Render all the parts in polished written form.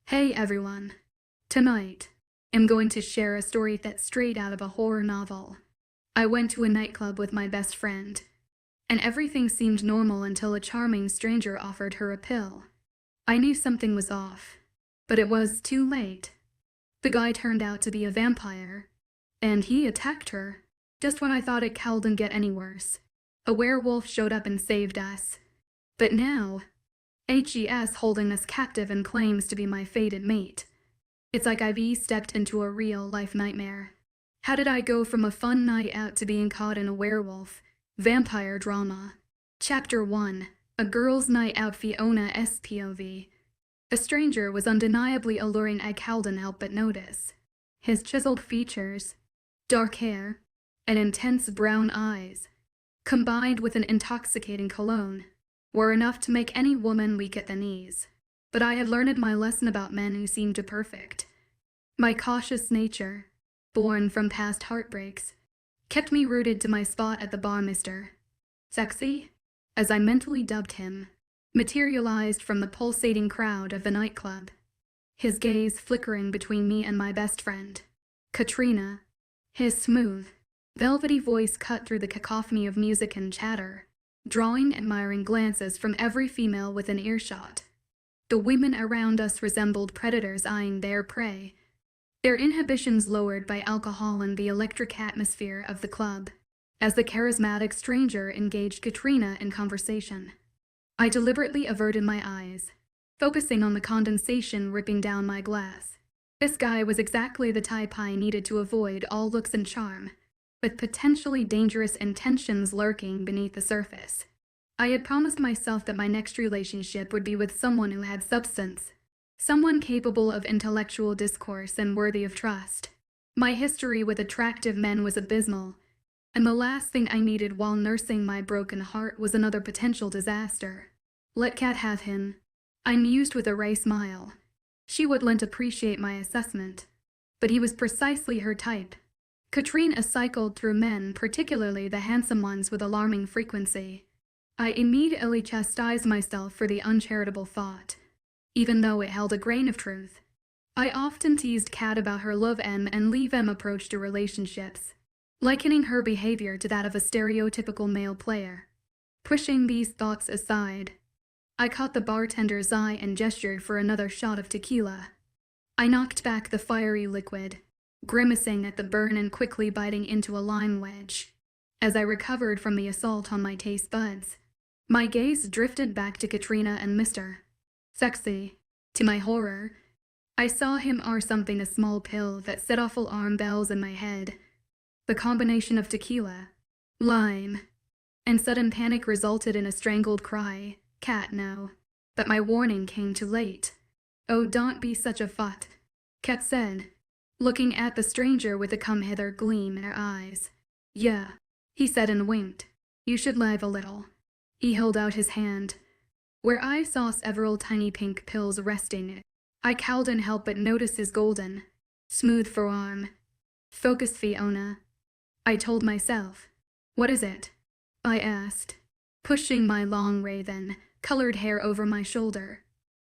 Hey everyone! Tonight, I'm going to share a story that's straight out of a horror novel. I went to a nightclub with my best friend, and everything seemed normal until a charming stranger offered her a pill. I knew something was off, but it was too late. The guy turned out to be a vampire, and he attacked her. Just when I thought it couldn't get any worse, a werewolf showed up and saved us. But now, HES holding us captive and claims to be my fated mate. It's like I've stepped into a real-life nightmare. How did I go from a fun night out to being caught in a werewolf vampire drama? Chapter 1. A Girl's Night Out. Fiona's POV. A stranger was undeniably alluring. I couldn't help but notice. His chiseled features, dark hair, and intense brown eyes, combined with an intoxicating cologne, were enough to make any woman weak at the knees. But I had learned my lesson about men who seemed perfect. My cautious nature, born from past heartbreaks, kept me rooted to my spot at the bar. Mr. Sexy, as I mentally dubbed him, materialized from the pulsating crowd of the nightclub, his gaze flickering between me and my best friend, Katrina. His smooth, velvety voice cut through the cacophony of music and chatter, drawing admiring glances from every female within earshot. The women around us resembled predators eyeing their prey, their inhibitions lowered by alcohol and the electric atmosphere of the club. As the charismatic stranger engaged Katrina in conversation, I deliberately averted my eyes, focusing on the condensation ripping down my glass. This guy was exactly the type I needed to avoid, all looks and charm, with potentially dangerous intentions lurking beneath the surface. I had promised myself that my next relationship would be with someone who had substance, someone capable of intellectual discourse and worthy of trust. My history with attractive men was abysmal, and the last thing I needed while nursing my broken heart was another potential disaster. Let Kat have him, I mused with a wry smile. She wouldn't appreciate my assessment, but he was precisely her type. Katrina cycled through men, particularly the handsome ones, with alarming frequency. I immediately chastised myself for the uncharitable thought, even though it held a grain of truth. I often teased Kat about her love and leave approach to relationships, likening her behavior to that of a stereotypical male player. Pushing these thoughts aside, I caught the bartender's eye and gestured for another shot of tequila. I knocked back the fiery liquid, grimacing at the burn and quickly biting into a lime wedge. As I recovered from the assault on my taste buds, my gaze drifted back to Katrina and Mr. Sexy. To my horror, I saw him something a small pill that set off alarm bells in my head. The combination of tequila, lime, and sudden panic resulted in a strangled cry. Kat, no. But my warning came too late. Oh, don't be such a fut, Kat said, looking at the stranger with a come-hither gleam in her eyes. Yeah, he said and winked. You should live a little. He held out his hand, where I saw several tiny pink pills resting. I couldn't help but notice his golden, smooth forearm. Focus, Fiona, I told myself. What is it? I asked, pushing my long raven-colored hair over my shoulder.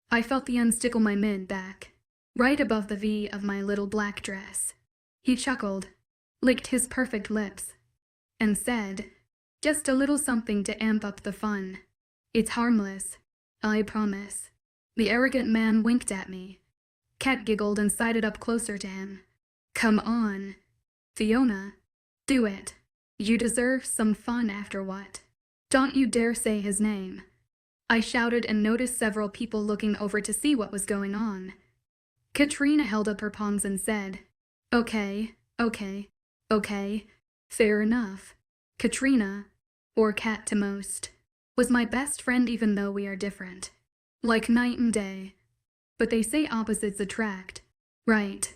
I felt the unstickle my mid-back, right above the V of my little black dress. He chuckled, licked his perfect lips, and said, just a little something to amp up the fun. It's harmless, I promise. The arrogant man winked at me. Kat giggled and sided up closer to him. Come on, Fiona. Do it. You deserve some fun after what? Don't you dare say his name. I shouted and noticed several people looking over to see what was going on. Katrina held up her palms and said, Okay, fair enough. Katrina, or Kat to most, was my best friend even though we are different. Like night and day. But they say opposites attract, right?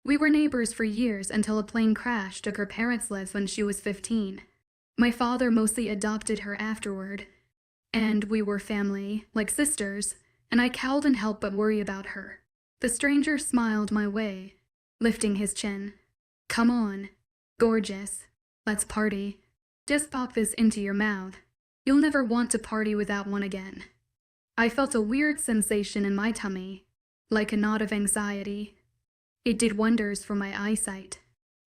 We were neighbors for years until a plane crash took her parents' lives when she was 15. My father mostly adopted her afterward, and we were family, like sisters, and I couldn't help but worry about her. The stranger smiled my way, lifting his chin. Come on, gorgeous, let's party. Just pop this into your mouth. You'll never want to party without one again. I felt a weird sensation in my tummy, like a knot of anxiety. It did wonders for my eyesight.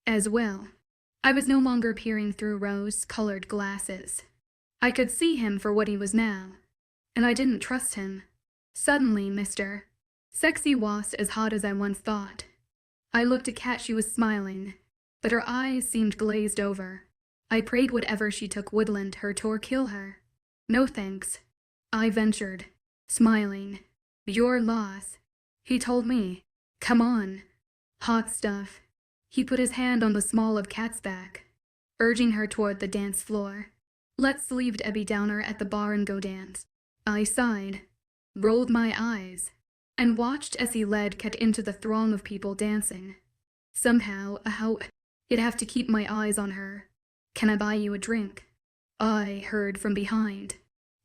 As well, I was no longer peering through rose-colored glasses. I could see him for what he was now, and I didn't trust him. Suddenly, Mr. Sexy wasn't as hot as I once thought. I looked at Kat. She was smiling, but her eyes seemed glazed over. I prayed whatever she took wouldn't hurt or kill her. No thanks, I ventured, smiling. Your loss, he told me. Come on. Hot stuff. He put his hand on the small of Kat's back, urging her toward the dance floor. Let's leave Debbie Downer at the bar and go dance. I sighed, rolled my eyes, and watched as he led Kat into the throng of people dancing. Somehow, I'd have to keep my eyes on her. Can I buy you a drink? I heard from behind.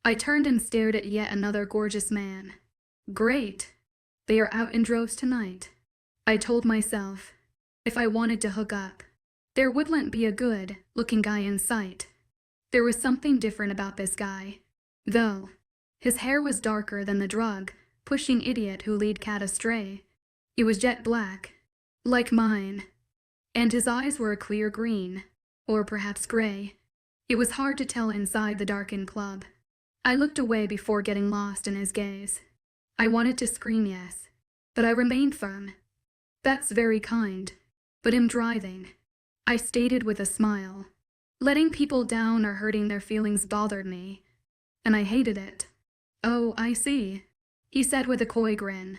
I turned and stared at yet another gorgeous man. Great. They are out in droves tonight. I told myself, if I wanted to hook up, there wouldn't be a good-looking guy in sight. There was something different about this guy, though. His hair was darker than the drug-pushing idiot who led Kat astray. It was jet black, like mine, and his eyes were a clear green, or perhaps gray. It was hard to tell inside the darkened club. I looked away before getting lost in his gaze. I wanted to scream yes, but I remained firm. That's very kind, but I'm driving, I stated with a smile. Letting people down or hurting their feelings bothered me, and I hated it. Oh, I see, he said with a coy grin.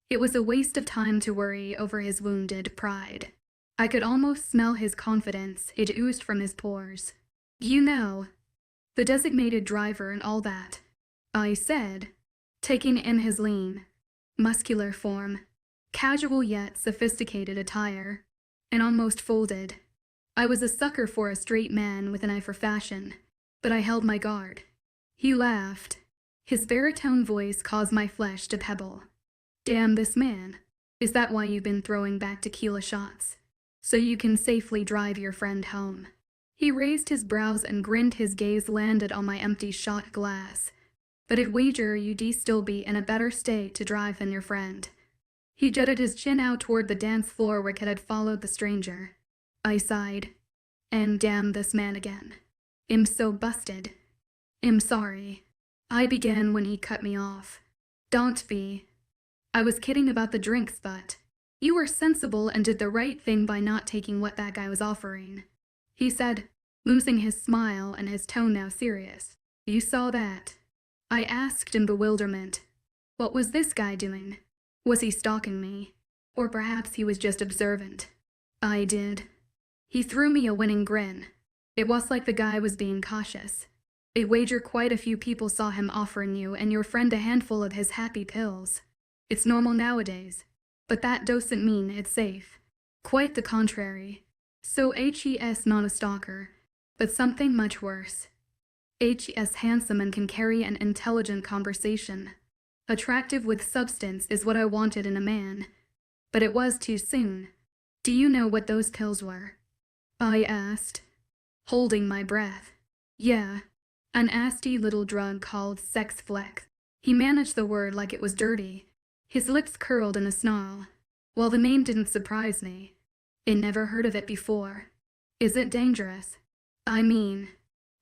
It was a waste of time to worry over his wounded pride. I could almost smell his confidence. It oozed from his pores. You know, the designated driver and all that, I said, taking in his lean, muscular form, casual yet sophisticated attire, and almost folded. I was a sucker for a straight man with an eye for fashion, but I held my guard. He laughed. His baritone voice caused my flesh to pebble. Damn this man. Is that why you've been throwing back tequila shots? So you can safely drive your friend home. He raised his brows and grinned. His gaze landed on my empty shot glass. But I'd wager you'd still be in a better state to drive than your friend. He jutted his chin out toward the dance floor where Kat had followed the stranger. I sighed. And damn this man again. I'm so busted. I'm sorry. I began when he cut me off. Don't be. I was kidding about the drinks, but you were sensible and did the right thing by not taking what that guy was offering, he said, losing his smile and his tone now serious. You saw that? I asked in bewilderment. What was this guy doing? Was he stalking me? Or perhaps he was just observant. I did. He threw me a winning grin. It was like the guy was being cautious. I wager quite a few people saw him offering you and your friend a handful of his happy pills. It's normal nowadays, but that doesn't mean it's safe. Quite the contrary. So he's not a stalker, but something much worse. He's handsome and can carry an intelligent conversation. Attractive with substance is what I wanted in a man. But it was too soon. Do you know what those pills were? I asked, holding my breath. Yeah, a nasty little drug called sex flex. He managed the word like it was dirty. His lips curled in a snarl. Well, the name didn't surprise me. I never heard of it before. Is it dangerous? I mean,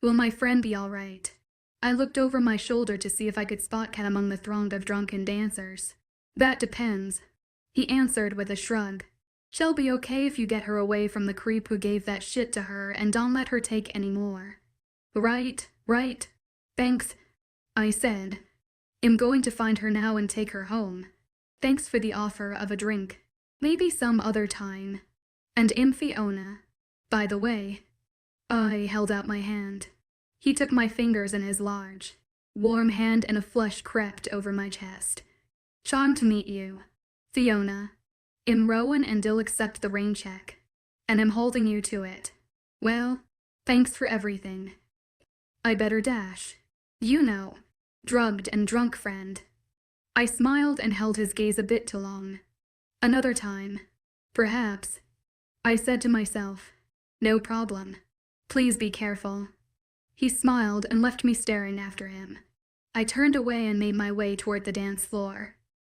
will my friend be all right? I looked over my shoulder to see if I could spot Kat among the throng of drunken dancers. That depends, he answered with a shrug. She'll be okay if you get her away from the creep who gave that shit to her and don't let her take any more. Right. Thanks, I said. I'm going to find her now and take her home. Thanks for the offer of a drink. Maybe some other time. And Fiona. By the way. I held out my hand. He took my fingers in his large, warm hand and a flush crept over my chest. Charmed to meet you, Fiona. I'm Rowan and I'll accept the rain check. And I'm holding you to it. Well, thanks for everything. I better dash. You know, drugged and drunk friend. I smiled and held his gaze a bit too long. Another time, perhaps. I said to myself, no problem. Please be careful. He smiled and left me staring after him. I turned away and made my way toward the dance floor.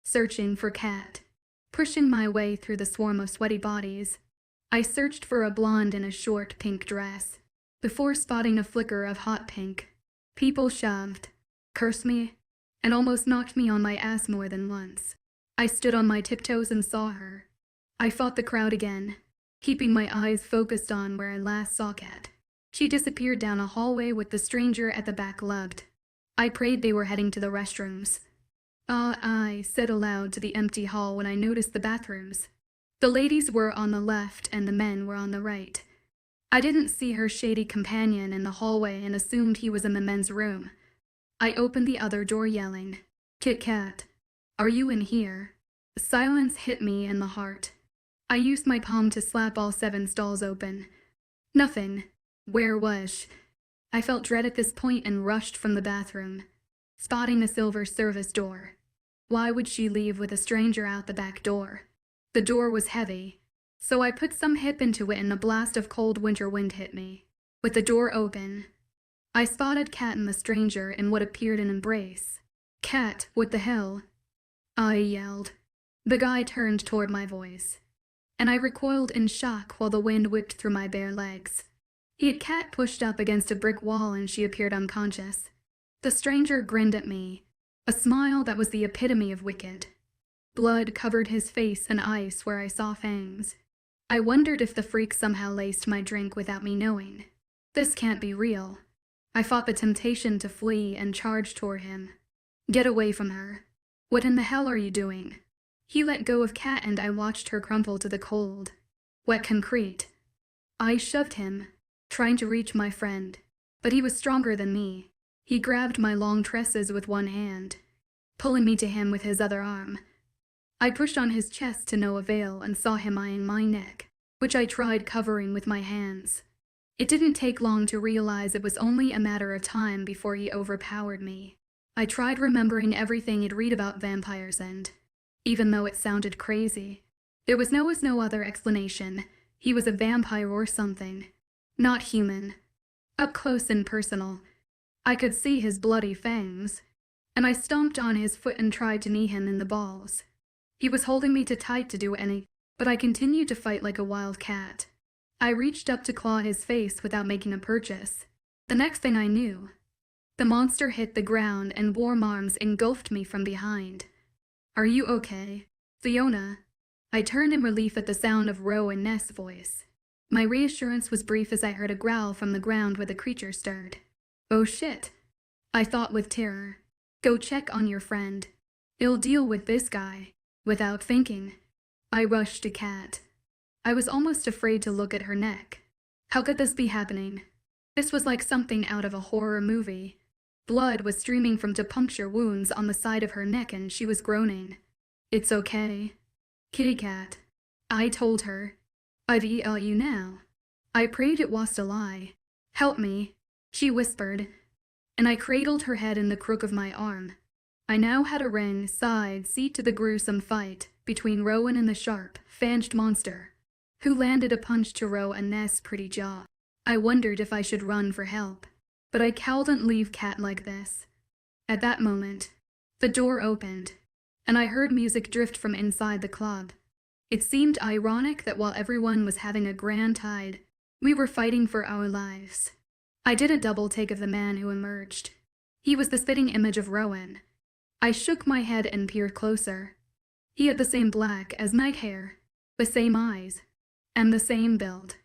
searching for Cat. Pushing my way through the swarm of sweaty bodies, I searched for a blonde in a short pink dress, before spotting a flicker of hot pink. People shoved, cursed me, and almost knocked me on my ass more than once. I stood on my tiptoes and saw her. I fought the crowd again, keeping my eyes focused on where I last saw Cat. She disappeared down a hallway with the stranger at the back lugged. I prayed they were heading to the restrooms. I said aloud to the empty hall when I noticed the bathrooms. The ladies were on the left and the men were on the right. I didn't see her shady companion in the hallway and assumed he was in the men's room. I opened the other door yelling, "Kit Kat, are you in here?" Silence hit me in the heart. I used my palm to slap all 7 stalls open. Nothing. Where was she? I felt dread at this point and rushed from the bathroom, spotting the silver service door. Why would she leave with a stranger out the back door? The door was heavy, so I put some hip into it and a blast of cold winter wind hit me. With the door open, I spotted Cat and the stranger in what appeared an embrace. "Cat, what the hell?" I yelled. The guy turned toward my voice, and I recoiled in shock while the wind whipped through my bare legs. He had Cat pushed up against a brick wall and she appeared unconscious. The stranger grinned at me, a smile that was the epitome of wicked. Blood covered his face and ice where I saw fangs. I wondered if the freak somehow laced my drink without me knowing. This can't be real. I fought the temptation to flee and charged toward him. "Get away from her. What in the hell are you doing?" He let go of Cat and I watched her crumple to the cold, wet concrete. I shoved him, trying to reach my friend, but he was stronger than me. He grabbed my long tresses with one hand, pulling me to him with his other arm. I pushed on his chest to no avail and saw him eyeing my neck, which I tried covering with my hands. It didn't take long to realize it was only a matter of time before he overpowered me. I tried remembering everything I'd read about vampires and, even though it sounded crazy, there was no other explanation. He was a vampire or something, not human. Up close and personal, I could see his bloody fangs, and I stomped on his foot and tried to knee him in the balls. He was holding me too tight to do any, but I continued to fight like a wild cat. I reached up to claw his face without making a purchase. The next thing I knew, the monster hit the ground and warm arms engulfed me from behind. "Are you okay, Fiona?" I turned in relief at the sound of Ro and Ness' voice. My reassurance was brief as I heard a growl from the ground where the creature stirred. "Oh shit," I thought with terror. "Go check on your friend. He'll deal with this guy." Without thinking, I rushed to Cat. I was almost afraid to look at her neck. How could this be happening? This was like something out of a horror movie. Blood was streaming from two puncture wounds on the side of her neck and she was groaning. "It's okay, kitty cat," I told her. "I've you now." I prayed it was a lie. "Help me," she whispered, and I cradled her head in the crook of my arm. I now had a ring side seat to the gruesome fight between Rowan and the sharp, fanged monster, who landed a punch to Ro and Ness' pretty jaw. I wondered if I should run for help, but I couldn't leave Cat like this. At that moment, the door opened, and I heard music drift from inside the club. It seemed ironic that while everyone was having a grand tide, we were fighting for our lives. I did a double take of the man who emerged. He was the spitting image of Rowan. I shook my head and peered closer. He had the same black as night hair, the same eyes, and the same build.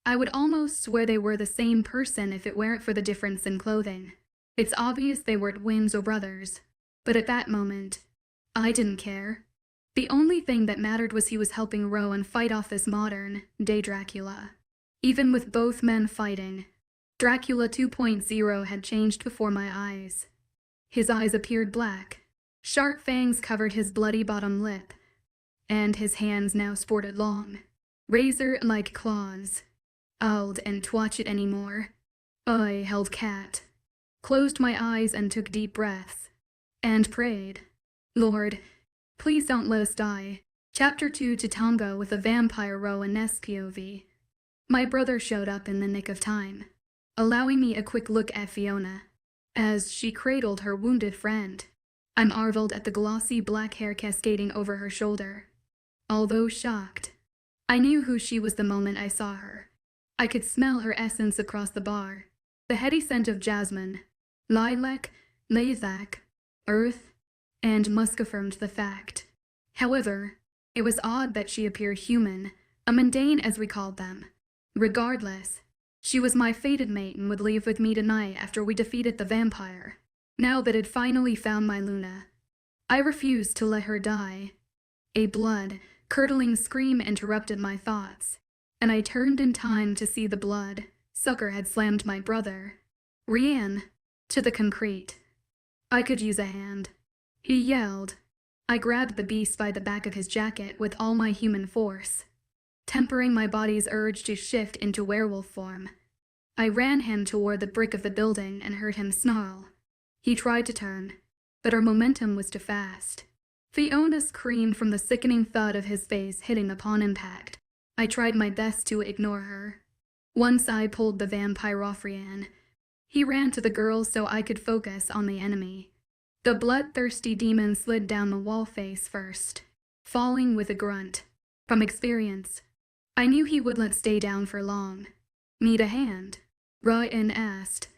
I would almost swear they were the same person if it weren't for the difference in clothing. It's obvious they were twins or brothers, but at that moment, I didn't care. The only thing that mattered was he was helping Rowan fight off this modern-day Dracula. Even with both men fighting, Dracula 2.0 had changed before my eyes. His eyes appeared black. Sharp fangs covered his bloody bottom lip, and his hands now sported long, razor-like claws. I'd and watch it anymore. I held Cat, closed my eyes and took deep breaths, and prayed, "Lord, please don't let us die." Chapter 2 to Tango with a Vampire Ro and Ness POV. My brother showed up in the nick of time, allowing me a quick look at Fiona, as she cradled her wounded friend. I marveled at the glossy black hair cascading over her shoulder. Although shocked, I knew who she was the moment I saw her. I could smell her essence across the bar. The heady scent of jasmine, lilac, earth, and musk affirmed the fact. However, it was odd that she appeared human, a mundane as we called them. Regardless, she was my fated mate and would leave with me tonight after we defeated the vampire. Now that I'd finally found my Luna, I refused to let her die. A blood-curdling scream interrupted my thoughts, and I turned in time to see the blood-sucker had slammed my brother, Rian, to the concrete. I could use a hand, he yelled. I grabbed the beast by the back of his jacket with all my human force, tempering my body's urge to shift into werewolf form. I ran him toward the brick of the building and heard him snarl. He tried to turn, but our momentum was too fast. Fiona screamed from the sickening thud of his face hitting upon impact. I tried my best to ignore her. Once I pulled the vampire off Rian, he ran to the girls so I could focus on the enemy. The bloodthirsty demon slid down the wall face first, falling with a grunt. From experience, I knew he wouldn't stay down for long. Need a hand? Ryan asked,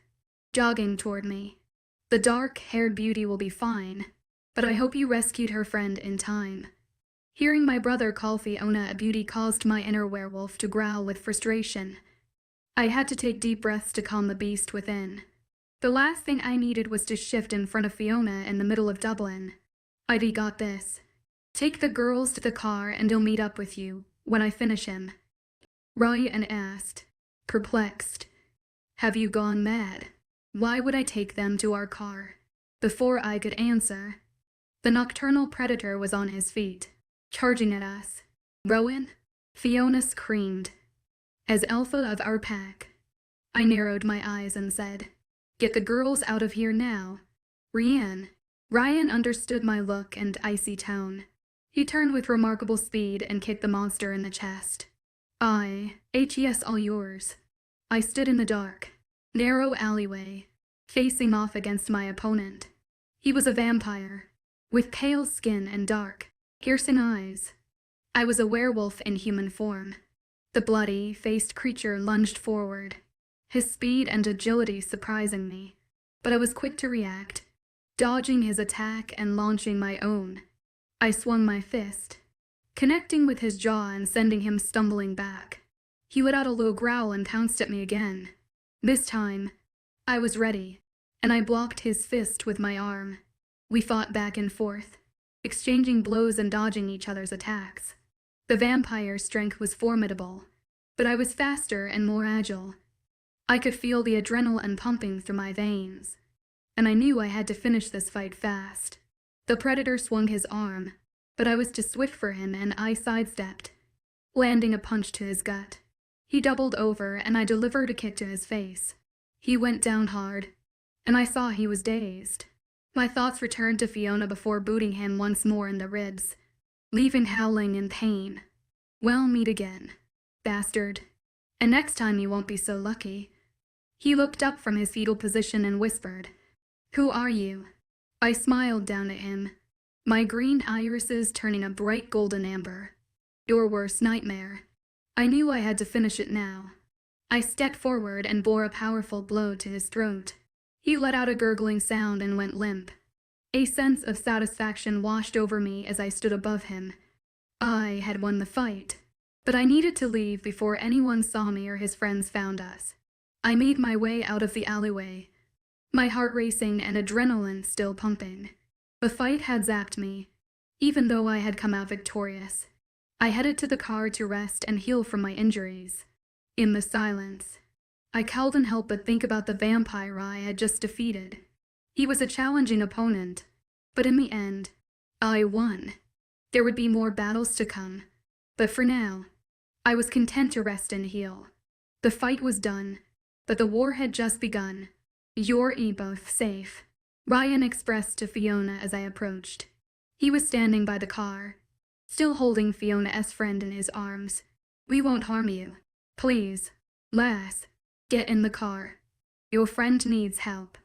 jogging toward me. The dark-haired beauty will be fine, but I hope you rescued her friend in time. Hearing my brother call Fiona a beauty caused my inner werewolf to growl with frustration. I had to take deep breaths to calm the beast within. The last thing I needed was to shift in front of Fiona in the middle of Dublin. I'd got this. Take the girls to the car and I'll meet up with you when I finish him. Ryan asked, perplexed. Have you gone mad? Why would I take them to our car? Before I could answer, the nocturnal predator was on his feet, charging at us. Rowan? Fiona screamed. As alpha of our pack, I narrowed my eyes and said, get the girls out of here now. Ryan understood my look and icy tone. He turned with remarkable speed and kicked the monster in the chest. HES all yours. I stood in the dark, narrow alleyway, facing off against my opponent. He was a vampire, with pale skin and dark, piercing eyes. I was a werewolf in human form. The bloody-faced creature lunged forward, his speed and agility surprising me, but I was quick to react, dodging his attack and launching my own. I swung my fist, connecting with his jaw and sending him stumbling back. He let out a low growl and pounced at me again. This time, I was ready, and I blocked his fist with my arm. We fought back and forth, exchanging blows and dodging each other's attacks. The vampire's strength was formidable, but I was faster and more agile. I could feel the adrenaline pumping through my veins, and I knew I had to finish this fight fast. The predator swung his arm, but I was too swift for him and I sidestepped, landing a punch to his gut. He doubled over and I delivered a kick to his face. He went down hard, and I saw he was dazed. My thoughts returned to Fiona before booting him once more in the ribs, leaving howling in pain. We'll meet again, bastard, and next time you won't be so lucky. He looked up from his fetal position and whispered, Who are you? I smiled down at him, my green irises turning a bright golden amber. Your worst nightmare. I knew I had to finish it now. I stepped forward and bore a powerful blow to his throat. He let out a gurgling sound and went limp. A sense of satisfaction washed over me as I stood above him. I had won the fight, but I needed to leave before anyone saw me or his friends found us. I made my way out of the alleyway, my heart racing and adrenaline still pumping. The fight had zapped me, even though I had come out victorious. I headed to the car to rest and heal from my injuries. In the silence, I couldn't help but think about the vampire I had just defeated. He was a challenging opponent, but in the end, I won. There would be more battles to come, but for now, I was content to rest and heal. The fight was done, but the war had just begun. You're both safe, Ryan expressed to Fiona as I approached. He was standing by the car, still holding Fiona's friend in his arms. We won't harm you. Please, lass, get in the car. Your friend needs help.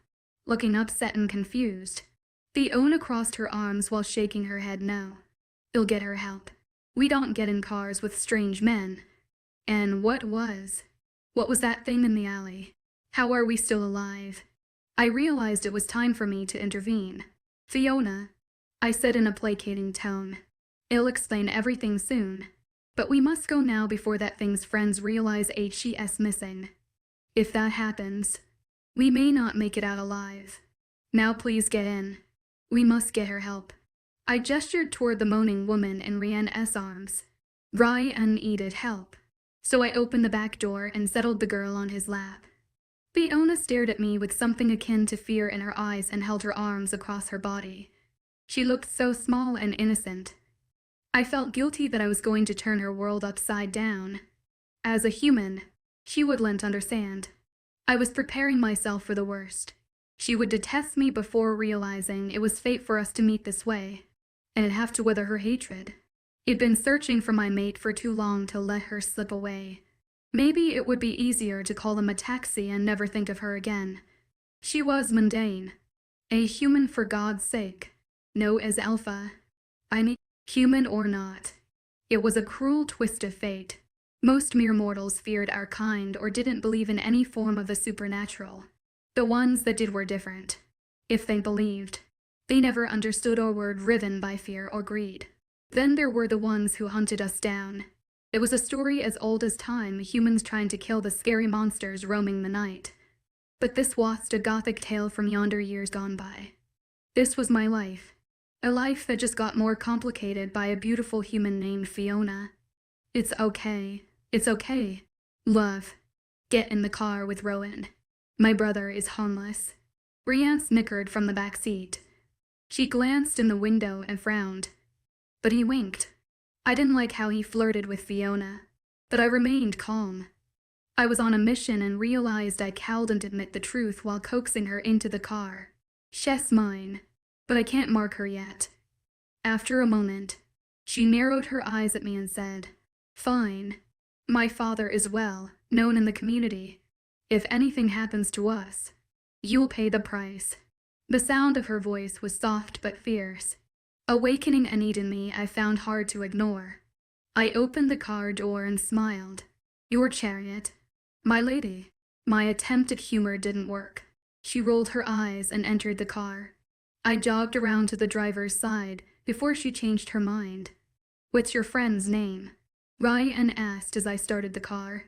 Looking upset and confused, Fiona crossed her arms while shaking her head no. It'll get her help. We don't get in cars with strange men. And what was that thing in the alley? How are we still alive? I realized it was time for me to intervene. Fiona, I said in a placating tone. It'll explain everything soon. But we must go now before that thing's friends realize she's missing. If that happens, we may not make it out alive. Now please get in. We must get her help. I gestured toward the moaning woman in Rianne's arms. Ryan needed help, so I opened the back door and settled the girl on his lap. Fiona stared at me with something akin to fear in her eyes and held her arms across her body. She looked so small and innocent. I felt guilty that I was going to turn her world upside down. As a human, she wouldn't understand. I was preparing myself for the worst. She would detest me before realizing it was fate for us to meet this way, and I'd have to wither her hatred. I'd been searching for my mate for too long to let her slip away. Maybe it would be easier to call him a taxi and never think of her again. She was mundane. A human for God's sake. No as Alpha. I mean, human or not. It was a cruel twist of fate. Most mere mortals feared our kind or didn't believe in any form of the supernatural. The ones that did were different. If they believed, they never understood or were driven by fear or greed. Then there were the ones who hunted us down. It was a story as old as time, humans trying to kill the scary monsters roaming the night. But this was a gothic tale from yonder years gone by. This was my life. A life that just got more complicated by a beautiful human named Fiona. It's okay. It's okay. Love. Get in the car with Rowan. My brother is homeless. Rianne snickered from the back seat. She glanced in the window and frowned. But he winked. I didn't like how he flirted with Fiona, but I remained calm. I was on a mission and realized I couldn't admit the truth while coaxing her into the car. She's mine, but I can't mark her yet. After a moment, she narrowed her eyes at me and said, Fine. My father is well known in the community. If anything happens to us, you'll pay the price. The sound of her voice was soft but fierce, awakening a need in me I found hard to ignore. I opened the car door and smiled. Your chariot, my lady. My attempt at humor didn't work. She rolled her eyes and entered the car. I jogged around to the driver's side before she changed her mind. What's your friend's name? Ryan asked as I started the car.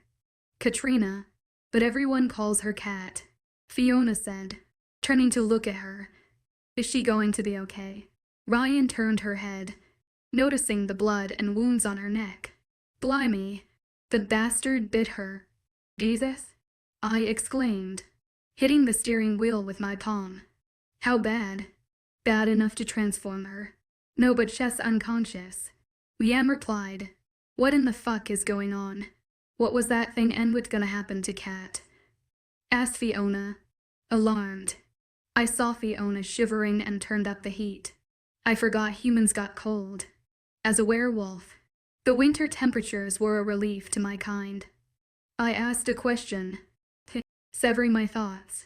Katrina, but everyone calls her Kat, Fiona said, turning to look at her. Is she going to be okay? Ryan turned her head, noticing the blood and wounds on her neck. Blimey, the bastard bit her. Jesus? I exclaimed, hitting the steering wheel with my palm. How bad? Bad enough to transform her. No, but she's unconscious. Liam replied, What in the fuck is going on? What was that thing and what's gonna happen to Kat? Asked Fiona, alarmed. I saw Fiona shivering and turned up the heat. I forgot humans got cold. As a werewolf, the winter temperatures were a relief to my kind. I asked a question, severing my thoughts.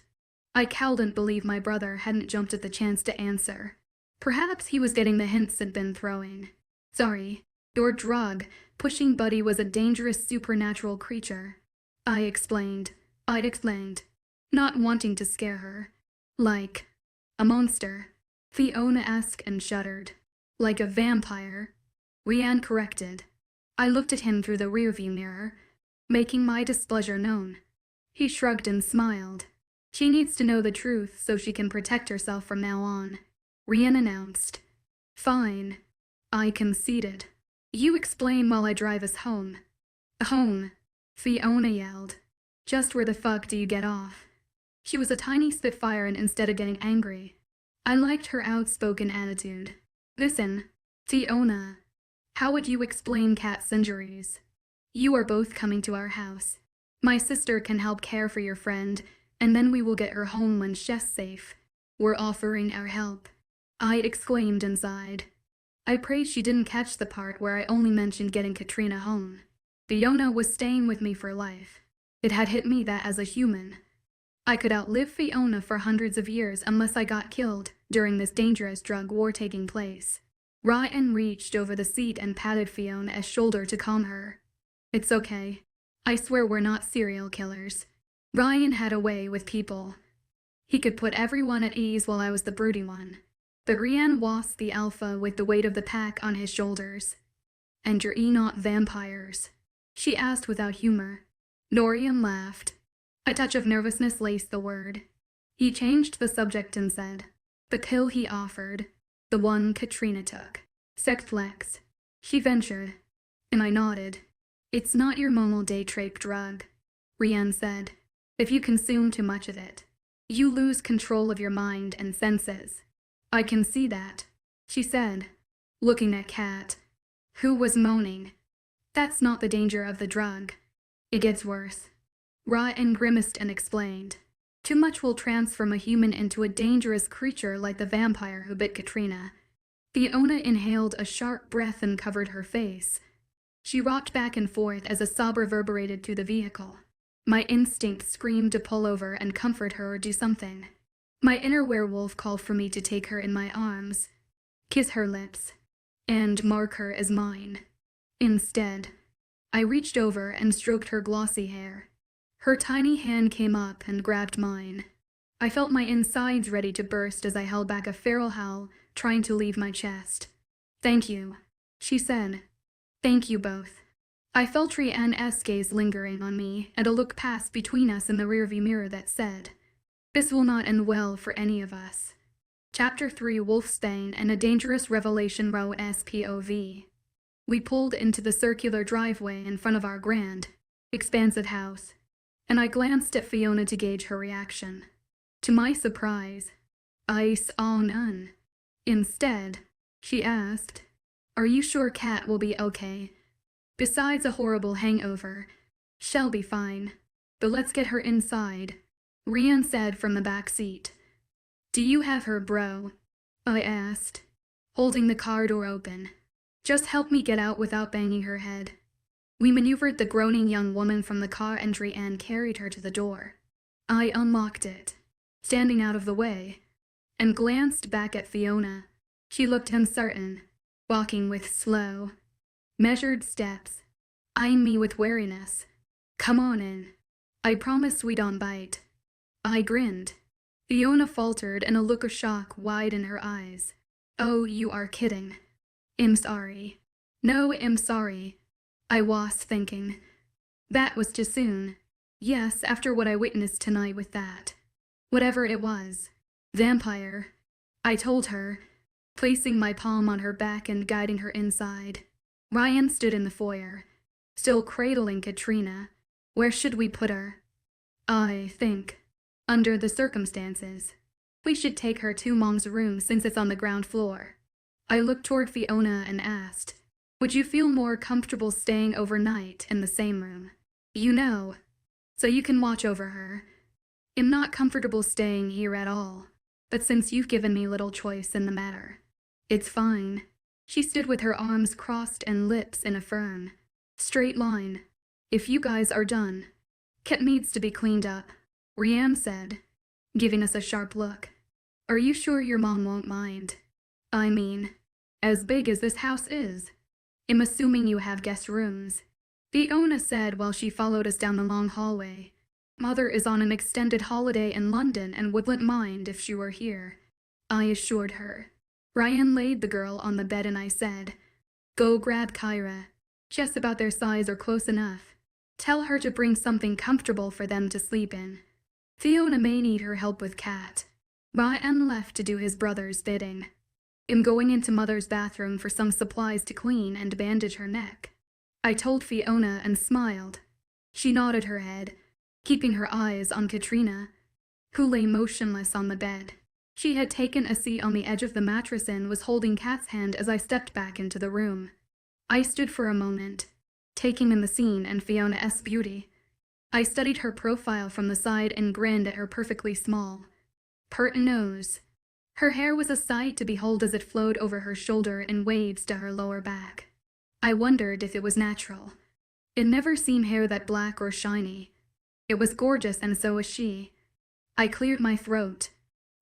I couldn't believe my brother hadn't jumped at the chance to answer. Perhaps he was getting the hints I'd been throwing. Sorry, your drug-pushing buddy was a dangerous supernatural creature. I'd explained, not wanting to scare her. Like a monster. Fiona asked and shuddered. Like a vampire. Rianne corrected. I looked at him through the rearview mirror, making my displeasure known. He shrugged and smiled. She needs to know the truth so she can protect herself from now on. Rianne announced. Fine. I conceded. You explain while I drive us home. Home, Fiona yelled. Just where the fuck do you get off? She was a tiny spitfire, and instead of getting angry, I liked her outspoken attitude. Listen, Fiona, how would you explain Kat's injuries? You are both coming to our house. My sister can help care for your friend, and then we will get her home when she's safe. We're offering our help. I exclaimed inside. I pray she didn't catch the part where I only mentioned getting Katrina home. Fiona was staying with me for life. It had hit me that as a human, I could outlive Fiona for hundreds of years unless I got killed during this dangerous drug war taking place. Ryan reached over the seat and patted Fiona's shoulder to calm her. It's okay. I swear we're not serial killers. Ryan had a way with people. He could put everyone at ease while I was the broody one. But Ryan was the alpha with the weight of the pack on his shoulders. And you're not vampires? She asked without humor. Dorian laughed. A touch of nervousness laced the word. He changed the subject and said, the pill he offered, the one Katrina took. Sectlex. She ventured, and I nodded. It's not your normal day trade drug, Ryan said. If you consume too much of it, you lose control of your mind and senses. I can see that, she said, looking at Kat, who was moaning. That's not the danger of the drug. It gets worse. Ryan grimaced and explained. Too much will transform a human into a dangerous creature like the vampire who bit Katrina. Fiona inhaled a sharp breath and covered her face. She rocked back and forth as a sob reverberated through the vehicle. My instinct screamed to pull over and comfort her or do something. My inner werewolf called for me to take her in my arms, kiss her lips, and mark her as mine. Instead, I reached over and stroked her glossy hair. Her tiny hand came up and grabbed mine. I felt my insides ready to burst as I held back a feral howl, trying to leave my chest. Thank you, she said. Thank you both. I felt Rhiann's gaze lingering on me, and a look passed between us in the rearview mirror that said, this will not end well for any of us. Chapter 3, Wolfsbane and a Dangerous Revelation Row SPOV. We pulled into the circular driveway in front of our grand, expansive house, and I glanced at Fiona to gauge her reaction. To my surprise, I saw none. Instead, she asked, are you sure Kat will be okay? Besides a horrible hangover, she'll be fine. But let's get her inside, Ryan said from the back seat. Do you have her, bro? I asked, holding the car door open. Just help me get out without banging her head. We maneuvered the groaning young woman from the car and Ryan carried her to the door. I unlocked it, standing out of the way, and glanced back at Fiona. She looked uncertain, walking with slow, measured steps, eyeing me with wariness. Come on in. I promise we don't bite. I grinned. Fiona faltered and a look of shock widened her eyes. Oh, you are kidding. I'm sorry. No, I'm sorry. I was thinking. That was too soon. Yes, after what I witnessed tonight with that. Whatever it was. Vampire. I told her, placing my palm on her back and guiding her inside. Ryan stood in the foyer, still cradling Katrina. Where should we put her? I think, under the circumstances, we should take her to Mom's room since it's on the ground floor. I looked toward Fiona and asked, would you feel more comfortable staying overnight in the same room? You know, so you can watch over her. I'm not comfortable staying here at all, but since you've given me little choice in the matter, it's fine. She stood with her arms crossed and lips in a firm, straight line. If you guys are done, Kat needs to be cleaned up, Ryan said, giving us a sharp look. Are you sure your mom won't mind? I mean, as big as this house is, I'm assuming you have guest rooms, Fiona said while she followed us down the long hallway. Mother is on an extended holiday in London and wouldn't mind if she were here, I assured her. Ryan laid the girl on the bed and I said, go grab Kyra. Just about their size or close enough. Tell her to bring something comfortable for them to sleep in. Fiona may need her help with Kat. Ryan left to do his brother's bidding. I'm going into Mother's bathroom for some supplies to clean and bandage her neck. I told Fiona and smiled. She nodded her head, keeping her eyes on Katrina, who lay motionless on the bed. She had taken a seat on the edge of the mattress and was holding Kat's hand as I stepped back into the room. I stood for a moment, taking in the scene and Fiona's beauty. I studied her profile from the side and grinned at her perfectly small, pert nose. Her hair was a sight to behold as it flowed over her shoulder in waves to her lower back. I wondered if it was natural. It never seemed hair that black or shiny. It was gorgeous and so was she. I cleared my throat,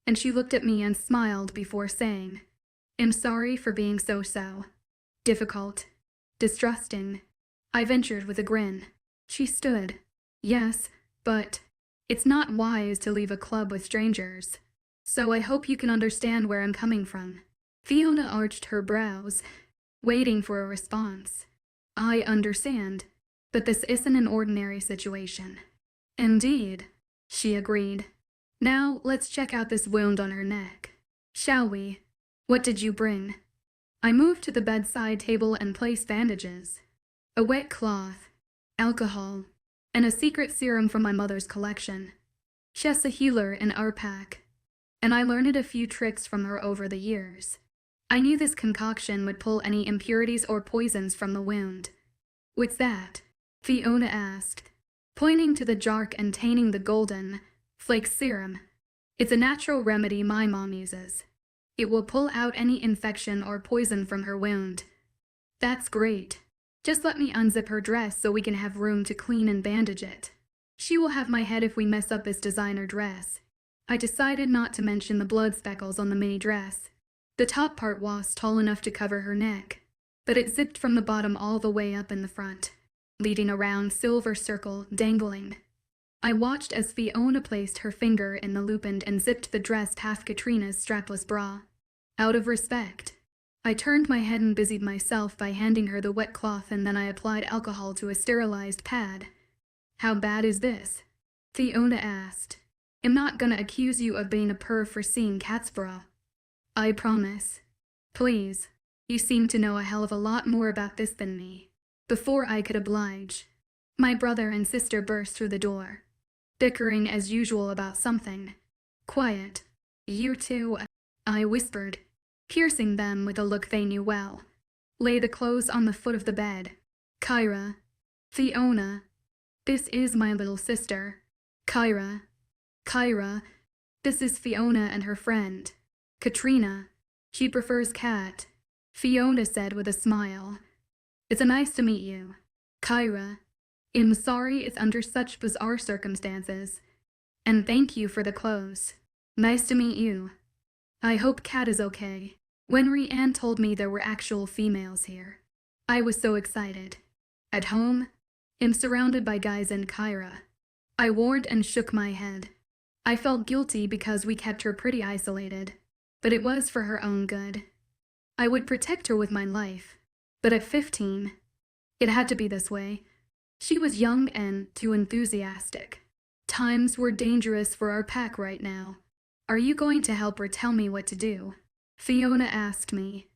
and she looked at me and smiled before saying, "I'm sorry for being so difficult, distrusting." I ventured with a grin. She stood. "Yes, but it's not wise to leave a club with strangers. So I hope you can understand where I'm coming from." Fiona arched her brows, waiting for a response. "I understand, but this isn't an ordinary situation." "Indeed," she agreed. "Now let's check out this wound on her neck, shall we? What did you bring?" I moved to the bedside table and placed bandages, a wet cloth, alcohol, and a secret serum from my mother's collection. She's a healer in our pack, and I learned a few tricks from her over the years. I knew this concoction would pull any impurities or poisons from the wound. "What's that?" Fiona asked, pointing to the jar containing the golden flake serum. "It's a natural remedy my mom uses. It will pull out any infection or poison from her wound." "That's great. Just let me unzip her dress so we can have room to clean and bandage it. She will have my head if we mess up this designer dress." I decided not to mention the blood speckles on the mini dress. The top part was tall enough to cover her neck, but it zipped from the bottom all the way up in the front, leading a round silver circle dangling. I watched as Fiona placed her finger in the loop and zipped the dress past Katrina's strapless bra. Out of respect, I turned my head and busied myself by handing her the wet cloth, and then I applied alcohol to a sterilized pad. "How bad is this?" Fiona asked. "I'm not gonna accuse you of being a perv for seeing cat's bra. I promise. Please, you seem to know a hell of a lot more about this than me." Before I could oblige, my brother and sister burst through the door, bickering as usual about something. "Quiet, you two," I whispered, piercing them with a look they knew well. "Lay the clothes on the foot of the bed. Kyra, Fiona, this is my little sister. Kyra, this is Fiona and her friend. Katrina, she prefers cat," Fiona said with a smile. "It's nice to meet you. Kyra, I'm sorry it's under such bizarre circumstances. And thank you for the clothes. Nice to meet you. I hope Kat is okay." When Rianne told me there were actual females here, I was so excited. At home, I'm surrounded by guys and Kyra. I warned and shook my head. I felt guilty because we kept her pretty isolated, but it was for her own good. I would protect her with my life, but at 15, it had to be this way. She was young and too enthusiastic. Times were dangerous for our pack right now. "Are you going to help or tell me what to do?" Fiona asked me.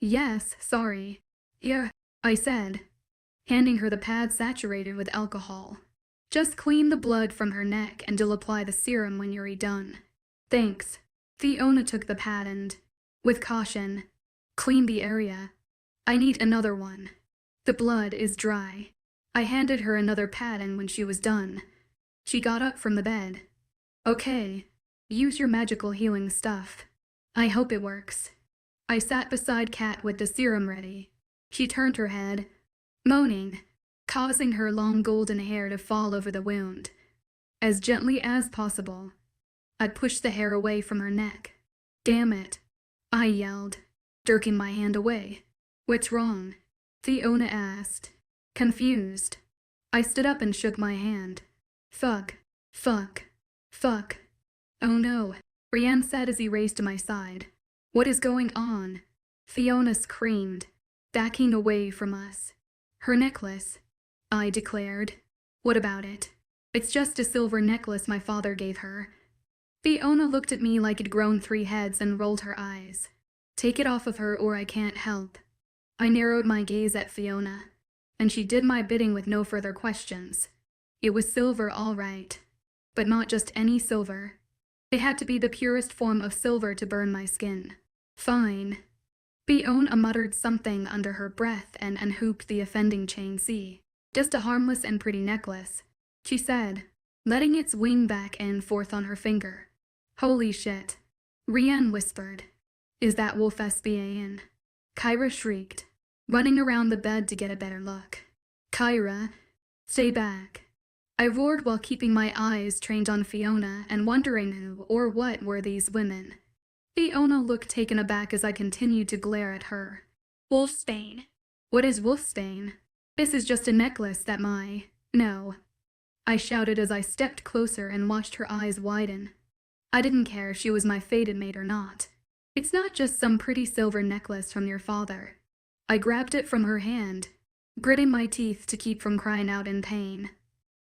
"Yes, sorry. Yeah," I said, handing her the pad saturated with alcohol. "Just clean the blood from her neck and you'll apply the serum when you're done." "Thanks." Fiona took the pad and, with caution, cleaned the area. "I need another one. The blood is dry." I handed her another pad, and when she was done, she got up from the bed. "Okay, use your magical healing stuff. I hope it works." I sat beside Kat with the serum ready. She turned her head, moaning, causing her long golden hair to fall over the wound. As gently as possible, I pushed the hair away from her neck. "Damn it," I yelled, jerking my hand away. "What's wrong?" Fiona asked, confused. I stood up and shook my hand. Fuck. "Oh no," Rianne said as he raced to my side. "What is going on?" Fiona screamed, backing away from us. "Her necklace," I declared. "What about it?" "It's just a silver necklace my father gave her." Fiona looked at me like it'd grown 3 heads and rolled her eyes. "Take it off of her or I can't help." I narrowed my gaze at Fiona, and she did my bidding with no further questions. It was silver, all right, but not just any silver. It had to be the purest form of silver to burn my skin. "Fine." Fiona muttered something under her breath and unhooped the offending chain. "See, just a harmless and pretty necklace," she said, letting its wing back and forth on her finger. "Holy shit," Rianne whispered. "Is that Wolf SBAN?" Kyra shrieked, running around the bed to get a better look. "Kyra, stay back." I roared while keeping my eyes trained on Fiona and wondering who or what were these women. Fiona looked taken aback as I continued to glare at her. Wolfsbane. What is Wolfsbane? This is just a necklace that No. I shouted as I stepped closer and watched her eyes widen. I didn't care if she was my fated mate or not. It's not just some pretty silver necklace from your father. I grabbed it from her hand, gritting my teeth to keep from crying out in pain.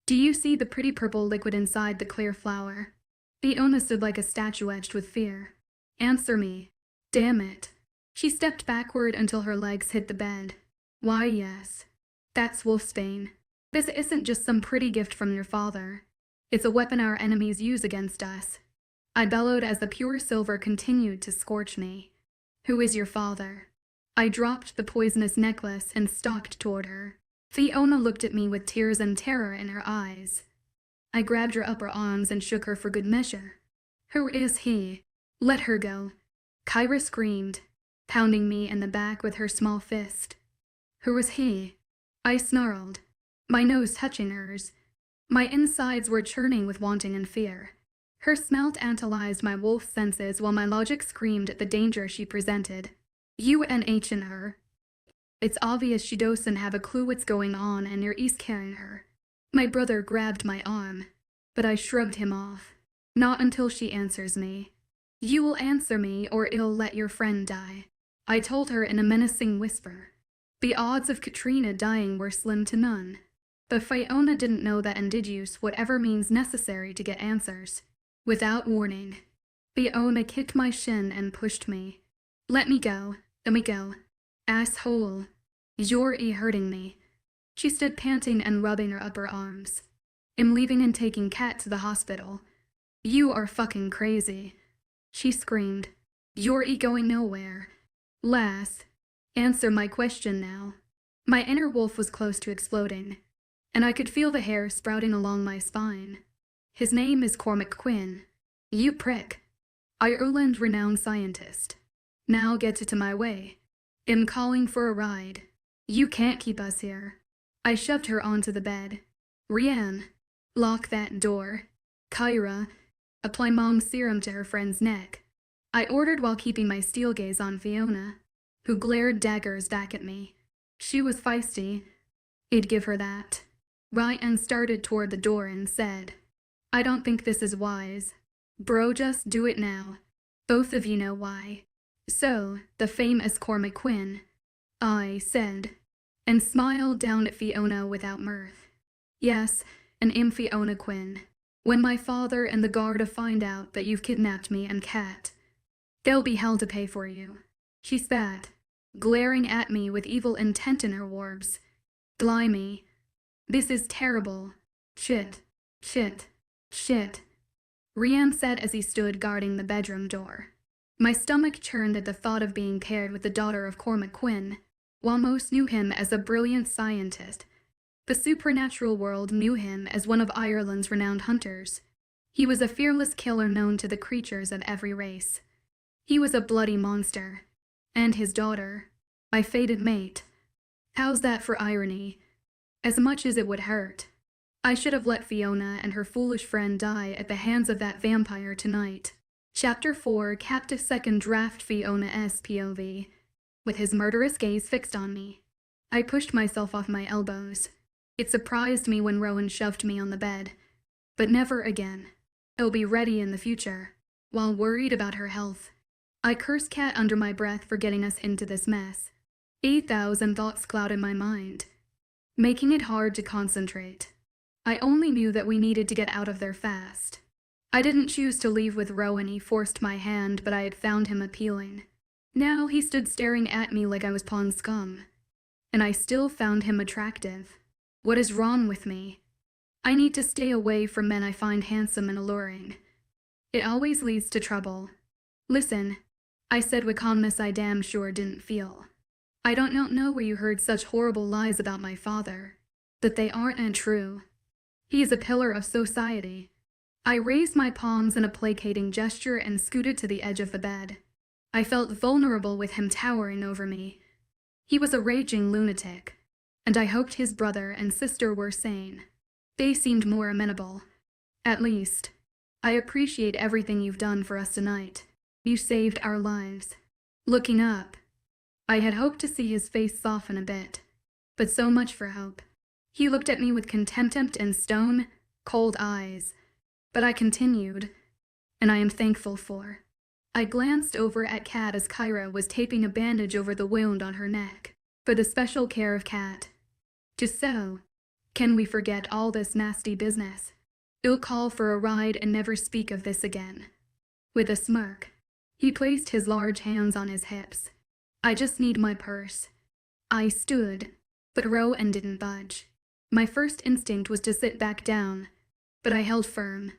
Do you see the pretty purple liquid inside the clear flower? Fiona stood like a statue etched with fear. Answer me. Damn it. She stepped backward until her legs hit the bed. Why, yes. That's Wolfsbane. This isn't just some pretty gift from your father. It's a weapon our enemies use against us. I bellowed as the pure silver continued to scorch me. Who is your father? I dropped the poisonous necklace and stalked toward her. Fiona looked at me with tears and terror in her eyes. I grabbed her upper arms and shook her for good measure. Who is he? Let her go. Kyra screamed, pounding me in the back with her small fist. Who is he? I snarled, my nose touching hers. My insides were churning with wanting and fear. Her smell tantalized my wolf senses while my logic screamed at the danger she presented. UNH in her. It's obvious she doesn't have a clue what's going on and you're east carrying her. My brother grabbed my arm, but I shrugged him off. Not until she answers me. You will answer me or it'll let your friend die, I told her in a menacing whisper. The odds of Katrina dying were slim to none. But Fiona didn't know that and did use whatever means necessary to get answers. Without warning, Fiona kicked my shin and pushed me. Let me go. Asshole. You're hurting me. She stood panting and rubbing her upper arms. I'm leaving and taking Kat to the hospital. You are fucking crazy. She screamed. You're going nowhere. Lass, answer my question now. My inner wolf was close to exploding, and I could feel the hair sprouting along my spine. His name is Cormac Quinn. You prick. Ireland-renowned scientist. Now get it to my way. I'm calling for a ride. You can't keep us here. I shoved her onto the bed. Rianne, lock that door. Kyra, apply mom's serum to her friend's neck. I ordered while keeping my steel gaze on Fiona, who glared daggers back at me. She was feisty. I'd give her that. Ryan started toward the door and said, I don't think this is wise. Bro, just do it now. Both of you know why. So, the famous Cormac Quinn, I said, and smiled down at Fiona without mirth. Yes, and I'm Fiona Quinn. When my father and the Garda find out that you've kidnapped me and Kat, they'll be hell to pay for you. She spat, glaring at me with evil intent in her orbs. Blimey. This is terrible. Shit. Rian said as he stood guarding the bedroom door. My stomach churned at the thought of being paired with the daughter of Cormac Quinn. While most knew him as a brilliant scientist, the supernatural world knew him as one of Ireland's renowned hunters. He was a fearless killer known to the creatures of every race. He was a bloody monster. And his daughter, my fated mate. How's that for irony? As much as it would hurt. I should have let Fiona and her foolish friend die at the hands of that vampire tonight. Chapter 4, Captive Second Draft Fiona's POV. With his murderous gaze fixed on me, I pushed myself off my elbows. It surprised me when Rowan shoved me on the bed. But never again. I'll be ready in the future, while worried about her health. I cursed Kat under my breath for getting us into this mess. 8,000 thoughts clouded my mind, making it hard to concentrate. I only knew that we needed to get out of there fast. I didn't choose to leave with Rowan. He forced my hand, but I had found him appealing. Now he stood staring at me like I was pawn scum. And I still found him attractive. What is wrong with me? I need to stay away from men I find handsome and alluring. It always leads to trouble. Listen, I said with calmness I damn sure didn't feel. I don't know where you heard such horrible lies about my father, but they aren't untrue. He is a pillar of society. I raised my palms in a placating gesture and scooted to the edge of the bed. I felt vulnerable with him towering over me. He was a raging lunatic, and I hoped his brother and sister were sane. They seemed more amenable. At least, I appreciate everything you've done for us tonight. You saved our lives. Looking up, I had hoped to see his face soften a bit, but so much for hope. He looked at me with contempt and stone, cold eyes. But I continued, and I am thankful for. I glanced over at Kat as Kyra was taping a bandage over the wound on her neck, for the special care of Kat. Just so, can we forget all this nasty business? You'll call for a ride and never speak of this again. With a smirk, he placed his large hands on his hips. I just need my purse. I stood, but Rowan didn't budge. My first instinct was to sit back down, but I held firm.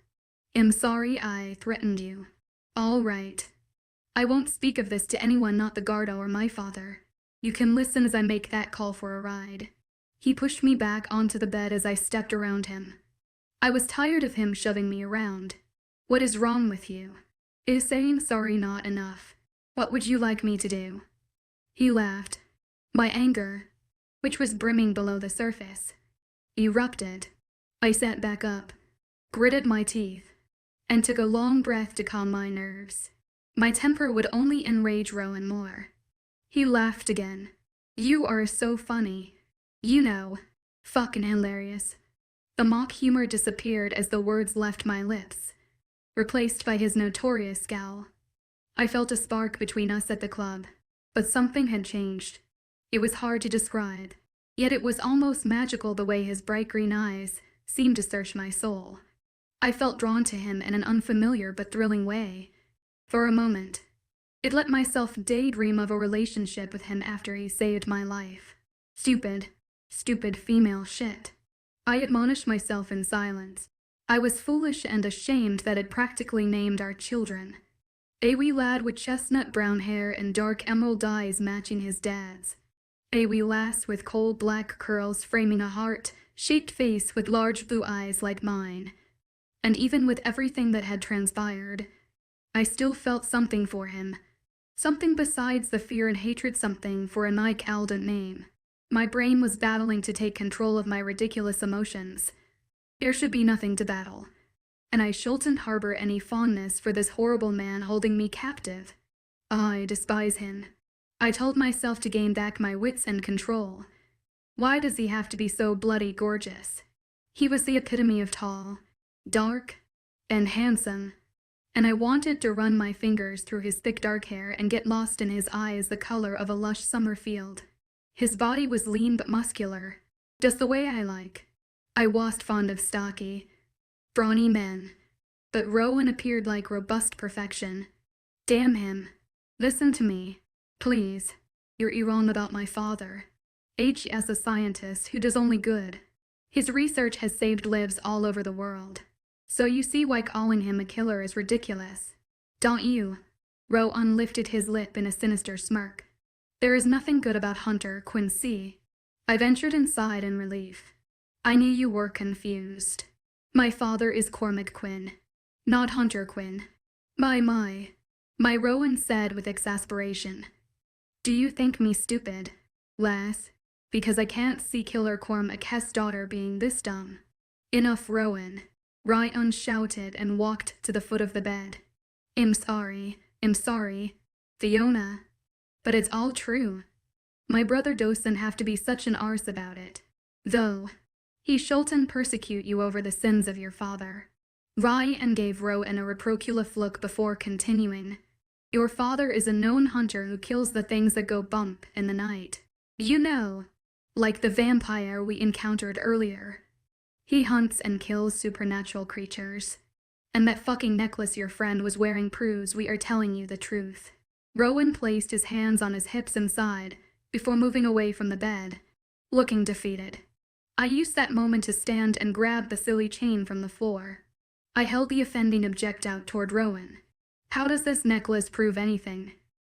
I'm sorry I threatened you. All right. I won't speak of this to anyone, not the Garda or my father. You can listen as I make that call for a ride. He pushed me back onto the bed as I stepped around him. I was tired of him shoving me around. What is wrong with you? Is saying sorry not enough? What would you like me to do? He laughed. My anger, which was brimming below the surface, erupted. I sat back up, gritted my teeth, and took a long breath to calm my nerves. My temper would only enrage Rowan more. He laughed again. You are so funny. You know, fucking hilarious. The mock humor disappeared as the words left my lips, replaced by his notorious scowl. I felt a spark between us at the club, but something had changed. It was hard to describe, yet it was almost magical the way his bright green eyes seemed to search my soul. I felt drawn to him in an unfamiliar but thrilling way. For a moment, it let myself daydream of a relationship with him after he saved my life. Stupid female shit. I admonished myself in silence. I was foolish and ashamed that I'd practically named our children. A wee lad with chestnut brown hair and dark emerald eyes matching his dad's. A wee lass with coal black curls framing a heart-shaped face with large blue eyes like mine. And even with everything that had transpired, I still felt something for him. Something besides the fear and hatred, something for a Nike Alden name. My brain was battling to take control of my ridiculous emotions. There should be nothing to battle, and I shouldn't harbor any fondness for this horrible man holding me captive. I despise him. I told myself to gain back my wits and control. Why does he have to be so bloody gorgeous? He was the epitome of tall, dark, and handsome, and I wanted to run my fingers through his thick dark hair and get lost in his eyes, the color of a lush summer field. His body was lean but muscular, just the way I like. I wasn't fond of stocky, brawny men, but Rowan appeared like robust perfection. Damn him. Listen to me, please. You're wrong about my father. As a scientist who does only good. His research has saved lives all over the world. So you see why calling him a killer is ridiculous. Don't you? Rowan lifted his lip in a sinister smirk. There is nothing good about Hunter Quincy. I ventured inside in relief. I knew you were confused. My father is Cormac Quinn, not Hunter Quinn. My Rowan said with exasperation. Do you think me stupid, lass? Because I can't see Killer Cormac's daughter being this dumb. Enough, Rowan. Ryan shouted and walked to the foot of the bed. I'm sorry, Fiona. But it's all true. My brother doesn't have to be such an arse about it. Though, he shouldn't persecute you over the sins of your father. Ryan gave Rowan a reproachful look before continuing. Your father is a known hunter who kills the things that go bump in the night. You know, like the vampire we encountered earlier. He hunts and kills supernatural creatures. And that fucking necklace your friend was wearing proves we are telling you the truth. Rowan placed his hands on his hips and sighed before moving away from the bed, looking defeated. I used that moment to stand and grab the silly chain from the floor. I held the offending object out toward Rowan. How does this necklace prove anything?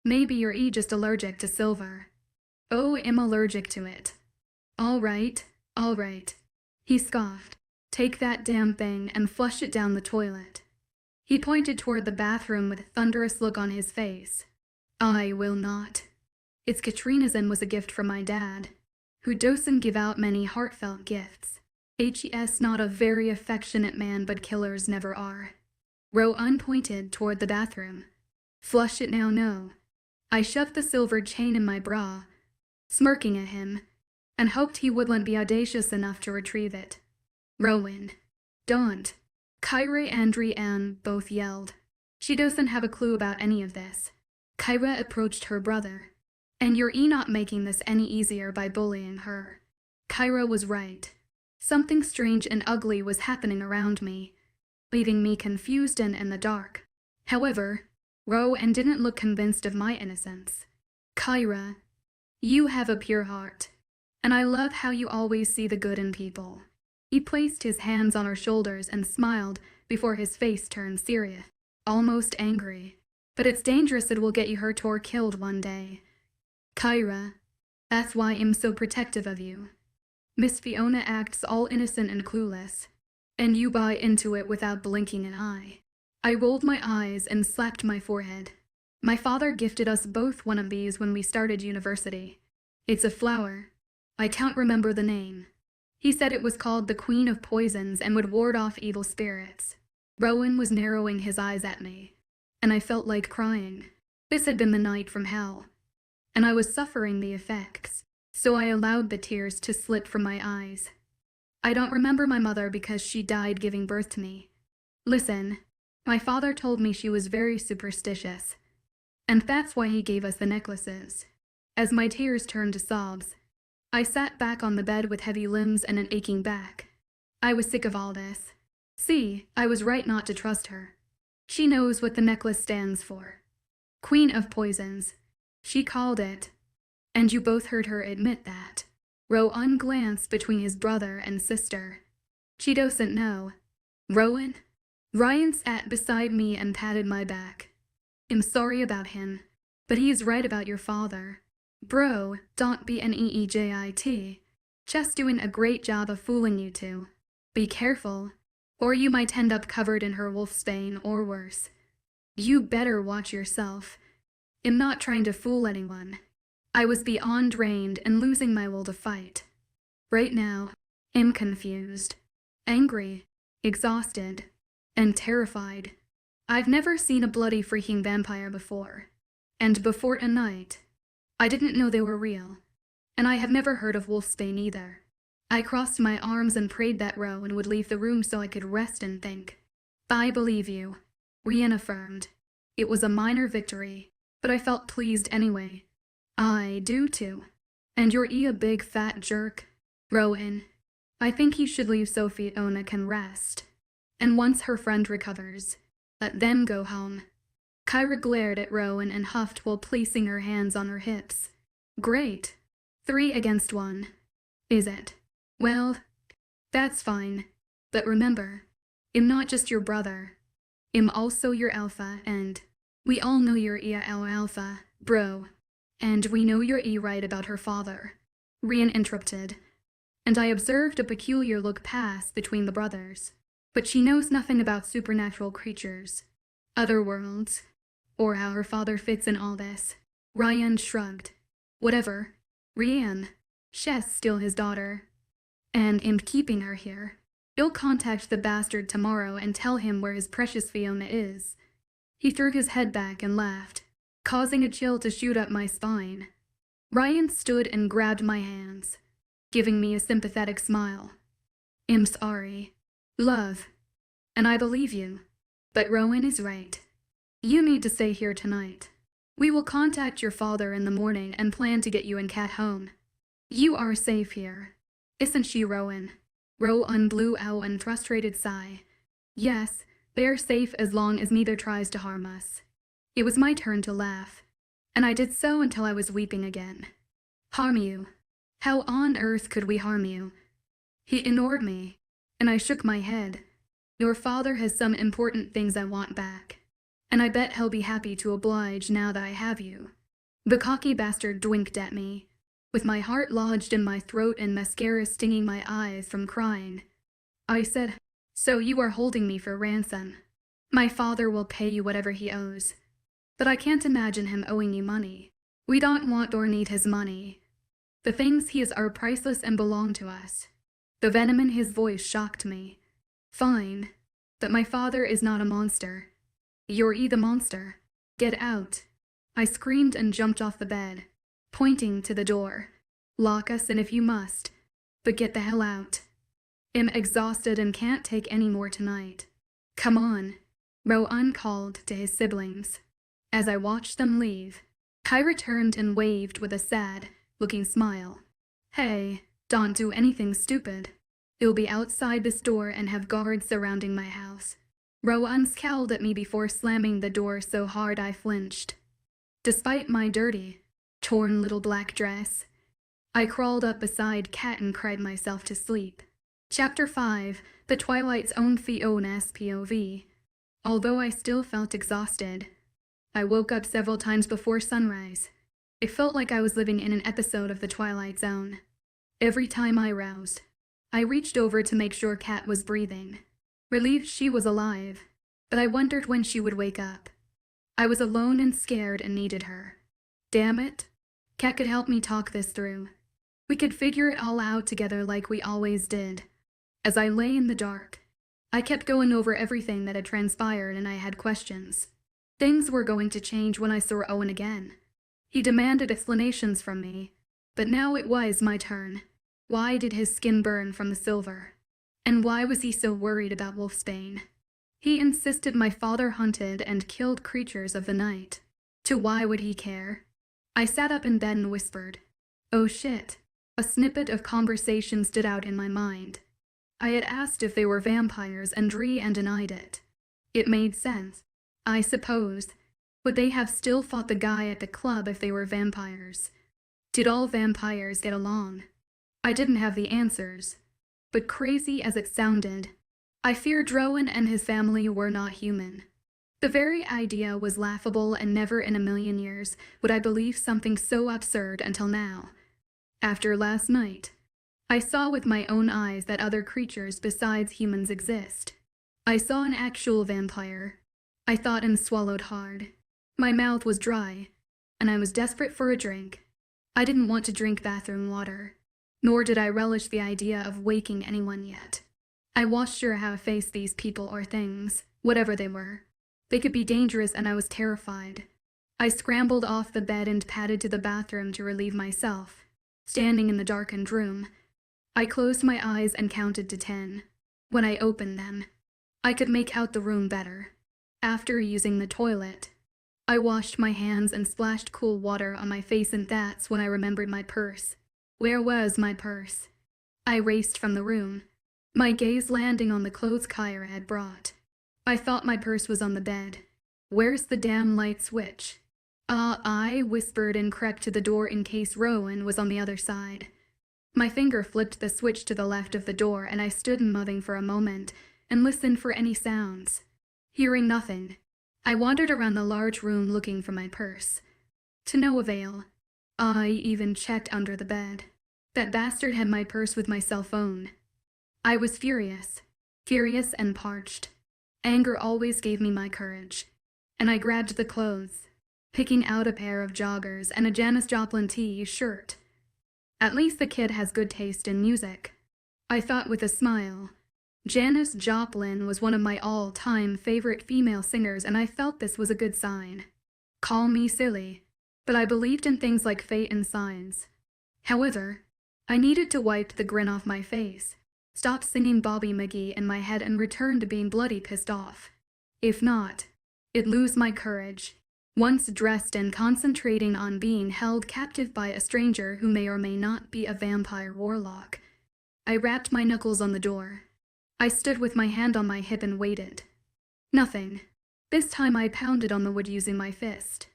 Maybe you're just allergic to silver. Oh, I'm allergic to it. All right. He scoffed. Take that damn thing and flush it down the toilet. He pointed toward the bathroom with a thunderous look on his face. I will not. It's Katrina's and was a gift from my dad, who doesn't give out many heartfelt gifts. He's not a very affectionate man, but killers never are. Rowan pointed toward the bathroom. Flush it now, no. I shoved the silver chain in my bra, smirking at him, and hoped he wouldn't be audacious enough to retrieve it. Rowan. Don't. Kyra and Rianne both yelled. She doesn't have a clue about any of this. Kyra approached her brother. And you're not making this any easier by bullying her. Kyra was right. Something strange and ugly was happening around me, leaving me confused and in the dark. However, Rowan didn't look convinced of my innocence. Kyra, you have a pure heart, and I love how you always see the good in people. He placed his hands on her shoulders and smiled before his face turned serious, almost angry. But it's dangerous, it will get you hurt or killed one day. Kyra, that's why I'm so protective of you. Miss Fiona acts all innocent and clueless, and you buy into it without blinking an eye. I rolled my eyes and slapped my forehead. My father gifted us both one of these when we started university. It's a flower. I can't remember the name. He said it was called the Queen of Poisons and would ward off evil spirits. Rowan was narrowing his eyes at me, and I felt like crying. This had been the night from hell, and I was suffering the effects, so I allowed the tears to slip from my eyes. I don't remember my mother because she died giving birth to me. Listen, my father told me she was very superstitious, and that's why he gave us the necklaces. As my tears turned to sobs, I sat back on the bed with heavy limbs and an aching back. I was sick of all this. See, I was right not to trust her. She knows what the necklace stands for. Queen of Poisons. She called it. And you both heard her admit that. Rowan glanced between his brother and sister. She doesn't know. Rowan? Ryan sat beside me and patted my back. I'm sorry about him, but he is right about your father. Bro, don't be an EEJIT. Just doing a great job of fooling you two. Be careful, or you might end up covered in her wolfsbane or worse. You better watch yourself. I'm not trying to fool anyone. I was beyond drained and losing my will to fight. Right now, I'm confused, angry, exhausted, and terrified. I've never seen a bloody freaking vampire before. And before tonight, I didn't know they were real. And I have never heard of wolfsbane either. I crossed my arms and prayed that Rowan would leave the room so I could rest and think. I believe you, Rian affirmed. It was a minor victory, but I felt pleased anyway. I do too. And you're a big fat jerk. Rowan, I think he should leave so Fiona can rest. And once her friend recovers, let them go home. Kyra glared at Rowan and huffed while placing her hands on her hips. Great. 3 against 1. Is it? Well, that's fine. But remember, I'm not just your brother. I'm also your alpha, and we all know you're our alpha, bro. And we know you're right about her father. Rian interrupted, and I observed a peculiar look pass between the brothers. But she knows nothing about supernatural creatures, other worlds, or how her father fits in all this. Ryan shrugged. Whatever. Rian, she's still his daughter. And I'm keeping her here. You'll contact the bastard tomorrow and tell him where his precious Fiona is. He threw his head back and laughed, causing a chill to shoot up my spine. Ryan stood and grabbed my hands, giving me a sympathetic smile. I'm sorry. Love. And I believe you. But Rowan is right. You need to stay here tonight. We will contact your father in the morning and plan to get you and Kat home. You are safe here. Isn't she, Rowan? Rowan blew out a frustrated sigh. Yes, they're safe as long as neither tries to harm us. It was my turn to laugh, and I did so until I was weeping again. Harm you? How on earth could we harm you? He ignored me, and I shook my head. Your father has some important things I want back, and I bet he'll be happy to oblige now that I have you. The cocky bastard winked at me, with my heart lodged in my throat and mascara stinging my eyes from crying. I said, So you are holding me for ransom. My father will pay you whatever he owes. But I can't imagine him owing you money. We don't want or need his money. The things he is are priceless and belong to us. The venom in his voice shocked me. Fine, but my father is not a monster. You're the monster. Get out. I screamed and jumped off the bed, pointing to the door. Lock us in if you must, but get the hell out. I'm exhausted and can't take any more tonight. Come on, Rowan called to his siblings. As I watched them leave, Kai returned and waved with a sad-looking smile. Hey, don't do anything stupid. You'll be outside this door and have guards surrounding my house. Rowan scowled at me before slamming the door so hard I flinched. Despite my dirty, torn little black dress, I crawled up beside Kat and cried myself to sleep. Chapter 5, The Twilight's Own Fiona's POV. Although I still felt exhausted, I woke up several times before sunrise. It felt like I was living in an episode of The Twilight Zone. Every time I roused, I reached over to make sure Kat was breathing, relieved she was alive, but I wondered when she would wake up. I was alone and scared and needed her. Damn it, Kat could help me talk this through. We could figure it all out together like we always did. As I lay in the dark, I kept going over everything that had transpired and I had questions. Things were going to change when I saw Owen again. He demanded explanations from me, but now it was my turn. Why did his skin burn from the silver? And why was he so worried about Wolfsbane? He insisted my father hunted and killed creatures of the night. To why would he care? I sat up in bed and whispered, "Oh shit." A snippet of conversation stood out in my mind. I had asked if they were vampires and Dree denied it. It made sense. I suppose. Would they have still fought the guy at the club if they were vampires? Did all vampires get along? I didn't have the answers. But crazy as it sounded, I feared Rowan and his family were not human. The very idea was laughable and never in a million years would I believe something so absurd until now. After last night, I saw with my own eyes that other creatures besides humans exist. I saw an actual vampire. I thought and swallowed hard. My mouth was dry, and I was desperate for a drink. I didn't want to drink bathroom water, nor did I relish the idea of waking anyone yet. I wasn't sure how to face these people or things, whatever they were. They could be dangerous and I was terrified. I scrambled off the bed and padded to the bathroom to relieve myself. Standing in the darkened room, I closed my eyes and counted to 10. When I opened them, I could make out the room better. After using the toilet, I washed my hands and splashed cool water on my face, and that's when I remembered my purse. Where was my purse? I raced from the room, my gaze landing on the clothes Kyra had brought. I thought my purse was on the bed. Where's the damn light switch? I whispered and crept to the door in case Rowan was on the other side. My finger flipped the switch to the left of the door and I stood mumbling for a moment and listened for any sounds. Hearing nothing, I wandered around the large room looking for my purse. To no avail. I even checked under the bed. That bastard had my purse with my cell phone. I was furious and parched. Anger always gave me my courage, and I grabbed the clothes, picking out a pair of joggers and a Janis Joplin t-shirt. At least the kid has good taste in music, I thought with a smile. Janis Joplin was one of my all-time favorite female singers, and I felt this was a good sign. Call me silly, but I believed in things like fate and signs. However, I needed to wipe the grin off my face, stop singing Bobby McGee in my head, and return to being bloody pissed off. If not, I'd lose my courage. Once dressed and concentrating on being held captive by a stranger who may or may not be a vampire warlock, I rapped my knuckles on the door. I stood with my hand on my hip and waited. Nothing. This time I pounded on the wood using my fist.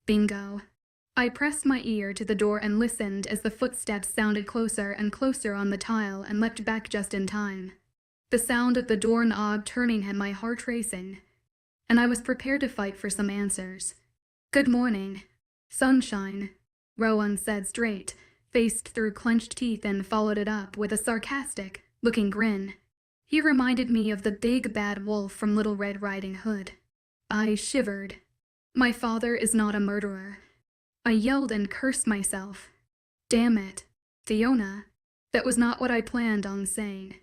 Bingo. I pressed my ear to the door and listened as the footsteps sounded closer and closer on the tile and leapt back just in time. The sound of the doorknob turning had my heart racing, and I was prepared to fight for some answers. Good morning, sunshine, Rowan said straight, faced through clenched teeth, and followed it up with a sarcastic-looking grin. He reminded me of the big bad wolf from Little Red Riding Hood. I shivered. My father is not a murderer. I yelled and cursed myself. Damn it, Fiona. That was not what I planned on saying.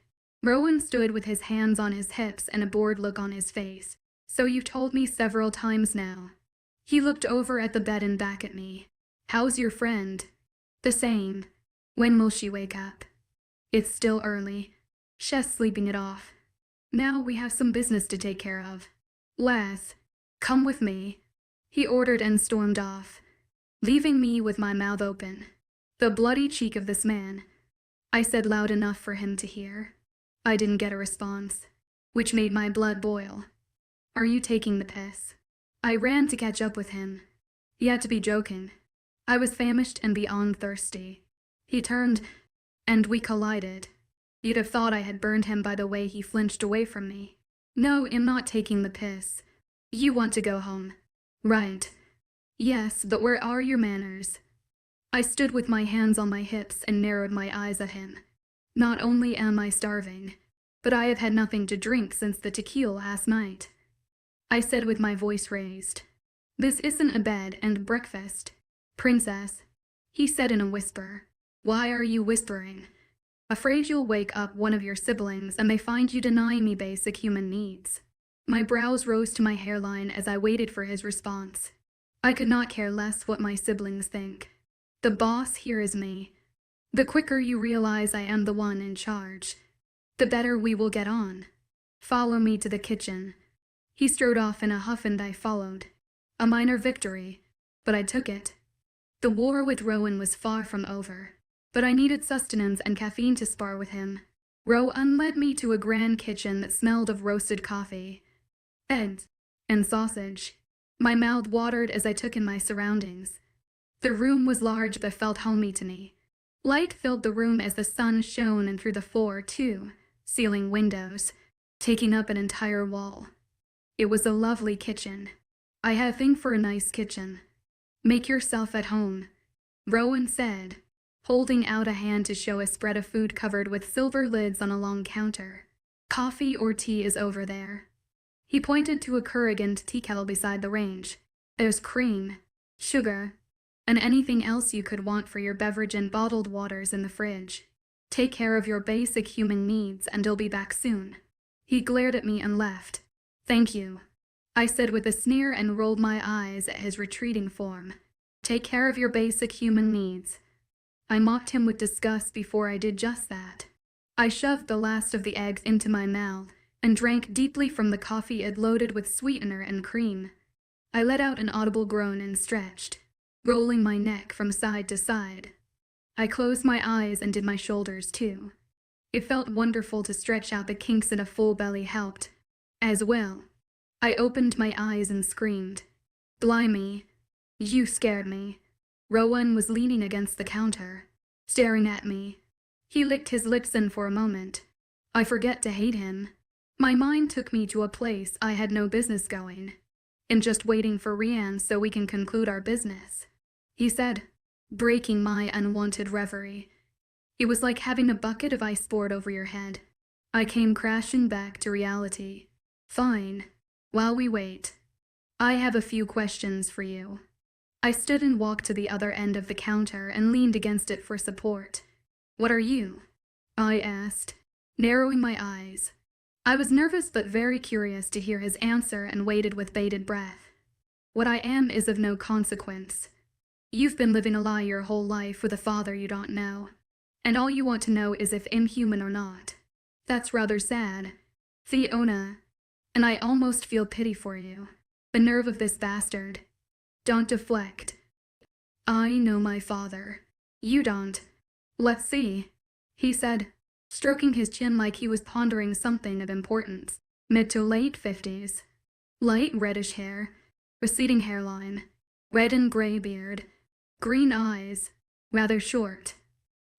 Rowan stood with his hands on his hips and a bored look on his face. So you've told me several times now. He looked over at the bed and back at me. How's your friend? The same. When will she wake up? It's still early. She's sleeping it off. Now we have some business to take care of. Les, come with me. He ordered and stormed off, leaving me with my mouth open. The bloody cheek of this man. I said loud enough for him to hear. I didn't get a response, which made my blood boil. Are you taking the piss? I ran to catch up with him. He had to be joking. I was famished and beyond thirsty. He turned, and we collided. You'd have thought I had burned him by the way he flinched away from me. No, I'm not taking the piss. You want to go home. Right. Yes, but where are your manners? I stood with my hands on my hips and narrowed my eyes at him. Not only am I starving, but I have had nothing to drink since the tequila last night. I said with my voice raised. This isn't a bed and breakfast. Princess, he said in a whisper. Why are you whispering? Afraid you'll wake up one of your siblings and they find you denying me basic human needs. My brows rose to my hairline as I waited for his response. I could not care less what my siblings think. The boss here is me. The quicker you realize I am the one in charge, the better we will get on. Follow me to the kitchen. He strode off in a huff and I followed. A minor victory, but I took it. The war with Rowan was far from over, but I needed sustenance and caffeine to spar with him. Rowan led me to a grand kitchen that smelled of roasted coffee, eggs, and sausage. My mouth watered as I took in my surroundings. The room was large but felt homey to me. Light filled the room as the sun shone in through the 4, 2 ceiling windows, taking up an entire wall. It was a lovely kitchen. I had a thing for a nice kitchen. Make yourself at home, Rowan said, holding out a hand to show a spread of food covered with silver lids on a long counter. Coffee or tea is over there. He pointed to a Keurig tea kettle beside the range. There's cream, sugar, and anything else you could want for your beverage and bottled waters in the fridge. Take care of your basic human needs and I'll be back soon. He glared at me and left. Thank you, I said with a sneer and rolled my eyes at his retreating form. Take care of your basic human needs. I mocked him with disgust before I did just that. I shoved the last of the eggs into my mouth and drank deeply from the coffee it loaded with sweetener and cream. I let out an audible groan and stretched, rolling my neck from side to side. I closed my eyes and did my shoulders too. It felt wonderful to stretch out the kinks in a full belly helped. As well, I opened my eyes and screamed. Blimey, you scared me. Rowan was leaning against the counter, staring at me. He licked his lips in for a moment. I forget to hate him. My mind took me to a place I had no business going. I'm just waiting for Rianne so we can conclude our business, he said, breaking my unwanted reverie. It was like having a bucket of ice poured over your head. I came crashing back to reality. Fine. While we wait, I have a few questions for you. I stood and walked to the other end of the counter and leaned against it for support. What are you? I asked, narrowing my eyes. I was nervous but very curious to hear his answer and waited with bated breath. What I am is of no consequence. You've been living a lie your whole life with a father you don't know, and all you want to know is if I'm human or not. That's rather sad, Fiona, and I almost feel pity for you. The nerve of this bastard. Don't deflect. I know my father. You don't. Let's see, he said, stroking his chin like he was pondering something of importance. Mid to late 50s. Light reddish hair, receding hairline, red and gray beard, green eyes, rather short,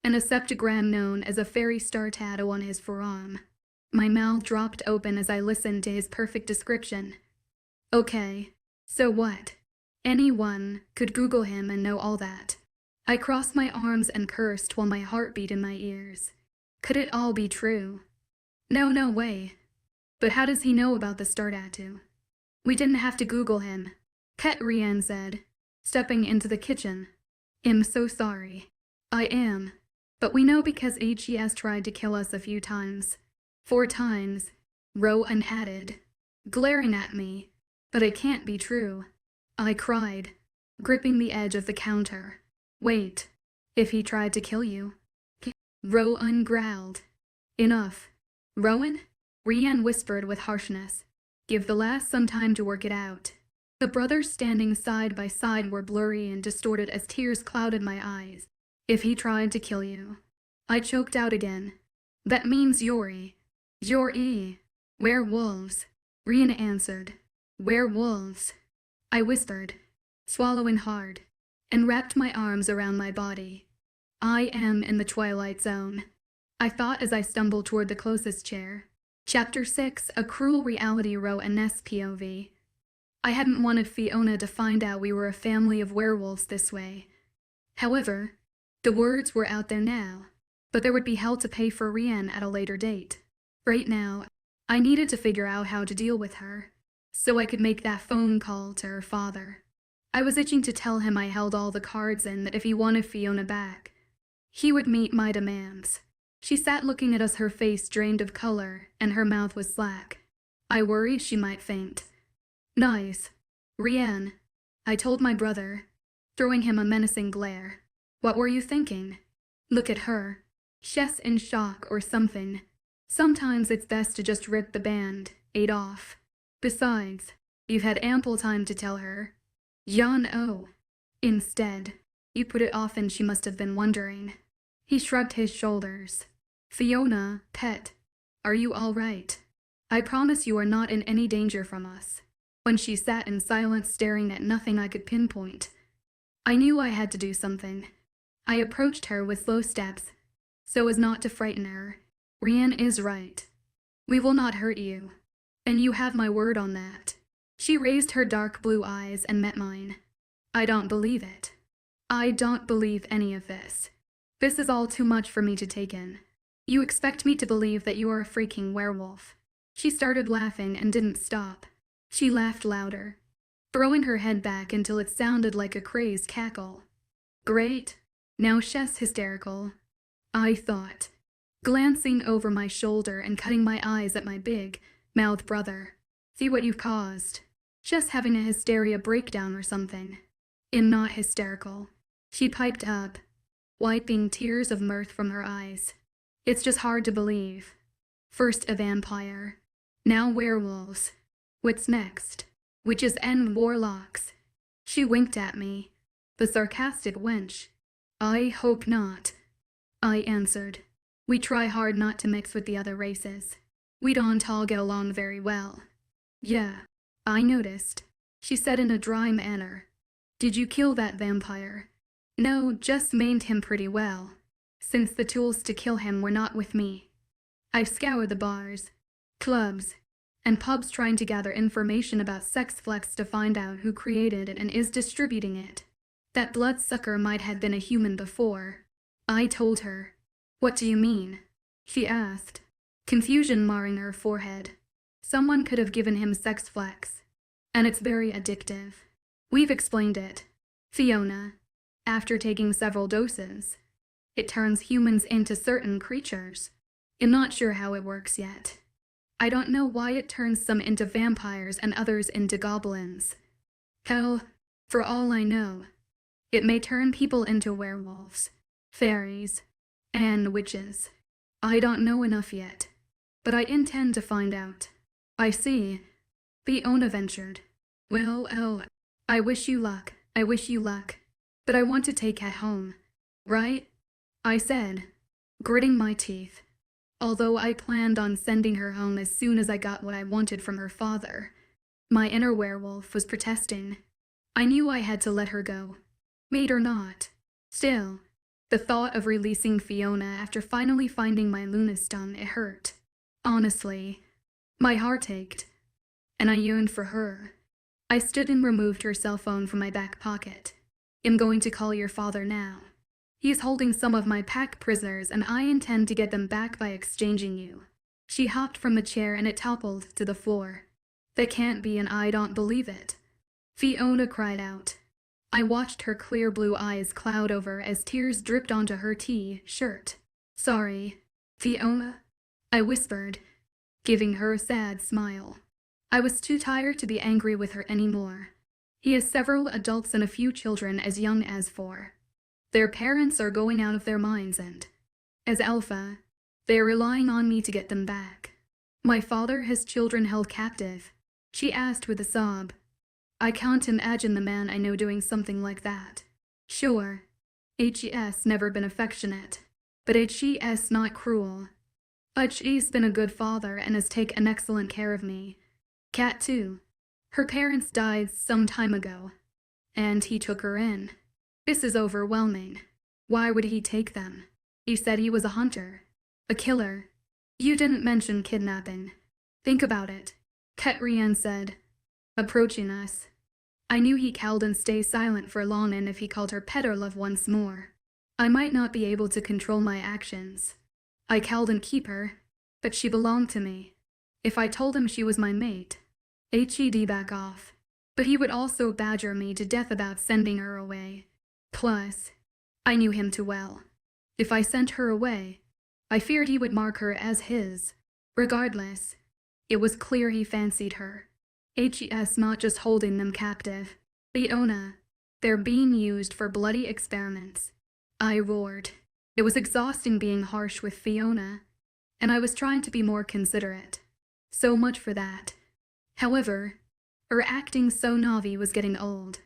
and a septagram known as a fairy star tattoo on his forearm. My mouth dropped open as I listened to his perfect description. Okay, so what? Anyone could Google him and know all that. I crossed my arms and cursed while my heart beat in my ears. Could it all be true? No way. But how does he know about the star tattoo? We didn't have to Google him, Ket Rianne said, stepping into the kitchen. I'm so sorry. I am. But we know because HES tried to kill us a few times. 4 times, Rowan added, glaring at me. But it can't be true. I cried, gripping the edge of the counter. Wait, if he tried to kill you? Rowan growled. Enough. Rowan? Rian whispered with harshness. Give the lass some time to work it out. The brothers standing side by side were blurry and distorted as tears clouded my eyes. If he tried to kill you. I choked out again. That means Yori. Yori. Werewolves. Rian answered. Werewolves. I whispered, swallowing hard, and wrapped my arms around my body. I am in the Twilight Zone, I thought as I stumbled toward the closest chair. Chapter 6, A Cruel Reality, Rowan's POV. I hadn't wanted Fiona to find out we were a family of werewolves this way. However, the words were out there now, but there would be hell to pay for Rian at a later date. Right now, I needed to figure out how to deal with her, so I could make that phone call to her father. I was itching to tell him I held all the cards and that if he wanted Fiona back, he would meet my demands. She sat looking at us, her face drained of color, and her mouth was slack. I worried she might faint. Nice. Rian, I told my brother, throwing him a menacing glare. What were you thinking? Look at her. She's in shock or something. Sometimes it's best to just rip the band-aid off. Besides, you've had ample time to tell her. Jan O. Instead, you put it off and she must have been wondering. He shrugged his shoulders. Fiona, pet, are you all right? I promise you are not in any danger from us. When she sat in silence staring at nothing I could pinpoint, I knew I had to do something. I approached her with slow steps, so as not to frighten her. Rian is right. We will not hurt you. And you have my word on that. She raised her dark blue eyes and met mine. I don't believe it. I don't believe any of this. This is all too much for me to take in. You expect me to believe that you are a freaking werewolf. She started laughing and didn't stop. She laughed louder, throwing her head back until it sounded like a crazed cackle. Great. Now she's hysterical, I thought, glancing over my shoulder and cutting my eyes at my big-mouthed brother. See what you've caused. Just having a hysteria breakdown or something. I'm not hysterical. She piped up, wiping tears of mirth from her eyes. It's just hard to believe. First a vampire, now werewolves. What's next? Witches and warlocks. She winked at me, the sarcastic wench. I hope not, I answered. We try hard not to mix with the other races. We don't all get along very well. Yeah, I noticed, she said in a dry manner. Did you kill that vampire? No, just maimed him pretty well, since the tools to kill him were not with me. I've scoured the bars, clubs, and pubs trying to gather information about sex flex to find out who created it and is distributing it. That bloodsucker might have been a human before. I told her. What do you mean? She asked, confusion marring her forehead. Someone could have given him sex flex, and it's very addictive. We've explained it. Fiona, after taking several doses, it turns humans into certain creatures. I'm not sure how it works yet. I don't know why it turns some into vampires and others into goblins. Hell, for all I know, it may turn people into werewolves, fairies, and witches. I don't know enough yet, but I intend to find out. I see. Fiona ventured. Well, I wish you luck. But I want to take Cat home. Right? I said, gritting my teeth. Although I planned on sending her home as soon as I got what I wanted from her father, my inner werewolf was protesting. I knew I had to let her go. Made or not. Still, the thought of releasing Fiona after finally finding my Lunaston, it hurt. Honestly, my heart ached, and I yearned for her. I stood and removed her cell phone from my back pocket. I'm going to call your father now. He's holding some of my pack prisoners and I intend to get them back by exchanging you. She hopped from the chair and it toppled to the floor. That can't be and I don't believe it. Fiona cried out. I watched her clear blue eyes cloud over as tears dripped onto her T-shirt. "Sorry, Fiona," I whispered, giving her a sad smile. I was too tired to be angry with her anymore. He has several adults and a few children as young as 4. Their parents are going out of their minds and, as alpha, they are relying on me to get them back. "My father has children held captive?" she asked with a sob. I can't imagine the man I know doing something like that. Sure, HE's never been affectionate, but HE's not cruel. HE's been a good father and has taken excellent care of me. Kat too. Her parents died some time ago, and he took her in. This is overwhelming. Why would he take them? He said he was a hunter, a killer. You didn't mention kidnapping. Think about it, Katrian said, approaching us. I knew he called and stay silent for long, and if he called her pet or love once more, I might not be able to control my actions. I called and keep her, but she belonged to me. If I told him she was my mate, he'd back off. But he would also badger me to death about sending her away. Plus, I knew him too well. If I sent her away, I feared he would mark her as his. Regardless, it was clear he fancied her. HE's not just holding them captive. Fiona, they're being used for bloody experiments. I roared. It was exhausting being harsh with Fiona, and I was trying to be more considerate. So much for that. However, her acting so Navi was getting old.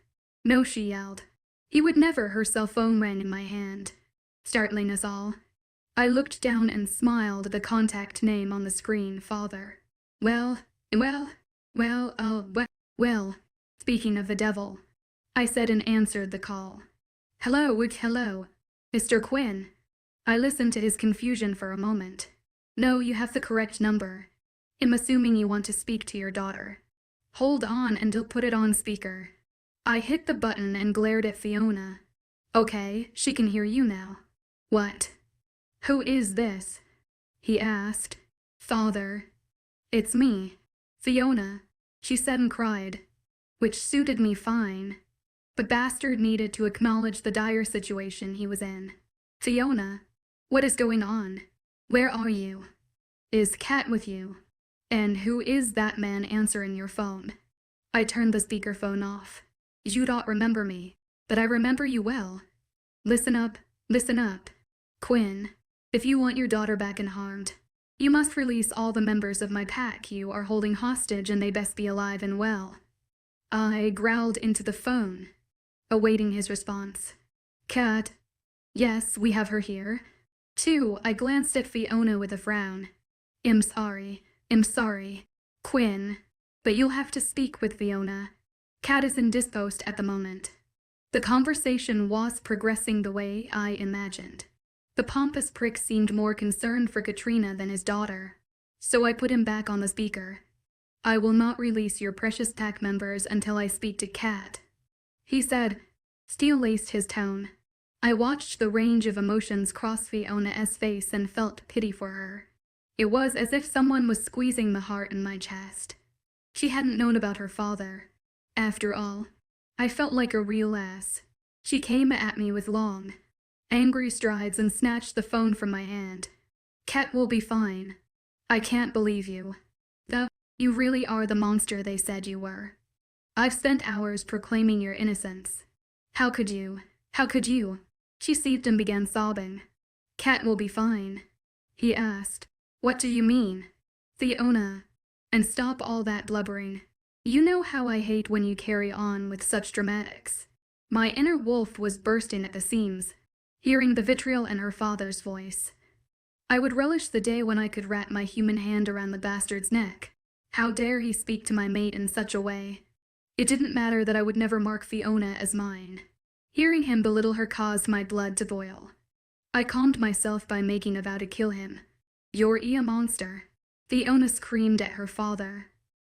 "No," she yelled. He would never. Her cell phone rang in my hand, startling us all. I looked down and smiled at the contact name on the screen, Father. Well, speaking of the devil, I said and answered the call. Hello, Mr. Quinn. I listened to his confusion for a moment. No, you have the correct number. I'm assuming you want to speak to your daughter. Hold on and I'll put it on speaker. I hit the button and glared at Fiona. Okay, she can hear you now. What? Who is this? He asked. Father. It's me, Fiona, she said and cried, which suited me fine. But Bastard needed to acknowledge the dire situation he was in. Fiona, what is going on? Where are you? Is Kat with you? And who is that man answering your phone? I turned the speakerphone off. You don't remember me, but I remember you well. Listen up, Quinn. If you want your daughter back unharmed, you must release all the members of my pack you are holding hostage, and they best be alive and well. I growled into the phone, awaiting his response. Kat. Yes, we have her here. 2. I glanced at Fiona with a frown. I'm sorry, Quinn, but you'll have to speak with Fiona. Kat is indisposed at the moment. The conversation was progressing the way I imagined. The pompous prick seemed more concerned for Katrina than his daughter, so I put him back on the speaker. I will not release your precious pack members until I speak to Kat, he said, steel-laced his tone. I watched the range of emotions cross Fiona's face and felt pity for her. It was as if someone was squeezing the heart in my chest. She hadn't known about her father. After all, I felt like a real ass. She came at me with long, angry strides and snatched the phone from my hand. Kat will be fine. I can't believe you. Though, you really are the monster they said you were. I've spent hours proclaiming your innocence. How could you? She seethed and began sobbing. Kat will be fine, he asked. What do you mean? Fiona. And stop all that blubbering. You know how I hate when you carry on with such dramatics. My inner wolf was bursting at the seams, hearing the vitriol in her father's voice. I would relish the day when I could wrap my human hand around the bastard's neck. How dare he speak to my mate in such a way? It didn't matter that I would never mark Fiona as mine. Hearing him belittle her caused my blood to boil. I calmed myself by making a vow to kill him. You're a monster, Fiona screamed at her father,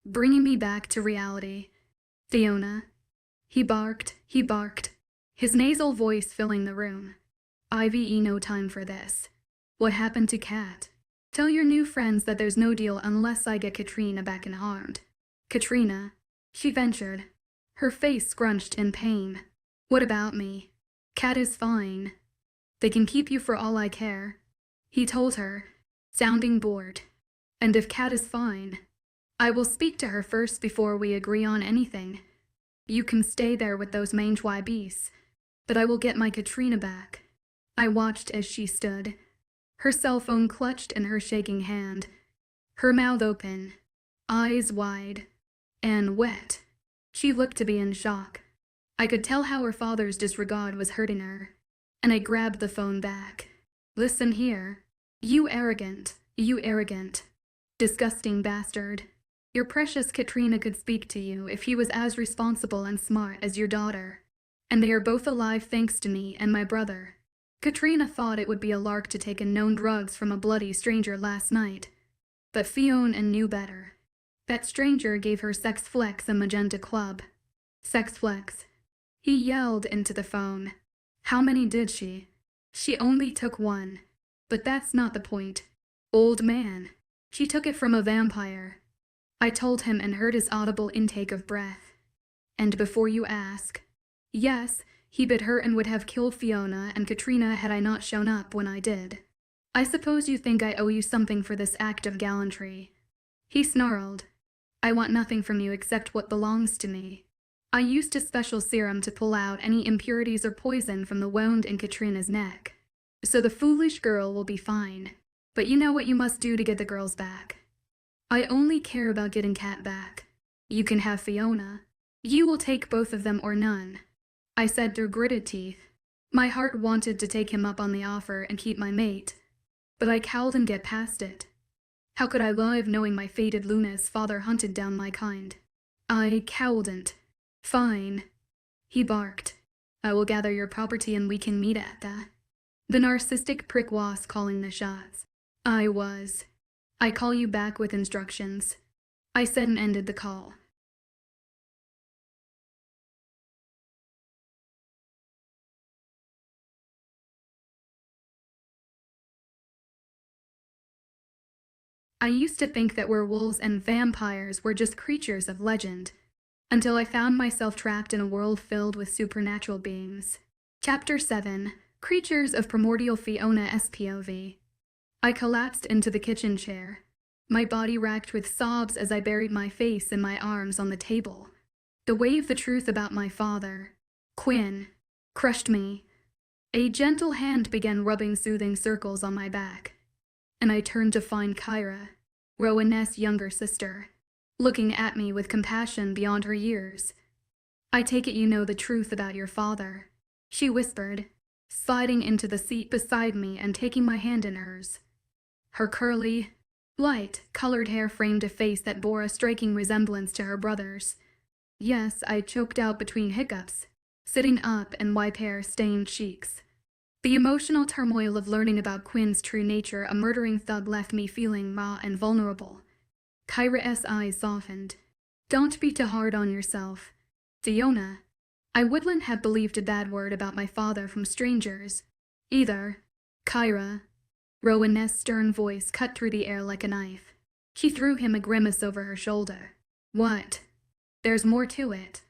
bringing me back to reality. Fiona. He barked, his nasal voice filling the room. I've no time for this. What happened to Kat? Tell your new friends that there's no deal unless I get Katrina back unharmed. Katrina, she ventured, her face scrunched in pain. What about me? Kat is fine. They can keep you for all I care, he told her, sounding bored. And if Kat is fine, I will speak to her first before we agree on anything. You can stay there with those mange beasts, but I will get my Katrina back. I watched as she stood, her cell phone clutched in her shaking hand, her mouth open, eyes wide, and wet. She looked to be in shock. I could tell how her father's disregard was hurting her, and I grabbed the phone back. Listen here. You arrogant, disgusting bastard. Your precious Katrina could speak to you if he was as responsible and smart as your daughter. And they are both alive thanks to me and my brother. Katrina thought it would be a lark to take unknown drugs from a bloody stranger last night. But Fiona knew better. That stranger gave her Sex Flex a magenta club. Sex Flex. He yelled into the phone. How many did she? She only took one. But that's not the point. Old man. She took it from a vampire. I told him and heard his audible intake of breath. And before you ask, yes, he bit her and would have killed Fiona and Katrina had I not shown up when I did. I suppose you think I owe you something for this act of gallantry. He snarled. I want nothing from you except what belongs to me. I used a special serum to pull out any impurities or poison from the wound in Katrina's neck. So the foolish girl will be fine. But you know what you must do to get the girls back. I only care about getting Kat back. You can have Fiona. You will take both of them or none. I said through gritted teeth. My heart wanted to take him up on the offer and keep my mate. But I cowled and get past it. How could I live knowing my fated Luna's father hunted down my kind? I cowled. Fine. He barked. I will gather your property and we can meet at the narcissistic prick was calling the shots. I call you back with instructions. I said and ended the call. I used to think that werewolves and vampires were just creatures of legend, until I found myself trapped in a world filled with supernatural beings. Chapter 7. Creatures of Primordial Fiona SPOV. I collapsed into the kitchen chair, my body racked with sobs as I buried my face in my arms on the table. The weight of the truth about my father, Quinn, crushed me. A gentle hand began rubbing soothing circles on my back, and I turned to find Kyra, Rowan's younger sister, looking at me with compassion beyond her years. I take it you know the truth about your father, she whispered, sliding into the seat beside me and taking my hand in hers. Her curly, light-colored hair framed a face that bore a striking resemblance to her brother's. Yes, I choked out between hiccups, sitting up and white hair-stained cheeks. The emotional turmoil of learning about Quinn's true nature, a murdering thug, left me feeling raw and vulnerable. Kyra's eyes softened. Don't be too hard on yourself, Fiona. I wouldn't have believed a bad word about my father from strangers, either. Kyra. Rowan's stern voice cut through the air like a knife. She threw him a grimace over her shoulder. What? There's more to it,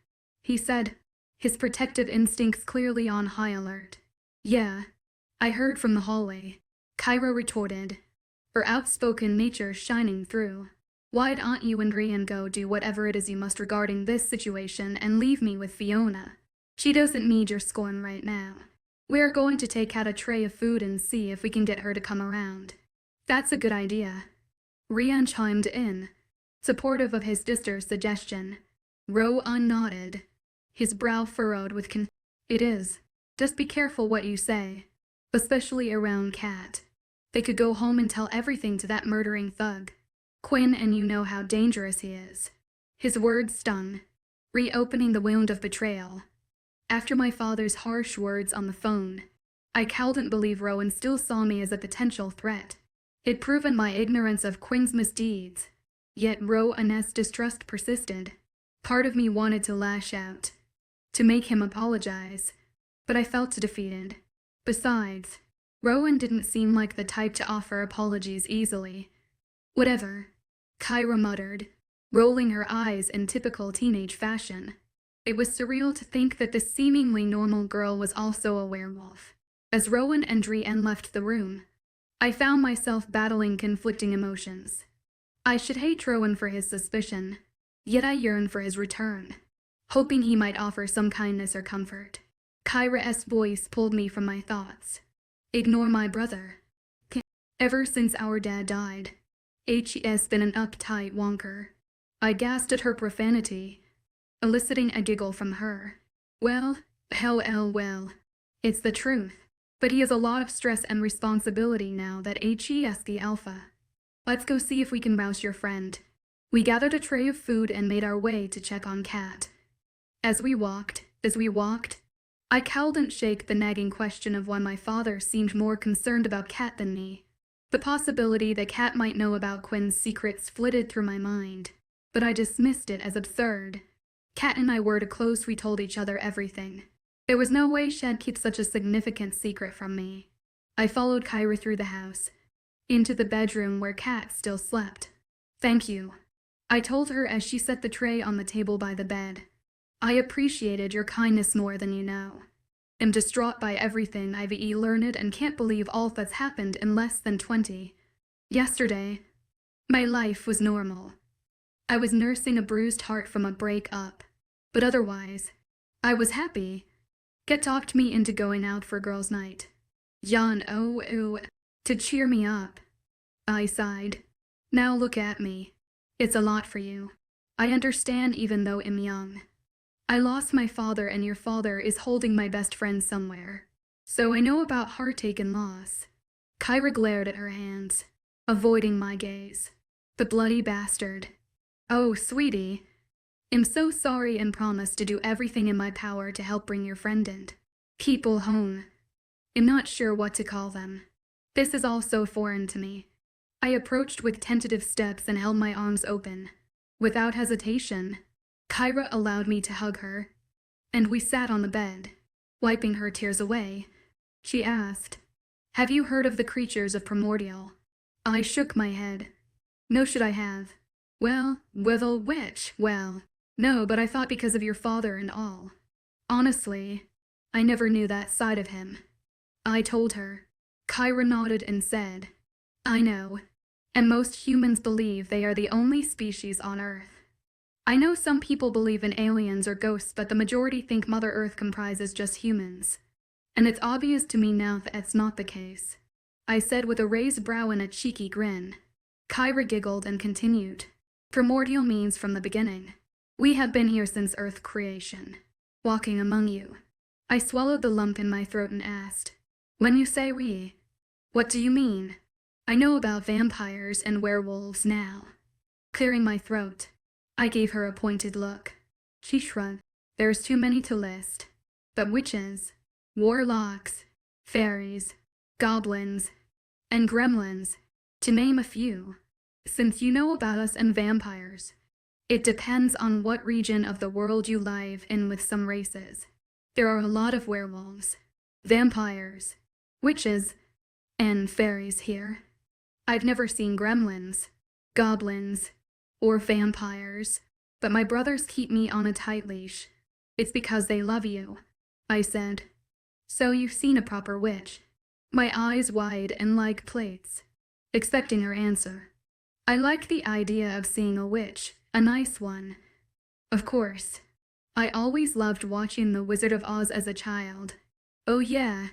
he said, his protective instincts clearly on high alert. Yeah, I heard from the hallway, Kyra retorted, her outspoken nature shining through. Why don't you and Rian go do whatever it is you must regarding this situation and leave me with Fiona? She doesn't need your scorn right now. We're going to take out a tray of food and see if we can get her to come around. That's a good idea. Rian chimed in, supportive of his sister's suggestion. Rowan nodded, his brow furrowed with It is. Just be careful what you say, especially around Kat. They could go home and tell everything to that murdering thug. Quinn, and you know how dangerous he is. His words stung, reopening the wound of betrayal. After my father's harsh words on the phone, I couldn't believe Rowan still saw me as a potential threat. He'd proven my ignorance of Quinn's misdeeds, yet Rowan's distrust persisted. Part of me wanted to lash out, to make him apologize, but I felt defeated. Besides, Rowan didn't seem like the type to offer apologies easily. Whatever, Kyra muttered, rolling her eyes in typical teenage fashion. It was surreal to think that this seemingly normal girl was also a werewolf. As Rowan and Drian left the room, I found myself battling conflicting emotions. I should hate Rowan for his suspicion, yet I yearned for his return, hoping he might offer some kindness or comfort. Kyra's voice pulled me from my thoughts. Ignore my brother. Ever since our dad died, he's been an uptight wonker. I gasped at her profanity, eliciting a giggle from her. Well, well, it's the truth. But he has a lot of stress and responsibility now that he's the alpha. Let's go see if we can rouse your friend. We gathered a tray of food and made our way to check on Kat. As we walked, I couldn't shake the nagging question of why my father seemed more concerned about Kat than me. The possibility that Kat might know about Quinn's secrets flitted through my mind, but I dismissed it as absurd. Kat and I were too close, we told each other everything. There was no way she'd keep such a significant secret from me. I followed Kyra through the house, into the bedroom where Kat still slept. Thank you, I told her as she set the tray on the table by the bed. I appreciated your kindness more than you know. I'm distraught by everything I've learned and can't believe all that's happened in less than 20. Yesterday, my life was normal. I was nursing a bruised heart from a break-up, but otherwise, I was happy. Kat talked me into going out for girls' night. To cheer me up. I sighed. Now look at me. It's a lot for you. I understand even though I'm young. I lost my father and your father is holding my best friend somewhere. So I know about heartache and loss. Kyra glared at her hands, avoiding my gaze. The bloody bastard. Oh, sweetie. I'm so sorry and promise to do everything in my power to help bring your friend in. People home. I'm not sure what to call them. This is all so foreign to me. I approached with tentative steps and held my arms open. Without hesitation, Kyra allowed me to hug her, and we sat on the bed, wiping her tears away. She asked, "Have you heard of the creatures of Primordial?" I shook my head. No, should I have? Well, no, but I thought because of your father and all. Honestly, I never knew that side of him. I told her. Kyra nodded and said, I know, and most humans believe they are the only species on Earth. I know some people believe in aliens or ghosts, but the majority think Mother Earth comprises just humans. And it's obvious to me now that that's not the case, I said with a raised brow and a cheeky grin. Kyra giggled and continued. Primordial means from the beginning. We have been here since Earth creation, walking among you. I swallowed the lump in my throat and asked, when you say we, what do you mean? I know about vampires and werewolves now. Clearing my throat, I gave her a pointed look. She shrugged. There's too many to list. But witches, warlocks, fairies, goblins, and gremlins, to name a few. Since you know about us and vampires, it depends on what region of the world you live in with some races. There are a lot of werewolves, vampires, witches, and fairies here. I've never seen gremlins, goblins, or vampires, but my brothers keep me on a tight leash. It's because they love you, I said. So you've seen a proper witch? My eyes wide and like plates, expecting her answer. I like the idea of seeing a witch, a nice one. Of course. I always loved watching The Wizard of Oz as a child. Oh yeah,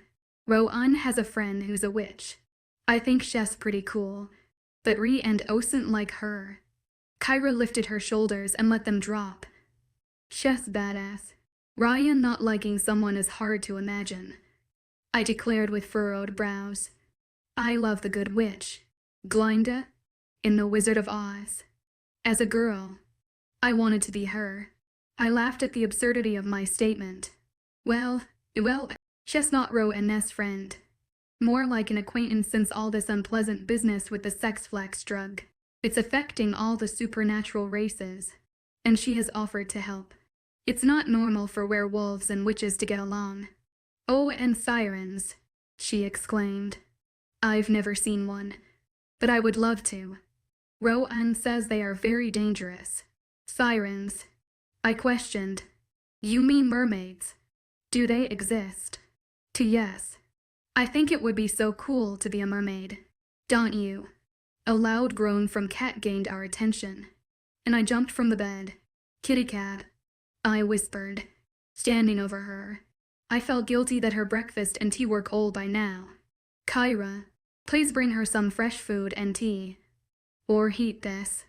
Rowan has a friend who's a witch. I think she's pretty cool, but Ree and Osint like her. Kyra lifted her shoulders and let them drop. She's badass. Ryan not liking someone is hard to imagine, I declared with furrowed brows. I love the good witch, Glinda, in The Wizard of Oz. As a girl, I wanted to be her. I laughed at the absurdity of my statement. Well, she's not Rowan's friend. More like an acquaintance since all this unpleasant business with the sex flax drug. It's affecting all the supernatural races, and she has offered to help. It's not normal for werewolves and witches to get along. Oh, and sirens, she exclaimed. I've never seen one, but I would love to. Rowan says they are very dangerous. Sirens, I questioned. You mean mermaids? Do they exist? Yes. I think it would be so cool to be a mermaid. Don't you? A loud groan from Cat gained our attention, and I jumped from the bed. Kitty cat, I whispered, standing over her. I felt guilty that her breakfast and tea were cold by now. Kyra, please bring her some fresh food and tea. Or heat this.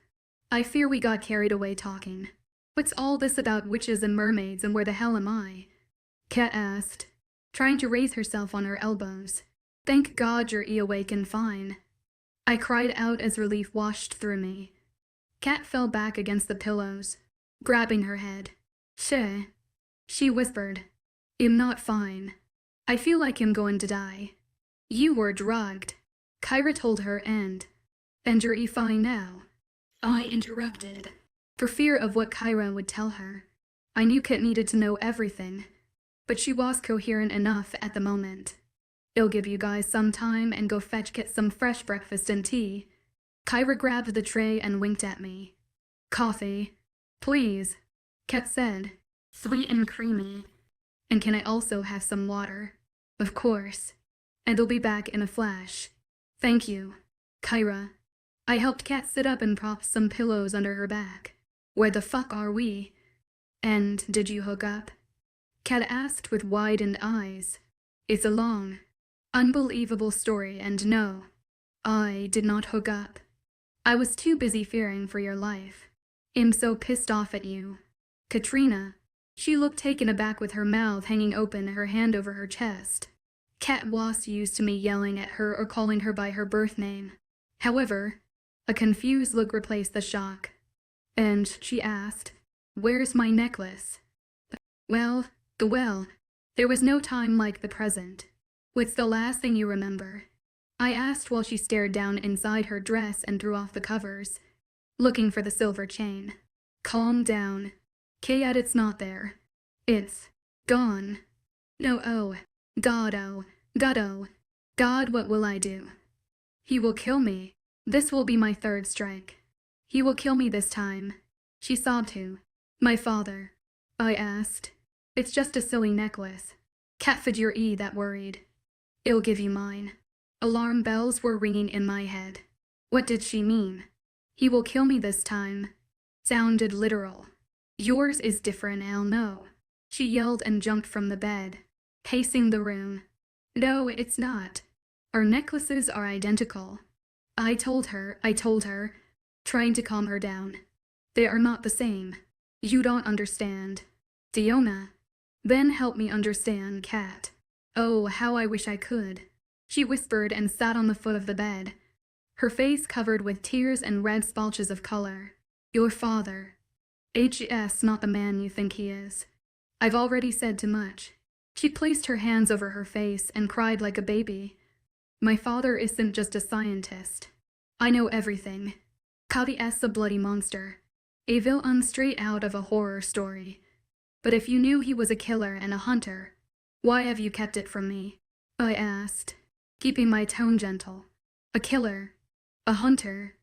I fear we got carried away talking. What's all this about witches and mermaids, and where the hell am I? Cat asked, trying to raise herself on her elbows. Thank God you're awake and fine. I cried out as relief washed through me. Cat fell back against the pillows, grabbing her head. She whispered. I'm not fine. I feel like I'm going to die. You were drugged, Kyra told her, and you're fine now. I interrupted, for fear of what Kyra would tell her. I knew Kit needed to know everything, but she was coherent enough at the moment. I'll give you guys some time and go fetch Kit some fresh breakfast and tea. Kyra grabbed the tray and winked at me. Coffee, please, Kat said, sweet and creamy. And can I also have some water? Of course. And I'll be back in a flash. Thank you, Kyra. I helped Kat sit up and prop some pillows under her back. Where the fuck are we? And did you hook up? Kat asked with widened eyes. It's a long, unbelievable story, and no, I did not hook up. I was too busy fearing for your life. I'm so pissed off at you. Katrina. She looked taken aback with her mouth hanging open, her hand over her chest. Kat was used to me yelling at her or calling her by her birth name. However, a confused look replaced the shock. And she asked, "Where's my necklace?" Well, there was no time like the present. What's the last thing you remember? I asked while she stared down inside her dress and threw off the covers, looking for the silver chain. Calm down. Kayat, it's not there. It's gone. No, oh, God, what will I do? He will kill me. This will be my third strike. He will kill me this time. She sobbed too. My father. I asked. It's just a silly necklace. Catfigure that worried. I'll give you mine. Alarm bells were ringing in my head. What did she mean? He will kill me this time. Sounded literal. Yours is different, I'll know. She yelled and jumped from the bed, pacing the room. No, it's not. Our necklaces are identical. I told her, trying to calm her down. They are not the same. You don't understand. Diona. Then help me understand, Cat. Oh, how I wish I could. She whispered and sat on the foot of the bed, her face covered with tears and red splotches of color. Your father. H.S. not the man you think he is. I've already said too much. She placed her hands over her face and cried like a baby. My father isn't just a scientist. I know everything. Kavi a bloody monster. A villain straight out of a horror story. But if you knew he was a killer and a hunter, why have you kept it from me? I asked, keeping my tone gentle. A killer. A hunter.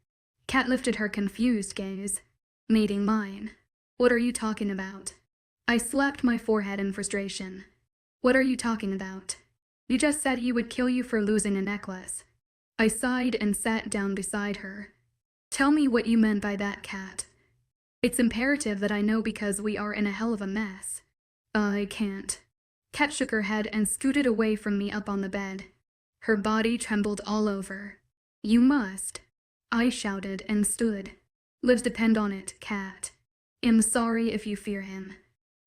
Kat lifted her confused gaze, meeting mine. What are you talking about? I slapped my forehead in frustration. What are you talking about? You just said he would kill you for losing a necklace. I sighed and sat down beside her. Tell me what you meant by that, Kat. It's imperative that I know because we are in a hell of a mess. I can't. Kat shook her head and scooted away from me up on the bed. Her body trembled all over. You must. I shouted and stood. Lives depend on it, Kat. I'm sorry if you fear him.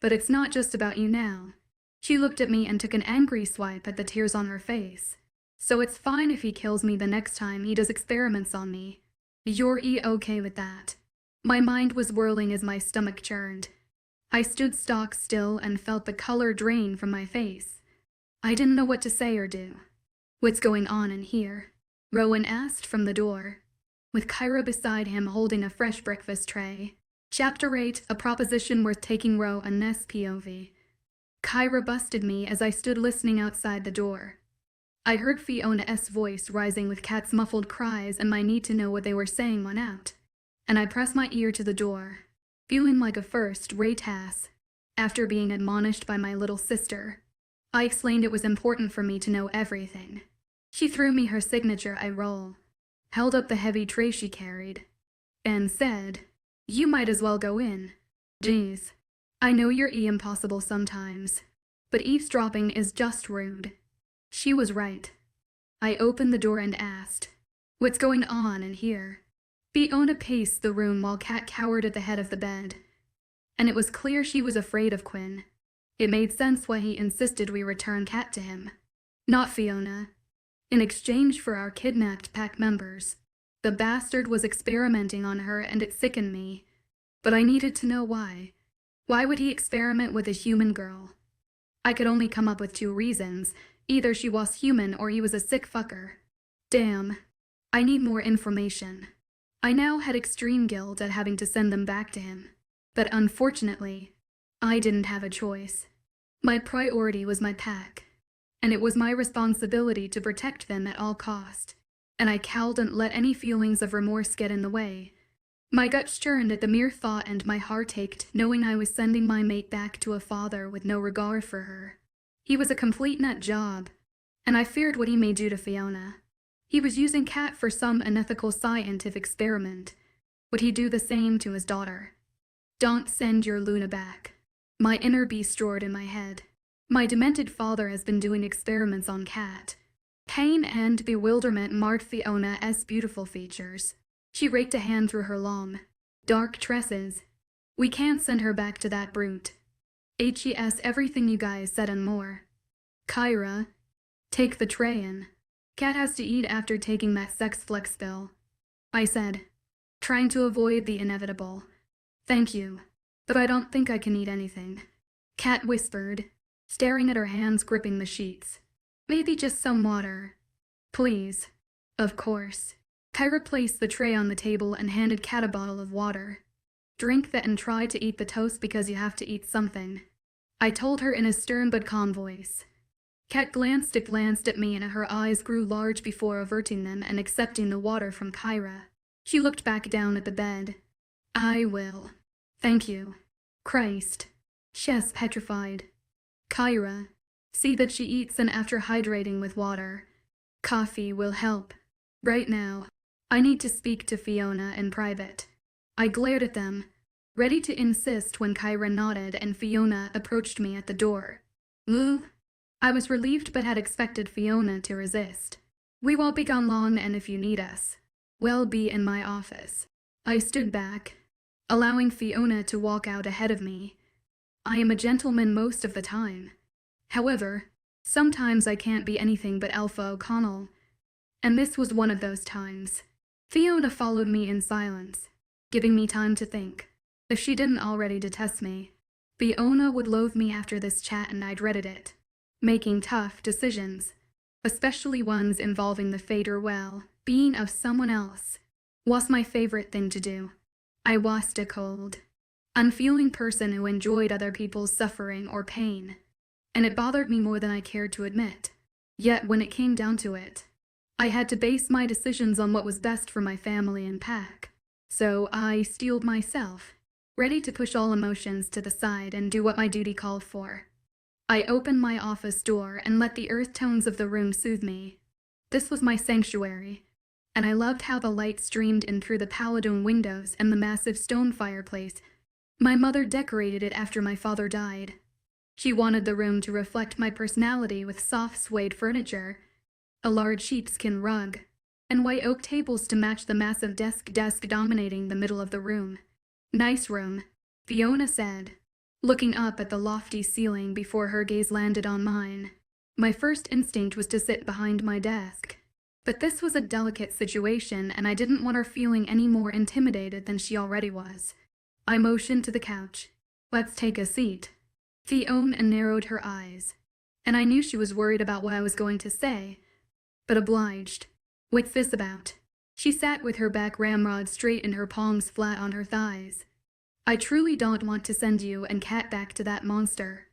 But it's not just about you now. She looked at me and took an angry swipe at the tears on her face. So it's fine if he kills me the next time he does experiments on me. You're okay with that? My mind was whirling as my stomach churned. I stood stock still and felt the color drain from my face. I didn't know what to say or do. What's going on in here? Rowan asked from the door, with Kyra beside him holding a fresh breakfast tray. Chapter 8, a proposition worth taking Ro and Ness POV. Kyra busted me as I stood listening outside the door. I heard Fiona's voice rising with Kat's muffled cries, and my need to know what they were saying went out. And I pressed my ear to the door, feeling like a first-rate ass. after being admonished by my little sister. I explained it was important for me to know everything. She threw me her signature eye roll, held up the heavy tray she carried, and said, "You might as well go in. Geez, I know you're impossible sometimes, but eavesdropping is just rude." She was right. I opened the door and asked, "What's going on in here?" Fiona paced the room while Kat cowered at the head of the bed, and it was clear she was afraid of Quinn. It made sense why he insisted we return Kat to him, not Fiona. In exchange for our kidnapped pack members, the bastard was experimenting on her, and it sickened me. But I needed to know why. Why would he experiment with a human girl? I could only come up with two reasons. Either she was human or he was a sick fucker. Damn. I need more information. I now had extreme guilt at having to send them back to him. But unfortunately, I didn't have a choice. My priority was my pack, and it was my responsibility to protect them at all cost. And I couldn't let any feelings of remorse get in the way. My gut churned at the mere thought, and my heart ached knowing I was sending my mate back to a father with no regard for her. He was a complete nut job, and I feared what he may do to Fiona. He was using Kat for some unethical scientific experiment. Would he do the same to his daughter? Don't send your Luna back. My inner beast roared in my head. My demented father has been doing experiments on Kat. Pain and bewilderment marked Fiona's beautiful features. She raked a hand through her long, dark tresses. "We can't send her back to that brute. HES everything you guys said and more. Kyra, take the tray in. Kat has to eat after taking that sex flex pill," I said, trying to avoid the inevitable. "Thank you, but I don't think I can eat anything," Kat whispered, staring at her hands gripping the sheets. "Maybe just some water. Please." Of course. Kyra placed the tray on the table and handed Kat a bottle of water. "Drink that and try to eat the toast because you have to eat something," I told her in a stern but calm voice. Kat glanced at me, and her eyes grew large before averting them and accepting the water from Kyra. She looked back down at the bed. "I will. Thank you." Christ. She's petrified. "Kyra, see that she eats, and after hydrating with water. Coffee will help. Right now, I need to speak to Fiona in private." I glared at them, ready to insist when Kyra nodded and Fiona approached me at the door. "Ooh." I was relieved but had expected Fiona to resist. "We won't be gone long, and if you need us, we'll be in my office." I stood back, allowing Fiona to walk out ahead of me. I am a gentleman most of the time. However, sometimes I can't be anything but Alpha O'Connell, and this was one of those times. Fiona followed me in silence, giving me time to think. If she didn't already detest me, Fiona would loathe me after this chat, and I dreaded it. Making tough decisions, especially ones involving the fate or well-being of someone else, was my favorite thing to do. I was a cold, unfeeling person who enjoyed other people's suffering or pain, and it bothered me more than I cared to admit. Yet when it came down to it, I had to base my decisions on what was best for my family and pack. So I steeled myself, ready to push all emotions to the side and do what my duty called for. I opened my office door and let the earth tones of the room soothe me. This was my sanctuary, and I loved how the light streamed in through the paladone windows and the massive stone fireplace. My mother decorated it after my father died. She wanted the room to reflect my personality with soft suede furniture, a large sheepskin rug, and white oak tables to match the massive desk dominating the middle of the room. "Nice room," Fiona said, looking up at the lofty ceiling before her gaze landed on mine. My first instinct was to sit behind my desk, but this was a delicate situation, and I didn't want her feeling any more intimidated than she already was. I motioned to the couch. "Let's take a seat." Fiona narrowed her eyes, and I knew she was worried about what I was going to say, but obliged. "What's this about?" She sat with her back ramrod straight and her palms flat on her thighs. "I truly don't want to send you and Kat back to that monster,"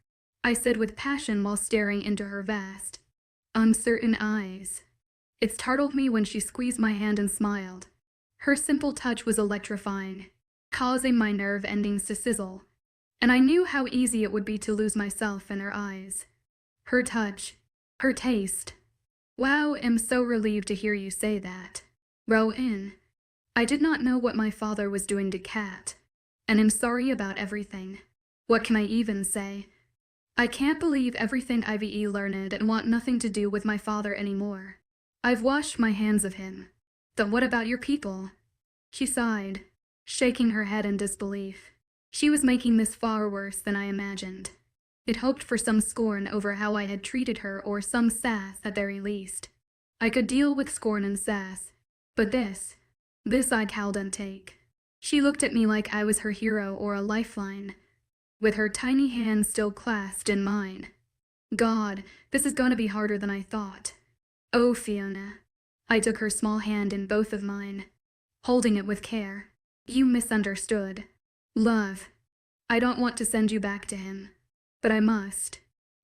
I said with passion while staring into her vast, uncertain eyes. It startled me when she squeezed my hand and smiled. Her simple touch was electrifying, causing my nerve endings to sizzle. and I knew how easy it would be to lose myself in her eyes. Her touch, her taste. Wow, I'm so relieved to hear you say that. Rowan, I did not know what my father was doing to Kat, and I'm sorry about everything. What can I even say? I can't believe everything I've learned and want nothing to do with my father anymore. I've washed my hands of him. Then what about your people? She sighed, shaking her head in disbelief. She was making this far worse than I imagined. It hoped for some scorn over how I had treated her or some sass at very least. I could deal with scorn and sass, but this I couldn't take. She looked at me like I was her hero or a lifeline, with her tiny hands still clasped in mine. God, this is going to be harder than I thought. Oh, Fiona. I took her small hand in both of mine, holding it with care. You misunderstood. Love, I don't want to send you back to him, but I must.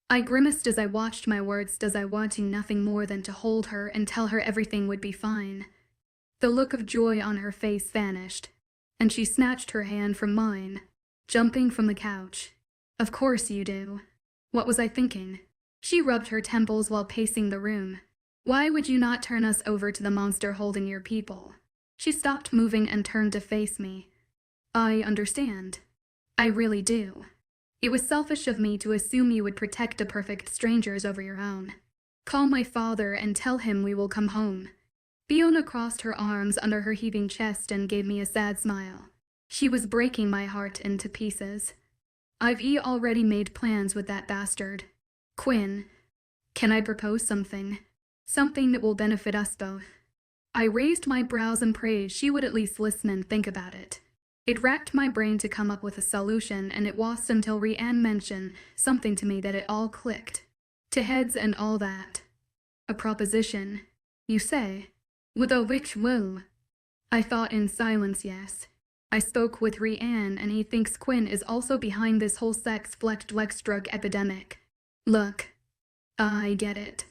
I grimaced as I watched my words, wanting nothing more than to hold her and tell her everything would be fine. The look of joy on her face vanished, and she snatched her hand from mine, jumping from the couch. Of course you do. What was I thinking? She rubbed her temples while pacing the room. Why would you not turn us over to the monster holding your people? She stopped moving and turned to face me. I understand. I really do. It was selfish of me to assume you would protect a perfect strangers over your own. Call my father and tell him we will come home. Fiona crossed her arms under her heaving chest and gave me a sad smile. She was breaking my heart into pieces. I've already made plans with that bastard. Quinn, can I propose something? Something that will benefit us both. I raised my brows and prayed she would at least listen and think about it. It racked my brain to come up with a solution, and it wasn't until Rhiannon mentioned something to me that it all clicked. To heads and all that. A proposition, you say? With a witch will. I thought in silence, yes. I spoke with Rhiannon, and he thinks Quinn is also behind this whole sex-flecked drug epidemic. Look, I get it.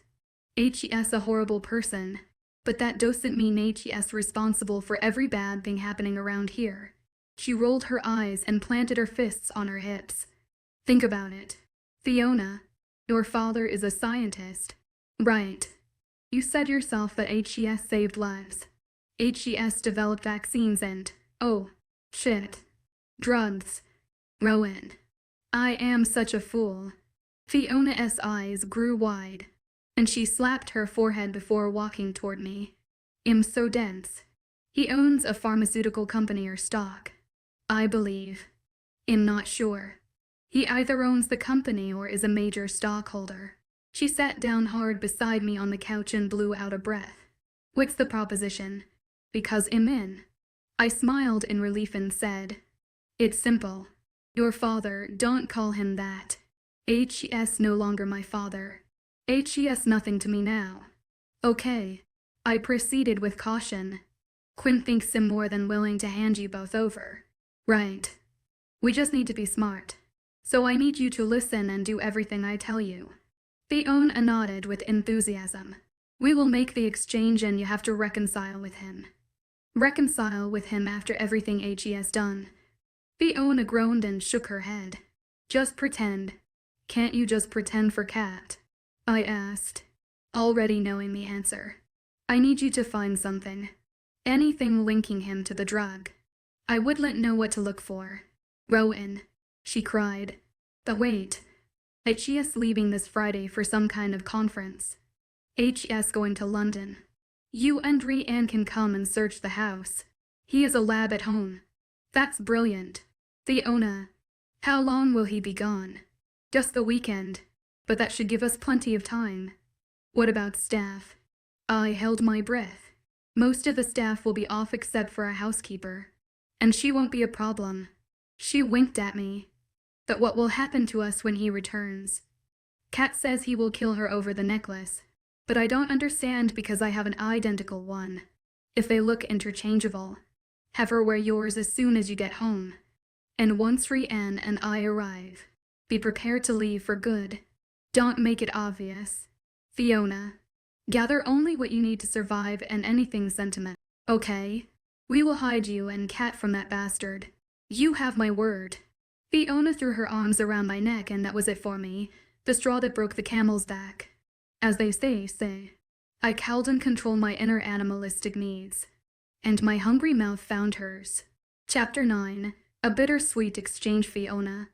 HES a horrible person, but that doesn't mean HES responsible for every bad thing happening around here. She rolled her eyes and planted her fists on her hips. Think about it. Fiona, your father is a scientist. Right. You said yourself that HES saved lives. HES developed vaccines and, oh, shit. Drugs. Rowan. I am such a fool. Fiona's eyes grew wide, and she slapped her forehead before walking toward me. I'm so dense. He owns a pharmaceutical company or stock, I believe. I'm not sure. He either owns the company or is a major stockholder. She sat down hard beside me on the couch and blew out a breath. What's the proposition? Because I'm in. I smiled in relief and said, it's simple. Your father, don't call him that. HES no longer my father. HES nothing to me now. Okay. I proceeded with caution. Quinn thinks I'm more than willing to hand you both over. Right. We just need to be smart. So I need you to listen and do everything I tell you. Fiona nodded with enthusiasm. We will make the exchange and you have to reconcile with him. Reconcile with him after everything HES done. Fiona groaned and shook her head. Just pretend. Can't you just pretend for Kat? I asked, already knowing the answer. I need you to find something. Anything linking him to the drug. I wouldn't know what to look for. Rowan, she cried. But wait. HES leaving this Friday for some kind of conference. HES going to London. You and Rhiannon can come and search the house. He has a lab at home. That's brilliant. Fiona, how long will he be gone? Just the weekend, but that should give us plenty of time. What about staff? I held my breath. Most of the staff will be off except for a housekeeper, and she won't be a problem. She winked at me. But what will happen to us when he returns? Kat says he will kill her over the necklace, but I don't understand because I have an identical one. If they look interchangeable, have her wear yours as soon as you get home. And once Rhiannon and I arrive, be prepared to leave for good. Don't make it obvious. Fiona, gather only what you need to survive and anything sentimental. Okay? We will hide you and Kat from that bastard. You have my word. Fiona threw her arms around my neck, and that was it for me, the straw that broke the camel's back. As they say. I cowed and controlled my inner animalistic needs, and my hungry mouth found hers. Chapter 9. A bittersweet exchange. Fiona.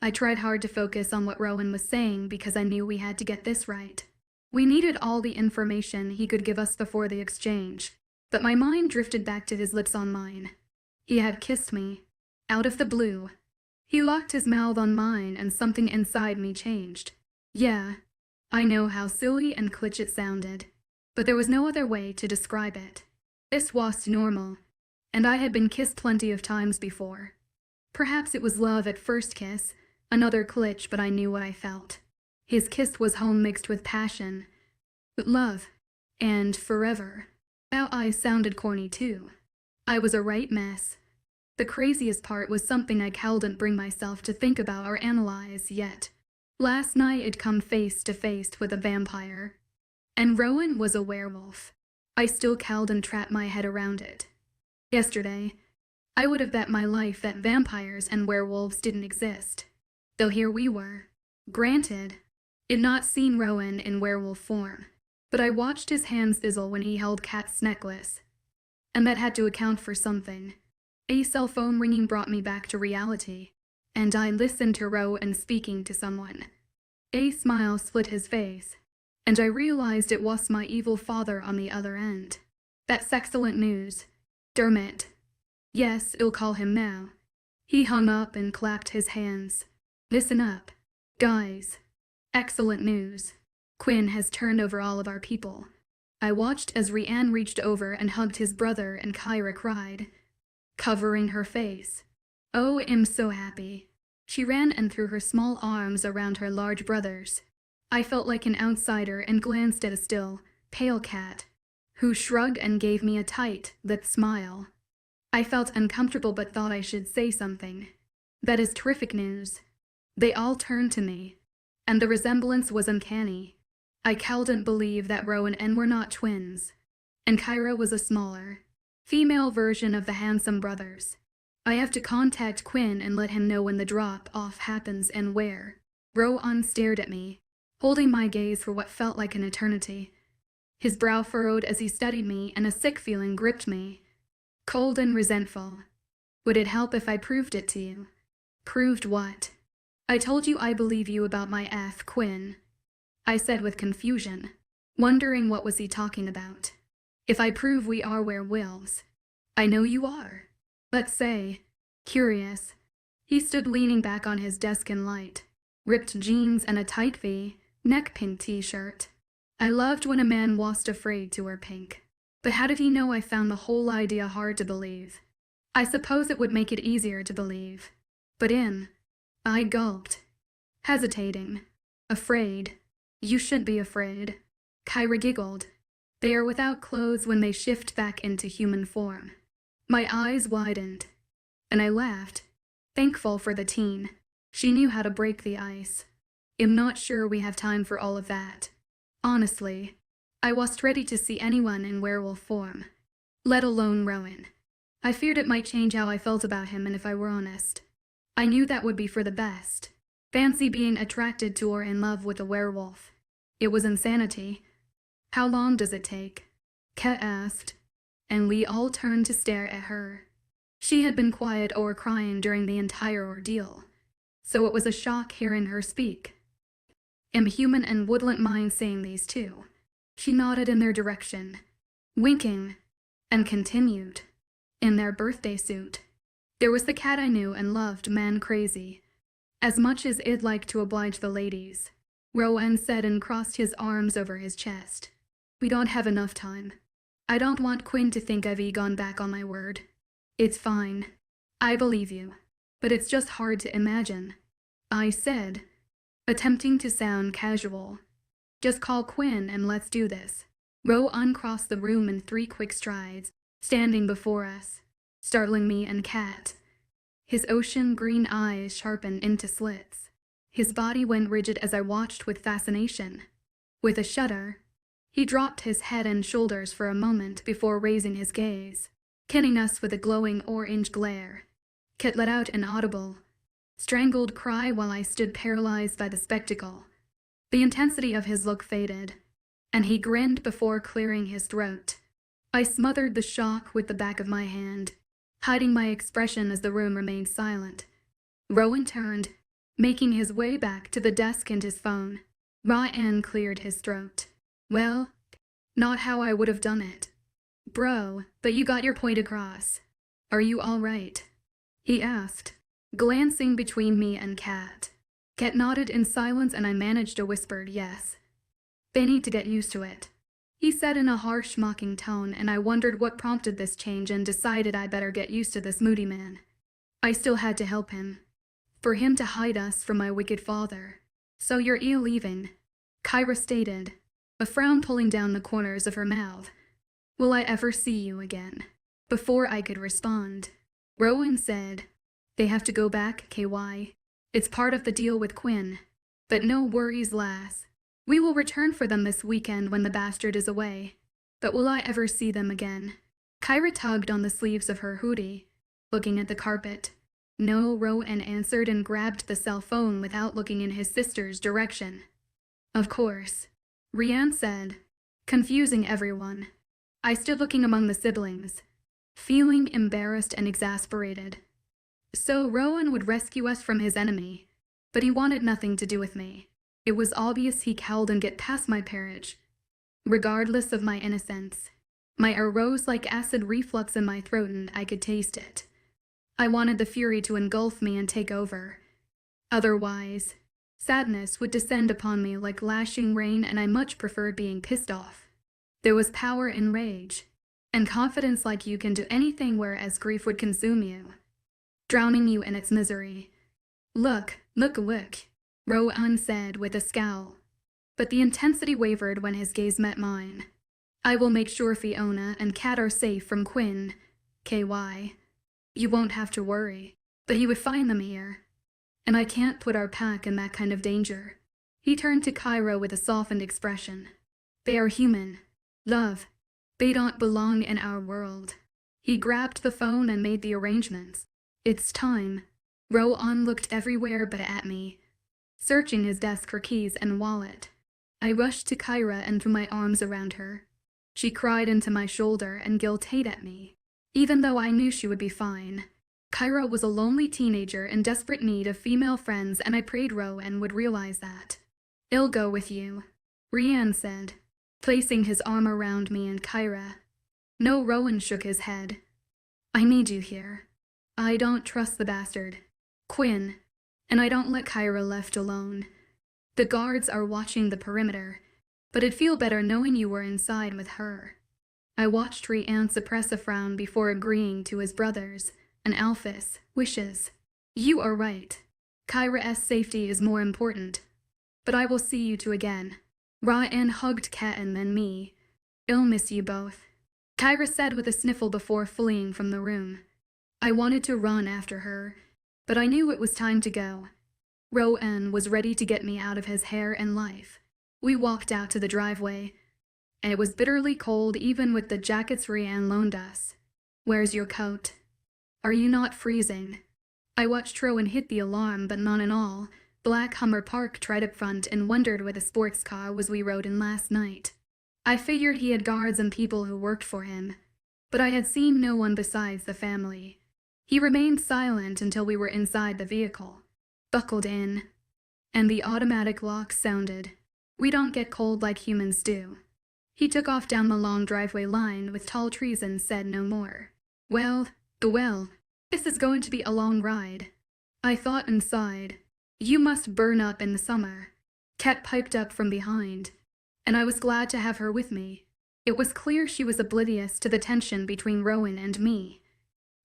I tried hard to focus on what Rowan was saying because I knew we had to get this right. We needed all the information he could give us before the exchange, but my mind drifted back to his lips on mine. He had kissed me, out of the blue. He locked his mouth on mine, and something inside me changed. Yeah, I know how silly and cliché it sounded, but there was no other way to describe it. This was normal, and I had been kissed plenty of times before. Perhaps it was love at first kiss, another cliché, but I knew what I felt. His kiss was home mixed with passion, love, and forever. Now I sounded corny too. I was a right mess. The craziest part was something I couldn't bring myself to think about or analyze yet. Last night I'd come face to face with a vampire, and Rowan was a werewolf. I still couldn't wrap my head around it. Yesterday, I would have bet my life that vampires and werewolves didn't exist. Though here we were. Granted, I'd not seen Rowan in werewolf form, but I watched his hands sizzle when he held Kat's necklace, and that had to account for something. A cell phone ringing brought me back to reality, and I listened to Rowan speaking to someone. A smile split his face, and I realized it was my evil father on the other end. That's excellent news. Dermot. Yes, I'll call him now. He hung up and clapped his hands. Listen up, guys. Excellent news. Quinn has turned over all of our people. I watched as Rhiannon reached over and hugged his brother, and Kyra cried, covering her face. Oh, I'm so happy. She ran and threw her small arms around her large brother's. I felt like an outsider and glanced at a still, pale Kat, who shrugged and gave me a tight-lipped smile. I felt uncomfortable but thought I should say something. That is terrific news. They all turned to me, and the resemblance was uncanny. I couldn't believe that Rowan and were not twins, and Kyra was a smaller, female version of the handsome brothers. I have to contact Quinn and let him know when the drop-off happens and where. Rowan stared at me, holding my gaze for what felt like an eternity. His brow furrowed as he studied me, and a sick feeling gripped me. Cold and resentful. Would it help if I proved it to you? Proved what? I told you I believe you about my Quinn, I said with confusion, wondering what was he talking about. If I prove we are werewolves. I know you are. Let's say. Curious. He stood leaning back on his desk in light. Ripped jeans and a tight V-neck pink t-shirt. I loved when a man was afraid to wear pink. But how did he know I found the whole idea hard to believe? I suppose it would make it easier to believe. But I gulped. Hesitating. Afraid. You should be afraid. Kyra giggled. They are without clothes when they shift back into human form. My eyes widened, and I laughed, thankful for the teen. She knew how to break the ice. I'm not sure we have time for all of that. Honestly, I wasn't ready to see anyone in werewolf form, let alone Rowan. I feared it might change how I felt about him, and if I were honest, I knew that would be for the best. Fancy being attracted to or in love with a werewolf. It was insanity. How long does it take? Kat asked, and we all turned to stare at her. She had been quiet or crying during the entire ordeal, so it was a shock hearing her speak. I'm human and wouldn't mind saying these too. She nodded in their direction, winking, and continued. In their birthday suit. There was the Kat I knew and loved, man crazy. As much as I'd like to oblige the ladies, Rowan said and crossed his arms over his chest. We don't have enough time. I don't want Quinn to think I've gone back on my word. It's fine. I believe you. But it's just hard to imagine. I said, attempting to sound casual. Just call Quinn and let's do this. Rowan crossed the room in 3 quick strides, standing before us, startling me and Kat. His ocean green eyes sharpened into slits. His body went rigid as I watched with fascination. With a shudder, he dropped his head and shoulders for a moment before raising his gaze, killing us with a glowing orange glare. Kat let out an audible, strangled cry while I stood paralyzed by the spectacle. The intensity of his look faded, and he grinned before clearing his throat. I smothered the shock with the back of my hand, hiding my expression as the room remained silent. Rowan turned, making his way back to the desk and his phone. Ryan cleared his throat. Well, not how I would have done it. Bro, but you got your point across. Are you all right? He asked, glancing between me and Kat. Kat nodded in silence and I managed a whispered yes. They need to get used to it, he said in a harsh, mocking tone, and I wondered what prompted this change and decided I better get used to this moody man. I still had to help him, for him to hide us from my wicked father. So you're leaving, Kyra stated, a frown pulling down the corners of her mouth. Will I ever see you again? Before I could respond, Rowan said, they have to go back, KY. It's part of the deal with Quinn. But no worries, lass. We will return for them this weekend when the bastard is away. But will I ever see them again? Kyra tugged on the sleeves of her hoodie, looking at the carpet. No, Rowan answered and grabbed the cell phone without looking in his sister's direction. Of course, Rianne said, confusing everyone. I stood looking among the siblings, feeling embarrassed and exasperated. So Rowan would rescue us from his enemy, but he wanted nothing to do with me. It was obvious he couldn't get past my parents. Regardless of my innocence, my arose like acid reflux in my throat and I could taste it. I wanted the fury to engulf me and take over. Otherwise, sadness would descend upon me like lashing rain and I much preferred being pissed off. There was power in rage, and confidence like you can do anything whereas grief would consume you, drowning you in its misery. Look, Rowan said with a scowl, but the intensity wavered when his gaze met mine. I will make sure Fiona and Kat are safe from Quinn, KY. You won't have to worry, but he would find them here, and I can't put our pack in that kind of danger. He turned to Kyra with a softened expression. They are human. Love. They don't belong in our world. He grabbed the phone and made the arrangements. It's time. Rowan looked everywhere but at me, searching his desk for keys and wallet. I rushed to Kyra and threw my arms around her. She cried into my shoulder and guilt-ate at me, even though I knew she would be fine. Kyra was a lonely teenager in desperate need of female friends, and I prayed Rowan would realize that. I'll go with you, Rianne said, placing his arm around me and Kyra. No, Rowan shook his head. I need you here. I don't trust the bastard, Quinn, and I don't let Kyra left alone. The guards are watching the perimeter, but it'd feel better knowing you were inside with her. I watched Rianne suppress a frown before agreeing to his brother's and Alphys' wishes. You are right. Kyra's safety is more important. But I will see you two again. Rianne hugged Kat and then me. I'll miss you both, Kyra said with a sniffle before fleeing from the room. I wanted to run after her, but I knew it was time to go. Rowan was ready to get me out of his hair and life. We walked out to the driveway, and it was bitterly cold even with the jackets Rianne loaned us. Where's your coat? Are you not freezing? I watched Rowan hit the alarm, but not in all. Black Hummer parked right up front and wondered where the sports car was we rode in last night. I figured he had guards and people who worked for him, but I had seen no one besides the family. He remained silent until we were inside the vehicle, buckled in, and the automatic lock sounded. We don't get cold like humans do. He took off down the long driveway lined with tall trees and said no more. Well, this is going to be a long ride. I thought and sighed. You must burn up in the summer. Kat piped up from behind, and I was glad to have her with me. It was clear she was oblivious to the tension between Rowan and me.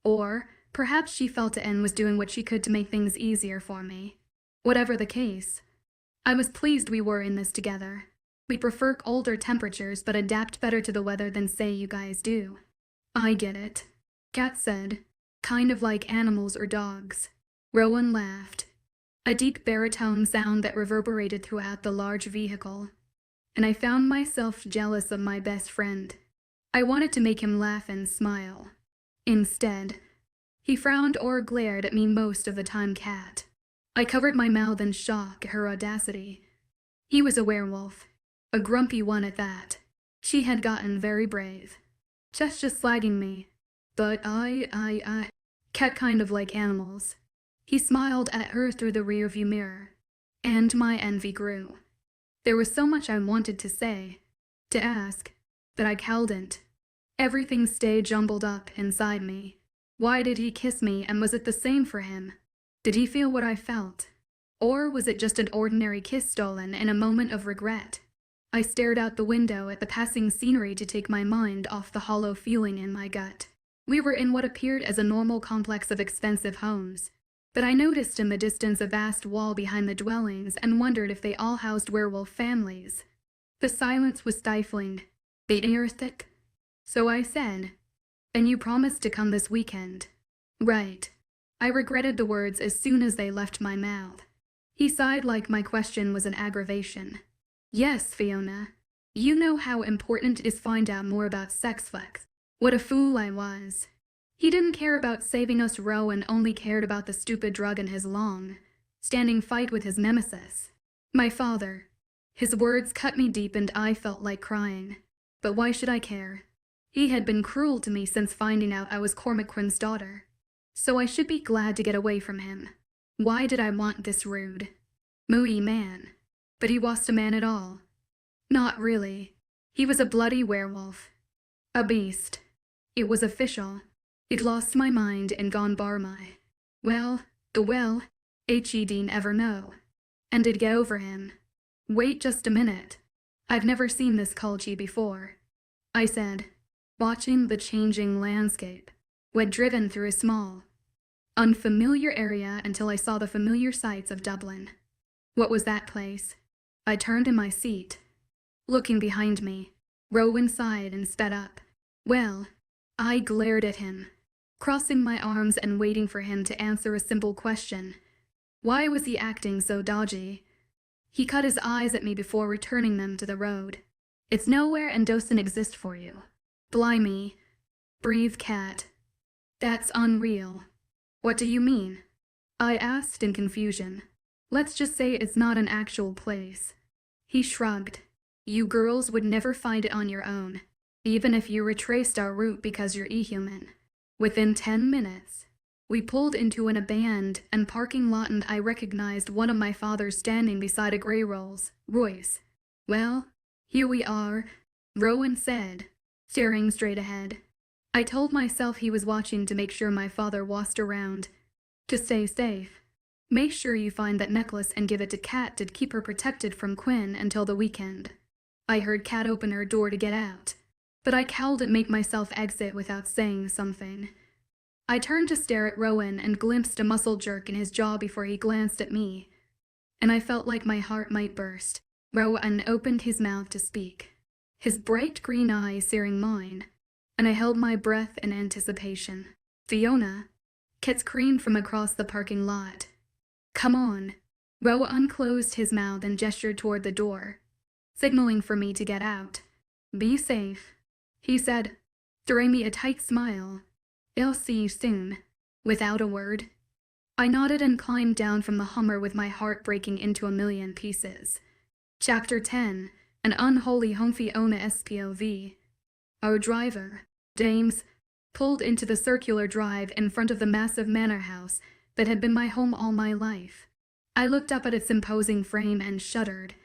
Or perhaps she felt Anne was doing what she could to make things easier for me. Whatever the case, I was pleased we were in this together. We prefer colder temperatures but adapt better to the weather than say you guys do. I get it, Kat said, kind of like animals or dogs. Rowan laughed, a deep baritone sound that reverberated throughout the large vehicle, and I found myself jealous of my best friend. I wanted to make him laugh and smile. Instead, he frowned or glared at me most of the time. Kat, I covered my mouth in shock at her audacity. He was a werewolf, a grumpy one at that. She had gotten very brave. Just slagging me. But I cat kind of like animals. He smiled at her through the rearview mirror, and my envy grew. There was so much I wanted to say, to ask, but I couldn't. Everything stayed jumbled up inside me. Why did he kiss me, and was it the same for him? Did he feel what I felt? Or was it just an ordinary kiss stolen in a moment of regret? I stared out the window at the passing scenery to take my mind off the hollow feeling in my gut. We were in what appeared as a normal complex of expensive homes, but I noticed in the distance a vast wall behind the dwellings and wondered if they all housed werewolf families. The silence was stifling, the air thick. So I said, "And you promised to come this weekend?" "Right." I regretted the words as soon as they left my mouth. He sighed like my question was an aggravation. "Yes, Fiona. You know how important it is to find out more about sex flex." What a fool I was. He didn't care about saving us, Rowan only cared about the stupid drug and his long-standing fight with his nemesis, my father. His words cut me deep and I felt like crying. But why should I care? He had been cruel to me since finding out I was Cormaquin's daughter. So I should be glad to get away from him. Why did I want this rude, moody man? But he wasn't a man at all. Not really. He was a bloody werewolf. A beast. It was official. It lost my mind and gone bar my. Well, he'd never know. And it'd get over him. Wait just a minute. I've never seen this culture before, I said, watching the changing landscape. We'd driven through a small, unfamiliar area until I saw the familiar sights of Dublin. What was that place? I turned in my seat. Looking behind me, Rowan sighed and sped up. Well, I glared at him, crossing my arms and waiting for him to answer a simple question. Why was he acting so dodgy? He cut his eyes at me before returning them to the road. "It's nowhere and doesn't exist for you." "Blimey," breathed Kat. "That's unreal." "What do you mean?" I asked in confusion. "Let's just say it's not an actual place." He shrugged. "You girls would never find it on your own, even if you retraced our route because you're e-human." Within 10 minutes, we pulled into an abandoned parking lot and I recognized one of my father's standing beside a grey Rolls Royce. "Well, here we are," Rowan said, staring straight ahead. I told myself he was watching to make sure my father wasn't around. To stay safe, make sure you find that necklace and give it to Kat to keep her protected from Quinn until the weekend. I heard Kat open her door to get out, but I couldn't make myself exit without saying something. I turned to stare at Rowan and glimpsed a muscle jerk in his jaw before he glanced at me, and I felt like my heart might burst. Rowan opened his mouth to speak, his bright green eyes searing mine, and I held my breath in anticipation. "Fiona," Kat screamed from across the parking lot. "Come on." Rowan closed his mouth and gestured toward the door, signaling for me to get out. "Be safe," he said, throwing me a tight smile. "I'll see you soon." Without a word, I nodded and climbed down from the Hummer with my heart breaking into a million pieces. Chapter 10. An Unholy Home Fiona SPOV. Our driver, James, pulled into the circular drive in front of the massive manor house that had been my home all my life. I looked up at its imposing frame and shuddered,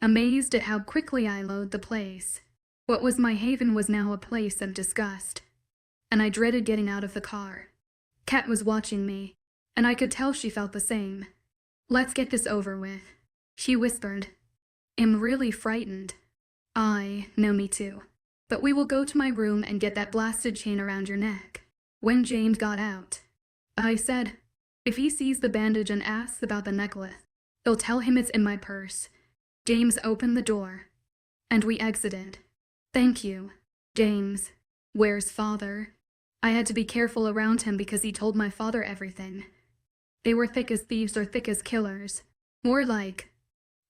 amazed at how quickly I loathed the place. What was my haven was now a place of disgust, and I dreaded getting out of the car. Kat was watching me, and I could tell she felt the same. "Let's get this over with," she whispered. "I'm really frightened." "I know, me too. But we will go to my room and get that blasted chain around your neck." When James got out, I said, "If he sees the bandage and asks about the necklace, they'll tell him it's in my purse." James opened the door, and we exited. "Thank you, James." "Where's father?" I had to be careful around him because he told my father everything. They were thick as thieves or thick as killers. More like.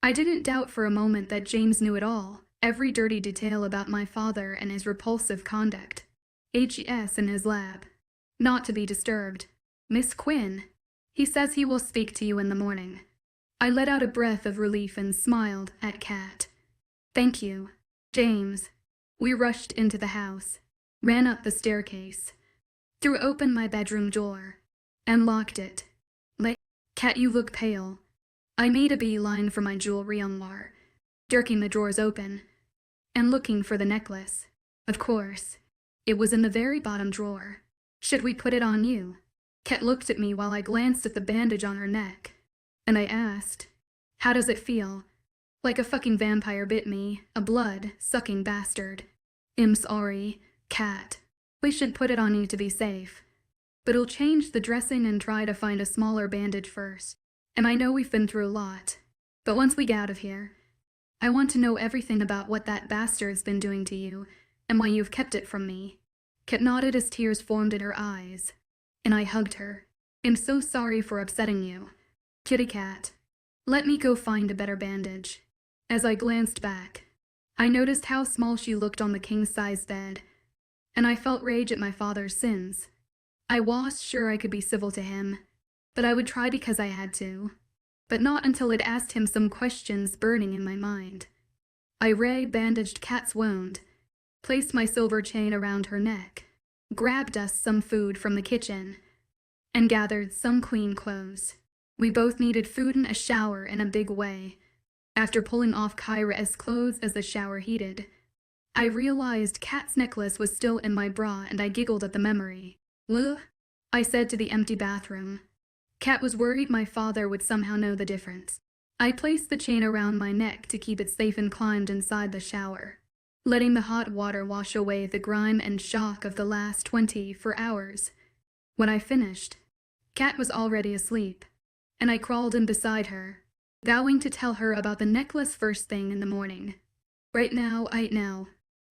I didn't doubt for a moment that James knew it all, every dirty detail about my father and his repulsive conduct. HES in his lab. Not to be disturbed. "Miss Quinn," He says he will speak to you in the morning. I let out a breath of relief and smiled at Kat. Thank you, James. We rushed into the house, ran up the staircase, threw open my bedroom door, and locked it. Kat, you look pale. I made a beeline for my jewelry armoire, jerking the drawers open, and looking for the necklace. Of course, it was in the very bottom drawer. Should we put it on you? Kat looked at me while I glanced at the bandage on her neck, and I asked, how does it feel? Like a fucking vampire bit me, a blood-sucking bastard. I'm sorry, Kat. We should put it on you to be safe. But I'll change the dressing and try to find a smaller bandage first. And I know we've been through a lot, but once we get out of here, I want to know everything about what that bastard's been doing to you, and why you've kept it from me. Kat nodded as tears formed in her eyes, and I hugged her. I'm so sorry for upsetting you. Kitty cat, let me go find a better bandage. As I glanced back, I noticed how small she looked on the king-size bed, and I felt rage at my father's sins. I was sure I could be civil to him, but I would try because I had to, but not until I'd asked him some questions burning in my mind. I bandaged Kat's wound, placed my silver chain around her neck, grabbed us some food from the kitchen, and gathered some clean clothes. We both needed food and a shower in a big way. After pulling off Kyra's clothes as the shower heated, I realized Kat's necklace was still in my bra and I giggled at the memory. Ugh, I said to the empty bathroom. Kat was worried my father would somehow know the difference. I placed the chain around my neck to keep it safe and climbed inside the shower, letting the hot water wash away the grime and shock of the last 24 hours. When I finished, Kat was already asleep, and I crawled in beside her, vowing to tell her about the necklace first thing in the morning. Right now,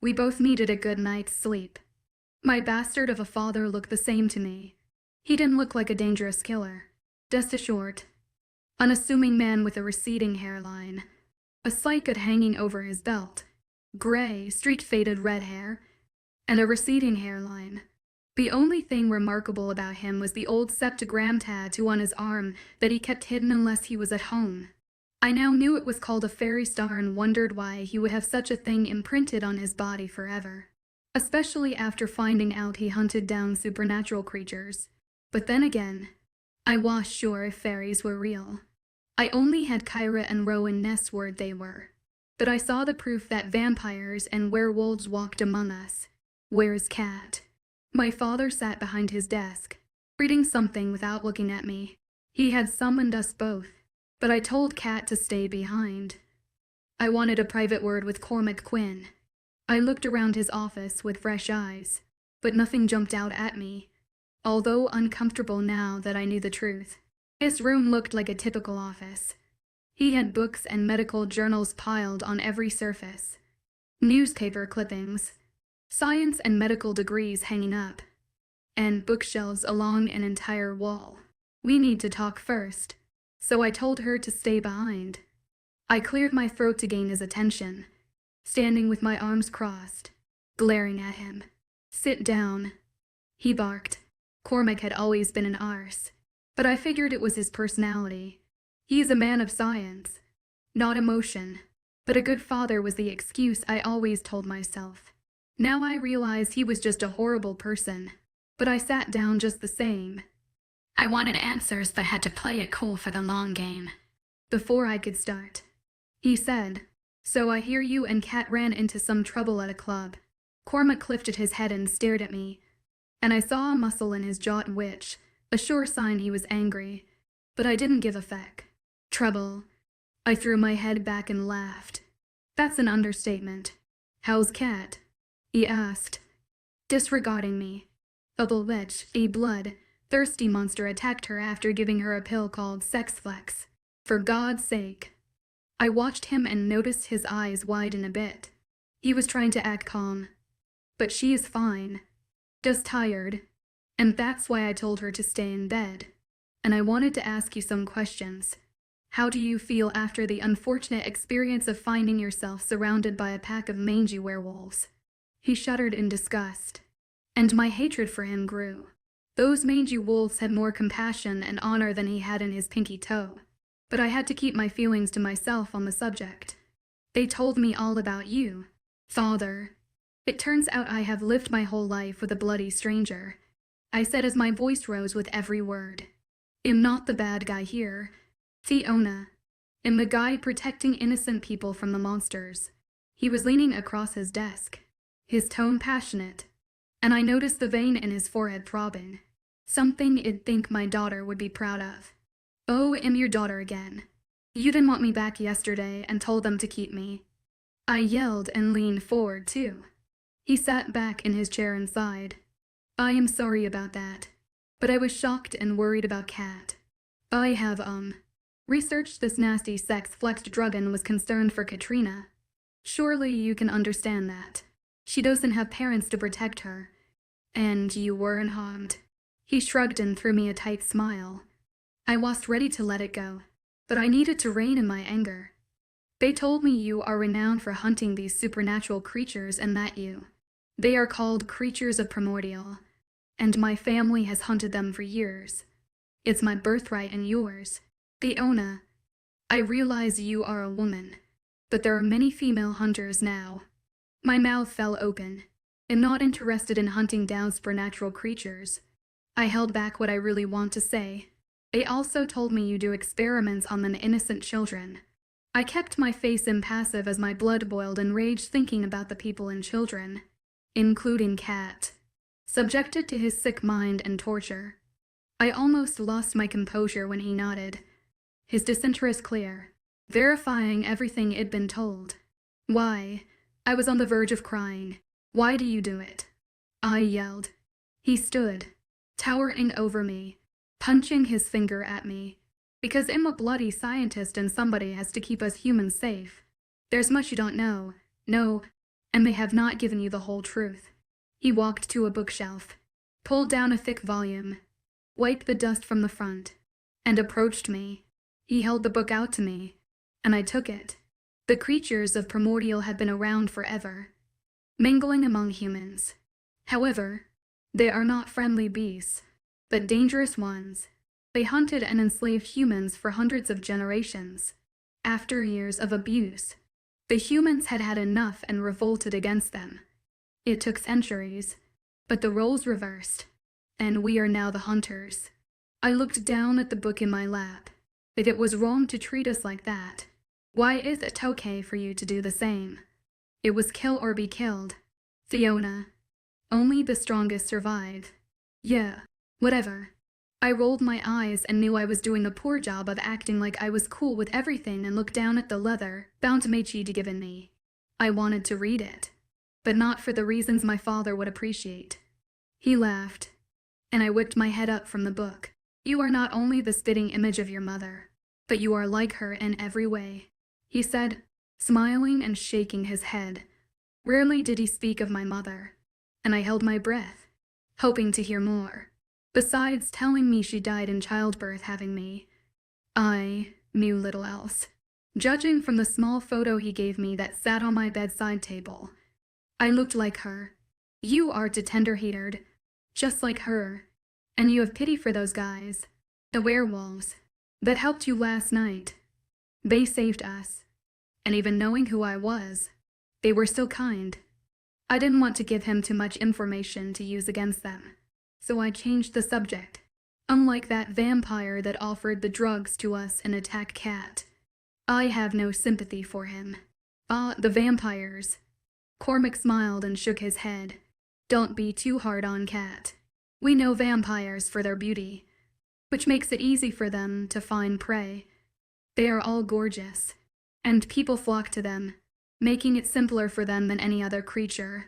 we both needed a good night's sleep. My bastard of a father looked the same to me. He didn't look like a dangerous killer. Just a short, unassuming man with a receding hairline, a slight gut hanging over his belt, gray, streak-faded red hair, and a receding hairline. The only thing remarkable about him was the old septagram tattoo on his arm that he kept hidden unless he was at home. I now knew it was called a fairy star and wondered why he would have such a thing imprinted on his body forever. Especially after finding out he hunted down supernatural creatures. But then again, I was sure if fairies were real. I only had Kyra and Rowan Ness word they were. But I saw the proof that vampires and werewolves walked among us. Where's Kat? My father sat behind his desk, reading something without looking at me. He had summoned us both, but I told Kat to stay behind. I wanted a private word with Cormac Quinn. I looked around his office with fresh eyes, but nothing jumped out at me, although uncomfortable now that I knew the truth. His room looked like a typical office. He had books and medical journals piled on every surface, newspaper clippings, science and medical degrees hanging up, and bookshelves along an entire wall. We need to talk first, so I told her to stay behind. I cleared my throat to gain his attention, standing with my arms crossed, glaring at him. Sit down, he barked. Cormac had always been an arse, but I figured it was his personality. He's a man of science, not emotion, but a good father was the excuse I always told myself. Now I realize he was just a horrible person, but I sat down just the same. I wanted answers but had to play it cool for the long game. Before I could start, he said, "So I hear you and Kat ran into some trouble at a club." Cormac lifted his head and stared at me, and I saw a muscle in his jaw twitch, a sure sign he was angry, but I didn't give a feck. Trouble. I threw my head back and laughed. That's an understatement. How's Kat? He asked, disregarding me. A witch, a blood-thirsty monster attacked her after giving her a pill called Sex Flex. For God's sake. I watched him and noticed his eyes widen a bit. He was trying to act calm. But she is fine. Just tired. And that's why I told her to stay in bed. And I wanted to ask you some questions. How do you feel after the unfortunate experience of finding yourself surrounded by a pack of mangy werewolves? He shuddered in disgust, and my hatred for him grew. Those mangy wolves had more compassion and honor than he had in his pinky toe. But I had to keep my feelings to myself on the subject. They told me all about you, father. It turns out I have lived my whole life with a bloody stranger, I said as my voice rose with every word. I'm not the bad guy here. Fiona. I'm the guy protecting innocent people from the monsters. He was leaning across his desk, his tone passionate, and I noticed the vein in his forehead throbbing. Something I'd think my daughter would be proud of. Oh, I'm your daughter again. You didn't want me back yesterday and told them to keep me. I yelled and leaned forward too. He sat back in his chair and sighed. I am sorry about that, but I was shocked and worried about Kat. I have, researched this nasty sex-flexed drug and was concerned for Katrina. Surely you can understand that. She doesn't have parents to protect her. And you weren't harmed. He shrugged and threw me a tight smile. I was ready to let it go, but I needed to rein in my anger. They told me you are renowned for hunting these supernatural creatures and that they are called creatures of primordial, and my family has hunted them for years. It's my birthright and yours. Fiona, I realize you are a woman, but there are many female hunters now. My mouth fell open. I'm not interested in hunting down supernatural creatures. I held back what I really want to say. They also told me you do experiments on the innocent children. I kept my face impassive as my blood boiled in rage thinking about the people and children, including Kat, subjected to his sick mind and torture. I almost lost my composure when he nodded, his disinterest clear, verifying everything I'd been told. Why? I was on the verge of crying. Why do you do it? I yelled. He stood, towering over me, punching his finger at me. Because I'm a bloody scientist and somebody has to keep us humans safe. There's much you don't know. No, and they have not given you the whole truth. He walked to a bookshelf, pulled down a thick volume, wiped the dust from the front, and approached me. He held the book out to me, and I took it. The creatures of Primordial had been around forever, mingling among humans. However, they are not friendly beasts, but dangerous ones. They hunted and enslaved humans for hundreds of generations. After years of abuse, the humans had had enough and revolted against them. It took centuries, but the roles reversed, and we are now the hunters. I looked down at the book in my lap. But it was wrong to treat us like that. Why is it okay for you to do the same? It was kill or be killed. Fiona. Only the strongest survive. Yeah, whatever. I rolled my eyes and knew I was doing a poor job of acting like I was cool with everything and looked down at the leather bound Meiji had given me. I wanted to read it, but not for the reasons my father would appreciate. He laughed, and I whipped my head up from the book. You are not only the spitting image of your mother, but you are like her in every way, he said, smiling and shaking his head. Rarely did he speak of my mother, and I held my breath, hoping to hear more. Besides telling me she died in childbirth having me, I knew little else. Judging from the small photo he gave me that sat on my bedside table, I looked like her. You are tender-hearted, just like her. And you have pity for those guys, the werewolves, that helped you last night. They saved us, and even knowing who I was, they were still kind. I didn't want to give him too much information to use against them, so I changed the subject. Unlike that vampire that offered the drugs to us and attacked Kat, I have no sympathy for him. The vampires. Cormac smiled and shook his head. Don't be too hard on Kat. We know vampires for their beauty, which makes it easy for them to find prey. They are all gorgeous, and people flock to them, making it simpler for them than any other creature.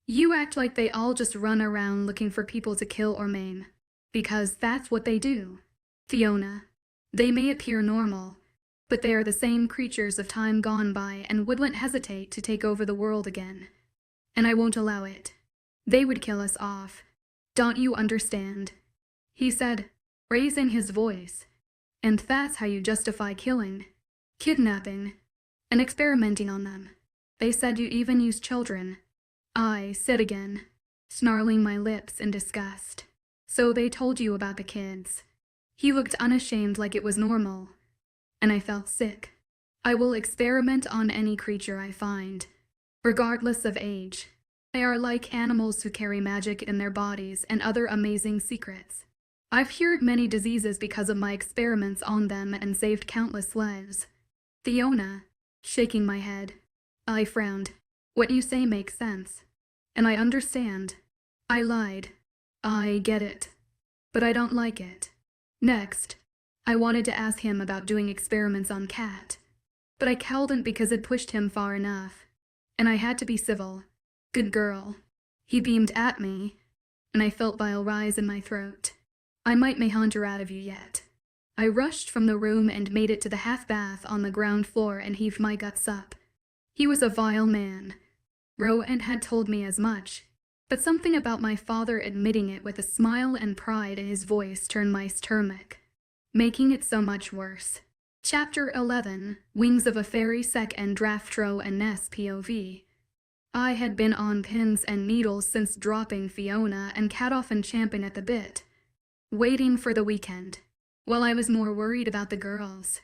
You act like they all just run around looking for people to kill or maim, because that's what they do. Fiona, they may appear normal, but they are the same creatures of time gone by and wouldn't hesitate to take over the world again. And I won't allow it. They would kill us off. Don't you understand? He said, raising his voice. And that's how you justify killing, kidnapping, and experimenting on them. They said you even use children. I said again, snarling my lips in disgust. So they told you about the kids. He looked unashamed like it was normal. And I felt sick. I will experiment on any creature I find, regardless of age. They are like animals who carry magic in their bodies and other amazing secrets. I've cured many diseases because of my experiments on them and saved countless lives. Fiona, shaking my head. I frowned. What you say makes sense. And I understand. I lied. I get it. But I don't like it. Next, I wanted to ask him about doing experiments on Cat. But I couldn't because it pushed him far enough. And I had to be civil. Good girl. He beamed at me, and I felt bile rise in my throat. I may hunt her out of you yet. I rushed from the room and made it to the half-bath on the ground floor and heaved my guts up. He was a vile man. Rowan had told me as much, but something about my father admitting it with a smile and pride in his voice turned my stomach, making it so much worse. Chapter 11, Wings of a Fairy Sec and Draftro and Ness POV. I had been on pins and needles since dropping Fiona and Cat off and champing at the bit, waiting for the weekend. While I was more worried about the girls,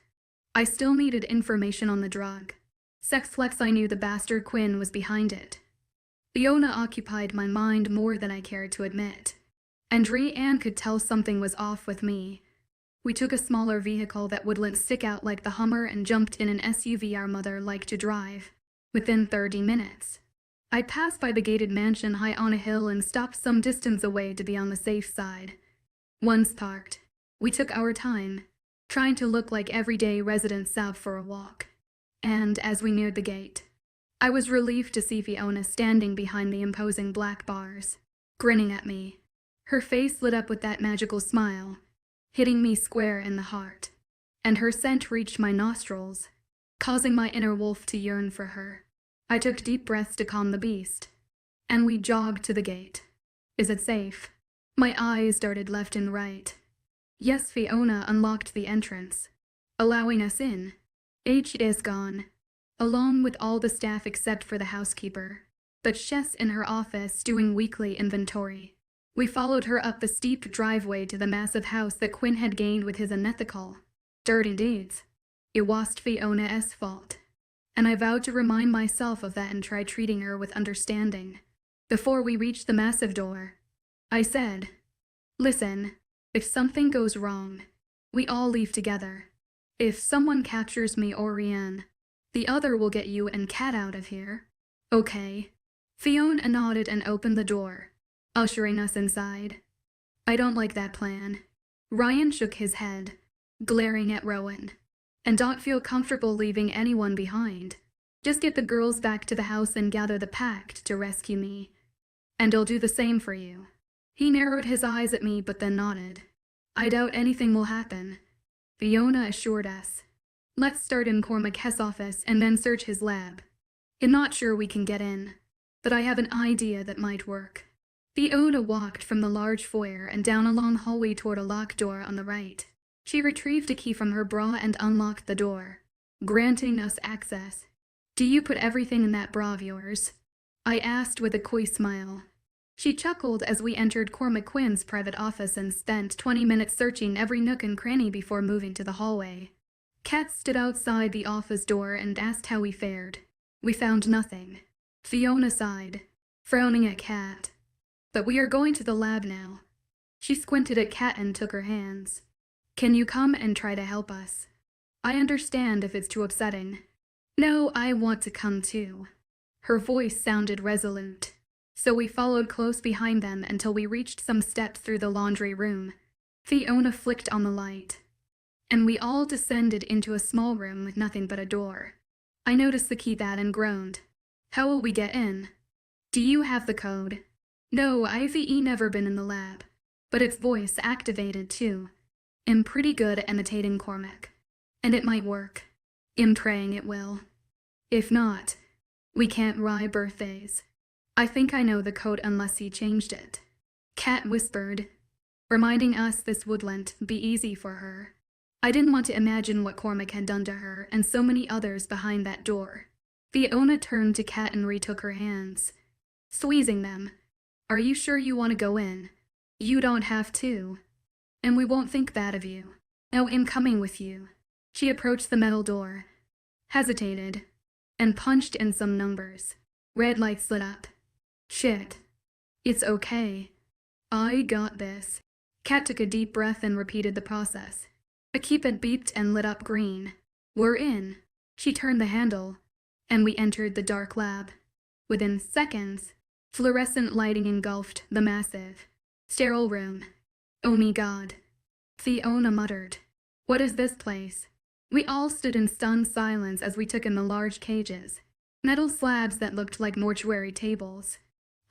I still needed information on the drug. Sex flex, I knew the bastard Quinn was behind it. Fiona occupied my mind more than I cared to admit. And Rhiannon could tell something was off with me. We took a smaller vehicle that wouldn't stick out like the Hummer and jumped in an SUV our mother liked to drive. Within 30 minutes, I passed by the gated mansion high on a hill and stopped some distance away to be on the safe side. Once parked, we took our time, trying to look like everyday residents out for a walk. And as we neared the gate, I was relieved to see Fiona standing behind the imposing black bars, grinning at me. Her face lit up with that magical smile, hitting me square in the heart, and her scent reached my nostrils, causing my inner wolf to yearn for her. I took deep breaths to calm the beast, and we jogged to the gate. Is it safe? My eyes darted left and right. Yes, Fiona unlocked the entrance, allowing us in. H is gone, along with all the staff except for the housekeeper, but Shess in her office doing weekly inventory. We followed her up the steep driveway to the massive house that Quinn had gained with his unethical, dirty deeds. It was Fiona's fault, and I vowed to remind myself of that and try treating her with understanding. Before we reached the massive door, I said, "Listen, if something goes wrong, we all leave together. If someone captures me or Rhiannon, the other will get you and Cat out of here. Okay?" Fiona nodded and opened the door, ushering us inside. I don't like that plan. Ryan shook his head, glaring at Rowan. And don't feel comfortable leaving anyone behind. Just get the girls back to the house and gather the pact to rescue me. And I'll do the same for you. He narrowed his eyes at me but then nodded. I doubt anything will happen, Fiona assured us. Let's start in Cormac's office and then search his lab. I'm not sure we can get in, but I have an idea that might work. Fiona walked from the large foyer and down a long hallway toward a locked door on the right. She retrieved a key from her bra and unlocked the door, granting us access. Do you put everything in that bra of yours? I asked with a coy smile. She chuckled as we entered Cormac Quinn's private office and spent 20 minutes searching every nook and cranny before moving to the hallway. Kat stood outside the office door and asked how we fared. We found nothing. Fiona sighed, frowning at Kat. But we are going to the lab now. She squinted at Kat and took her hands. Can you come and try to help us? I understand if it's too upsetting. No, I want to come too. Her voice sounded resolute. So we followed close behind them until we reached some steps through the laundry room. Fiona flicked on the light, and we all descended into a small room with nothing but a door. I noticed the keypad and groaned. How will we get in? Do you have the code? No, I've never been in the lab, but it's voice activated too. I'm pretty good at imitating Cormac, and it might work. I'm praying it will. If not, we can't rye birthdays. I think I know the code unless he changed it. Kat whispered, reminding us this wouldn't be easy for her. I didn't want to imagine what Cormac had done to her and so many others behind that door. Fiona turned to Kat and retook her hands, squeezing them. Are you sure you want to go in? You don't have to. And we won't think bad of you. No, I'm coming with you. She approached the metal door, hesitated, and punched in some numbers. Red lights lit up. Shit. It's okay. I got this. Kat took a deep breath and repeated the process. A keypad beeped and lit up green. We're in. She turned the handle, and we entered the dark lab. Within seconds, fluorescent lighting engulfed the massive, sterile room. Oh my God. Fiona muttered. What is this place? We all stood in stunned silence as we took in the large cages. Metal slabs that looked like mortuary tables.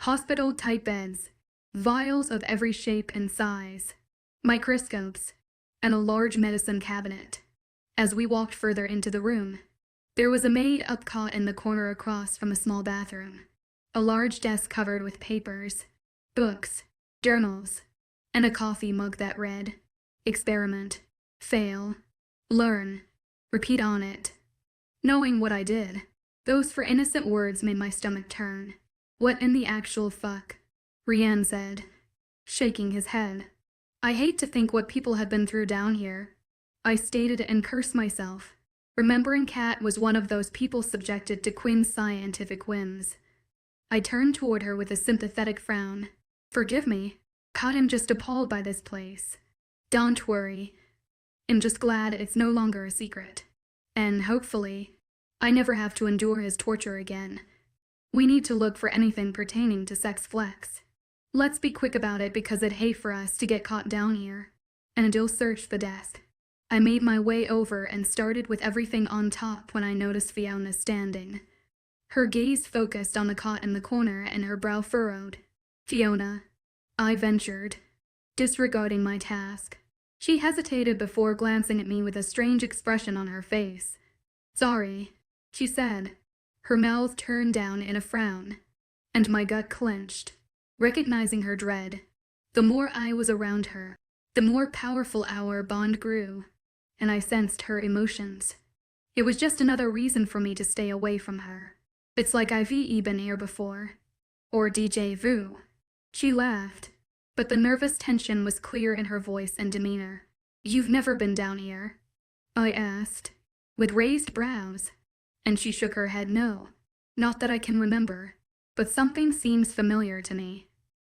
Hospital-type beds. Vials of every shape and size. Microscopes. And a large medicine cabinet. As we walked further into the room, there was a made-up cot in the corner across from a small bathroom. A large desk covered with papers, books, journals, and a coffee mug that read, Experiment, Fail, Learn, Repeat on it. Knowing what I did, those four innocent words made my stomach turn. What in the actual fuck? Rian said, shaking his head. I hate to think what people have been through down here. I stated and cursed myself, remembering Kat was one of those people subjected to Quinn's scientific whims. I turned toward her with a sympathetic frown. Forgive me. Caught him just appalled by this place. Don't worry. I'm just glad it's no longer a secret. And hopefully, I never have to endure his torture again. We need to look for anything pertaining to sex flex. Let's be quick about it because it'd hate for us to get caught down here. And I'll search the desk. I made my way over and started with everything on top when I noticed Fiona standing. Her gaze focused on the cot in the corner and her brow furrowed. Fiona, I ventured, disregarding my task. She hesitated before glancing at me with a strange expression on her face. Sorry, she said, her mouth turned down in a frown, and my gut clenched, recognizing her dread. The more I was around her, the more powerful our bond grew, and I sensed her emotions. It was just another reason for me to stay away from her. It's like I've been here before. Or déjà vu. She laughed, but the nervous tension was clear in her voice and demeanor. You've never been down here? I asked, with raised brows, and she shook her head no. Not that I can remember, but something seems familiar to me.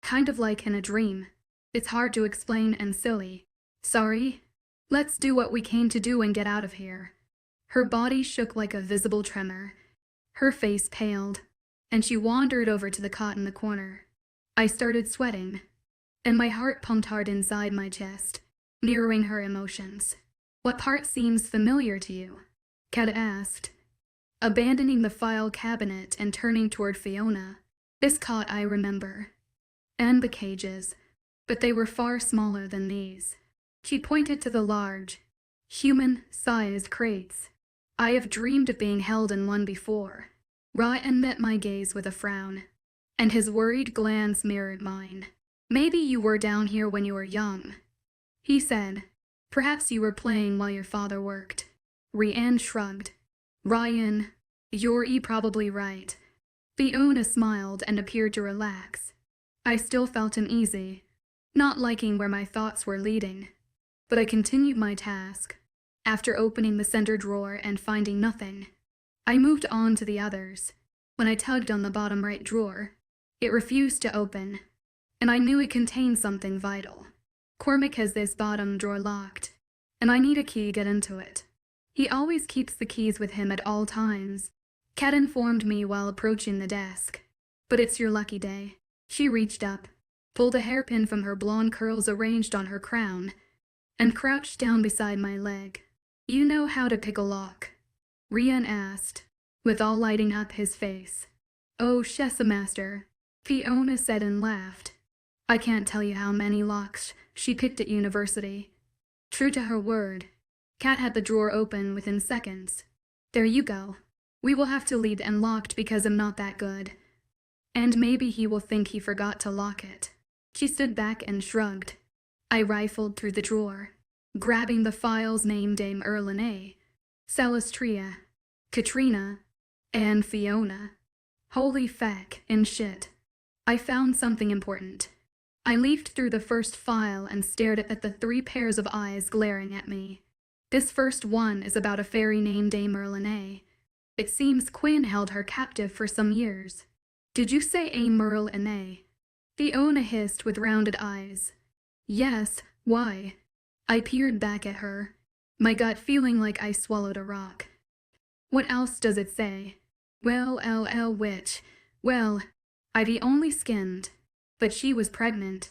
Kind of like in a dream. It's hard to explain and silly. Sorry? Let's do what we came to do and get out of here. Her body shook like a visible tremor. Her face paled, and she wandered over to the cot in the corner. I started sweating, and my heart pumped hard inside my chest, mirroring her emotions. What part seems familiar to you? Kat asked, abandoning the file cabinet and turning toward Fiona. This cot I remember, and the cages, but they were far smaller than these. She pointed to the large, human-sized crates. I have dreamed of being held in one before. Ryan met my gaze with a frown, and his worried glance mirrored mine. Maybe you were down here when you were young, he said. Perhaps you were playing while your father worked. Rian shrugged. Ryan, you're probably right. Fiona smiled and appeared to relax. I still felt uneasy, not liking where my thoughts were leading, but I continued my task. After opening the center drawer and finding nothing, I moved on to the others. When I tugged on the bottom right drawer, it refused to open, and I knew it contained something vital. Cormac has this bottom drawer locked, and I need a key to get into it. He always keeps the keys with him at all times. Kat informed me while approaching the desk. But it's your lucky day. She reached up, pulled a hairpin from her blonde curls arranged on her crown, and crouched down beside my leg. You know how to pick a lock? Rian asked, with all lighting up his face. Oh, Shessa Master, Fiona said and laughed. I can't tell you how many locks she picked at university. True to her word, Kat had the drawer open within seconds. There you go. We will have to leave it unlocked because I'm not that good. And maybe he will think he forgot to lock it. She stood back and shrugged. I rifled through the drawer, grabbing the files named Dame Erlene, Celestria, Katrina, and Fiona. Holy feck and shit. I found something important. I leafed through the first file and stared at the 3 pairs of eyes glaring at me. This first one is about a fairy named Moonlit. It seems Quinn held her captive for some years. Did you say Moonlit? Fiona hissed with rounded eyes. Yes, why? I peered back at her, my gut feeling like I swallowed a rock. What else does it say? Well, which? Well, Ivy only skinned, but she was pregnant.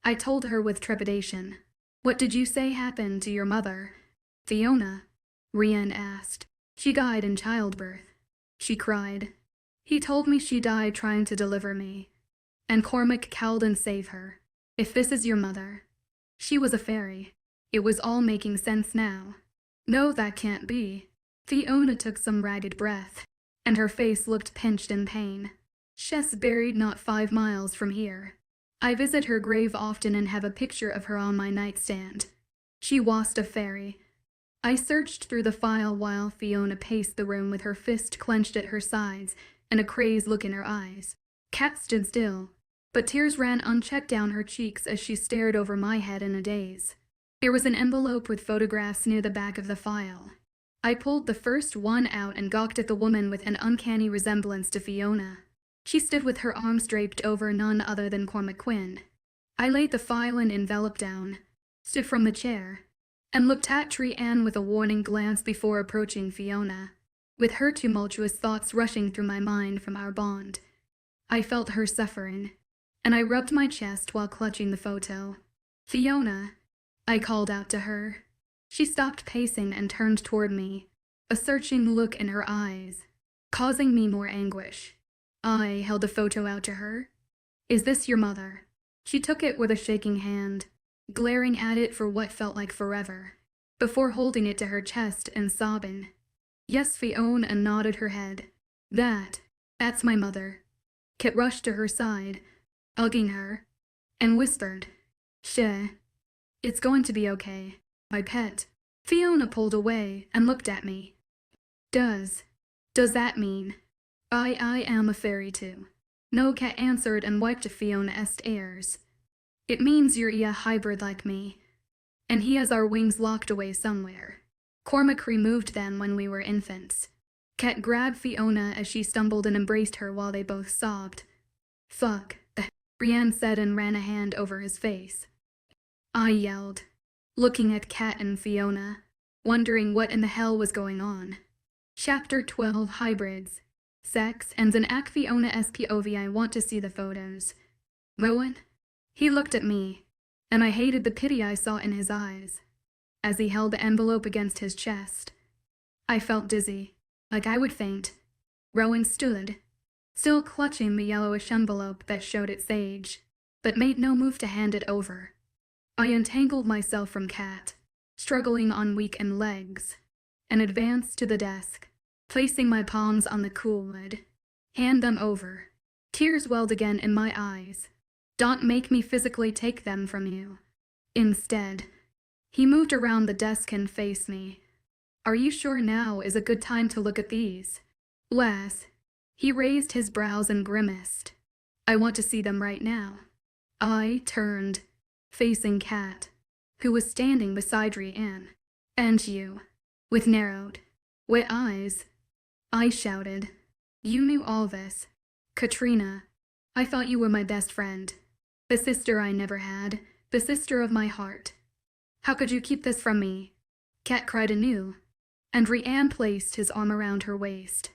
I told her with trepidation. What did you say happened to your mother? Fiona, Rian asked. She died in childbirth. She cried. He told me she died trying to deliver me. And Cormac cowled and saved her. If this is your mother. She was a fairy. It was all making sense now. No, that can't be. Fiona took some ragged breath, and her face looked pinched in pain. She's buried not 5 miles from here. I visit her grave often and have a picture of her on my nightstand. She was a fairy. I searched through the file while Fiona paced the room with her fist clenched at her sides and a crazed look in her eyes. Kat stood still, but tears ran unchecked down her cheeks as she stared over my head in a daze. There was an envelope with photographs near the back of the file. I pulled the first one out and gawked at the woman with an uncanny resemblance to Fiona. She stood with her arms draped over none other than Cormac Quinn. I laid the file and envelope down, stood from the chair, and looked at Trianne with a warning glance before approaching Fiona, with her tumultuous thoughts rushing through my mind from our bond. I felt her suffering, and I rubbed my chest while clutching the photo. Fiona, I called out to her. She stopped pacing and turned toward me, a searching look in her eyes, causing me more anguish. I held the photo out to her. Is this your mother? She took it with a shaking hand, glaring at it for what felt like forever, before holding it to her chest and sobbing. Yes, Fiona nodded her head. That's my mother. Kit rushed to her side, hugging her, and whispered, It's going to be okay, my pet. Fiona pulled away and looked at me. Does that mean I am a fairy too? No, Kat answered and wiped Fiona's tears. It means you're a hybrid like me, and he has our wings locked away somewhere. Cormac removed them when we were infants. Kat grabbed Fiona as she stumbled and embraced her while they both sobbed. Fuck, Brienne said and ran a hand over his face. I yelled, looking at Kat and Fiona, wondering what in the hell was going on. Chapter 12 Hybrids. Sex ends in Act Fiona's POV. I want to see the photos. Rowan? He looked at me, and I hated the pity I saw in his eyes, as he held the envelope against his chest. I felt dizzy, like I would faint. Rowan stood, still clutching the yellowish envelope that showed its age, but made no move to hand it over. I untangled myself from Kat, struggling on weakened legs, and advanced to the desk, placing my palms on the cool lid. Hand them over. Tears welled again in my eyes. Don't make me physically take them from you. Instead, he moved around the desk and faced me. Are you sure now is a good time to look at these? Les. He raised his brows and grimaced. I want to see them right now. I turned, facing Kat, who was standing beside Rianne. And you, with narrowed, wet eyes. I shouted. You knew all this. Katrina, I thought you were my best friend. The sister I never had, the sister of my heart. How could you keep this from me? Kat cried anew, and Rianne placed his arm around her waist.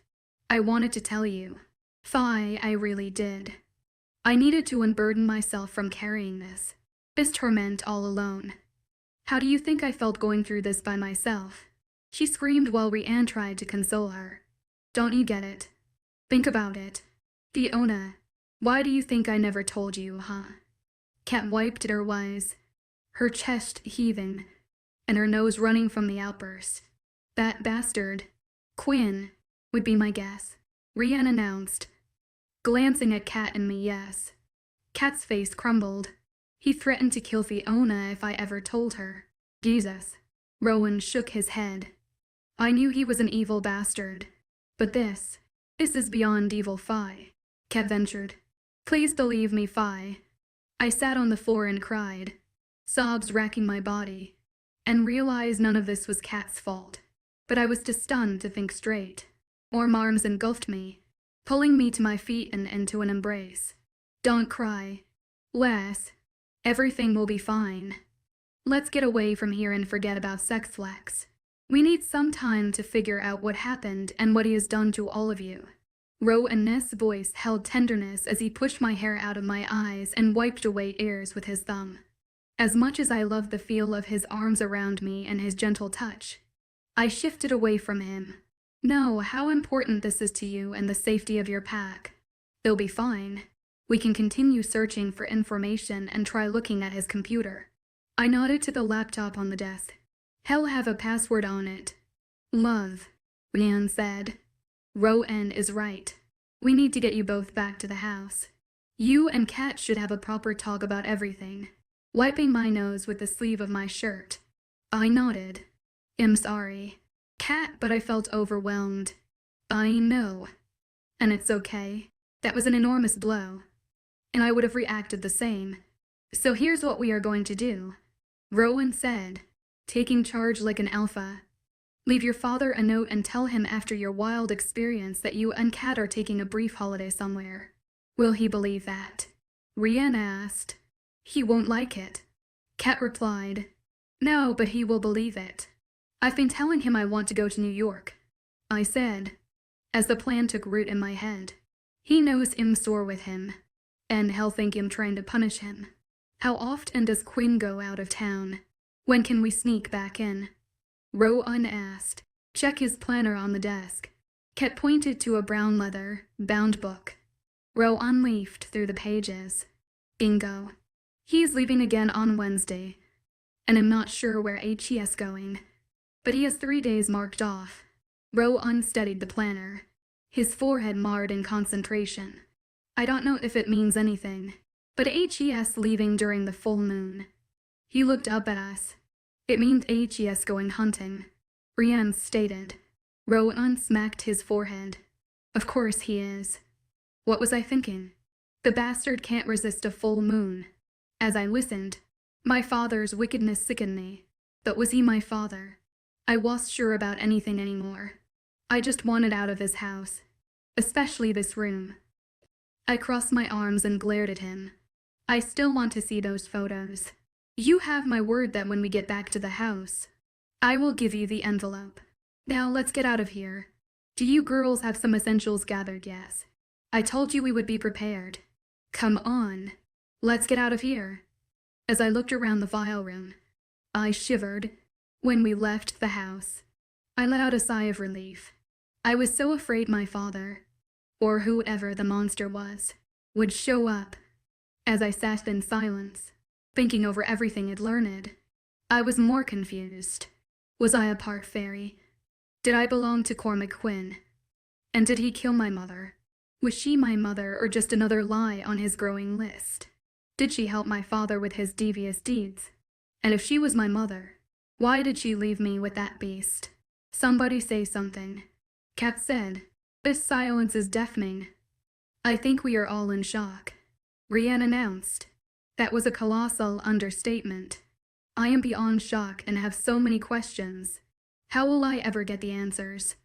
I wanted to tell you. I really did. I needed to unburden myself from carrying this torment all alone. How do you think I felt going through this by myself? She screamed while Rianne tried to console her. Don't you get it? Think about it. Fiona, why do you think I never told you, huh? Kat wiped at her eyes, her chest heaving, and her nose running from the outburst. That bastard, Quinn, would be my guess, Rianne announced, glancing at Kat and me. Yes. Kat's face crumbled. He threatened to kill Fiona if I ever told her. Jesus. Rowan shook his head. I knew he was an evil bastard. But this is beyond evil, Kat ventured. Please believe me, I sat on the floor and cried, sobs racking my body, and realized none of this was Kat's fault. But I was too stunned to think straight. Warm arms engulfed me, pulling me to my feet and into an embrace. Don't cry, Les. Everything will be fine. Let's get away from here and forget about Sex Flex. We need some time to figure out what happened and what he has done to all of you. Rowan's voice held tenderness as he pushed my hair out of my eyes and wiped away tears with his thumb. As much as I loved the feel of his arms around me and his gentle touch, I shifted away from him. Know how important this is to you and the safety of your pack. They'll be fine. We can continue searching for information and try looking at his computer. I nodded to the laptop on the desk. He'll have a password on it. Love, Rian said. Rowan is right. We need to get you both back to the house. You and Kat should have a proper talk about everything. Wiping my nose with the sleeve of my shirt, I nodded. I'm sorry, Kat, but I felt overwhelmed. I know. And it's okay. That was an enormous blow. And I would have reacted the same. So here's what we are going to do, Rowan said, taking charge like an alpha. Leave your father a note and tell him after your wild experience that you and Kat are taking a brief holiday somewhere. Will he believe that? Rian asked. He won't like it. Kat replied. No, but he will believe it. I've been telling him I want to go to New York, I said, as the plan took root in my head. He knows I'm sore with him, and he'll think I'm trying to punish him. How often does Quinn go out of town? When can we sneak back in? Rowan asked. Check his planner on the desk. Kat pointed to a brown leather, bound book. Rowan leafed through the pages. Bingo. He's leaving again on Wednesday, and I'm not sure where he's going. But he has 3 days marked off. Rowan studied the planner, his forehead marred in concentration. I don't know if it means anything, but he's leaving during the full moon. He looked up at us. It means he's going hunting, Rian stated. Rowan smacked his forehead. Of course he is. What was I thinking? The bastard can't resist a full moon. As I listened, my father's wickedness sickened me. But was he my father? I wasn't sure about anything anymore. I just wanted out of his house, especially this room. I crossed my arms and glared at him. I still want to see those photos. You have my word that when we get back to the house, I will give you the envelope. Now let's get out of here. Do you girls have some essentials gathered? Yes. I told you we would be prepared. Come on. Let's get out of here. As I looked around the file room, I shivered. When we left the house, I let out a sigh of relief. I was so afraid my father, or whoever the monster was, would show up. As I sat in silence, thinking over everything I'd learned, I was more confused. Was I a part fairy? Did I belong to Cormac Quinn? And did he kill my mother? Was she my mother or just another lie on his growing list? Did she help my father with his devious deeds? And if she was my mother, why did she leave me with that beast? Somebody say something. Kat said. This silence is deafening. I think we are all in shock. Rian announced. That was a colossal understatement. I am beyond shock and have so many questions. How will I ever get the answers?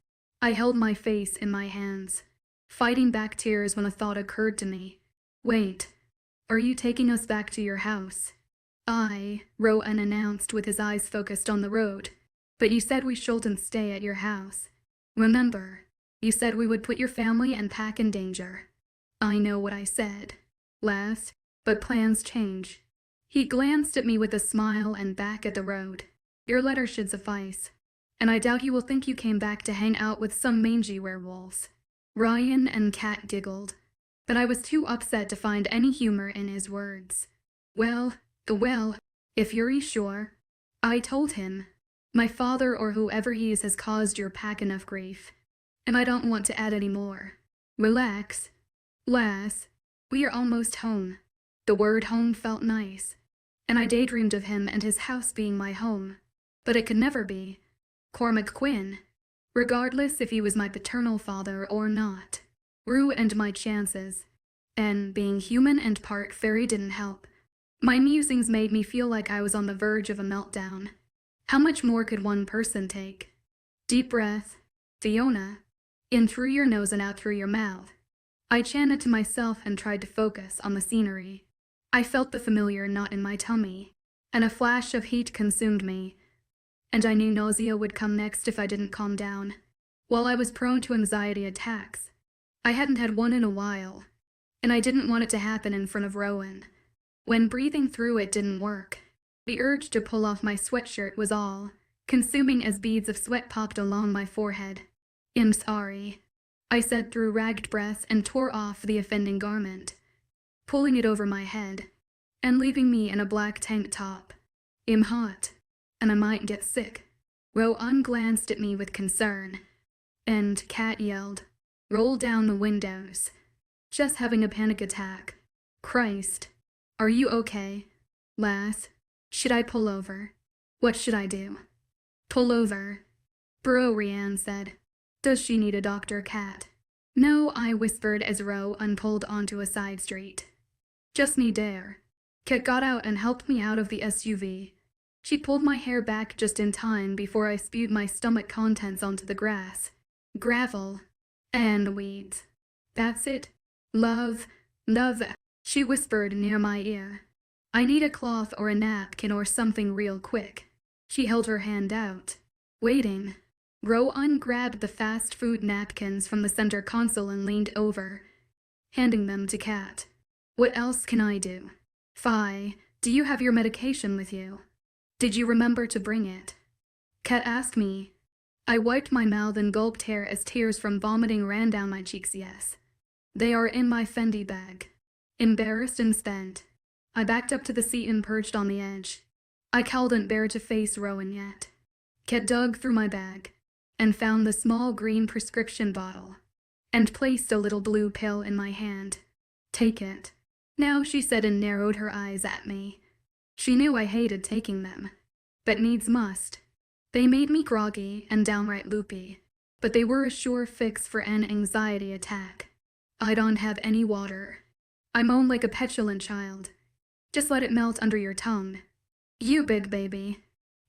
I held my face in my hands, fighting back tears when a thought occurred to me. Wait, are you taking us back to your house? Rowan announced with his eyes focused on the road. But you said we shouldn't stay at your house. Remember, you said we would put your family and pack in danger. I know what I said, Les, but plans change. He glanced at me with a smile and back at the road. Your letter should suffice, and I doubt you will think you came back to hang out with some mangy werewolves. Ryan and Kat giggled, but I was too upset to find any humor in his words. Well, if you're sure, I told him. My father or whoever he is has caused your pack enough grief, and I don't want to add any more. Relax. Les, we are almost home. The word home felt nice, and I daydreamed of him and his house being my home. But it could never be. Cormac Quinn, regardless if he was my paternal father or not, ruined my chances, and being human and part fairy didn't help. My musings made me feel like I was on the verge of a meltdown. How much more could one person take? Deep breath. Fiona. In through your nose and out through your mouth. I chanted to myself and tried to focus on the scenery. I felt the familiar knot in my tummy, and a flash of heat consumed me, and I knew nausea would come next if I didn't calm down. While I was prone to anxiety attacks, I hadn't had one in a while, and I didn't want it to happen in front of Rowan. When breathing through it didn't work, the urge to pull off my sweatshirt was all consuming as beads of sweat popped along my forehead. "I'm sorry," I said through ragged breath and tore off the offending garment, pulling it over my head and leaving me in a black tank top. "I'm hot, and I might get sick." Rowan glanced at me with concern, and Kat yelled, "Roll down the windows. Just having a panic attack." "Christ. Are you okay, lass? Should I pull over? What should I do?" "Pull over," Bro Rianne said. "Does she need a doctor, Kat?" "No," I whispered as Rowan pulled onto a side street. "Just need air." Kat got out and helped me out of the SUV. She pulled my hair back just in time before I spewed my stomach contents onto the grass, gravel, and weeds. "That's it. Love, she whispered near my ear. "I need a cloth or a napkin or something real quick." She held her hand out, waiting. Rowan grabbed the fast food napkins from the center console and leaned over, handing them to Kat. "What else can I do?" "Fi, do you have your medication with you? Did you remember to bring it?" Kat asked me. I wiped my mouth and gulped hair as tears from vomiting ran down my cheeks. "Yes. They are in my Fendi bag." Embarrassed and spent, I backed up to the seat and perched on the edge. I couldn't bear to face Rowan yet. Kat dug through my bag and found the small green prescription bottle and placed a little blue pill in my hand. "Take it now," she said and narrowed her eyes at me. She knew I hated taking them, but needs must. They made me groggy and downright loopy, but they were a sure fix for an anxiety attack. "I don't have any water," I moaned like a petulant child. "Just let it melt under your tongue." "You big baby."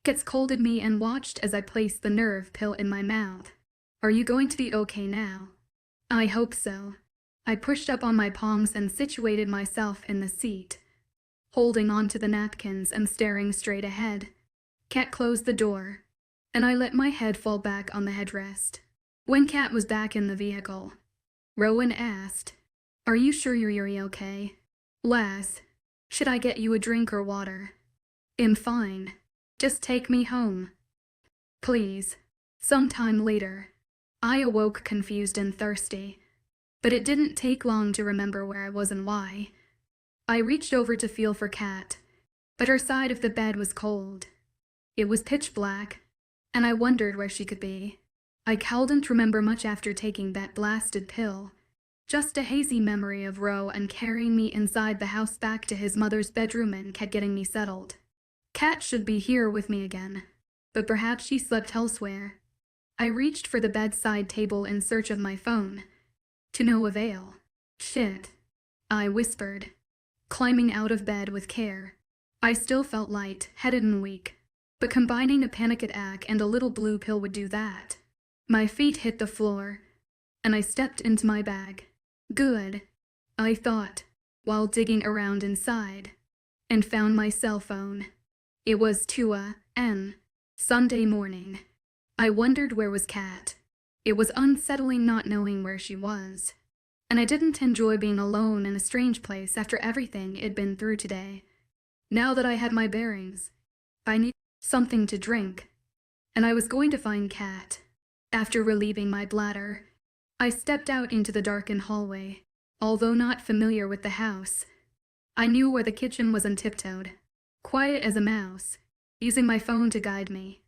Kat scolded me and watched as I placed the nerve pill in my mouth. "Are you going to be okay now?" "I hope so." I pushed up on my palms and situated myself in the seat, holding onto the napkins and staring straight ahead. Kat closed the door, and I let my head fall back on the headrest. When Kat was back in the vehicle, Rowan asked, "Are you sure you're okay? Lass, should I get you a drink or water?" "I'm fine. Just take me home, please." Sometime later, I awoke confused and thirsty, but it didn't take long to remember where I was and why. I reached over to feel for Kat, but her side of the bed was cold. It was pitch black, and I wondered where she could be. I couldn't remember much after taking that blasted pill. Just a hazy memory of Rowan carrying me inside the house back to his mother's bedroom and Kat getting me settled. Kat should be here with me again, but perhaps she slept elsewhere. I reached for the bedside table in search of my phone. To no avail. "Shit," I whispered, climbing out of bed with care. I still felt light-headed and weak, but combining a panic attack and a little blue pill would do that. My feet hit the floor, and I stepped into my bag. Good, I thought, while digging around inside, and found my cell phone. It was 2 a.m. Sunday morning. I wondered where was Kat. It was unsettling not knowing where she was, and I didn't enjoy being alone in a strange place after everything I'd been through today. Now that I had my bearings, I needed something to drink, and I was going to find Kat. After relieving my bladder, I stepped out into the darkened hallway. Although not familiar with the house, I knew where the kitchen was and tiptoed, quiet as a mouse, using my phone to guide me.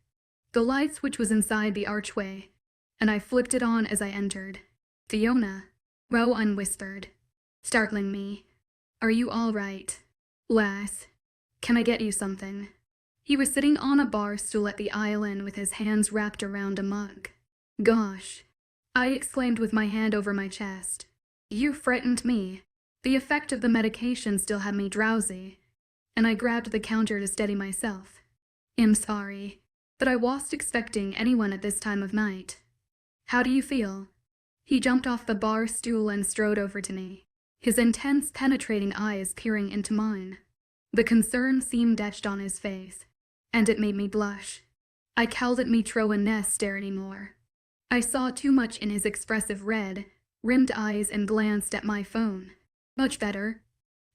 The light switch was inside the archway, and I flipped it on as I entered. "Fiona," Rowan whispered, startling me. "Are you all right, lass? Can I get you something?" He was sitting on a bar stool at the island with his hands wrapped around a mug. "Gosh," I exclaimed with my hand over my chest. "You frightened me." The effect of the medication still had me drowsy, and I grabbed the counter to steady myself. I'm sorry, but I wasn't expecting anyone at this time of night. How do you feel? He jumped off the bar stool and strode over to me, his intense, penetrating eyes peering into mine. The concern seemed etched on his face, and it made me blush. I called at me Troa nest stare anymore. I saw too much in his expressive red, rimmed eyes and glanced at my phone. Much better.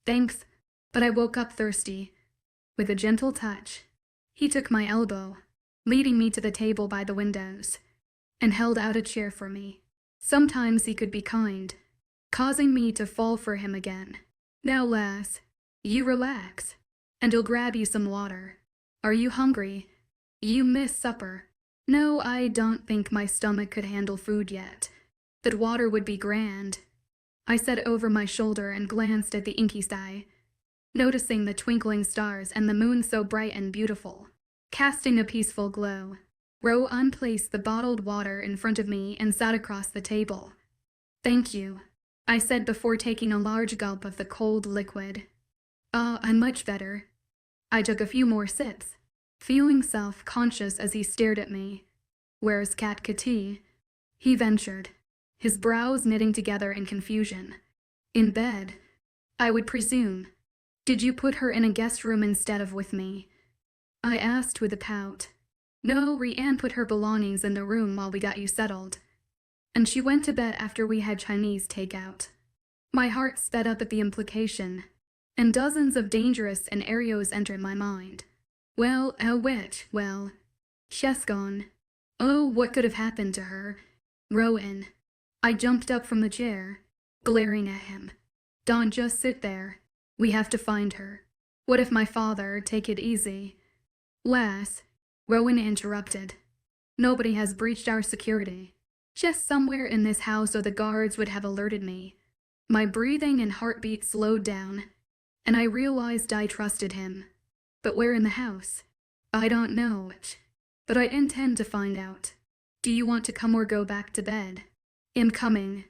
Thanks, but I woke up thirsty. With a gentle touch, he took my elbow, leading me to the table by the windows, and held out a chair for me. Sometimes he could be kind, causing me to fall for him again. Now, lass, you relax, and he'll grab you some water. Are you hungry? You missed supper. No, I don't think my stomach could handle food yet. That water would be grand. I said over my shoulder and glanced at the inky sky, noticing the twinkling stars and the moon so bright and beautiful, casting a peaceful glow. Rowan placed the bottled water in front of me and sat across the table. Thank you, I said before taking a large gulp of the cold liquid. I'm much better. I took a few more sips, feeling self-conscious as he stared at me. Where's Cat Kitty? He ventured, his brows knitting together in confusion. In bed, I would presume. Did you put her in a guest room instead of with me? I asked with a pout. No, Rianne put her belongings in the room while we got you settled, and she went to bed after we had Chinese takeout. My heart sped up at the implication, and dozens of dangerous scenarios entered my mind. Well, she's gone. Oh, what could have happened to her? Rowan. I jumped up from the chair, glaring at him. Don't just sit there. We have to find her. What if my father, take it easy. Lass, Rowan interrupted. Nobody has breached our security. Just somewhere in this house or the guards would have alerted me. My breathing and heartbeat slowed down, and I realized I trusted him. But where in the house? I don't know, but I intend to find out. Do you want to come or go back to bed? I'm coming,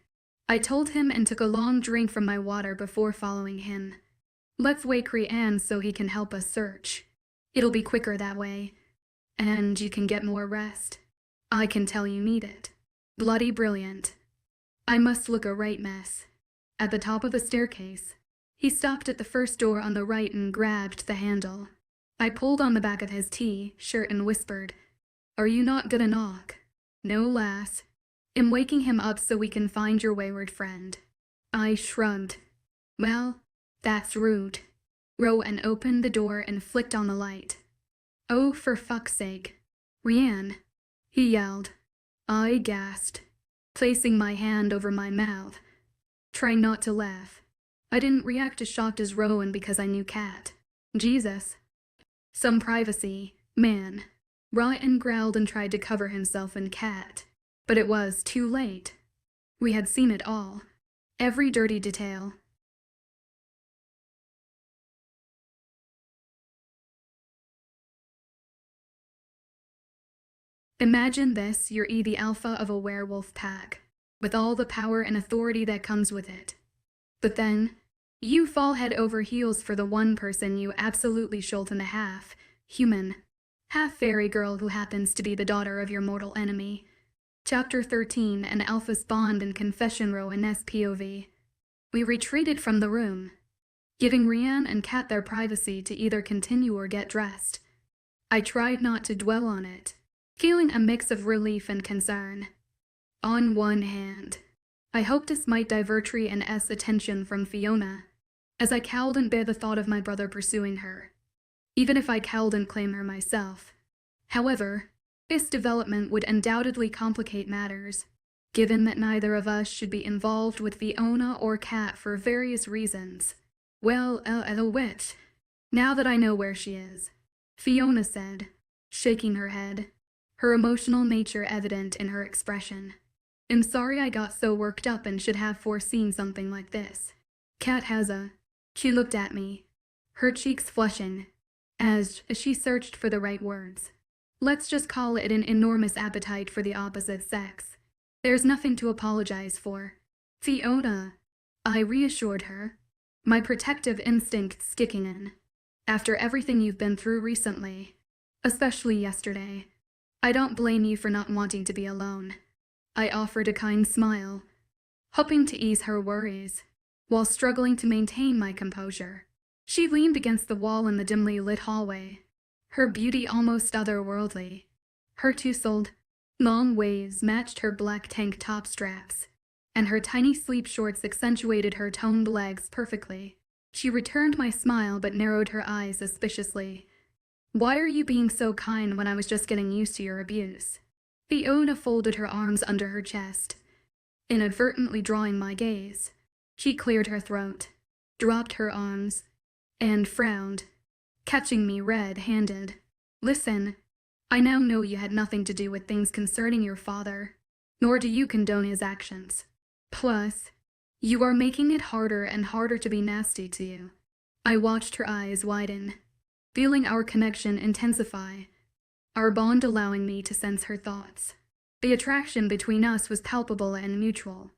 I told him and took a long drink from my water before following him. Let's wake Rianne so he can help us search. It'll be quicker that way. And you can get more rest. I can tell you need it. Bloody brilliant. I must look a right mess. At the top of the staircase, he stopped at the first door on the right and grabbed the handle. I pulled on the back of his shirt and whispered, Are you not gonna knock? No, lass. I'm waking him up so we can find your wayward friend. I shrugged. Well, that's rude. Rowan opened the door and flicked on the light. Oh, for fuck's sake. Rianne, he yelled. I gasped, placing my hand over my mouth, trying not to laugh. I didn't react as shocked as Rowan because I knew Cat. Jesus. Some privacy, man. Rowan growled and tried to cover himself in Cat, but it was too late. We had seen it all. Every dirty detail. Imagine this, you're the alpha of a werewolf pack, with all the power and authority that comes with it. But then, you fall head over heels for the one person you absolutely shoulder in the half human, half fairy girl who happens to be the daughter of your mortal enemy. Chapter 13, An Alpha's Bond and Confession Row in SPOV. We retreated from the room, giving Rianne and Kat their privacy to either continue or get dressed. I tried not to dwell on it, feeling a mix of relief and concern. On one hand, I hoped this might divert Rianne's attention from Fiona, as I cowed and bare the thought of my brother pursuing her, even if I cowed and claimed her myself. However, this development would undoubtedly complicate matters, given that neither of us should be involved with Fiona or Kat for various reasons. Well, witch. Now that I know where she is, Fiona said, shaking her head, her emotional nature evident in her expression. I'm sorry I got so worked up and should have foreseen something like this. Kat has She looked at me, her cheeks flushing, as she searched for the right words. Let's just call it an enormous appetite for the opposite sex. There's nothing to apologize for. Fiona, I reassured her, my protective instincts kicking in. After everything you've been through recently, especially yesterday, I don't blame you for not wanting to be alone. I offered a kind smile, hoping to ease her worries, while struggling to maintain my composure. She leaned against the wall in the dimly lit hallway, her beauty almost otherworldly. Her tousled, long waves matched her black tank top straps, and her tiny sleep shorts accentuated her toned legs perfectly. She returned my smile but narrowed her eyes suspiciously. Why are you being so kind when I was just getting used to your abuse? Fiona folded her arms under her chest, inadvertently drawing my gaze. She cleared her throat, dropped her arms, and frowned, catching me red-handed. Listen, I now know you had nothing to do with things concerning your father, nor do you condone his actions. Plus, you are making it harder and harder to be nasty to you. I watched her eyes widen, feeling our connection intensify, our bond allowing me to sense her thoughts. The attraction between us was palpable and mutual.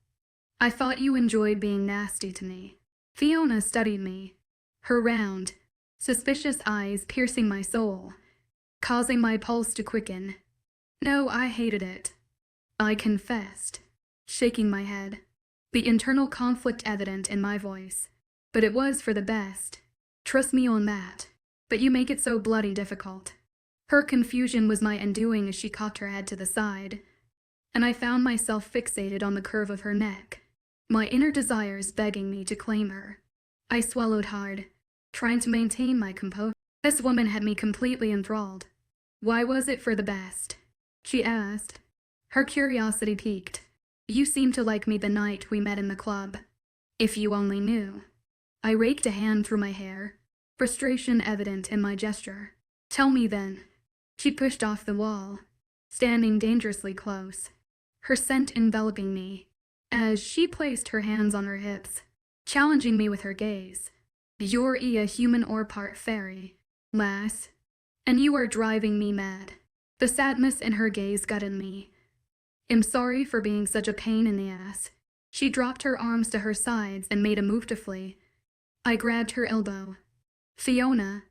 I thought you enjoyed being nasty to me. Fiona studied me, her round, suspicious eyes piercing my soul, causing my pulse to quicken. No, I hated it, I confessed, shaking my head, the internal conflict evident in my voice. But it was for the best. Trust me on that. But you make it so bloody difficult. Her confusion was my undoing as she cocked her head to the side, and I found myself fixated on the curve of her neck, my inner desires begging me to claim her. I swallowed hard, trying to maintain my composure. This woman had me completely enthralled. Why was it for the best? She asked, her curiosity piqued. You seemed to like me the night we met in the club. If you only knew. I raked a hand through my hair, frustration evident in my gesture. Tell me then. She pushed off the wall, standing dangerously close, her scent enveloping me, as she placed her hands on her hips, challenging me with her gaze. You're a human or part fairy, lass, and you are driving me mad. The sadness in her gaze gutted me. I'm sorry for being such a pain in the ass. She dropped her arms to her sides and made a move to flee. I grabbed her elbow. Fiona,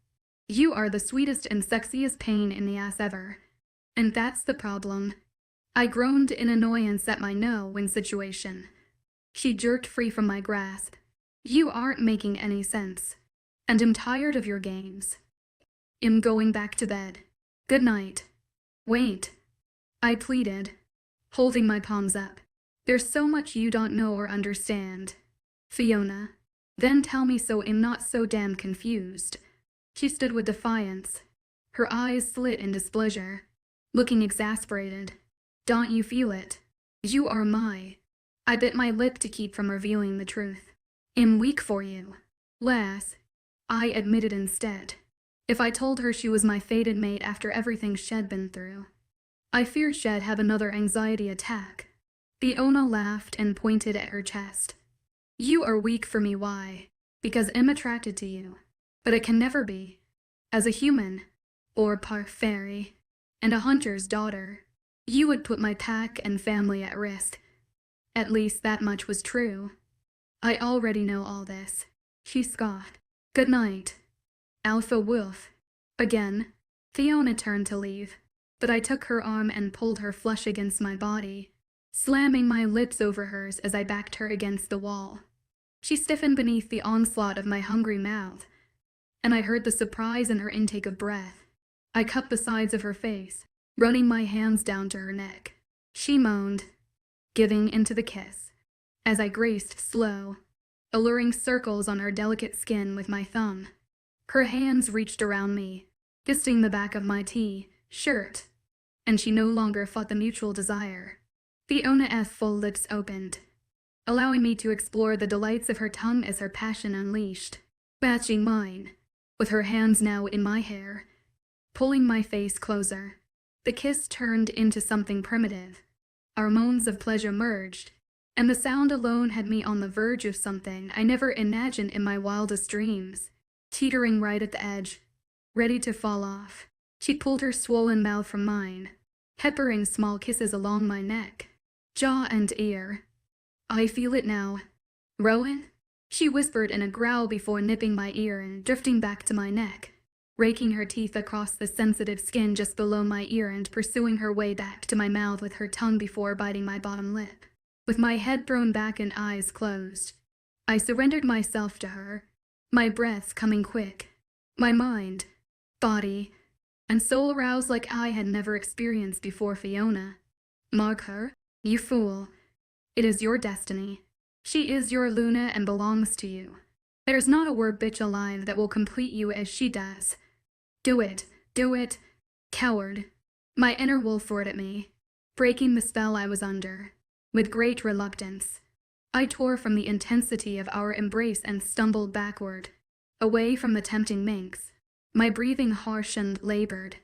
you are the sweetest and sexiest pain in the ass ever. And that's the problem. I groaned in annoyance at my no-win situation. She jerked free from my grasp. You aren't making any sense. And I'm tired of your games. I'm going back to bed. Good night. Wait, I pleaded, holding my palms up. There's so much you don't know or understand. Fiona, then tell me so I'm not so damn confused. She stood with defiance, her eyes slit in displeasure, looking exasperated. Don't you feel it? You are my. I bit my lip to keep from revealing the truth. I'm weak for you, lass, I admitted instead. If I told her she was my fated mate after everything she'd been through, I feared she'd have another anxiety attack. Fiona laughed and pointed at her chest. You are weak for me, why? Because I'm attracted to you. But it can never be. As a human, or part fairy, and a hunter's daughter, you would put my pack and family at risk. At least that much was true. I already know all this. She scoffed. Good night, Alpha Wolf. Again, Fiona turned to leave, but I took her arm and pulled her flush against my body, slamming my lips over hers as I backed her against the wall. She stiffened beneath the onslaught of my hungry mouth, and I heard the surprise in her intake of breath. I cupped the sides of her face, running my hands down to her neck. She moaned, giving into the kiss, as I graced slow, alluring circles on her delicate skin with my thumb. Her hands reached around me, fisting the back of my shirt, and she no longer fought the mutual desire. Fiona's full lips opened, allowing me to explore the delights of her tongue as her passion unleashed, matching mine, with her hands now in my hair, pulling my face closer. The kiss turned into something primitive. Our moans of pleasure merged, and the sound alone had me on the verge of something I never imagined in my wildest dreams, teetering right at the edge, ready to fall off. She pulled her swollen mouth from mine, peppering small kisses along my neck, jaw and ear. I feel it now. Rowan? She whispered in a growl before nipping my ear and drifting back to my neck. raking her teeth across the sensitive skin just below my ear and pursuing her way back to my mouth with her tongue before biting my bottom lip. With my head thrown back and eyes closed, I surrendered myself to her, my breaths coming quick, my mind, body, and soul aroused like I had never experienced before. Fiona. Mark her, you fool. It is your destiny. She is your Luna and belongs to you. There's not a word bitch alive that will complete you as she does. Do it, coward. My inner wolf roared at me, breaking the spell I was under. With great reluctance, I tore from the intensity of our embrace and stumbled backward, away from the tempting minx, my breathing harsh and labored.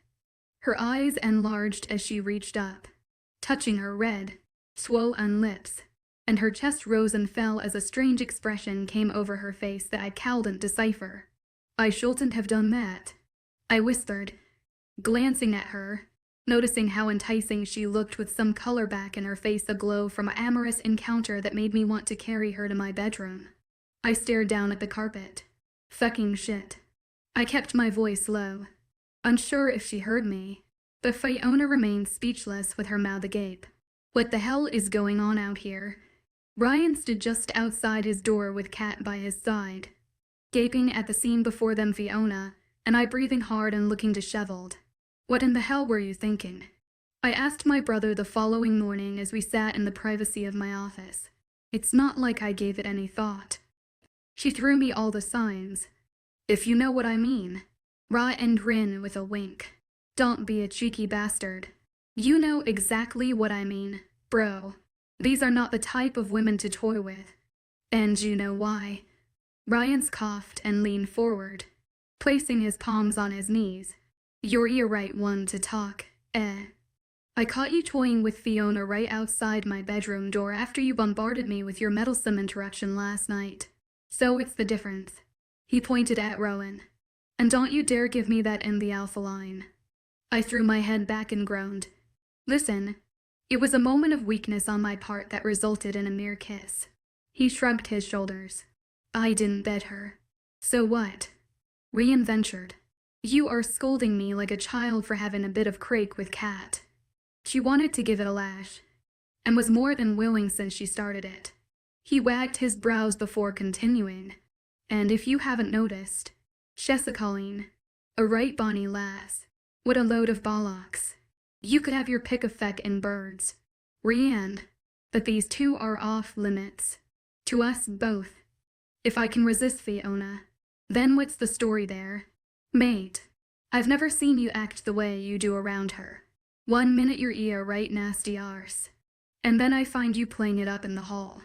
Her eyes enlarged as she reached up, touching her red, swollen lips, and her chest rose and fell as a strange expression came over her face that I couldn't decipher. I shouldn't have done that, I whispered, glancing at her, noticing how enticing she looked with some color back in her face aglow from an amorous encounter that made me want to carry her to my bedroom. I stared down at the carpet. Fucking shit. I kept my voice low, unsure if she heard me, but Fiona remained speechless with her mouth agape. What the hell is going on out here? Ryan stood just outside his door with Kat by his side, gaping at the scene before them. Fiona and I breathing hard and looking disheveled. What in the hell were you thinking? I asked my brother the following morning as we sat in the privacy of my office. It's not like I gave it any thought. She threw me all the signs, if you know what I mean. Ra and Rin with a wink. Don't be a cheeky bastard. You know exactly what I mean, bro. These are not the type of women to toy with. And you know why. Ryan coughed and leaned forward, placing his palms on his knees. You're the right one to talk, eh? I caught you toying with Fiona right outside my bedroom door after you bombarded me with your meddlesome interruption last night. So it's the difference. He pointed at Rowan. And don't you dare give me that in the alpha line. I threw my head back and groaned. Listen, it was a moment of weakness on my part that resulted in a mere kiss. He shrugged his shoulders. I didn't bed her. So what? Ryan ventured. You are scolding me like a child for having a bit of crake with Kat. She wanted to give it a lash, and was more than willing since she started it. He wagged his brows before continuing. And if you haven't noticed, Shessa Colleen, a right bonny lass, what a load of bollocks. You could have your pick of feck and birds. Ryan, but these two are off limits. To us both. If I can resist Fiona, then what's the story there? Mate, I've never seen you act the way you do around her. 1 minute you're a right nasty arse, and then I find you playing it up in the hall.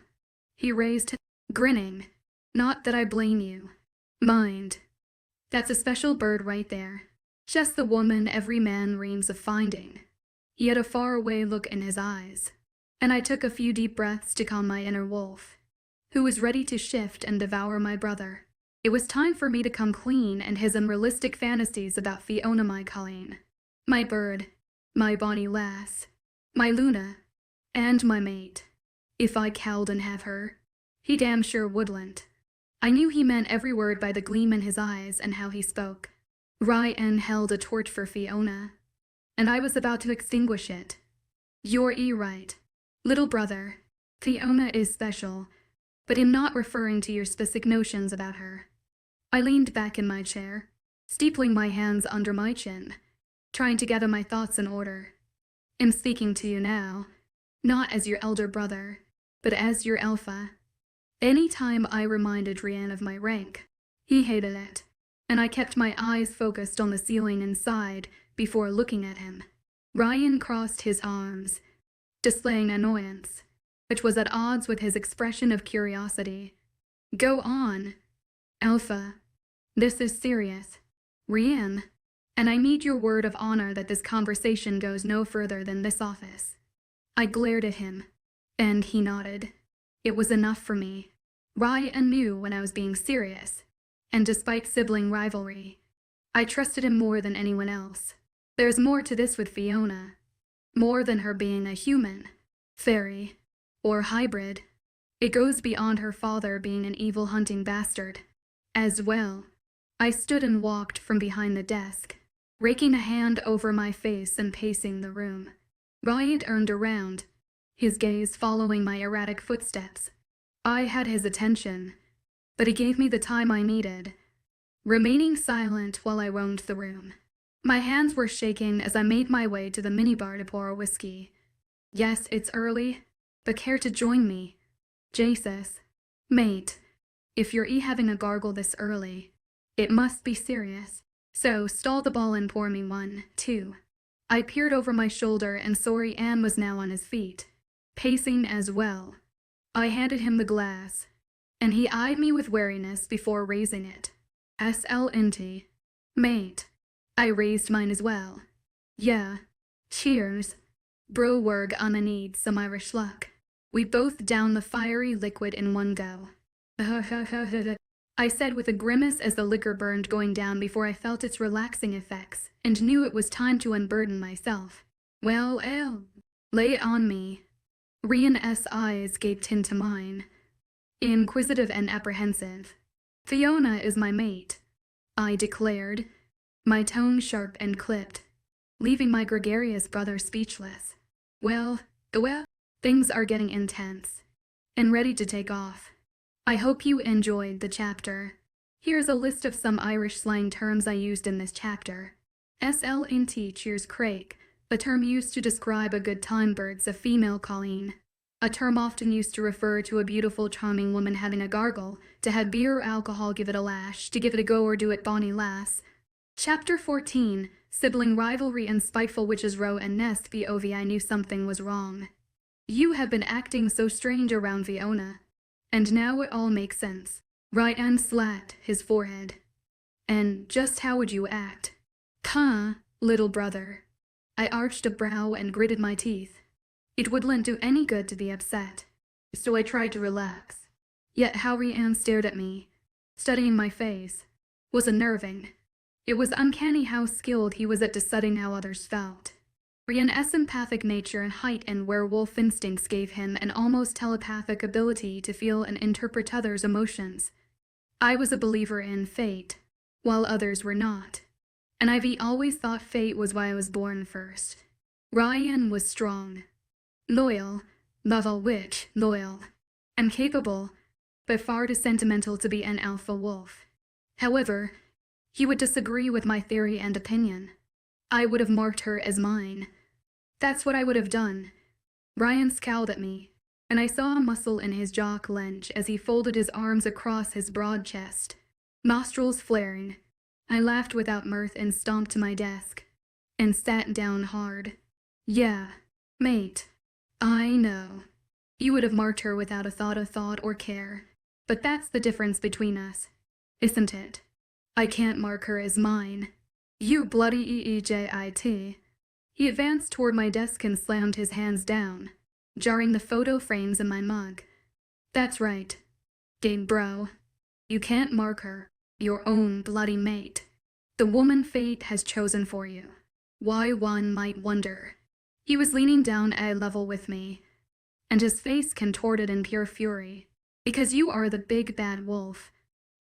He raised, grinning. Not that I blame you. Mind. That's a special bird right there. Just the woman every man dreams of finding. He had a faraway look in his eyes, and I took a few deep breaths to calm my inner wolf, who was ready to shift and devour my brother. It was time for me to come clean and his unrealistic fantasies about Fiona my Colleen. My bird, my bonny lass, my Luna, and my mate. If I cowled and have her, he damn sure wouldn't. I knew he meant every word by the gleam in his eyes and how he spoke. Ryan held a torch for Fiona, and I was about to extinguish it. You're right, little brother. Fiona is special, but I'm not referring to your specific notions about her. I leaned back in my chair, steepling my hands under my chin, trying to gather my thoughts in order. I'm speaking to you now, not as your elder brother, but as your alpha. Any time I reminded Ryan of my rank, he hated it, and I kept my eyes focused on the ceiling inside before looking at him. Ryan crossed his arms, displaying annoyance, which was at odds with his expression of curiosity. Go on, Alpha. This is serious. Ryan, and I need your word of honor that this conversation goes no further than this office. I glared at him, and he nodded. It was enough for me. Ryan knew when I was being serious, and despite sibling rivalry, I trusted him more than anyone else. There's more to this with Fiona. More than her being a human, fairy, or hybrid. It goes beyond her father being an evil hunting bastard, as well. I stood and walked from behind the desk, raking a hand over my face and pacing the room. Ryan turned around, his gaze following my erratic footsteps. I had his attention, but he gave me the time I needed, remaining silent while I roamed the room. My hands were shaking as I made my way to the minibar to pour a whiskey. Yes, it's early, but care to join me? Jesus. Mate, if you're having a gargle this early, it must be serious. So stall the ball and pour me one, too. I peered over my shoulder and saw Ian was now on his feet, pacing as well. I handed him the glass, and he eyed me with wariness before raising it. SLNT. Mate. I raised mine as well. Yeah. Cheers. Bro werg I'ma need some Irish luck. We both downed the fiery liquid in one go. I said with a grimace as the liquor burned going down before I felt its relaxing effects and knew it was time to unburden myself. Well, lay it on me. Rhian's eyes gaped into mine, inquisitive and apprehensive. Fiona is my mate, I declared, my tone sharp and clipped, leaving my gregarious brother speechless. Well, things are getting intense and ready to take off. I hope you enjoyed the chapter. Here's a list of some Irish slang terms I used in this chapter. SLNT cheers Craig, a term used to describe a good time bird's a female colleen. A term often used to refer to a beautiful, charming woman having a gargle, to have beer or alcohol give it a lash, to give it a go or do it bonny lass. Chapter 14, Sibling Rivalry and Spiteful Witches Row and Nest. POV. I knew something was wrong. You have been acting so strange around Fiona. And now it all makes sense. Ryan slapped his forehead. And just how would you act? Little brother. I arched a brow and gritted my teeth. It wouldn't do any good to be upset, so I tried to relax. Yet how Ryan stared at me, studying my face, was unnerving. It was uncanny how skilled he was at deciding how others felt. Ryan's empathic nature and height and werewolf instincts gave him an almost telepathic ability to feel and interpret others' emotions. I was a believer in fate, while others were not. And I've always thought fate was why I was born first. Ryan was strong, loyal, loyal, and capable, but far too sentimental to be an alpha wolf. However, he would disagree with my theory and opinion. I would have marked her as mine. That's what I would have done. Ryan scowled at me, and I saw a muscle in his jaw clench as he folded his arms across his broad chest, nostrils flaring. I laughed without mirth and stomped to my desk, and sat down hard. Yeah, mate. I know. You would have marked her without a thought or care. But that's the difference between us, isn't it? I can't mark her as mine. You bloody EEJIT. He advanced toward my desk and slammed his hands down, jarring the photo frames in my mug. That's right, game bro. You can't mark her, your own bloody mate. The woman fate has chosen for you. Why, one might wonder. He was leaning down eye level with me, and his face contorted in pure fury. Because you are the big bad wolf,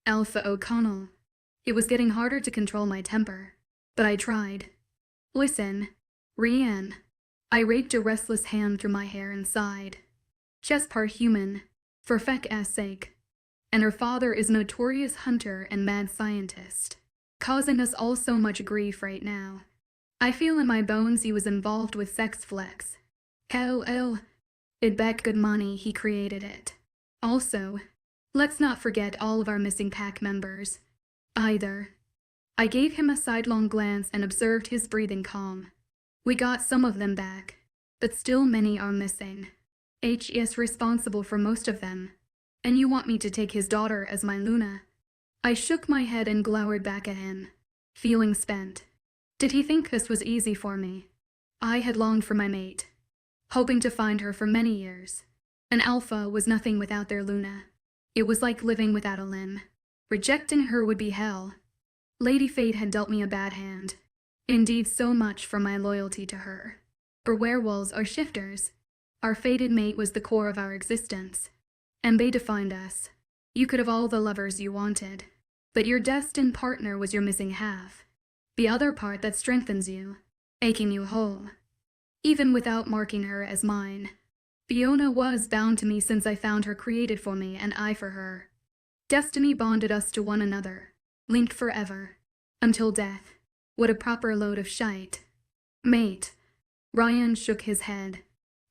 Alpha O'Connell. It was getting harder to control my temper, but I tried. Listen, Rhian. I raked a restless hand through my hair and sighed. Just part human, for feck's sake. And her father is a notorious hunter and mad scientist, causing us all so much grief right now. I feel in my bones he was involved with sex flex. Hell, it bet good money he created it. Also, let's not forget all of our missing pack members, either. I gave him a sidelong glance and observed his breathing calm. We got some of them back, but still many are missing. H is responsible for most of them, and you want me to take his daughter as my Luna? I shook my head and glowered back at him, feeling spent. Did he think this was easy for me? I had longed for my mate, hoping to find her for many years. An alpha was nothing without their Luna. It was like living without a limb. Rejecting her would be hell. Lady Fate had dealt me a bad hand. Indeed, so much for my loyalty to her. For werewolves are shifters. Our fated mate was the core of our existence, and they defined us. You could have all the lovers you wanted, But your destined partner was your missing half. The other part that strengthens you, making you whole. Even without marking her as mine, Fiona was bound to me since I found her created for me and I for her. Destiny bonded us to one another, linked forever, until death. What a proper load of shite. Mate. Ryan shook his head,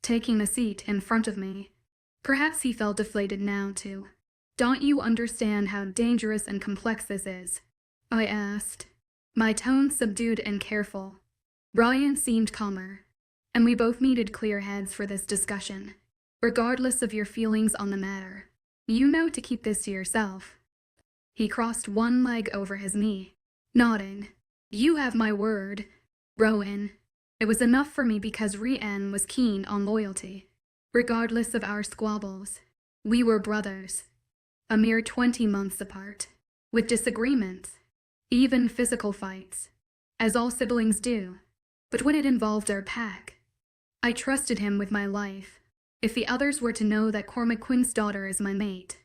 taking a seat in front of me. Perhaps he felt deflated now, too. Don't you understand how dangerous and complex this is? I asked, my tone subdued and careful. Ryan seemed calmer, and we both needed clear heads for this discussion. Regardless of your feelings on the matter, you know to keep this to yourself. He crossed one leg over his knee, nodding. You have my word, Rowan. It was enough for me because Rhiannon was keen on loyalty. Regardless of our squabbles, we were brothers. A mere 20 months apart, with disagreements, even physical fights, as all siblings do. But when it involved our pack, I trusted him with my life. If the others were to know that Cormac Quinn's daughter is my mate,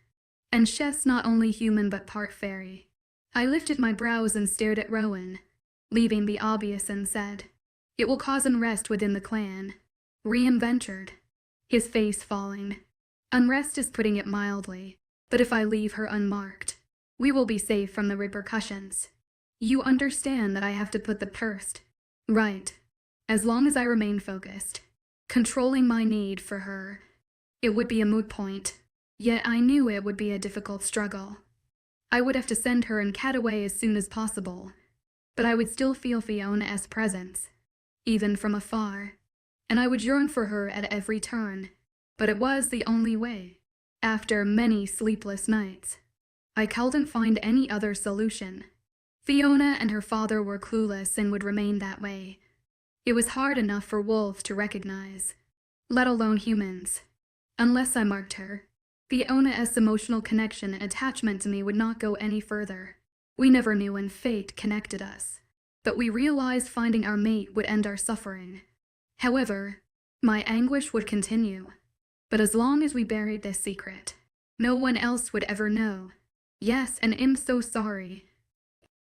and Shess not only human but part fairy, I lifted my brows and stared at Rowan, leaving the obvious, and said, it will cause unrest within the clan. Rhiannon ventured, his face falling. Unrest is putting it mildly, but if I leave her unmarked, we will be safe from the repercussions. You understand that I have to put the first right, as long as I remain focused, controlling my need for her. It would be a moot point, yet I knew it would be a difficult struggle. I would have to send her and Cat away as soon as possible, but I would still feel Fiona's presence, even from afar, and I would yearn for her at every turn. But it was the only way. After many sleepless nights, I couldn't find any other solution. Fiona and her father were clueless and would remain that way. It was hard enough for wolves to recognize, let alone humans. Unless I marked her, Fiona's emotional connection and attachment to me would not go any further. We never knew when fate connected us, but we realized finding our mate would end our suffering. However, my anguish would continue. But as long as we buried this secret, no one else would ever know. Yes, and I'm so sorry.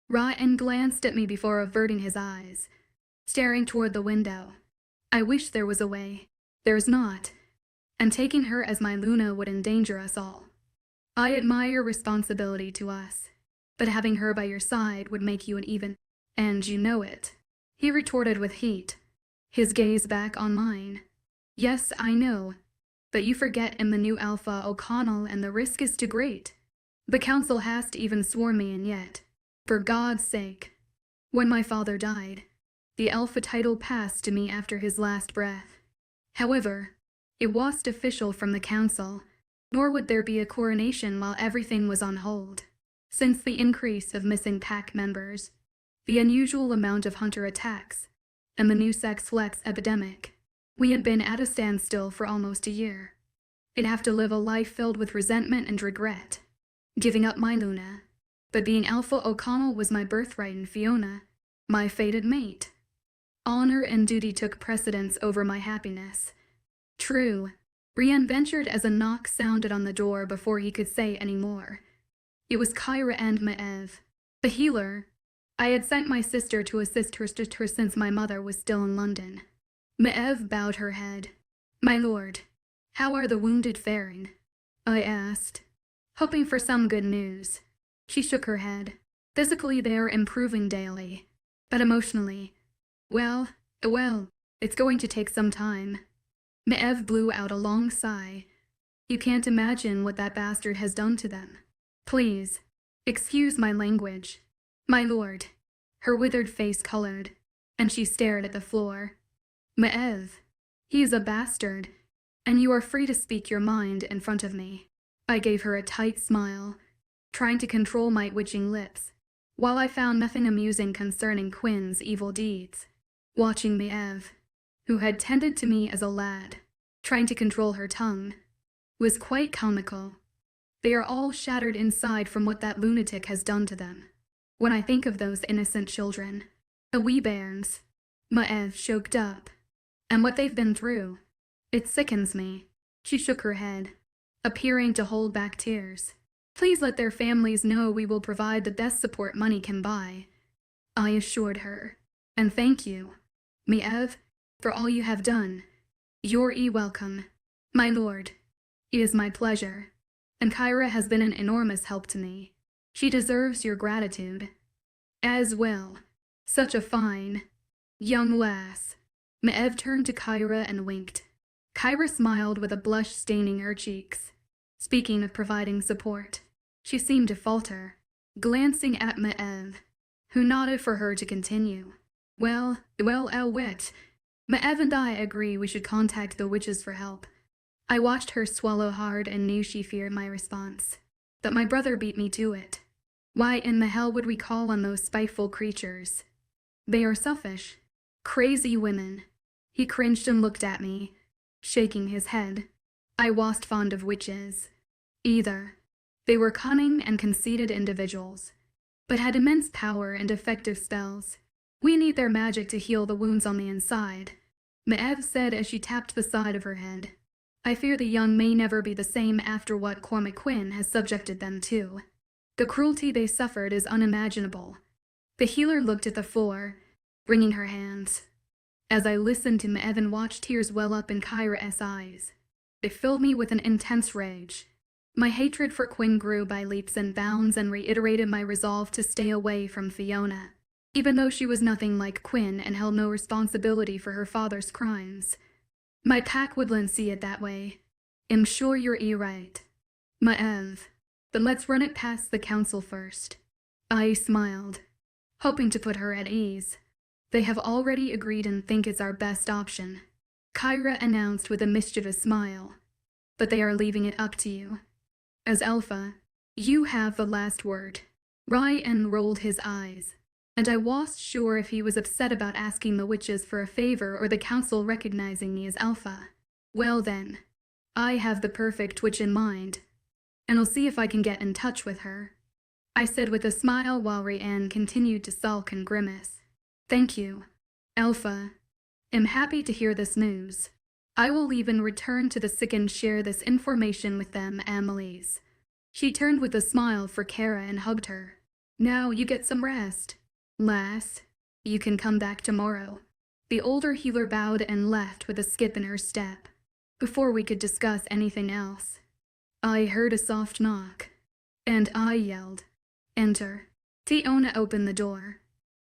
Ryan glanced at me before averting his eyes, staring toward the window. I wish there was a way. There's not. And taking her as my Luna would endanger us all. I admire your responsibility to us, but having her by your side would make you an even, and you know it. He retorted with heat, his gaze back on mine. Yes, I know. But you forget I'm the new Alpha O'Connell and the risk is too great. The council has even sworn me in yet. For God's sake. When my father died, the Alpha title passed to me after his last breath. However, it wasn't official from the council, nor would there be a coronation while everything was on hold. Since the increase of missing pack members, the unusual amount of hunter attacks, and the new sex flex epidemic, we had been at a standstill for almost a year. I'd have to live a life filled with resentment and regret, giving up my Luna. But being Alpha O'Connell was my birthright and Fiona, my fated mate. Honor and duty took precedence over my happiness. True, Rhiannon ventured as a knock sounded on the door before he could say any more. It was Kyra and Maev, the healer. I had sent my sister to assist her since my mother was still in London. Maev bowed her head. My lord, how are the wounded faring? I asked, hoping for some good news. She shook her head. Physically they are improving daily, but emotionally, well, it's going to take some time. Maev blew out a long sigh. You can't imagine what that bastard has done to them. Please, excuse my language. My lord. Her withered face colored, and she stared at the floor. Maev, he is a bastard, and you are free to speak your mind in front of me. I gave her a tight smile, trying to control my twitching lips, while I found nothing amusing concerning Quinn's evil deeds. Watching Maev, who had tended to me as a lad, trying to control her tongue, was quite comical. They are all shattered inside from what that lunatic has done to them. When I think of those innocent children, the wee bairns, Maev choked up, and what they've been through, it sickens me. She shook her head, appearing to hold back tears. Please let their families know we will provide the best support money can buy, I assured her. And thank you, Miev, for all you have done. You're welcome, my lord. It is my pleasure. And Kyra has been an enormous help to me. She deserves your gratitude. As well. Such a fine, young lass. Miev turned to Kyra and winked. Kyra smiled with a blush staining her cheeks. Speaking of providing support, she seemed to falter, glancing at Miev, who nodded for her to continue. Well, wit. Miev and I agree we should contact the witches for help. I watched her swallow hard and knew she feared my response. But my brother beat me to it. Why in the hell would we call on those spiteful creatures? They are selfish, crazy women. He cringed and looked at me, shaking his head. I wasn't fond of witches, either. They were cunning and conceited individuals, but had immense power and effective spells. We need their magic to heal the wounds on the inside, Miev said as she tapped the side of her head. I fear the young may never be the same after what Cormac Quinn has subjected them to. The cruelty they suffered is unimaginable. The healer looked at the floor, wringing her hands. As I listened to Miev and watched tears well up in Kyra's eyes, they filled me with an intense rage. My hatred for Quinn grew by leaps and bounds and reiterated my resolve to stay away from Fiona, even though she was nothing like Quinn and held no responsibility for her father's crimes. My pack wouldn't see it that way. I'm sure you're right, Miev, but let's run it past the council first. I smiled, hoping to put her at ease. They have already agreed and think it's our best option, Kyra announced with a mischievous smile. But they are leaving it up to you. As Alpha, you have the last word. Ryan rolled his eyes, and I wasn't sure if he was upset about asking the witches for a favor or the council recognizing me as Alpha. Well then, I have the perfect witch in mind, and I'll see if I can get in touch with her, I said with a smile while Ryan continued to sulk and grimace. Thank you, Alpha. I'm happy to hear this news. I will leave and return to the sick and share this information with them, Amelie's. She turned with a smile for Kara and hugged her. Now you get some rest, lass. You can come back tomorrow. The older healer bowed and left with a skip in her step. Before we could discuss anything else, I heard a soft knock, and I yelled, Enter. Fiona opened the door,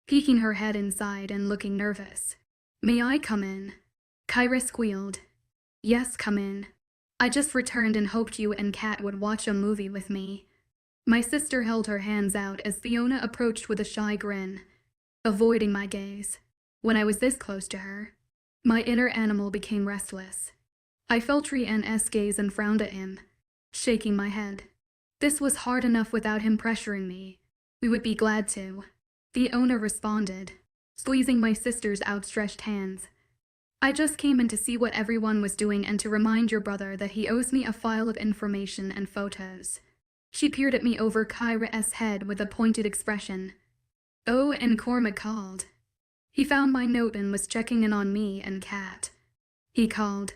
peeking her head inside and looking nervous. May I come in? Kyra squealed. Yes, come in. I just returned and hoped you and Kat would watch a movie with me. My sister held her hands out as Fiona approached with a shy grin, avoiding my gaze. When I was this close to her, my inner animal became restless. I felt Rian's gaze and frowned at him, shaking my head. This was hard enough without him pressuring me. We would be glad to, Fiona responded, squeezing my sister's outstretched hands. I just came in to see what everyone was doing and to remind your brother that he owes me a file of information and photos. She peered at me over Kyra's head with a pointed expression. Oh, and Cormac called. He found my note and was checking in on me and Kat. He called.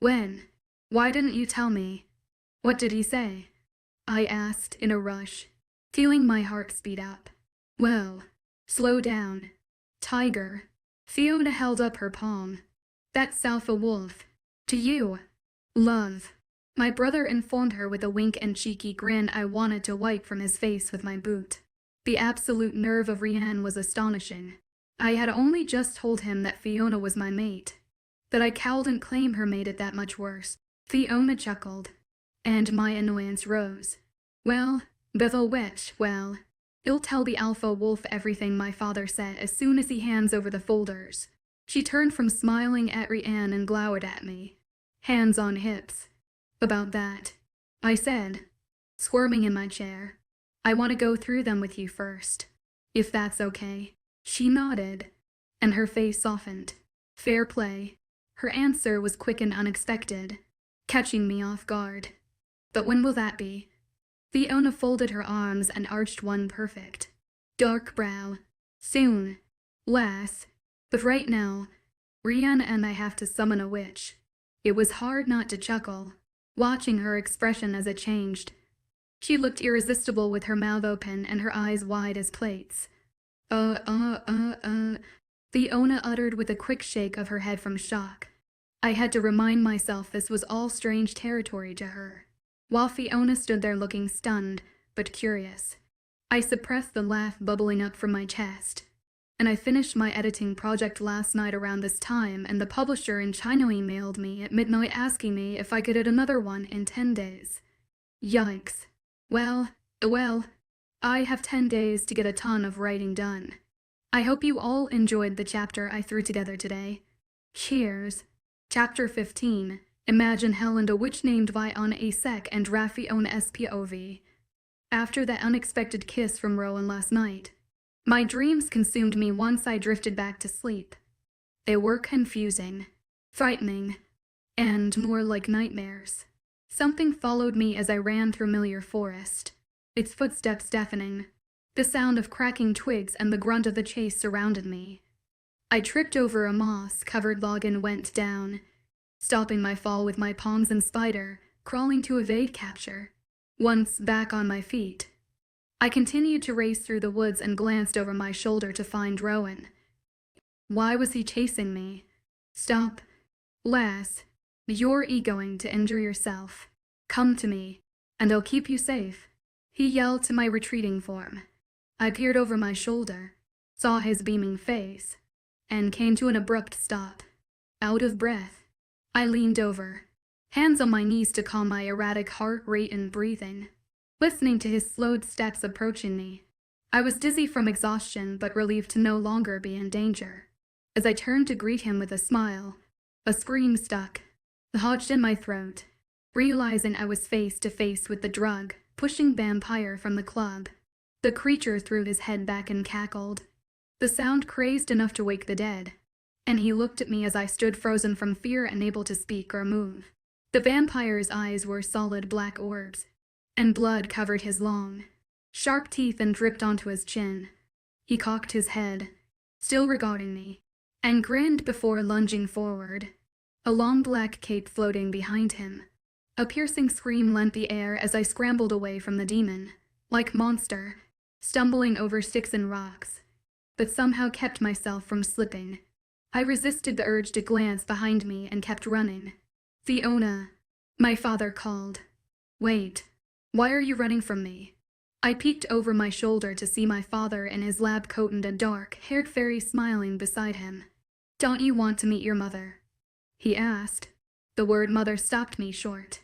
When? Why didn't you tell me? What did he say? I asked in a rush, feeling my heart speed up. Well, slow down. Tiger. Fiona held up her palm. That's Alpha Wolf. To you. Love. My brother informed her with a wink and cheeky grin I wanted to wipe from his face with my boot. The absolute nerve of Rian was astonishing. I had only just told him that Fiona was my mate. That I cowed and claimed her made it that much worse. Fiona chuckled, and my annoyance rose. Well, Bethel Witch, well, you'll tell the Alpha Wolf everything my father said as soon as he hands over the folders. She turned from smiling at Rian and glowered at me, hands on hips. About that, I said, squirming in my chair. I want to go through them with you first, if that's okay. She nodded, and her face softened. Fair play. Her answer was quick and unexpected, catching me off guard. But when will that be? Fiona folded her arms and arched one perfect, dark brow. Soon, lass. But right now, Rian and I have to summon a witch. It was hard not to chuckle, watching her expression as it changed. She looked irresistible with her mouth open and her eyes wide as plates. Fiona uttered with a quick shake of her head from shock. I had to remind myself this was all strange territory to her. While Fiona stood there looking stunned, but curious, I suppressed the laugh bubbling up from my chest. And I finished my editing project last night around this time, and the publisher in China emailed me at midnight asking me if I could edit another one in 10 days. Yikes. Well, I have 10 days to get a ton of writing done. I hope you all enjoyed the chapter I threw together today. Cheers. Chapter 15. Imagine Hell and a witch named Vion Asek and Rafiona Spov. After that unexpected kiss from Rowan last night, my dreams consumed me once I drifted back to sleep. They were confusing, frightening, and more like nightmares. Something followed me as I ran through familiar forest, its footsteps deafening. The sound of cracking twigs and the grunt of the chase surrounded me. I tripped over a moss-covered log and went down, stopping my fall with my palms and spider, crawling to evade capture. Once back on my feet, I continued to race through the woods and glanced over my shoulder to find Rowan. Why was he chasing me? Stop. Lass, you're egoing to injure yourself. Come to me, and I'll keep you safe, he yelled to my retreating form. I peered over my shoulder, saw his beaming face, and came to an abrupt stop. Out of breath, I leaned over, hands on my knees to calm my erratic heart rate and breathing, listening to his slowed steps approaching me. I was dizzy from exhaustion but relieved to no longer be in danger. As I turned to greet him with a smile, a scream stuck, lodged in my throat, realizing I was face to face with the drug-pushing vampire from the club. The creature threw his head back and cackled, the sound crazed enough to wake the dead, and he looked at me as I stood frozen from fear, unable to speak or move. The vampire's eyes were solid black orbs, and blood covered his long, sharp teeth and dripped onto his chin. He cocked his head, still regarding me, and grinned before lunging forward, a long black cape floating behind him. A piercing scream rent the air as I scrambled away from the demon, like monster, stumbling over sticks and rocks, but somehow kept myself from slipping. I resisted the urge to glance behind me and kept running. Fiona, my father called. Wait, why are you running from me? I peeked over my shoulder to see my father in his lab coat and a dark-haired fairy smiling beside him. Don't you want to meet your mother? He asked. The word mother stopped me short.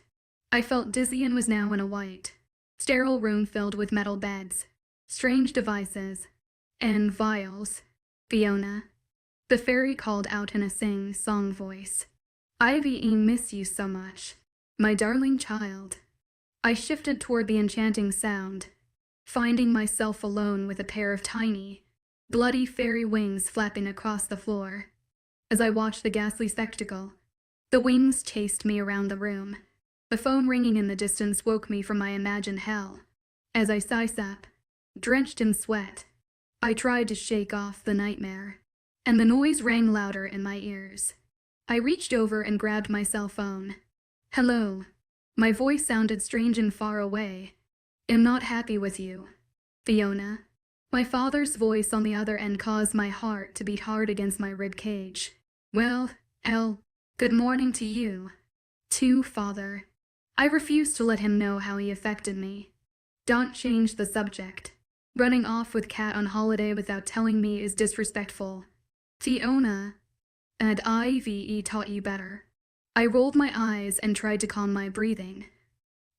I felt dizzy and was now in a white, sterile room filled with metal beds, strange devices, and vials. Fiona, the fairy called out in a sing-song voice. I miss you so much, my darling child. I shifted toward the enchanting sound, finding myself alone with a pair of tiny, bloody fairy wings flapping across the floor. As I watched the ghastly spectacle, the wings chased me around the room. The phone ringing in the distance woke me from my imagined hell. As I sat up, drenched in sweat, I tried to shake off the nightmare, and the noise rang louder in my ears. I reached over and grabbed my cell phone. Hello. My voice sounded strange and far away. I'm not happy with you, Fiona. My father's voice on the other end caused my heart to beat hard against my rib cage. Well, good morning to you, too, father. I refused to let him know how he affected me. Don't change the subject. Running off with Kat on holiday without telling me is disrespectful. Fiona, and Ivy taught you better. I rolled my eyes and tried to calm my breathing.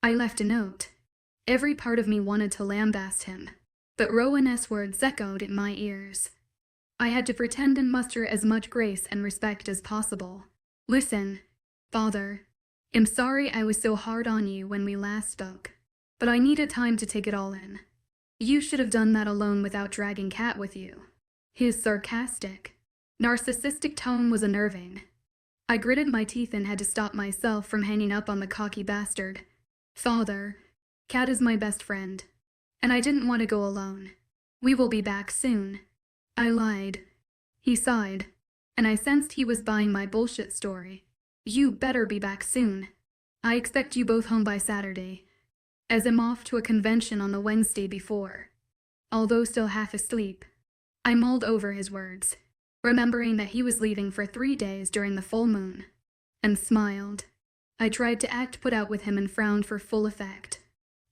I left a note. Every part of me wanted to lambaste him, but Rowan's words echoed in my ears. I had to pretend and muster as much grace and respect as possible. Listen, father, I'm sorry I was so hard on you when we last spoke, but I needed time to take it all in. You should have done that alone without dragging Kat with you. His sarcastic, narcissistic tone was unnerving. I gritted my teeth and had to stop myself from hanging up on the cocky bastard. Father, Kat is my best friend, and I didn't want to go alone. We will be back soon. I lied. He sighed, and I sensed he was buying my bullshit story. You better be back soon. I expect you both home by Saturday. as I'm off to a convention on the Wednesday before. Although still half asleep, I mulled over his words, remembering that he was leaving for 3 days during the full moon, and smiled. I tried to act put out with him and frowned for full effect,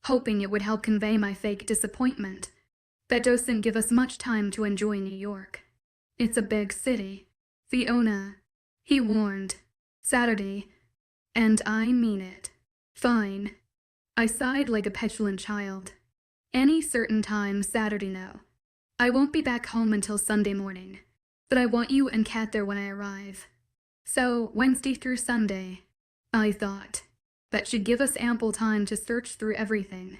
hoping it would help convey my fake disappointment. That doesn't give us much time to enjoy New York. It's a big city. Fiona, he warned. Saturday. And I mean it. Fine. I sighed like a petulant child. Any certain time Saturday now. I won't be back home until Sunday morning, but I want you and Kat there when I arrive. So, Wednesday through Sunday, I thought. That should give us ample time to search through everything.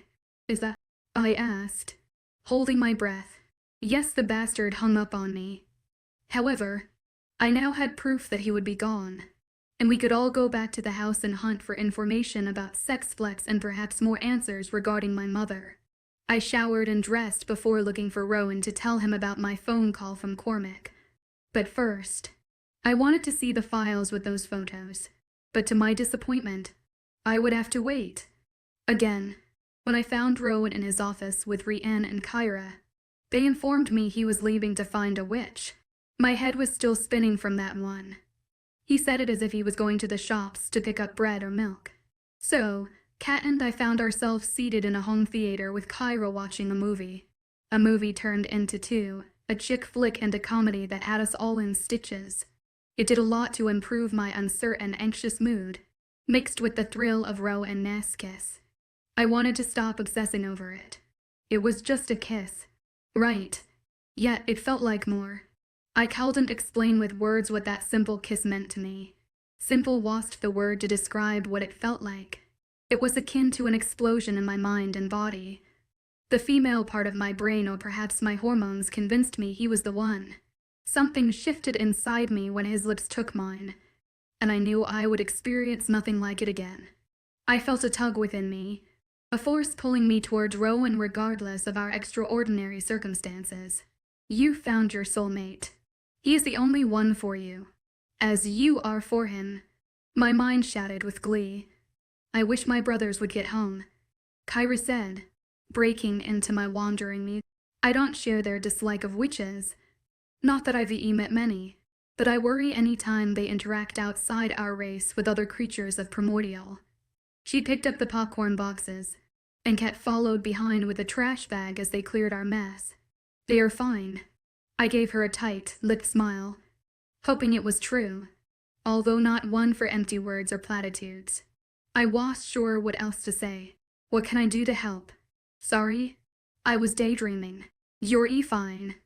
Is that? I asked, holding my breath. Yes, the bastard hung up on me. However, I now had proof that he would be gone, and we could all go back to the house and hunt for information about sex flex and perhaps more answers regarding my mother. I showered and dressed before looking for Rowan to tell him about my phone call from Cormac. But first, I wanted to see the files with those photos. But to my disappointment, I would have to wait. Again, when I found Rowan in his office with Rhiannon and Kyra, they informed me he was leaving to find a witch. My head was still spinning from that one. He said it as if he was going to the shops to pick up bread or milk. So, Kat and I found ourselves seated in a home theater with Kyra watching a movie. A movie turned into two, a chick flick and a comedy that had us all in stitches. It did a lot to improve my uncertain, anxious mood, mixed with the thrill of Ro and Ness' kiss. I wanted to stop obsessing over it. It was just a kiss. Right. Yet it felt like more. I couldn't explain with words what that simple kiss meant to me. Simple wasn't the word to describe what it felt like. It was akin to an explosion in my mind and body. The female part of my brain, or perhaps my hormones, convinced me he was the one. Something shifted inside me when his lips took mine, and I knew I would experience nothing like it again. I felt a tug within me, a force pulling me towards Rowan regardless of our extraordinary circumstances. You found your soulmate. He is the only one for you, as you are for him. My mind shouted with glee. I wish my brothers would get home, Kyra said, breaking into my wandering mood. I don't share their dislike of witches. Not that I've met many, but I worry any time they interact outside our race with other creatures of primordial. She picked up the popcorn boxes, and Kat followed behind with a trash bag as they cleared our mess. They are fine. I gave her a tight-lipped smile, hoping it was true, although not one for empty words or platitudes. I wasn't sure what else to say. What can I do to help? Sorry? I was daydreaming. You're fine.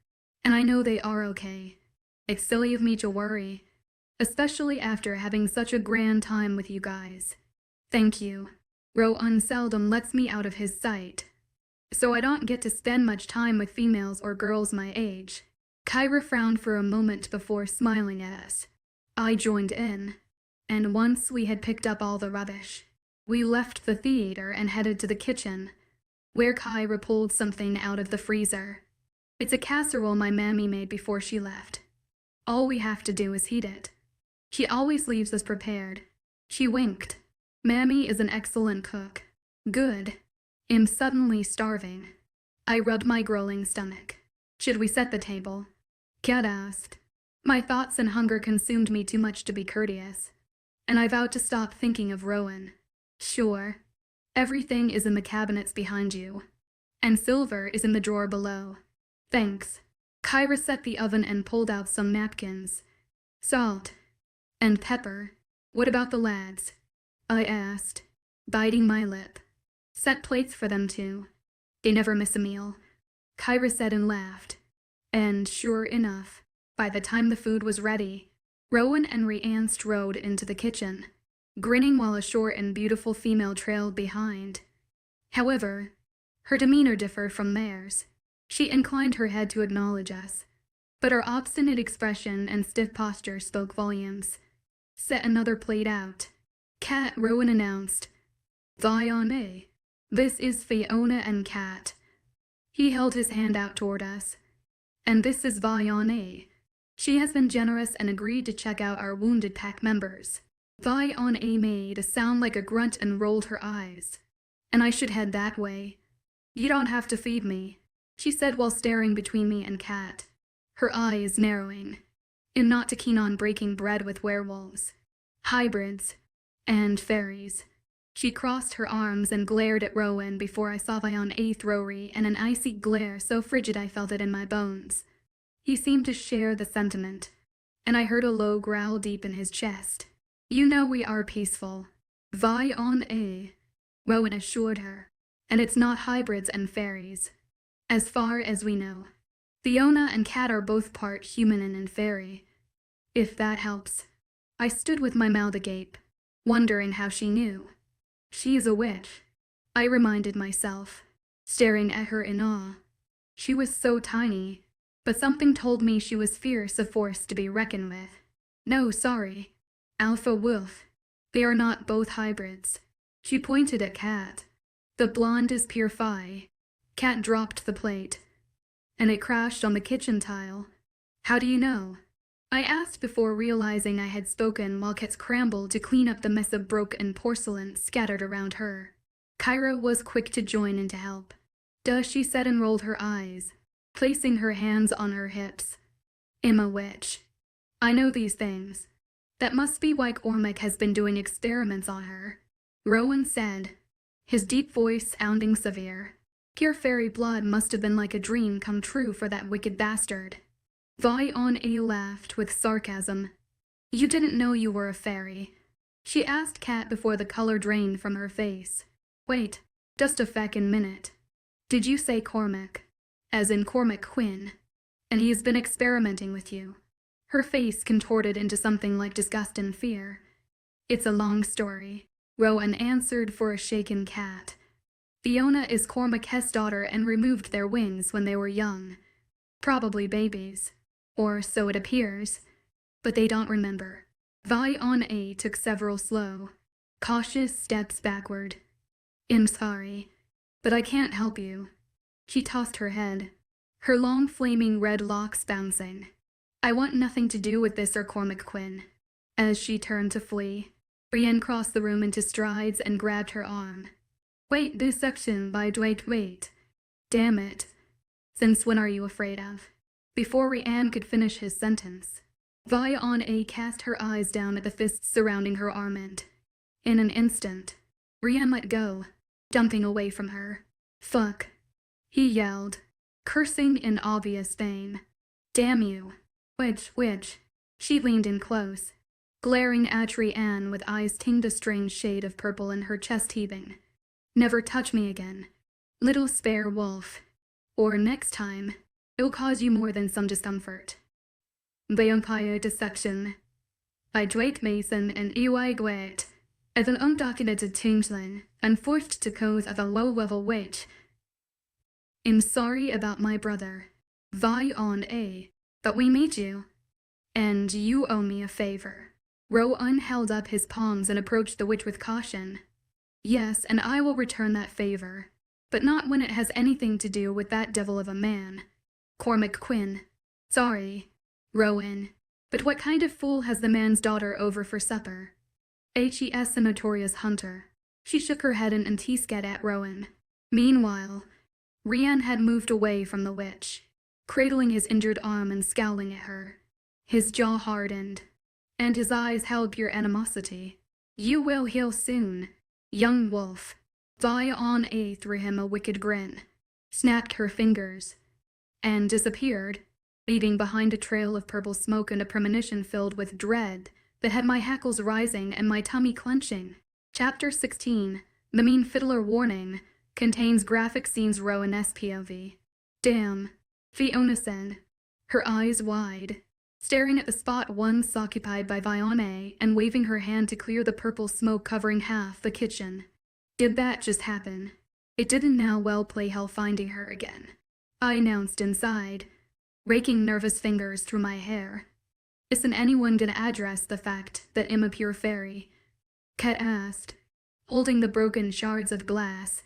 And I know they are okay. It's silly of me to worry, especially after having such a grand time with you guys. Thank you. Rowan seldom lets me out of his sight, so I don't get to spend much time with females or girls my age. Kyra frowned for a moment before smiling at us. I joined in, and once we had picked up all the rubbish, we left the theater and headed to the kitchen, where Kyra pulled something out of the freezer. It's a casserole my mammy made before she left. All we have to do is heat it. She always leaves us prepared. She winked. Mammy is an excellent cook. Good. I'm suddenly starving. I rubbed my growling stomach. Should we set the table? Kat asked. My thoughts and hunger consumed me too much to be courteous, and I vowed to stop thinking of Rowan. Sure. Everything is in the cabinets behind you, and silver is in the drawer below. Thanks. Kyra set the oven and pulled out some napkins. Salt. And pepper. What about the lads? I asked, biting my lip. Set plates for them too. They never miss a meal. Kyra said and laughed. And sure enough, by the time the food was ready, Rowan and Rhiannon strode into the kitchen, grinning while a short and beautiful female trailed behind. However, her demeanor differed from theirs. She inclined her head to acknowledge us, but her obstinate expression and stiff posture spoke volumes. Set another plate out. Kat, Rowan announced. Fiona. This is Fiona and Kat. He held his hand out toward us. And this is Fiona. She has been generous and agreed to check out our wounded pack members. Fiona made a sound like a grunt and rolled her eyes. and I should head that way. You don't have to feed me, she said while staring between me and Kat, her eyes narrowing. I'm not too keen on breaking bread with werewolves, hybrids, and fairies. She crossed her arms and glared at Rowan before I saw Vion A throwy and an icy glare so frigid I felt it in my bones. He seemed to share the sentiment, and I heard a low growl deep in his chest. You know we are peaceful, Vion A, Rowan assured her, and it's not hybrids and fairies. As far as we know. Fiona and Kat are both part human and fairy. If that helps. I stood with my mouth agape, wondering how she knew. She's a witch, I reminded myself, staring at her in awe. She was so tiny, but something told me she was fierce, a force to be reckoned with. No, sorry. Alpha wolf. They are not both hybrids. She pointed at Kat. The blonde is pure Phi. Kat dropped the plate, and it crashed on the kitchen tile. How do you know? I asked before realizing I had spoken while Kat scrambled to clean up the mess of broken porcelain scattered around her. Kyra was quick to join in to help. Duh, she said and rolled her eyes, placing her hands on her hips. I'm a witch. I know these things. That must be why Cormac has been doing experiments on her, Rowan said, his deep voice sounding severe. Pure fairy blood must have been like a dream come true for that wicked bastard. Vion A laughed with sarcasm. You didn't know you were a fairy, she asked Kat before the color drained from her face. Wait, just a feckin' minute. Did you say Cormac? As in Cormac Quinn? And he's been experimenting with you? Her face contorted into something like disgust and fear. It's a long story, Rowan answered for a shaken Kat. Fiona is Cormac's daughter and removed their wings when they were young. Probably babies. Or so it appears. But they don't remember. Vion A took several slow, cautious steps backward. I'm sorry, but I can't help you. She tossed her head, her long flaming red locks bouncing. I want nothing to do with this or Cormac Quinn. As she turned to flee, Brienne crossed the room into strides and grabbed her arm. Wait, this section by wait. Damn it. Since when are you afraid of? Before Rianne could finish his sentence, Vion A cast her eyes down at the fists surrounding her armament. In an instant, Rianne let go, jumping away from her. Fuck, he yelled, cursing in obvious pain. Damn you. Witch. She leaned in close, glaring at Rianne with eyes tinged a strange shade of purple and her chest heaving. Never touch me again, little spare wolf. Or next time, it'll cause you more than some discomfort. Vampire dissection. By Drake Mason and E.Y. Gwet, as an undocumented changeling and forced to cause as a low-level witch. I'm sorry about my brother, Vion A, but we meet you, and you owe me a favor. Rowan held up his palms and approached the witch with caution. Yes, and I will return that favor, but not when it has anything to do with that devil of a man. Cormac Quinn. Sorry, Rowan, but what kind of fool has the man's daughter over for supper? HES a notorious hunter. She shook her head and teased at Rowan. Meanwhile, Rian had moved away from the witch, cradling his injured arm and scowling at her. His jaw hardened, and his eyes held pure animosity. You will heal soon, young wolf. Vion A threw him a wicked grin, snapped her fingers, and disappeared, leaving behind a trail of purple smoke and a premonition filled with dread that had my hackles rising and my tummy clenching. Chapter 16, The Mean Fiddler Warning, contains graphic scenes Rowan's POV. Damn, Fiona said, her eyes wide, staring at the spot once occupied by Vion A and waving her hand to clear the purple smoke covering half the kitchen. Did that just happen? It didn't now well play hell finding her again, I announced inside, raking nervous fingers through my hair. Isn't anyone gonna address the fact that I'm a pure fairy? Kat asked, holding the broken shards of glass.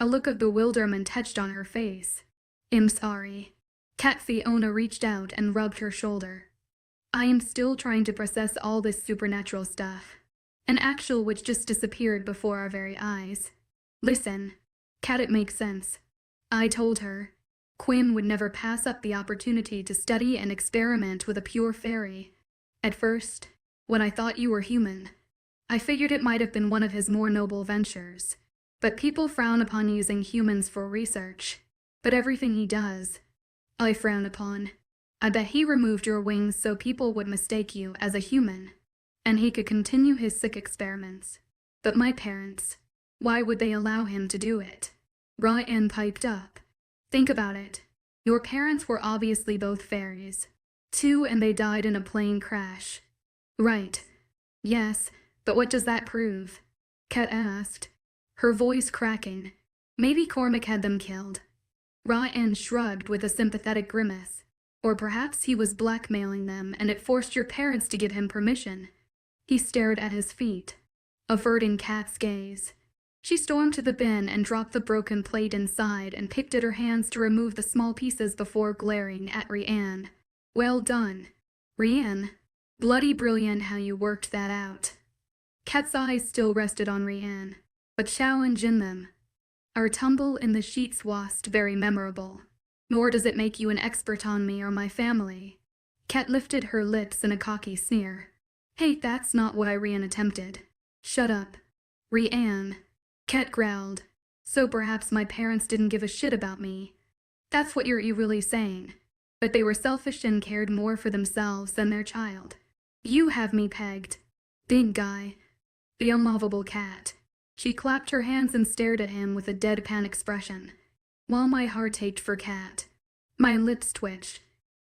A look of bewilderment touched on her face. I'm sorry. Kat Fiona reached out and rubbed her shoulder. I am still trying to process all this supernatural stuff. An actual witch just disappeared before our very eyes. Listen, Kat, it makes sense. I told her. Quinn would never pass up the opportunity to study and experiment with a pure fairy. At first, when I thought you were human, I figured it might have been one of his more noble ventures. But people frown upon using humans for research. But everything he does, I frown upon. I bet he removed your wings so people would mistake you as a human, and he could continue his sick experiments. But my parents, why would they allow him to do it? Ryan piped up. Think about it. Your parents were obviously both fairies, too, and they died in a plane crash. Right. Yes, but what does that prove? Kat asked, her voice cracking. Maybe Cormac had them killed. Ryan shrugged with a sympathetic grimace. Or perhaps he was blackmailing them and it forced your parents to give him permission. He stared at his feet, averting Kat's gaze. She stormed to the bin and dropped the broken plate inside and picked at her hands to remove the small pieces before glaring at Rianne. Well done. Rianne, bloody brilliant how you worked that out. Kat's eyes still rested on Rianne, but challenge in them. Our tumble in the sheets wasn't very memorable. Nor does it make you an expert on me or my family. Kat lifted her lips in a cocky sneer. Hey, that's not what Rianne attempted. Shut up. Rianne. Kat growled. So perhaps my parents didn't give a shit about me. That's what you're really saying. But they were selfish and cared more for themselves than their child. You have me pegged. Big guy. The unlovable Kat. She clapped her hands and stared at him with a deadpan expression. While my heart ached for Kat, my lips twitched,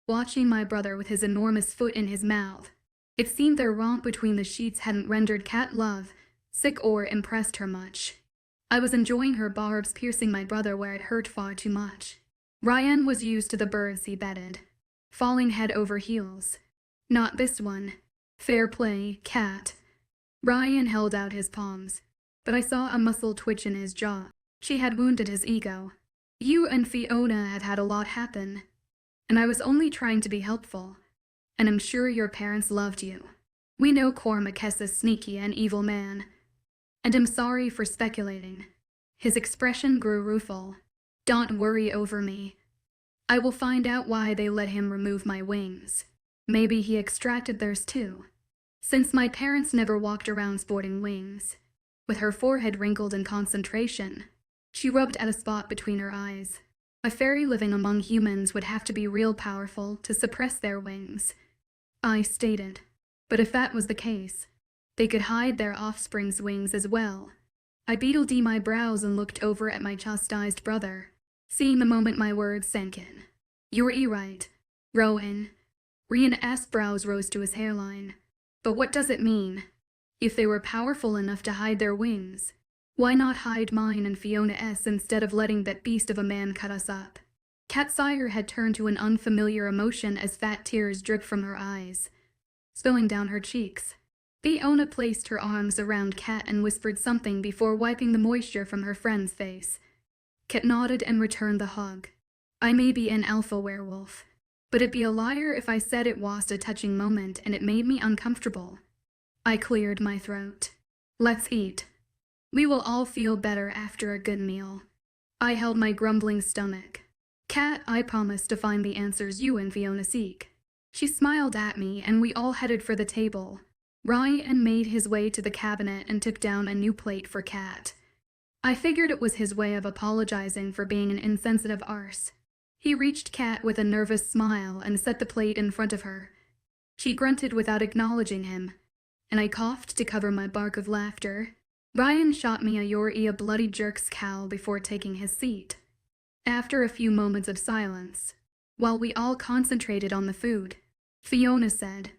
watching my brother with his enormous foot in his mouth. It seemed their romp between the sheets hadn't rendered Kat love, sick or impressed her much. I was enjoying her barbs piercing my brother where it hurt far too much. Ryan was used to the birds he bedded, falling head over heels. Not this one. Fair play, Kat. Ryan held out his palms, but I saw a muscle twitch in his jaw. She had wounded his ego. You and Fiona had a lot happen, and I was only trying to be helpful, and I'm sure your parents loved you. We know Cormac is a sneaky and evil man, and I'm sorry for speculating. His expression grew rueful. Don't worry over me. I will find out why they let him remove my wings. Maybe he extracted theirs too, since my parents never walked around sporting wings. With her forehead wrinkled in concentration, she rubbed at a spot between her eyes. A fairy living among humans would have to be real powerful to suppress their wings, I stated. But if that was the case, they could hide their offspring's wings as well. I beetled my brows and looked over at my chastised brother, seeing the moment my words sank in. You're right, Rowan. Rian's brows rose to his hairline. But what does it mean? If they were powerful enough to hide their wings, why not hide mine and Fiona's instead of letting that beast of a man cut us up? Kat's ire had turned to an unfamiliar emotion as fat tears dripped from her eyes, spilling down her cheeks. Fiona placed her arms around Kat and whispered something before wiping the moisture from her friend's face. Kat nodded and returned the hug. I may be an alpha werewolf, but it'd be a liar if I said it was a touching moment and it made me uncomfortable. I cleared my throat. Let's eat. We will all feel better after a good meal. I held my grumbling stomach. Kat, I promise to find the answers you and Fiona seek. She smiled at me and we all headed for the table. Ryan made his way to the cabinet and took down a new plate for Kat. I figured it was his way of apologizing for being an insensitive arse. He reached Kat with a nervous smile and set the plate in front of her. She grunted without acknowledging him, and I coughed to cover my bark of laughter. Ryan shot me a bloody jerk scowl before taking his seat. After a few moments of silence, while we all concentrated on the food, Fiona said,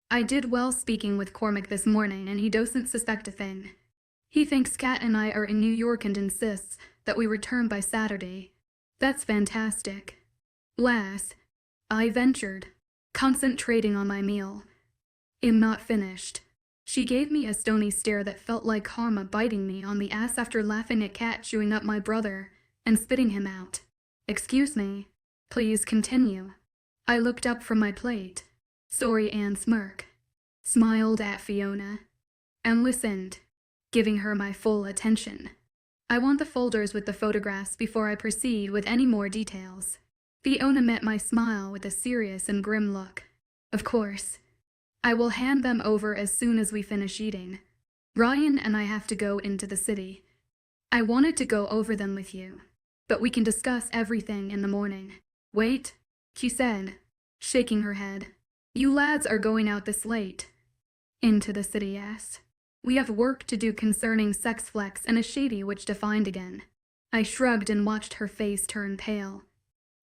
I did well speaking with Cormac this morning and he doesn't suspect a thing. He thinks Kat and I are in New York and insists that we return by Saturday. That's fantastic. Lass, I ventured, concentrating on my meal. I'm not finished. She gave me a stony stare that felt like karma biting me on the ass after laughing at Kat chewing up my brother and spitting him out. Excuse me. Please continue. I looked up from my plate. Sorry, Anne smirk. Smiled at Fiona. And listened, giving her my full attention. I want the folders with the photographs before I proceed with any more details. Fiona met my smile with a serious and grim look. Of course. I will hand them over as soon as we finish eating. Ryan and I have to go into the city. I wanted to go over them with you, but we can discuss everything in the morning. Wait, she said, shaking her head. You lads are going out this late. Into the city, yes. We have work to do concerning sex flex and a shady witch to find again. I shrugged and watched her face turn pale.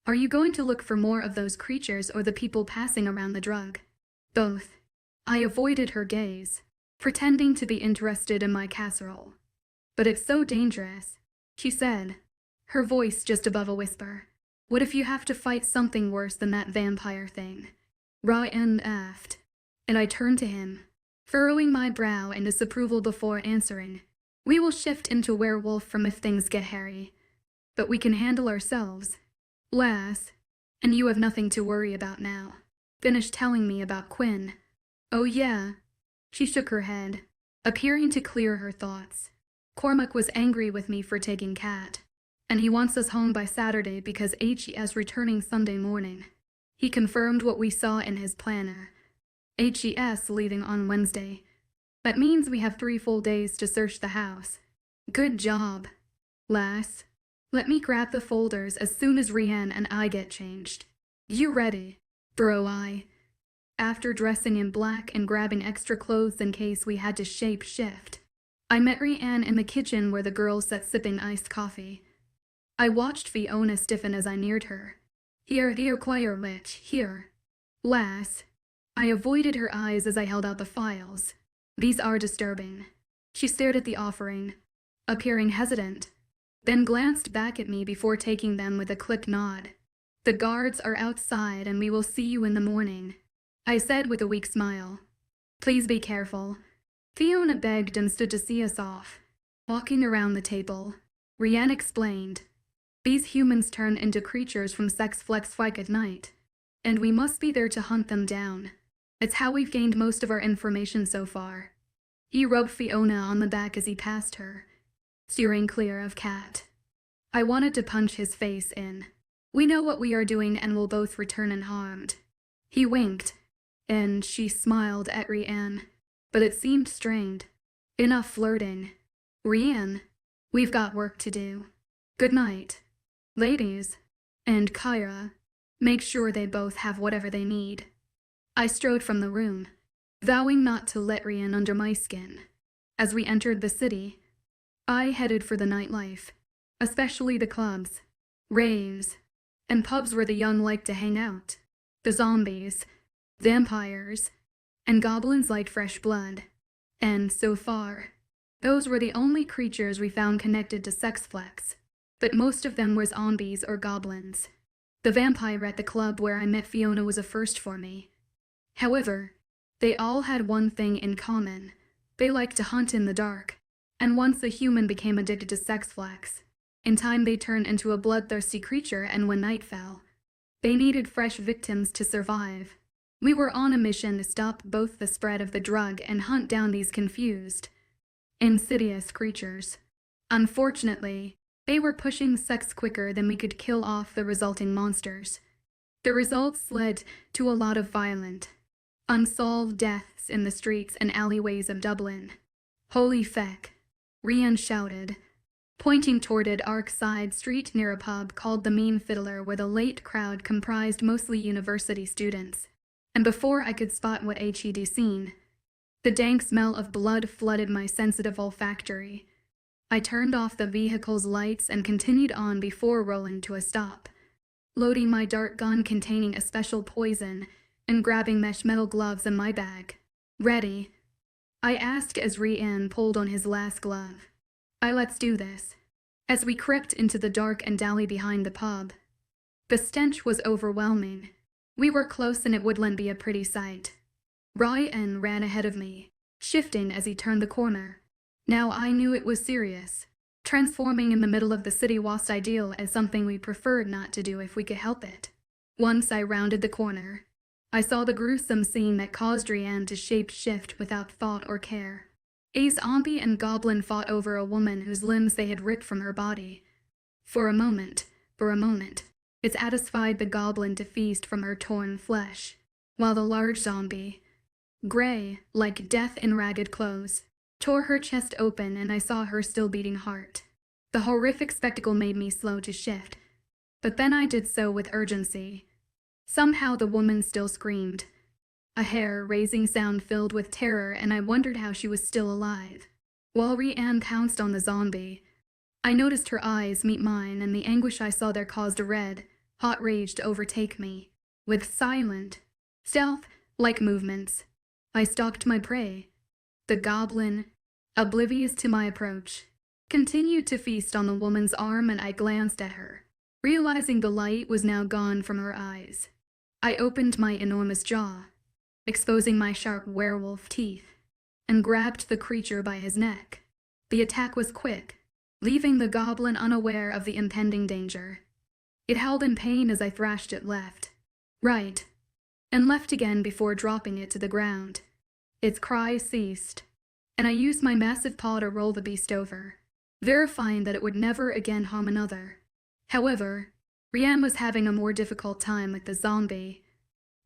Are you going to look for more of those creatures or the people passing around the drug? Both. I avoided her gaze, pretending to be interested in my casserole. But it's so dangerous, she said, her voice just above a whisper. What if you have to fight something worse than that vampire thing? Ryan asked, and I turned to him, furrowing my brow in disapproval before answering. We will shift into werewolf from if things get hairy, but we can handle ourselves. Lass, and you have nothing to worry about now. Finish telling me about Quinn. Oh yeah. She shook her head, appearing to clear her thoughts. Cormac was angry with me for taking Kat, and he wants us home by Saturday because HES returning Sunday morning. He confirmed what we saw in his planner. HES leaving on Wednesday. That means we have 3 full days to search the house. Good job, lass. Let me grab the folders as soon as Rianne and I get changed. You ready? Bro, After dressing in black and grabbing extra clothes in case we had to shape shift, I met Rianne in the kitchen where the girls sat sipping iced coffee. I watched Fiona stiffen as I neared her. Here, choir witch, here. Lass. I avoided her eyes as I held out the files. These are disturbing. She stared at the offering, appearing hesitant, then glanced back at me before taking them with a quick nod. The guards are outside and we will see you in the morning, I said with a weak smile. Please be careful. Fiona begged and stood to see us off. Walking around the table, Rianne explained. These humans turn into creatures from sex flex fike at night, and we must be there to hunt them down. It's how we've gained most of our information so far. He rubbed Fiona on the back as he passed her, steering clear of Kat. I wanted to punch his face in. We know what we are doing and will both return unharmed. He winked, and she smiled at Rianne, but it seemed strained. Enough flirting. Rianne, we've got work to do. Good night. Ladies, and Kyra, make sure they both have whatever they need. I strode from the room, vowing not to let Rianne under my skin. As we entered the city, I headed for the nightlife, especially the clubs, raves, and pubs where the young like to hang out. The zombies, vampires, and goblins liked fresh blood. And so far, those were the only creatures we found connected to sex flex, but most of them were zombies or goblins. The vampire at the club where I met Fiona was a first for me. However, they all had one thing in common. They liked to hunt in the dark, and once a human became addicted to sex flex, in time they turned into a bloodthirsty creature, and when night fell, they needed fresh victims to survive. We were on a mission to stop both the spread of the drug and hunt down these confused, insidious creatures. Unfortunately, they were pushing sex quicker than we could kill off the resulting monsters. The results led to a lot of violent, unsolved deaths in the streets and alleyways of Dublin. Holy feck, Rianne shouted, pointing toward an arc-side street near a pub called the Mean Fiddler where the late crowd comprised mostly university students. And before I could spot what HE'd seen, the dank smell of blood flooded my sensitive olfactory. I turned off the vehicle's lights and continued on before rolling to a stop, loading my dart gun containing a special poison and grabbing mesh metal gloves in my bag. Ready? I asked as Rianne pulled on his last glove. Let's do this. As we crept into the dark and alley behind the pub, the stench was overwhelming. We were close and it wouldn't be a pretty sight. Rianne ran ahead of me, shifting as he turned the corner. Now I knew it was serious. Transforming in the middle of the city was ideal as something we preferred not to do if we could help it. Once I rounded the corner, I saw the gruesome scene that caused Rianne to shape-shift without thought or care. A zombie and goblin fought over a woman whose limbs they had ripped from her body. For a moment, it satisfied the goblin to feast from her torn flesh, while the large zombie, gray, like death in ragged clothes, tore her chest open and I saw her still beating heart. The horrific spectacle made me slow to shift, but then I did so with urgency. Somehow the woman still screamed. A hair-raising sound filled with terror, and I wondered how she was still alive. While Rianne pounced on the zombie, I noticed her eyes meet mine, and the anguish I saw there caused a red, hot rage to overtake me. With silent, stealth-like movements, I stalked my prey. The goblin, oblivious to my approach, continued to feast on the woman's arm, and I glanced at her, realizing the light was now gone from her eyes. I opened my enormous jaw, exposing my sharp werewolf teeth, and grabbed the creature by his neck. The attack was quick, leaving the goblin unaware of the impending danger. It howled in pain as I thrashed it left, right, and left again before dropping it to the ground. Its cries ceased, and I used my massive paw to roll the beast over, verifying that it would never again harm another. However, Rianne was having a more difficult time with the zombie.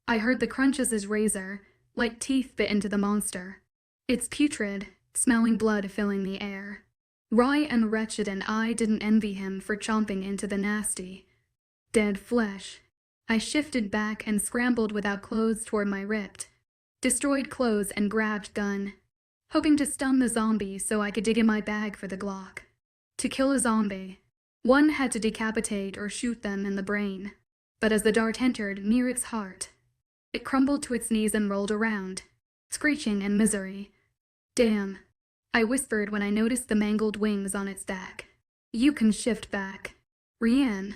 I heard the crunch as his razor-like teeth bit into the monster, its putrid, smelling blood filling the air. Wry and wretched, and I didn't envy him for chomping into the nasty, dead flesh. I shifted back and scrambled without clothes toward my ripped, destroyed clothes and grabbed gun, hoping to stun the zombie so I could dig in my bag for the Glock. To kill a zombie, one had to decapitate or shoot them in the brain, but as the dart entered near its heart, it crumbled to its knees and rolled around, screeching in misery. "Damn," I whispered when I noticed the mangled wings on its back. "You can shift back, Rianne."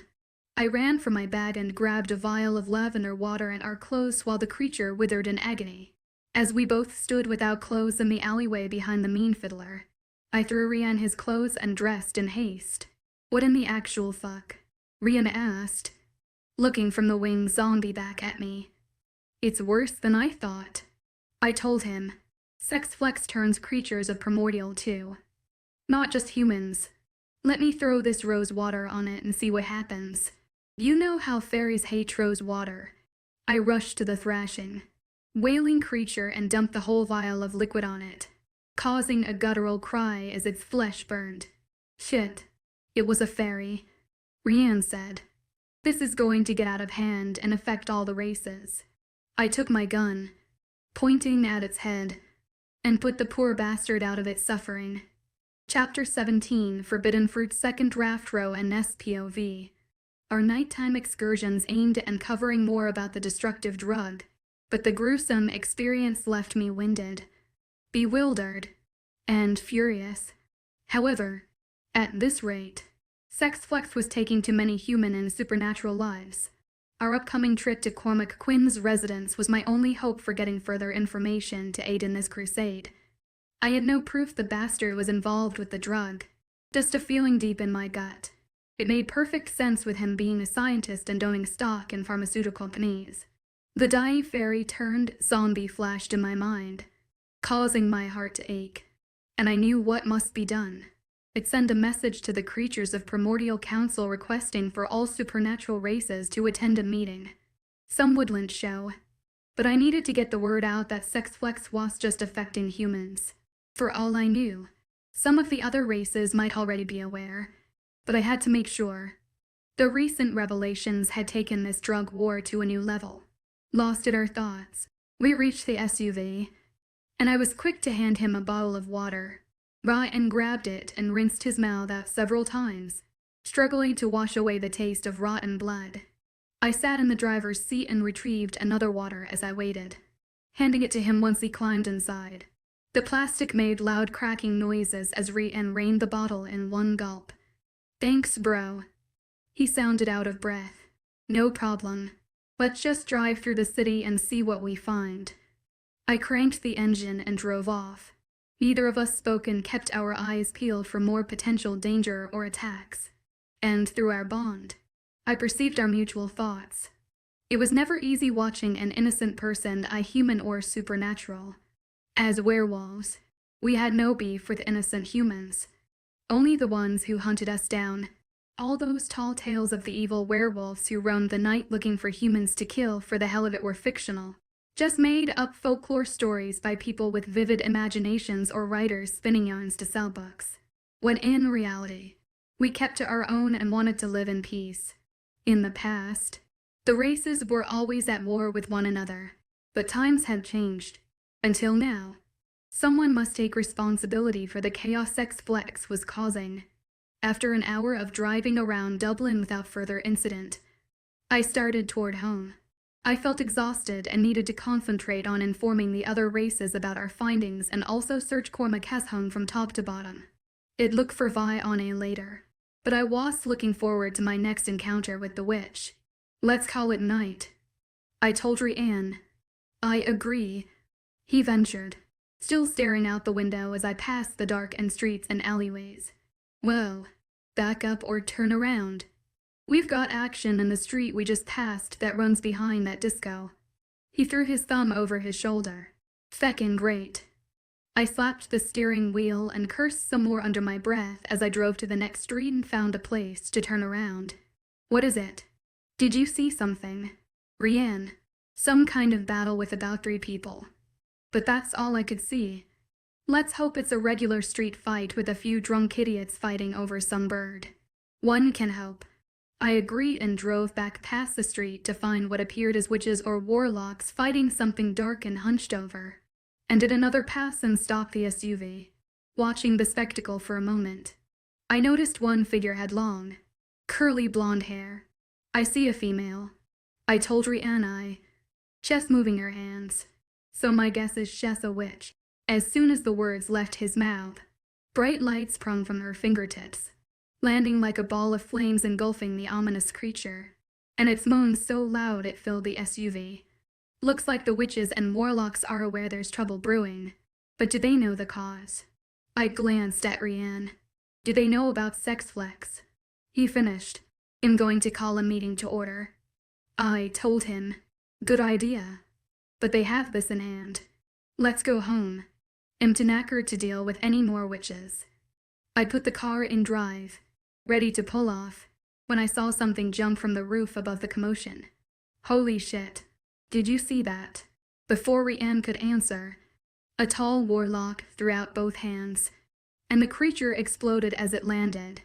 I ran for my bag and grabbed a vial of lavender water and our clothes while the creature withered in agony. As we both stood without clothes in the alleyway behind the mean fiddler, I threw Rianne his clothes and dressed in haste. "What in the actual fuck?" Rianne asked, looking from the winged zombie back at me. "It's worse than I thought," I told him. "Sex flex turns creatures of primordial too. Not just humans. Let me throw this rose water on it and see what happens. You know how fairies hate rose water." I rushed to the thrashing, wailing creature and dumped the whole vial of liquid on it, causing a guttural cry as its flesh burned. "Shit, it was a fairy," Rianne said. "This is going to get out of hand and affect all the races." I took my gun, pointing at its head, and put the poor bastard out of its suffering. Chapter 17, Forbidden Fruit, Second Draft Row and Nest POV. Our nighttime excursions aimed at uncovering more about the destructive drug, but the gruesome experience left me winded, bewildered, and furious. However, at this rate, Sex Flex was taking too many human and supernatural lives. Our upcoming trip to Cormac Quinn's residence was my only hope for getting further information to aid in this crusade. I had no proof the bastard was involved with the drug, just a feeling deep in my gut. It made perfect sense with him being a scientist and owning stock in pharmaceutical companies. The dying fairy turned zombie flashed in my mind, causing my heart to ache, and I knew what must be done. I'd send a message to the creatures of Primordial Council requesting for all supernatural races to attend a meeting. Some woodland show. But I needed to get the word out that Sex Flex was just affecting humans. For all I knew, some of the other races might already be aware, but I had to make sure. The recent revelations had taken this drug war to a new level. Lost in our thoughts, we reached the SUV, and I was quick to hand him a bottle of water. Ryan grabbed it and rinsed his mouth out several times, struggling to wash away the taste of rotten blood. I sat in the driver's seat and retrieved another water as I waited, handing it to him once he climbed inside. The plastic made loud cracking noises as Rian rained the bottle in one gulp. "Thanks, bro." He sounded out of breath. "No problem. Let's just drive through the city and see what we find." I cranked the engine and drove off. Neither of us spoke and kept our eyes peeled for more potential danger or attacks. And through our bond, I perceived our mutual thoughts. It was never easy watching an innocent person, human or supernatural, as werewolves, We had no beef with innocent humans, only the ones who hunted us down. All those tall tales of the evil werewolves who roamed the night looking for humans to kill for the hell of it were fictional. Just made up folklore stories by people with vivid imaginations or writers spinning yarns to sell books. When in reality, we kept to our own and wanted to live in peace. In the past, the races were always at war with one another, but times had changed. Until now, someone must take responsibility for the chaos Sex Flex was causing. After an hour of driving around Dublin without further incident, I started toward home. I felt exhausted and needed to concentrate on informing the other races about our findings and also search Cormac's home from top to bottom. I'd look for Vi on a later, but I was looking forward to my next encounter with the witch. Let's call it night, I told Rianne. I agree, he ventured, still staring out the window as I passed the darkened streets and alleyways. Well, back up or turn around. We've got action in the street we just passed that runs behind that disco. He threw his thumb over his shoulder. Feckin' great. I slapped the steering wheel and cursed some more under my breath as I drove to the next street and found a place to turn around. What is it? Did you see something? Rianne. Some kind of battle with about 3 people. But that's all I could see. Let's hope it's a regular street fight with a few drunk idiots fighting over some bird. One can hope. I agreed and drove back past the street to find what appeared as witches or warlocks fighting something dark and hunched over, and did another pass and stopped the SUV, watching the spectacle for a moment. I noticed one figure had long, curly blonde hair. I see a female, I told Rianne. She's moving her hands, so my guess is she's a witch. As soon as the words left his mouth, bright light sprung from her fingertips, landing like a ball of flames engulfing the ominous creature, and its moans so loud it filled the SUV. Looks like the witches and warlocks are aware there's trouble brewing, but do they know the cause? I glanced at Rianne. Do they know about Sex Flex? He finished. I'm going to call a meeting to order. I told him. Good idea. But they have this in hand. Let's go home. I'm too knackered to deal with any more witches. I put the car in drive, ready to pull off, when I saw something jump from the roof above the commotion. Holy shit. Did you see that? Before Rianne could answer, a tall warlock threw out both hands, and the creature exploded as it landed.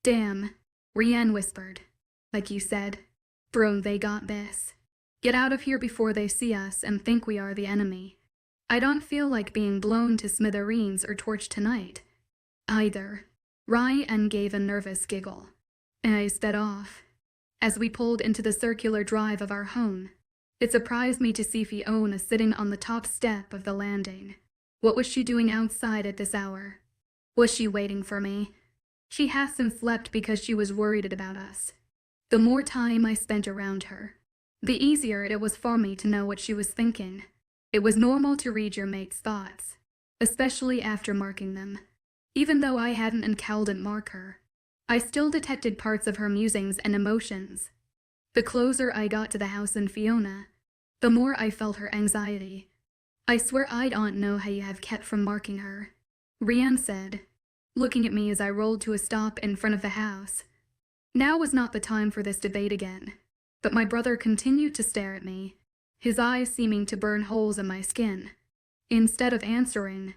Damn, Rianne whispered. Like you said, bro, they got this. Get out of here before they see us and think we are the enemy. I don't feel like being blown to smithereens or torched tonight. Either. Rianne gave a nervous giggle. I sped off. As we pulled into the circular drive of our home, it surprised me to see Fiona sitting on the top step of the landing. What was she doing outside at this hour? Was she waiting for me? She hasn't slept because she was worried about us. The more time I spent around her, the easier it was for me to know what she was thinking. It was normal to read your mate's thoughts, especially after marking them. Even though I hadn't encountered marker, I still detected parts of her musings and emotions. The closer I got to the house and Fiona, the more I felt her anxiety. I swear I don't know how you have kept from marking her, Rianne said, looking at me as I rolled to a stop in front of the house. Now was not the time for this debate again, but my brother continued to stare at me, his eyes seeming to burn holes in my skin. Instead of answering,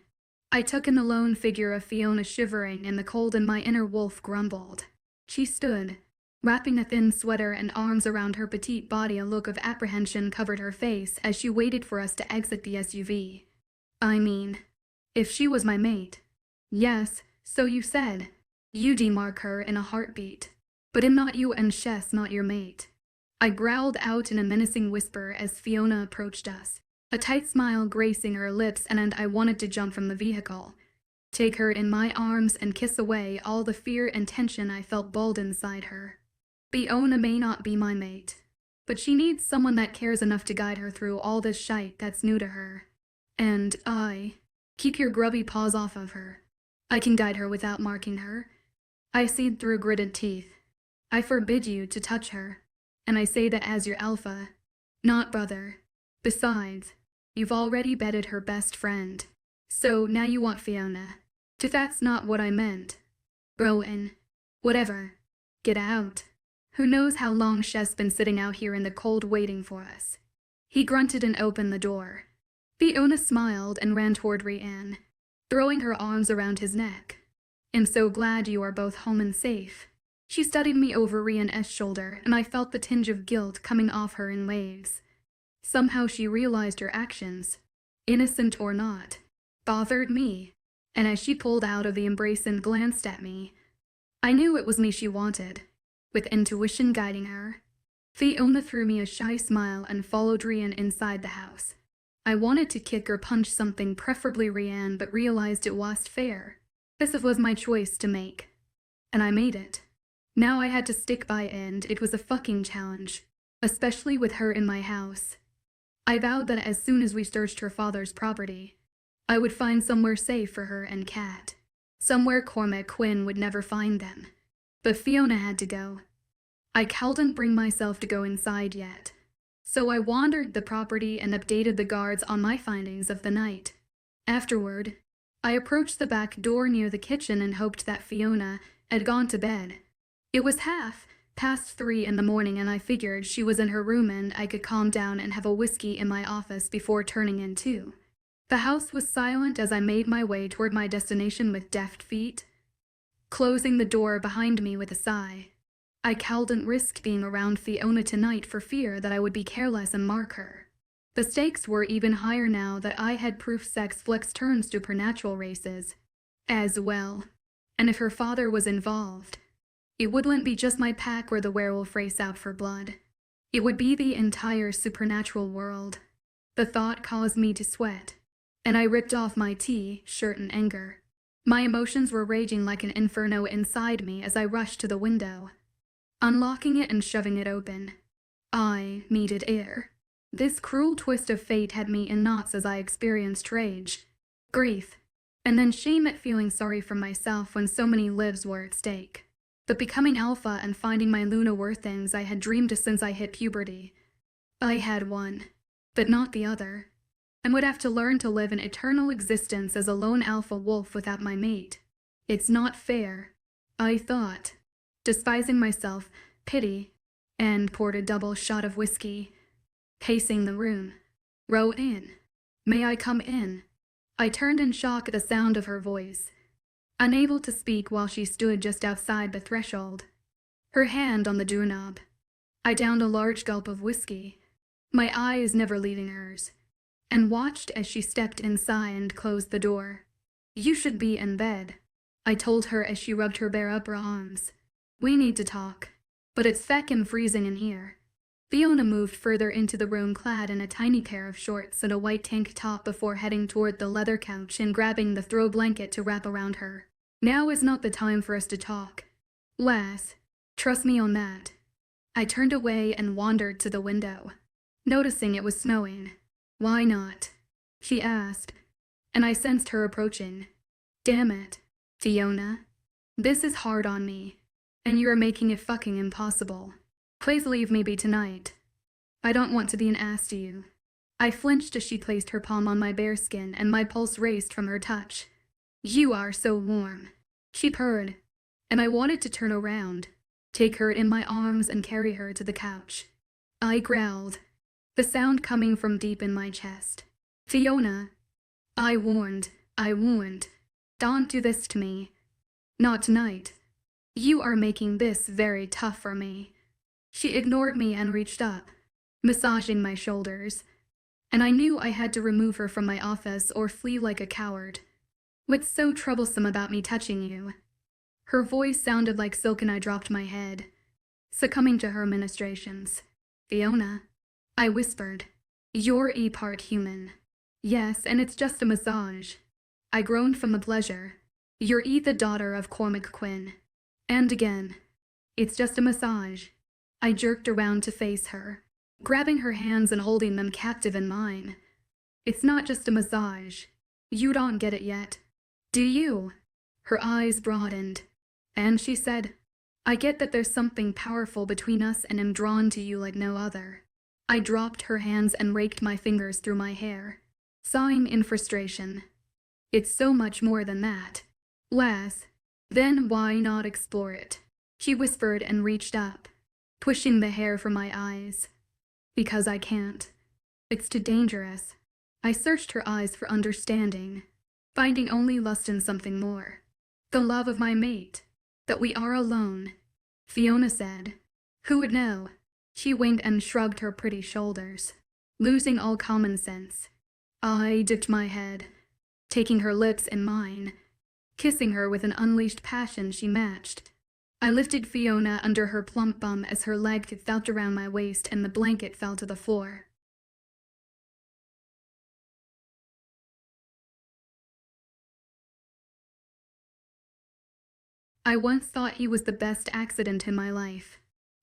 I took in the lone figure of Fiona shivering in the cold and my inner wolf grumbled. She stood, wrapping a thin sweater and arms around her petite body. A look of apprehension covered her face as she waited for us to exit the SUV. I mean, if she was my mate. Yes, so you said. You demark her in a heartbeat. But I'm not you and she's not your mate. I growled out in a menacing whisper as Fiona approached us, a tight smile gracing her lips, and I wanted to jump from the vehicle, take her in my arms and kiss away all the fear and tension I felt balled inside her. Fiona may not be my mate, but she needs someone that cares enough to guide her through all this shite that's new to her. And keep your grubby paws off of her. I can guide her without marking her. I seed through gritted teeth. I forbid you to touch her, and I say that as your alpha, not brother. Besides, you've already bedded her best friend. So now you want Fiona. That's not what I meant. Rowan. Whatever. Get out. Who knows how long she's been sitting out here in the cold waiting for us. He grunted and opened the door. Fiona smiled and ran toward Rianne, throwing her arms around his neck. I'm so glad you are both home and safe. She studied me over Rianne's shoulder, and I felt the tinge of guilt coming off her in waves. Somehow she realized her actions, innocent or not, bothered me, and as she pulled out of the embrace and glanced at me, I knew it was me she wanted, with intuition guiding her. Fiona threw me a shy smile and followed Rianne inside the house. I wanted to kick or punch something, preferably Rianne, but realized it wasn't fair. This was my choice to make, and I made it. Now I had to stick by it, and it was a fucking challenge, especially with her in my house. I vowed that as soon as we searched her father's property, I would find somewhere safe for her and Kat. Somewhere Cormac Quinn would never find them. But Fiona had to go. I couldn't bring myself to go inside yet. So I wandered the property and updated the guards on my findings of the night. Afterward, I approached the back door near the kitchen and hoped that Fiona had gone to bed. It was 3:30 in the morning, and I figured she was in her room and I could calm down and have a whiskey in my office before turning in too. The house was silent as I made my way toward my destination with deft feet, closing the door behind me with a sigh. I couldn't risk being around Fiona tonight for fear that I would be careless and mark her. The stakes were even higher now that I had proof sex flex turns to supernatural races as well, and if her father was involved, it wouldn't be just my pack or the werewolf race out for blood. It would be the entire supernatural world. The thought caused me to sweat, and I ripped off my T-shirt in anger. My emotions were raging like an inferno inside me as I rushed to the window, unlocking it and shoving it open. I needed air. This cruel twist of fate had me in knots as I experienced rage, grief, and then shame at feeling sorry for myself when so many lives were at stake. But becoming alpha and finding my Luna were things I had dreamed of since I hit puberty. I had one, but not the other, and would have to learn to live an eternal existence as a lone alpha wolf without my mate. It's not fair, I thought, despising myself, pity, and poured a double shot of whiskey. Pacing the room. Rowan, may I come in? I turned in shock at the sound of her voice, unable to speak while she stood just outside the threshold, her hand on the doorknob. I downed a large gulp of whiskey, my eyes never leaving hers, and watched as she stepped inside and closed the door. You should be in bed, I told her as she rubbed her bare upper arms. We need to talk, but it's feckin' freezing in here. Fiona moved further into the room clad in a tiny pair of shorts and a white tank top before heading toward the leather couch and grabbing the throw blanket to wrap around her. Now is not the time for us to talk. Lass, trust me on that. I turned away and wandered to the window, noticing it was snowing. Why not? She asked, and I sensed her approaching. Damn it, Fiona. This is hard on me, and you are making it fucking impossible. Please leave me be tonight. I don't want to be an ass to you. I flinched as she placed her palm on my bare skin, and my pulse raced from her touch. You are so warm, she purred, and I wanted to turn around, take her in my arms and carry her to the couch. I growled, the sound coming from deep in my chest. Fiona, I warned. Don't do this to me. Not tonight. You are making this very tough for me. She ignored me and reached up, massaging my shoulders, and I knew I had to remove her from my office or flee like a coward. What's so troublesome about me touching you? Her voice sounded like silk and I dropped my head, succumbing to her ministrations. Fiona, I whispered, you're a part human. Yes, and it's just a massage. I groaned from the pleasure. You're the daughter of Cormac Quinn. And again, it's just a massage. I jerked around to face her, grabbing her hands and holding them captive in mine. It's not just a massage. You don't get it yet. Do you? Her eyes broadened, and she said, I get that there's something powerful between us and am drawn to you like no other. I dropped her hands and raked my fingers through my hair, sighing in frustration. It's so much more than that. Less. Then why not explore it? She whispered and reached up, pushing the hair from my eyes. Because I can't. It's too dangerous. I searched her eyes for understanding, finding only lust in something more. The love of my mate. That we are alone. Fiona said. Who would know? She winked and shrugged her pretty shoulders, losing all common sense. I dipped my head, taking her lips in mine, kissing her with an unleashed passion she matched. I lifted Fiona under her plump bum as her leg felt around my waist and the blanket fell to the floor. I once thought he was the best accident in my life.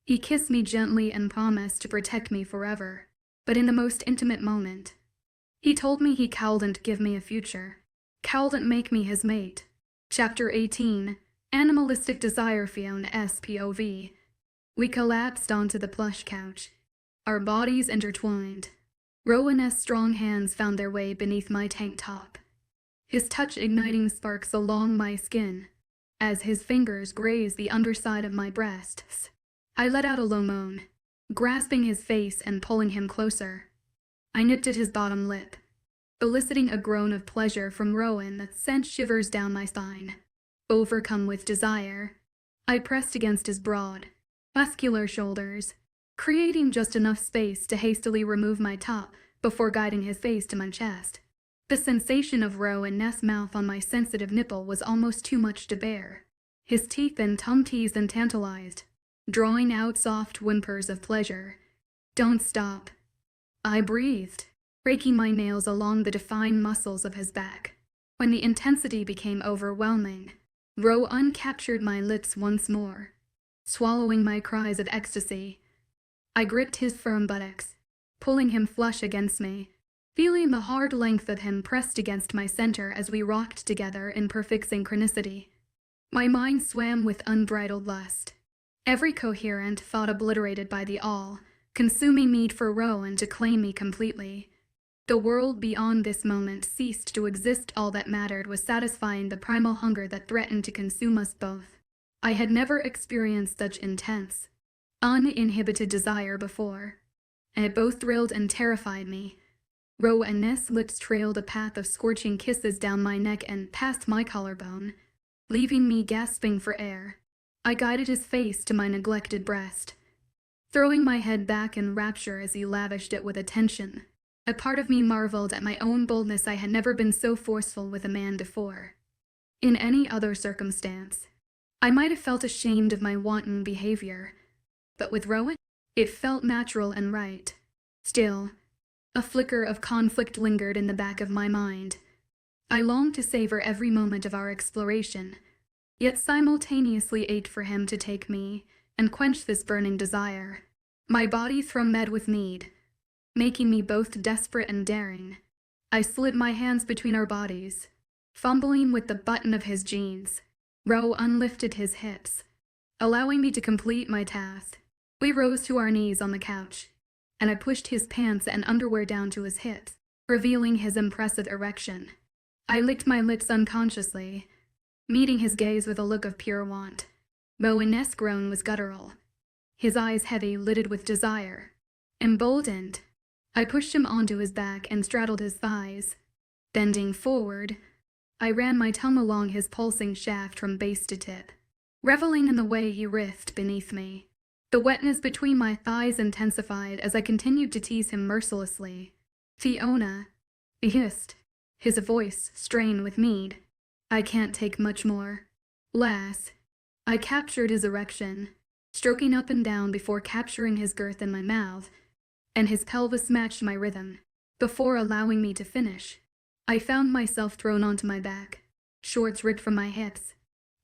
He kissed me gently and promised to protect me forever, but in the most intimate moment. He told me he couldn't give me a future, couldn't make me his mate. Chapter 18, Animalistic Desire. Fiona's POV. We collapsed onto the plush couch, our bodies intertwined. Rowan's strong hands found their way beneath my tank top, his touch igniting sparks along my skin as his fingers grazed the underside of my breasts. I let out a low moan, grasping his face and pulling him closer. I nipped at his bottom lip, eliciting a groan of pleasure from Rowan that sent shivers down my spine. Overcome with desire, I pressed against his broad, muscular shoulders, creating just enough space to hastily remove my top before guiding his face to my chest. The sensation of Rowan's mouth on my sensitive nipple was almost too much to bear. His teeth and tongue teased and tantalized, drawing out soft whimpers of pleasure. Don't stop. I breathed, raking my nails along the defined muscles of his back. When the intensity became overwhelming, Rowan captured my lips once more, swallowing my cries of ecstasy. I gripped his firm buttocks, pulling him flush against me, feeling the hard length of him pressed against my center as we rocked together in perfect synchronicity. My mind swam with unbridled lust, every coherent thought obliterated by the all-consuming need for Rowan to claim me completely. The world beyond this moment ceased to exist. All that mattered was satisfying the primal hunger that threatened to consume us both. I had never experienced such intense, uninhibited desire before, and it both thrilled and terrified me. Rowan's lips trailed a path of scorching kisses down my neck and past my collarbone, leaving me gasping for air. I guided his face to my neglected breast, throwing my head back in rapture as he lavished it with attention. A part of me marveled at my own boldness. I had never been so forceful with a man before. In any other circumstance, I might have felt ashamed of my wanton behavior, but with Rowan, it felt natural and right. Still, a flicker of conflict lingered in the back of my mind. I longed to savor every moment of our exploration, yet simultaneously ached for him to take me and quench this burning desire. My body thrummed with need, making me both desperate and daring. I slid my hands between our bodies, fumbling with the button of his jeans. Rowan lifted his hips, allowing me to complete my task. We rose to our knees on the couch, and I pushed his pants and underwear down to his hips, revealing his impressive erection. I licked my lips unconsciously, meeting his gaze with a look of pure want. Rowan's groan was guttural, his eyes heavy, lidded with desire. Emboldened, I pushed him onto his back and straddled his thighs. Bending forward, I ran my tongue along his pulsing shaft from base to tip, reveling in the way he writhed beneath me. The wetness between my thighs intensified as I continued to tease him mercilessly. Fiona, he hissed, his voice strained with need. I can't take much more. Lass. I captured his erection, stroking up and down before capturing his girth in my mouth, and his pelvis matched my rhythm. Before allowing me to finish, I found myself thrown onto my back, shorts ripped from my hips,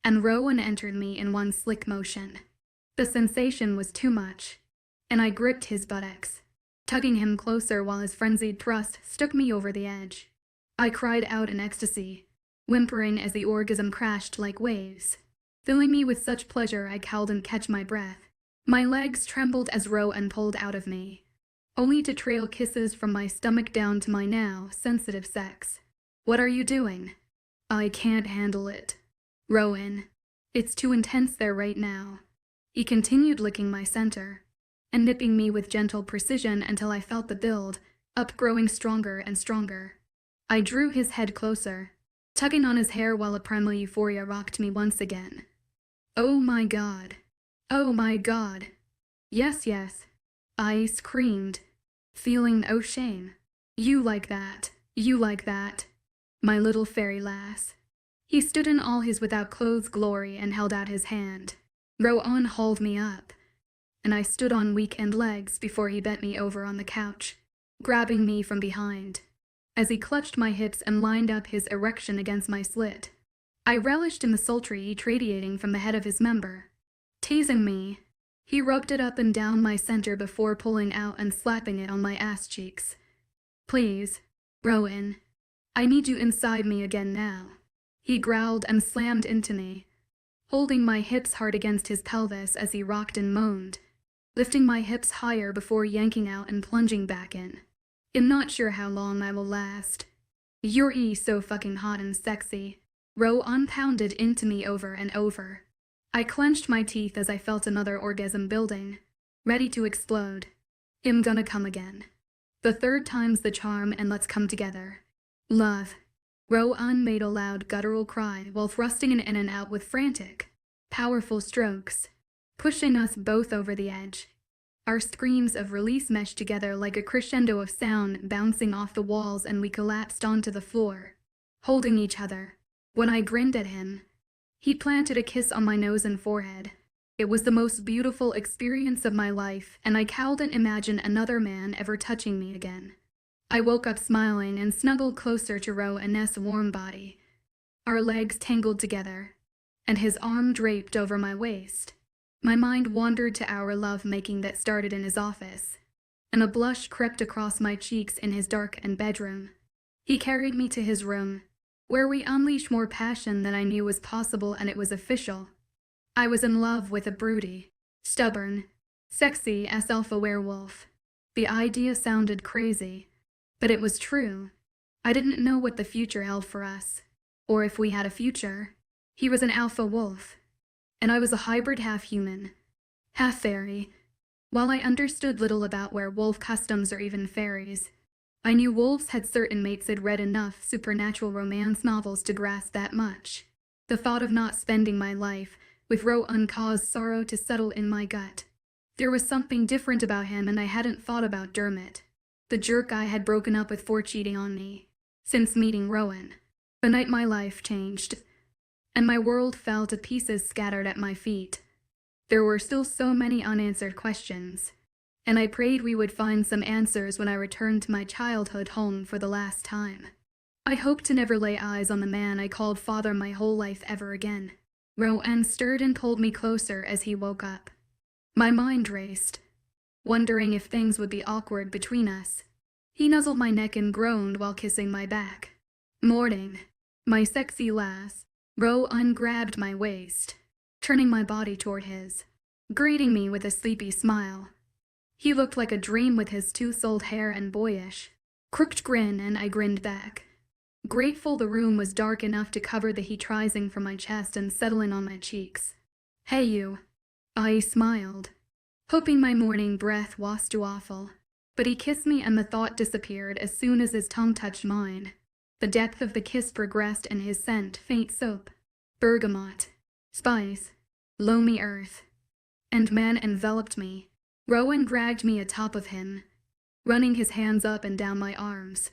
and Rowan entered me in one slick motion. The sensation was too much, and I gripped his buttocks, tugging him closer while his frenzied thrust took me over the edge. I cried out in ecstasy, whimpering as the orgasm crashed like waves, filling me with such pleasure I couldn't catch my breath. My legs trembled as Rowan pulled out of me, only to trail kisses from my stomach down to my now sensitive sex. What are you doing? I can't handle it. Rowan, it's too intense there right now. He continued licking my center and nipping me with gentle precision until I felt the build up growing stronger and stronger. I drew his head closer, tugging on his hair while a primal euphoria rocked me once again. Oh my god. Oh my god. Yes, yes. I screamed, feeling no shame. You like that. You like that. My little fairy lass. He stood in all his without clothes glory and held out his hand. Rowan hauled me up, and I stood on weekend legs before he bent me over on the couch, grabbing me from behind. As he clutched my hips and lined up his erection against my slit, I relished in the sultry heat radiating from the head of his member. Teasing me, he rubbed it up and down my center before pulling out and slapping it on my ass cheeks. Please, Rowan, I need you inside me again now. He growled and slammed into me, holding my hips hard against his pelvis as he rocked and moaned, lifting my hips higher before yanking out and plunging back in. I'm not sure how long I will last. You're so fucking hot and sexy. Rowan pounded into me over and over. I clenched my teeth as I felt another orgasm building, ready to explode. I'm gonna come again. The third time's the charm and let's come together. Love. Rowan made a loud guttural cry while thrusting it in and out with frantic, powerful strokes, pushing us both over the edge. Our screams of release meshed together like a crescendo of sound bouncing off the walls, and we collapsed onto the floor, holding each other. When I grinned at him, he planted a kiss on my nose and forehead. It was the most beautiful experience of my life, and I couldn't imagine another man ever touching me again. I woke up smiling and snuggled closer to Rowan's warm body. Our legs tangled together, and his arm draped over my waist. My mind wandered to our love-making that started in his office, and a blush crept across my cheeks in his darkened bedroom. He carried me to his room, where we unleashed more passion than I knew was possible, and it was official. I was in love with a broody, stubborn, sexy alpha werewolf. The idea sounded crazy, but it was true. I didn't know what the future held for us, or if we had a future. He was an alpha wolf, and I was a hybrid half-human, half-fairy. While I understood little about werewolf customs or even fairies, I knew wolves had certain mates. I'd read enough supernatural romance novels to grasp that much. The thought of not spending my life with Rowan caused sorrow to settle in my gut. There was something different about him, and I hadn't thought about Dermot, the jerk I had broken up with for cheating on me, since meeting Rowan. The night my life changed, and my world fell to pieces scattered at my feet. There were still so many unanswered questions, and I prayed we would find some answers when I returned to my childhood home for the last time. I hoped to never lay eyes on the man I called father my whole life ever again. Rowan stirred and pulled me closer as he woke up. My mind raced, wondering if things would be awkward between us. He nuzzled my neck and groaned while kissing my back. Morning, my sexy lass. Rowan grabbed my waist, turning my body toward his, greeting me with a sleepy smile. He looked like a dream with his two-souled hair and boyish, crooked grin, and I grinned back, grateful the room was dark enough to cover the heat rising from my chest and settling on my cheeks. Hey you. I smiled, hoping my morning breath was too awful, but he kissed me and the thought disappeared as soon as his tongue touched mine. The depth of the kiss progressed, and his scent, faint soap, bergamot, spice, loamy earth, and man enveloped me. Rowan dragged me atop of him, running his hands up and down my arms,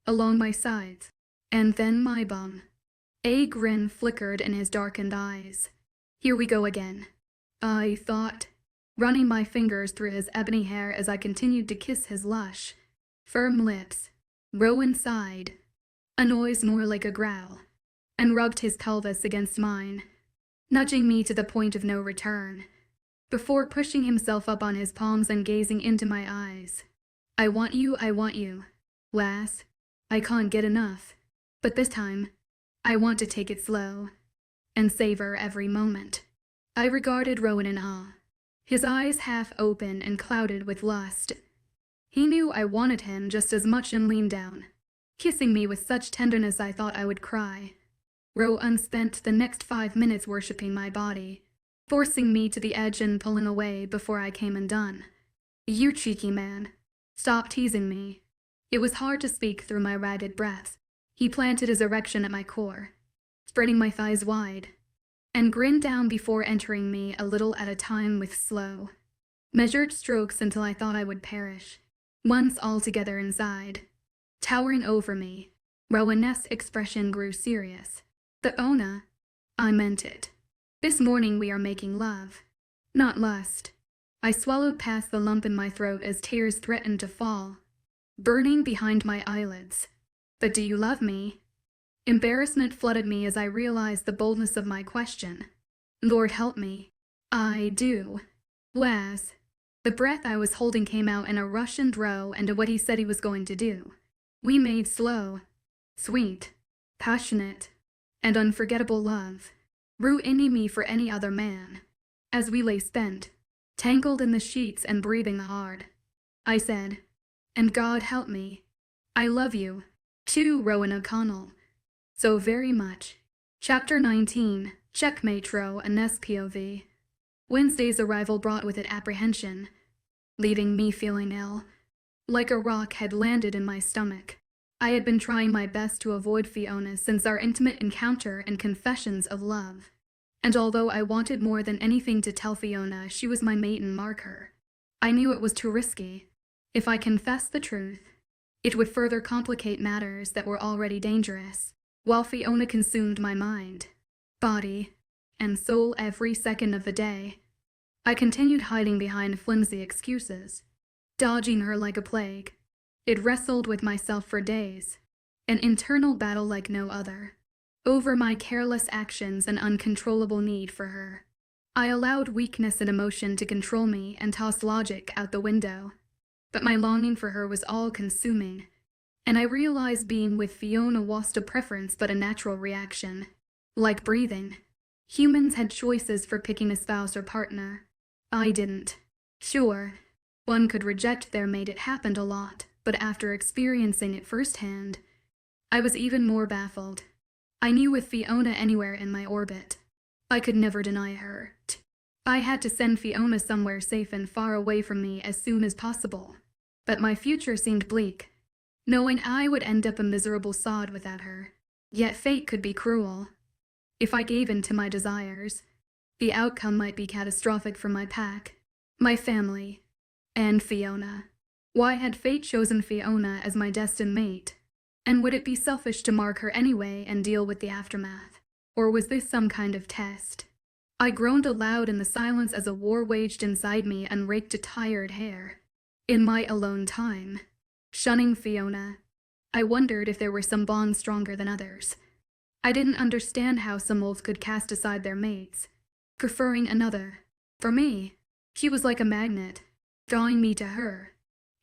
along my sides, and then my bum. A grin flickered in his darkened eyes. Here we go again, I thought, running my fingers through his ebony hair as I continued to kiss his lush, firm lips. Rowan sighed, a noise more like a growl, and rubbed his pelvis against mine, nudging me to the point of no return, before pushing himself up on his palms and gazing into my eyes. I want you, lass. I can't get enough. But this time, I want to take it slow, and savor every moment. I regarded Rowan in awe, his eyes half open and clouded with lust. He knew I wanted him just as much and leaned down, kissing me with such tenderness I thought I would cry. Rowan spent the next 5 minutes worshipping my body, forcing me to the edge and pulling away before I came undone. "You cheeky man. Stop teasing me." It was hard to speak through my ragged breaths. He planted his erection at my core, spreading my thighs wide, and grinned down before entering me a little at a time with slow, measured strokes until I thought I would perish. Once altogether inside, towering over me, Rowan's expression grew serious. "Ona, I meant it. This morning we are making love, not lust." I swallowed past the lump in my throat as tears threatened to fall, burning behind my eyelids. "But do you love me?" Embarrassment flooded me as I realized the boldness of my question. "Lord help me. I do." "Was." The breath I was holding came out in a rush and row into what he said he was going to do. We made slow, sweet, passionate, and unforgettable love, ruining me for any other man. As we lay spent, tangled in the sheets and breathing hard, I said, "And God help me. I love you, too, Rowan O'Connell. So very much." Chapter 19, Checkmate Row and SPOV. Wednesday's arrival brought with it apprehension, leaving me feeling ill, like a rock had landed in my stomach. I had been trying my best to avoid Fiona since our intimate encounter and confessions of love, and although I wanted more than anything to tell Fiona she was my mate and mark her, I knew it was too risky. If I confessed the truth, it would further complicate matters that were already dangerous, while Fiona consumed my mind, body, and soul every second of the day. I continued hiding behind flimsy excuses, dodging her like a plague. It wrestled with myself for days, an internal battle like no other, over my careless actions and uncontrollable need for her. I allowed weakness and emotion to control me and tossed logic out the window, but my longing for her was all-consuming, and I realized being with Fiona wasn't a preference but a natural reaction. Like breathing, humans had choices for picking a spouse or partner. I didn't. Sure, one could reject their mate, it happened a lot, but after experiencing it firsthand, I was even more baffled. I knew with Fiona anywhere in my orbit, I could never deny her. I had to send Fiona somewhere safe and far away from me as soon as possible. But my future seemed bleak, knowing I would end up a miserable sod without her. Yet fate could be cruel. If I gave in to my desires, the outcome might be catastrophic for my pack, my family, and Fiona. Why had fate chosen Fiona as my destined mate? And would it be selfish to mark her anyway and deal with the aftermath? Or was this some kind of test? I groaned aloud in the silence as a war waged inside me and raked a tired hair. In my alone time, shunning Fiona, I wondered if there were some bonds stronger than others. I didn't understand how some wolves could cast aside their mates, preferring another. For me, she was like a magnet, drawing me to her,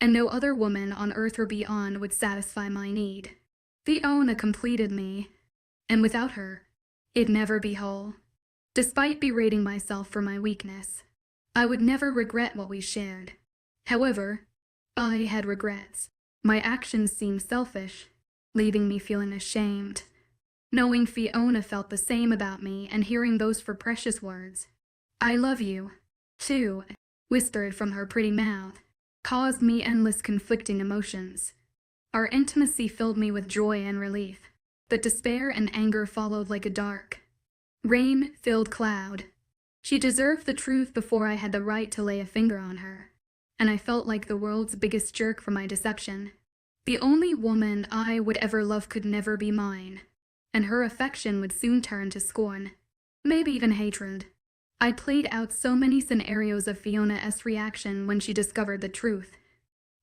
and no other woman on earth or beyond would satisfy my need. Fiona completed me, and without her, it'd never be whole. Despite berating myself for my weakness, I would never regret what we shared. However, I had regrets. My actions seemed selfish, leaving me feeling ashamed. Knowing Fiona felt the same about me and hearing those four precious words, "I love you, too," whispered from her pretty mouth, caused me endless conflicting emotions. Our intimacy filled me with joy and relief, but despair and anger followed like a dark, rain-filled cloud. She deserved the truth before I had the right to lay a finger on her, and I felt like the world's biggest jerk for my deception. The only woman I would ever love could never be mine, and her affection would soon turn to scorn, maybe even hatred. I played out so many scenarios of Fiona's reaction when she discovered the truth,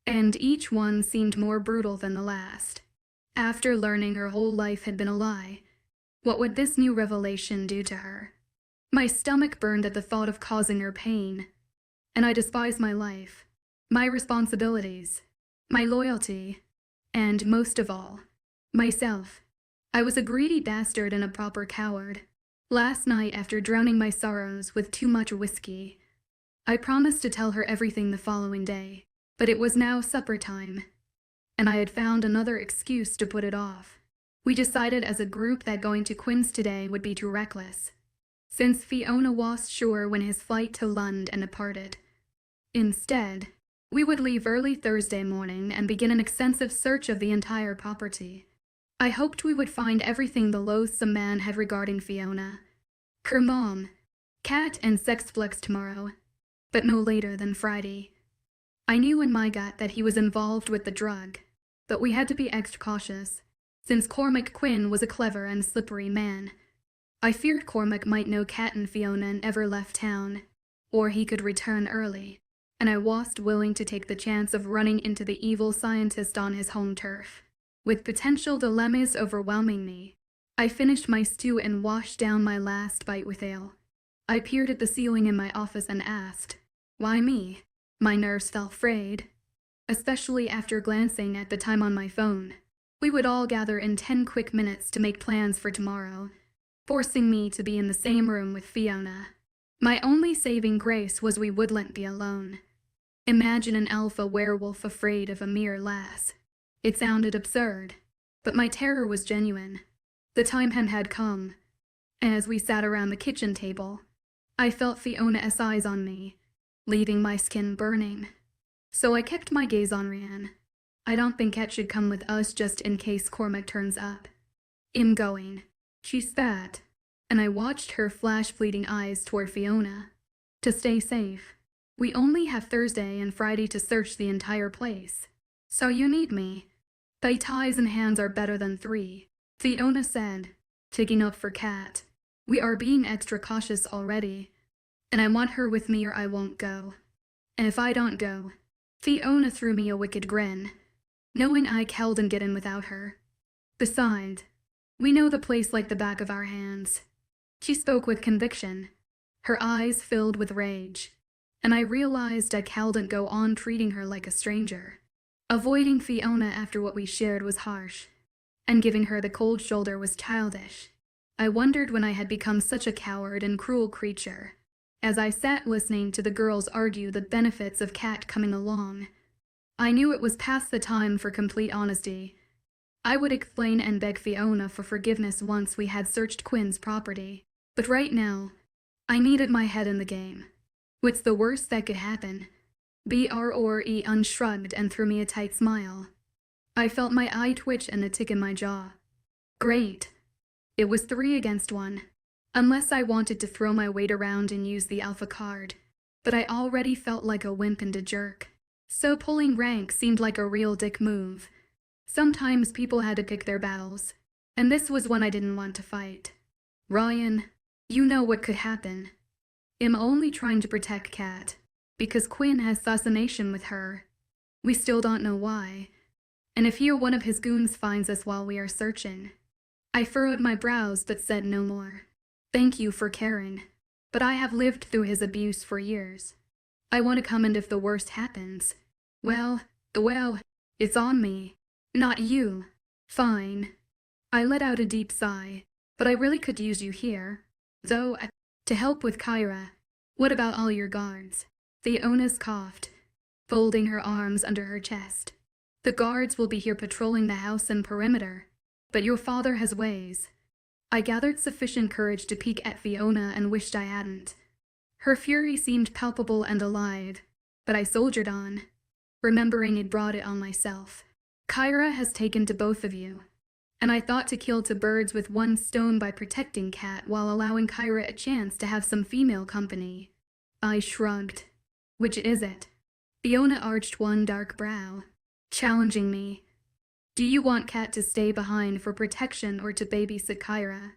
and each one seemed more brutal than the last. After learning her whole life had been a lie, what would this new revelation do to her? My stomach burned at the thought of causing her pain, and I despised my life, my responsibilities, my loyalty, and most of all, myself. I was a greedy bastard and a proper coward. Last night, after drowning my sorrows with too much whiskey, I promised to tell her everything the following day, but it was now supper time, and I had found another excuse to put it off. We decided as a group that going to Quinn's today would be too reckless, since Fiona wasn't sure when his flight to London departed. Instead, we would leave early Thursday morning and begin an extensive search of the entire property. I hoped we would find everything the loathsome man had regarding Fiona, her mom, Cat, and sex flicks tomorrow, but no later than Friday. I knew in my gut that he was involved with the drug, but we had to be extra cautious, since Cormac Quinn was a clever and slippery man. I feared Cormac might know Cat and Fiona and ever left town, or he could return early, and I wasn't willing to take the chance of running into the evil scientist on his home turf. With potential dilemmas overwhelming me, I finished my stew and washed down my last bite with ale. I peered at the ceiling in my office and asked, why me? My nerves felt frayed, especially after glancing at the time on my phone. We would all gather in 10 quick minutes to make plans for tomorrow, forcing me to be in the same room with Fiona. My only saving grace was we wouldn't be alone. Imagine an alpha werewolf afraid of a mere lass. It sounded absurd, but my terror was genuine. The time had come. As we sat around the kitchen table, I felt Fiona's eyes on me, leaving my skin burning. So I kept my gaze on Rhiannon. I don't think Cat should come with us just in case Cormac turns up. I'm going, she spat, and I watched her flash fleeting eyes toward Fiona. To stay safe, we only have Thursday and Friday to search the entire place. So you need me. Thy ties and hands are better than 3, Fiona said, taking up for Cat. We are being extra cautious already, and I want her with me or I won't go. And if I don't go, Fiona threw me a wicked grin, knowing I couldn't get in without her. Besides, we know the place like the back of our hands. She spoke with conviction, her eyes filled with rage, and I realized I couldn't go on treating her like a stranger. Avoiding Fiona after what we shared was harsh, and giving her the cold shoulder was childish. I wondered when I had become such a coward and cruel creature. As I sat listening to the girls argue the benefits of Cat coming along, I knew it was past the time for complete honesty. I would explain and beg Fiona for forgiveness once we had searched Quinn's property, but right now, I needed my head in the game. What's the worst that could happen? Brre unshrugged and threw me a tight smile. I felt my eye twitch and a tick in my jaw. Great. It was 3 against 1. Unless I wanted to throw my weight around and use the alpha card, but I already felt like a wimp and a jerk. So pulling rank seemed like a real dick move. Sometimes people had to pick their battles, and this was one I didn't want to fight. Ryan, you know what could happen. I'm only trying to protect Cat, because Quinn has fascination with her. We still don't know why. And if he or one of his goons finds us while we are searching. I furrowed my brows but said no more. Thank you for caring, but I have lived through his abuse for years. I want to come, and if the worst happens, well, it's on me, not you. Fine. I let out a deep sigh, but I really could use you here. Though, to help with Kyra. What about all your guards? Fiona coughed, folding her arms under her chest. The guards will be here patrolling the house and perimeter, but your father has ways. I gathered sufficient courage to peek at Fiona and wished I hadn't. Her fury seemed palpable and alive, but I soldiered on, remembering it brought it on myself. Kyra has taken to both of you, and I thought to kill 2 birds with 1 stone by protecting Cat while allowing Kyra a chance to have some female company. I shrugged. Which is it? Fiona arched one dark brow, challenging me. Do you want Cat to stay behind for protection or to babysit Kyra?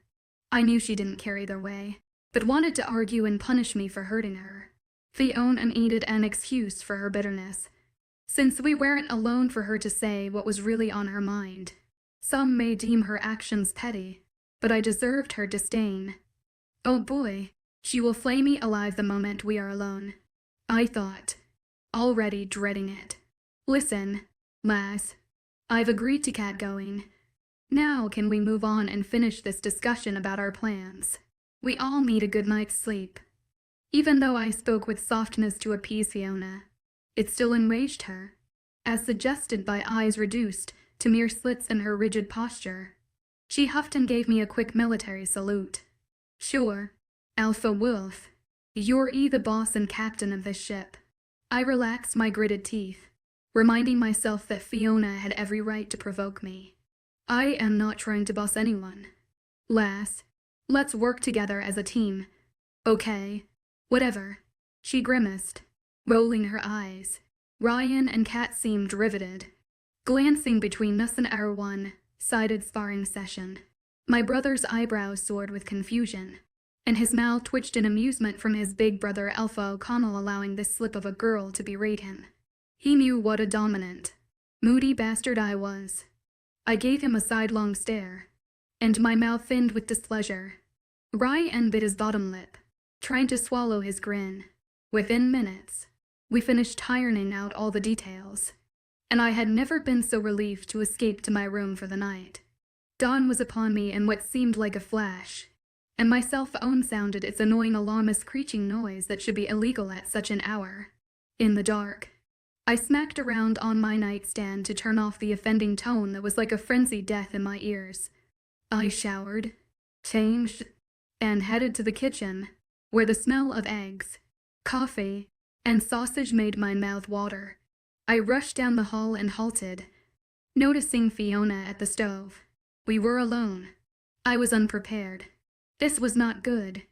I knew she didn't care either way, but wanted to argue and punish me for hurting her. Fiona needed an excuse for her bitterness, since we weren't alone for her to say what was really on her mind. Some may deem her actions petty, but I deserved her disdain. Oh boy, she will flay me alive the moment we are alone, I thought, already dreading it. Listen, lass. I've agreed to Cat going. Now can we move on and finish this discussion about our plans? We all need a good night's sleep. Even though I spoke with softness to appease Fiona, it still enraged her, as suggested by eyes reduced to mere slits in her rigid posture. She huffed and gave me a quick military salute. Sure, Alpha Wolf. You're the boss and captain of this ship. I relaxed my gritted teeth, reminding myself that Fiona had every right to provoke me. I am not trying to boss anyone. Lass, let's work together as a team. Okay, whatever. She grimaced, rolling her eyes. Ryan and Kat seemed riveted, glancing between us and our one-sided sparring session. My brother's eyebrows soared with confusion, and his mouth twitched in amusement from his big brother Alpha O'Connell allowing this slip of a girl to berate him. He knew what a dominant, moody bastard I was. I gave him a sidelong stare, and my mouth thinned with displeasure. Ryan bit his bottom lip, trying to swallow his grin. Within minutes, we finished ironing out all the details, and I had never been so relieved to escape to my room for the night. Dawn was upon me in what seemed like a flash, and my cell phone sounded its annoying alarmist screeching noise that should be illegal at such an hour. In the dark, I smacked around on my nightstand to turn off the offending tone that was like a frenzied death in my ears. I showered, changed, and headed to the kitchen, where the smell of eggs, coffee, and sausage made my mouth water. I rushed down the hall and halted, noticing Fiona at the stove. We were alone. I was unprepared. This was not good.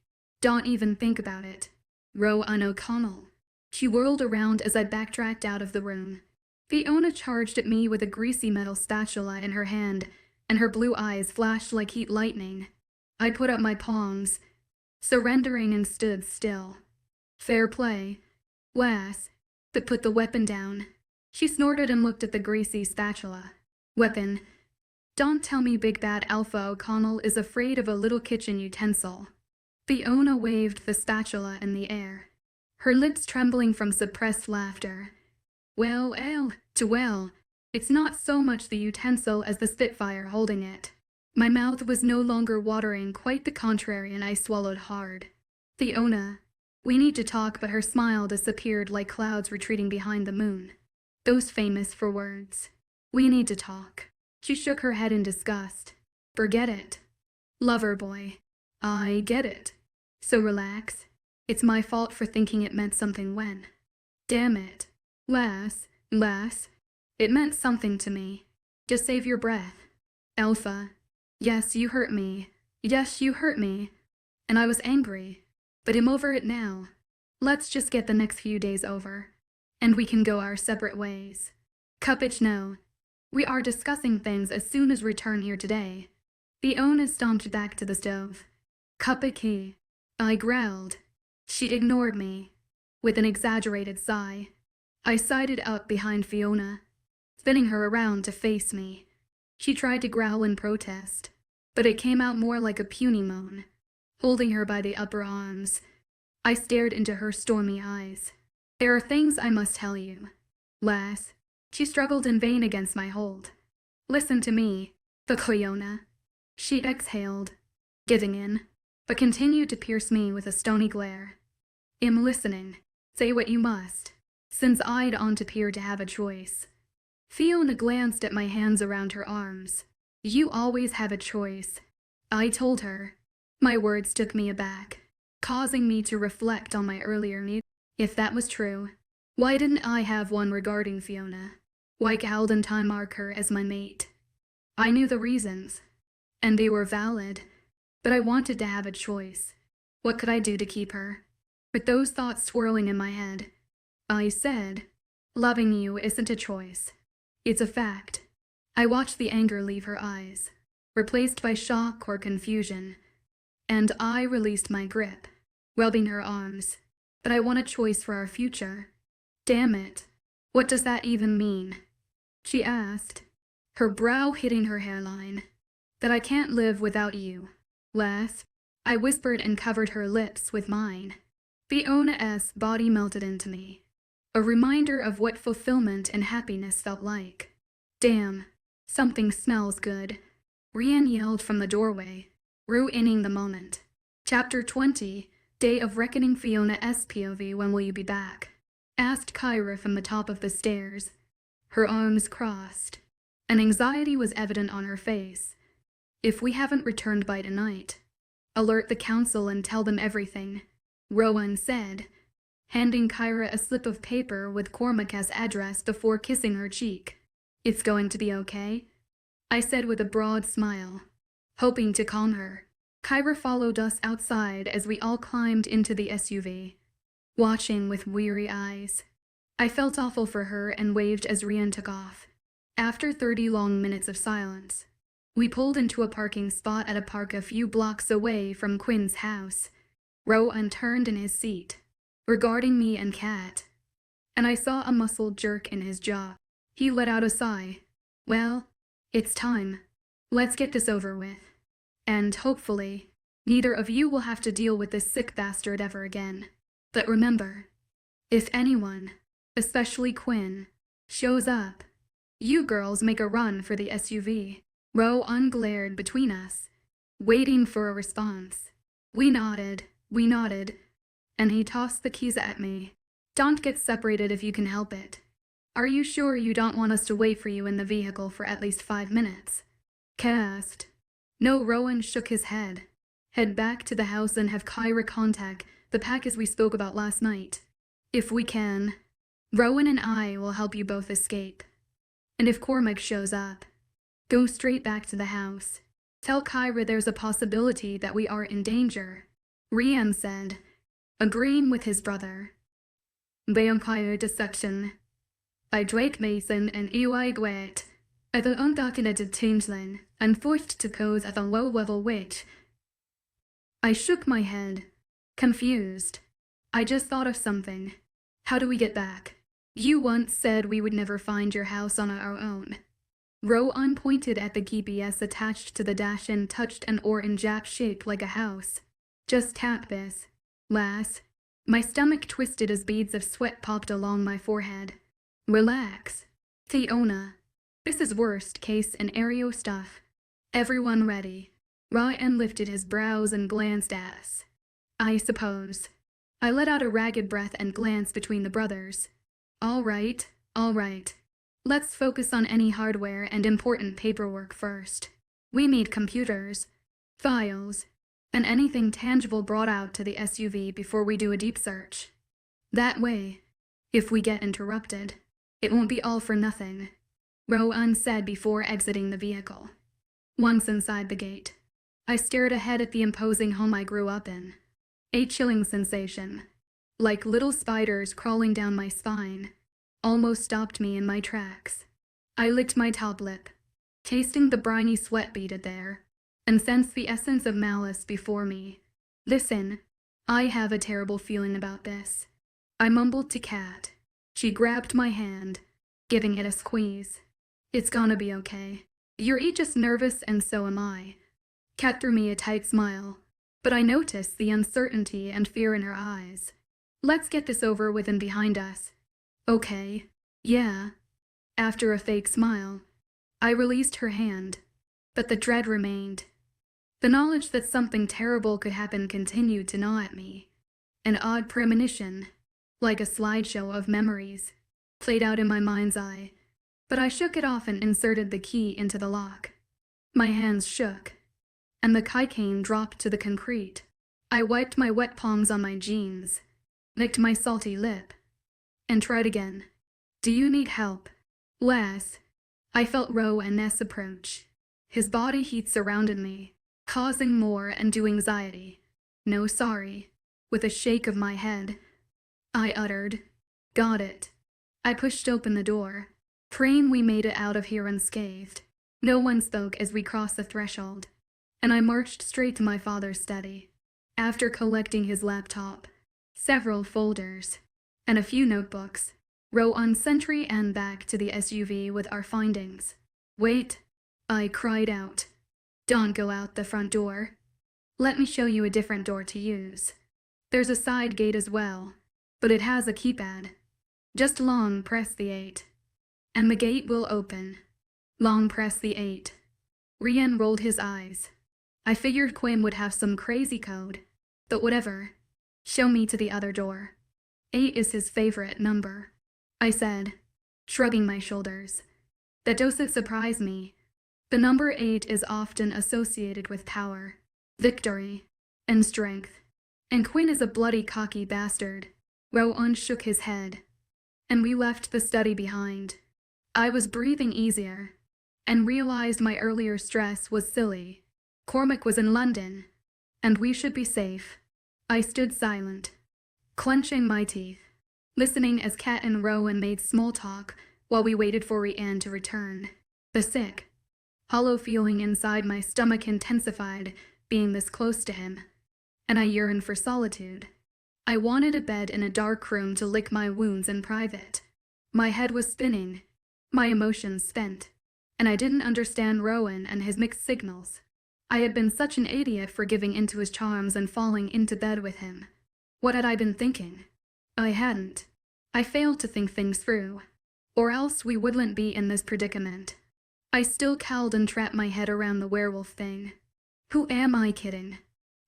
Don't even think about it. Rowan O'Connell. She whirled around as I backtracked out of the room. Fiona charged at me with a greasy metal spatula in her hand, and her blue eyes flashed like heat lightning. I put up my palms, surrendering, and stood still. Fair play. Lass, but put the weapon down. She snorted and looked at the greasy spatula. Weapon. Don't tell me Big Bad Alpha O'Connell is afraid of a little kitchen utensil. Fiona waved the spatula in the air, her lips trembling from suppressed laughter. Well, it's not so much the utensil as the Spitfire holding it. My mouth was no longer watering, quite the contrary, and I swallowed hard. Fiona, we need to talk, but her smile disappeared like clouds retreating behind the moon. Those famous for words. We need to talk. She shook her head in disgust. Forget it. Lover boy. I get it. So relax. It's my fault for thinking it meant something when. Damn it. Lass. It meant something to me. Just save your breath. Alpha. Yes, you hurt me. And I was angry. But I'm over it now. Let's just get the next few days over, and we can go our separate ways. Cuppage, no. We are discussing things as soon as return here today. Fiona stomped back to the stove. Cuppage, I growled. She ignored me, with an exaggerated sigh. I sided up behind Fiona, spinning her around to face me. She tried to growl in protest, but it came out more like a puny moan. Holding her by the upper arms, I stared into her stormy eyes. There are things I must tell you, lass. She struggled in vain against my hold. Listen to me, Fiona. She exhaled, giving in, but continued to pierce me with a stony glare. I'm listening. Say what you must, since I don't appear to have a choice. Fiona glanced at my hands around her arms. You always have a choice, I told her. My words took me aback, causing me to reflect on my earlier need. If that was true, why didn't I have one regarding Fiona? Why didn't I mark her as my mate? I knew the reasons, and they were valid, but I wanted to have a choice. What could I do to keep her? With those thoughts swirling in my head, I said, loving you isn't a choice. It's a fact. I watched the anger leave her eyes, replaced by shock or confusion, and I released my grip, rubbing her arms. But I want a choice for our future. Damn it. What does that even mean? She asked, her brow hitting her hairline. That I can't live without you, lass. I whispered and covered her lips with mine. Fiona's body melted into me, a reminder of what fulfillment and happiness felt like. Damn, something smells good. Rian yelled from the doorway, ruining the moment. Chapter 20. Day of Reckoning. Fiona's POV. When will you be back? Asked Kyra from the top of the stairs, her arms crossed, and anxiety was evident on her face. If we haven't returned by tonight, alert the council and tell them everything, Rowan said, handing Kyra a slip of paper with Cormaca's address before kissing her cheek. It's going to be okay, I said with a broad smile, hoping to calm her. Kyra followed us outside as we all climbed into the SUV, watching with weary eyes. I felt awful for her and waved as Rian took off. After 30 long minutes of silence, we pulled into a parking spot at a park a few blocks away from Quinn's house. Rowan turned in his seat, regarding me and Kat, and I saw a muscle jerk in his jaw. He let out a sigh. Well, it's time. Let's get this over with. And hopefully, neither of you will have to deal with this sick bastard ever again. But remember, if anyone, especially Quinn, shows up, you girls make a run for the SUV. Rowan glared between us, waiting for a response. We nodded, and he tossed the keys at me. Don't get separated if you can help it. Are you sure you don't want us to wait for you in the vehicle for at least 5 minutes? Kat asked. No, Rowan shook his head. Head back to the house and have Kyra contact the package we spoke about last night. If we can, Rowan and I will help you both escape. And if Cormac shows up, go straight back to the house. Tell Kyra there's a possibility that we are in danger, Rian said, agreeing with his brother. Vampire Deception by Drake Mason and E.Y. Gwet. As an undocumented changeling, I'm forced to pose as a low-level witch. I shook my head, confused. I just thought of something. How do we get back? You once said we would never find your house on our own. Rowan pointed at the GPS attached to the dash and touched an orange app shaped like a house. Just tap this, lass. My stomach twisted as beads of sweat popped along my forehead. Relax, Fiona. This is worst case scenario stuff. Everyone ready? Ryan lifted his brows and glanced at us. I suppose. I let out a ragged breath and glanced between the brothers. All right. Let's focus on any hardware and important paperwork first. We need computers, files, and anything tangible brought out to the SUV before we do a deep search. That way, if we get interrupted, it won't be all for nothing, Rowan said before exiting the vehicle. Once inside the gate, I stared ahead at the imposing home I grew up in. A chilling sensation, like little spiders crawling down my spine, almost stopped me in my tracks. I licked my top lip, tasting the briny sweat beaded there, and sensed the essence of malice before me. Listen, I have a terrible feeling about this, I mumbled to Kat. She grabbed my hand, giving it a squeeze. It's gonna be okay. You're each just nervous and so am I. Kat threw me a tight smile, but I noticed the uncertainty and fear in her eyes. Let's get this over with and behind us. Okay, yeah. After a fake smile, I released her hand, but the dread remained. The knowledge that something terrible could happen continued to gnaw at me. An odd premonition, like a slideshow of memories, played out in my mind's eye, but I shook it off and inserted the key into the lock. My hands shook, and the keychain dropped to the concrete. I wiped my wet palms on my jeans, licked my salty lip, and tried again. Do you need help, lass? I felt Rowan's approach. His body heat surrounded me, causing more undue anxiety. No, sorry. With a shake of my head, I uttered, got it. I pushed open the door, praying we made it out of here unscathed. No one spoke as we crossed the threshold, and I marched straight to my father's study. After collecting his laptop, several folders, and a few notebooks, Rowan sentry and back to the SUV with our findings. Wait, I cried out. Don't go out the front door. Let me show you a different door to use. There's a side gate as well, but it has a keypad. Just long press the 8, and the gate will open. Long press the 8. Rian rolled his eyes. I figured Quinn would have some crazy code, but whatever. Show me to the other door. 8 is his favorite number, I said, shrugging my shoulders. That doesn't surprise me. The number 8 is often associated with power, victory, and strength. And Quinn is a bloody cocky bastard. Rowan shook his head. And we left the study behind. I was breathing easier, and realized my earlier stress was silly. Cormac was in London, and we should be safe. I stood silent, clenching my teeth, listening as Kat and Rowan made small talk while we waited for Rianne to return. The sick, hollow feeling inside my stomach intensified being this close to him, and I yearned for solitude. I wanted a bed in a dark room to lick my wounds in private. My head was spinning, my emotions spent, and I didn't understand Rowan and his mixed signals. I had been such an idiot for giving into his charms and falling into bed with him. What had I been thinking? I hadn't. I failed to think things through, or else we wouldn't be in this predicament. I still cowled and trapped my head around the werewolf thing. Who am I kidding?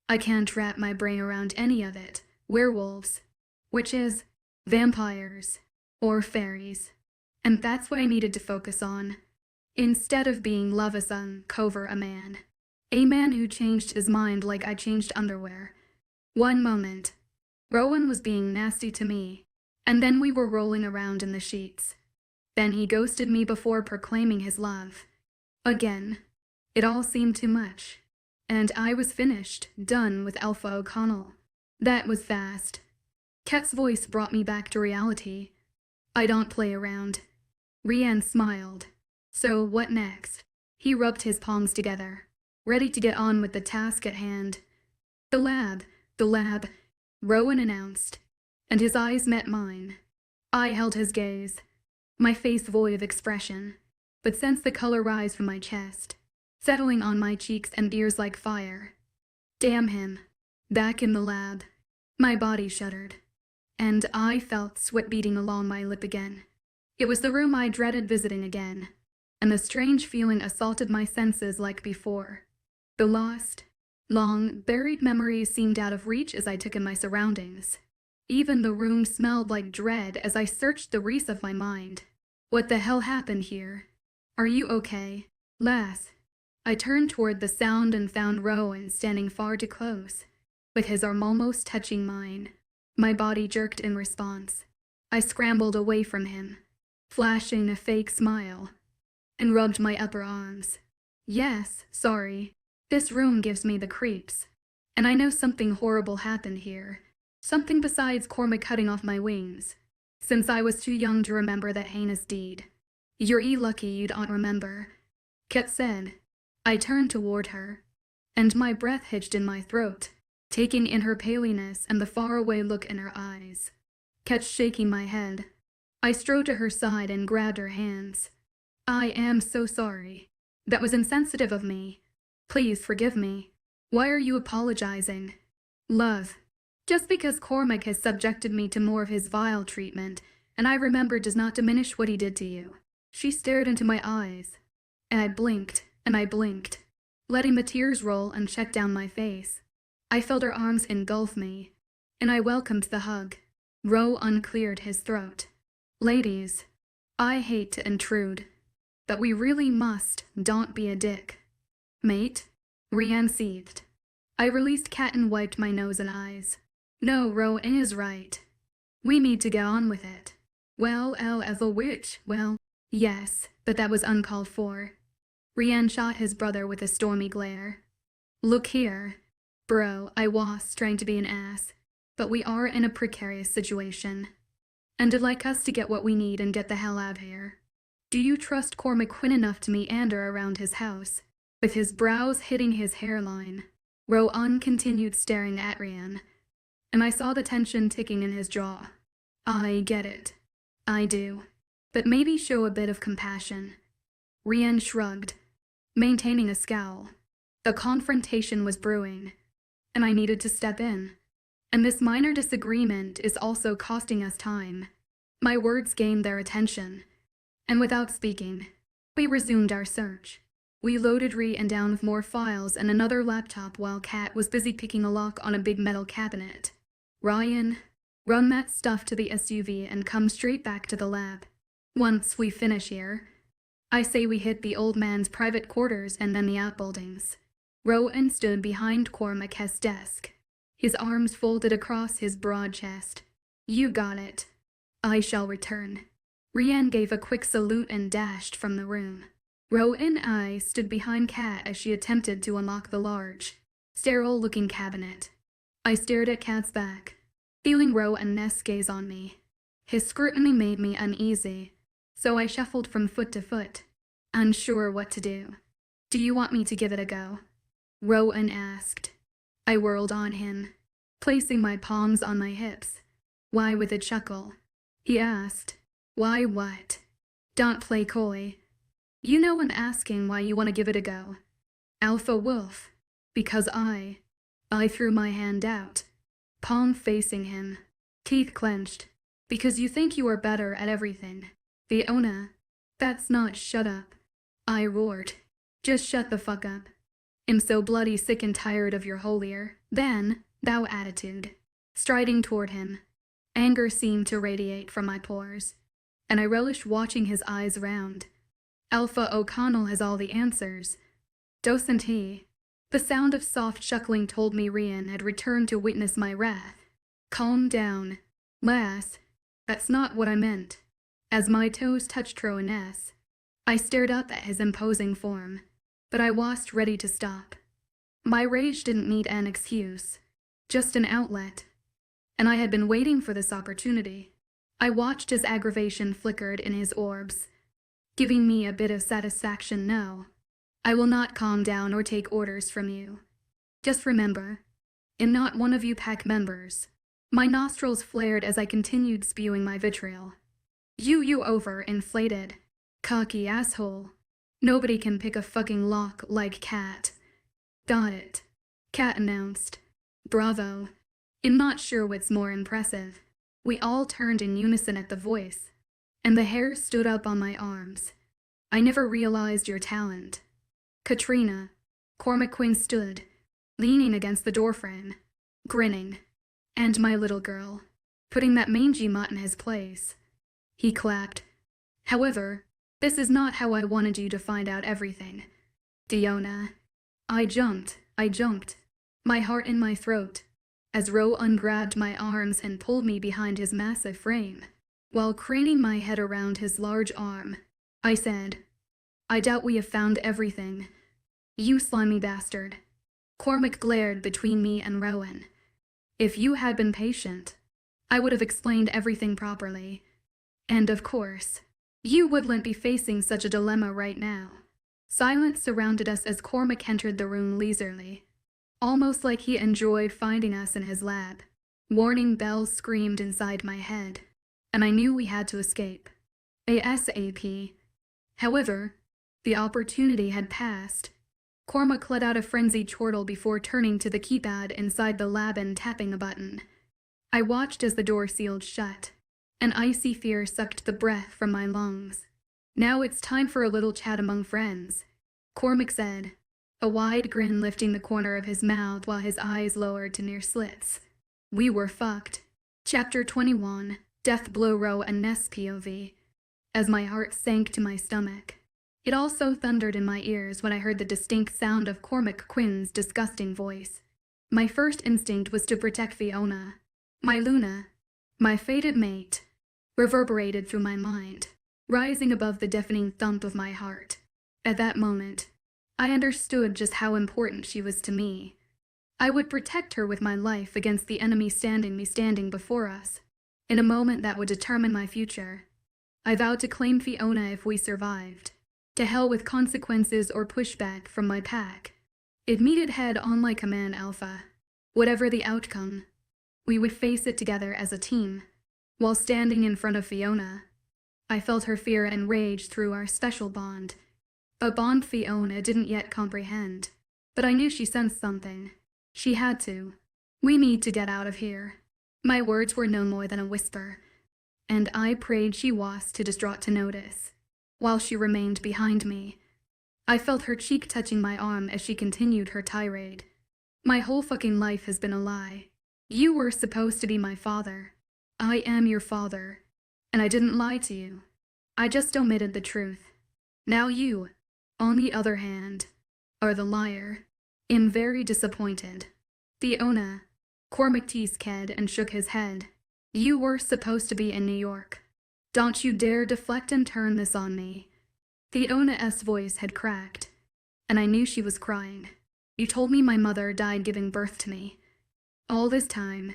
I can't wrap my brain around any of it. Werewolves, witches, vampires, or fairies. And that's what I needed to focus on, instead of being Love-a-son, cover a man. A man who changed his mind like I changed underwear. One moment, Rowan was being nasty to me, and then we were rolling around in the sheets. Then he ghosted me before proclaiming his love. Again, it all seemed too much, and I was finished, done with Alpha O'Connell. That was fast. Kat's voice brought me back to reality. I don't play around. Rianne smiled. So what next? He rubbed his palms together, ready to get on with the task at hand. The lab, Rowan announced, and his eyes met mine. I held his gaze, my face void of expression, but sensed the color rise from my chest, settling on my cheeks and ears like fire. Damn him. Back in the lab, my body shuddered, and I felt sweat beating along my lip again. It was the room I dreaded visiting again, and the strange feeling assaulted my senses like before. The lost, long, buried memories seemed out of reach as I took in my surroundings. Even the room smelled like dread as I searched the reeks of my mind. What the hell happened here? Are you okay, lass? I turned toward the sound and found Rowan standing far too close, with his arm almost touching mine. My body jerked in response. I scrambled away from him, flashing a fake smile, and rubbed my upper arms. Yes, sorry. This room gives me the creeps, and I know something horrible happened here. Something besides Cormac cutting off my wings, since I was too young to remember that heinous deed. You're lucky you don't remember, Kat said. I turned toward her, and my breath hitched in my throat, taking in her paleness and the faraway look in her eyes. Kat shaking my head. I strode to her side and grabbed her hands. I am so sorry. That was insensitive of me. Please forgive me. Why are you apologizing? Love. Just because Cormac has subjected me to more of his vile treatment, and I remember does not diminish what he did to you. She stared into my eyes, and I blinked, letting the tears roll and check down my face. I felt her arms engulf me, and I welcomed the hug. Rowan cleared his throat. Ladies, I hate to intrude, but we really must, don't be a dick. Mate? Rianne seethed. I released Kat and wiped my nose and eyes. No, Rowan is right. We need to get on with it. Well, as a witch, well, yes, but that was uncalled for. Rianne shot his brother with a stormy glare. Look here. Bro, I was trying to be an ass, but we are in a precarious situation. And I'd like us to get what we need and get the hell out of here. Do you trust Cormac Quinn enough to meander around his house, with his brows hitting his hairline? Rowan continued staring at Rianne, and I saw the tension ticking in his jaw. I get it. I do. But maybe show a bit of compassion. Rianne shrugged, maintaining a scowl. The confrontation was brewing, and I needed to step in. And this minor disagreement is also costing us time. My words gained their attention, and without speaking, we resumed our search. We loaded Rianne down with more files and another laptop while Kat was busy picking a lock on a big metal cabinet. Ryan, run that stuff to the SUV and come straight back to the lab. Once we finish here, I say we hit the old man's private quarters and then the outbuildings. Rowan stood behind Cormac's desk, his arms folded across his broad chest. You got it. I shall return. Rian gave a quick salute and dashed from the room. Ro and I stood behind Kat as she attempted to unlock the large, sterile-looking cabinet. I stared at Kat's back, feeling Ro and Ness gaze on me. His scrutiny made me uneasy, so I shuffled from foot to foot, unsure what to do. Do you want me to give it a go? Rowan asked. I whirled on him, placing my palms on my hips. Why with a chuckle? He asked. Why what? Don't play coy. You know I'm asking why you want to give it a go. Alpha Wolf. Because I threw my hand out, palm facing him, teeth clenched. Because you think you are better at everything. Fiona, that's not shut up. I roared. Just shut the fuck up. I'm so bloody sick and tired of your holier than thou attitude. Striding toward him, anger seemed to radiate from my pores, and I relished watching his eyes round. Alpha O'Connell has all the answers, doesn't he? The sound of soft chuckling told me Rian had returned to witness my wrath. Calm down, lass. That's not what I meant. As my toes touched Rowaness, I stared up at his imposing form, but I was ready to stop. My rage didn't need an excuse, just an outlet, and I had been waiting for this opportunity. I watched as aggravation flickered in his orbs, giving me a bit of satisfaction. No, I will not calm down or take orders from you. Just remember, I'm not one of you pack members. My nostrils flared as I continued spewing my vitriol. You over-inflated, cocky asshole. Nobody can pick a fucking lock like Kat. Got it, Kat announced. Bravo. I'm not sure what's more impressive. We all turned in unison at the voice, and the hair stood up on my arms. I never realized your talent. Katrina. Cormac Quinn stood, leaning against the doorframe, grinning. And my little girl, putting that mangy mutt in his place. He clapped. However, this is not how I wanted you to find out everything. Fiona. I jumped, my heart in my throat, as Ro ungrabbed my arms and pulled me behind his massive frame. While craning my head around his large arm, I said, I doubt we have found everything. You slimy bastard. Cormac glared between me and Rowan. If you had been patient, I would have explained everything properly. And of course, you wouldn't be facing such a dilemma right now. Silence surrounded us as Cormac entered the room leisurely, almost like he enjoyed finding us in his lab. Warning bells screamed inside my head, and I knew we had to escape. ASAP. However, the opportunity had passed. Cormac let out a frenzied chortle before turning to the keypad inside the lab and tapping a button. I watched as the door sealed shut. An icy fear sucked the breath from my lungs. Now it's time for a little chat among friends, Cormac said, a wide grin lifting the corner of his mouth while his eyes lowered to near slits. We were fucked. Chapter 21, Death Blow Row and Ness POV. As my heart sank to my stomach, it also thundered in my ears when I heard the distinct sound of Cormac Quinn's disgusting voice. My first instinct was to protect Fiona. My Luna, my fated mate, reverberated through my mind, rising above the deafening thump of my heart. At that moment, I understood just how important she was to me. I would protect her with my life against the enemy standing before us, in a moment that would determine my future. I vowed to claim Fiona if we survived. To hell with consequences or pushback from my pack. It meted head on like a man alpha. Whatever the outcome, we would face it together as a team. While standing in front of Fiona, I felt her fear and rage through our special bond. A bond Fiona didn't yet comprehend, but I knew she sensed something. She had to. We need to get out of here. My words were no more than a whisper, and I prayed she was too distraught to notice. While she remained behind me, I felt her cheek touching my arm as she continued her tirade. My whole fucking life has been a lie. You were supposed to be my father. I am your father, and I didn't lie to you. I just omitted the truth. Now you, on the other hand, are the liar. I'm very disappointed. Fiona. Cormac teased Ked and shook his head. You were supposed to be in New York. Don't you dare deflect and turn this on me. Fiona's voice had cracked, and I knew she was crying. You told me my mother died giving birth to me. All this time,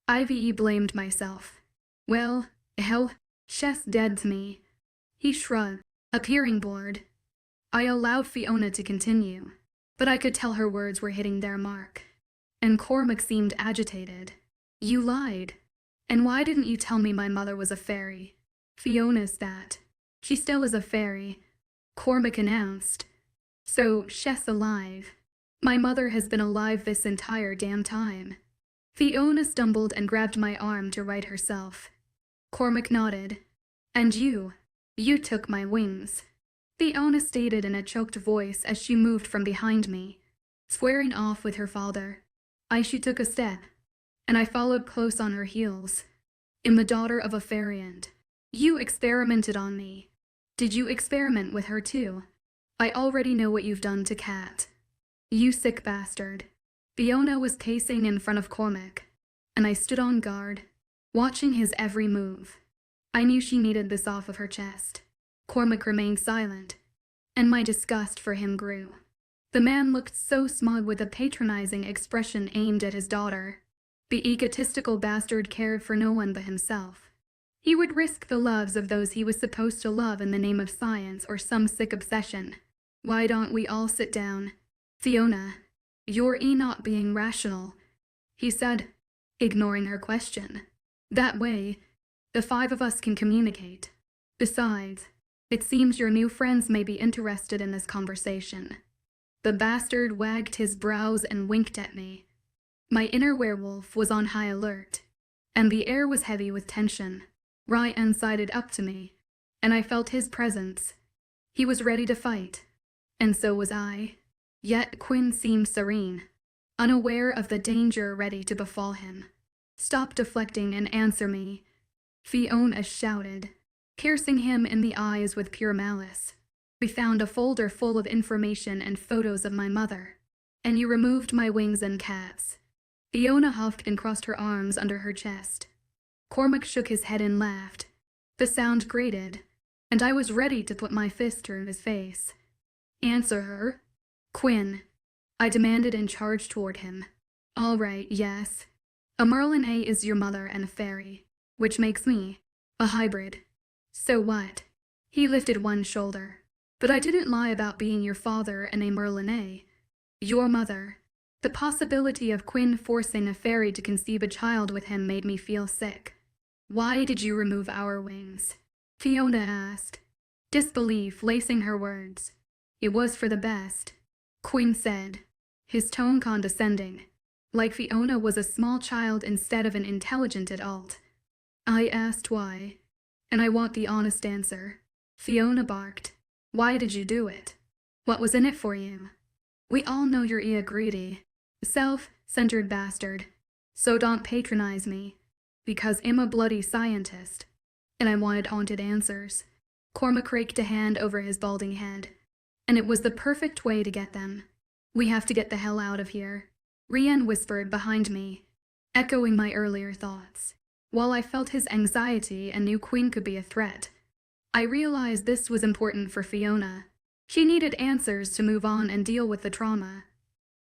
Ivy blamed myself. Well, hell, she's dead to me. He shrugged, appearing bored. I allowed Fiona to continue, but I could tell her words were hitting their mark. And Cormac seemed agitated. You lied. And why didn't you tell me my mother was a fairy? Fiona's that. She still is a fairy, Cormac announced. So, she's alive. My mother has been alive this entire damn time. Fiona stumbled and grabbed my arm to right herself. Cormac nodded. And you took my wings. Fiona stated in a choked voice as she moved from behind me, squaring off with her father. She took a step, and I followed close on her heels. I'm the daughter of a fairyant. You experimented on me. Did you experiment with her too? I already know what you've done to Kat. You sick bastard. Fiona was pacing in front of Cormac, and I stood on guard, watching his every move. I knew she needed this off of her chest. Cormac remained silent, and my disgust for him grew. The man looked so smug with a patronizing expression aimed at his daughter. The egotistical bastard cared for no one but himself. He would risk the loves of those he was supposed to love in the name of science or some sick obsession. Why don't we all sit down? Fiona, you're not being rational, he said, ignoring her question. That way, the five of us can communicate. Besides, it seems your new friends may be interested in this conversation. The bastard wagged his brows and winked at me. My inner werewolf was on high alert, and the air was heavy with tension. Ryan sided up to me, and I felt his presence. He was ready to fight, and so was I. Yet Quinn seemed serene, unaware of the danger ready to befall him. Stop deflecting and answer me, Fiona shouted, piercing him in the eyes with pure malice. We found a folder full of information and photos of my mother, and you removed my wings and calves. Fiona huffed and crossed her arms under her chest. Cormac shook his head and laughed. The sound grated, and I was ready to put my fist through his face. Answer her. Quinn, I demanded and charged toward him. All right, yes. A Merlin A is your mother and a fairy, which makes me a hybrid. So what? He lifted one shoulder. But I didn't lie about being your father and a Merlin A. Your mother. The possibility of Quinn forcing a fairy to conceive a child with him made me feel sick. Why did you remove our wings? Fiona asked, disbelief lacing her words. It was for the best, Quinn said, his tone condescending, like Fiona was a small child instead of an intelligent adult. I asked why, and I want the honest answer. Fiona barked. Why did you do it? What was in it for you? We all know you're a greedy, self-centered bastard, so don't patronize me, because I'm a bloody scientist, and I wanted haunted answers. Cormac raked a hand over his balding head, and it was the perfect way to get them. We have to get the hell out of here, Rian whispered behind me, echoing my earlier thoughts. While I felt his anxiety and knew Quinn could be a threat, I realized this was important for Fiona. She needed answers to move on and deal with the trauma.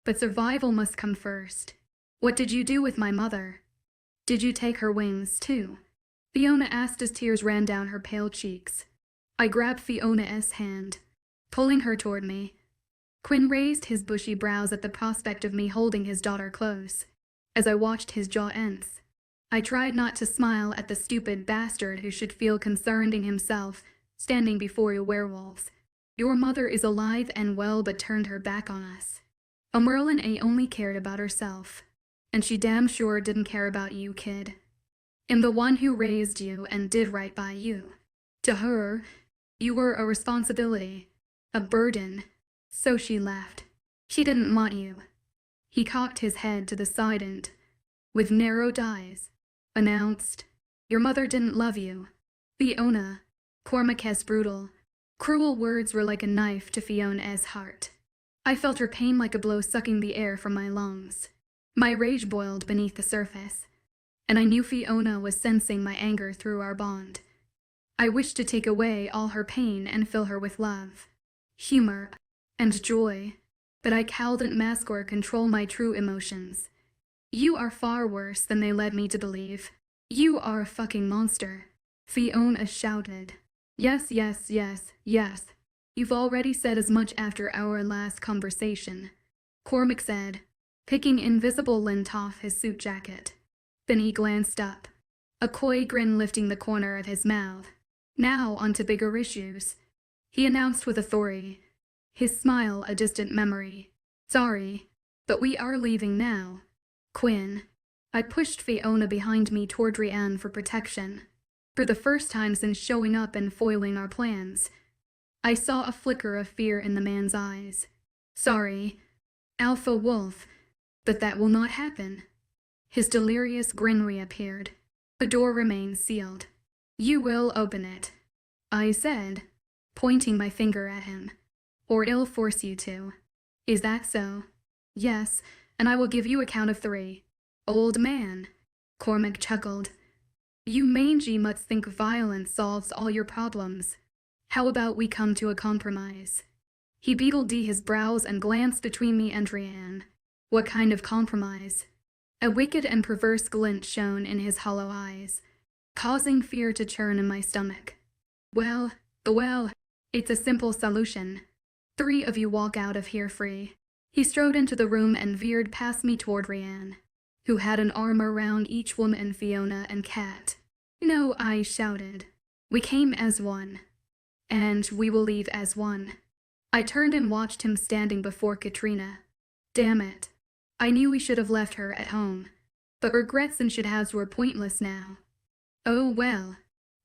But survival must come first. What did you do with my mother? Did you take her wings, too? Fiona asked as tears ran down her pale cheeks. I grabbed Fiona's hand, pulling her toward me. Quinn raised his bushy brows at the prospect of me holding his daughter close. As I watched his jaw tense, I tried not to smile at the stupid bastard who should feel concerned in himself, standing before your werewolves. Your mother is alive and well but turned her back on us. A Merlin A only cared about herself, and she damn sure didn't care about you, kid. I'm the one who raised you and did right by you. To her, you were a responsibility, a burden, so she left. She didn't want you. He cocked his head to the side and, with narrowed eyes, announced, your mother didn't love you. Fiona, Cormac is brutal. Cruel words were like a knife to Fiona's heart. I felt her pain like a blow sucking the air from my lungs. My rage boiled beneath the surface, and I knew Fiona was sensing my anger through our bond. I wished to take away all her pain and fill her with love, humor, and joy, but I couldn't mask or control my true emotions. You are far worse than they led me to believe. You are a fucking monster, Fiona shouted. Yes, yes, yes, yes. You've already said as much after our last conversation, Cormac said, picking invisible lint off his suit jacket. Then he glanced up, a coy grin lifting the corner of his mouth. Now on to bigger issues, he announced with authority, his smile a distant memory. Sorry, but we are leaving now. Quinn. I pushed Fiona behind me toward Rianne for protection. For the first time since showing up and foiling our plans, I saw a flicker of fear in the man's eyes. Sorry, Alpha Wolf, but that will not happen. His delirious grin reappeared. The door remained sealed. You will open it, I said, pointing my finger at him. Or it'll force you to. Is that so? Yes, and I will give you a count of 3. Old man, Cormac chuckled. You mangy mutts think violence solves all your problems. How about we come to a compromise? He beetled his brows and glanced between me and Rianne. What kind of compromise? A wicked and perverse glint shone in his hollow eyes, causing fear to churn in my stomach. Well, it's a simple solution. 3 of you walk out of here free. He strode into the room and veered past me toward Rianne, who had an arm around each woman, Fiona and Kat. No, I shouted. We came as one, and we will leave as one. I turned and watched him standing before Katrina. Damn it. I knew we should have left her at home, but regrets and should-haves were pointless now. Oh well,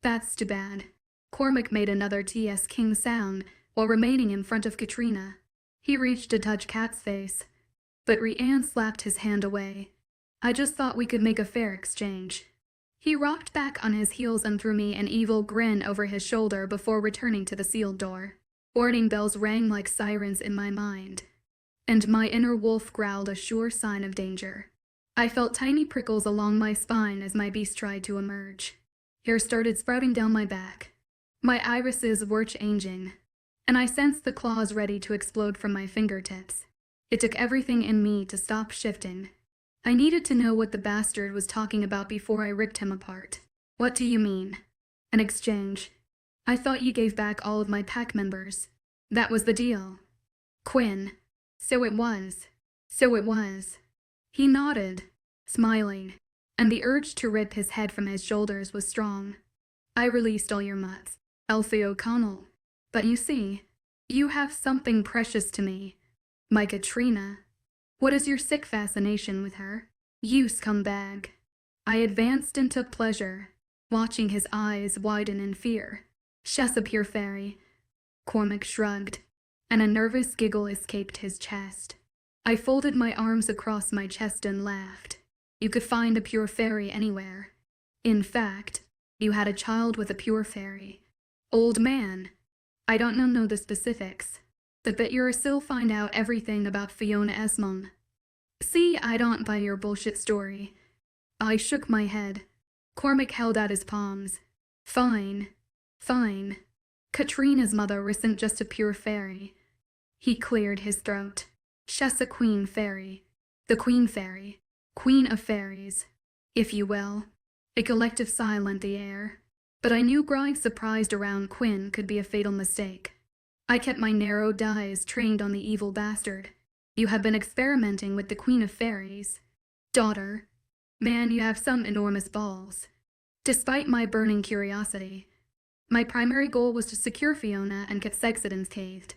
that's too bad. Cormac made another TS King sound while remaining in front of Katrina. He reached to touch Kat's face, but Rianne slapped his hand away. I just thought we could make a fair exchange. He rocked back on his heels and threw me an evil grin over his shoulder before returning to the sealed door. Warning bells rang like sirens in my mind, and my inner wolf growled a sure sign of danger. I felt tiny prickles along my spine as my beast tried to emerge. Hair started sprouting down my back. My irises were changing, and I sensed the claws ready to explode from my fingertips. It took everything in me to stop shifting. I needed to know what the bastard was talking about before I ripped him apart. What do you mean? An exchange. I thought you gave back all of my pack members. That was the deal. Quinn. So it was. He nodded, smiling, and the urge to rip his head from his shoulders was strong. I released all your mutts, Alfie O'Connell. But you see, you have something precious to me. My Katrina. What is your sick fascination with her? You scumbag. I advanced and took pleasure, watching his eyes widen in fear. She's a pure fairy. Cormac shrugged, and a nervous giggle escaped his chest. I folded my arms across my chest and laughed. You could find a pure fairy anywhere. In fact, you had a child with a pure fairy. Old man. I don't know the specifics, but bet you'll still find out everything about Fiona Esmond. See, I don't buy your bullshit story. I shook my head. Cormac held out his palms. Fine. Katrina's mother isn't just a pure fairy. He cleared his throat. She's a queen fairy. The queen fairy. Queen of fairies, if you will. A collective sigh lent the air. But I knew growing surprised around Quinn could be a fatal mistake. I kept my narrowed eyes trained on the evil bastard. You have been experimenting with the Queen of Fairies. Daughter, man, you have some enormous balls. Despite my burning curiosity, my primary goal was to secure Fiona and get Sexodon's caved.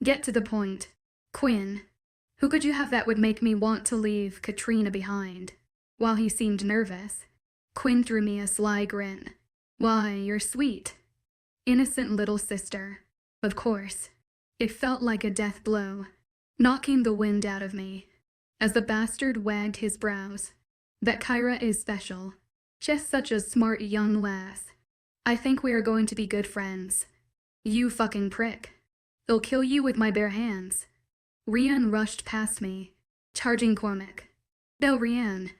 Get to the point. Quinn, who could you have that would make me want to leave Katrina behind? While he seemed nervous, Quinn threw me a sly grin. Why, you're sweet. Innocent little sister. Of course. It felt like a death blow, knocking the wind out of me, as the bastard wagged his brows. That Kyra is special. Just such a smart young lass. I think we are going to be good friends. You fucking prick. I'll kill you with my bare hands. Rian rushed past me, charging Cormac. No, Rian,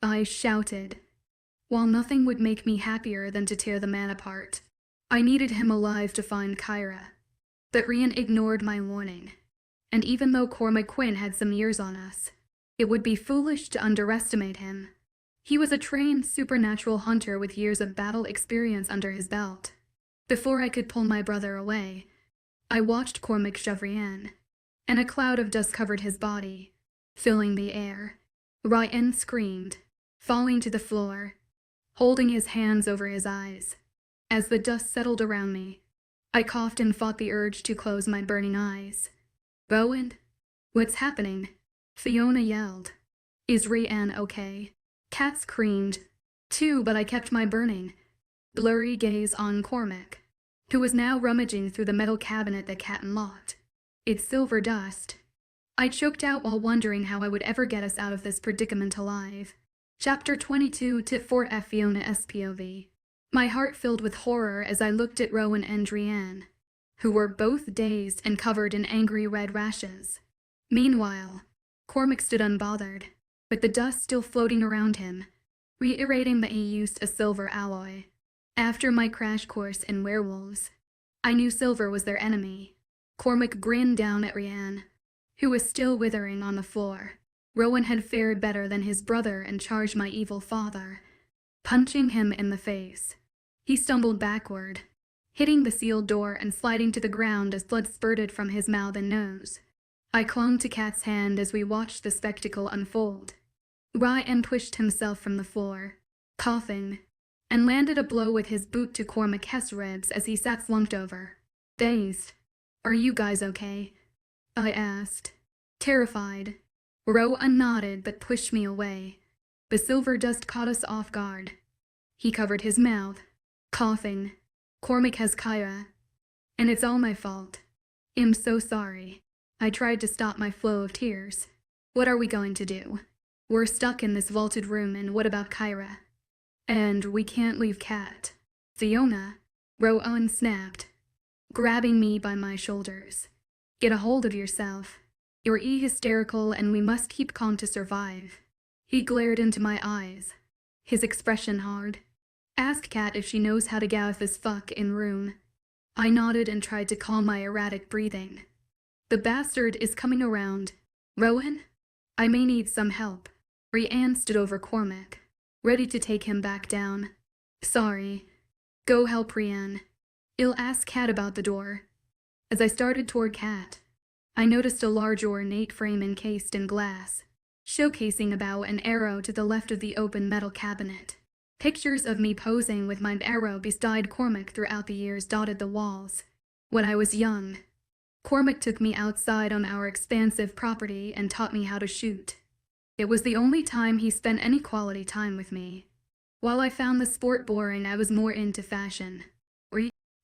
I shouted. While nothing would make me happier than to tear the man apart, I needed him alive to find Kyra. But Rian ignored my warning, and even though Cormac Quinn had some years on us, it would be foolish to underestimate him. He was a trained supernatural hunter with years of battle experience under his belt. Before I could pull my brother away, I watched Cormac shove Rian, and a cloud of dust covered his body, filling the air. Rian screamed, falling to the floor, holding his hands over his eyes. As the dust settled around me, I coughed and fought the urge to close my burning eyes. Rowan? What's happening? Fiona yelled. Is Rian okay? Kat screamed, too, but I kept my burning, blurry gaze on Cormac, who was now rummaging through the metal cabinet that Kat unlocked. It's silver dust. I choked out while wondering how I would ever get us out of this predicament alive. Chapter 22 Tip 4F Fiona SPOV. My heart filled with horror as I looked at Rowan and Rian, who were both dazed and covered in angry red rashes. Meanwhile, Cormac stood unbothered, with the dust still floating around him, reiterating that he used a silver alloy. After my crash course in werewolves, I knew silver was their enemy. Cormac grinned down at Rian, who was still withering on the floor. Rowan had fared better than his brother and charged my evil father, punching him in the face. He stumbled backward, hitting the sealed door and sliding to the ground as blood spurted from his mouth and nose. I clung to Kat's hand as we watched the spectacle unfold. Rian pushed himself from the floor, coughing, and landed a blow with his boot to Cormac's ribs as he sat slumped over, dazed. Are you guys okay? I asked, terrified. Rowan nodded but pushed me away. The silver dust caught us off guard. He covered his mouth, coughing. Cormac has Kyra, and it's all my fault. I'm so sorry. I tried to stop my flow of tears. What are we going to do? We're stuck in this vaulted room, and what about Kyra? And we can't leave Kat. Fiona, Rowan snapped, grabbing me by my shoulders. Get a hold of yourself. You're hysterical and we must keep calm to survive. He glared into my eyes, his expression hard. Ask Kat if she knows how to get out of this fucking room. I nodded and tried to calm my erratic breathing. The bastard is coming around. Rowan? I may need some help. Rian stood over Cormac, ready to take him back down. Sorry. Go help Rian. I'll ask Kat about the door. As I started toward Kat, I noticed a large ornate frame encased in glass, showcasing a bow and arrow to the left of the open metal cabinet. Pictures of me posing with my arrow beside Cormac throughout the years dotted the walls. When I was young, Cormac took me outside on our expansive property and taught me how to shoot. It was the only time he spent any quality time with me. While I found the sport boring, I was more into fashion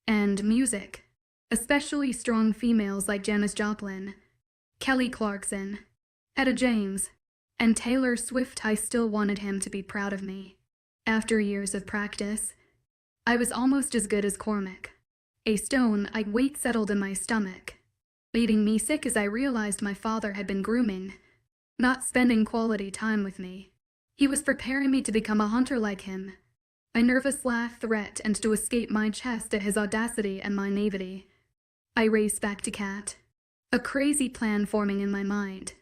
and music, especially strong females like Janis Joplin, Kelly Clarkson, Etta James, and Taylor Swift. I still wanted him to be proud of me. After years of practice, I was almost as good as Cormac. A stone-like weight settled in my stomach, leaving me sick as I realized my father had been grooming, not spending quality time with me. He was preparing me to become a hunter like him. A nervous laugh threat and to escape my chest at his audacity and my naivety. I raced back to Kat, a crazy plan forming in my mind.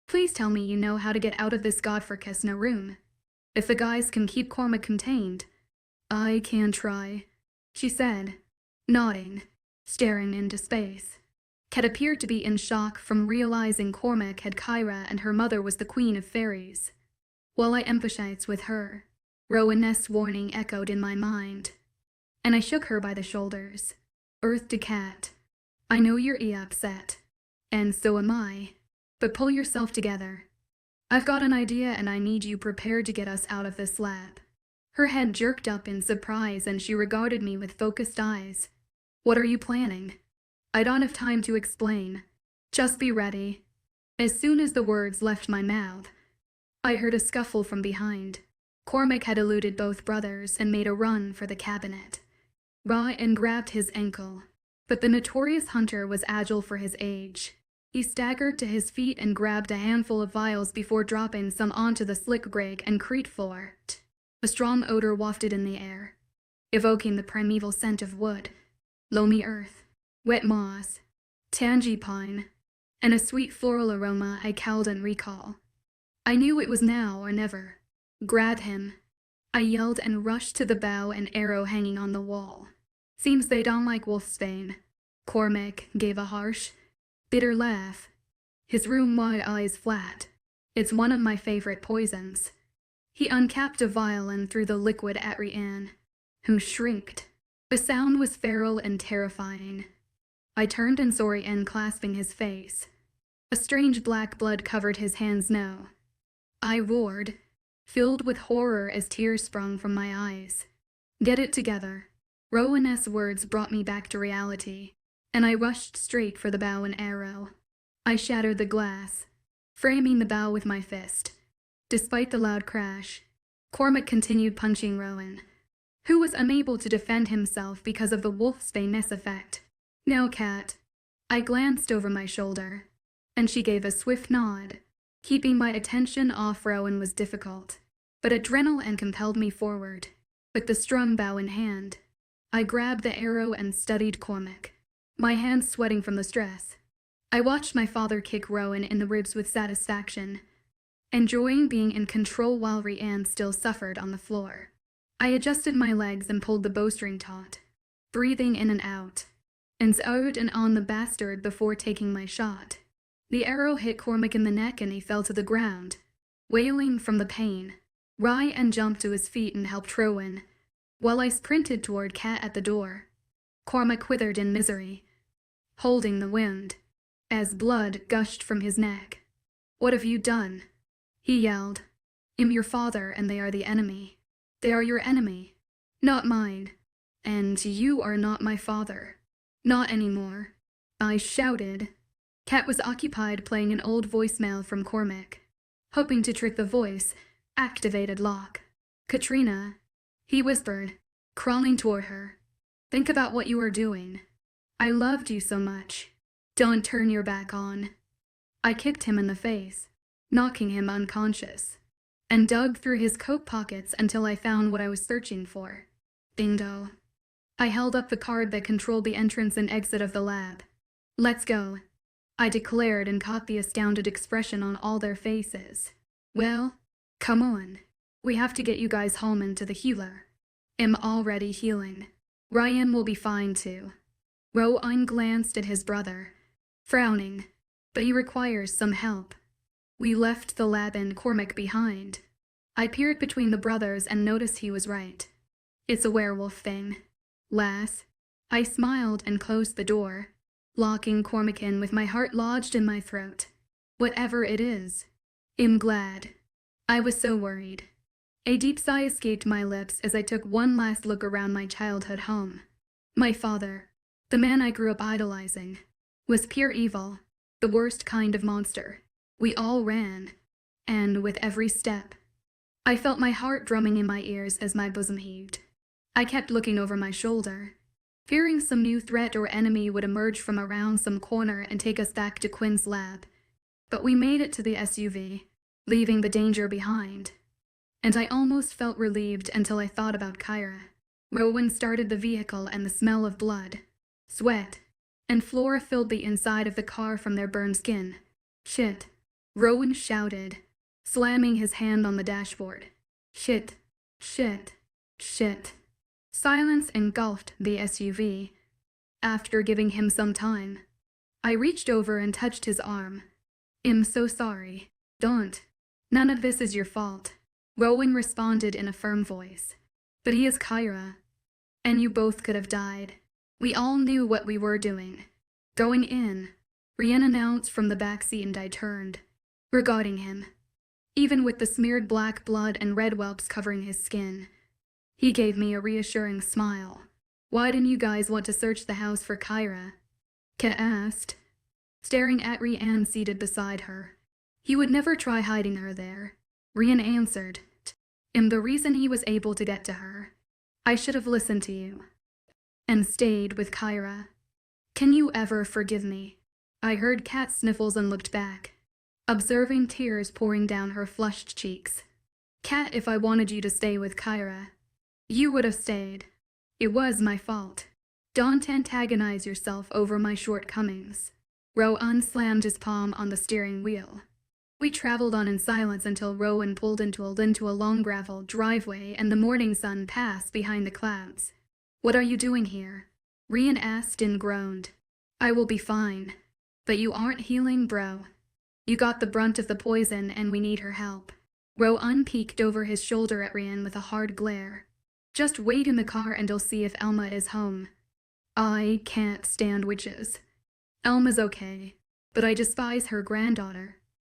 Please tell me you know how to get out of this godforsaken room. If the guys can keep Cormac contained, I can try, she said, nodding, staring into space. Kat appeared to be in shock from realizing Cormac had Kyra and her mother was the queen of fairies. While I empathized with her, Rowan's warning echoed in my mind, and I shook her by the shoulders. Earth to Kat. I know you're upset, and so am I, but pull yourself together. I've got an idea and I need you prepared to get us out of this lab. Her head jerked up in surprise and she regarded me with focused eyes. What are you planning? I don't have time to explain. Just be ready. As soon as the words left my mouth, I heard a scuffle from behind. Cormac had eluded both brothers and made a run for the cabinet. Rian grabbed his ankle, But the notorious hunter was agile for his age. He staggered to his feet and grabbed a handful of vials before dropping some onto the slick gray-and-crete floor. A strong odor wafted in the air, evoking the primeval scent of wood, loamy earth, wet moss, tangy pine, and a sweet floral aroma I couldn't recall. I knew it was now or never. Grab him, I yelled and rushed to the bow and arrow hanging on the wall. Seems they don't like wolfsbane. Cormac gave a harsh, bitter laugh, his room-wide eyes flat. It's one of my favorite poisons. He uncapped a vial and threw the liquid at Rianne, who shrieked. The sound was feral and terrifying. I turned and saw Rianne clasping his face. A strange black blood covered his hands now. I roared, filled with horror as tears sprung from my eyes. Get it together. Rowan's words brought me back to reality, and I rushed straight for the bow and arrow. I shattered the glass, framing the bow with my fist. Despite the loud crash, Cormac continued punching Rowan, who was unable to defend himself because of the wolfsbaneness effect. Now, Cat. I glanced over my shoulder, and she gave a swift nod. Keeping my attention off Rowan was difficult, but adrenaline compelled me forward. With the strung bow in hand, I grabbed the arrow and studied Cormac, my hands sweating from the stress. I watched my father kick Rowan in the ribs with satisfaction, enjoying being in control while Rianne still suffered on the floor. I adjusted my legs and pulled the bowstring taut, breathing in and out, and zeroed in on the bastard before taking my shot. The arrow hit Cormac in the neck and he fell to the ground, wailing from the pain. Rianne jumped to his feet and helped Rowan, while I sprinted toward Cat at the door. Cormac withered in misery, holding the wind, as blood gushed from his neck. What have you done? He yelled. I'm your father and they are the enemy. They are your enemy, not mine. And you are not my father. Not anymore, I shouted. Cat was occupied playing an old voicemail from Cormac. Hoping to trick the voice, activated lock. Katrina, he whispered, crawling toward her. Think about what you are doing. I loved you so much. Don't turn your back on. I kicked him in the face, knocking him unconscious, and dug through his coat pockets until I found what I was searching for. Bingo. I held up the card that controlled the entrance and exit of the lab. Let's go, I declared and caught the astounded expression on all their faces. Well, come on. We have to get you guys home and to the healer. I'm already healing. Rianne will be fine too. Rowan glanced at his brother, frowning, but he requires some help. We left the lab and Cormac behind. I peered between the brothers and noticed he was right. It's a werewolf thing, lass. I smiled and closed the door, locking Cormac in with my heart lodged in my throat. Whatever it is, I'm glad. I was so worried. A deep sigh escaped my lips as I took one last look around my childhood home. My father, the man I grew up idolizing, was pure evil, the worst kind of monster. We all ran, and with every step, I felt my heart drumming in my ears as my bosom heaved. I kept looking over my shoulder, fearing some new threat or enemy would emerge from around some corner and take us back to Quinn's lab. But we made it to the SUV, leaving the danger behind. And I almost felt relieved until I thought about Kyra. Rowan started the vehicle and the smell of blood, sweat, and flora filled the inside of the car from their burned skin. Shit, Rowan shouted, slamming his hand on the dashboard. Shit, shit, shit. Silence engulfed the SUV. After giving him some time, I reached over and touched his arm. I'm so sorry. Don't. None of this is your fault. Rowan responded in a firm voice. But he is Kyra, and you both could have died. We all knew what we were doing. Going in, Rianne announced from the backseat and I turned, regarding him. Even with the smeared black blood and red whelps covering his skin, he gave me a reassuring smile. Why didn't you guys want to search the house for Kyra? Kat asked, staring at Rianne seated beside her. He would never try hiding her there. Rianne answered, and the reason he was able to get to her. I should have listened to you and stayed with Kyra. Can you ever forgive me? I heard Kat sniffles and looked back, observing tears pouring down her flushed cheeks. Kat, if I wanted you to stay with Kyra, you would have stayed. It was my fault. Don't antagonize yourself over my shortcomings. Rowan slammed his palm on the steering wheel. We traveled on in silence until Rowan pulled into a long gravel driveway and the morning sun passed behind the clouds. What are you doing here? Rian asked and groaned. I will be fine. But you aren't healing, bro. You got the brunt of the poison and we need her help. Rowan peeked over his shoulder at Rian with a hard glare. Just wait in the car and I'll see if Elma is home. I can't stand witches. Elma's okay, but I despise her granddaughter.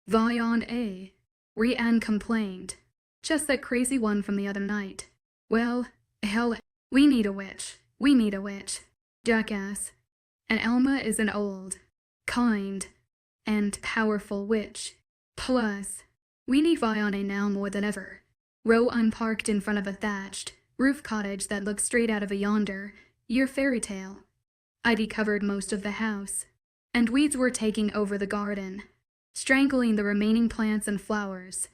Vion A. Rian complained. Just that crazy one from the other night. Well, hell, we need a witch. We need a witch. Jackass. And Elma is an old, kind, and powerful witch. Plus, we need Vion A now more than ever. Rowan parked in front of a thatched roof cottage that looked straight out of a yonder-year fairy tale. Ivy covered most of the house, and weeds were taking over the garden, strangling the remaining plants and flowers.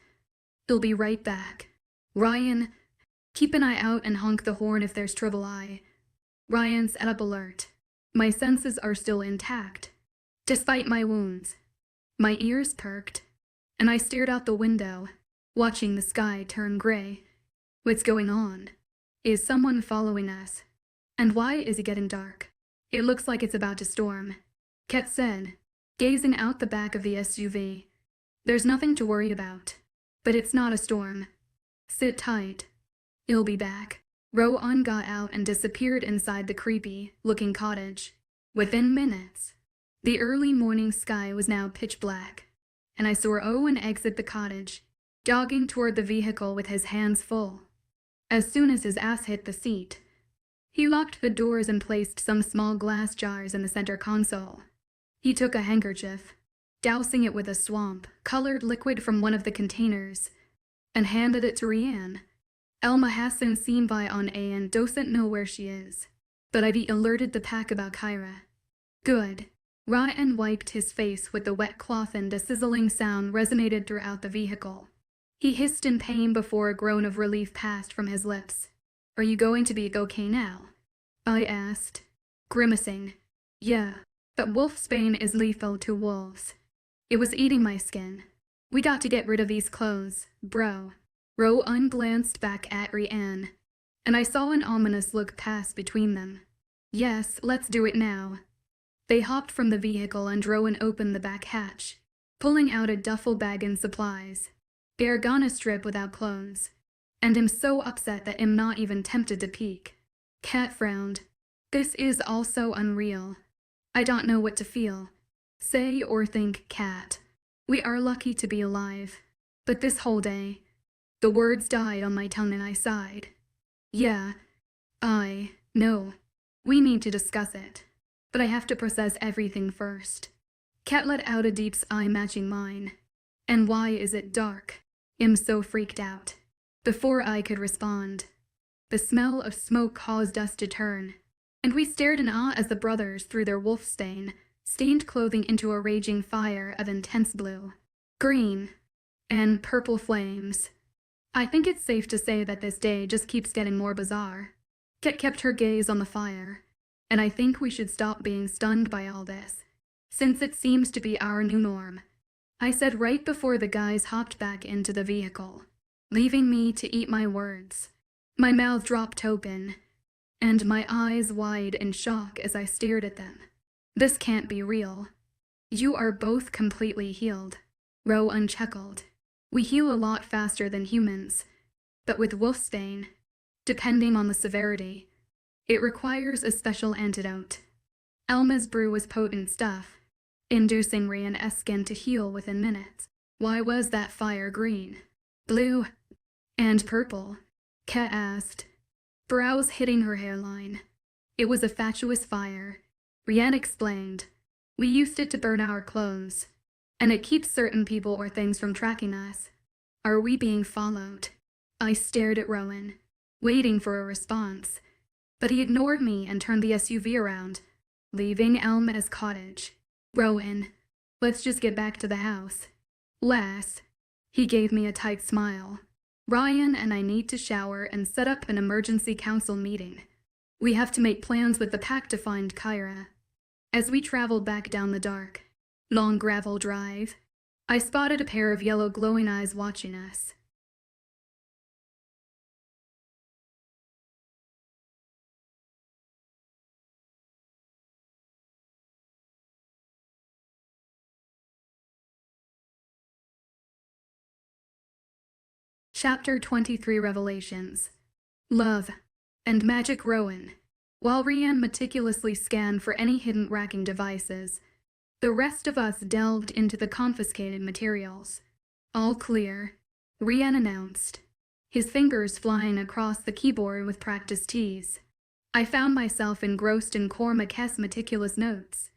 They'll be right back. Ryan, keep an eye out and honk the horn if there's trouble. Ryan's at up alert. My senses are still intact, despite my wounds. My ears perked, and I stared out the window, watching the sky turn gray. What's going on? Is someone following us? And why is it getting dark? It looks like it's about to storm, Ket said, gazing out the back of the SUV. There's nothing to worry about, but it's not a storm. Sit tight. It'll be back. Rowan got out and disappeared inside the creepy-looking cottage. Within minutes, the early morning sky was now pitch black, and I saw Owen exit the cottage, jogging toward the vehicle with his hands full. As soon as his ass hit the seat, he locked the doors and placed some small glass jars in the center console. He took a handkerchief, dousing it with a swamp-colored liquid from one of the containers, and handed it to Rian. Elma hasn't seen Vion A and doesn't know where she is, but I've alerted the pack about Kyra. Good. Ryan wiped his face with the wet cloth and a sizzling sound resonated throughout the vehicle. He hissed in pain before a groan of relief passed from his lips. Are you going to be okay now? I asked, grimacing. Yeah, but wolfsbane is lethal to wolves. It was eating my skin. We got to get rid of these clothes, bro. Rowan glanced back at Rian, and I saw an ominous look pass between them. Yes, let's do it now. They hopped from the vehicle and Rowan opened the back hatch, pulling out a duffel bag and supplies. They're gonna strip without clothes, and I'm so upset that I'm not even tempted to peek. Kat frowned. This is also unreal. I don't know what to feel, say or think, Kat. We are lucky to be alive, but this whole day, the words died on my tongue and I sighed. Yeah, I know. We need to discuss it, but I have to process everything first. Kat let out a deep sigh matching mine. And why is it dark? I'm so freaked out. Before I could respond, the smell of smoke caused us to turn, and we stared in awe as the brothers threw their wolf-stained clothing into a raging fire of intense blue, green, and purple flames. I think it's safe to say that this day just keeps getting more bizarre. Kat kept her gaze on the fire, and I think we should stop being stunned by all this, since it seems to be our new norm. I said right before the guys hopped back into the vehicle, leaving me to eat my words. My mouth dropped open, and my eyes wide in shock as I stared at them. This can't be real. You are both completely healed. Rowan chuckled. We heal a lot faster than humans, but with wolfsbane, depending on the severity, it requires a special antidote. Elma's brew was potent stuff, inducing Rian's skin to heal within minutes. Why was that fire green, blue, and purple? Kat asked, brows hitting her hairline. It was a fatuous fire, Rian explained. We used it to burn our clothes, and it keeps certain people or things from tracking us. Are we being followed? I stared at Rowan, waiting for a response, but he ignored me and turned the SUV around. leaving Elma's cottage. Rowan, let's just get back to the house. Lass. He gave me a tight smile. Ryan and I need to shower and set up an emergency council meeting. We have to make plans with the pack to find Kyra. As we traveled back down the dark, long gravel drive, I spotted a pair of yellow glowing eyes watching us. Chapter 23 Revelations. Love and Magic. Rowan. While Rianne meticulously scanned for any hidden racking devices, the rest of us delved into the confiscated materials. All clear, Rianne announced, his fingers flying across the keyboard with practiced ease. I found myself engrossed in Cormac's meticulous notes,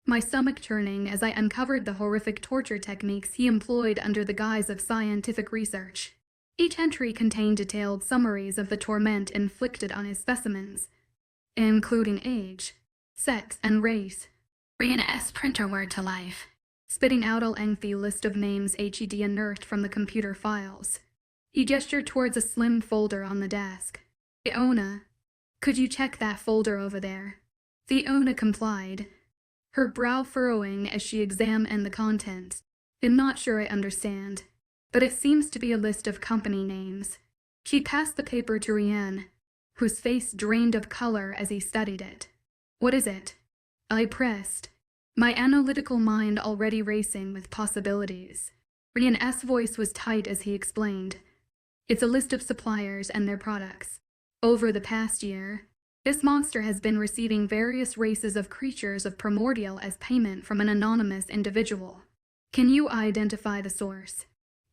my stomach churning as I uncovered the horrific torture techniques he employed under the guise of scientific research. Each entry contained detailed summaries of the torment inflicted on his specimens, including age, sex, and race. Rianne's printer word to life, spitting out a lengthy list of names HED unearthed from the computer files. He gestured towards a slim folder on the desk. Fiona, could you check that folder over there? Fiona complied, her brow furrowing as she examined the contents. I'm not sure I understand, but it seems to be a list of company names. She passed the paper to Rianne, whose face drained of color as he studied it. What is it? I pressed, my analytical mind already racing with possibilities. Rianne's voice was tight as he explained. It's a list of suppliers and their products. Over the past year, this monster has been receiving various races of creatures of primordial as payment from an anonymous individual. Can you identify the source?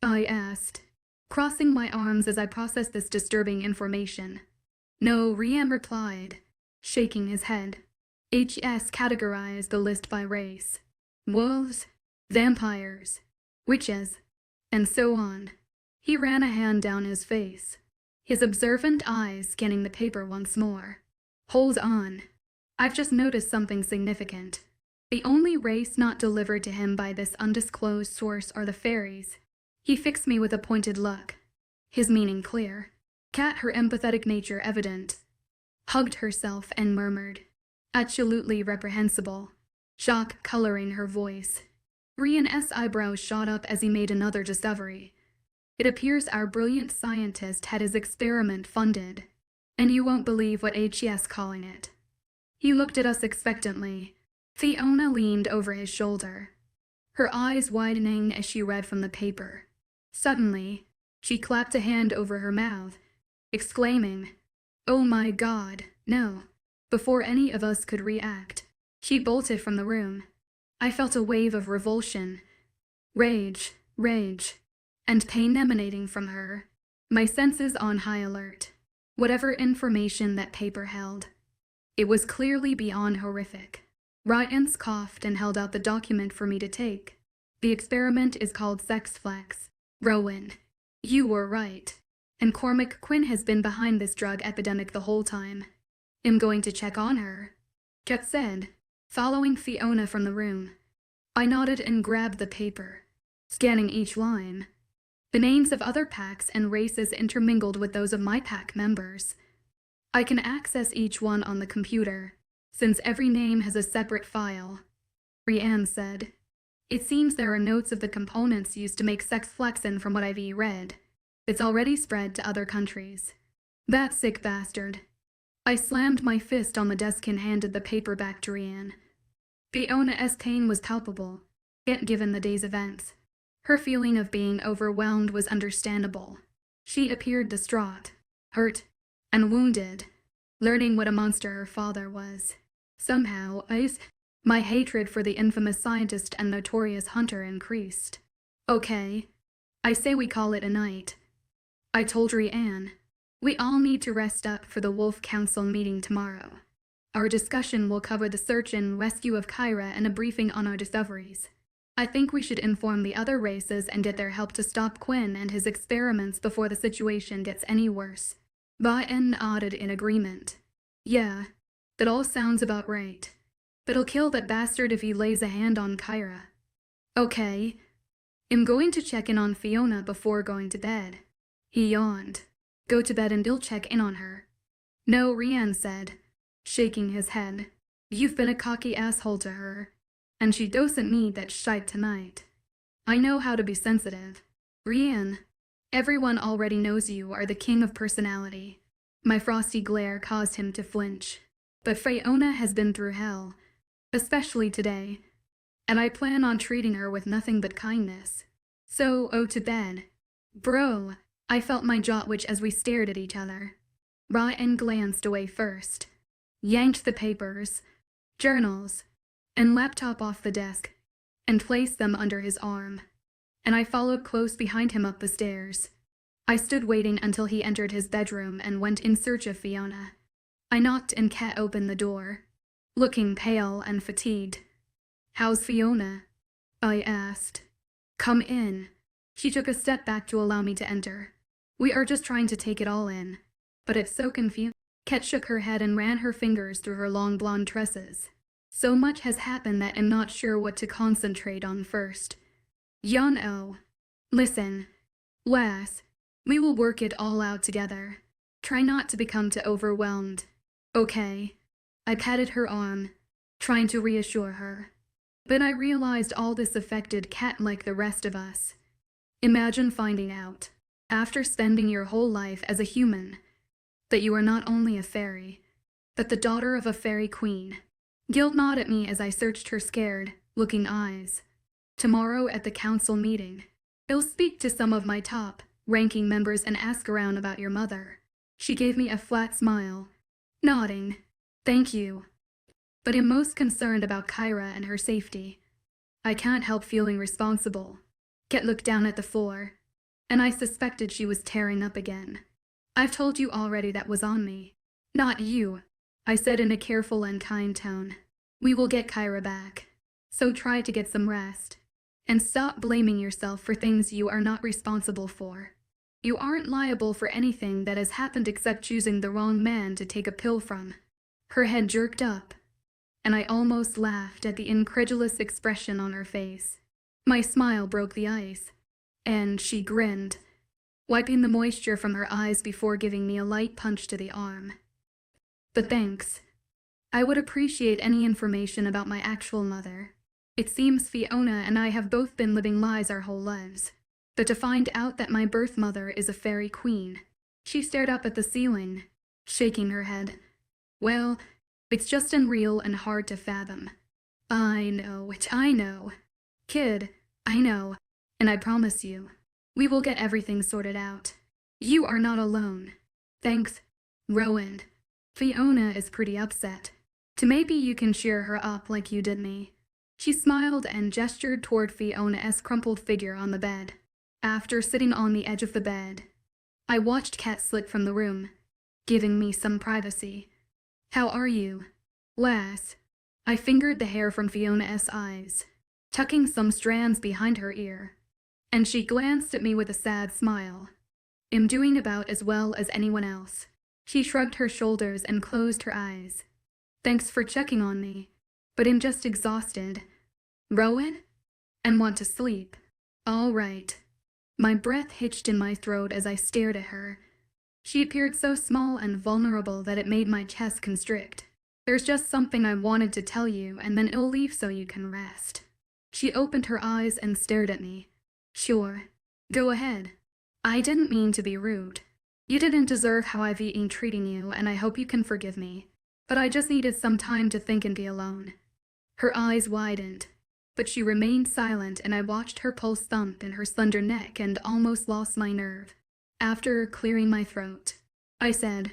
I asked, crossing my arms as I processed this disturbing information. No, Rianne replied, shaking his head. HS categorized the list by race. Wolves, vampires, witches, and so on. He ran a hand down his face, his observant eyes scanning the paper once more. Hold on. I've just noticed something significant. The only race not delivered to him by this undisclosed source are the fairies. He fixed me with a pointed look, his meaning clear. Kat, her empathetic nature evident, hugged herself and murmured, absolutely reprehensible, shock coloring her voice. Rianne's eyebrows shot up as he made another discovery. It appears our brilliant scientist had his experiment funded, and you won't believe what HES calling it. He looked at us expectantly. Fiona leaned over his shoulder, her eyes widening as she read from the paper. Suddenly, she clapped a hand over her mouth, exclaiming, "Oh my God, no!" Before any of us could react, she bolted from the room. I felt a wave of revulsion, rage, and pain emanating from her, my senses on high alert. Whatever information that paper held, it was clearly beyond horrific. Ryans coughed and held out the document for me to take. The experiment is called Sex Flex. Rowan, you were right. And Cormac Quinn has been behind this drug epidemic the whole time. I'm going to check on her, Kat said, following Fiona from the room. I nodded and grabbed the paper, scanning each line. The names of other packs and races intermingled with those of my pack members. I can access each one on the computer, since every name has a separate file, Rianne said. It seems there are notes of the components used to make Sex Flexin from what I've read. It's already spread to other countries. That sick bastard. I slammed my fist on the desk and handed the paper back to Rianne. Fiona's pain was palpable, yet given the day's events. Her feeling of being overwhelmed was understandable. She appeared distraught, hurt, and wounded, learning what a monster her father was. Somehow, my hatred for the infamous scientist and notorious hunter increased. Okay, I say we call it a night. I told Rianne, we all need to rest up for the Wolf Council meeting tomorrow. Our discussion will cover the search and rescue of Kyra and a briefing on our discoveries. I think we should inform the other races and get their help to stop Quinn and his experiments before the situation gets any worse. Ba-en nodded in agreement. Yeah, that all sounds about right. But I'll kill that bastard if he lays a hand on Kyra. Okay. I'm going to check in on Fiona before going to bed. He yawned. Go to bed and I'll check in on her. No, Rian said, shaking his head. You've been a cocky asshole to her. And she doesn't need that shite tonight. I know how to be sensitive. Rian, everyone already knows you are the king of personality. My frosty glare caused him to flinch. But Fiona has been through hell. Especially today. And I plan on treating her with nothing but kindness. So, to bed. Bro, I felt my jaw twitch as we stared at each other. Ryan glanced away first. Yanked the papers, journals, and laptop off the desk, and placed them under his arm. And I followed close behind him up the stairs. I stood waiting until he entered his bedroom and went in search of Fiona. I knocked and Kat opened the door, looking pale and fatigued. How's Fiona? I asked. Come in. She took a step back to allow me to enter. We are just trying to take it all in. But it's so confusing. Kat shook her head and ran her fingers through her long blonde tresses. So much has happened that I'm not sure what to concentrate on first. Listen, lass, we will work it all out together. Try not to become too overwhelmed. Okay. I patted her arm, trying to reassure her. But I realized all this affected Kat like the rest of us. Imagine finding out, after spending your whole life as a human, that you are not only a fairy, but the daughter of a fairy queen. Gil nodded at me as I searched her scared, looking eyes. Tomorrow at the council meeting, I'll speak to some of my top ranking members and ask around about your mother. She gave me a flat smile, nodding. Thank you. But I'm most concerned about Kyra and her safety. I can't help feeling responsible. Kat looked down at the floor, and I suspected she was tearing up again. I've told you already that was on me. Not you, I said in a careful and kind tone. We will get Kyra back. So try to get some rest. And stop blaming yourself for things you are not responsible for. You aren't liable for anything that has happened except choosing the wrong man to take a pill from. Her head jerked up, and I almost laughed at the incredulous expression on her face. My smile broke the ice, and she grinned, wiping the moisture from her eyes before giving me a light punch to the arm. But thanks. I would appreciate any information about my actual mother. It seems Fiona and I have both been living lies our whole lives. But to find out that my birth mother is a fairy queen. She stared up at the ceiling, shaking her head. Well, it's just unreal and hard to fathom. I know. Kid, I know, and I promise you, we will get everything sorted out. You are not alone. Thanks, Rowan. Fiona is pretty upset. Maybe you can cheer her up like you did me. She smiled and gestured toward Fiona's crumpled figure on the bed. After sitting on the edge of the bed, I watched Kat slip from the room, giving me some privacy. How are you, lass? I fingered the hair from Fiona's eyes, tucking some strands behind her ear, and she glanced at me with a sad smile. I'm doing about as well as anyone else. She shrugged her shoulders and closed her eyes. Thanks for checking on me, but I'm just exhausted. Rowan? And want to sleep. All right. My breath hitched in my throat as I stared at her. She appeared so small and vulnerable that it made my chest constrict. There's just something I wanted to tell you, and then it'll leave so you can rest. She opened her eyes and stared at me. Sure. Go ahead. I didn't mean to be rude. You didn't deserve how I've been treating you, and I hope you can forgive me. But I just needed some time to think and be alone. Her eyes widened, but she remained silent, and I watched her pulse thump in her slender neck and almost lost my nerve. After clearing my throat, I said,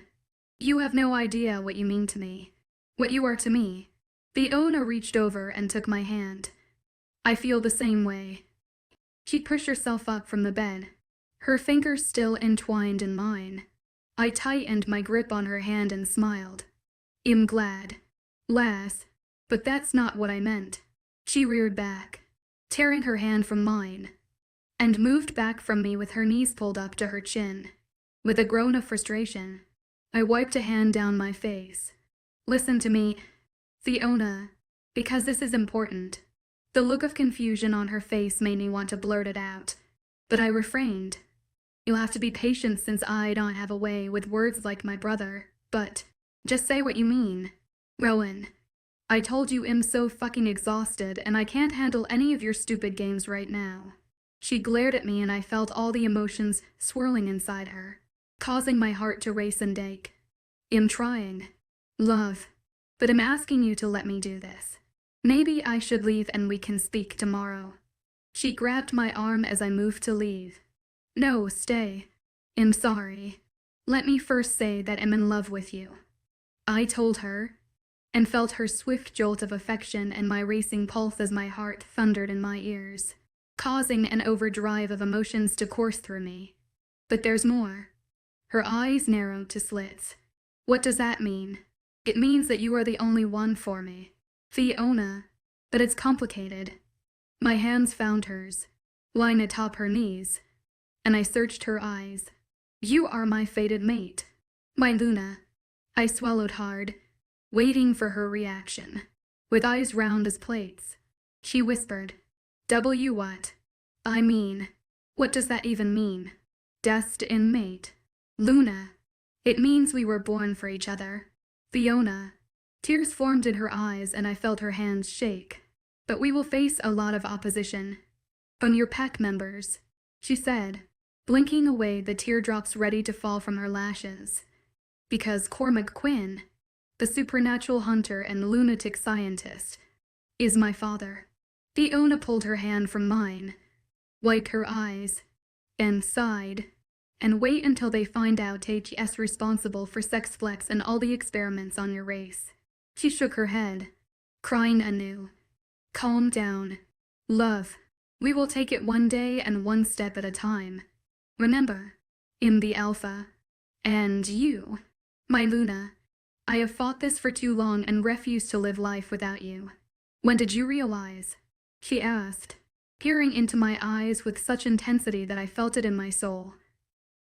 You have no idea what you mean to me. What you are to me. Fiona reached over and took my hand. I feel the same way. She pushed herself up from the bed, her fingers still entwined in mine. I tightened my grip on her hand and smiled. I'm glad, lass, but that's not what I meant. She reared back, tearing her hand from mine, and moved back from me with her knees pulled up to her chin. With a groan of frustration, I wiped a hand down my face. Listen to me, Fiona. Because this is important. The look of confusion on her face made me want to blurt it out, but I refrained. You'll have to be patient since I don't have a way with words like my brother, but just say what you mean. Rowan, I told you I'm so fucking exhausted and I can't handle any of your stupid games right now. She glared at me and I felt all the emotions swirling inside her, causing my heart to race and ache. I'm trying, love, but I'm asking you to let me do this. Maybe I should leave and we can speak tomorrow. She grabbed my arm as I moved to leave. No, stay. I'm sorry. Let me first say that I'm in love with you. I told her, and felt her swift jolt of affection and my racing pulse as my heart thundered in my ears, causing an overdrive of emotions to course through me. But there's more. Her eyes narrowed to slits. What does that mean? It means that you are the only one for me. Fiona. But it's complicated. My hands found hers, lying atop her knees, and I searched her eyes. You are my fated mate. My Luna. I swallowed hard, waiting for her reaction. With eyes round as plates, she whispered, W what? I mean, what does that even mean? Destined mate. Luna. It means we were born for each other. Fiona. Tears formed in her eyes and I felt her hands shake. But we will face a lot of opposition. From your pack members, she said, blinking away the teardrops ready to fall from her lashes. Because Cormac Quinn, the supernatural hunter and lunatic scientist, is my father. Fiona pulled her hand from mine, wiped her eyes, and sighed. And wait until they find out HE's responsible for sex flex and all the experiments on your race. She shook her head, crying anew. Calm down. Love, we will take it one day and one step at a time. Remember, I'm the Alpha. And you, my Luna. I have fought this for too long and refused to live life without you. When did you realize? She asked, peering into my eyes with such intensity that I felt it in my soul.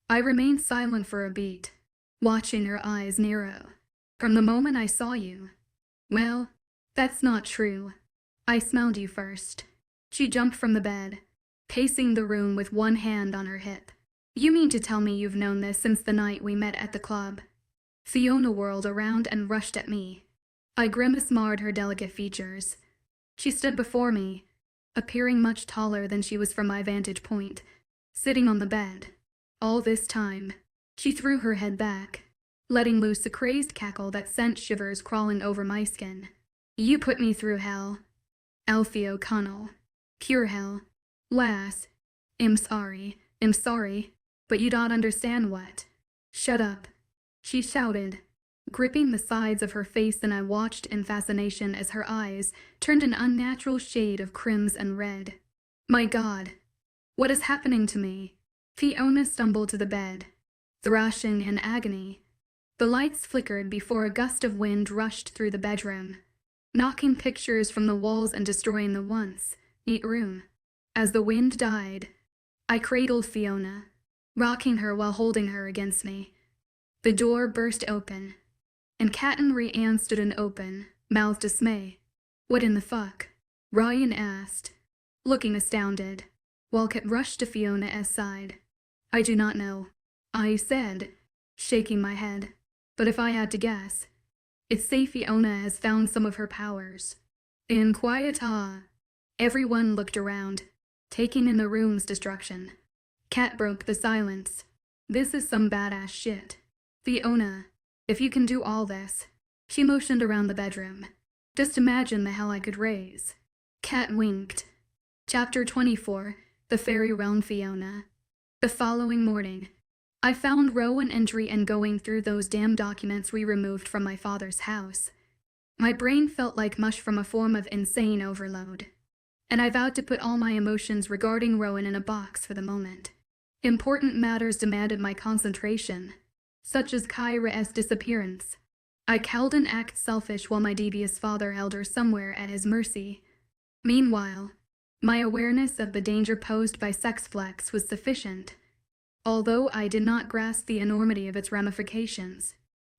I remained silent for a beat, watching her eyes narrow. From the moment I saw you. Well, that's not true. I smelled you first. She jumped from the bed, pacing the room with one hand on her hip. You mean to tell me you've known this since the night we met at the club? Fiona whirled around and rushed at me. I grimace marred her delicate features. She stood before me, appearing much taller than she was from my vantage point, sitting on the bed. All this time, she threw her head back, letting loose a crazed cackle that sent shivers crawling over my skin. You put me through hell. Alfie O'Connell. Pure hell. Lass. I'm sorry, but you don't understand what. Shut up, she shouted, gripping the sides of her face, and I watched in fascination as her eyes turned an unnatural shade of crimson and red. My God, what is happening to me? Fiona stumbled to the bed, thrashing in agony. The lights flickered before a gust of wind rushed through the bedroom, knocking pictures from the walls and destroying the once neat room. As the wind died, I cradled Fiona, rocking her while holding her against me. The door burst open, and Kat and Rhiannon stood in open, mouthed dismay. What in the fuck? Ryan asked, looking astounded, while Kat rushed to Fiona's side. I do not know, I said, shaking my head. But if I had to guess, it's safe Fiona has found some of her powers. In quiet awe, everyone looked around, taking in the room's destruction. Kat broke the silence. This is some badass shit. Fiona, if you can do all this. She motioned around the bedroom. Just imagine the hell I could raise. Kat winked. Chapter 24, The Fairy Realm Fiona. The following morning, I found Rowan entry and going through those damn documents we removed from my father's house. My brain felt like mush from a form of insane overload, and I vowed to put all my emotions regarding Rowan in a box for the moment. Important matters demanded my concentration, such as Kyra's disappearance. I cowled and acted selfish while my devious father held her somewhere at his mercy. Meanwhile, my awareness of the danger posed by sex flex was sufficient. Although I did not grasp the enormity of its ramifications,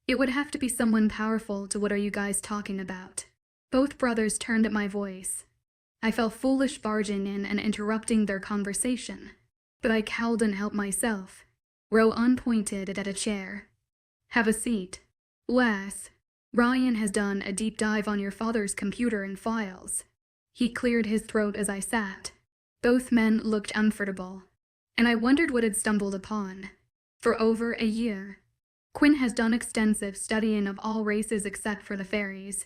it would have to be someone powerful to what are you guys talking about. Both brothers turned at my voice. I felt foolish barging in and interrupting their conversation, but I cowed and helped myself. Rowan pointed at a chair. Have a seat. Lass, Ryan has done a deep dive on your father's computer and files. He cleared his throat as I sat. Both men looked uncomfortable, and I wondered what had stumbled upon. For over a year, Quinn has done extensive studying of all races except for the fairies.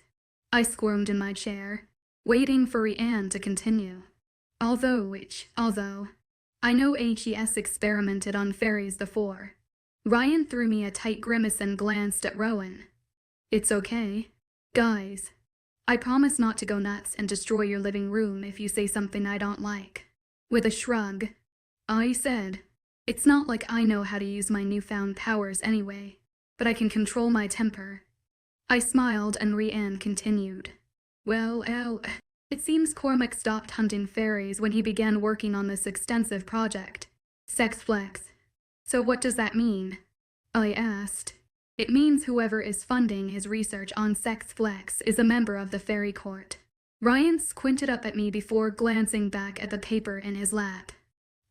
I squirmed in my chair, waiting for Rhiannon to continue. Although I know HES experimented on fairies before. Ryan threw me a tight grimace and glanced at Rowan. It's okay. Guys, I promise not to go nuts and destroy your living room if you say something I don't like. With a shrug, I said, it's not like I know how to use my newfound powers anyway, but I can control my temper. I smiled and Rhiannon continued. Well, it seems Cormac stopped hunting fairies when he began working on this extensive project. Sex flex. So what does that mean? I asked. It means whoever is funding his research on sex flex is a member of the fairy court. Ryan squinted up at me before glancing back at the paper in his lap.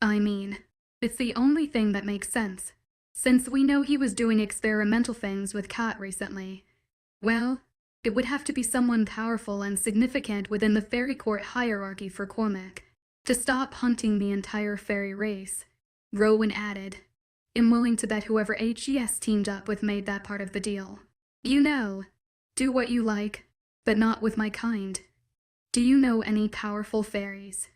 I mean, it's the only thing that makes sense, since we know he was doing experimental things with Kat recently. Well, it would have to be someone powerful and significant within the fairy court hierarchy for Cormac to stop hunting the entire fairy race. Rowan added, I'm willing to bet whoever HES teamed up with made that part of the deal. You know, do what you like, but not with my kind. Do you know any powerful fairies?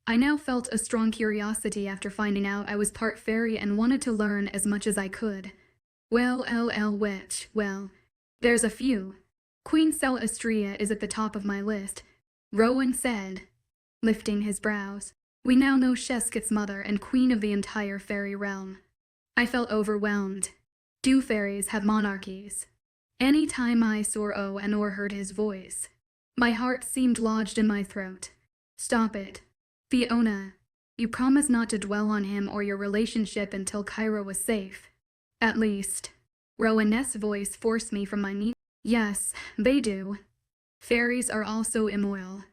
I now felt a strong curiosity after finding out I was part fairy and wanted to learn as much as I could. Well, there's a few. Queen Celestria is at the top of my list, Rowan said, lifting his brows. We now know Shesket's mother and queen of the entire fairy realm. I felt overwhelmed. Do fairies have monarchies? Any time I saw Owen or heard his voice, my heart seemed lodged in my throat. Stop it. Fiona, you promised not to dwell on him or your relationship until Kyra was safe. At least. Rowan's voice forced me from my knees. Yes, they do. Fairies are also immoral,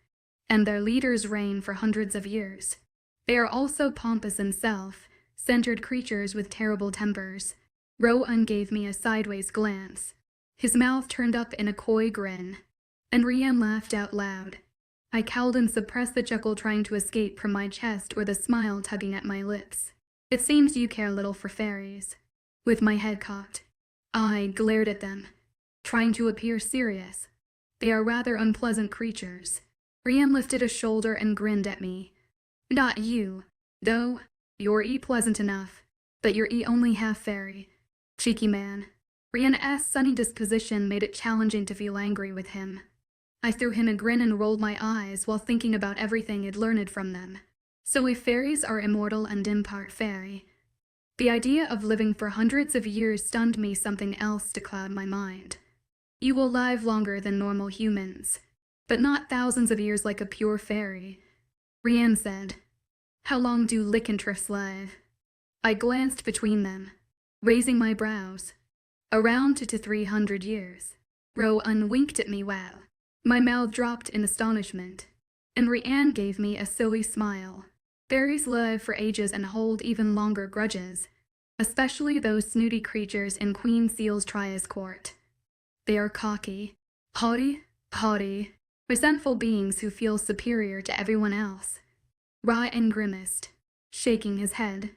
and their leaders reign for hundreds of years. They are also pompous and self-centered creatures with terrible tempers. Rowan gave me a sideways glance. His mouth turned up in a coy grin, and Rhiannon laughed out loud. I cowed and suppressed the chuckle trying to escape from my chest or the smile tugging at my lips. It seems you care little for fairies. With my head cocked, I glared at them, trying to appear serious. They are rather unpleasant creatures. Rhiannon lifted a shoulder and grinned at me. Not you, though. You're pleasant enough, but you're only half fairy. Cheeky man. Rhiannon's sunny disposition made it challenging to feel angry with him. I threw him a grin and rolled my eyes while thinking about everything I'd learned from them. So if fairies are immortal and in part fairy, the idea of living for hundreds of years stunned me something else to cloud my mind. You will live longer than normal humans, but not thousands of years like a pure fairy. Rhiannon said, How long do lycanthropes live? I glanced between them, raising my brows. Around 2 to 300 years. Rowan winked at me well. My mouth dropped in astonishment, and Rhiannon gave me a silly smile. Fairies live for ages and hold even longer grudges, especially those snooty creatures in Queen Seal's Trias court. They are cocky, haughty, resentful beings who feel superior to everyone else. Ryan grimaced, shaking his head.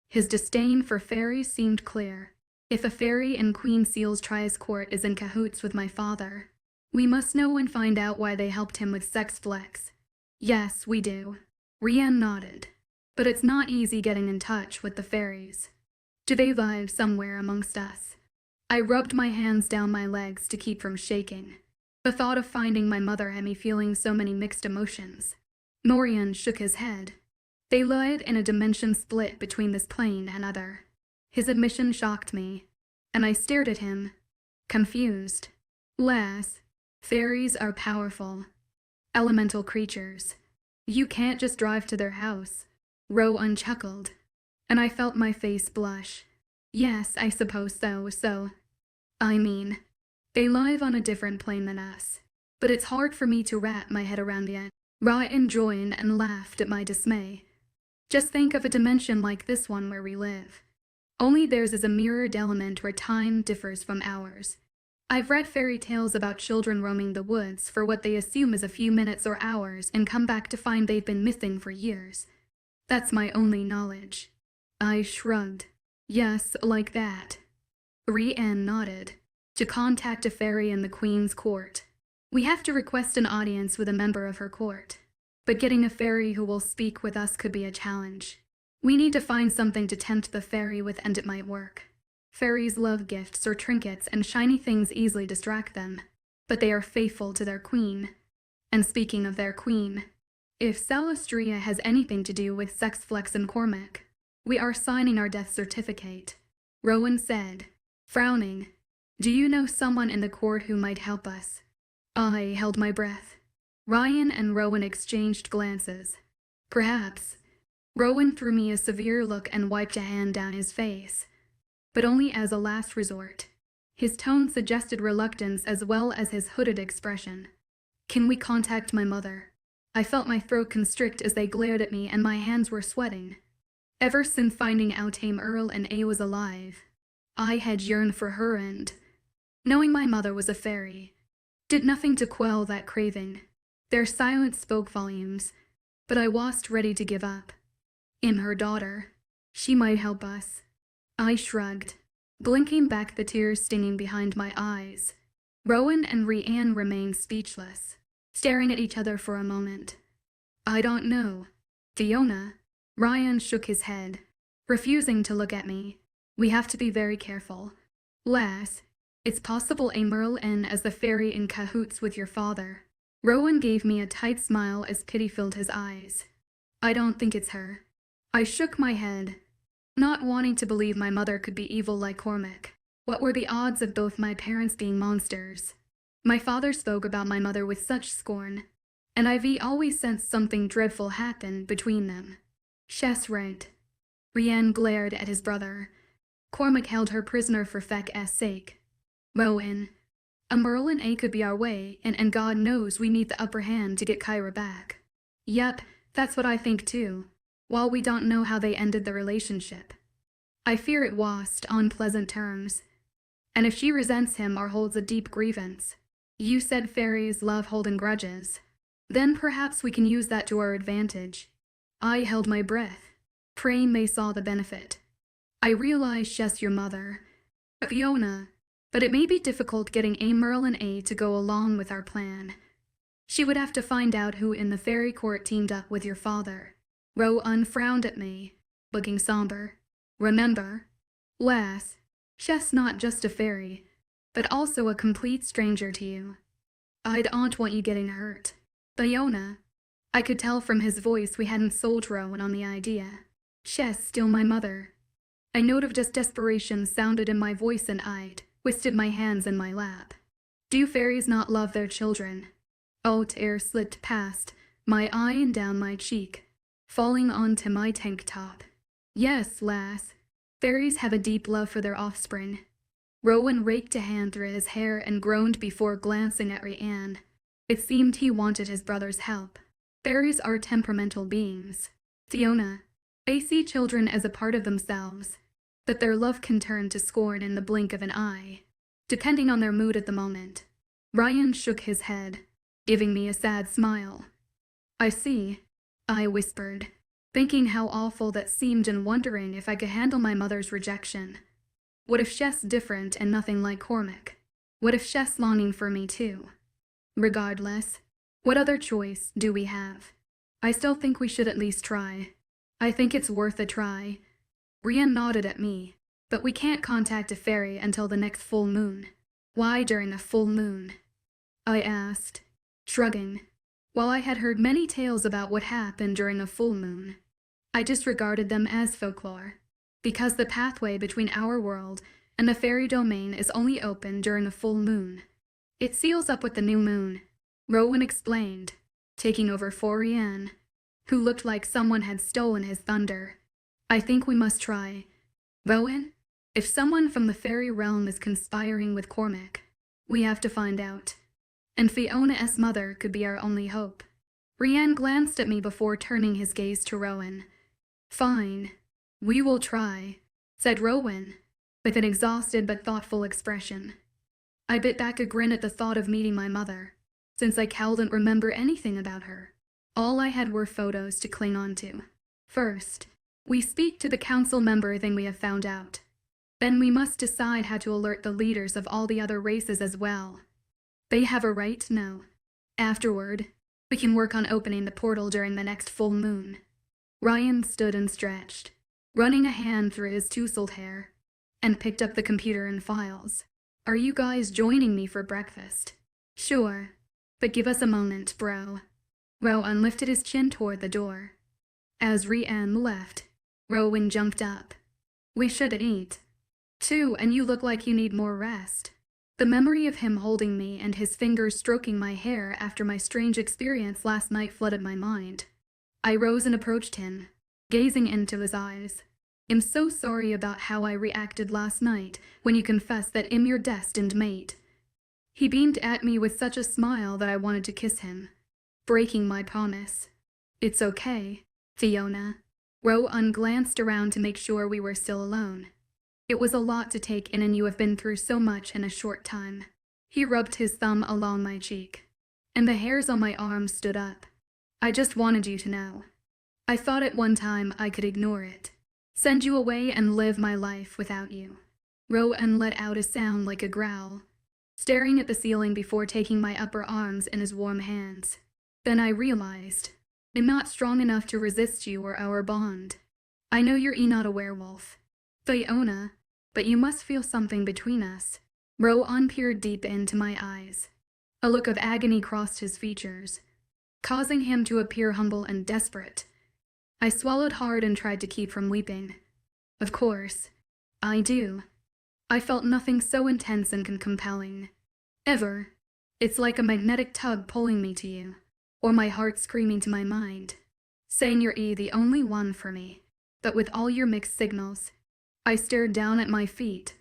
His disdain for fairies seemed clear. If a fairy in Queen Seal's Trias court is in cahoots with my father, we must know and find out why they helped him with sex flex. Yes, we do. Rhiannon nodded. But it's not easy getting in touch with the fairies. Do they live somewhere amongst us? I rubbed my hands down my legs to keep from shaking. The thought of finding my mother had me feeling so many mixed emotions. Norian shook his head. They lied in a dimension split between this plane and other. His admission shocked me, and I stared at him, confused. Lass, fairies are powerful, elemental creatures. You can't just drive to their house. Rowan chuckled, and I felt my face blush. Yes, I suppose so. I mean, they live on a different plane than us. but it's hard for me to wrap my head around yet. Ryan joined and laughed at my dismay. Just think of a dimension like this one where we live. Only theirs is a mirrored element where time differs from ours. I've read fairy tales about children roaming the woods for what they assume is a few minutes or hours and come back to find they've been missing for years. That's my only knowledge. I shrugged. Yes, like that. Rhiannon nodded. To contact a fairy in the Queen's court. We have to request an audience with a member of her court. But getting a fairy who will speak with us could be a challenge. We need to find something to tempt the fairy with, and it might work. Fairies love gifts or trinkets, and shiny things easily distract them. But they are faithful to their queen. And speaking of their queen, if Salustria has anything to do with Sex Flex and Cormac, we are signing our death certificate, Rowan said, frowning. Do you know someone in the court who might help us? I held my breath. Ryan and Rowan exchanged glances. Perhaps. Rowan threw me a severe look and wiped a hand down his face. But only as a last resort. His tone suggested reluctance as well as his hooded expression. Can we contact my mother? I felt my throat constrict as they glared at me and my hands were sweating. Ever since finding out Tame Earl and A was alive, I had yearned for her, and knowing my mother was a fairy did nothing to quell that craving. Their silence spoke volumes, but I wasn't ready to give up. I'm her daughter. She might help us. I shrugged, blinking back the tears stinging behind my eyes. Rowan and Rhiannon remained speechless, staring at each other for a moment. I don't know. Fiona? Ryan shook his head, refusing to look at me. We have to be very careful. Lass, it's possible Emerald N as the fairy in cahoots with your father. Rowan gave me a tight smile as pity filled his eyes. I don't think it's her. I shook my head, not wanting to believe my mother could be evil like Cormac. What were the odds of both my parents being monsters? My father spoke about my mother with such scorn, and I've always sensed something dreadful happened between them. Shess right. Rhiannon glared at his brother. Cormac held her prisoner for Feck's sake. Rowan. A Merlin A could be our way, and God knows we need the upper hand to get Kyra back. Yep, that's what I think too. While we don't know how they ended the relationship, I fear it wasn't on pleasant terms. And if she resents him or holds a deep grievance, you said fairies love holding grudges, then perhaps we can use that to our advantage. I held my breath, praying they saw the benefit. I realize she's your mother, Fiona, but it may be difficult getting A Merlin A to go along with our plan. She would have to find out who in the fairy court teamed up with your father. Rowan frowned at me, looking somber. Remember, lass, she's not just a fairy, but also a complete stranger to you. I don't want you getting hurt. Fiona. I could tell from his voice we hadn't sold Rowan on the idea. She's still my mother. A note of just desperation sounded in my voice and I'd twisted my hands in my lap. Do fairies not love their children? Alt air slipped past my eye and down my cheek, falling onto my tank top. Yes, lass. Fairies have a deep love for their offspring. Rowan raked a hand through his hair and groaned before glancing at Rhiannon. It seemed he wanted his brother's help. Fairies are temperamental beings. Fiona. They see children as a part of themselves, but their love can turn to scorn in the blink of an eye, depending on their mood at the moment. Ryan shook his head, giving me a sad smile. I see, I whispered, thinking how awful that seemed and wondering if I could handle my mother's rejection. What if she's different and nothing like Cormac? What if she's longing for me too? Regardless, what other choice do we have? I still think we should at least try. I think it's worth a try. Rhiannon nodded at me, but we can't contact a fairy until the next full moon. Why during a full moon? I asked, shrugging. While I had heard many tales about what happened during a full moon, I disregarded them as folklore, because the pathway between our world and the fairy domain is only open during a full moon. It seals up with the new moon, Rowan explained, taking over for Rhiannon, who looked like someone had stolen his thunder. I think we must try. Rowan, if someone from the fairy realm is conspiring with Cormac, we have to find out. and Fiona's mother could be our only hope. Rian glanced at me before turning his gaze to Rowan. "Fine. We will try," said Rowan, with an exhausted but thoughtful expression. I bit back a grin at the thought of meeting my mother, since I couldn't remember anything about her. All I had were photos to cling on to. First, we speak to the council member thing we have found out. Then we must decide how to alert the leaders of all the other races as well. They have a right to know. Afterward, we can work on opening the portal during the next full moon. Ryan stood and stretched, running a hand through his tousled hair, and picked up the computer and files. "Are you guys joining me for breakfast?" "Sure, but give us a moment, bro." Rowan lifted his chin toward the door. As Rian left, Rowan jumped up. "We should eat, too, and you look like you need more rest." The memory of him holding me and his fingers stroking my hair after my strange experience last night flooded my mind. I rose and approached him, gazing into his eyes. "I'm so sorry about how I reacted last night when you confessed that I'm your destined mate." He beamed at me with such a smile that I wanted to kiss him, breaking my promise. "It's okay, Fiona." Rowan glanced around to make sure we were still alone. "It was a lot to take in, and you have been through so much in a short time." He rubbed his thumb along my cheek, and the hairs on my arms stood up. "I just wanted you to know. I thought at one time I could ignore it, send you away and live my life without you." Rowan let out a sound like a growl, staring at the ceiling before taking my upper arms in his warm hands. Then I realized, I'm not strong enough to resist you or our bond. I know you're not a werewolf, Fiona, but you must feel something between us. Rowan peered deep into my eyes. A look of agony crossed his features, causing him to appear humble and desperate. I swallowed hard and tried to keep from weeping. "Of course, I do." I felt nothing so intense and compelling. Ever. It's like a magnetic tug pulling me to you, or my heart screaming to my mind, saying you're the only one for me. But with all your mixed signals, I stared down at my feet,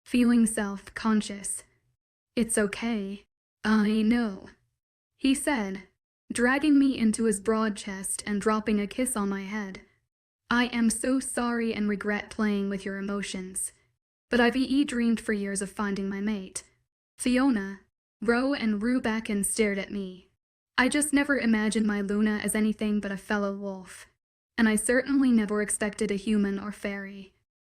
feeling self-conscious. "It's okay. I know," he said, dragging me into his broad chest and dropping a kiss on my head. "I am so sorry and regret playing with your emotions, but I've dreamed for years of finding my mate." Fiona, Ro, and Rue back and stared at me. I just never imagined my Luna as anything but a fellow wolf, and I certainly never expected a human or fairy.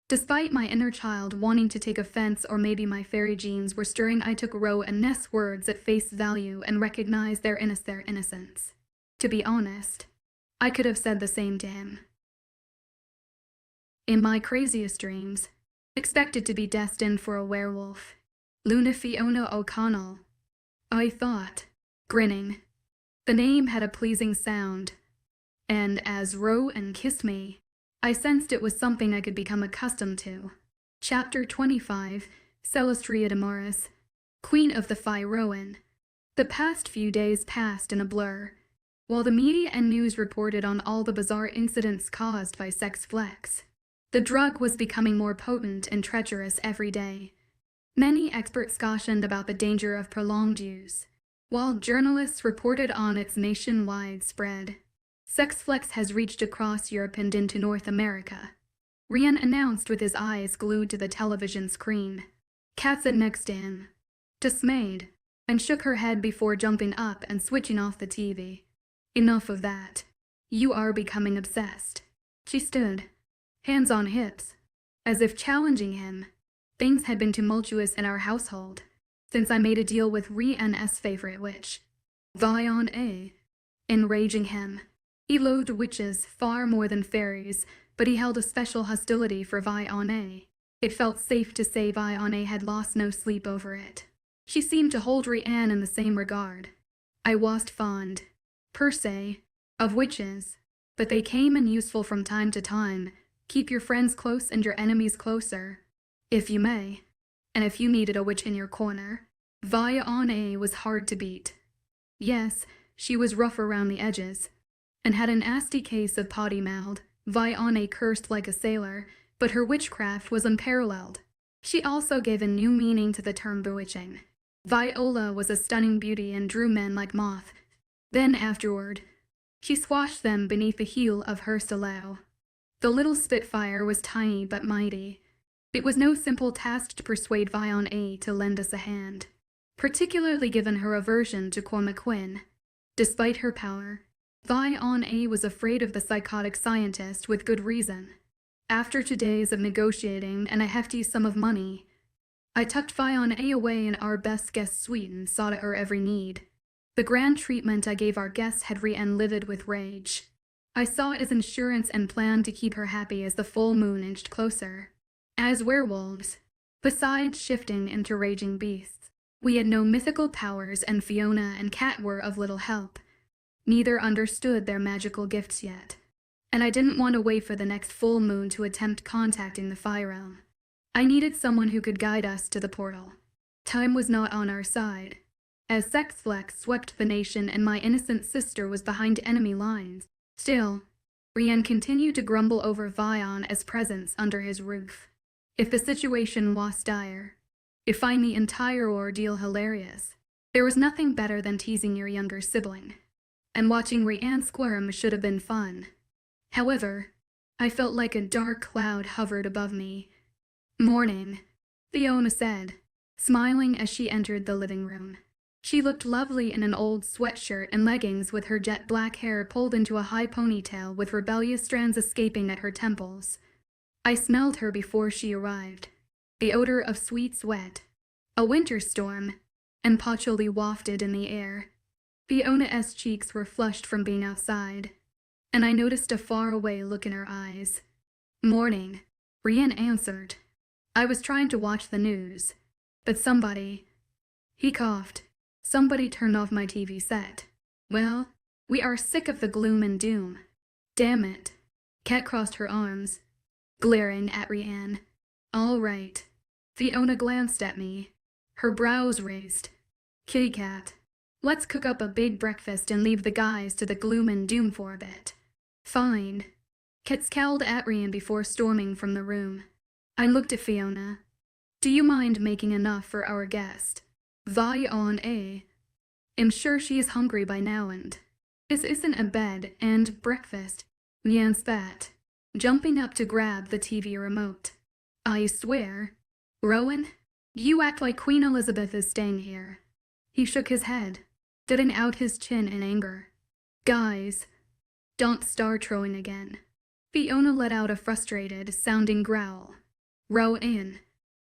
Despite my inner child wanting to take offense, or maybe my fairy genes were stirring, I took Ro and Ness' words at face value and recognized their innocence. To be honest, I could have said the same to him. In my craziest dreams, expected to be destined for a werewolf, Luna Fiona O'Connell, I thought, grinning. The name had a pleasing sound, and as Rowan kissed me, I sensed it was something I could become accustomed to. Chapter 25, Celestria Immerse, Queen of the Fae Rowan. The past few days passed in a blur, while the media and news reported on all the bizarre incidents caused by sex flex. The drug was becoming more potent and treacherous every day. Many experts cautioned about the danger of prolonged use, while journalists reported on its nationwide spread. Sex flex has reached across Europe and into North America, Rian announced with his eyes glued to the television screen. Kat sat next to him, dismayed, and shook her head before jumping up and switching off the TV. "Enough of that. You are becoming obsessed." She stood, hands on hips, as if challenging him. Things had been tumultuous in our household since I made a deal with Rian's favorite witch, Fiona, enraging him. He loathed witches far more than fairies, but he held a special hostility for Fiona. It felt safe to say Fiona had lost no sleep over it. She seemed to hold Rian in the same regard. I wasn't fond, per se, of witches, but they came in useful from time to time. Keep your friends close and your enemies closer, if you may. And if you needed a witch in your corner, Fiona was hard to beat. Yes, she was rough around the edges, and had a nasty case of potty mouth. Fiona cursed like a sailor, but her witchcraft was unparalleled. She also gave a new meaning to the term bewitching. Viola was a stunning beauty and drew men like moth. Then afterward, she squashed them beneath the heel of her stiletto. The little Spitfire was tiny but mighty. It was no simple task to persuade Vion to lend us a hand, particularly given her aversion to Cormac Quinn. Despite her power, Vion was afraid of the psychotic scientist with good reason. After 2 days of negotiating and a hefty sum of money, I tucked Vion away in our best guest suite and saw to her every need. The grand treatment I gave our guests had Rien livid with rage. I saw it as insurance and planned to keep her happy as the full moon inched closer. As werewolves, besides shifting into raging beasts, we had no mythical powers, and Fiona and Cat were of little help. Neither understood their magical gifts yet, and I didn't want to wait for the next full moon to attempt contacting the Fire Realm. I needed someone who could guide us to the portal. Time was not on our side, as Sex Flex swept the nation and my innocent sister was behind enemy lines. Still, Rien continued to grumble over Vion as presence under his roof. If the situation was dire, you find the entire ordeal hilarious. There was nothing better than teasing your younger sibling, and watching Rien squirm should have been fun. However, I felt like a dark cloud hovered above me. "Morning," Fiona said, smiling as she entered the living room. She looked lovely in an old sweatshirt and leggings, with her jet black hair pulled into a high ponytail with rebellious strands escaping at her temples. I smelled her before she arrived. The odor of sweet sweat, a winter storm, and patchouli wafted in the air. Fiona's cheeks were flushed from being outside, and I noticed a faraway look in her eyes. "Morning," Rien answered. "I was trying to watch the news, but somebody—" He coughed. "Somebody turned off my TV set. Well, we are sick of the gloom and doom. Damn it." Cat crossed her arms, glaring at Rien. "All right." Fiona glanced at me, her brows raised. "Kitty Cat, let's cook up a big breakfast and leave the guys to the gloom and doom for a bit." "Fine." Cat scowled at Rien before storming from the room. I looked at Fiona. "Do you mind making enough for our guest?" "I'm sure she is hungry by now, and this isn't a bed and breakfast." Rien spat, jumping up to grab the TV remote. "I swear, Rowan, you act like Queen Elizabeth is staying here." He shook his head, jutting out his chin in anger. "Guys, don't start trolling again." Fiona let out a frustrated-sounding growl. "Row in.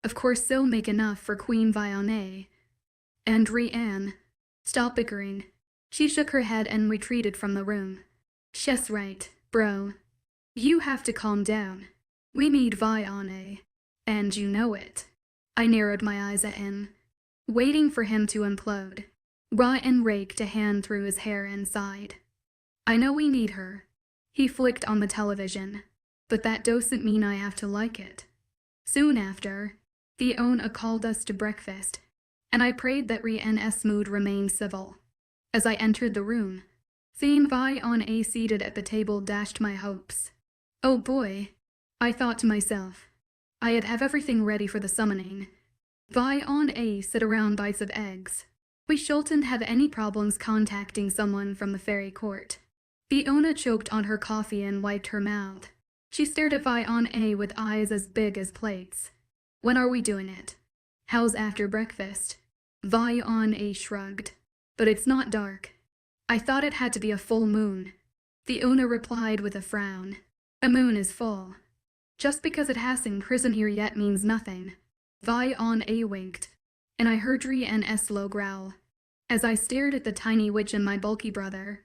Of course they'll make enough for Queen Vion. And Rien, stop bickering." She shook her head and retreated from the room. "She's right, bro. You have to calm down. We need Vion, and you know it." I narrowed my eyes at him, waiting for him to implode. Rien raked a hand through his hair and sighed. "I know we need her." He flicked on the television, "but that doesn't mean I have to like it." Soon after, Fiona called us to breakfast, and I prayed that Rien's mood remained civil. As I entered the room, seeing Vion seated at the table dashed my hopes. Oh boy, I thought to myself. I'd have everything ready for the summoning. Vion sit around bites of eggs. We shouldn't have any problems contacting someone from the fairy court. Fiona choked on her coffee and wiped her mouth. She stared at Vion with eyes as big as plates. "When are we doing it? How's after breakfast?" Vion shrugged. "But it's not dark. I thought it had to be a full moon." Fiona replied with a frown. "A moon is full. Just because it hasn't risen here yet means nothing." Vion winked, and I heard Rien's low growl. As I stared at the tiny witch and my bulky brother,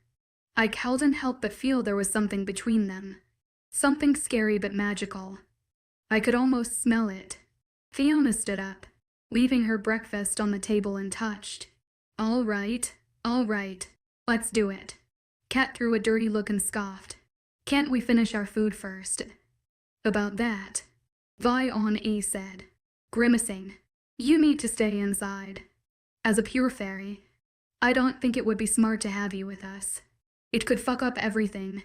I couldn't help but feel there was something between them. Something scary but magical. I could almost smell it. Fiona stood up, leaving her breakfast on the table untouched. All right, let's do it." Cat threw a dirty look and scoffed. "Can't we finish our food first?" "About that," Vion said, grimacing, "you need to stay inside. As a pure fairy, I don't think it would be smart to have you with us. It could fuck up everything."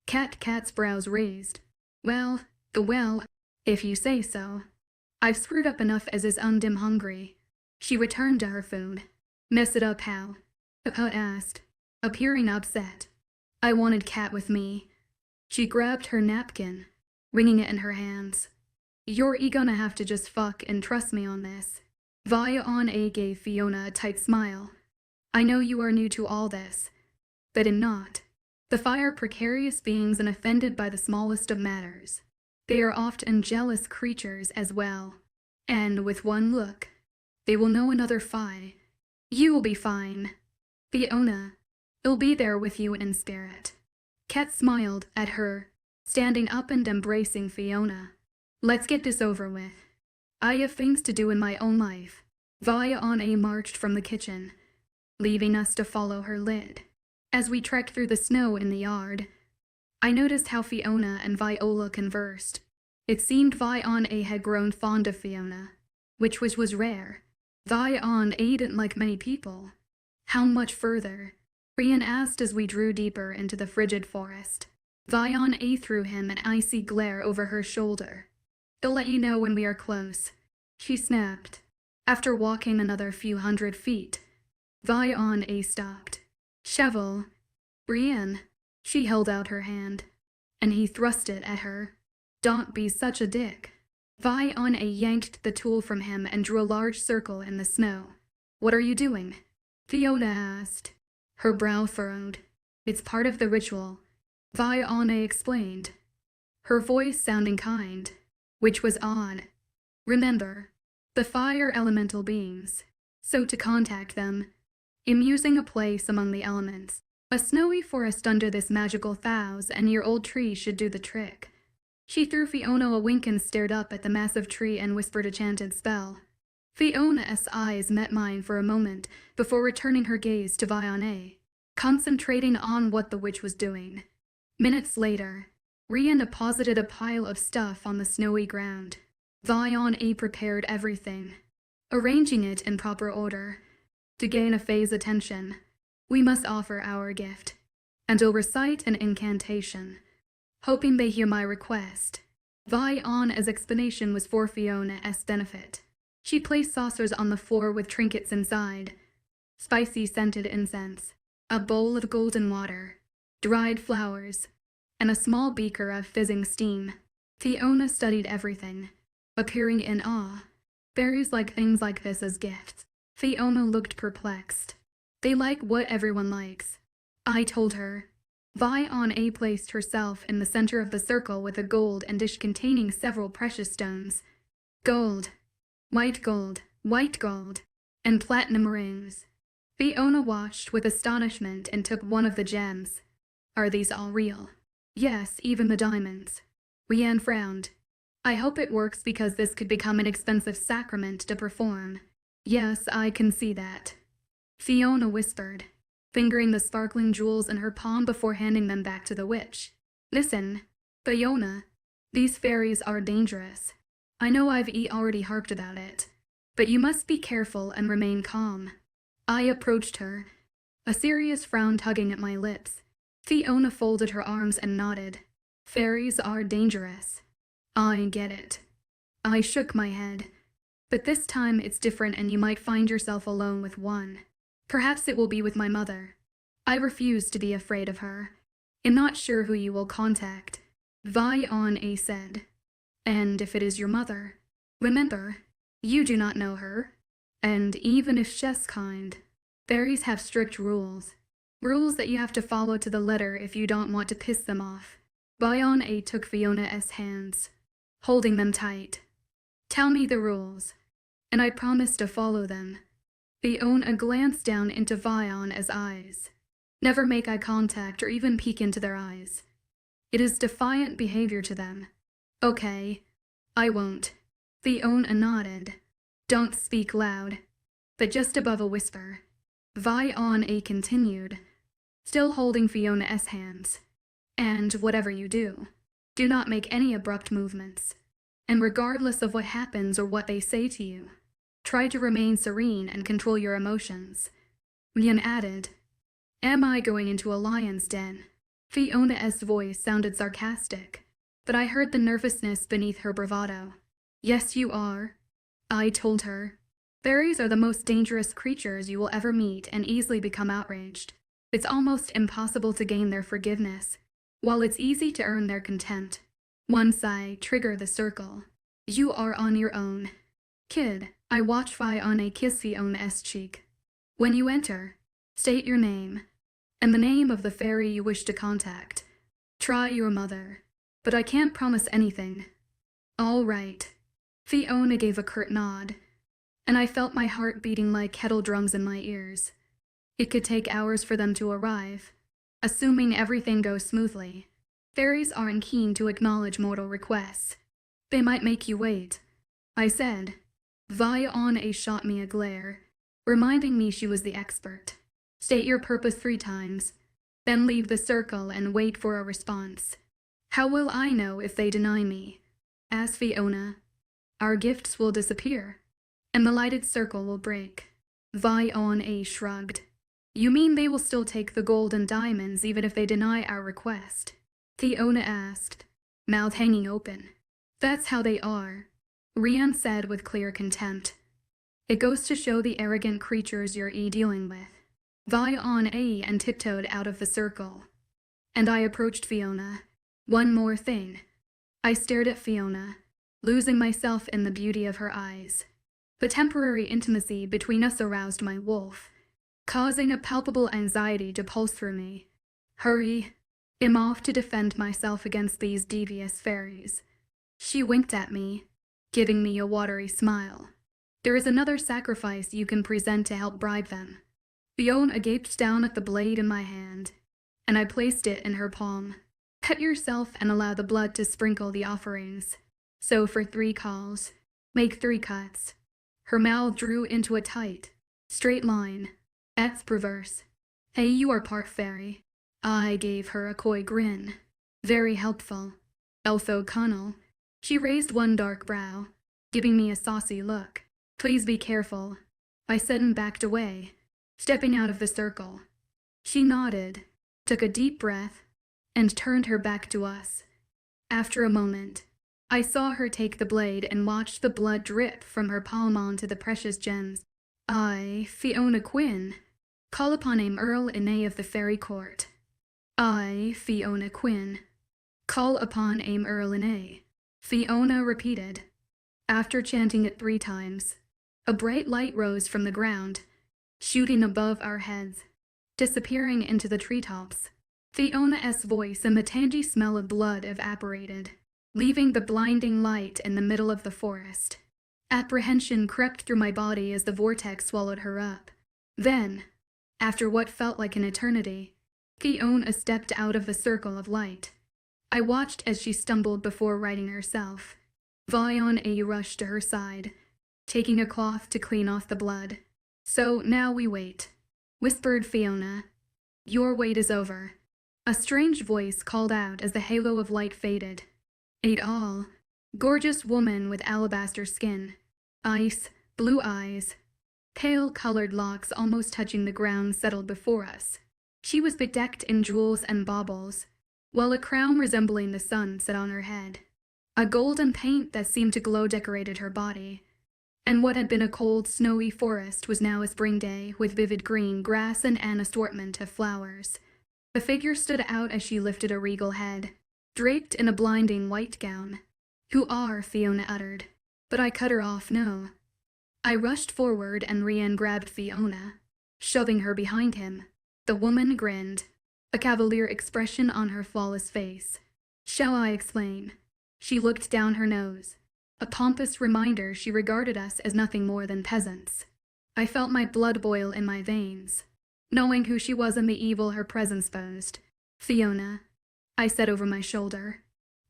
Cat's brows raised. Well, if you say so. I've screwed up enough as is undim hungry." She returned to her food. Mess it up how? Papa asked, appearing upset. I wanted Cat with me. She grabbed her napkin, wringing it in her hands. You're gonna have to just fuck and trust me on this. Viola gave Fiona a tight smile. I know you are new to all this, but I'm not. The fire precarious beings and offended by the smallest of matters. They are often jealous creatures as well, and with one look, they will know another Fi. You will be fine. Fiona, I'll be there with you in spirit. Cat smiled at her, standing up and embracing Fiona. Let's get this over with. I have things to do in my own life. Viola marched from the kitchen, leaving us to follow her lead. As we trekked through the snow in the yard, I noticed how Fiona and Viola conversed. It seemed Viola had grown fond of Fiona, which was rare. Viola didn't like many people. How much further? Rian asked as we drew deeper into the frigid forest. Viola threw him an icy glare over her shoulder. I'll let you know when we are close, she snapped. After walking another few hundred feet, Viola stopped. Shovel. Brienne. She held out her hand, and he thrust it at her. Don't be such a dick. Viola yanked the tool from him and drew a large circle in the snow. What are you doing? Fiona asked, her brow furrowed. It's part of the ritual, Viola explained, her voice sounding kind, which was odd. Remember, the fire elemental beings, so to contact them, I'm using a place among the elements. A snowy forest under this magical 1,000-year-old tree should do the trick. She threw Fiona a wink and stared up at the massive tree and whispered a chanted spell. Fiona's eyes met mine for a moment before returning her gaze to Viola, concentrating on what the witch was doing. Minutes later, Rian deposited a pile of stuff on the snowy ground. Viola prepared everything, arranging it in proper order. To gain a Fae's attention, we must offer our gift, and I'll recite an incantation, hoping they hear my request. Viola's explanation was for Fiona's benefit. She placed saucers on the floor with trinkets inside, spicy scented incense, a bowl of golden water, dried flowers, and a small beaker of fizzing steam. Fiona studied everything, appearing in awe. Fairies like things like this as gifts. Fiona looked perplexed. They like what everyone likes, I told her. Viola placed herself in the center of the circle with a gold and dish containing several precious stones. Gold, white gold, and platinum rings. Fiona watched with astonishment and took one of the gems. Are these all real? Yes, even the diamonds. Rian frowned. I hope it works because this could become an expensive sacrament to perform. Yes, I can see that, Fiona whispered, fingering the sparkling jewels in her palm before handing them back to the witch. Listen, Fiona, these fairies are dangerous. I know I've already harped about it, but you must be careful and remain calm. I approached her, a serious frown tugging at my lips. Fiona folded her arms and nodded. Fairies are dangerous. I get it. I shook my head. But this time it's different and you might find yourself alone with one. Perhaps it will be with my mother. I refuse to be afraid of her. I'm not sure who you will contact, Viola said. And if it is your mother, remember, you do not know her. And even if she's kind, fairies have strict rules. Rules that you have to follow to the letter if you don't want to piss them off. Viola took Fiona's hands, holding them tight. Tell me the rules, and I promise to follow them. Fiona glanced down into Viola's eyes. Never make eye contact or even peek into their eyes. It is defiant behavior to them. Okay, I won't. Fiona nodded. Don't speak loud, but just above a whisper. Viola continued, still holding Fiona's hands. And whatever you do, do not make any abrupt movements. And regardless of what happens or what they say to you, try to remain serene and control your emotions. Rian added, Am I going into a lion's den? Fiona's voice sounded sarcastic, but I heard the nervousness beneath her bravado. Yes, you are, I told her. Fairies are the most dangerous creatures you will ever meet and easily become outraged. It's almost impossible to gain their forgiveness, while it's easy to earn their contempt. Once I trigger the circle, you are on your own. Kid, I watch Fiona kiss Fiona's cheek. When you enter, state your name, and the name of the fairy you wish to contact. Try your mother, but I can't promise anything. All right. Fiona gave a curt nod, and I felt my heart beating like kettle drums in my ears. It could take hours for them to arrive, assuming everything goes smoothly. Fairies aren't keen to acknowledge mortal requests. They might make you wait, I said. Fiona shot me a glare, reminding me she was the expert. State your purpose 3 times, then leave the circle and wait for a response. How will I know if they deny me? Asked Fiona. Our gifts will disappear, and the lighted circle will break. Fiona shrugged. You mean they will still take the gold and diamonds even if they deny our request? Fiona asked, mouth hanging open. That's how they are, Rian said with clear contempt. It goes to show the arrogant creatures you're dealing with. Fiona and tiptoed out of the circle, and I approached Fiona. One more thing. I stared at Fiona, losing myself in the beauty of her eyes. The temporary intimacy between us aroused my wolf, causing a palpable anxiety to pulse through me. Hurry. I'm off to defend myself against these devious fairies. She winked at me, giving me a watery smile. There is another sacrifice you can present to help bribe them. Fiona gaped down at the blade in my hand, and I placed it in her palm. Cut yourself and allow the blood to sprinkle the offerings. So for 3 calls, make 3 cuts. Her mouth drew into a tight, straight line. That's perverse. Hey, you are part fairy. I gave her a coy grin. Very helpful. Elf O'Connell. She raised one dark brow, giving me a saucy look. Please be careful, I said and backed away, stepping out of the circle. She nodded, took a deep breath, and turned her back to us. After a moment, I saw her take the blade and watched the blood drip from her palm onto the precious gems. I, Fiona Quinn, call upon Earl Inne of the Fairy Court. I, Fiona Quinn, call upon Earl Inne. Fiona repeated. After chanting it 3 times, a bright light rose from the ground, shooting above our heads, disappearing into the treetops. Fiona's voice and the tangy smell of blood evaporated, leaving the blinding light in the middle of the forest. Apprehension crept through my body as the vortex swallowed her up. Then, after what felt like an eternity, Fiona stepped out of the circle of light. I watched as she stumbled before righting herself. Fiona rushed to her side, taking a cloth to clean off the blood. So now we wait, whispered Fiona. Your wait is over. A strange voice called out as the halo of light faded. All, gorgeous woman with alabaster skin, ice, blue eyes, pale-colored locks almost touching the ground settled before us. She was bedecked in jewels and baubles, while a crown resembling the sun sat on her head. A golden paint that seemed to glow decorated her body, and what had been a cold, snowy forest was now a spring day with vivid green grass and an assortment of flowers. The figure stood out as she lifted a regal head, draped in a blinding white gown. Who are, Fiona uttered, but I cut her off no. I rushed forward and Rian grabbed Fiona, shoving her behind him. The woman grinned, a cavalier expression on her flawless face. Shall I explain? She looked down her nose, a pompous reminder she regarded us as nothing more than peasants. I felt my blood boil in my veins, knowing who she was and the evil her presence posed. Fiona, I said over my shoulder,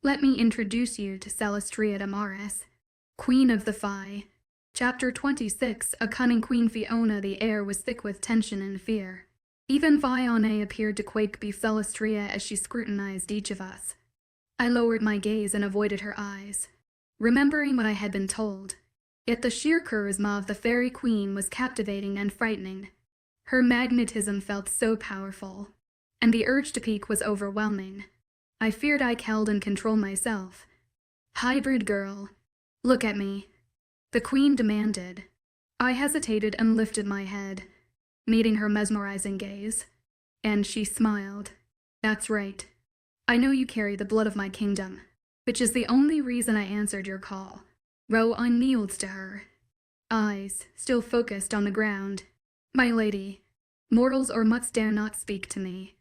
let me introduce you to Celestria Immerse, Queen of the Fae. Chapter 26, A Cunning Queen Fiona. The air was thick with tension and fear. Even Fiona appeared to quake before Celestria as she scrutinized each of us. I lowered my gaze and avoided her eyes, remembering what I had been told. Yet the sheer charisma of the fairy queen was captivating and frightening. Her magnetism felt so powerful, and the urge to peek was overwhelming. I feared I held and control myself. Hybrid girl, look at me, the queen demanded. I hesitated and lifted my head, meeting her mesmerizing gaze, and she smiled. That's right. I know you carry the blood of my kingdom, which is the only reason I answered your call. Rowan kneeled to her, eyes still focused on the ground. My lady, mortals or mutts dare not speak to me.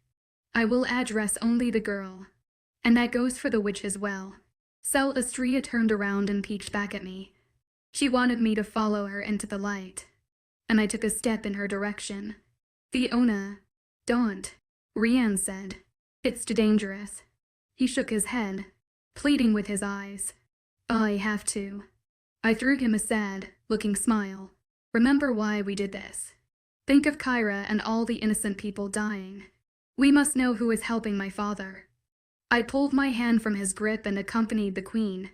I will address only the girl, and that goes for the witch as well. Celestria turned around and peeked back at me. She wanted me to follow her into the light, and I took a step in her direction. Fiona, don't, Rian said. It's too dangerous. He shook his head, pleading with his eyes. I have to. I threw him a sad, looking smile. Remember why we did this. Think of Kyra and all the innocent people dying. We must know who is helping my father. I pulled my hand from his grip and accompanied the queen.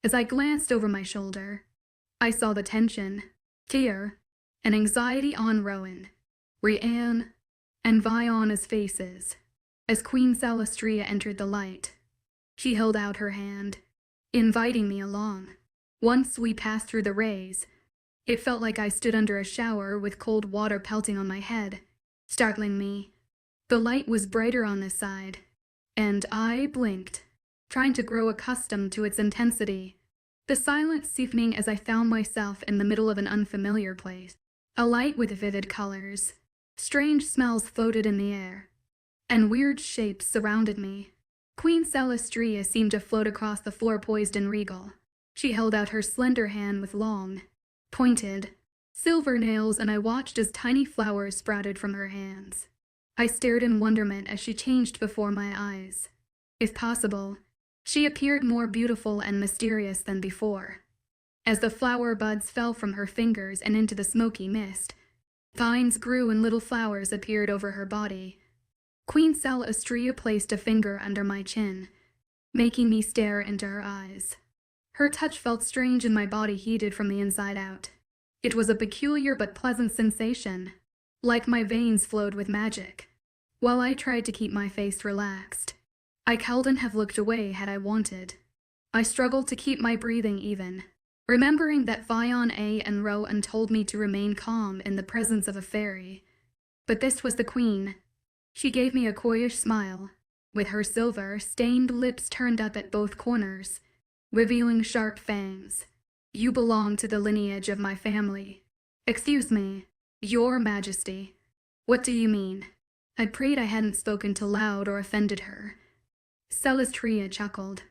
As I glanced over my shoulder, I saw the tension, fear, and anxiety on Rowan, Rian, and Viona's faces. As Queen Celestria entered the light, she held out her hand, inviting me along. Once we passed through the rays, it felt like I stood under a shower with cold water pelting on my head, startling me. The light was brighter on this side, and I blinked, trying to grow accustomed to its intensity. The silence deepening as I found myself in the middle of an unfamiliar place. A light with vivid colors. Strange smells floated in the air, and weird shapes surrounded me. Queen Celestria seemed to float across the floor poised and regal. She held out her slender hand with long, pointed, silver nails, and I watched as tiny flowers sprouted from her hands. I stared in wonderment as she changed before my eyes. If possible, she appeared more beautiful and mysterious than before. As the flower buds fell from her fingers and into the smoky mist, vines grew and little flowers appeared over her body. Queen Celestria placed a finger under my chin, making me stare into her eyes. Her touch felt strange and my body heated from the inside out. It was a peculiar but pleasant sensation, like my veins flowed with magic. While I tried to keep my face relaxed, I couldn't have looked away had I wanted. I struggled to keep my breathing even, remembering that Viona and Rowan told me to remain calm in the presence of a fairy. But this was the queen. She gave me a coyish smile, with her silver, stained lips turned up at both corners, revealing sharp fangs. You belong to the lineage of my family. Excuse me, Your Majesty. What do you mean? I prayed I hadn't spoken too loud or offended her. Celestria chuckled,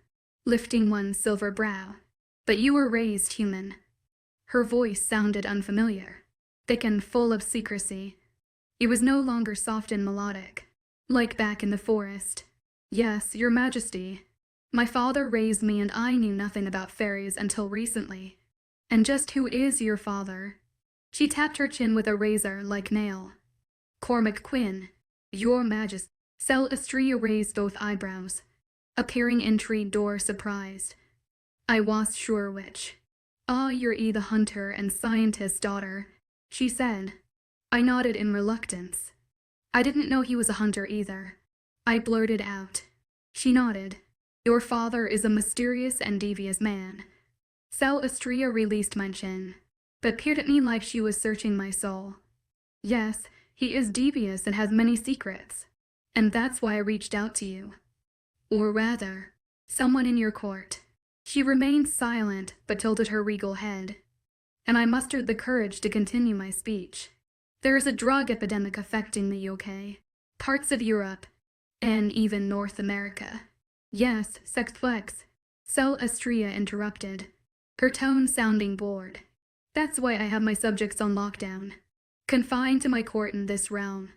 lifting one silver brow. But you were raised human. Her voice sounded unfamiliar, thick and full of secrecy. It was no longer soft and melodic, like back in the forest. Yes, Your Majesty. My father raised me and I knew nothing about fairies until recently. And just who is your father? She tapped her chin with a razor-like nail. Cormac Quinn, Your Majesty. Celestria raised both eyebrows, appearing intrigued or surprised. I was sure which. Ah, you're the hunter and scientist's daughter, she said. I nodded in reluctance. I didn't know he was a hunter either. I blurted out. She nodded. Your father is a mysterious and devious man. Celestria released my chin, but peered at me like she was searching my soul. Yes, he is devious and has many secrets, and that's why I reached out to you. Or rather, someone in your court. She remained silent, but tilted her regal head, and I mustered the courage to continue my speech. There is a drug epidemic affecting the UK, parts of Europe, and even North America. Yes, Sexflex. Celestria interrupted, her tone sounding bored. That's why I have my subjects on lockdown, confined to my court in this realm.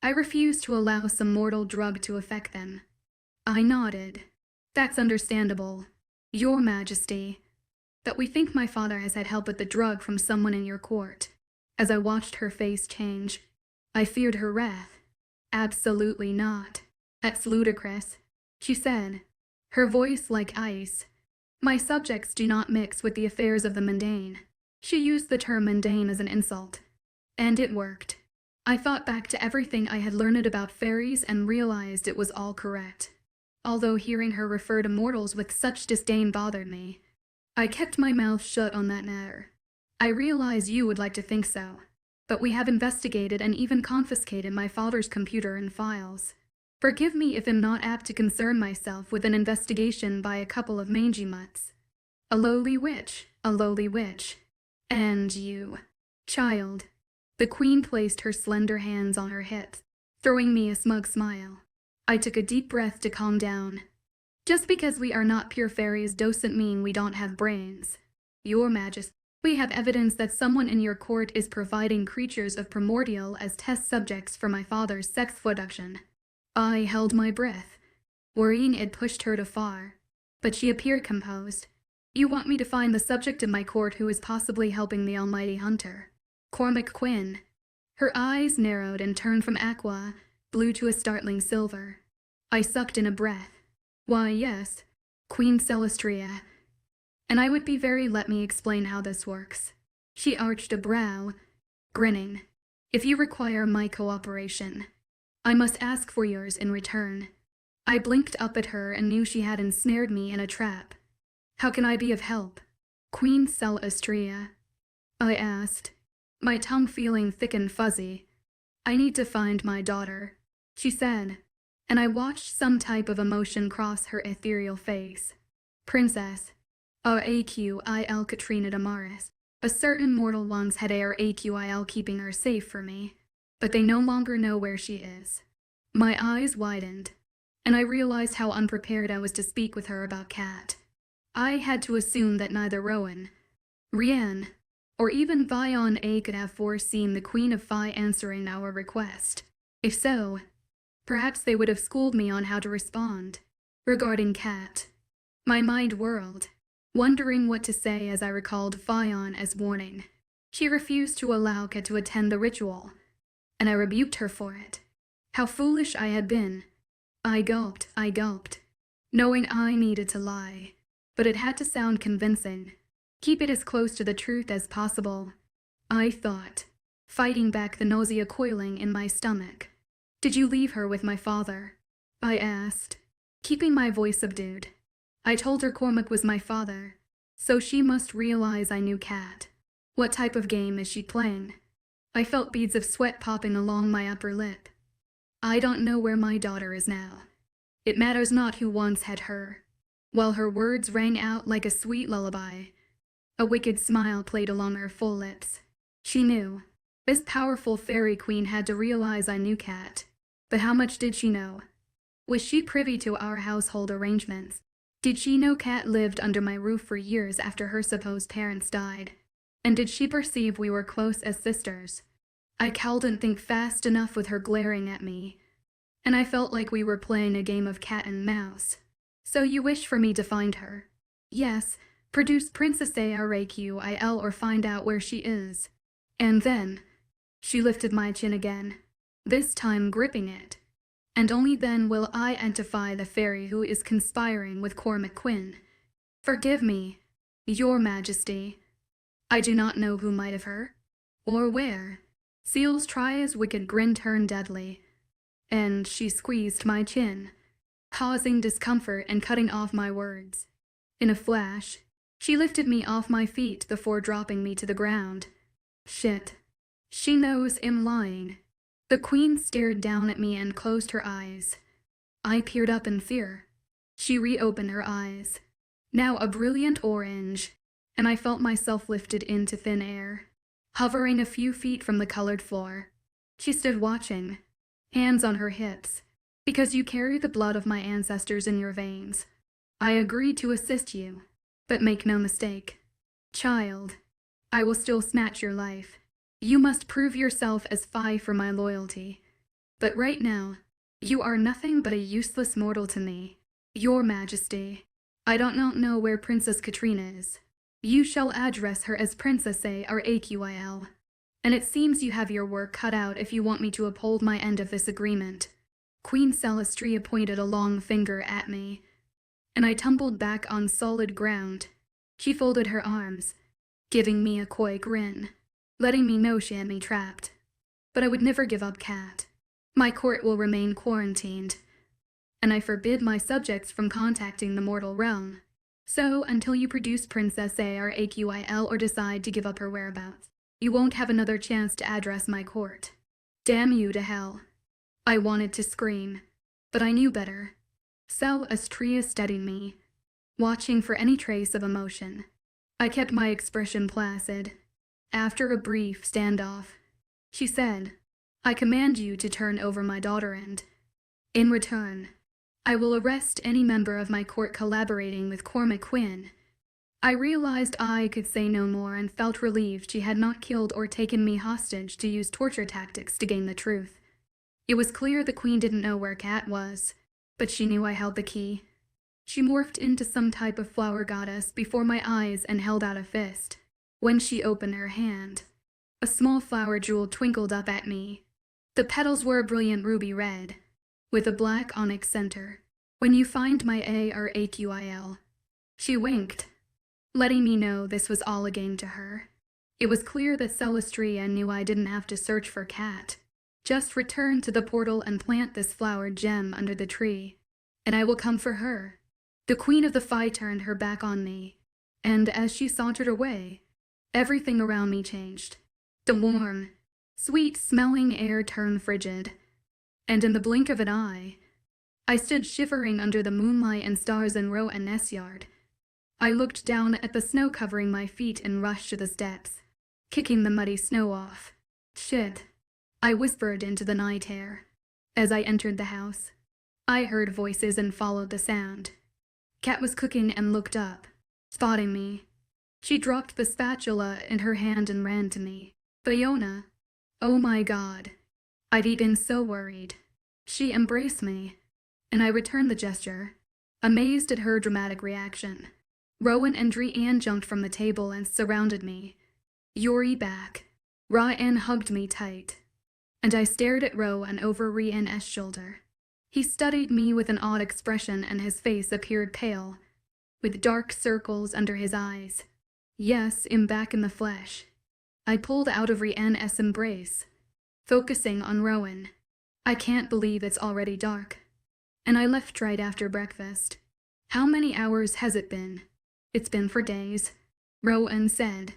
I refuse to allow some mortal drug to affect them. I nodded. That's understandable, Your Majesty. But we think my father has had help with the drug from someone in your court. As I watched her face change, I feared her wrath. Absolutely not. That's ludicrous, she said, her voice like ice. My subjects do not mix with the affairs of the mundane. She used the term mundane as an insult. And it worked. I thought back to everything I had learned about fairies and realized it was all correct. Although hearing her refer to mortals with such disdain bothered me, I kept my mouth shut on that matter. I realize you would like to think so, but we have investigated and even confiscated my father's computer and files. Forgive me if I'm not apt to concern myself with an investigation by a couple of mangy mutts. A lowly witch, a lowly witch. And you, child. The queen placed her slender hands on her hips, throwing me a smug smile. I took a deep breath to calm down. Just because we are not pure fairies doesn't mean we don't have brains. Your Majesty, we have evidence that someone in your court is providing creatures of primordial as test subjects for my father's sex production. I held my breath, worrying it pushed her too far, but she appeared composed. You want me to find the subject of my court who is possibly helping the almighty hunter. Cormac Quinn. Her eyes narrowed and turned from aqua, blue to a startling silver. I sucked in a breath. Why, yes, Queen Celestria. And I would be very let me explain how this works. She arched a brow, grinning. If you require my cooperation, I must ask for yours in return. I blinked up at her and knew she had ensnared me in a trap. How can I be of help? Queen Celestria, I asked, my tongue feeling thick and fuzzy. I need to find my daughter, she said, and I watched some type of emotion cross her ethereal face. Princess, R.A.Q.I.L. Katrina Damaris. A certain mortal once had R.A.Q.I.L. keeping her safe for me, but they no longer know where she is. My eyes widened, and I realized how unprepared I was to speak with her about Kat. I had to assume that neither Rowan, Rian, or even Vion A could have foreseen the Queen of Phi answering our request. If so, perhaps they would have schooled me on how to respond. Regarding Kat, my mind whirled, wondering what to say as I recalled Vion as warning. She refused to allow Kat to attend the ritual, and I rebuked her for it. How foolish I had been. I gulped, knowing I needed to lie, but it had to sound convincing. Keep it as close to the truth as possible, I thought, fighting back the nausea coiling in my stomach. Did you leave her with my father? I asked, keeping my voice subdued. I told her Cormac was my father, so she must realize I knew Kat. What type of game is she playing? I felt beads of sweat popping along my upper lip. I don't know where my daughter is now. It matters not who once had her. While her words rang out like a sweet lullaby, a wicked smile played along her full lips. She knew. This powerful fairy queen had to realize I knew Kat. But how much did she know? Was she privy to our household arrangements? Did she know Kat lived under my roof for years after her supposed parents died? And did she perceive we were close as sisters? I couldn't think fast enough with her glaring at me, and I felt like we were playing a game of cat and mouse. So you wish for me to find her? Yes, produce Princess ARAQIL or find out where she is. And then, she lifted my chin again, this time gripping it. And only then will I identify the fairy who is conspiring with Cormac Quinn. Forgive me, Your Majesty. I do not know who might have her, or where. Seal's Tria's wicked grin turned deadly, and she squeezed my chin, causing discomfort and cutting off my words. In a flash, she lifted me off my feet before dropping me to the ground. Shit. She knows I'm lying. The queen stared down at me and closed her eyes. I peered up in fear. She reopened her eyes, now a brilliant orange, and I felt myself lifted into thin air, hovering a few feet from the colored floor. She stood watching, hands on her hips. Because you carry the blood of my ancestors in your veins, I agreed to assist you, but make no mistake. Child, I will still snatch your life. You must prove yourself as Phi for my loyalty. But right now, you are nothing but a useless mortal to me. Your Majesty, I don't know where Princess Katrina is. You shall address her as Princess ARAQIL. And it seems you have your work cut out if you want me to uphold my end of this agreement. Queen Celestria pointed a long finger at me, and I tumbled back on solid ground. She folded her arms, giving me a coy grin, letting me know she had me trapped. But I would never give up Kat. My court will remain quarantined, and I forbid my subjects from contacting the mortal realm. So, until you produce Princess ARAQIL or decide to give up her whereabouts, you won't have another chance to address my court. Damn you to hell. I wanted to scream, but I knew better. So Astrea studied me, watching for any trace of emotion. I kept my expression placid. After a brief standoff, she said, I command you to turn over my daughter and, in return, I will arrest any member of my court collaborating with Cormac Quinn. I realized I could say no more and felt relieved she had not killed or taken me hostage to use torture tactics to gain the truth. It was clear the Queen didn't know where Cat was, but she knew I held the key. She morphed into some type of flower goddess before my eyes and held out a fist. When she opened her hand, a small flower jewel twinkled up at me. The petals were a brilliant ruby red, with a black onyx center. When you find my ARAQIL, she winked, letting me know this was all a game to her. It was clear that Celestria knew I didn't have to search for Cat. Just return to the portal and plant this flowered gem under the tree, and I will come for her. The Queen of the Fae turned her back on me, and as she sauntered away, everything around me changed. The warm, sweet-smelling air turned frigid, and in the blink of an eye, I stood shivering under the moonlight and stars in Row and Ness yard. I looked down at the snow covering my feet and rushed to the steps, kicking the muddy snow off. Shit, I whispered into the night air. As I entered the house, I heard voices and followed the sound. Cat was cooking and looked up, spotting me. She dropped the spatula in her hand and ran to me. Fiona, oh my God. I'd been so worried. She embraced me, and I returned the gesture, amazed at her dramatic reaction. Rowan and Drianne jumped from the table and surrounded me. Yuri back. Ryan hugged me tight, and I stared at Rowan over Rianne's shoulder. He studied me with an odd expression and his face appeared pale, with dark circles under his eyes. Yes, I'm back in the flesh. I pulled out of Rianne's embrace, focusing on Rowan. I can't believe it's already dark. And I left right after breakfast. How many hours has it been? It's been for days, Rowan said,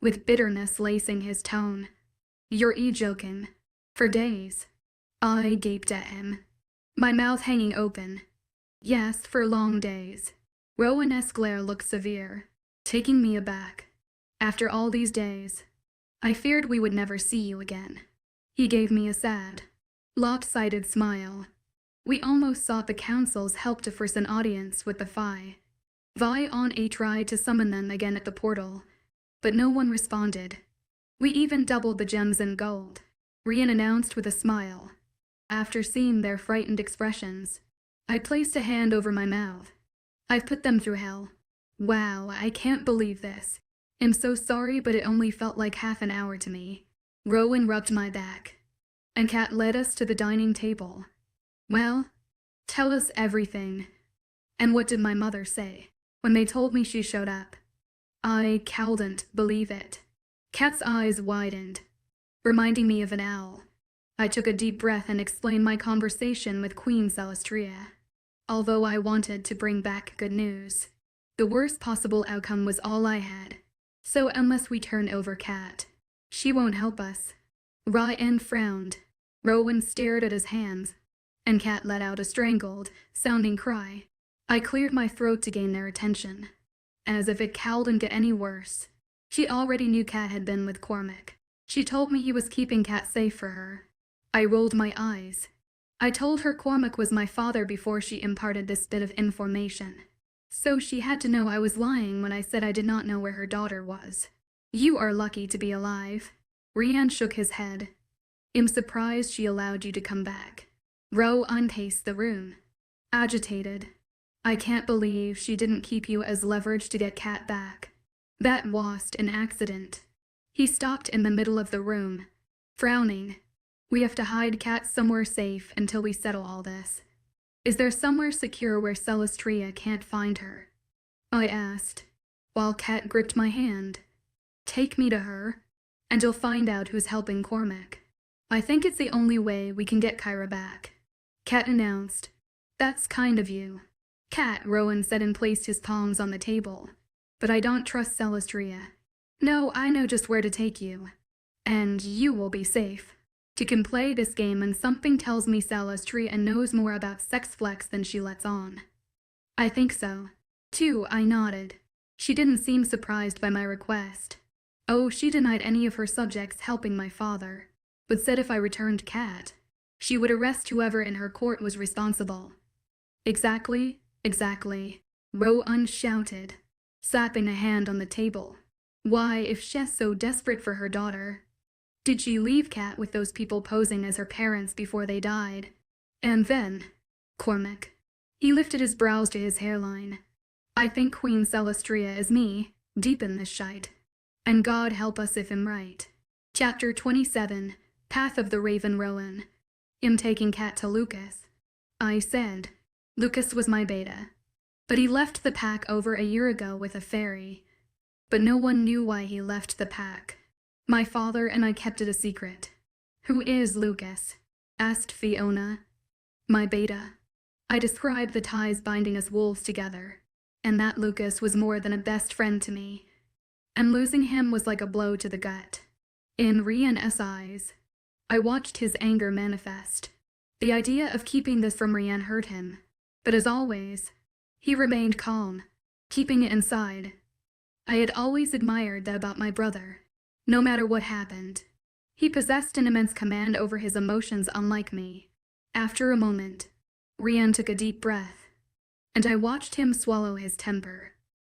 with bitterness lacing his tone. You're joking. For days. I gaped at him, my mouth hanging open. Yes, for long days. Rowan's glare looked severe, taking me aback. After all these days, I feared we would never see you again. He gave me a sad, lopsided smile. We almost sought the council's help to force an audience with the Fae. Vi on a tried to summon them again at the portal, but no one responded. We even doubled the gems in gold, Rian announced with a smile. After seeing their frightened expressions, I placed a hand over my mouth. I've put them through hell. Wow, I can't believe this. I'm so sorry, but it only felt like half an hour to me. Rowan rubbed my back, and Cat led us to the dining table. Well, tell us everything. And what did my mother say when they told me she showed up? I couldn't believe it. Cat's eyes widened, reminding me of an owl. I took a deep breath and explained my conversation with Queen Celestria. Although I wanted to bring back good news, the worst possible outcome was all I had. So unless we turn over Cat, she won't help us. Ryan frowned. Rowan stared at his hands, and Cat let out a strangled, sounding cry. I cleared my throat to gain their attention, as if it couldn't get any worse. She already knew Cat had been with Cormac. She told me he was keeping Cat safe for her. I rolled my eyes. I told her Cormac was my father before she imparted this bit of information. So she had to know I was lying when I said I did not know where her daughter was. You are lucky to be alive. Rian shook his head. I'm surprised she allowed you to come back. Ro unpaced the room, agitated. I can't believe she didn't keep you as leverage to get Cat back. That was an accident. He stopped in the middle of the room, frowning. We have to hide Cat somewhere safe until we settle all this. Is there somewhere secure where Celestria can't find her? I asked, while Cat gripped my hand. Take me to her, and you'll find out who's helping Cormac. I think it's the only way we can get Kyra back. Cat announced. That's kind of you. Cat, Rowan said and placed his palms on the table. But I don't trust Celestria. No, I know just where to take you. And you will be safe. You can play this game and something tells me Celestria knows more about sex flex than she lets on. I think so. Too, I nodded. She didn't seem surprised by my request. Oh, she denied any of her subjects helping my father, but said if I returned Cat, she would arrest whoever in her court was responsible. Exactly, exactly, Rowan shouted, slapping a hand on the table. Why, if she's so desperate for her daughter, did she leave Cat with those people posing as her parents before they died? And then, Cormac. He lifted his brows to his hairline. I think Queen Celestria is me, deep in this shite. And God help us if I'm right. Chapter 27, Path of the Raven Rowan. I'm taking Cat to Lucas. I said. Lucas was my beta. But he left the pack over a year ago with a fairy. But no one knew why he left the pack. My father and I kept it a secret. Who is Lucas? Asked Fiona. My beta. I described the ties binding us wolves together, and that Lucas was more than a best friend to me. And losing him was like a blow to the gut. In Rian's eyes, I watched his anger manifest. The idea of keeping this from Rian hurt him, but as always, he remained calm, keeping it inside. I had always admired that about my brother. No matter what happened, he possessed an immense command over his emotions unlike me. After a moment, Rian took a deep breath, and I watched him swallow his temper.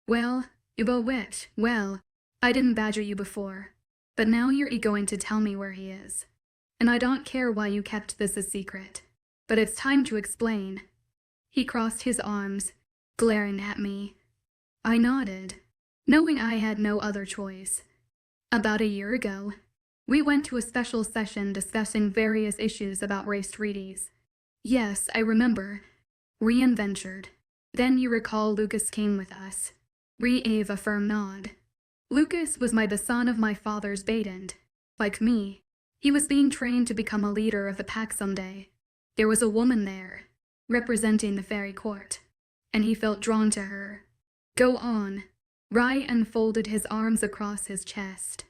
Well, you bo witch, well, I didn't badger you before, but now you're going to tell me where he is. And I don't care why you kept this a secret, but it's time to explain. He crossed his arms, glaring at me. I nodded, knowing I had no other choice. About a year ago, we went to a special session discussing various issues about race treaties. Yes, I remember. Rian ventured. Then you recall Lucas came with us. Gave a firm nod. Lucas was the son of my father's Baidend. Like me, he was being trained to become a leader of the pack someday. There was a woman there, representing the fairy court, and he felt drawn to her. Go on. Rai unfolded his arms across his chest.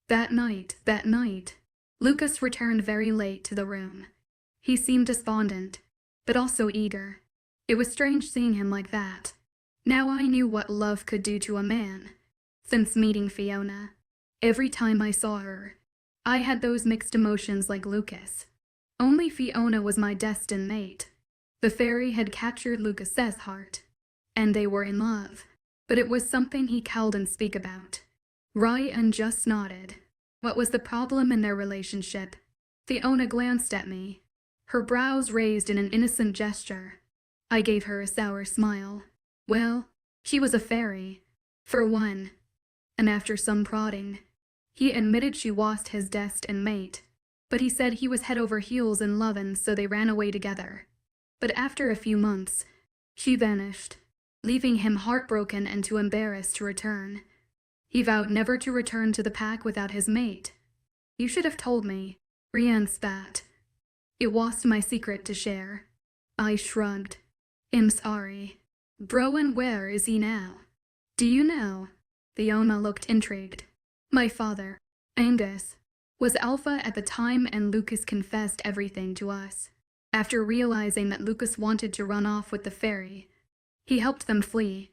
That night, Lucas returned very late to the room. He seemed despondent, but also eager. It was strange seeing him like that. Now I knew what love could do to a man. Since meeting Fiona, every time I saw her, I had those mixed emotions like Lucas. Only Fiona was my destined mate. The fairy had captured Lucas's heart, and they were in love. But it was something he couldn't speak about. Ryan just nodded. What was the problem in their relationship? Fiona glanced at me, her brows raised in an innocent gesture. I gave her a sour smile. Well, she was a fairy, for one. And after some prodding, he admitted she was his destined mate. But he said he was head over heels in love and so they ran away together. But after a few months, she vanished, leaving him heartbroken and too embarrassed to return. He vowed never to return to the pack without his mate. You should have told me, Rian spat. It was my secret to share. I shrugged. I'm sorry. Bro, and where is he now? Do you know? Fiona looked intrigued. My father, Angus, was alpha at the time and Lucas confessed everything to us. After realizing that Lucas wanted to run off with the fairy, he helped them flee.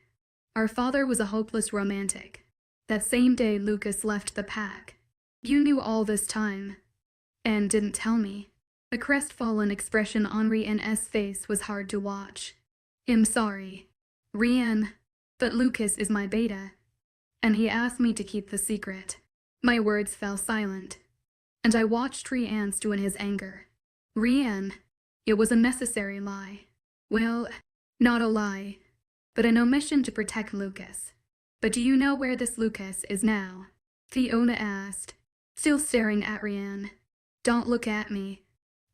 Our father was a hopeless romantic. That same day Lucas left the pack. You knew all this time, and didn't tell me. The crestfallen expression on Rian's face was hard to watch. I'm sorry, Rian, but Lucas is my beta, and he asked me to keep the secret. My words fell silent, and I watched Rian stew in his anger. Rian, it was a necessary lie. Well, not a lie, but an omission to protect Lucas. But do you know where this Lucas is now? Fiona asked, still staring at Rian. Don't look at me.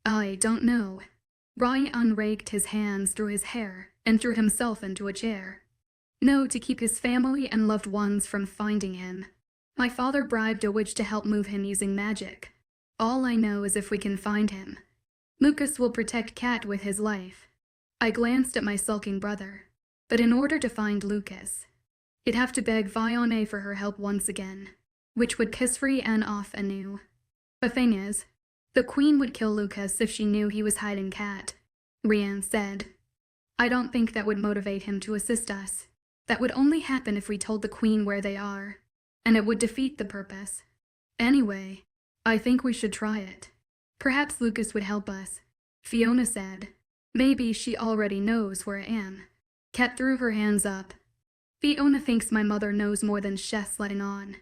I don't know. Ryan raked his hands through his hair and threw himself into a chair. No, to keep his family and loved ones from finding him. My father bribed a witch to help move him using magic. All I know is if we can find him, Lucas will protect Cat with his life. I glanced at my sulking brother. But in order to find Lucas, he'd have to beg Vione for her help once again, which would piss Rhiannon off anew. The thing is, the Queen would kill Lucas if she knew he was hiding Cat, Rhiannon said. I don't think that would motivate him to assist us. That would only happen if we told the Queen where they are, and it would defeat the purpose. Anyway, I think we should try it. Perhaps Lucas would help us, Fiona said. Maybe she already knows where I am. Cat threw her hands up. Fiona thinks my mother knows more than she's letting on.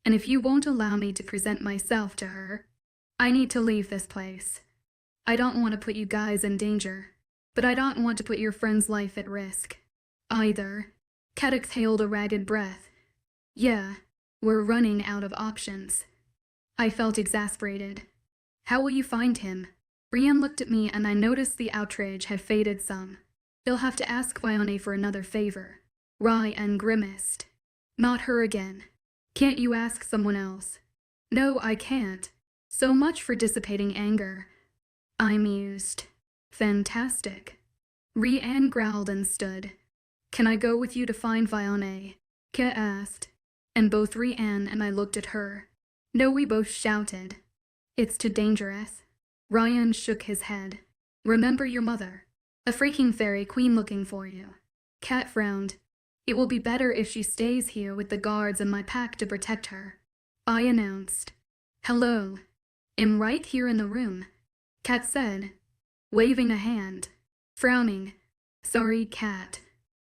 And if you won't allow me to present myself to her, I need to leave this place. I don't want to put you guys in danger, but I don't want to put your friend's life at risk, either. Cat exhaled a ragged breath. Yeah, we're running out of options. I felt exasperated. How will you find him? Rhiannon looked at me and I noticed the outrage had faded some. You'll have to ask Vione for another favor. Rhiannon grimaced. Not her again. Can't you ask someone else? No, I can't. So much for dissipating anger. I mused. Fantastic. Rhiannon growled and stood. Can I go with you to find Vione? Cat asked. And both Rhiannon and I looked at her. No, we both shouted. It's too dangerous. Ryan shook his head. Remember your mother. A freaking fairy queen looking for you. Cat frowned. It will be better if she stays here with the guards and my pack to protect her. I announced. Hello. I'm right here in the room, Cat said, waving a hand. Frowning. Sorry, Cat.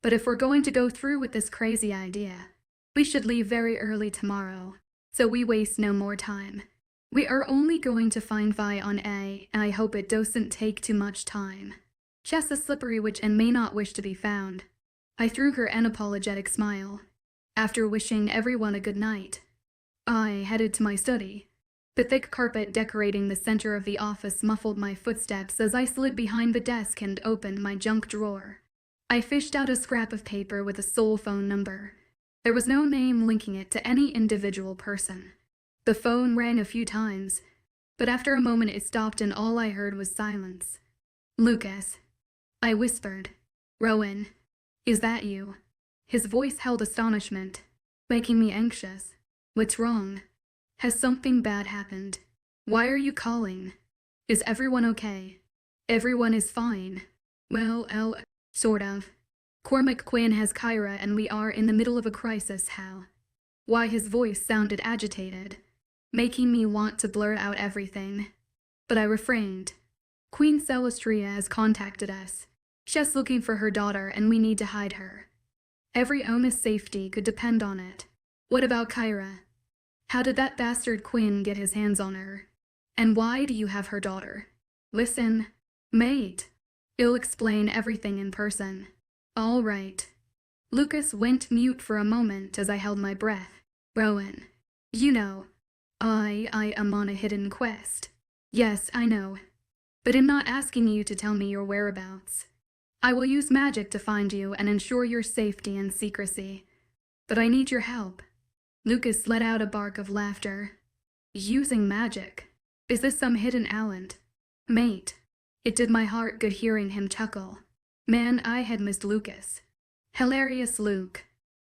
But if we're going to go through with this crazy idea, we should leave very early tomorrow, so we waste no more time. We are only going to find Vione, and I hope it doesn't take too much time. She's a slippery witch and may not wish to be found. I threw her an apologetic smile. After wishing everyone a good night, I headed to my study. The thick carpet decorating the center of the office muffled my footsteps as I slid behind the desk and opened my junk drawer. I fished out a scrap of paper with a sole phone number. There was no name linking it to any individual person. The phone rang a few times, but after a moment it stopped and all I heard was silence. Lucas. I whispered. Rowan. Is that you? His voice held astonishment, making me anxious. What's wrong? Has something bad happened? Why are you calling? Is everyone okay? Everyone is fine. Well, sort of. Cormac Quinn has Kyra and we are in the middle of a crisis, Hal. Why, his voice sounded agitated, making me want to blurt out everything. But I refrained. Queen Celestria has contacted us. She's looking for her daughter and we need to hide her. Every Ona's safety could depend on it. What about Kyra? How did that bastard Quinn get his hands on her? And why do you have her daughter? Listen, mate. I'll explain everything in person. All right. Lucas went mute for a moment as I held my breath. Rowan. You know, I am on a hidden quest. Yes, I know. But I'm not asking you to tell me your whereabouts. I will use magic to find you and ensure your safety and secrecy. But I need your help. Lucas let out a bark of laughter. Using magic? Is this some hidden talent? Mate. It did my heart good hearing him chuckle. Man, I had missed Lucas. Hilarious Luke.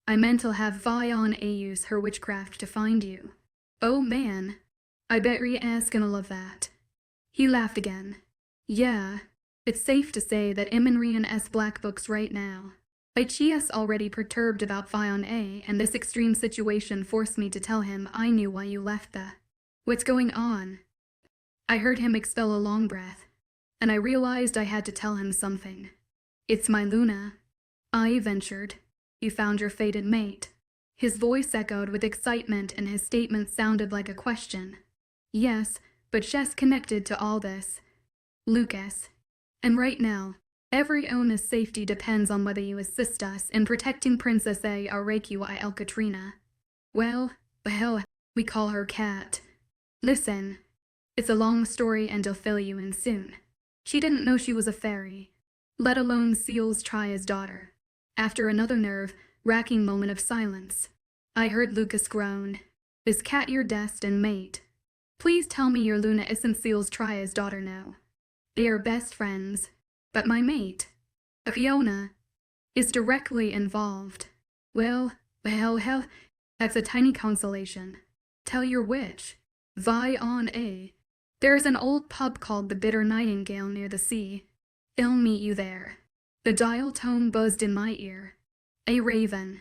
I meant to have Vione use her witchcraft to find you. Oh man. I bet Rhiannon's gonna love that. He laughed again. Yeah. It's safe to say that I'm in Rhiannon's black books right now. Chia's already perturbed about Vione, and this extreme situation forced me to tell him I knew why you left the... What's going on? I heard him expel a long breath, and I realized I had to tell him something. It's my Luna. I ventured. You found your fated mate. His voice echoed with excitement and his statement sounded like a question. Yes, but she's connected to all this. Lucas. And right now, every Ona's safety depends on whether you assist us in protecting Princess A. Arekiwa Elkatrina. Well, the hell, we call her Cat. Listen, it's a long story and I'll fill you in soon. She didn't know she was a fairy, let alone Seal's Tria's daughter. After another nerve-wracking moment of silence, I heard Lucas groan. Is Cat your destined mate? Please tell me your Luna isn't Seal's Tria's daughter now. They are best friends. But my mate, Fiona, is directly involved. Well, that's a tiny consolation. Tell your witch. Thyeon. There's an old pub called the Bitter Nightingale near the sea. I'll meet you there. The dial tone buzzed in my ear. A raven,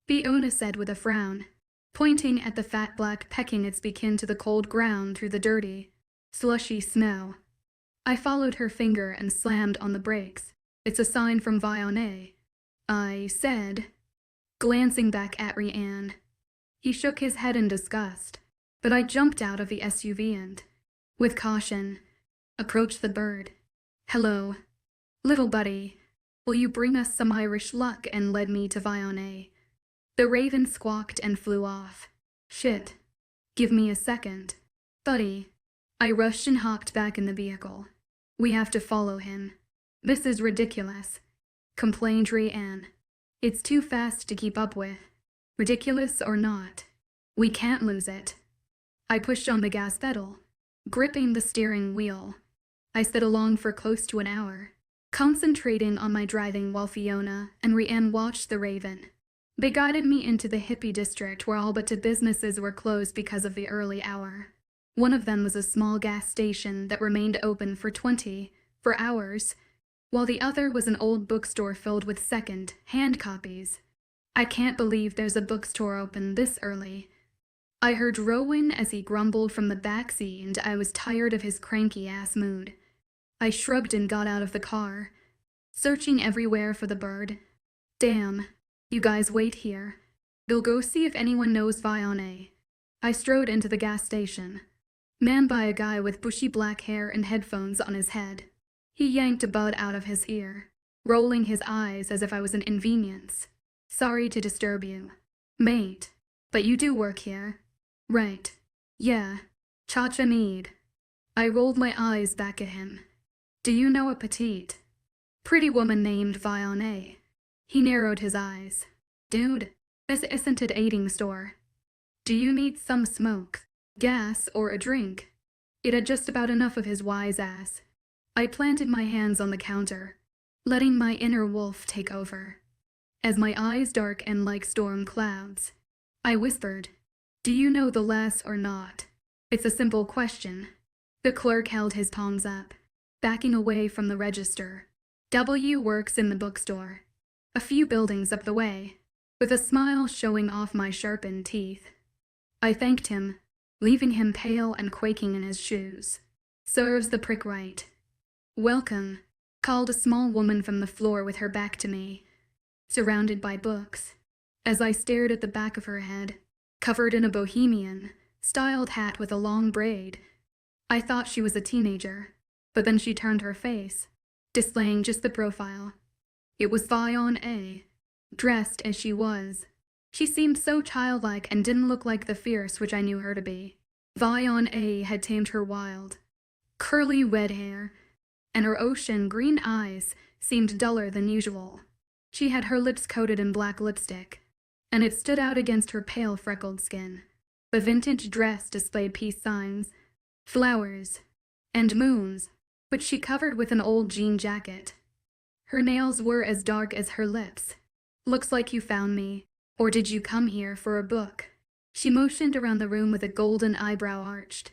Fiona said with a frown, pointing at the fat black pecking its beak into the cold ground through the dirty, slushy snow. I followed her finger and slammed on the brakes. It's a sign from Vione, I said, glancing back at Rianne. He shook his head in disgust, but I jumped out of the SUV and, with caution, approached the bird. Hello, little buddy. Will you bring us some Irish luck? And led me to Vione. The raven squawked and flew off. Shit. Give me a second. Buddy. I rushed and hopped back in the vehicle. We have to follow him. This is ridiculous, complained Rianne. It's too fast to keep up with. Ridiculous or not, we can't lose it. I pushed on the gas pedal, gripping the steering wheel. I sped along for close to an hour, concentrating on my driving while Fiona and Rianne watched the raven. They guided me into the hippie district where all but two businesses were closed because of the early hour. One of them was a small gas station that remained open for hours, while the other was an old bookstore filled with second-hand copies. I can't believe there's a bookstore open this early. I heard Rowan as he grumbled from the backseat, and I was tired of his cranky-ass mood. I shrugged and got out of the car, searching everywhere for the bird. Damn, you guys wait here. They'll go see if anyone knows Vione. I strode into the gas station, manned by a guy with bushy black hair and headphones on his head. He yanked a bud out of his ear, rolling his eyes as if I was an inconvenience. Sorry to disturb you, mate, but you do work here, right? Yeah, Cha-cha need. I rolled my eyes back at him. Do you know a petite, pretty woman named Vione? He narrowed his eyes. Dude, this isn't an eating store. Do you need some smoke, gas, or a drink? It had just about enough of his wise ass. I planted my hands on the counter, letting my inner wolf take over. As my eyes darkened like storm clouds, I whispered, Do you know the less or not? It's a simple question. The clerk held his palms up, backing away from the register. W works in the bookstore, a few buildings up the way, with a smile showing off my sharpened teeth. I thanked him, leaving him pale and quaking in his shoes. Serves the prick right. Welcome, called a small woman from the floor with her back to me, surrounded by books. As I stared at the back of her head, covered in a bohemian-styled hat with a long braid, I thought she was a teenager, but then she turned her face, displaying just the profile. It was Vione, dressed as she was. She seemed so childlike and didn't look like the fierce which I knew her to be. Vione had tamed her wild, curly red hair, and her ocean green eyes seemed duller than usual. She had her lips coated in black lipstick, and it stood out against her pale freckled skin. The vintage dress displayed peace signs, flowers, and moons, which she covered with an old jean jacket. Her nails were as dark as her lips. Looks like you found me, or did you come here for a book? She motioned around the room with a golden eyebrow arched.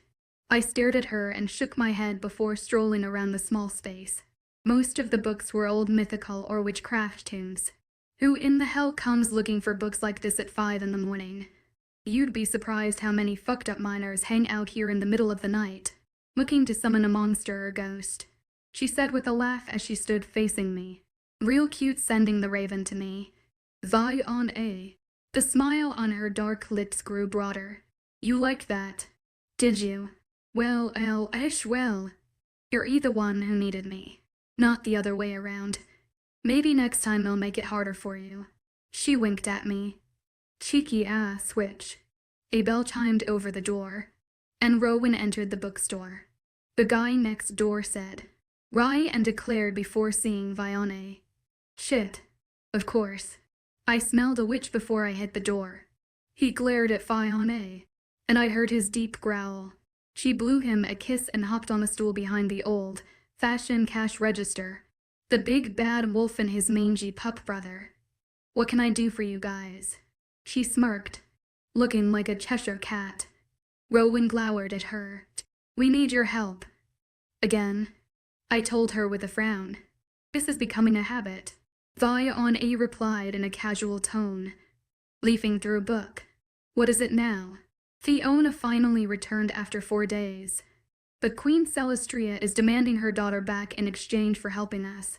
I stared at her and shook my head before strolling around the small space. Most of the books were old mythical or witchcraft tomes. Who in the hell comes looking for books like this at 5 in the morning? You'd be surprised how many fucked up miners hang out here in the middle of the night, looking to summon a monster or ghost, she said with a laugh as she stood facing me. Real cute sending the raven to me. Vione. The smile on her dark lips grew broader. You liked that, did you? Well, well. You're either one who needed me, not the other way around. Maybe next time I'll make it harder for you. She winked at me. Cheeky ass witch. A bell chimed over the door, and Rowan entered the bookstore. The guy next door said, Rye, and declared before seeing Vione. Shit. Of course. I smelled a witch before I hit the door. He glared at Vione, and I heard his deep growl. She blew him a kiss and hopped on a stool behind the old-fashioned cash register. The big bad wolf and his mangy pup brother. What can I do for you guys? She smirked, looking like a Cheshire cat. Rowan glowered at her. We need your help. Again, I told her with a frown. This is becoming a habit.丨replied in a casual tone, leafing through a book. What is it now? Fiona finally returned after 4 days. But Queen Celestria is demanding her daughter back in exchange for helping us.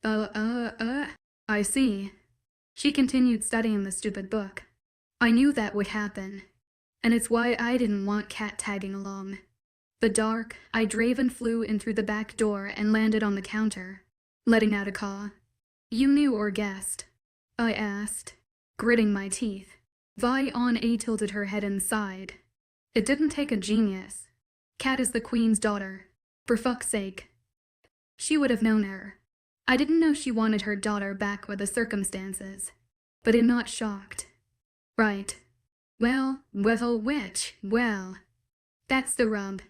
I see. She continued studying the stupid book. I knew that would happen, and it's why I didn't want Cat tagging along. The dark-eyed raven flew in through the back door and landed on the counter, letting out a caw. You knew or guessed? I asked, gritting my teeth.丨tilted her head and sighed. It didn't take a genius. Cat is the queen's daughter. For fuck's sake. She would have known her. I didn't know she wanted her daughter back with the circumstances, but I'm not shocked. Right. Well, that's the rub.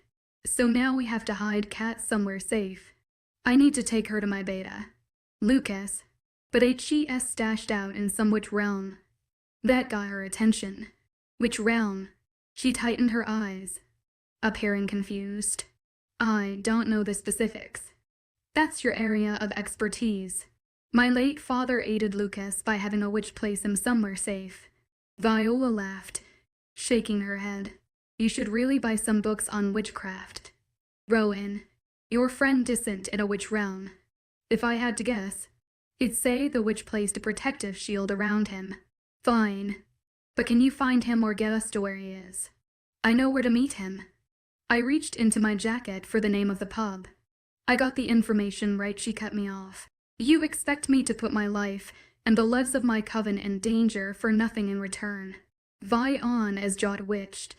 So now we have to hide Cat somewhere safe. I need to take her to my beta. Lucas. But HES stashed out in some witch realm. That got her attention. Which realm? She tightened her eyes, appearing confused. I don't know the specifics. That's your area of expertise. My late father aided Lucas by having a witch place him somewhere safe. Viola laughed, shaking her head. You should really buy some books on witchcraft. Rowan, your friend isn't in a witch realm. If I had to guess, it'd say the witch placed a protective shield around him. Fine. But can you find him or get us to where he is? I know where to meet him. I reached into my jacket for the name of the pub. I got the information right. She cut me off. You expect me to put my life and the lives of my coven in danger for nothing in return. Viola as jawed witched,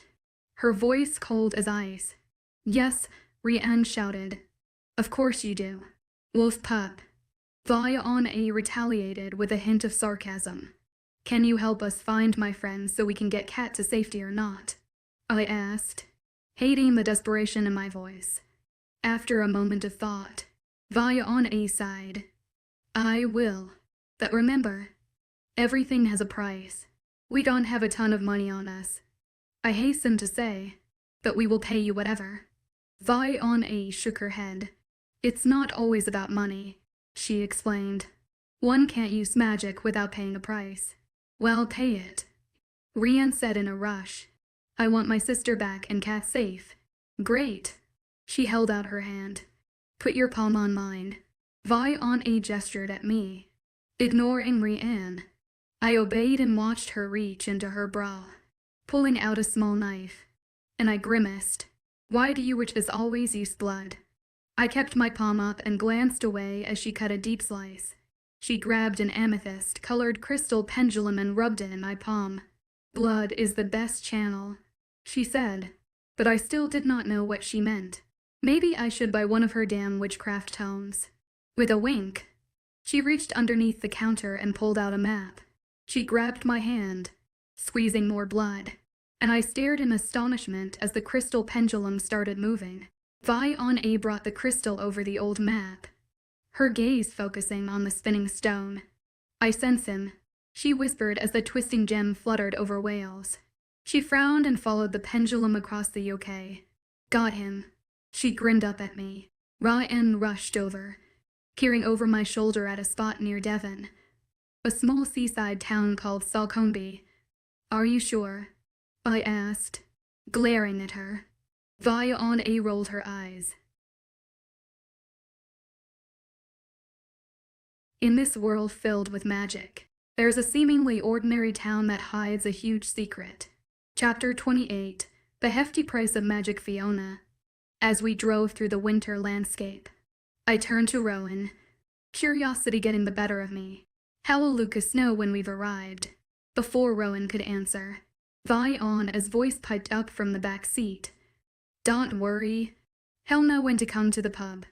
her voice cold as ice. Yes, Rianne shouted. Of course you do. Wolf pup. Viola retaliated with a hint of sarcasm. Can you help us find my friends so we can get Cat to safety or not? I asked, hating the desperation in my voice. After a moment of thought, Viola sighed. I will. But remember, everything has a price. We don't have a ton of money on us. I hasten to say, but we will pay you whatever. Viola shook her head. It's not always about money, she explained. One can't use magic without paying a price. Well, pay it. Rianne said in a rush. I want my sister back and Cat safe. Great. She held out her hand. Put your palm on mine. Viola gestured at me, ignoring Rianne. I obeyed and watched her reach into her bra, pulling out a small knife. And I grimaced. Why do you witches always use blood? I kept my palm up and glanced away as she cut a deep slice. She grabbed an amethyst-colored crystal pendulum and rubbed it in my palm. Blood is the best channel, she said, but I still did not know what she meant. Maybe I should buy one of her damn witchcraft tomes. With a wink, she reached underneath the counter and pulled out a map. She grabbed my hand, squeezing more blood, and I stared in astonishment as the crystal pendulum started moving. Viola brought the crystal over the old map, her gaze focusing on the spinning stone. I sense him, she whispered as the twisting gem fluttered over Wales. She frowned and followed the pendulum across the yoke. Got him. She grinned up at me. Rianne rushed over, peering over my shoulder at a spot near Devon, a small seaside town called Salcombe. Are you sure? I asked, glaring at her. Viola rolled her eyes. In this world filled with magic, there's a seemingly ordinary town that hides a huge secret. Chapter 28, The Hefty Price of Magic Fiona. As we drove through the winter landscape, I turned to Rowan, curiosity getting the better of me. How will Lucas know when we've arrived? Before Rowan could answer, Viola's voice piped up from the back seat. Don't worry. He'll know when to come to the pub.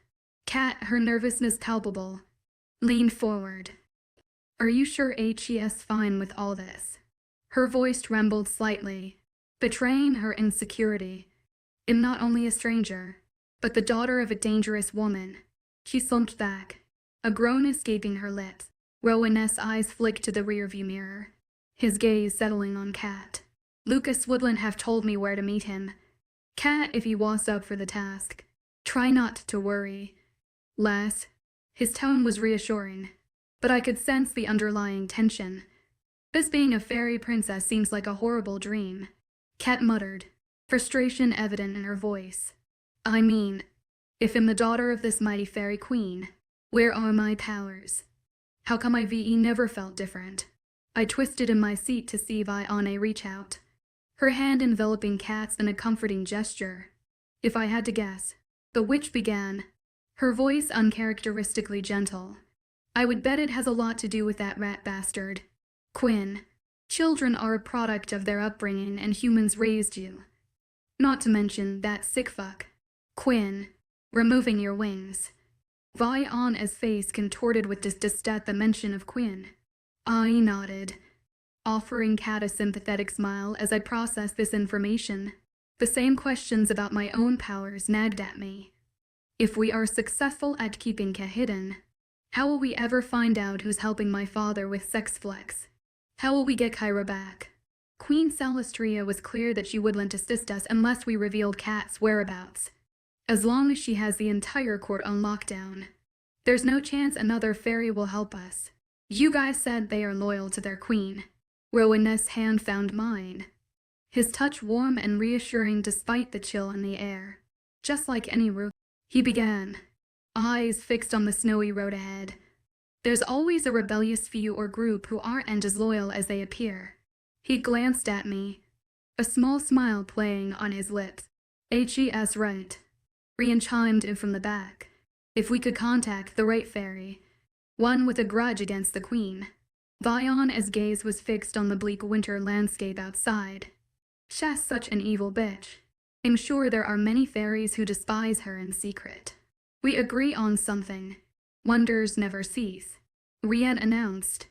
Cat, her nervousness palpable, leaned forward. Are you sure HE's fine with all this? Her voice trembled slightly, betraying her insecurity. I'm not only a stranger, but the daughter of a dangerous woman. She slumped back, a groan escaping her lips. Rowan's eyes flicked to the rearview mirror, his gaze settling on Kat. Lucas wouldn't have told me where to meet him. Kat, if he was up for the task. Try not to worry, lass. His tone was reassuring, but I could sense the underlying tension. This being a fairy princess seems like a horrible dream, Kat muttered, frustration evident in her voice. I mean, if I'm the daughter of this mighty fairy queen, where are my powers? How come I VE never felt different? I twisted in my seat to see Viane reach out, her hand enveloping Kat's in a comforting gesture. If I had to guess, the witch began, her voice uncharacteristically gentle. I would bet it has a lot to do with that rat bastard. Quinn, children are a product of their upbringing and humans raised you. Not to mention that sick fuck. Quinn, removing your wings. Viane's face contorted with disgust at the mention of Quinn. I nodded, offering Kat a sympathetic smile as I processed this information. The same questions about my own powers nagged at me. If we are successful at keeping Kat hidden, how will we ever find out who's helping my father with sex flex? How will we get Kyra back? Queen Salustria was clear that she wouldn't assist us unless we revealed Kat's whereabouts. As long as she has the entire court on lockdown, there's no chance another fairy will help us. You guys said they are loyal to their queen. Rowan's hand found mine, his touch warm and reassuring despite the chill in the air. Just like any rook, he began, eyes fixed on the snowy road ahead. There's always a rebellious few or group who aren't as loyal as they appear. He glanced at me, a small smile playing on his lips. HES right. Rian chimed in from the back. If we could contact the right fairy, one with a grudge against the queen. Viane's gaze was fixed on the bleak winter landscape outside. She's such an evil bitch. I'm sure there are many fairies who despise her in secret. We agree on something. Wonders never cease, Rian announced,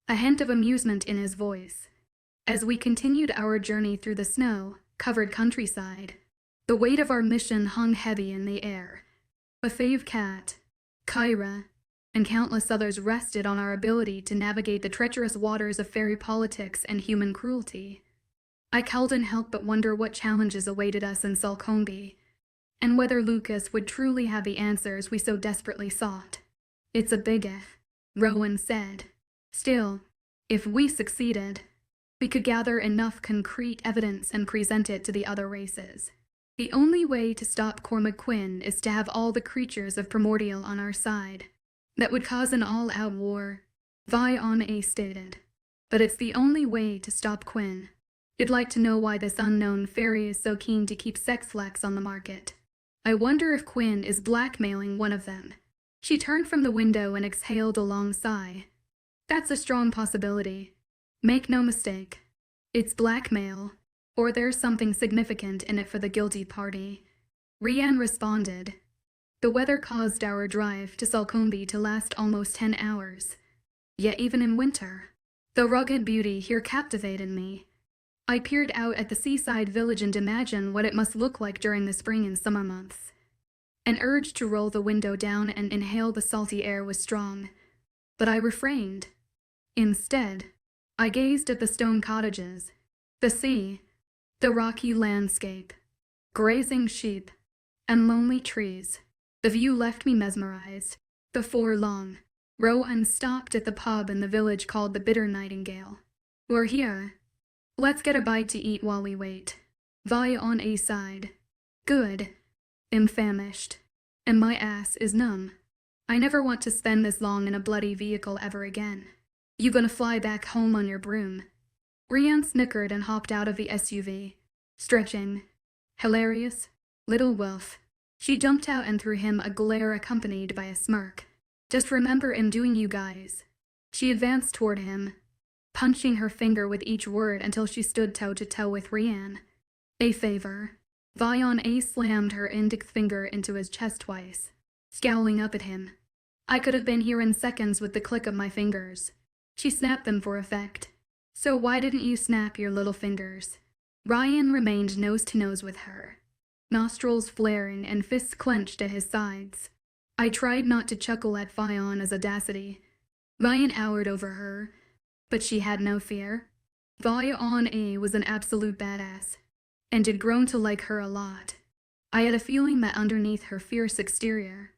a hint of amusement in his voice. As we continued our journey through the snow-covered countryside, the weight of our mission hung heavy in the air. A fave cat, Kyra, and countless others rested on our ability to navigate the treacherous waters of fairy politics and human cruelty. I couldn't help but wonder what challenges awaited us in Salcombe, and whether Lucas would truly have the answers we so desperately sought. It's a big if, Rowan said. Still, if we succeeded, we could gather enough concrete evidence and present it to the other races. The only way to stop Cormac Quinn is to have all the creatures of Primordial on our side. That would cause an all-out war, Viane stated. But it's the only way to stop Quinn. You'd like to know why this unknown fairy is so keen to keep sex flex on the market. I wonder if Quinn is blackmailing one of them. She turned from the window and exhaled a long sigh. That's a strong possibility. Make no mistake. It's blackmail, or there's something significant in it for the guilty party. Rian responded. The weather caused our drive to Salcombe to last almost 10 hours. Yet even in winter, the rugged beauty here captivated me. I peered out at the seaside village and imagined what it must look like during the spring and summer months. An urge to roll the window down and inhale the salty air was strong, but I refrained. Instead, I gazed at the stone cottages, the sea, the rocky landscape, grazing sheep, and lonely trees. The view left me mesmerized. Before long, Rowan stopped at the pub in the village called the Bitter Nightingale. We're here. Let's get a bite to eat while we wait. Viane sighed. Good. I'm famished, and my ass is numb. I never want to spend this long in a bloody vehicle ever again. You gonna fly back home on your broom? Rian snickered and hopped out of the SUV, stretching. Hilarious. Little wolf. She jumped out and threw him a glare accompanied by a smirk. Just remember I'm doing you guys. She advanced toward him, punching her finger with each word until she stood toe-to-toe with Rian. A favor. Viane slammed her index finger into his chest twice, scowling up at him. I could have been here in seconds with the click of my fingers. She snapped them for effect. So why didn't you snap your little fingers? Rian remained nose to nose with her, nostrils flaring and fists clenched at his sides. I tried not to chuckle at Fiona's audacity. Vian towered over her, but she had no fear. Fiona was an absolute badass, and had grown to like her a lot. I had a feeling that underneath her fierce exterior,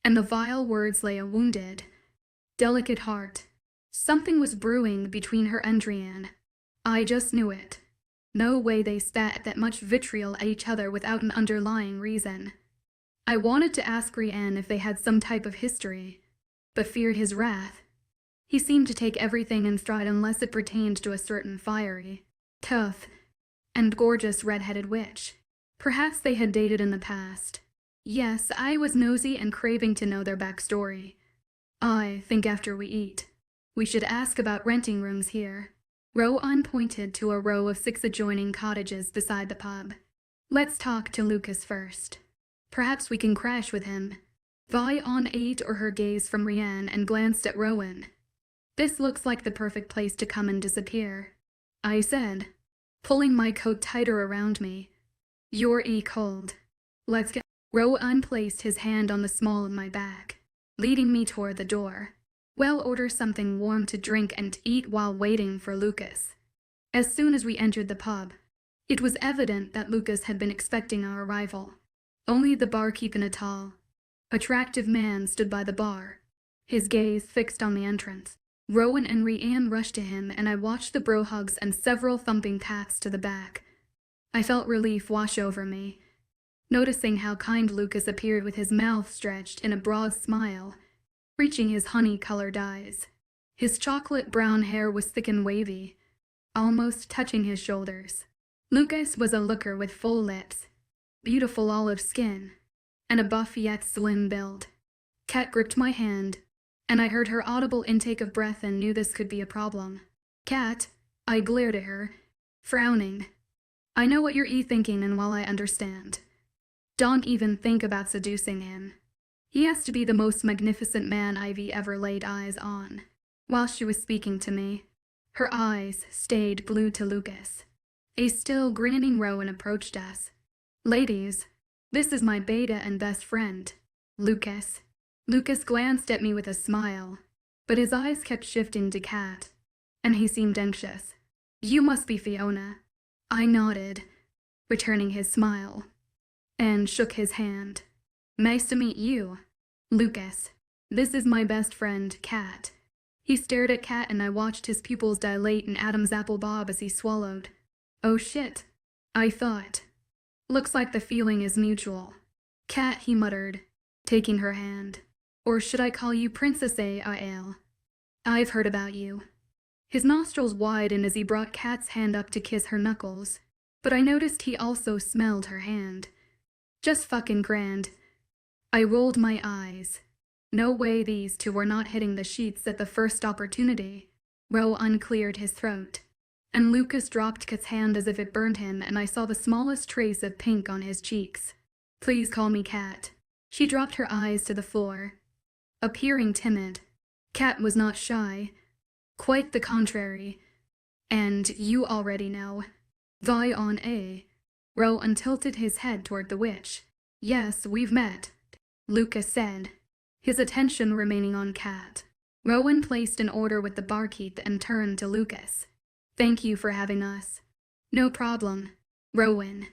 and the vile words lay a wounded, delicate heart. Something was brewing between her and Drian. I just knew it. No way they spat that much vitriol at each other without an underlying reason. I wanted to ask Rian if they had some type of history, but feared his wrath. He seemed to take everything in stride unless it pertained to a certain fiery, tough, and gorgeous red-headed witch. Perhaps they had dated in the past. Yes, I was nosy and craving to know their backstory. I think after we eat, we should ask about renting rooms here. Rowan pointed to a row of 6 adjoining cottages beside the pub. Let's talk to Lucas first. Perhaps we can crash with him. Vion ate her gaze from Rian and glanced at Rowan. This looks like the perfect place to come and disappear, I said, pulling my coat tighter around me. You're cold. Let's get. Rowan placed his hand on the small of my back, leading me toward the door. We'll order something warm to drink and eat while waiting for Lucas. As soon as we entered the pub, it was evident that Lucas had been expecting our arrival. Only the barkeep and a tall, attractive man stood by the bar, his gaze fixed on the entrance. Rowan and Rian rushed to him, and I watched the bro hugs and several thumping pats to the back. I felt relief wash over me, noticing how kind Lucas appeared with his mouth stretched in a broad smile, reaching his honey-colored eyes. His chocolate brown hair was thick and wavy, almost touching his shoulders. Lucas was a looker with full lips, beautiful olive skin, and a buff yet slim build. Kat gripped my hand, and I heard her audible intake of breath and knew this could be a problem. Kat, I glared at her, frowning. I know what you're thinking, and while I understand, don't even think about seducing him. He has to be the most magnificent man Ivy ever laid eyes on. While she was speaking to me, her eyes stayed glued to Lucas. A still grinning Rowan approached us. Ladies, this is my beta and best friend, Lucas. Lucas glanced at me with a smile, but his eyes kept shifting to Kat, and he seemed anxious. You must be Fiona. I nodded, returning his smile, and shook his hand. Nice to meet you, Lucas. This is my best friend, Kat. He stared at Kat, and I watched his pupils dilate in Adam's apple bob as he swallowed. Oh shit, I thought. Looks like the feeling is mutual. Kat, he muttered, taking her hand. Or should I call you Princess AL? I've heard about you. His nostrils widened as he brought Kat's hand up to kiss her knuckles, but I noticed he also smelled her hand. Just fucking grand. I rolled my eyes. No way these two were not hitting the sheets at the first opportunity. Rowan cleared his throat, and Lucas dropped Kat's hand as if it burned him, and I saw the smallest trace of pink on his cheeks. Please call me Kat. She dropped her eyes to the floor, appearing timid. Kat was not shy. Quite the contrary. And you already know. Vion A. Rowan tilted his head toward the witch. Yes, we've met, Lucas said, his attention remaining on Kat. Rowan placed an order with the barkeep and turned to Lucas. Thank you for having us. No problem, Rowan.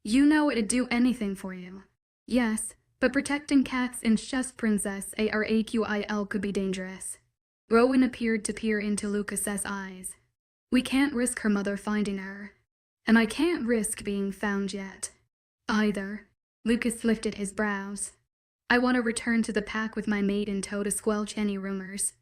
You know it'd do anything for you. Yes, but protecting Kat's incest princess ARAQIL could be dangerous. Rowan appeared to peer into Lucas's eyes. We can't risk her mother finding her, and I can't risk being found yet, either. Lucas lifted his brows. I want to return to the pack with my mate in tow to squelch any rumors.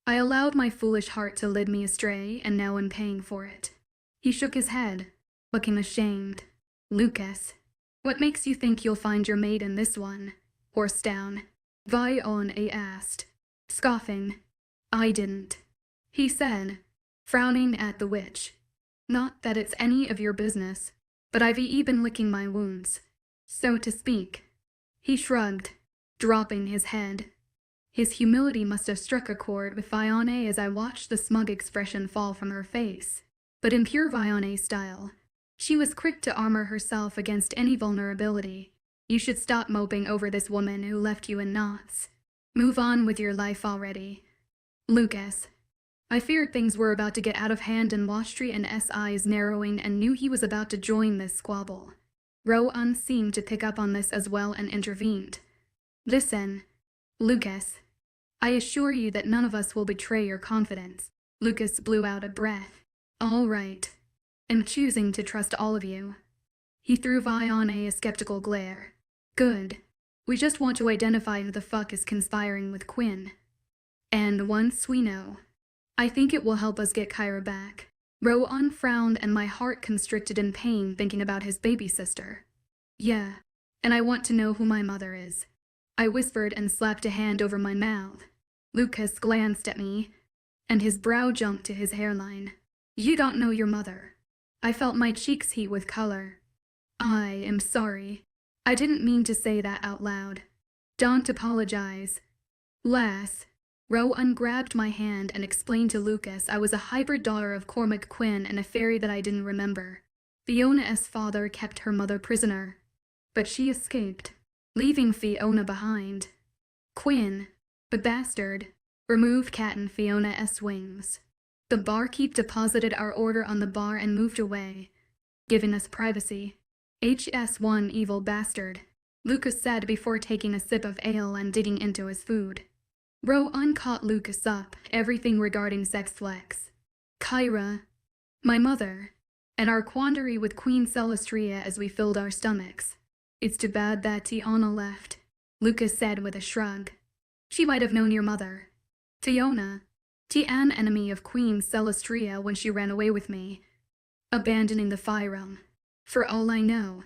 I allowed my foolish heart to lead me astray, and now I'm paying for it. He shook his head, looking ashamed. Lucas, what makes you think you'll find your mate in this one? Horse down. Vion asked, scoffing. I didn't, he said, frowning at the witch. Not that it's any of your business, but I've been licking my wounds, so to speak. He shrugged, dropping his head. His humility must have struck a chord with Vione as I watched the smug expression fall from her face. But in pure Vione style, she was quick to armor herself against any vulnerability. You should stop moping over this woman who left you in knots. Move on with your life already. Lucas. I feared things were about to get out of hand and Washtree and S eyes narrowing and knew he was about to join this squabble. Rowan seemed to pick up on this as well and intervened. Listen, Lucas. I assure you that none of us will betray your confidence. Lucas blew out a breath. All right. I'm choosing to trust all of you. He threw Vi on a skeptical glare. Good. We just want to identify who the fuck is conspiring with Quinn. And once we know, I think it will help us get Kyra back. Rowan frowned and my heart constricted in pain thinking about his baby sister. Yeah, and I want to know who my mother is. I whispered and slapped a hand over my mouth. Lucas glanced at me, and his brow jumped to his hairline. You don't know your mother. I felt my cheeks heat with color. I am sorry. I didn't mean to say that out loud. Don't apologize. Lass. Rowan grabbed my hand and explained to Lucas I was a hybrid daughter of Cormac Quinn and a fairy that I didn't remember. Fiona's father kept her mother prisoner, but she escaped, leaving Fiona behind. Quinn, the bastard, removed Cat and Fiona's wings. The barkeep deposited our order on the bar and moved away, giving us privacy. HS1 evil bastard, Lucas said before taking a sip of ale and digging into his food. Rowan caught Lucas up, everything regarding sex flex. Kyra, my mother, and our quandary with Queen Celestria as we filled our stomachs. It's too bad that Tiana left, Lucas said with a shrug. She might have known your mother. Tiana, an enemy of Queen Celestria when she ran away with me, abandoning the Phi realm. For all I know,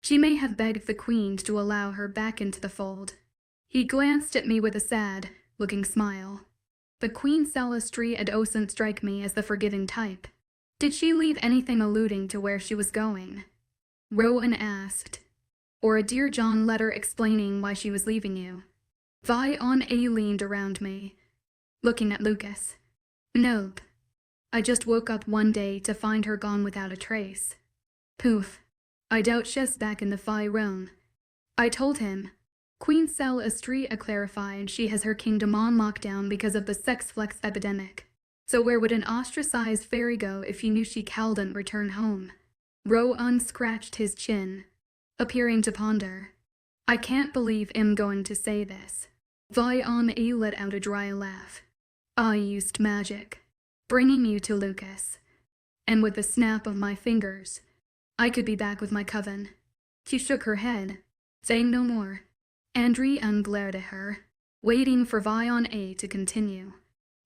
she may have begged the Queen to allow her back into the fold. He glanced at me with a sad, looking smile. But Queen Celestria doesn't strike me as the forgiving type. Did she leave anything alluding to where she was going? Rowan asked. Or a Dear John letter explaining why she was leaving you? Vion leaned around me, looking at Lucas. Nope. I just woke up one day to find her gone without a trace. Poof. I doubt she's back in the Phi realm. I told him. Queen Celestria clarified she has her kingdom on lockdown because of the sex flex epidemic. So where would an ostracized fairy go if he knew she couldn't return home? Rowan scratched his chin, appearing to ponder. I can't believe I'm going to say this. Vion let out a dry laugh. I used magic, bringing you to Lucas. And with the snap of my fingers, I could be back with my coven. She shook her head, saying no more. Andrian glared at her, waiting for Vion to continue.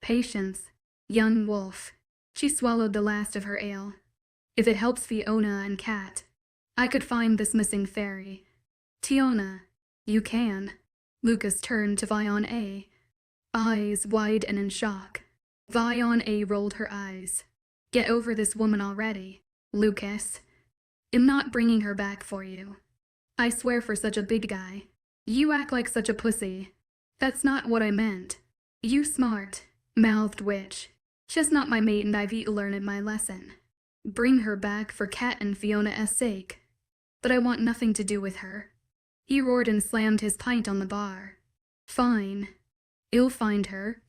Patience, young wolf. She swallowed the last of her ale. If it helps Fiona and Cat, I could find this missing fairy. Tiona, you can. Lucas turned to Vion, eyes wide and in shock. Vion rolled her eyes. Get over this woman already, Lucas. I'm not bringing her back for you. I swear for such a big guy. You act like such a pussy. That's not what I meant. You smart, mouthed witch. She's not my mate and I've learned my lesson. Bring her back for Cat and Fiona's sake. But I want nothing to do with her. He roared and slammed his pint on the bar. Fine. I'll find her.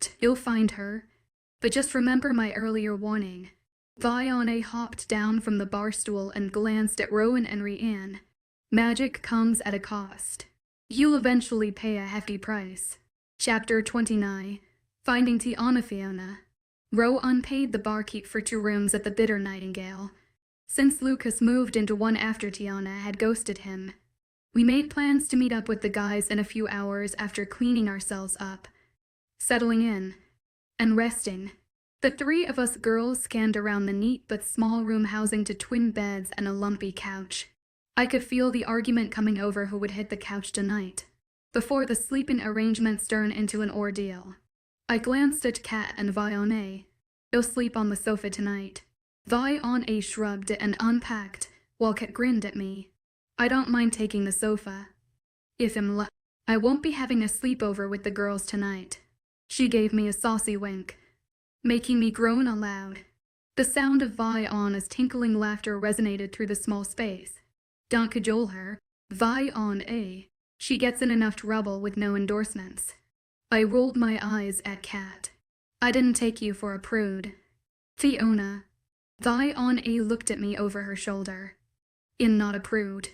But just remember my earlier warning. Vion hopped down from the bar stool and glanced at Rowan and Rianne. Magic comes at a cost. You'll eventually pay a hefty price. Chapter 29. Finding Tiana Fiona. Rowan paid the barkeep for 2 rooms at the Bitter Nightingale. Since Lucas moved into one after Tiana had ghosted him, we made plans to meet up with the guys in a few hours after cleaning ourselves up, settling in, and resting. The 3 of us girls scanned around the neat but small room housing to twin beds and a lumpy couch. I could feel the argument coming over who would hit the couch tonight, before the sleeping arrangements turned into an ordeal. I glanced at Cat and Vion. They'll sleep on the sofa tonight. Vion shrugged and unpacked, while Cat grinned at me. I don't mind taking the sofa. If I won't be having a sleepover with the girls tonight. She gave me a saucy wink, making me groan aloud. The sound of Vion's tinkling laughter resonated through the small space. Don't cajole her. "丨. She gets in enough trouble with no endorsements." I rolled my eyes at Kat. "I didn't take you for a prude." "Fiona." "丨. looked at me over her shoulder. "I'm not a prude."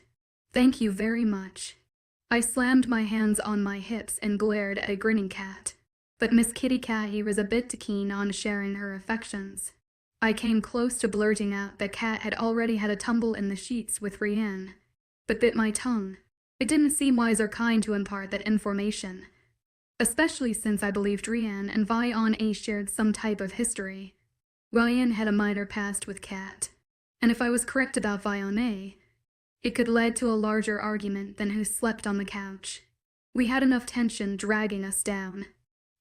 "Thank you very much." I slammed my hands on my hips and glared at a grinning Kat. But Miss Kitty Cathy was a bit too keen on sharing her affections. I came close to blurting out that Kat had already had a tumble in the sheets with Rianne, but bit my tongue. It didn't seem wise or kind to impart that information, especially since I believed Rianne and丨. shared some type of history. Rianne had a minor past with Kat, and if I was correct about丨, it could lead to a larger argument than who slept on the couch. We had enough tension dragging us down.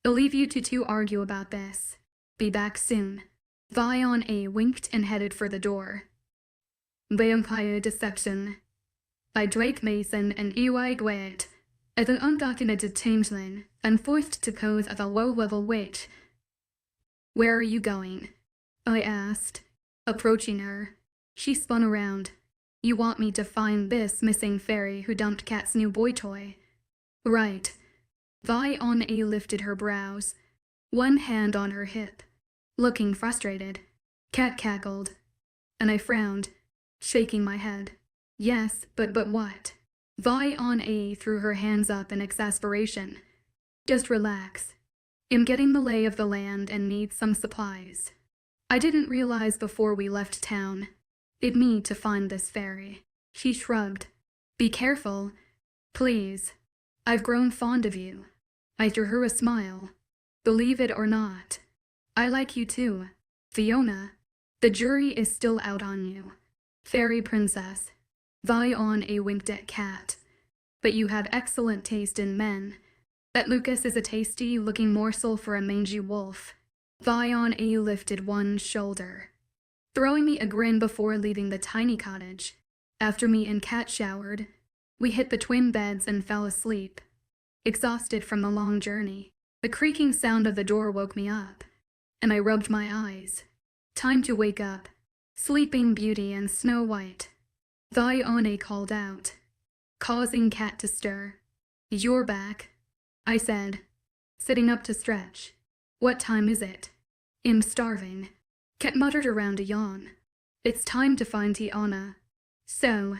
"I'll leave you two to argue about this. Be back soon."丨. winked and headed for the door. Vampire deception. By Drake Mason and E.Y. Gwet. As an undocumented changeling, I'm forced to pose as a low-level witch. "Where are you going?" I asked, approaching her. She spun around. "You want me to find this missing fairy who dumped Kat's new boy toy?" "Right."丨. lifted her brows, one hand on her hip, looking frustrated. Kat cackled, and I frowned, shaking my head. "Yes, but what?"丨. threw her hands up in exasperation. "Just relax. I'm getting the lay of the land and need some supplies. I didn't realize before we left town it'd me to find this fairy." She shrugged. "Be careful. Please. I've grown fond of you." I threw her a smile. "Believe it or not, I like you too, Fiona. The jury is still out on you. Fairy princess."丨. winked at Kat. "But you have excellent taste in men. That Lucas is a tasty-looking morsel for a mangy wolf."丨. lifted one shoulder, throwing me a grin before leaving the tiny cottage. After me and Kat showered, we hit the twin beds and fell asleep, exhausted from the long journey. The creaking sound of the door woke me up, and I rubbed my eyes. Time to wake up. Sleeping Beauty and Snow White.丨. called out, causing Kat to stir. "You're back," I said, sitting up to stretch. "What time is it?" "I'm starving." Kat muttered around a yawn. "It's time to find Tiana." "So,"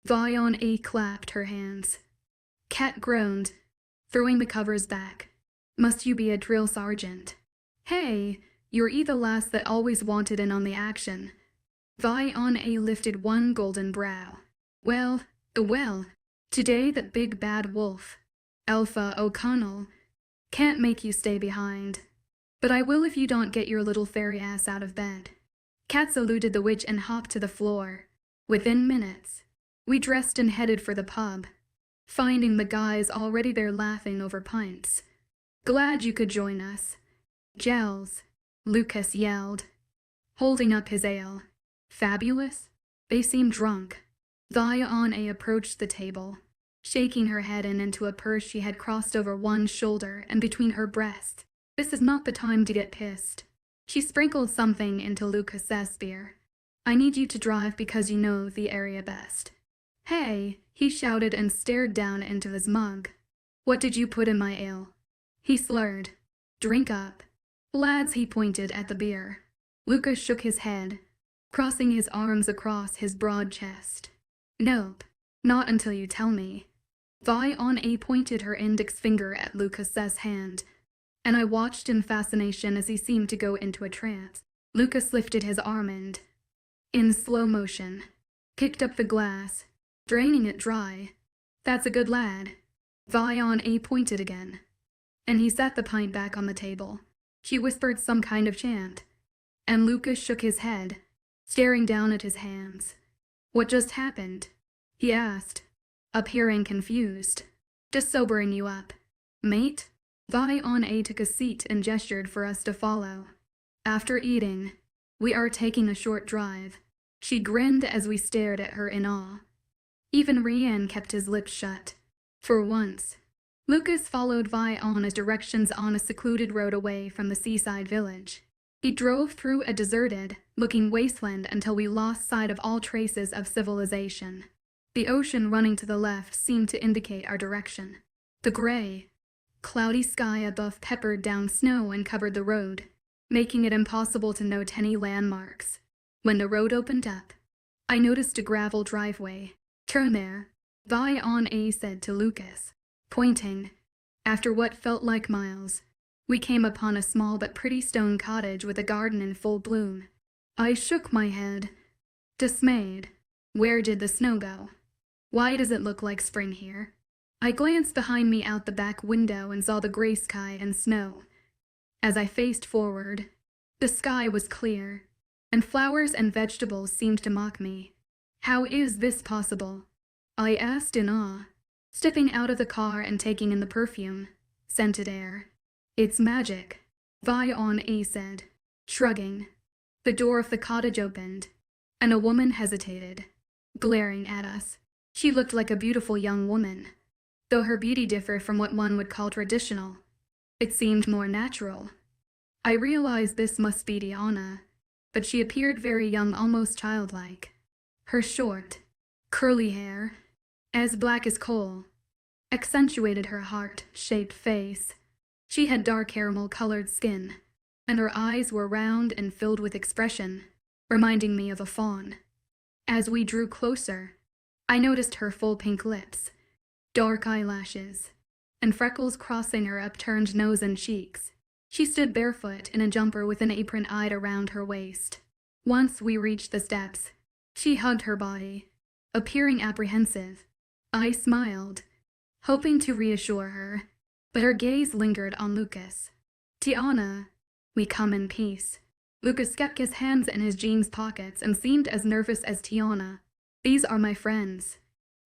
丨. clapped her hands. Kat groaned, throwing the covers back. "Must you be a drill sergeant?" "Hey, you're the lass that always wanted in on the action."丨. lifted one golden brow. Well, today that big bad wolf, Alpha O'Connell, can't make you stay behind. But I will if you don't get your little fairy ass out of bed." Kat saluted the witch and hopped to the floor. Within minutes, we dressed and headed for the pub, finding the guys already there laughing over pints. "Glad you could join us." "Gels," Lucas yelled, holding up his ale. "Fabulous?" They seemed drunk.丨. approached the table, shaking her head into a purse she had crossed over one shoulder and between her breasts. "This is not the time to get pissed." She sprinkled something into Lucas's beer. "I need you to drive because you know the area best." "Hey," he shouted and stared down into his mug. "What did you put in my ale?" He slurred. "Drink up." "Lads," he pointed at the beer. Lucas shook his head, crossing his arms across his broad chest. "Nope, not until you tell me."丨. pointed her index finger at Lucas's hand, and I watched in fascination as he seemed to go into a trance. Lucas lifted his arm and, in slow motion, picked up the glass, draining it dry. "That's a good lad."丨. pointed again, and he set the pint back on the table. She whispered some kind of chant, and Lucas shook his head, staring down at his hands. "What just happened?" he asked, appearing confused. "Just sobering you up, mate."丨. took a seat and gestured for us to follow. "After eating, we are taking a short drive." She grinned as we stared at her in awe. Even Rianne kept his lips shut. For once, Lucas followed丨.'s directions on a secluded road away from the seaside village. He drove through a deserted-looking wasteland until we lost sight of all traces of civilization. The ocean running to the left seemed to indicate our direction. The gray, cloudy sky above peppered down snow and covered the road, making it impossible to note any landmarks. When the road opened up, I noticed a gravel driveway. "Turn there," "V'On," said to Lucas, pointing. After what felt like miles, we came upon a small but pretty stone cottage with a garden in full bloom. I shook my head, dismayed. Where did the snow go? Why does it look like spring here? I glanced behind me out the back window and saw the gray sky and snow. As I faced forward, the sky was clear, and flowers and vegetables seemed to mock me. "How is this possible?" I asked in awe, stepping out of the car and taking in the perfume, scented air. "It's magic," V'On said, shrugging. The door of the cottage opened, and a woman hesitated, glaring at us. She looked like a beautiful young woman, though her beauty differed from what one would call traditional. It seemed more natural. I realized this must be Tiana, but she appeared very young, almost childlike. Her short, curly hair, as black as coal, accentuated her heart-shaped face. She had dark caramel-colored skin, and her eyes were round and filled with expression, reminding me of a fawn. As we drew closer, I noticed her full pink lips, dark eyelashes, and freckles crossing her upturned nose and cheeks. She stood barefoot in a jumper with an apron tied around her waist. Once we reached the steps, she hugged her body, appearing apprehensive. I smiled, hoping to reassure her, but her gaze lingered on Lucas. "Tiana, we come in peace." Lucas kept his hands in his jeans pockets and seemed as nervous as Tiana. "These are my friends."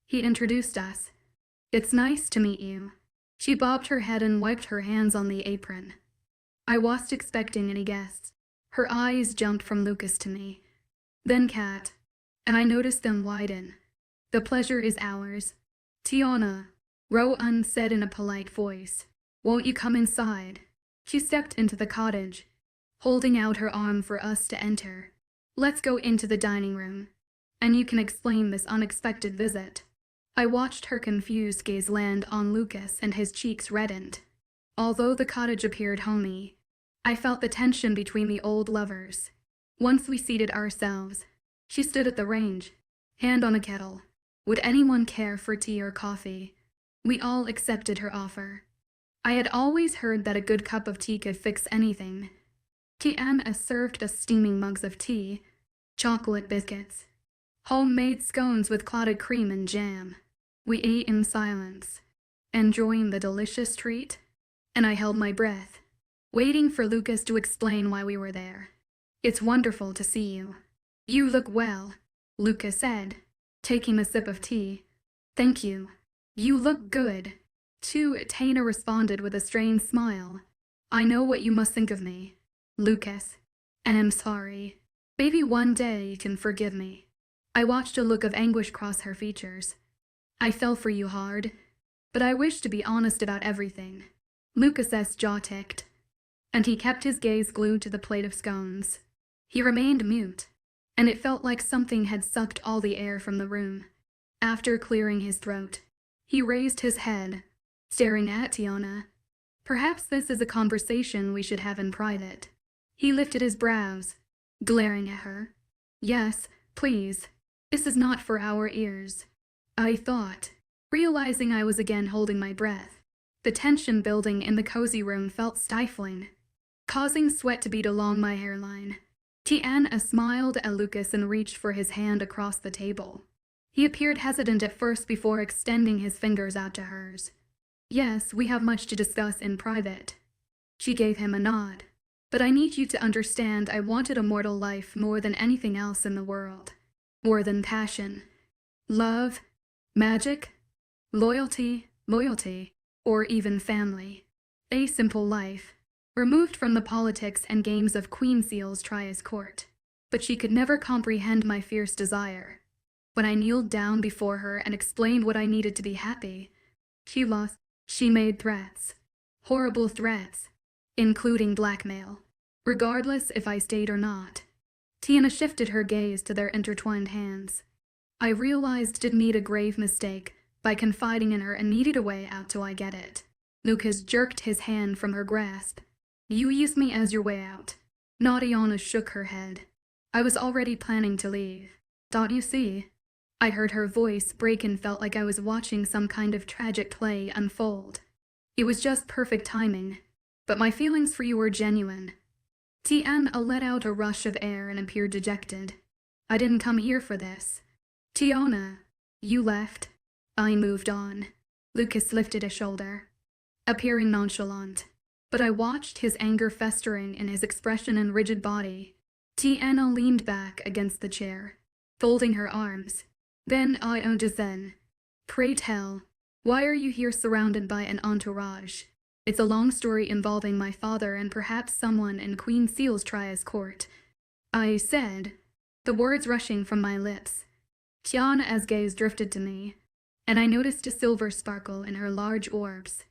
He introduced us. "It's nice to meet you." She bobbed her head and wiped her hands on the apron. I wasn't expecting any guests. Her eyes jumped from Lucas to me, then Kat, and I noticed them widen. "The pleasure is ours." "Tiana," Rowan said in a polite voice, "won't you come inside?" She stepped into the cottage, holding out her arm for us to enter. "Let's go into the dining room, and you can explain this unexpected visit." I watched her confused gaze land on Lucas and his cheeks reddened. Although the cottage appeared homey, I felt the tension between the old lovers. Once we seated ourselves, she stood at the range, hand on a kettle. Would anyone care for tea or coffee? We all accepted her offer. I had always heard that a good cup of tea could fix anything. Tiana served us steaming mugs of tea, chocolate biscuits, homemade scones with clotted cream and jam. We ate in silence, enjoying the delicious treat, and I held my breath, waiting for Lucas to explain why we were there. "It's wonderful to see you." "You look well," Lucas said, taking a sip of tea. "Thank you. You look good." To Tana responded with a strained smile. "I know what you must think of me, Lucas, and I'm sorry. Maybe one day you can forgive me." I watched a look of anguish cross her features. "I fell for you hard, but I wish to be honest about everything." Lucas's jaw ticked, and he kept his gaze glued to the plate of scones. He remained mute, and it felt like something had sucked all the air from the room. After clearing his throat, he raised his head, staring at Tiana. "Perhaps this is a conversation we should have in private." He lifted his brows, glaring at her. "Yes, please. This is not for our ears," I thought, realizing I was again holding my breath. The tension building in the cozy room felt stifling, causing sweat to bead along my hairline. Tiana smiled at Lucas and reached for his hand across the table. He appeared hesitant at first before extending his fingers out to hers. "Yes, we have much to discuss in private." She gave him a nod. "But I need you to understand I wanted a mortal life more than anything else in the world. More than passion, love, magic, loyalty, or even family. A simple life, removed from the politics and games of Queen Seal's Trias court." But she could never comprehend my fierce desire. When I kneeled down before her and explained what I needed to be happy, she made threats, horrible threats, including blackmail, regardless if I stayed or not. Tiana shifted her gaze to their intertwined hands. I realized I'd made a grave mistake by confiding in her and needed a way out till I get it. Lucas jerked his hand from her grasp. You use me as your way out. Tiana shook her head. I was already planning to leave. Don't you see? I heard her voice break and felt like I was watching some kind of tragic play unfold. It was just perfect timing, but my feelings for you were genuine. Tiana let out a rush of air and appeared dejected. I didn't come here for this. Tiana, you left. I moved on. Lucas lifted a shoulder, appearing nonchalant, but I watched his anger festering in his expression and rigid body. Tiana leaned back against the chair, folding her arms. Then I Zen. Pray tell, why are you here surrounded by an entourage? It's a long story involving my father and perhaps someone in Queen Seal's Tria's court. I said, the words rushing from my lips. Tiana's gaze drifted to me, and I noticed a silver sparkle in her large orbs.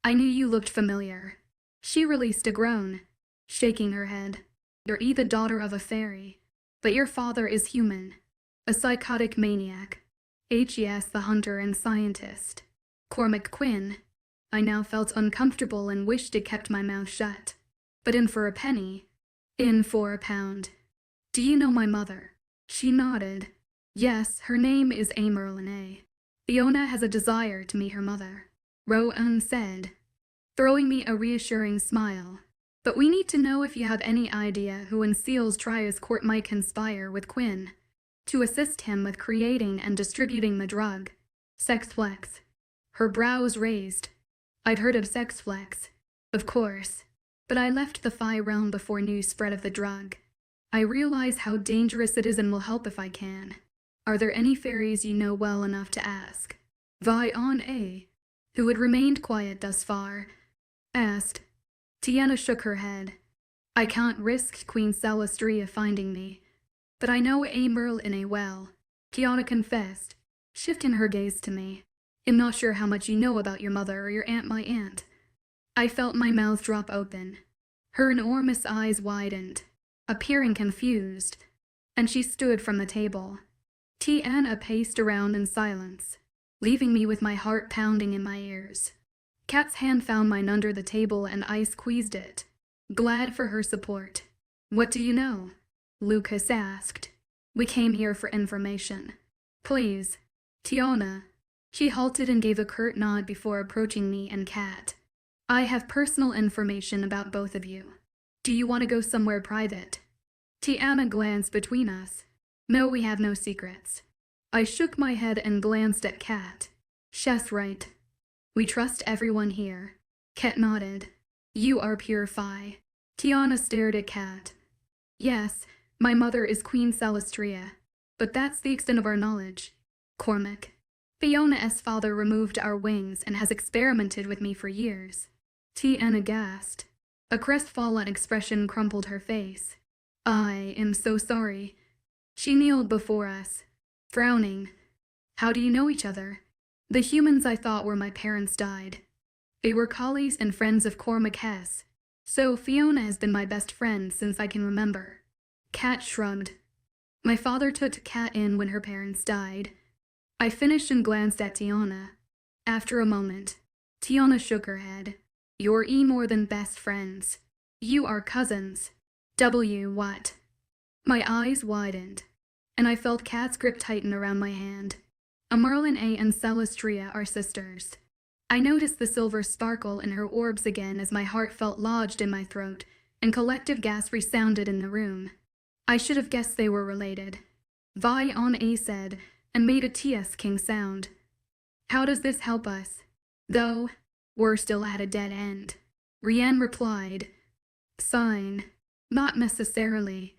I knew you looked familiar. She released a groan, shaking her head. You're the daughter of a fairy, but your father is human. A psychotic maniac. H.E.S. the hunter and scientist. Cormac Quinn. I now felt uncomfortable and wished I'd kept my mouth shut. But in for a penny. In for a pound. Do you know my mother? She nodded. Yes, her name is Immerse. Fiona has a desire to meet her mother. Rowan said, throwing me a reassuring smile. But we need to know if you have any idea who in Seal's Tria's court might conspire with Quinn to assist him with creating and distributing the drug. Sex Flex. Her brows raised. I'd heard of Sex Flex, of course, but I left the Phi realm before news spread of the drug. I realize how dangerous it is and will help if I can. Are there any fairies you know well enough to ask? Tiana, who had remained quiet thus far, asked. Tiana shook her head. I can't risk Queen Celestria finding me, but I know Immerse well, Tiana confessed, shifting her gaze to me. I'm not sure how much you know about your mother or your aunt, my aunt. I felt my mouth drop open. Her enormous eyes widened, appearing confused, and she stood from the table. Tiana paced around in silence, leaving me with my heart pounding in my ears. Kat's hand found mine under the table and I squeezed it, glad for her support. What do you know? Lucas asked. We came here for information. Please, Tiana. She halted and gave a curt nod before approaching me and Kat. I have personal information about both of you. Do you want to go somewhere private? Tiana glanced between us. No, we have no secrets. I shook my head and glanced at Kat. She's right. We trust everyone here. Kat nodded. You are pure Phi. Tiana stared at Kat. Yes, my mother is Queen Celestria, but that's the extent of our knowledge. Cormac. Fiona's father removed our wings and has experimented with me for years. Tiana gasped. A crestfallen expression crumpled her face. I am so sorry. She kneeled before us, frowning. How do you know each other? The humans I thought were my parents died. They were colleagues and friends of Cormac Hess, so Fiona has been my best friend since I can remember. Kat shrugged. My father took Kat in when her parents died. I finished and glanced at Tiana. After a moment, Tiana shook her head. You're more than best friends. You are cousins. What? My eyes widened, and I felt Kat's grip tighten around my hand. Merlin and Celestria are sisters. I noticed the silver sparkle in her orbs again as my heart felt lodged in my throat, and collective gasps resounded in the room. I should have guessed they were related. Tiana said, and made a TS King sound. How does this help us? Though, we're still at a dead end. Rianne replied. Sign. Not necessarily.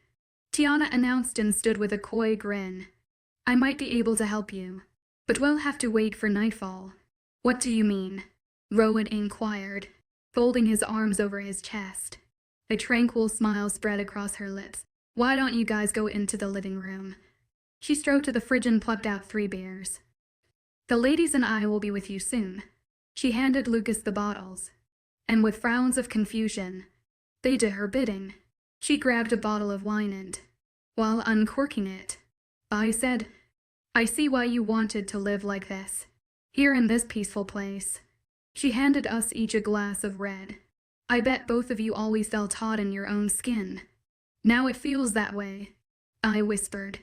Tiana announced and stood with a coy grin. I might be able to help you, but we'll have to wait for nightfall. What do you mean? Rowan inquired, folding his arms over his chest. A tranquil smile spread across her lips. Why don't you guys go into the living room? She strode to the fridge and plucked out 3 beers. The ladies and I will be with you soon. She handed Lucas the bottles, and with frowns of confusion, they did her bidding. She grabbed a bottle of wine and, while uncorking it, I said, I see why you wanted to live like this. Here in this peaceful place. She handed us each a glass of red. I bet both of you always felt hot in your own skin. Now it feels that way. I whispered.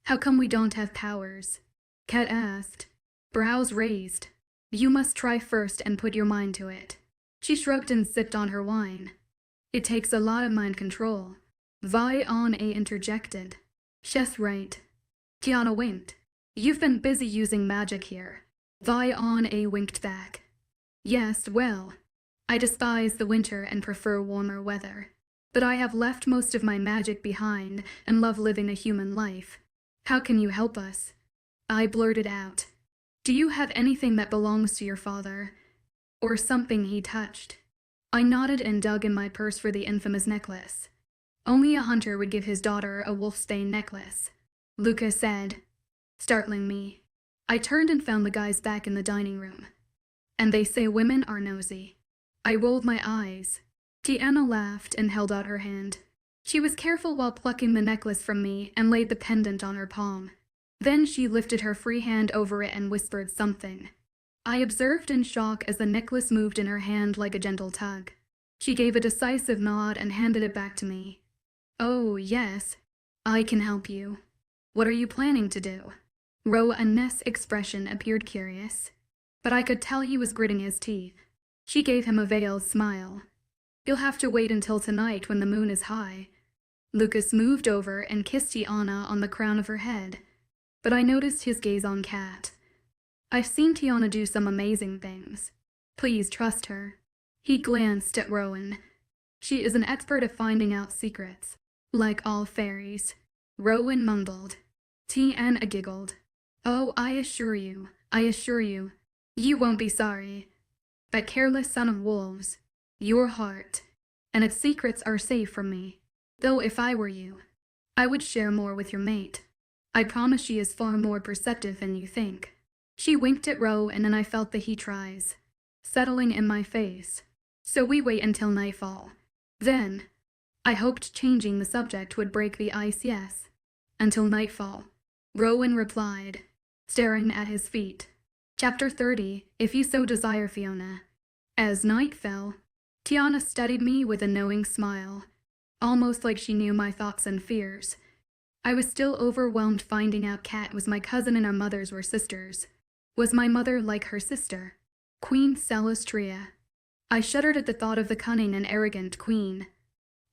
How come we don't have powers? Kat asked, brows raised. You must try first and put your mind to it. She shrugged and sipped on her wine. It takes a lot of mind control. Vi-on-a interjected. She's right. Tiana winked. You've been busy using magic here. Vi-on-a winked back. Yes, well, I despise the winter and prefer warmer weather. But I have left most of my magic behind and love living a human life. How can you help us? I blurted out. Do you have anything that belongs to your father? Or something he touched? I nodded and dug in my purse for the infamous necklace. Only a hunter would give his daughter a wolfsbane necklace, Lucas said, startling me. I turned and found the guys back in the dining room. And they say women are nosy. I rolled my eyes. Tiana laughed and held out her hand. She was careful while plucking the necklace from me and laid the pendant on her palm. Then she lifted her free hand over it and whispered something. I observed in shock as the necklace moved in her hand like a gentle tug. She gave a decisive nod and handed it back to me. Oh, yes. I can help you. What are you planning to do? Rowan's expression appeared curious, but I could tell he was gritting his teeth. She gave him a veiled smile. You'll have to wait until tonight when the moon is high. Lucas moved over and kissed Tiana on the crown of her head, but I noticed his gaze on Kat. I've seen Tiana do some amazing things. Please trust her. He glanced at Rowan. She is an expert at finding out secrets, like all fairies. Rowan mumbled. Tiana giggled. Oh, I assure you, you won't be sorry. That careless son of wolves, your heart, and its secrets are safe from me. Though if I were you, I would share more with your mate. I promise she is far more perceptive than you think. She winked at Rowan and I felt the heat rise, settling in my face. So we wait until nightfall. Then, I hoped changing the subject would break the ice, yes. Until nightfall, Rowan replied, staring at his feet. Chapter 30, if you so desire, Fiona. As night fell, Tiana studied me with a knowing smile, almost like she knew my thoughts and fears. I was still overwhelmed finding out Kat was my cousin and our mothers were sisters. Was my mother like her sister, Queen Celestria? I shuddered at the thought of the cunning and arrogant queen.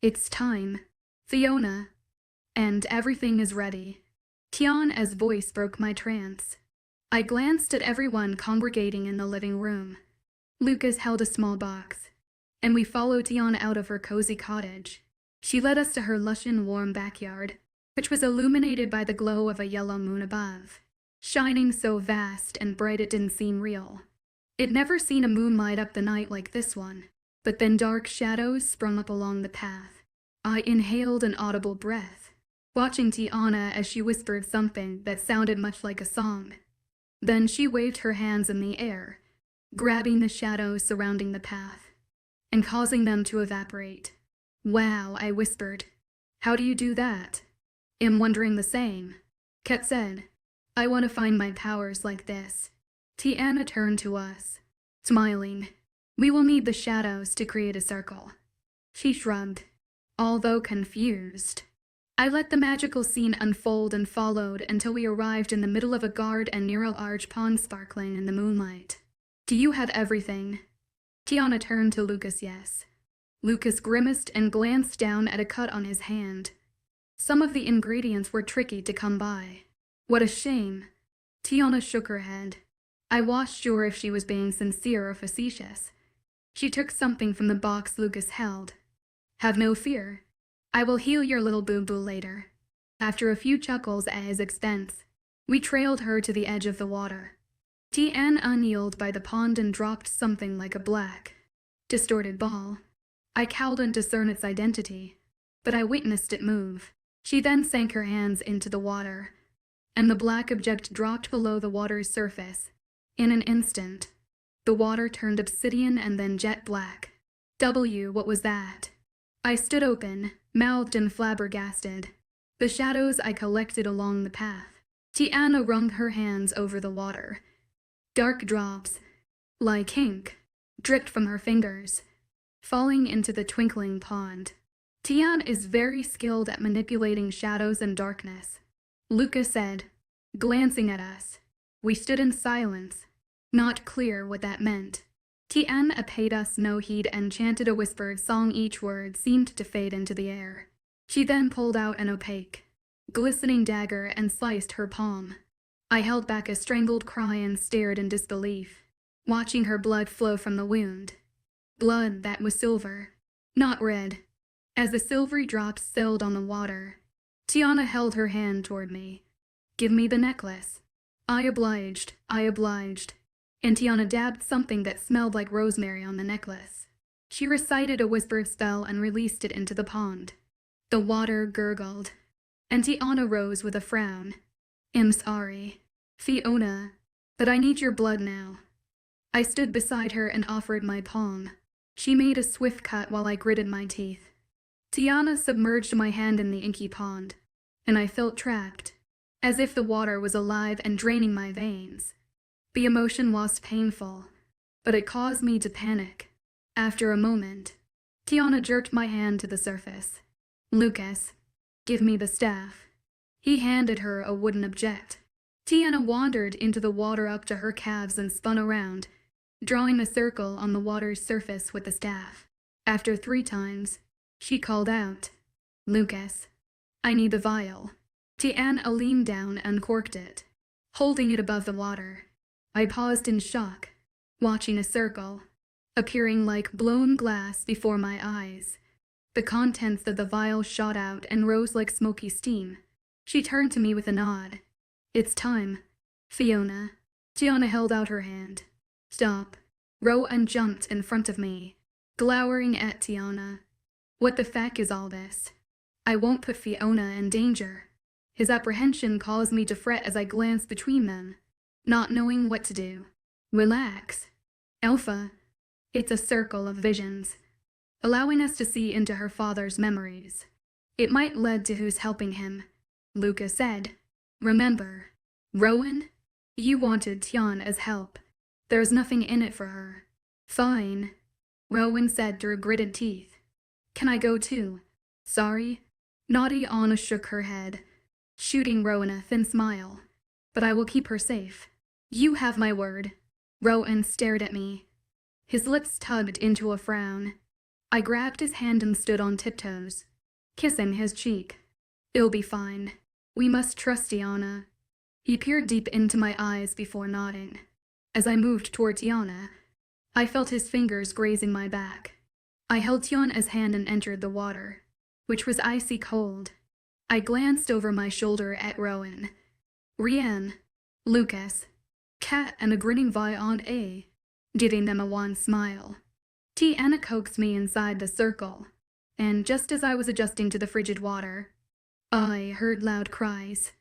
It's time, Fiona, and everything is ready. Tiana's voice broke my trance. I glanced at everyone congregating in the living room. Lucas held a small box, and we followed Tiana out of her cozy cottage. She led us to her lush and warm backyard, which was illuminated by the glow of a yellow moon above, shining so vast and bright it didn't seem real. I'd never seen a moon light up the night like this one, but then dark shadows sprung up along the path. I inhaled an audible breath, watching Tiana as she whispered something that sounded much like a song. Then she waved her hands in the air, grabbing the shadows surrounding the path, and causing them to evaporate. Wow, I whispered. How do you do that? I'm wondering the same. Kat said, I want to find my powers like this. Tiana turned to us, smiling. We will need the shadows to create a circle. She shrugged, although confused. I let the magical scene unfold and followed until we arrived in the middle of a guard and narrow arch pond sparkling in the moonlight. Do you have everything? Tiana turned to Lucas. Yes. Lucas grimaced and glanced down at a cut on his hand. Some of the ingredients were tricky to come by. What a shame. Tiana shook her head. I wasn't sure if she was being sincere or facetious. She took something from the box Lucas held. Have no fear. I will heal your little boo-boo later. After a few chuckles at his expense, we trailed her to the edge of the water. Tiana kneeled by the pond and dropped something like a black, distorted ball. I couldn't discern its identity, but I witnessed it move. She then sank her hands into the water, and the black object dropped below the water's surface. In an instant, the water turned obsidian and then jet black. What was that? I stood open, mouthed and flabbergasted. The shadows I collected along the path, Tiana wrung her hands over the water. Dark drops, like ink, dripped from her fingers, falling into the twinkling pond. Tian is very skilled at manipulating shadows and darkness, Lucas said, glancing at us. We stood in silence, not clear what that meant. Tian paid us no heed and chanted a whispered song. Each word seemed to fade into the air. She then pulled out an opaque, glistening dagger and sliced her palm. I held back a strangled cry and stared in disbelief, watching her blood flow from the wound. Blood that was silver, not red. As the silvery drops sailed on the water, Tiana held her hand toward me. Give me the necklace. I obliged, and Tiana dabbed something that smelled like rosemary on the necklace. She recited a whispered spell and released it into the pond. The water gurgled, and Tiana rose with a frown. I'm sorry, Fiona, but I need your blood now. I stood beside her and offered my palm. She made a swift cut while I gritted my teeth. Tiana submerged my hand in the inky pond, and I felt trapped, as if the water was alive and draining my veins. The emotion was painful, but it caused me to panic. After a moment, Tiana jerked my hand to the surface. Lucas, give me the staff. He handed her a wooden object. Tiana wandered into the water up to her calves and spun around, drawing a circle on the water's surface with the staff. After 3 times, she called out, Lucas, I need the vial. Tiana leaned down and corked it, holding it above the water. I paused in shock, watching a circle, appearing like blown glass before my eyes. The contents of the vial shot out and rose like smoky steam. She turned to me with a nod. It's time, Fiona. Tiana held out her hand. Stop. Rowan jumped in front of me, glowering at Tiana. What the feck is all this? I won't put Fiona in danger. His apprehension caused me to fret as I glanced between them, not knowing what to do. Relax. Alpha. It's a circle of visions, allowing us to see into her father's memories. It might lead to who's helping him, Lucas said. Remember, Rowan, you wanted Tian as help. There's nothing in it for her. Fine, Rowan said through gritted teeth. Can I go too? Sorry. Naughty Anna shook her head, shooting Rowan a thin smile. But I will keep her safe. You have my word. Rowan stared at me. His lips tugged into a frown. I grabbed his hand and stood on tiptoes, kissing his cheek. It'll be fine. We must trust Tiana. He peered deep into my eyes before nodding. As I moved toward Tiana, I felt his fingers grazing my back. I held Tiana's hand and entered the water, which was icy cold. I glanced over my shoulder at Rowan. Rianne, Lucas, Kat, and a grinning Vion A, giving them a wan smile. Tiana coaxed me inside the circle, and just as I was adjusting to the frigid water, I heard loud cries.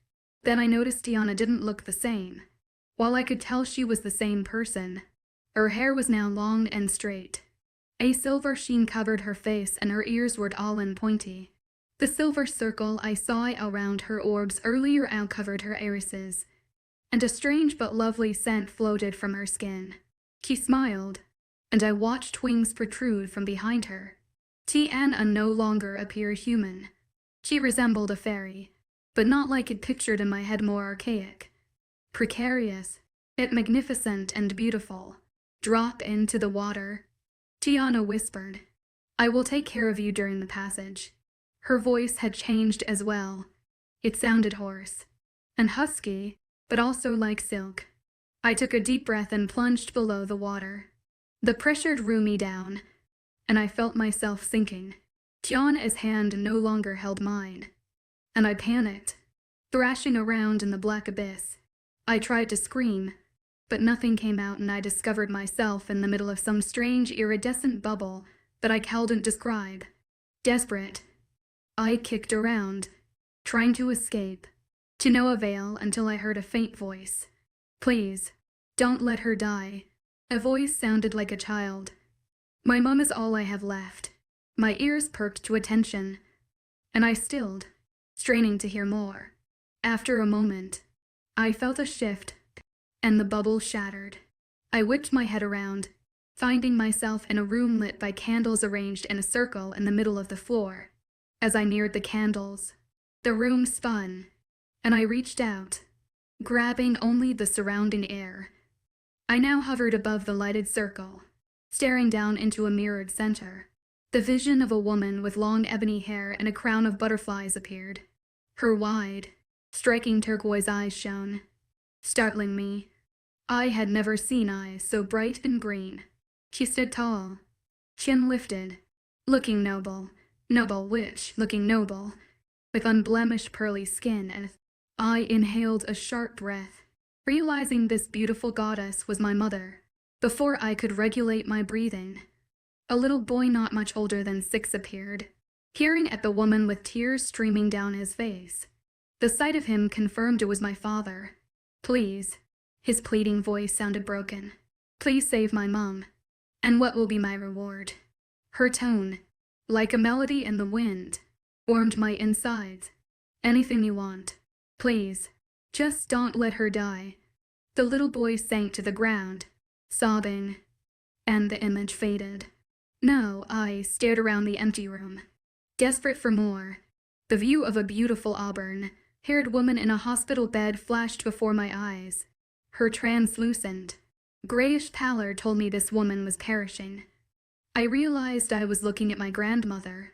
Then I noticed Tiana didn't look the same. While I could tell she was the same person, her hair was now long and straight. A silver sheen covered her face and her ears were tall and pointy. The silver circle I saw around her orbs earlier covered her irises, and a strange but lovely scent floated from her skin. She smiled, and I watched wings protrude from behind her. Tiana no longer appeared human. She resembled a fairy, but not like it pictured in my head, more archaic. Precarious, yet magnificent and beautiful. Drop into the water. Tiana whispered, I will take care of you during the passage. Her voice had changed as well. It sounded hoarse and husky, but also like silk. I took a deep breath and plunged below the water. The pressure drew me down, and I felt myself sinking. Tiana's hand no longer held mine, and I panicked, thrashing around in the black abyss. I tried to scream, but nothing came out, and I discovered myself in the middle of some strange iridescent bubble that I couldn't describe. Desperate, I kicked around, trying to escape, to no avail until I heard a faint voice. Please, don't let her die. A voice sounded like a child. My mom is all I have left. My ears perked to attention, and I stilled, straining to hear more. After a moment, I felt a shift, and the bubble shattered. I whipped my head around, finding myself in a room lit by candles arranged in a circle in the middle of the floor. As I neared the candles, the room spun, and I reached out, grabbing only the surrounding air. I now hovered above the lighted circle, staring down into a mirrored center. The vision of a woman with long ebony hair and a crown of butterflies appeared. Her wide, striking turquoise eyes shone, startling me. I had never seen eyes so bright and green. She stood tall, chin lifted, looking noble, looking noble, with unblemished pearly skin, and I inhaled a sharp breath, realizing this beautiful goddess was my mother. Before I could regulate my breathing, a little boy not much older than 6 appeared, peering at the woman with tears streaming down his face. The sight of him confirmed it was my father. "Please," his pleading voice sounded broken. "Please save my mom. And what will be my reward?" Her tone, like a melody in the wind, warmed my insides. "Anything you want. Please, just don't let her die." The little boy sank to the ground, sobbing, and the image faded. No, I stared around the empty room, desperate for more. The view of a beautiful auburn-haired woman in a hospital bed flashed before my eyes. Her translucent, grayish pallor told me this woman was perishing. I realized I was looking at my grandmother,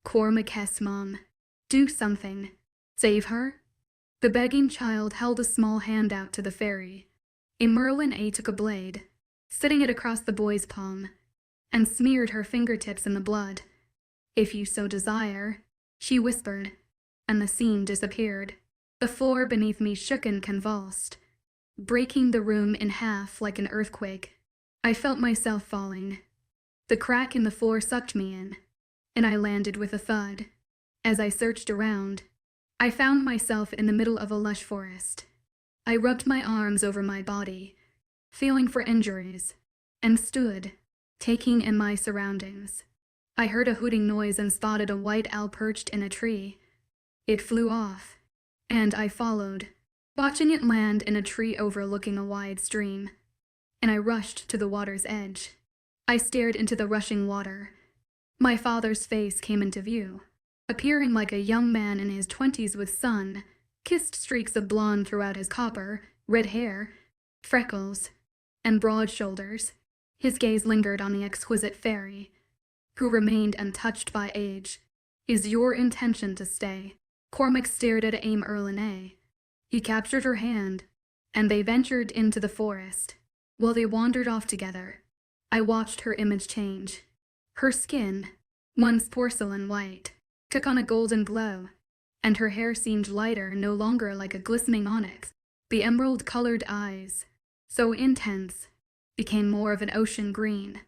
Cormac's mom. Do something. Save her? The begging child held a small hand out to the fairy. Immerse took a blade, sitting it across the boy's palm, and smeared her fingertips in the blood. "If you so desire," she whispered, and the scene disappeared. The floor beneath me shook and convulsed, breaking the room in half like an earthquake. I felt myself falling. The crack in the floor sucked me in, and I landed with a thud. As I searched around, I found myself in the middle of a lush forest. I rubbed my arms over my body, feeling for injuries, and stood, taking in my surroundings. I heard a hooting noise and spotted a white owl perched in a tree. It flew off, and I followed, watching it land in a tree overlooking a wide stream. And I rushed to the water's edge. I stared into the rushing water. My father's face came into view, appearing like a young man in his 20s with sun-kissed streaks of blonde throughout his copper, red hair, freckles, and broad shoulders. His gaze lingered on the exquisite fairy, who remained untouched by age. "Is your intention to stay?" Cormac stared at Immerse. He captured her hand, and they ventured into the forest. While they wandered off together, I watched her image change. Her skin, once porcelain white, took on a golden glow, and her hair seemed lighter, no longer like a glistening onyx. The emerald-colored eyes, so intense, became more of an ocean green.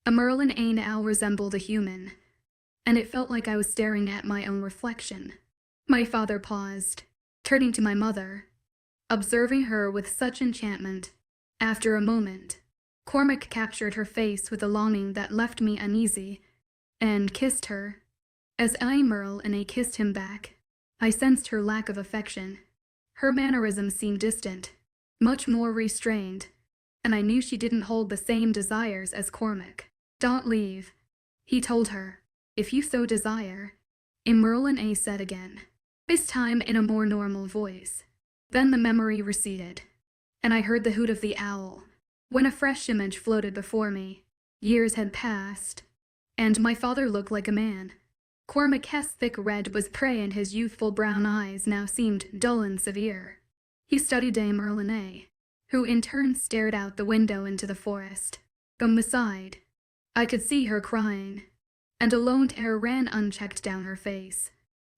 Immerse now resembled a human, and it felt like I was staring at my own reflection. My father paused, turning to my mother, observing her with such enchantment. After a moment, Cormac captured her face with a longing that left me uneasy, and kissed her. As Immerse kissed him back, I sensed her lack of affection. Her mannerisms seemed distant, much more restrained, and I knew she didn't hold the same desires as Cormac. "Don't leave," he told her. "If you so desire," Immerse said again, this time in a more normal voice. Then the memory receded, and I heard the hoot of the owl, when a fresh image floated before me. Years had passed, and my father looked like a man. Cormac's thick red was prey, and his youthful brown eyes now seemed dull and severe. He studied Immerse, who in turn stared out the window into the forest. From the side, I could see her crying, and a lone tear ran unchecked down her face.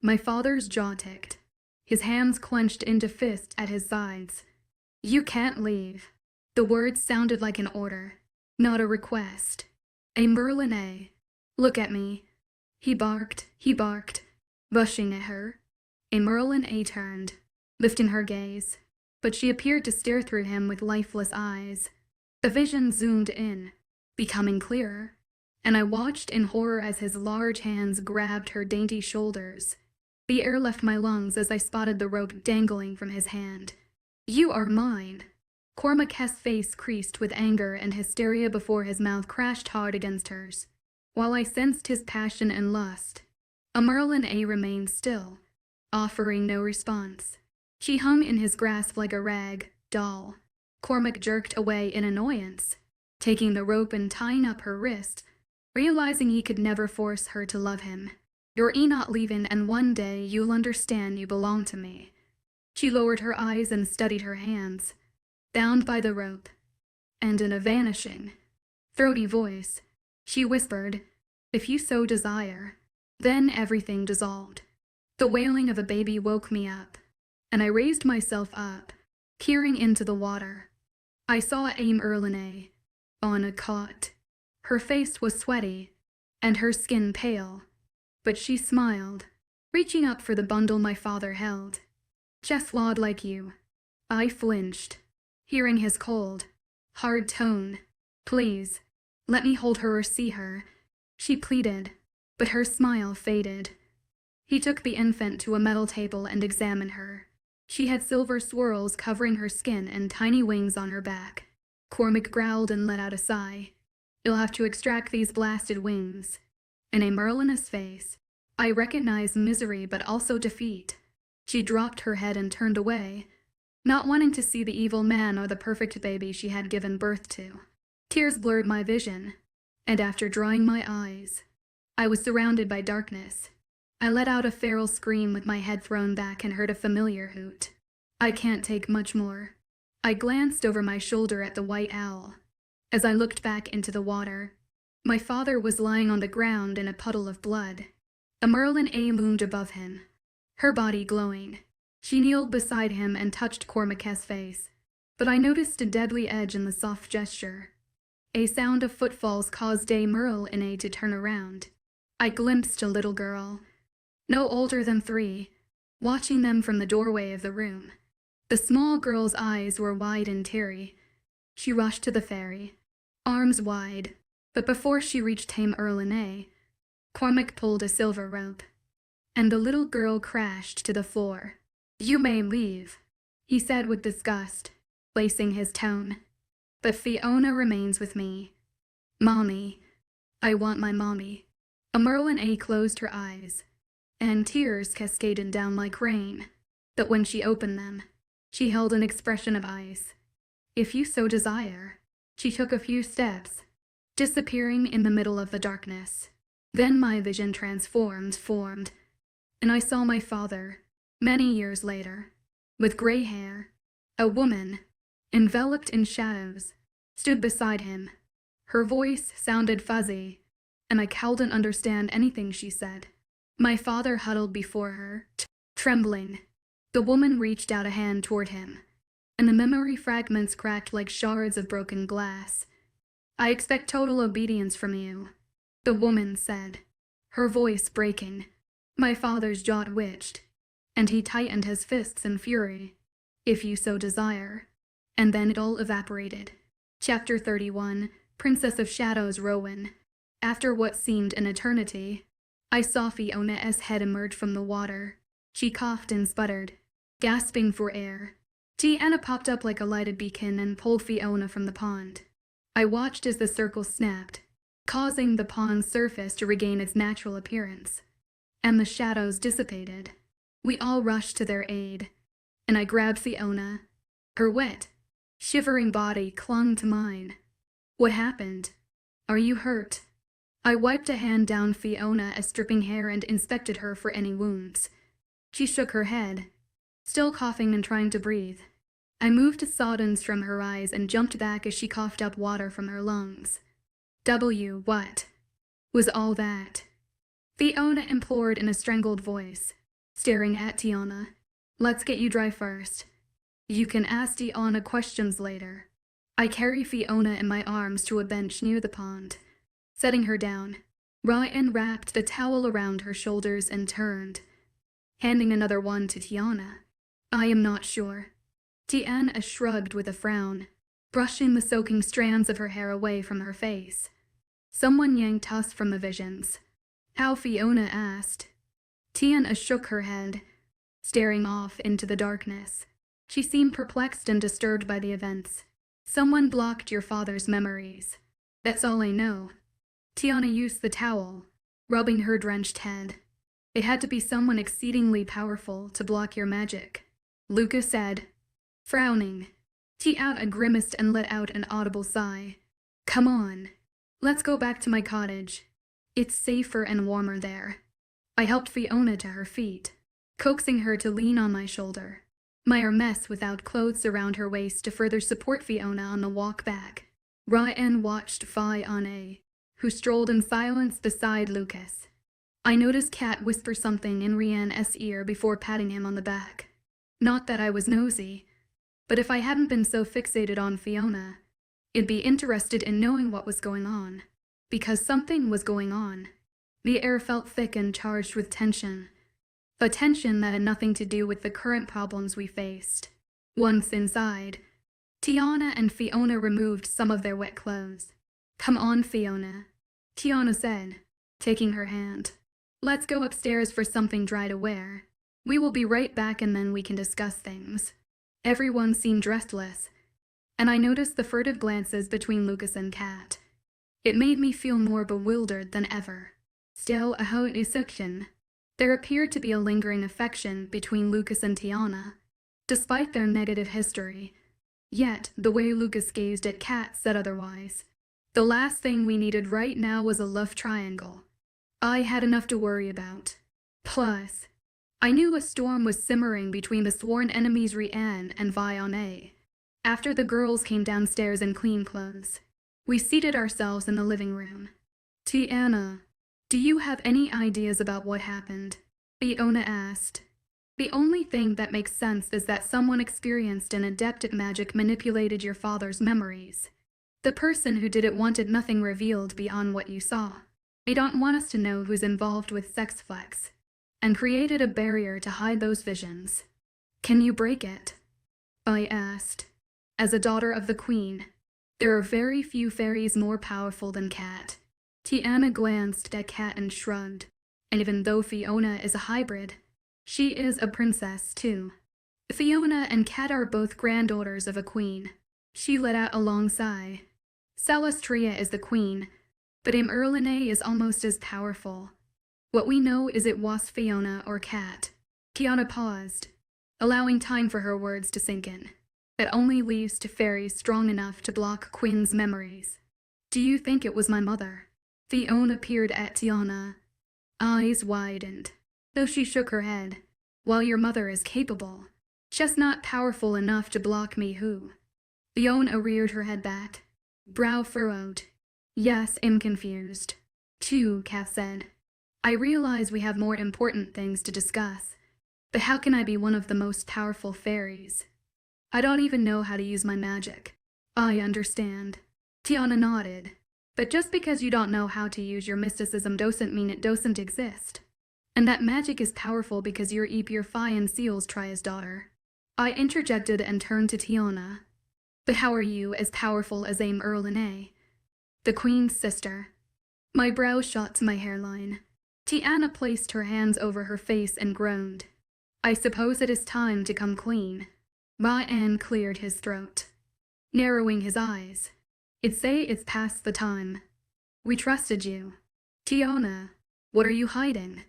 My father's jaw ticked, his hands clenched into fists at his sides. "You can't leave." The words sounded like an order, not a request. "Immerse, look at me." He barked, rushing at her. Immerse turned, lifting her gaze, but she appeared to stare through him with lifeless eyes. The vision zoomed in, becoming clearer, and I watched in horror as his large hands grabbed her dainty shoulders. The air left my lungs as I spotted the rope dangling from his hand. You are mine. Cormac's face creased with anger and hysteria before his mouth crashed hard against hers. While I sensed his passion and lust, Merlin A remained still, offering no response. She hung in his grasp like a rag doll. Cormac jerked away in annoyance, taking the rope and tying up her wrist, realizing he could never force her to love him. You're not leaving, and one day you'll understand you belong to me. She lowered her eyes and studied her hands, bound by the rope, and in a vanishing, throaty voice, she whispered, "If you so desire." Then everything dissolved. The wailing of a baby woke me up, and I raised myself up, peering into the water. I saw Merlin on a cot. Her face was sweaty, and her skin pale, but she smiled, reaching up for the bundle my father held. "Just flawed like you." I flinched, hearing his cold, hard tone. "Please, let me hold her or see her," she pleaded, but her smile faded. He took the infant to a metal table and examined her. She had silver swirls covering her skin and tiny wings on her back. Cormac growled and let out a sigh. "You'll have to extract these blasted wings." In a Merlin's face, I recognized misery but also defeat. She dropped her head and turned away, not wanting to see the evil man or the perfect baby she had given birth to. Tears blurred my vision, and after drying my eyes, I was surrounded by darkness. I let out a feral scream with my head thrown back and heard a familiar hoot. I can't take much more. I glanced over my shoulder at the white owl. As I looked back into the water, my father was lying on the ground in a puddle of blood. Merlin loomed above him, her body glowing. She kneeled beside him and touched Cormac's face, but I noticed a deadly edge in the soft gesture. A sound of footfalls caused Merlin to turn around. I glimpsed a little girl, no older than 3, watching them from the doorway of the room. The small girl's eyes were wide and teary. She rushed to the fairy, arms wide, but before she reached Merlin, Cormac pulled a silver rope, and the little girl crashed to the floor. "You may leave," he said with disgust, placing his tone. "But Fiona remains with me. Mommy. I want my mommy." Merlin closed her eyes, and tears cascaded down like rain. But when she opened them, she held an expression of ice. "If you so desire." She took a few steps, disappearing in the middle of the darkness. Then my vision formed, and I saw my father, many years later, with gray hair. A woman, enveloped in shadows, stood beside him. Her voice sounded fuzzy, and I couldn't understand anything she said. My father huddled before her, trembling. The woman reached out a hand toward him, and the memory fragments cracked like shards of broken glass. "I expect total obedience from you," the woman said, her voice breaking. My father's jaw twitched, and he tightened his fists in fury. "If you so desire." And then it all evaporated. Chapter 31, Princess of Shadows Rowan. After what seemed an eternity, I saw Fiona's head emerge from the water. She coughed and sputtered, gasping for air. Tiana popped up like a lighted beacon and pulled Fiona from the pond. I watched as the circle snapped, causing the pond's surface to regain its natural appearance, and the shadows dissipated. We all rushed to their aid, and I grabbed Fiona. Her wet, shivering body clung to mine. "What happened? Are you hurt?" I wiped a hand down Fiona's dripping hair and inspected her for any wounds. She shook her head, still coughing and trying to breathe. I moved sawdust from her eyes and jumped back as she coughed up water from her lungs. What was all that?" Fiona implored in a strangled voice, staring at Tiana. "Let's get you dry first. You can ask Tiana questions later." I carried Fiona in my arms to a bench near the pond. Setting her down, Ryan wrapped the towel around her shoulders and turned, handing another one to Tiana. "I am not sure." Tiana shrugged with a frown, brushing the soaking strands of her hair away from her face. Someone yanked us from the visions. "How?" Fiona asked. Tiana shook her head, staring off into the darkness. She seemed perplexed and disturbed by the events. Someone blocked your father's memories. That's all I know. Tiana used the towel, rubbing her drenched head. It had to be someone exceedingly powerful to block your magic, Lucas said, frowning. Tiana grimaced and let out an audible sigh. Come on. Let's go back to my cottage. It's safer and warmer there. I helped Fiona to her feet, coaxing her to lean on my shoulder. My mess without clothes around her waist to further support Fiona on the walk back. Ryan watched Fiona, who strolled in silence beside Lucas. I noticed Kat whisper something in Rhiann's ear before patting him on the back. Not that I was nosy, but if I hadn't been so fixated on Fiona, I'd be interested in knowing what was going on. Because something was going on. The air felt thick and charged with tension. A tension that had nothing to do with the current problems we faced. Once inside, Tiana and Fiona removed some of their wet clothes. Come on, Fiona, Tiana said, taking her hand. Let's go upstairs for something dry to wear. We will be right back and then we can discuss things. Everyone seemed restless, and I noticed the furtive glances between Lucas and Kat. It made me feel more bewildered than ever. Still a holy section. There appeared to be a lingering affection between Lucas and Tiana, despite their negative history. Yet, the way Lucas gazed at Kat said otherwise. The last thing we needed right now was a love triangle. I had enough to worry about. Plus, I knew a storm was simmering between the sworn enemies Rhiann and Fiona. After the girls came downstairs in clean clothes, we seated ourselves in the living room. Tiana, do you have any ideas about what happened? Fiona asked. The only thing that makes sense is that someone experienced and adept at magic manipulated your father's memories. The person who did it wanted nothing revealed beyond what you saw. They don't want us to know who's involved with sex flex, and created a barrier to hide those visions. Can you break it? I asked. As a daughter of the Queen, there are very few fairies more powerful than Kat. Tiana glanced at Kat and shrugged. And even though Fiona is a hybrid, she is a princess too. Fiona and Kat are both granddaughters of a queen. She let out a long sigh. Celestria is the queen, but Immerse is almost as powerful. What we know is it was Fiona or Kat. Tiana paused, allowing time for her words to sink in. That only leaves to fairies strong enough to block Quinn's memories. Do you think it was my mother? Fiona peered at Tiana. Eyes widened, though she shook her head. While your mother is capable, just not powerful enough to block me who? Fiona reared her head back, brow furrowed. Yes, I'm confused. Too, Kat said. I realize we have more important things to discuss, but how can I be one of the most powerful fairies? I don't even know how to use my magic. I understand. Tiana nodded. But just because you don't know how to use your mysticism doesn't mean it doesn't exist. And that magic is powerful because you're Epir and Seal's Tria's daughter. I interjected and turned to Tiana. But how are you as powerful as Immerse, the Queen's sister? My brow shot to my hairline. Tiana placed her hands over her face and groaned. I suppose it is time to come clean. Ryan cleared his throat, narrowing his eyes. I'd say it's past the time. We trusted you. Tiana, what are you hiding?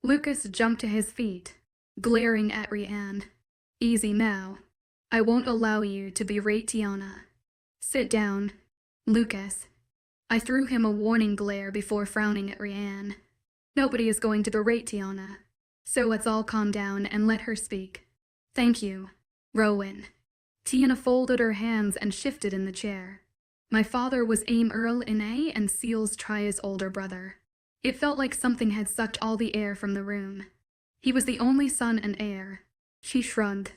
Lucas jumped to his feet, glaring at Rhiann. Easy now. I won't allow you to berate Tiana. Sit down, Lucas. I threw him a warning glare before frowning at Rhiann. Nobody is going to berate Tiana, so let's all calm down and let her speak. Thank you, Rowan. Tiana folded her hands and shifted in the chair. My father was Immerse and Seal's Tria's older brother. It felt like something had sucked all the air from the room. He was the only son and heir. She shrugged.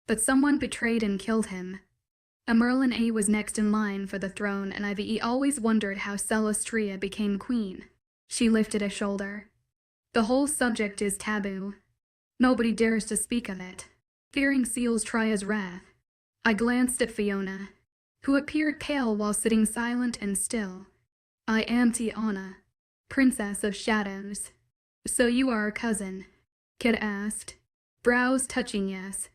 But someone betrayed and killed him. Immerse was next in line for the throne, and I've always wondered how Celestria became queen. She lifted a shoulder. The whole subject is taboo. Nobody dares to speak of it, fearing Seal's Tria's wrath. I glanced at Fiona, who appeared pale while sitting silent and still. I am Tiana, Princess of Shadows. So you are a cousin? Kid asked, brows touching yes.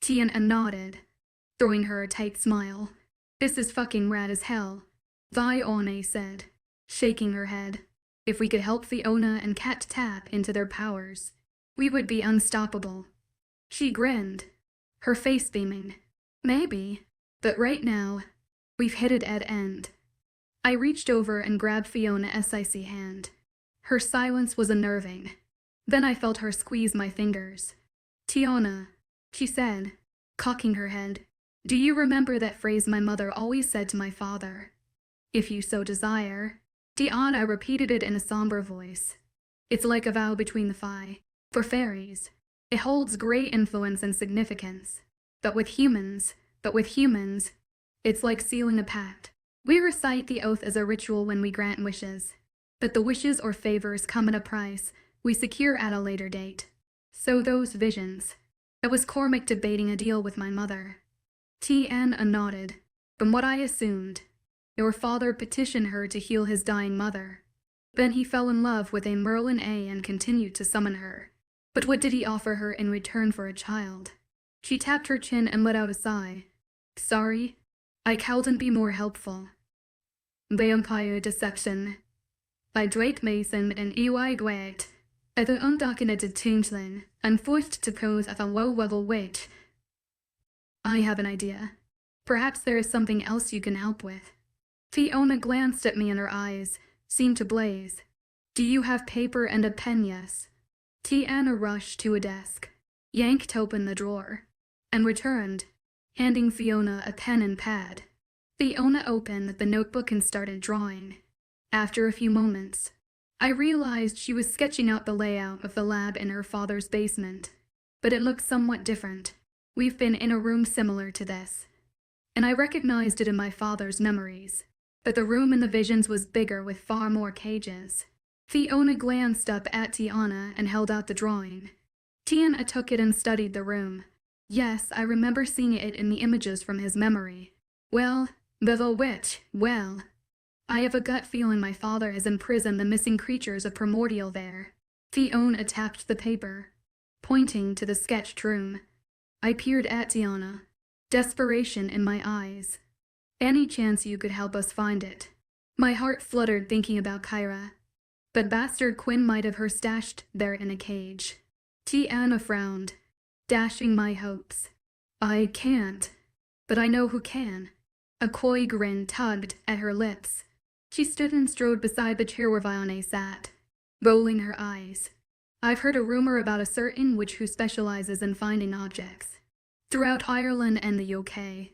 Tiana nodded, throwing her a tight smile. This is fucking rad as hell, Fiona said, shaking her head. If we could help Fiona and Kat tap into their powers, we would be unstoppable. She grinned, her face beaming. Maybe, but right now, we've hit a dead end. I reached over and grabbed Fiona's icy hand. Her silence was unnerving. Then I felt her squeeze my fingers. Tiana, she said, cocking her head, do you remember that phrase my mother always said to my father? If you so desire. Tiana repeated it in a somber voice. It's like a vow between the for fairies. It holds great influence and significance. But with humans, it's like sealing a pact. We recite the oath as a ritual when we grant wishes. But the wishes or favors come at a price we secure at a later date. So those visions. It was Cormac debating a deal with my mother. Tiana nodded. From what I assumed, your father petitioned her to heal his dying mother. Then he fell in love with a Merlin and continued to summon her. But what did he offer her in return for a child? She tapped her chin and let out a sigh. Sorry, I couldn't be more helpful. Vampire Deception by Drake Mason and E.Y. Dwight. As an undocumented changeling, I'm forced to pose as a low-level witch. I have an idea. Perhaps there is something else you can help with. Fiona glanced at me and her eyes seemed to blaze. Do you have paper and a pen, yes? Tiana rushed to a desk, yanked open the drawer, and returned, handing Fiona a pen and pad. Fiona opened the notebook and started drawing. After a few moments, I realized she was sketching out the layout of the lab in her father's basement, but it looked somewhat different. We've been in a room similar to this, and I recognized it in my father's memories, but the room in the visions was bigger with far more cages. Fiona glanced up at Tiana and held out the drawing. Tiana took it and studied the room. Yes, I remember seeing it in the images from his memory. Well, the witch, well. I have a gut feeling my father has imprisoned the missing creatures of Primordial there. Fiona tapped the paper, pointing to the sketched room. I peered at Tiana, desperation in my eyes. Any chance you could help us find it? My heart fluttered thinking about Kyra, but bastard Quinn might have her stashed there in a cage. Tiana frowned, dashing my hopes. I can't, but I know who can. A coy grin tugged at her lips. She stood and strode beside the chair where Fiona sat, rolling her eyes. I've heard a rumor about a certain witch who specializes in finding objects. Throughout Ireland and the UK,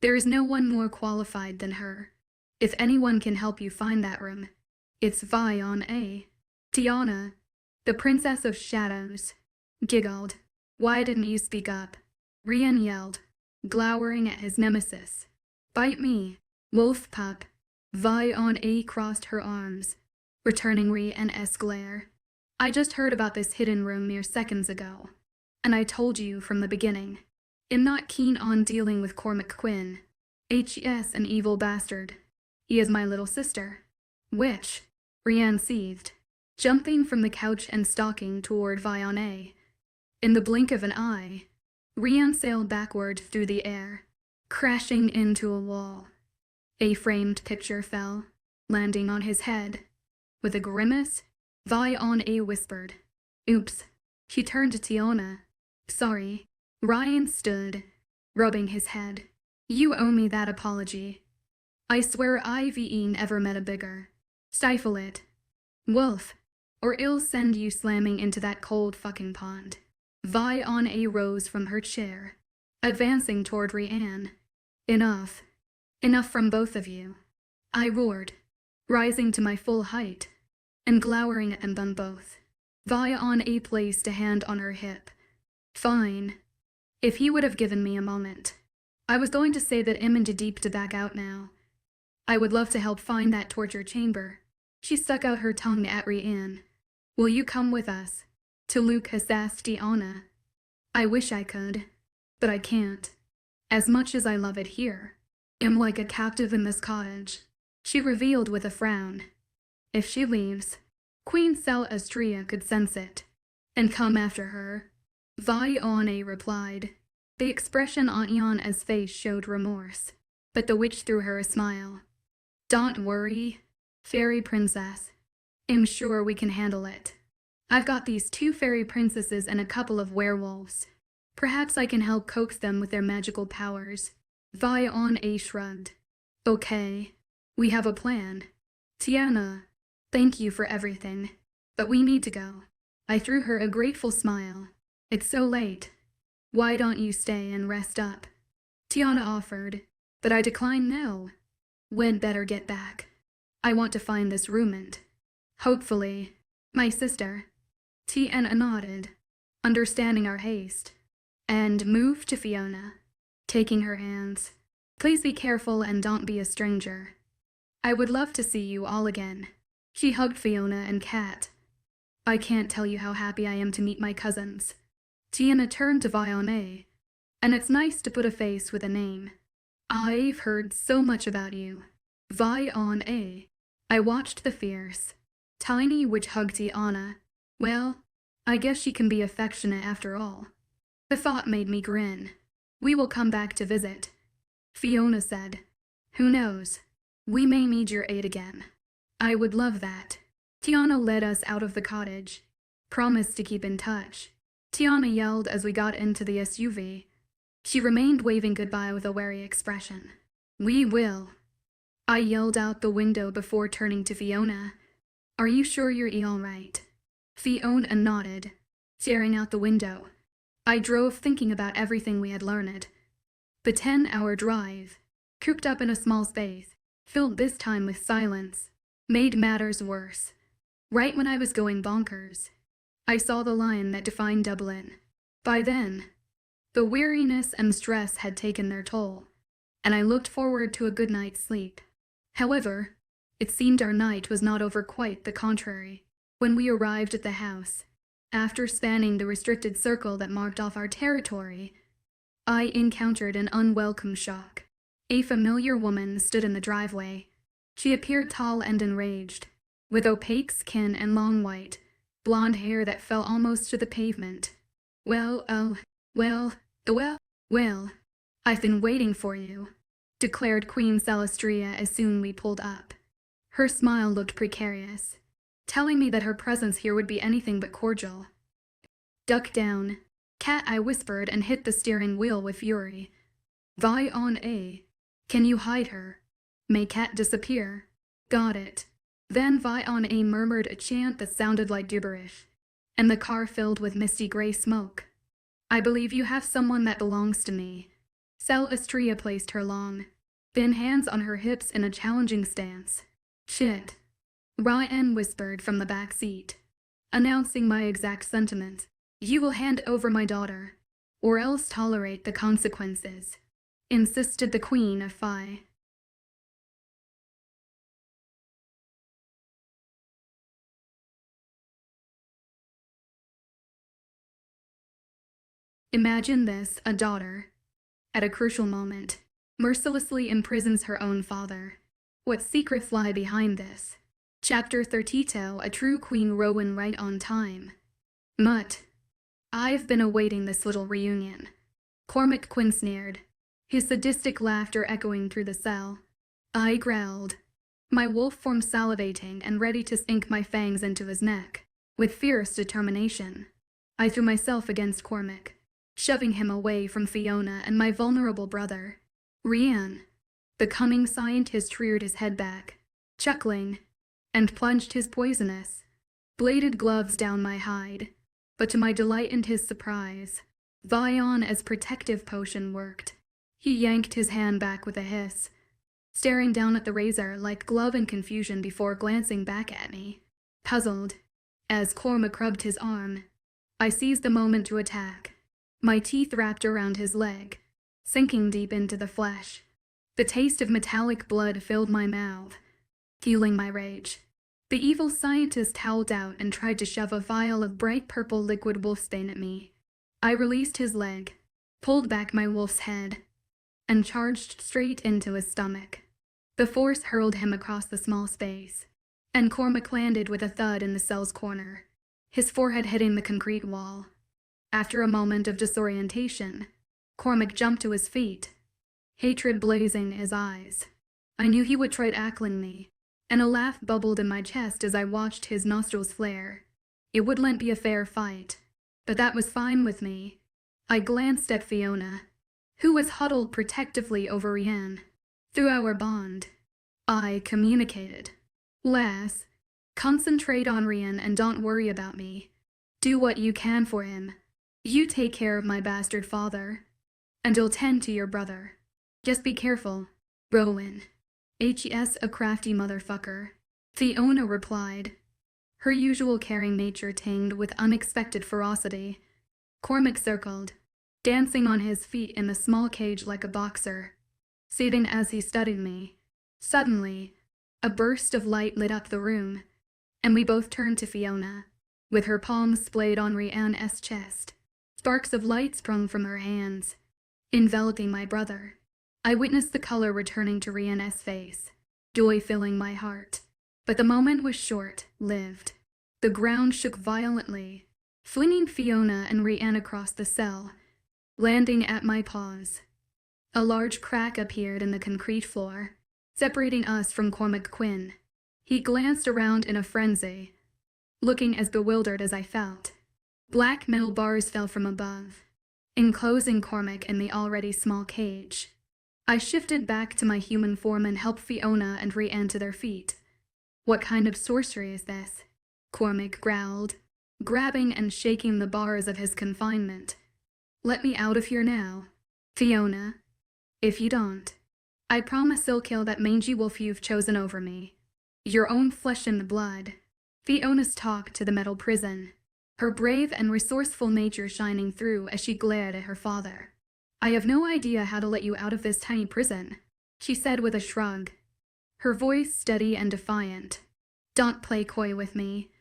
there is no one more qualified than her. If anyone can help you find that room, it's Fiona. Tiana, the Princess of Shadows, giggled. Why didn't you speak up? Rian yelled, glowering at his nemesis. Bite me, wolf pup. Fiona crossed her arms, returning Rian's glare. I just heard about this hidden room mere seconds ago, and I told you from the beginning. I'm not keen on dealing with Cormac Quinn. H.S. an evil bastard. He is my little sister. Which? Rian seethed, jumping from the couch and stalking toward Fiona. In the blink of an eye, Rian sailed backward through the air, crashing into a wall. A framed picture fell, landing on his head. With a grimace, Fiona whispered, Oops. She turned to Tiana. Sorry. Ryan stood, rubbing his head. You owe me that apology. I swear I've ever met a bigger. Stifle it. Wolf, or I'll send you slamming into that cold fucking pond. Fiona rose from her chair, advancing toward Rian. Enough. Enough from both of you. I roared, rising to my full height, and glowering at them both. Fiona placed a hand on her hip. Fine. If he would have given me a moment. I was going to say that I'm in deep to back out now. I would love to help find that torture chamber. She stuck out her tongue at Rian. Will you come with us? To Luke asked Tiana. I wish I could, but I can't. As much as I love it here, I'm like a captive in this cottage, she revealed with a frown. If she leaves, Queen Cell Astria could sense it, and come after her. Fiona replied. The expression on Iana's face showed remorse, but the witch threw her a smile. "Don't worry, fairy princess. I'm sure we can handle it. I've got these 2 fairy princesses and a couple of werewolves. Perhaps I can help coax them with their magical powers." Tyeon shrugged. "Okay, we have a plan. Tiana, thank you for everything, but we need to go." I threw her a grateful smile. "It's so late. Why don't you stay and rest up?" Tiana offered, but I declined no. "We'd better get back. I want to find this roommate. Hopefully, my sister." Tiana nodded, understanding our haste, and moved to Fiona, taking her hands. "Please be careful and don't be a stranger. I would love to see you all again." She hugged Fiona and Kat. "I can't tell you how happy I am to meet my cousins." Tiana turned to Vione. "And it's nice to put a face with a name. I've heard so much about you." Vione. I watched the fierce, tiny witch hug Tiana. Well, I guess she can be affectionate after all. The thought made me grin. "We will come back to visit," Fiona said. "Who knows? We may need your aid again." "I would love that." Tiana led us out of the cottage. "Promise to keep in touch," Tiana yelled as we got into the SUV. She remained waving goodbye with a wary expression. "We will." I yelled out the window before turning to Fiona. "Are you sure you're all right?" Fiona nodded, staring out the window. I drove thinking about everything we had learned. The 10-hour drive, cooped up in a small space, filled this time with silence, made matters worse. Right when I was going bonkers, I saw the line that defined Dublin. By then, the weariness and stress had taken their toll, and I looked forward to a good night's sleep. However, it seemed our night was not over, quite the contrary. When we arrived at the house, after spanning the restricted circle that marked off our territory, I encountered an unwelcome shock. A familiar woman stood in the driveway. She appeared tall and enraged, with opaque skin and long white, blonde hair that fell almost to the pavement. Well, I've been waiting for you," declared Queen Celestria as soon we pulled up. Her smile looked precarious, telling me that her presence here would be anything but cordial. "Duck down, Cat," I whispered and hit the steering wheel with fury. "Vione, can you hide her? May Cat disappear." "Got it." Then Vione murmured a chant that sounded like gibberish, and the car filled with misty gray smoke. "I believe you have someone that belongs to me." Celestria placed her long, thin hands on her hips in a challenging stance. "Shit," Ryan whispered from the back seat, announcing my exact sentiment. "You will hand over my daughter, or else tolerate the consequences," insisted the Queen of Fi. Imagine this: a daughter, at a crucial moment, mercilessly imprisons her own father. What secrets lie behind this? Chapter 32, a true Queen Rowan right on time. Mutt. I've been awaiting this little reunion. Cormac Quinn sneered, his sadistic laughter echoing through the cell. I growled, my wolf form salivating and ready to sink my fangs into his neck. With fierce determination, I threw myself against Cormac, shoving him away from Fiona and my vulnerable brother. Rian. The cunning scientist reared his head back, chuckling, and plunged his poisonous, bladed gloves down my hide. But to my delight and his surprise, Vion's protective potion worked. He yanked his hand back with a hiss, staring down at the razor like glove in confusion before glancing back at me. Puzzled, as Cormac rubbed his arm, I seized the moment to attack, my teeth wrapped around his leg, sinking deep into the flesh. The taste of metallic blood filled my mouth, fueling my rage. The evil scientist howled out and tried to shove a vial of bright purple liquid wolfsbane at me. I released his leg, pulled back my wolf's head, and charged straight into his stomach. The force hurled him across the small space, and Cormac landed with a thud in the cell's corner, his forehead hitting the concrete wall. After a moment of disorientation, Cormac jumped to his feet, hatred blazing in his eyes. I knew he would try tackling me, and a laugh bubbled in my chest as I watched his nostrils flare. It wouldn't be a fair fight, but that was fine with me. I glanced at Fiona, who was huddled protectively over Rian. Through our bond, I communicated. "Lass, concentrate on Rian and don't worry about me. Do what you can for him. You take care of my bastard father, and I'll tend to your brother. Just be careful, Rowan. Hes a crafty motherfucker," Fiona replied, her usual caring nature tinged with unexpected ferocity. Cormac circled, dancing on his feet in the small cage like a boxer, sitting as he studied me. Suddenly, a burst of light lit up the room, and we both turned to Fiona, with her palms splayed on Rian's chest. Sparks of light sprung from her hands, enveloping my brother. I witnessed the color returning to Rian's face, joy filling my heart. But the moment was short-lived. The ground shook violently, flinging Fiona and Rian across the cell, landing at my paws. A large crack appeared in the concrete floor, separating us from Cormac Quinn. He glanced around in a frenzy, looking as bewildered as I felt. Black metal bars fell from above, enclosing Cormac in the already small cage. I shifted back to my human form and helped Fiona and Rian to their feet. "What kind of sorcery is this?" Cormac growled, grabbing and shaking the bars of his confinement. "Let me out of here now, Fiona. If you don't, I promise I'll kill that mangy wolf you've chosen over me. Your own flesh and blood." Fiona's talk to the metal prison, her brave and resourceful nature shining through as she glared at her father. "I have no idea how to let you out of this tiny prison," she said with a shrug, her voice steady and defiant. "Don't play coy with me,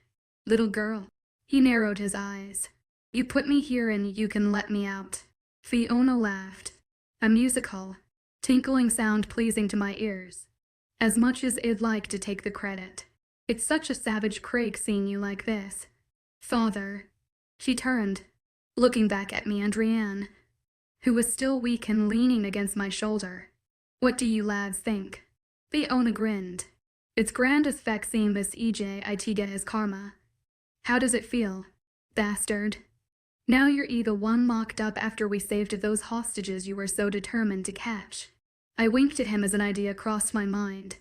little girl." He narrowed his eyes. "You put me here and you can let me out." Fiona laughed, a musical, tinkling sound pleasing to my ears, as much as I'd like to take the credit. "It's such a savage crack seeing you like this, Father." She turned, looking back at me and Rian, who was still weak and leaning against my shoulder. "What do you lads think?" Fiona grinned. "It's grand as feck seeing this EJ get his karma. How does it feel, bastard? Now you're the one locked up after we saved those hostages you were so determined to catch." I winked at him as an idea crossed my mind.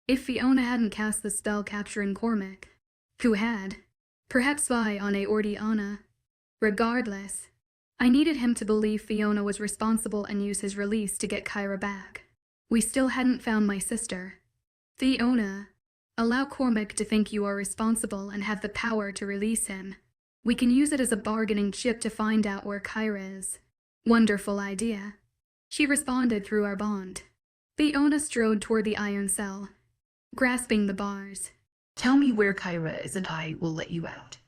If Fiona hadn't cast the spell capturing Cormac, who had? Perhaps Vi on a Ordiana. Regardless, I needed him to believe Fiona was responsible and use his release to get Kyra back. We still hadn't found my sister. "Fiona, allow Cormac to think you are responsible and have the power to release him. We can use it as a bargaining chip to find out where Kyra is." "Wonderful idea," she responded through our bond. Fiona strode toward the iron cell, grasping the bars. "Tell me where Kyra is and I will let you out."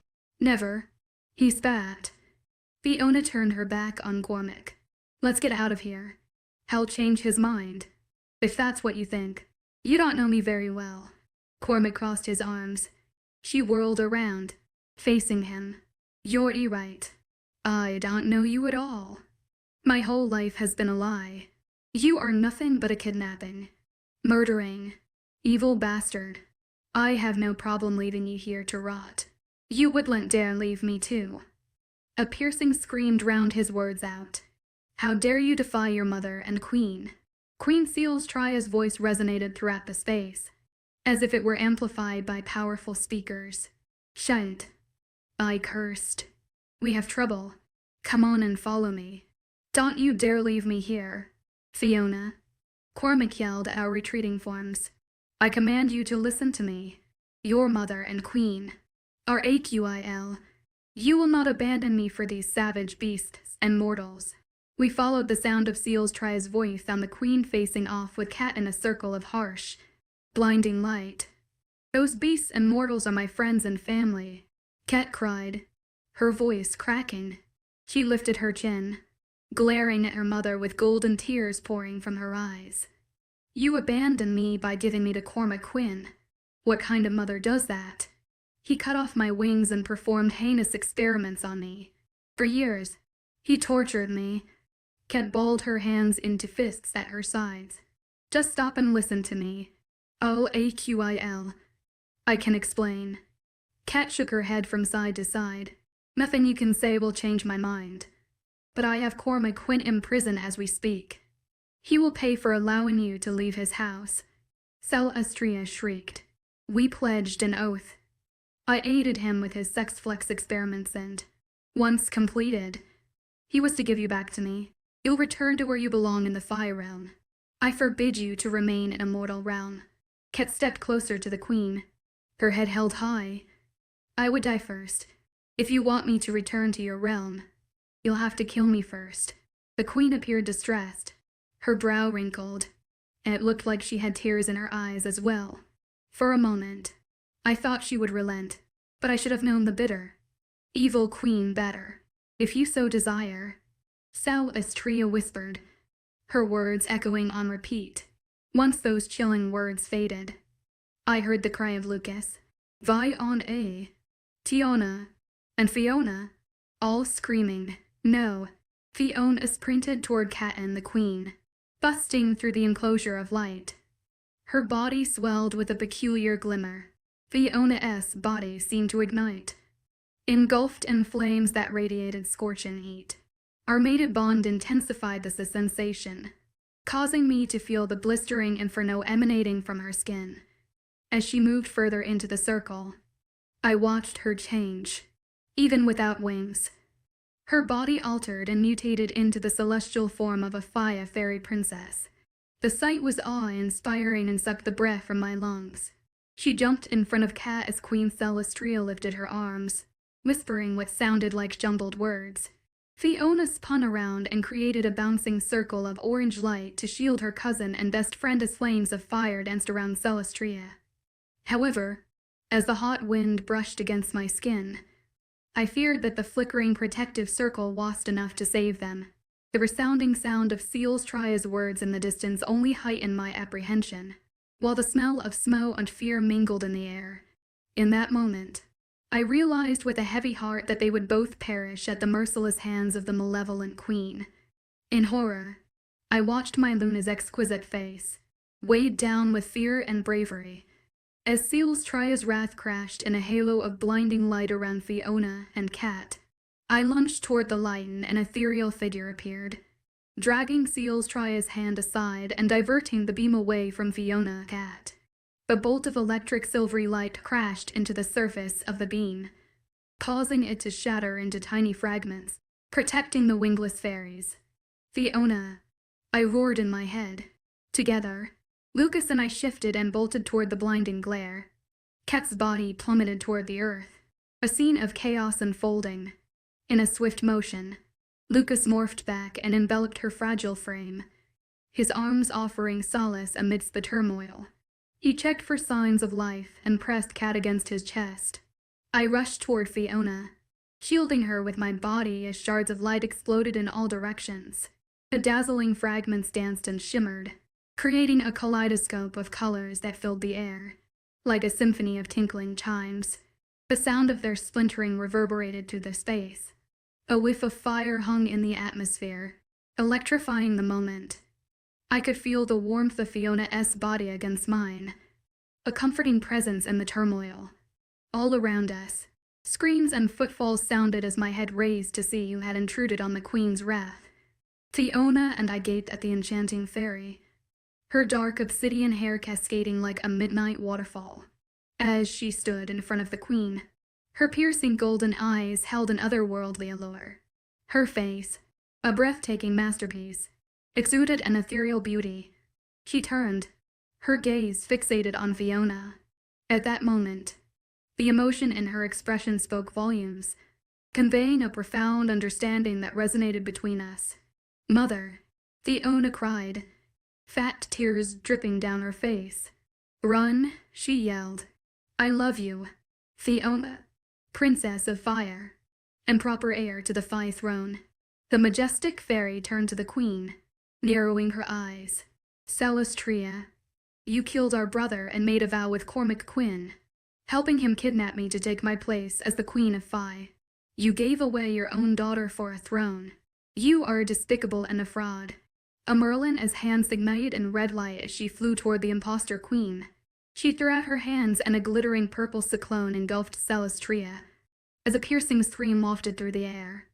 "Never," he spat. Fiona turned her back on Cormac. "Let's get out of here. I'll change his mind, if that's what you think. You don't know me very well." Cormac crossed his arms. She whirled around, facing him. "You're right. I don't know you at all. My whole life has been a lie. You are nothing but a kidnapping, murdering, evil bastard. I have no problem leaving you here to rot. You wouldn't dare leave me too." A piercing scream drowned his words out. "How dare you defy your mother and Queen?" Queen Seal's Tria's voice resonated throughout the space, as if it were amplified by powerful speakers. "Shut!" I cursed. "We have trouble. Come on and follow me. Don't you dare leave me here, Fiona." Cormac yelled at our retreating forms. "I command you to listen to me. Your mother and Queen are AQIL. You will not abandon me for these savage beasts and mortals." We followed the sound of Seal's Tria's voice, found the Queen facing off with Cat in a circle of harsh, blinding light. "Those beasts and mortals are my friends and family," Cat cried, her voice cracking. She lifted her chin, glaring at her mother with golden tears pouring from her eyes. "You abandoned me by giving me to Cormac Quinn. What kind of mother does that? He cut off my wings and performed heinous experiments on me. For years, he tortured me, Kat balled her hands into fists at her sides. Just stop and listen to me. AQIL. I can explain. Kat shook her head from side to side. Nothing you can say will change my mind. But I have Cormac Quinn in prison as we speak. He will pay for allowing you to leave his house. Celestria shrieked. We pledged an oath. I aided him with his sex flex experiments and, once completed, he was to give you back to me. You'll return to where you belong in the fire realm. I forbid you to remain in a mortal realm. Kat stepped closer to the queen, her head held high. I would die first. If you want me to return to your realm, you'll have to kill me first. The queen appeared distressed, her brow wrinkled, and it looked like she had tears in her eyes as well. For a moment, I thought she would relent, but I should have known the bitter, evil queen better. If you so desire, Celestria whispered, her words echoing on repeat. Once those chilling words faded, I heard the cry of Lucas, Vi on A, Tiona, and Fiona, all screaming, no. Fiona sprinted toward Kat and the queen, busting through the enclosure of light. Her body swelled with a peculiar glimmer. Fiona's body seemed to ignite, engulfed in flames that radiated scorching heat. Our mated bond intensified this sensation, causing me to feel the blistering inferno emanating from her skin. As she moved further into the circle, I watched her change, even without wings. Her body altered and mutated into the celestial form of a fire fairy princess. The sight was awe-inspiring and sucked the breath from my lungs. She jumped in front of Kat as Queen Celestria lifted her arms, whispering what sounded like jumbled words. Fiona spun around and created a bouncing circle of orange light to shield her cousin and best friend as flames of fire danced around Celestria. However, as the hot wind brushed against my skin, I feared that the flickering protective circle wasn't enough to save them. The resounding sound of Celestria's words in the distance only heightened my apprehension, while the smell of smoke and fear mingled in the air. In that moment, I realized with a heavy heart that they would both perish at the merciless hands of the malevolent queen. In horror, I watched my Luna's exquisite face, weighed down with fear and bravery, as Celestria's wrath crashed in a halo of blinding light around Fiona and Kat. I lunged toward the light and an ethereal figure appeared, dragging Celestria's hand aside and diverting the beam away from Fiona and Kat. A bolt of electric silvery light crashed into the surface of the beam, causing it to shatter into tiny fragments, protecting the wingless fairies. Fiona, I roared in my head. Together, Lucas and I shifted and bolted toward the blinding glare. Kat's body plummeted toward the earth, a scene of chaos unfolding. In a swift motion, Lucas morphed back and enveloped her fragile frame, his arms offering solace amidst the turmoil. He checked for signs of life and pressed Kat against his chest. I rushed toward Fiona, shielding her with my body as shards of light exploded in all directions. The dazzling fragments danced and shimmered, creating a kaleidoscope of colors that filled the air, like a symphony of tinkling chimes. The sound of their splintering reverberated through the space. A whiff of fire hung in the atmosphere, electrifying the moment. I could feel the warmth of Fiona's body against mine, a comforting presence in the turmoil. All around us, screams and footfalls sounded as my head raised to see who had intruded on the queen's wrath. Fiona and I gaped at the enchanting fairy, her dark obsidian hair cascading like a midnight waterfall. As she stood in front of the queen, her piercing golden eyes held an otherworldly allure. Her face, a breathtaking masterpiece, exuded an ethereal beauty. She turned, her gaze fixated on Fiona. At that moment, the emotion in her expression spoke volumes, conveying a profound understanding that resonated between us. Mother, Fiona cried, fat tears dripping down her face. Run, she yelled. I love you, Fiona, Princess of Fire, and proper heir to the Fire throne. The majestic fairy turned to the queen, narrowing her eyes. Celestria, you killed our brother and made a vow with Cormac Quinn, helping him kidnap me to take my place as the Queen of Fire. You gave away your own daughter for a throne. You are despicable and a fraud. A Merlin as hands ignited in red light as she flew toward the impostor queen. She threw out her hands and a glittering purple cyclone engulfed Celestria, as a piercing scream wafted through the air.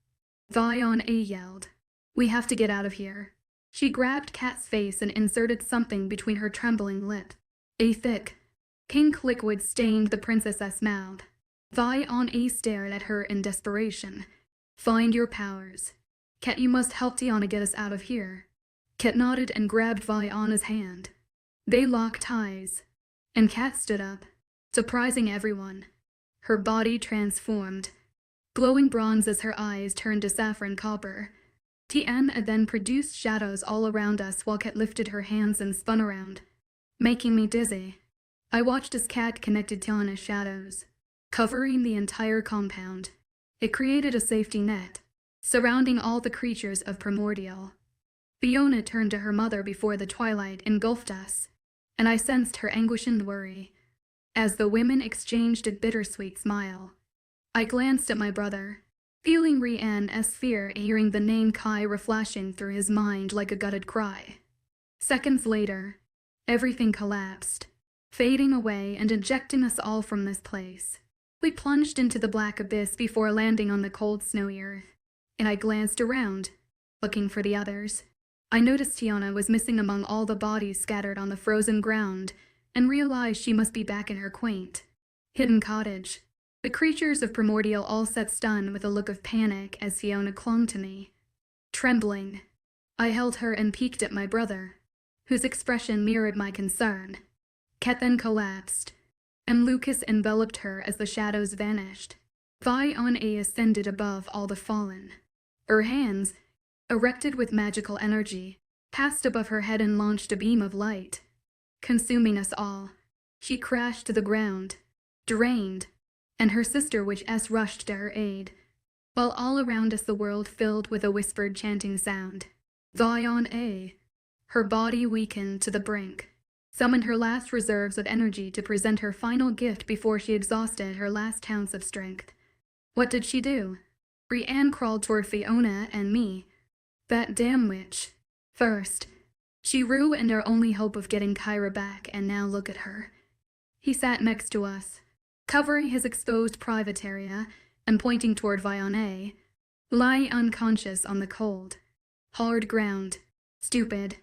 Thalion yelled, "We have to get out of here." She grabbed Kat's face and inserted something between her trembling lips. A thick, pink liquid stained the princess's mouth. Thalion stared at her in desperation. "Find your powers. Kat, you must help Tiana get us out of here." Kat nodded and grabbed Valiona's hand. They locked eyes, and Kat stood up, surprising everyone. Her body transformed, glowing bronze as her eyes turned to saffron copper. Tiana then produced shadows all around us while Kat lifted her hands and spun around, making me dizzy. I watched as Kat connected Tiana's shadows, covering the entire compound. It created a safety net, surrounding all the creatures of Primordial. Fiona turned to her mother before the twilight engulfed us, and I sensed her anguish and worry, as the women exchanged a bittersweet smile. I glanced at my brother, feeling Rianne's fear, hearing the name Kyra flashing through his mind like a gutted cry. Seconds later, everything collapsed, fading away and ejecting us all from this place. We plunged into the black abyss before landing on the cold, snowy earth, and I glanced around, looking for the others. I noticed Tiana was missing among all the bodies scattered on the frozen ground, and realized she must be back in her quaint, hidden cottage. The creatures of Primordial all sat stunned with a look of panic as Fiona clung to me. Trembling, I held her and peeked at my brother, whose expression mirrored my concern. Kat then collapsed, and Lucas enveloped her as the shadows vanished. Thalion ascended above all the fallen. Her hands, erected with magical energy, passed above her head and launched a beam of light, consuming us all. She crashed to the ground, drained, and her sister witch rushed to her aid, while all around us the world filled with a whispered chanting sound. Thalion, her body weakened to the brink, summoned her last reserves of energy to present her final gift before she exhausted her last ounce of strength. What did she do? Rianne crawled toward Fiona and me. That damn witch. First, she ruined our only hope of getting Kyra back, and now look at her. He sat next to us, covering his exposed private area and pointing toward Vione, lying unconscious on the cold, hard ground. Stupid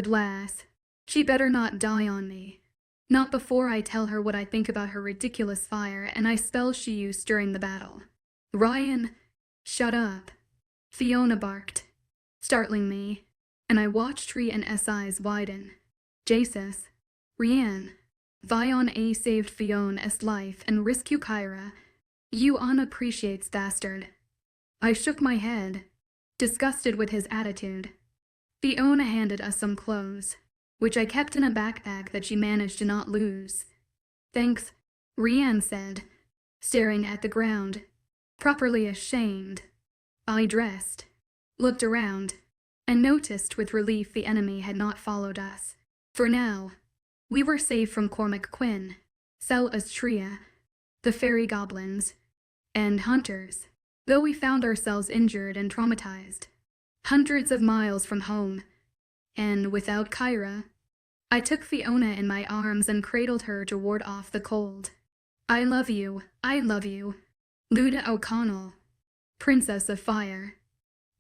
lass. She better not die on me. Not before I tell her what I think about her ridiculous fire and spells she used during the battle. Ryan, shut up. Fiona barked, startling me, and I watched Rianne's eyes widen. Jesus, Rianne, Vione saved Fiona's life and rescued Kyra. You unappreciates bastard. I shook my head, disgusted with his attitude. Fiona handed us some clothes, which I kept in a backpack that she managed to not lose. Thanks, Rianne said, staring at the ground, properly ashamed. I dressed, looked around, and noticed with relief the enemy had not followed us. For now, we were safe from Cormac Quinn, Celestria, the fairy goblins, and hunters, though we found ourselves injured and traumatized, hundreds of miles from home, and without Kyra. I took Fiona in my arms and cradled her to ward off the cold. I love you, Luda O'Connell, Princess of Fire.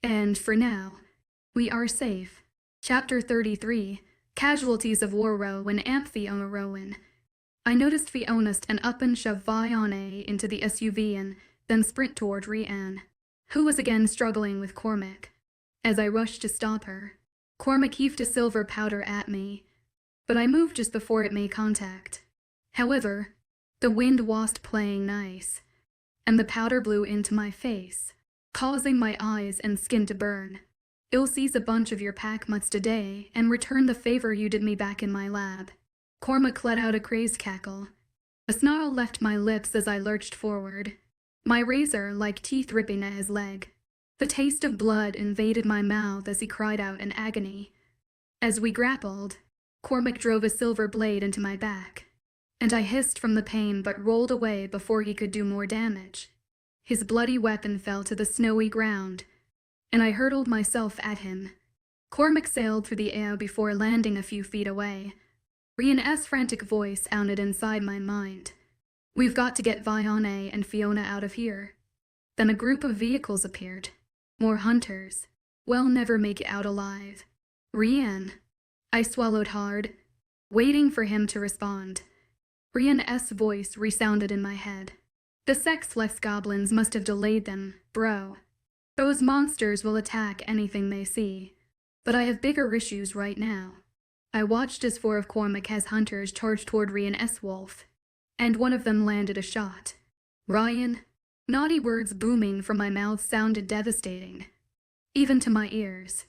And for now, we are safe. Chapter 33, Casualties of War Row when Fiona Rowan. I noticed Fiona stand up and shove Vione into the SUV and then sprint toward Rianne, who was again struggling with Cormac. As I rushed to stop her, Cormac heaved a silver powder at me, but I moved just before it made contact. However, the wind wasn't playing nice, and the powder blew into my face, causing my eyes and skin to burn. You'll seize a bunch of your pack mutts today and return the favor you did me back in my lab. Cormac let out a crazed cackle. A snarl left my lips as I lurched forward, my razor like teeth ripping at his leg. The taste of blood invaded my mouth as he cried out in agony. As we grappled, Cormac drove a silver blade into my back, and I hissed from the pain but rolled away before he could do more damage. His bloody weapon fell to the snowy ground, and I hurled myself at him. Cormac sailed through the air before landing a few feet away. Rhiann's frantic voice sounded inside my mind. "We've got to get Vione and Fiona out of here." Then a group of vehicles appeared. More hunters. We'll never make it out alive. "Rhiann." I swallowed hard, waiting for him to respond. Rhiann's voice resounded in my head. "The sexless goblins must have delayed them, bro. Those monsters will attack anything they see. But I have bigger issues right now." I watched as 4 of Cormac's hunters charged toward Rhiann's wolf, and one of them landed a shot. "Ryan." Naughty words booming from my mouth sounded devastating, even to my ears.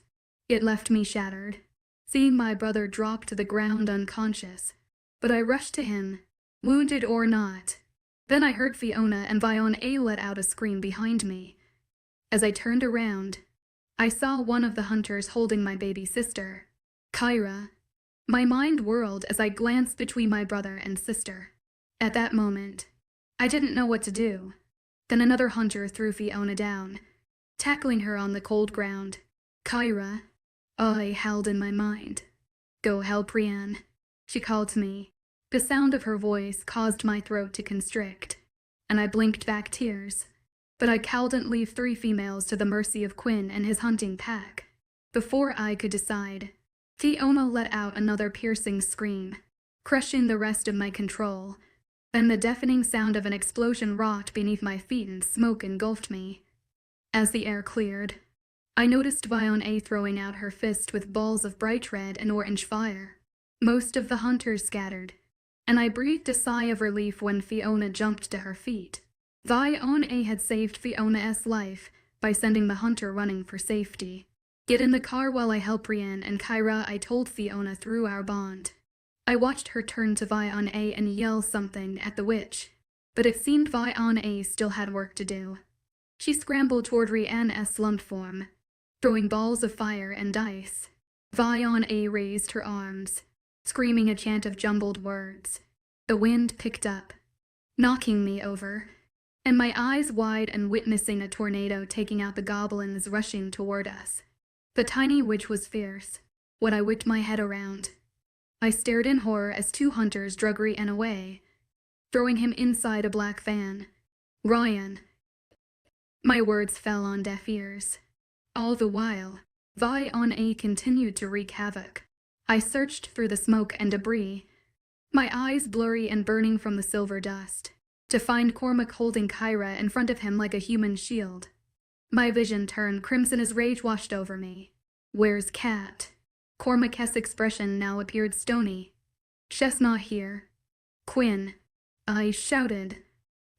It left me shattered, seeing my brother drop to the ground unconscious. But I rushed to him, wounded or not. Then I heard Fiona and Vione let out a scream behind me. As I turned around, I saw one of the hunters holding my baby sister, Kyra. My mind whirled as I glanced between my brother and sister. At that moment, I didn't know what to do. Then another hunter threw Fiona down, tackling her on the cold ground. "Kyra," I howled in my mind. "Go help Rhiann," she called to me. The sound of her voice caused my throat to constrict, and I blinked back tears. But I couldn't leave 3 females to the mercy of Quinn and his hunting pack. Before I could decide, Fiona let out another piercing scream, crushing the rest of my control. Then the deafening sound of an explosion rocked beneath my feet and smoke engulfed me. As the air cleared, I noticed Vione throwing out her fist with balls of bright red and orange fire. Most of the hunters scattered, and I breathed a sigh of relief when Fiona jumped to her feet. Vione had saved Fiona's life by sending the hunter running for safety. "Get in the car while I help Rhiann and Kyra," I told Fiona through our bond. I watched her turn to Vione and yell something at the witch, but it seemed Vione still had work to do. She scrambled toward Rhiann's slumped form, throwing balls of fire and ice. Vione raised her arms, screaming a chant of jumbled words. The wind picked up, knocking me over, and my eyes wide and witnessing a tornado taking out the goblins rushing toward us. The tiny witch was fierce. When I whipped my head around, I stared in horror as 2 hunters drug Rhiann away, throwing him inside a black van. "Ryan." My words fell on deaf ears. All the while, Vione continued to wreak havoc. I searched through the smoke and debris, my eyes blurry and burning from the silver dust, to find Cormac holding Kyra in front of him like a human shield. My vision turned crimson as rage washed over me. "Where's Cat?" Cormac's expression now appeared stony. "She's not here." "Quinn," I shouted.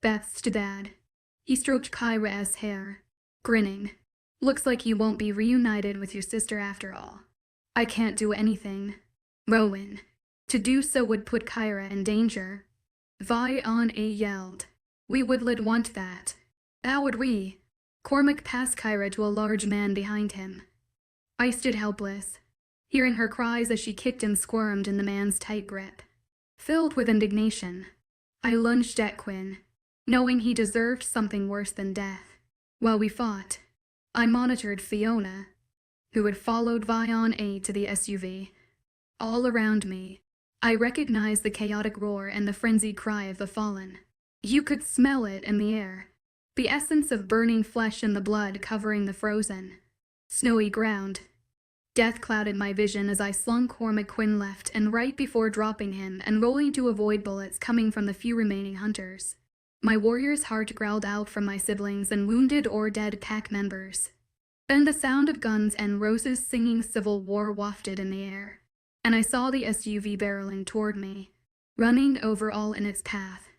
"That's too bad." He stroked Kyra's hair, grinning. "Looks like you won't be reunited with your sister after all." "I can't do anything, Rowan. To do so would put Kyra in danger." Vione yelled. "We would want that. How would we?" Cormac passed Kyra to a large man behind him. I stood helpless, hearing her cries as she kicked and squirmed in the man's tight grip. Filled with indignation, I lunged at Quinn, knowing he deserved something worse than death. While we fought, I monitored Fiona, who had followed Vione to the SUV. All around me, I recognized the chaotic roar and the frenzied cry of the fallen. You could smell it in the air, the essence of burning flesh and the blood covering the frozen, snowy ground. Death clouded my vision as I slung Cormac Quinn left and right before dropping him and rolling to avoid bullets coming from the few remaining hunters. My warrior's heart growled out from my siblings and wounded or dead pack members. Then the sound of guns and Rose's singing civil war wafted in the air, and I saw the SUV barreling toward me, running over all in its path.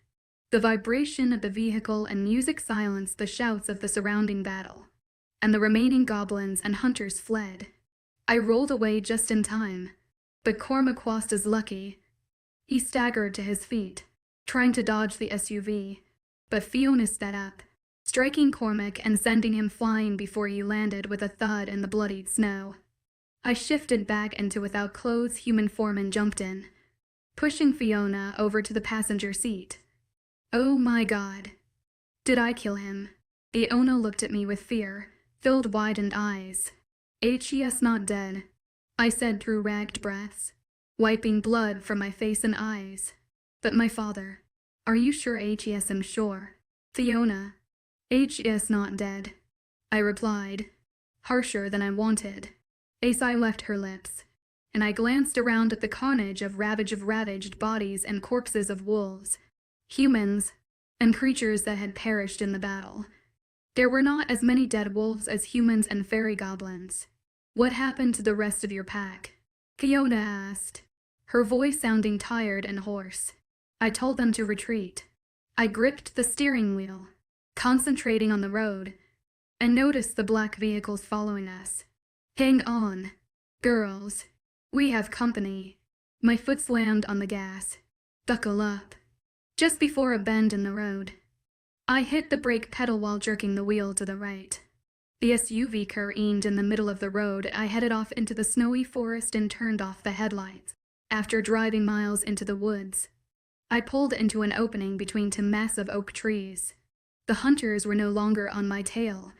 The vibration of the vehicle and music silenced the shouts of the surrounding battle, and the remaining goblins and hunters fled. I rolled away just in time, but Cormac was as lucky. He staggered to his feet, trying to dodge the SUV, but Fiona sped up, striking Cormac and sending him flying before he landed with a thud in the bloodied snow. I shifted back into without clothes human form and jumped in, pushing Fiona over to the passenger seat. Oh my God. Did I kill him? Fiona looked at me with fear, filled widened eyes. "HES not dead," I said through ragged breaths, wiping blood from my face and eyes. "But my father, are you sure HES am sure?" "Fiona, HES not dead," I replied, harsher than I wanted. A sigh left her lips, and I glanced around at the carnage of ravaged bodies and corpses of wolves, humans, and creatures that had perished in the battle. There were not as many dead wolves as humans and fairy goblins. "What happened to the rest of your pack?" Fiona asked, her voice sounding tired and hoarse. "I told them to retreat." I gripped the steering wheel, concentrating on the road, and noticed the black vehicles following us. "Hang on, girls. We have company." My foot slammed on the gas. "Buckle up." Just before a bend in the road, I hit the brake pedal while jerking the wheel to the right. The SUV careened in the middle of the road. I headed off into the snowy forest and turned off the headlights. After driving miles into the woods, I pulled into an opening between two massive oak trees. The hunters were no longer on my tail,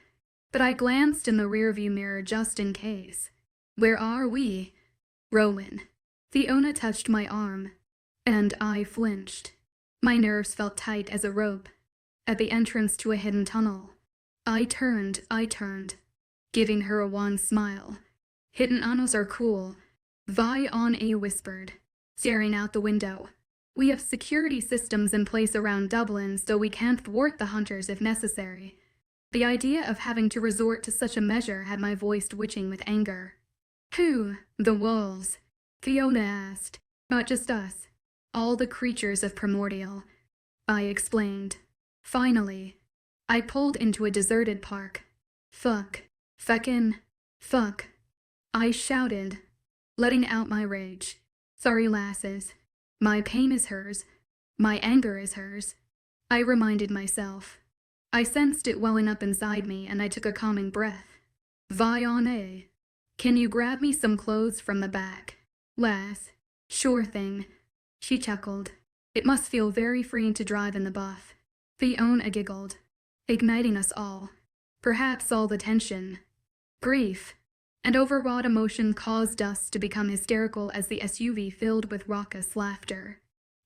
but I glanced in the rearview mirror just in case. "Where are we?" "Rowan." Fiona touched my arm, and I flinched. My nerves felt tight as a rope. At the entrance to a hidden tunnel, I turned, giving her a wan smile. "Hidden tunnels are cool," Fiona whispered, staring out the window. "We have security systems in place around Dublin, so we can't thwart the hunters if necessary." The idea of having to resort to such a measure had my voice twitching with anger. "Who? The wolves?" Fiona asked. "Not just us. All the creatures of Primordial," I explained. Finally, I pulled into a deserted park. Fucking fuck," I shouted, letting out my rage. "Sorry, lasses. My pain is hers. My anger is hers," I reminded myself. I sensed it welling up inside me, and I took a calming breath. "Fiona, can you grab me some clothes from the back?" "Lass, sure thing," she chuckled. "It must feel very freeing to drive in the buff." Fiona giggled, igniting us all. Perhaps all the tension, grief, and overwrought emotion caused us to become hysterical as the SUV filled with raucous laughter.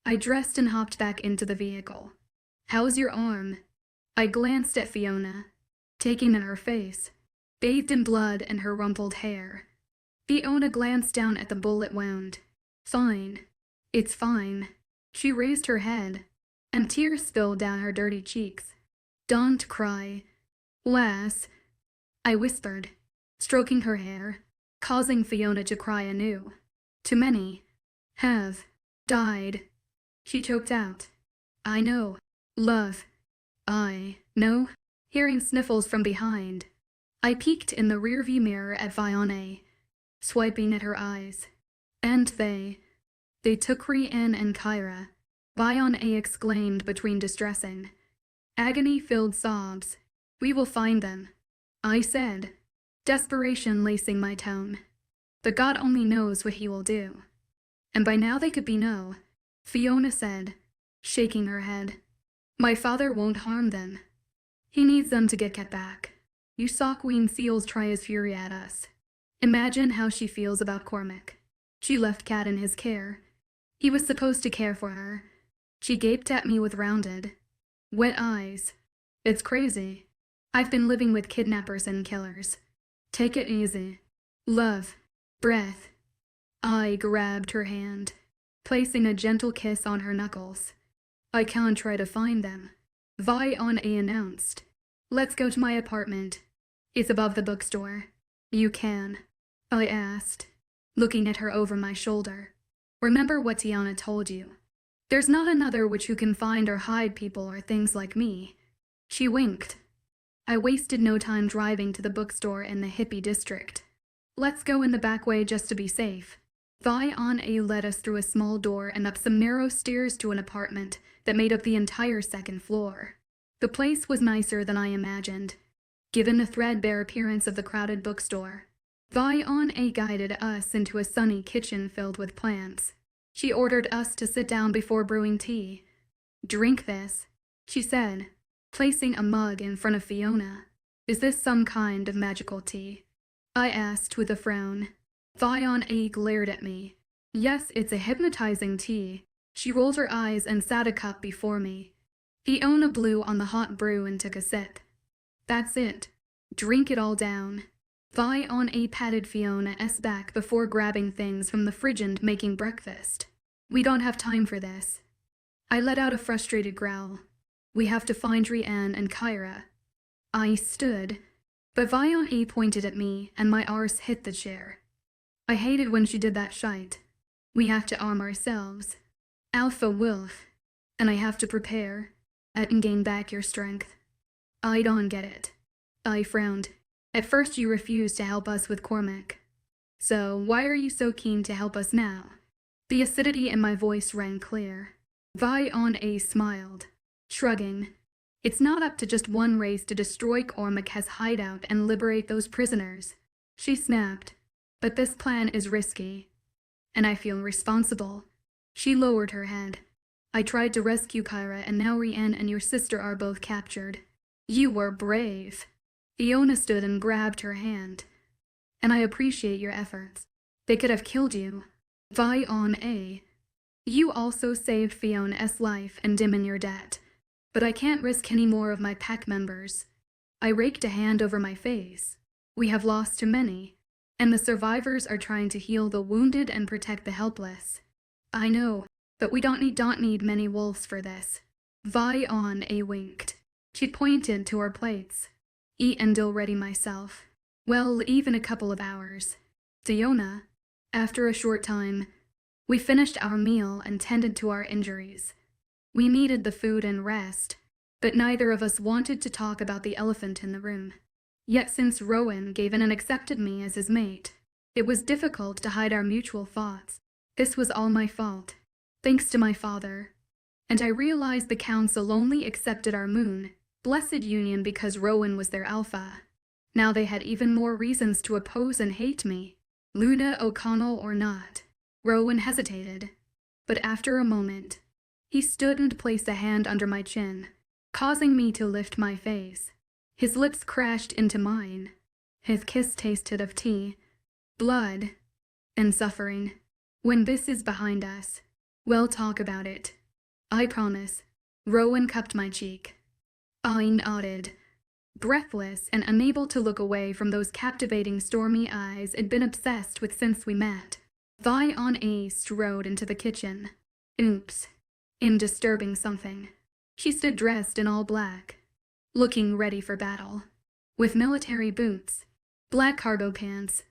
I dressed and hopped back into the vehicle. "How's your arm?" I glanced at Fiona, taking in her face, bathed in blood and her rumpled hair. Fiona glanced down at the bullet wound. "Fine. It's fine." She raised her head, and tears spilled down her dirty cheeks. "Don't cry, lass," I whispered, stroking her hair, causing Fiona to cry anew. "Too many have died," she choked out. "I know, love. I know." Hearing sniffles from behind, I peeked in the rearview mirror at Fiona, swiping at her eyes. "And they took Rianne and Kyra," Fiona exclaimed between distressing, agony-filled sobs. "We will find them," I said, desperation lacing my tone. "But God only knows what he will do." "And by now they could be no," Fiona said, shaking her head. "My father won't harm them. He needs them to get back. You saw Queen Seals try his fury at us. Imagine how she feels about Cormac. She left Cat in his care. He was supposed to care for her." She gaped at me with rounded, wet eyes. "It's crazy. I've been living with kidnappers and killers. Take it easy. Love. Breath." I grabbed her hand, placing a gentle kiss on her knuckles. "I can't try to find them," Fiona announced. "Let's go to my apartment. It's above the bookstore." "You can?" I asked, looking at her over my shoulder. "Remember what Tiana told you. There's not another witch who can find or hide people or things like me." She winked. I wasted no time driving to the bookstore in the hippie district. "Let's go in the back way just to be safe." Fiona led us through a small door and up some narrow stairs to an apartment that made up the entire second floor. The place was nicer than I imagined, given the threadbare appearance of the crowded bookstore. Fiona guided us into a sunny kitchen filled with plants. She ordered us to sit down before brewing tea. "Drink this," she said, placing a mug in front of Fiona. Is this some kind of magical tea? I asked with a frown. Fiona glared at me. Yes, it's a hypnotizing tea. She rolled her eyes and sat a cup before me. Fiona blew on the hot brew and took a sip. That's it. Drink it all down. Fiona patted Fiona's back before grabbing things from the fridge and making breakfast. We don't have time for this. I let out a frustrated growl. We have to find Rianne and Kyra. I stood, but Fiona pointed at me and my arse hit the chair. I hated when she did that shite. We have to arm ourselves. Alpha Wolf. And I have to prepare and gain back your strength. I don't get it. I frowned. At first you refused to help us with Cormac. So why are you so keen to help us now? The acidity in my voice rang clear. Fiona smiled, shrugging. It's not up to just one race to destroy Cormac's hideout and liberate those prisoners. She snapped. But this plan is risky, and I feel responsible. She lowered her head. I tried to rescue Kyra, and now Rianne and your sister are both captured. You were brave. Fiona stood and grabbed her hand. And I appreciate your efforts. They could have killed you. Fiona. You also saved Fiona's life and Dimon your debt. But I can't risk any more of my pack members. I raked a hand over my face. We have lost too many, and the survivors are trying to heal the wounded and protect the helpless. I know, but we don't need many wolves for this. Fiona winked. She pointed to our plates. Eat and I'll ready myself. Well, even a couple of hours. Fiona. After a short time, we finished our meal and tended to our injuries. We needed the food and rest, but neither of us wanted to talk about the elephant in the room. Yet since Rowan gave in and accepted me as his mate, it was difficult to hide our mutual thoughts. This was all my fault, thanks to my father. And I realized the council only accepted our moon, blessed union, because Rowan was their alpha. Now they had even more reasons to oppose and hate me. Luna O'Connell or not. Rowan hesitated, but after a moment, he stood and placed a hand under my chin, causing me to lift my face. His lips crashed into mine. His kiss tasted of tea, blood, and suffering. When this is behind us, we'll talk about it. I promise. Rowan cupped my cheek. I nodded, breathless and unable to look away from those captivating stormy eyes I'd been obsessed with since we met. Fiona strode into the kitchen. Oops. In disturbing something. She stood dressed in all black, looking ready for battle, with military boots, black cargo pants,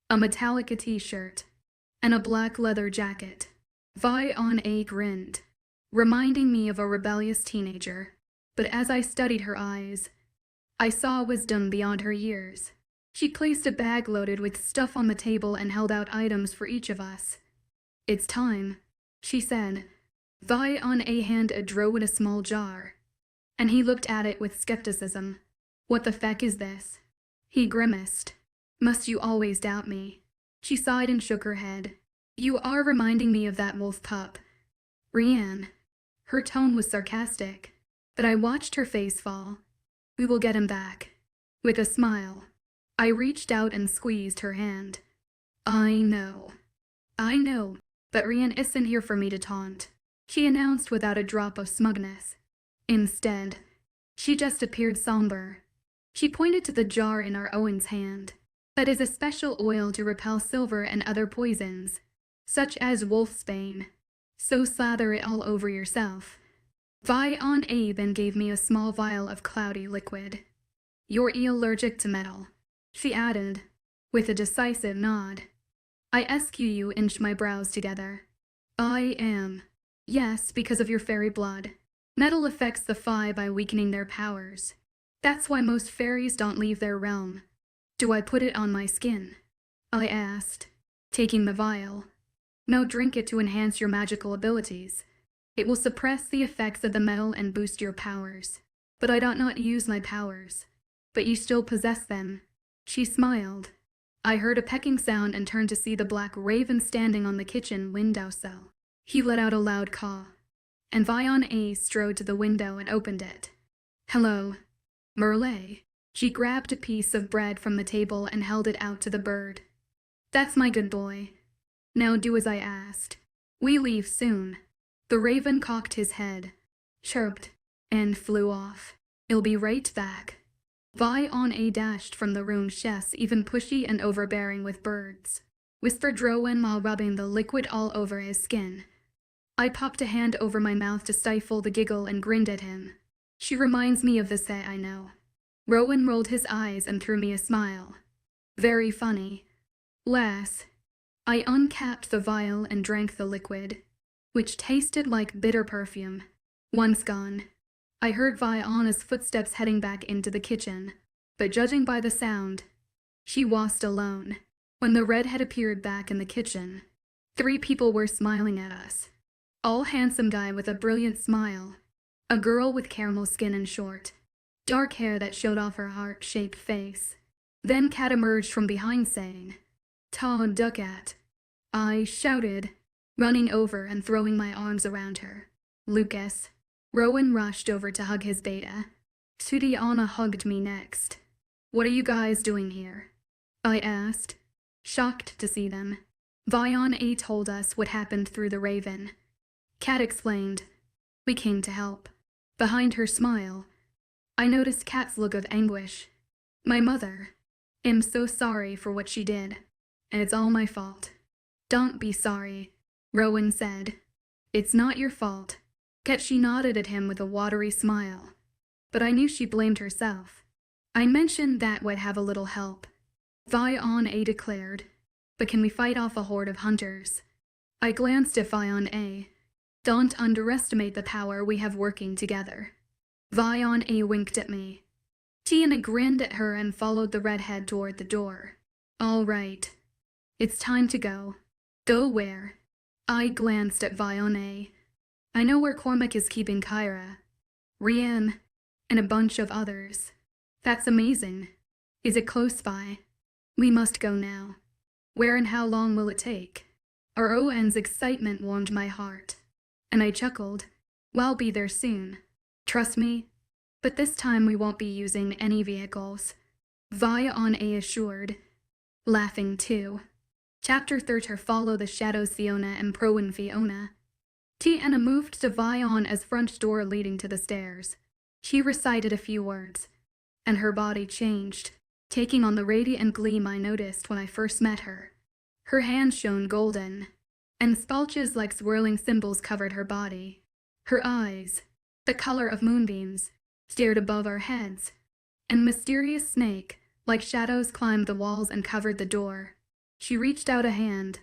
a Metallica t-shirt, and a black leather jacket. Fiona grinned, reminding me of a rebellious teenager, but as I studied her eyes, I saw wisdom beyond her years. She placed a bag loaded with stuff on the table and held out items for each of us. It's time, she said. Fiona handed Droid a small jar, and he looked at it with skepticism. What the feck is this? He grimaced. Must you always doubt me? She sighed and shook her head. You are reminding me of that wolf pup. Rianne. Her tone was sarcastic, but I watched her face fall. We will get him back. With a smile, I reached out and squeezed her hand. I know, but Rianne isn't here for me to taunt, she announced without a drop of smugness. Instead, she just appeared somber. She pointed to the jar in our Owen's hand. That is a special oil to repel silver and other poisons, such as wolfsbane. So slather it all over yourself. Fiona then gave me a small vial of cloudy liquid. You're allergic to metal, she added, with a decisive nod. I inched my brows together. I am. Yes, because of your fairy blood. Metal affects the Fae by weakening their powers. That's why most fairies don't leave their realm. Do I put it on my skin? I asked, taking the vial. No, drink it to enhance your magical abilities. It will suppress the effects of the metal and boost your powers. But I don't not use my powers. But you still possess them. She smiled. I heard a pecking sound and turned to see the black raven standing on the kitchen windowsill. He let out a loud caw, and Fiona strode to the window and opened it. Hello, Merle, She grabbed a piece of bread from the table and held it out to the bird. "That's my good boy. Now do as I asked. We leave soon." The raven cocked his head, chirped, and flew off. "I'll be right back." Vi dashed from the room. "She's even pushy and overbearing with birds," whispered Rowan while rubbing the liquid all over his skin. I popped a hand over my mouth to stifle the giggle and grinned at him. "She reminds me of the set I know." Rowan rolled his eyes and threw me a smile. "Very funny." "Lass." I uncapped the vial and drank the liquid, which tasted like bitter perfume. Once gone, I heard Viona's footsteps heading back into the kitchen, but judging by the sound, she wasn't alone. When the redhead appeared back in the kitchen, 3 people were smiling at us. All handsome guy with a brilliant smile, a girl with caramel skin and short, dark hair that showed off her heart-shaped face. Then Kat emerged from behind saying, "Todd, duck at." I shouted, running over and throwing my arms around her. "Lucas." Rowan rushed over to hug his beta. Sudiana hugged me next. "What are you guys doing here?" I asked, shocked to see them. Viona told us what happened through the raven. Kat explained, "We came to help." Behind her smile, I noticed Kat's look of anguish. "My mother. I'm so sorry for what she did, and it's all my fault." "Don't be sorry," Rowan said. "It's not your fault." She nodded at him with a watery smile. But I knew she blamed herself. I mentioned that would have a little help. Viona declared, "But can we fight off a horde of hunters?" I glanced at Viona. "Don't underestimate the power we have working together." Viona winked at me. Tiana grinned at her and followed the redhead toward the door. "All right. It's time to go." "Go where?" I glanced at Viona. "I know where Cormac is keeping Kyra, Rian, and a bunch of others." "That's amazing. Is it close by?" "We must go now." "Where and how long will it take?" Owen's excitement warmed my heart, and I chuckled. "We'll be there soon. Trust me. But this time we won't be using any vehicles," Viona assured, laughing too. Chapter 30. Follow the Shadows. Fiona and Prowan Fiona. Tiana moved to Viona's front door leading to the stairs. She recited a few words, and her body changed, taking on the radiant gleam I noticed when I first met her. Her hands shone golden, and spalches like swirling symbols covered her body. Her eyes, the color of moonbeams, stared above our heads, and mysterious snake, like shadows, climbed the walls and covered the door. She reached out a hand,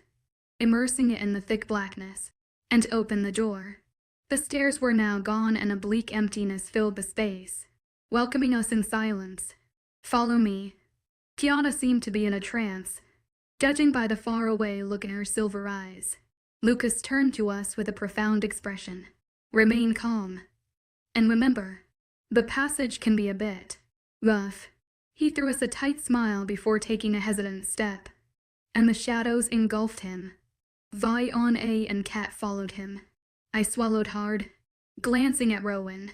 immersing it in the thick blackness, and opened the door. The stairs were now gone and a bleak emptiness filled the space, welcoming us in silence. "Follow me." Tiana seemed to be in a trance, judging by the faraway look in her silver eyes. Lucas turned to us with a profound expression. "Remain calm. And remember, the passage can be a bit rough." He threw us a tight smile before taking a hesitant step, and the shadows engulfed him. Viona and Kat followed him. I swallowed hard, glancing at Rowan,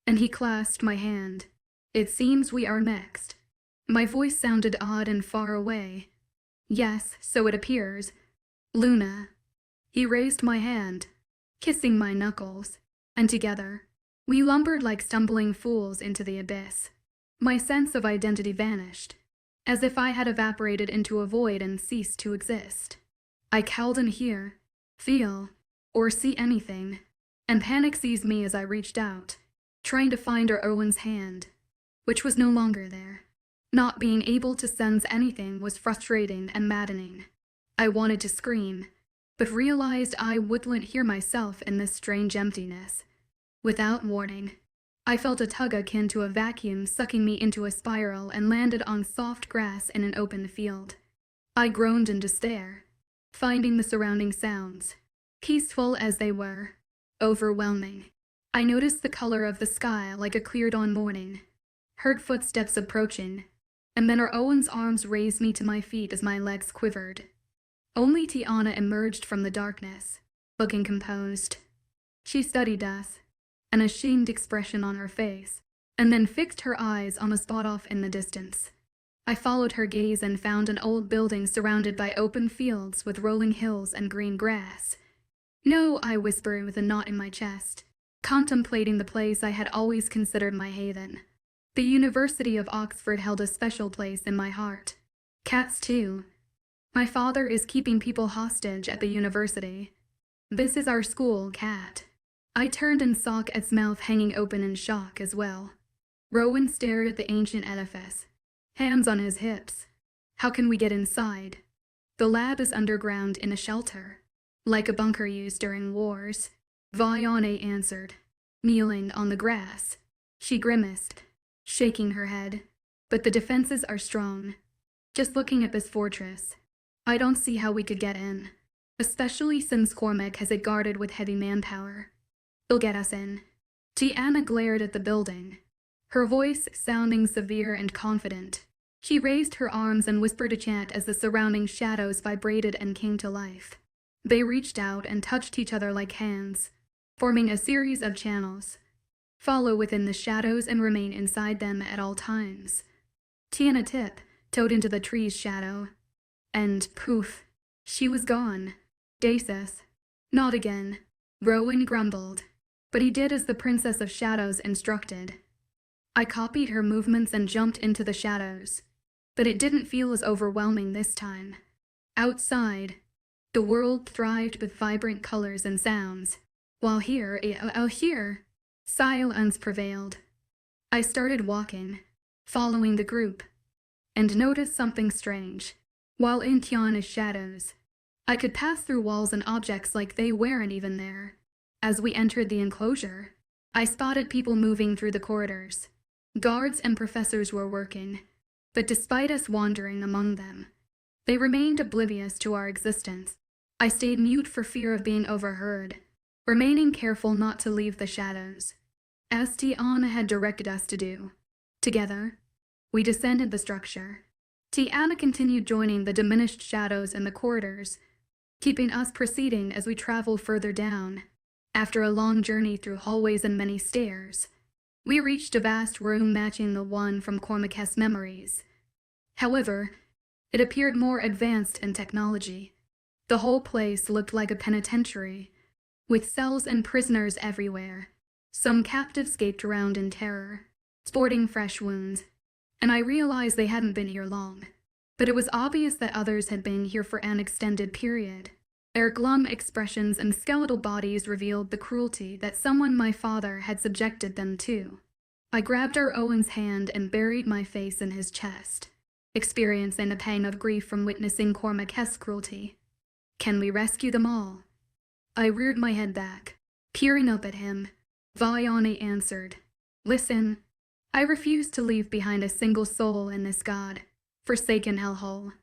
and he clasped my hand. "It seems we are next." My voice sounded odd and far away. "Yes, so it appears. Luna." He raised my hand, kissing my knuckles, and together, we lumbered like stumbling fools into the abyss. My sense of identity vanished, as if I had evaporated into a void and ceased to exist. I couldn't hear, feel, or see anything, and panic seized me as I reached out, trying to find Owen's hand, which was no longer there. Not being able to sense anything was frustrating and maddening. I wanted to scream, but realized I wouldn't hear myself in this strange emptiness. Without warning, I felt a tug akin to a vacuum sucking me into a spiral and landed on soft grass in an open field. I groaned in despair, finding the surrounding sounds, peaceful as they were, overwhelming. I noticed the color of the sky like a clear dawn morning, heard footsteps approaching, and then Owen's arms raised me to my feet as my legs quivered. Only Tiana emerged from the darkness, looking composed. She studied us, an ashamed expression on her face. and then fixed her eyes on a spot off in the distance. I followed her gaze and found an old building surrounded by open fields with rolling hills and green grass. "No," I whispered with a knot in my chest, contemplating the place I had always considered my haven. The University of Oxford held a special place in my heart. Cats too. My father is keeping people hostage at the university. "This is our school, Cat." I turned and saw Cat's mouth hanging open in shock as well. Rowan stared at the ancient edifice, hands on his hips. "How can we get inside?" "The lab is underground in a shelter, like a bunker used during wars," Vaiana answered, kneeling on the grass. She grimaced, shaking her head. "But the defenses are strong. Just looking at this fortress, I don't see how we could get in, especially since Cormac has it guarded with heavy manpower. They'll get us in." Tiana glared at the building, her voice sounding severe and confident. She raised her arms and whispered a chant as the surrounding shadows vibrated and came to life. They reached out and touched each other like hands, forming a series of channels. "Follow within the shadows and remain inside them at all times." Tiana tiptoed into the tree's shadow, and poof, she was gone. "Dasus." "Not again," Rowan grumbled, but he did as the Princess of Shadows instructed. I copied her movements and jumped into the shadows, but it didn't feel as overwhelming this time. Outside, the world thrived with vibrant colors and sounds, while here, silence prevailed. I started walking, following the group, and noticed something strange. While in Tiana's shadows, I could pass through walls and objects like they weren't even there. As we entered the enclosure, I spotted people moving through the corridors. Guards and professors were working, but despite us wandering among them, they remained oblivious to our existence. I stayed mute for fear of being overheard, remaining careful not to leave the shadows, as Tiana had directed us to do. Together, we descended the structure. Tiana continued joining the diminished shadows in the corridors, keeping us proceeding as we traveled further down. After a long journey through hallways and many stairs, we reached a vast room matching the one from Cormac's memories. However, it appeared more advanced in technology. The whole place looked like a penitentiary, with cells and prisoners everywhere. Some captives gaped around in terror, sporting fresh wounds, and I realized they hadn't been here long. But it was obvious that others had been here for an extended period. Their glum expressions and skeletal bodies revealed the cruelty that someone my father had subjected them to. I grabbed our Owen's hand and buried my face in his chest, experiencing the pang of grief from witnessing Cormac's cruelty. "Can we rescue them all?" I reared my head back, peering up at him. Vaiana answered, "Listen, I refuse to leave behind a single soul in this God-forsaken hellhole."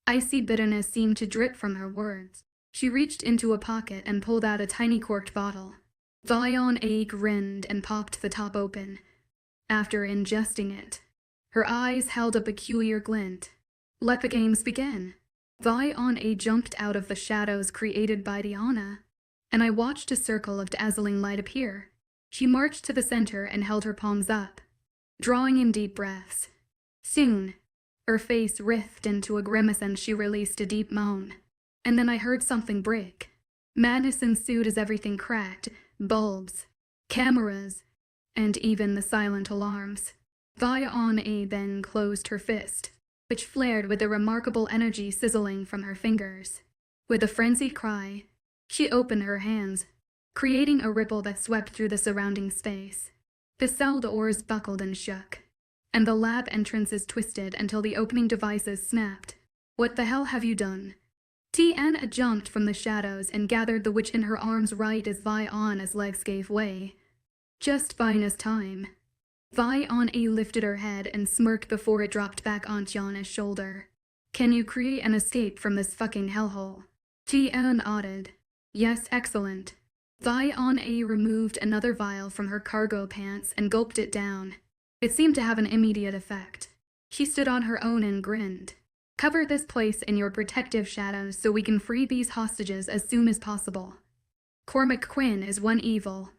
Icy bitterness seemed to drip from her words. She reached into a pocket and pulled out a tiny corked bottle. Vaiana grinned and popped the top open. After ingesting it, her eyes held a peculiar glint. "Let the games begin." Vaiana jumped out of the shadows created by Tiana, and I watched a circle of dazzling light appear. She marched to the center and held her palms up, drawing in deep breaths. Soon, her face writhed into a grimace and she released a deep moan. And then I heard something break. Madness ensued as everything cracked, bulbs, cameras, and even the silent alarms. Vaiana then closed her fist, which flared with a remarkable energy sizzling from her fingers. With a frenzied cry, she opened her hands, creating a ripple that swept through the surrounding space. The cell doors buckled and shook, and the lab entrances twisted until the opening devices snapped. "What the hell have you done?" Tiana jumped from the shadows and gathered the witch in her arms right as Vaiana's legs gave way. Just Vaiana's time. Vaiana lifted her head and smirked before it dropped back on Tiana's shoulder. "Can you create an escape from this fucking hellhole?" Tiana nodded. "Yes, excellent." Vaiana removed another vial from her cargo pants and gulped it down. It seemed to have an immediate effect. She stood on her own and grinned. "Cover this place in your protective shadows so we can free these hostages as soon as possible. Cormac Quinn is one evil,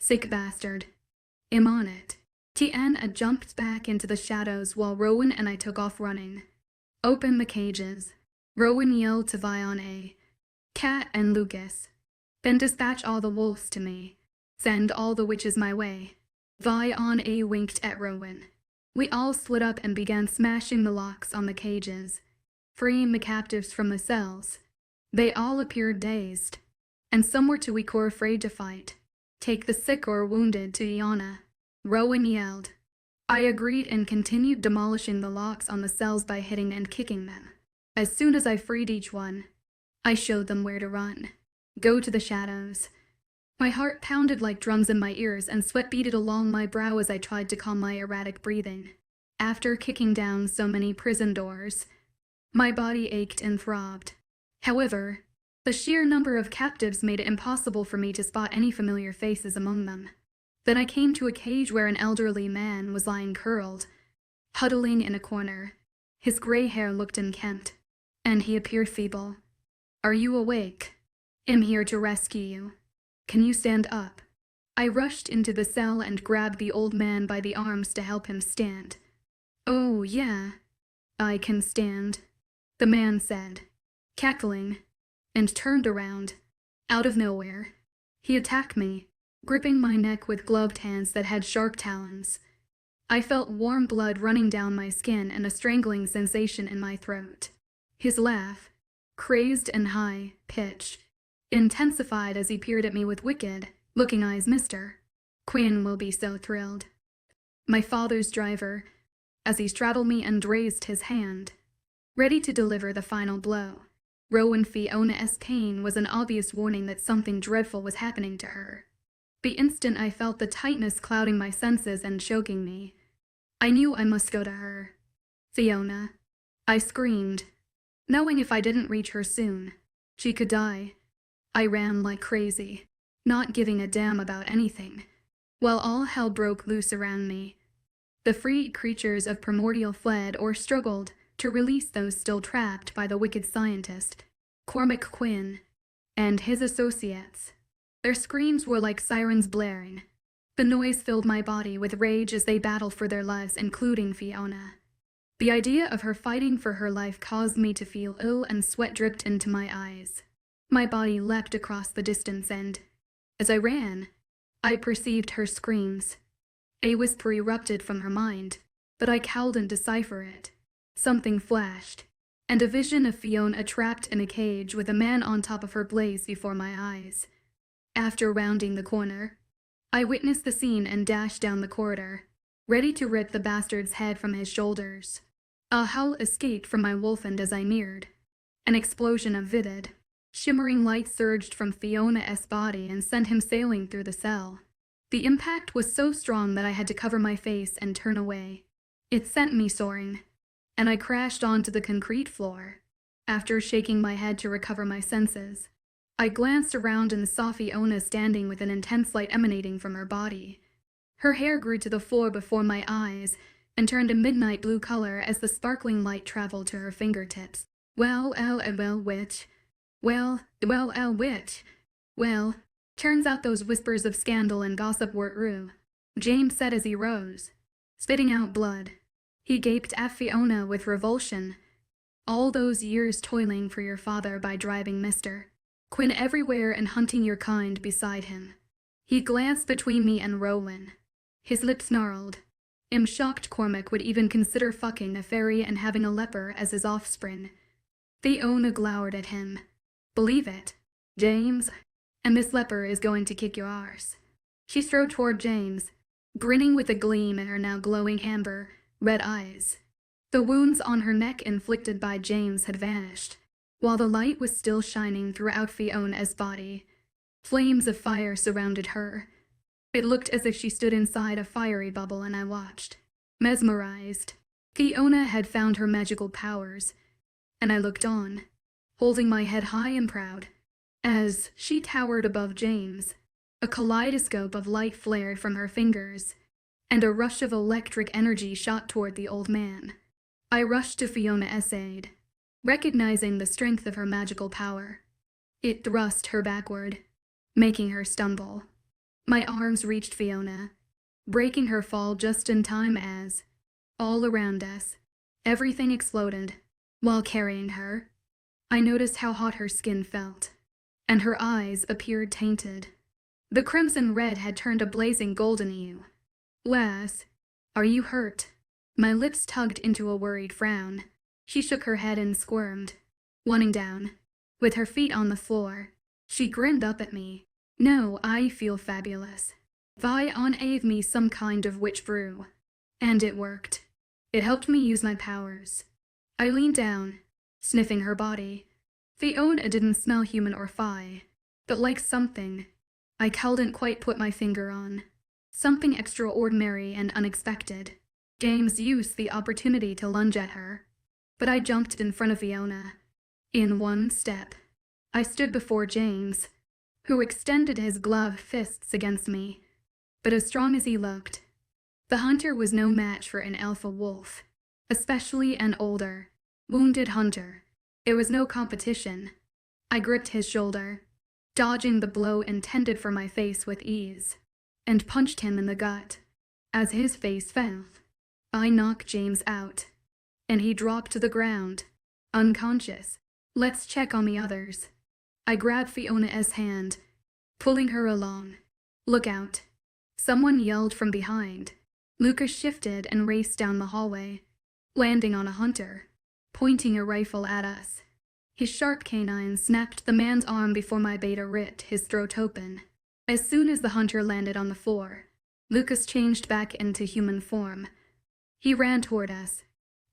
sick bastard. I'm on it." Tiana jumped back into the shadows while Rowan and I took off running. Open the cages, Rowan yelled to Vion, Cat and Lucas. Then dispatch all the wolves to me. Send all the witches my way. Vion winked at Rowan. We all split up and began smashing the locks on the cages, freeing the captives from the cells. They all appeared dazed, and some were too weak or afraid to fight. Take the sick or wounded to Iana, Rowan yelled. I agreed and continued demolishing the locks on the cells by hitting and kicking them. As soon as I freed each one, I showed them where to run. Go to the shadows. My heart pounded like drums in my ears and sweat beaded along my brow as I tried to calm my erratic breathing. After kicking down so many prison doors, my body ached and throbbed. However, the sheer number of captives made it impossible for me to spot any familiar faces among them. Then I came to a cage where an elderly man was lying curled, huddling in a corner. His gray hair looked unkempt, and he appeared feeble. Are you awake? I'm here to rescue you. Can you stand up? I rushed into the cell and grabbed the old man by the arms to help him stand. Oh, yeah, I can stand, the man said, cackling, and turned around. Out of nowhere, he attacked me, gripping my neck with gloved hands that had sharp talons. I felt warm blood running down my skin and a strangling sensation in my throat. His laugh, crazed and high-pitched, intensified as he peered at me with wicked, looking eyes. Mr. Quinn will be so thrilled. My father's driver, as he straddled me and raised his hand, ready to deliver the final blow. Rowan Fiona's pain was an obvious warning that something dreadful was happening to her. The instant I felt the tightness clouding my senses and choking me, I knew I must go to her. Fiona, I screamed, knowing if I didn't reach her soon, she could die. I ran like crazy, not giving a damn about anything, while all hell broke loose around me. The freed creatures of Primordial fled or struggled to release those still trapped by the wicked scientist, Cormac Quinn, and his associates. Their screams were like sirens blaring. The noise filled my body with rage as they battled for their lives, including Fiona. The idea of her fighting for her life caused me to feel ill and sweat dripped into my eyes. My body leapt across the distance and, as I ran, I perceived her screams. A whisper erupted from her mind, but I couldn't decipher it. Something flashed, and a vision of Fiona trapped in a cage with a man on top of her blazed before my eyes. After rounding the corner, I witnessed the scene and dashed down the corridor, ready to rip the bastard's head from his shoulders. A howl escaped from my wolf, and as I neared, an explosion of vivid, shimmering light surged from Fiona's body and sent him sailing through the cell. The impact was so strong that I had to cover my face and turn away. It sent me soaring, and I crashed onto the concrete floor. After shaking my head to recover my senses, I glanced around and saw Fiona standing with an intense light emanating from her body. Her hair grew to the floor before my eyes and turned a midnight blue color as the sparkling light traveled to her fingertips. Well, witch. Well, witch. Well, turns out those whispers of scandal and gossip were true, James said as he rose, spitting out blood. He gaped at Fiona with revulsion. All those years toiling for your father by driving Mr. Quinn everywhere and hunting your kind beside him. He glanced between me and Rowan. His lips snarled. I'm shocked Cormac would even consider fucking a fairy and having a leper as his offspring. Fiona glowered at him. Believe it, James, and this leper is going to kick your arse. She strode toward James, grinning with a gleam in her now glowing amber, red eyes. The wounds on her neck inflicted by James had vanished, while the light was still shining throughout Fiona's body. Flames of fire surrounded her. It looked as if she stood inside a fiery bubble, and I watched, mesmerized. Fiona had found her magical powers, and I looked on, holding my head high and proud. As she towered above James, a kaleidoscope of light flared from her fingers, and a rush of electric energy shot toward the old man. I rushed to Fiona's aid, recognizing the strength of her magical power. It thrust her backward, making her stumble. My arms reached Fiona, breaking her fall just in time as, all around us, everything exploded. While carrying her, I noticed how hot her skin felt, and her eyes appeared tainted. The crimson red had turned a blazing golden hue. "Lass, are you hurt?" My lips tugged into a worried frown. She shook her head and squirmed, wanting down. With her feet on the floor, she grinned up at me. "No, I feel fabulous. Vion gave me some kind of witch brew, and it worked. It helped me use my powers." I leaned down, sniffing her body. Fiona didn't smell human or fey, but like something I couldn't quite put my finger on. Something extraordinary and unexpected. James used the opportunity to lunge at her, but I jumped in front of Fiona. In one step, I stood before James, who extended his gloved fists against me. But as strong as he looked, the hunter was no match for an alpha wolf, especially an older, wounded hunter. It was no competition. I gripped his shoulder, dodging the blow intended for my face with ease, and punched him in the gut. As his face fell, I knocked James out, and he dropped to the ground, unconscious. "Let's check on the others." I grabbed Fiona's hand, pulling her along. "Look out." Someone yelled from behind. Lucas shifted and raced down the hallway, landing on a hunter, pointing a rifle at us. His sharp canine snapped the man's arm before my beta ripped his throat open. As soon as the hunter landed on the floor, Lucas changed back into human form. He ran toward us.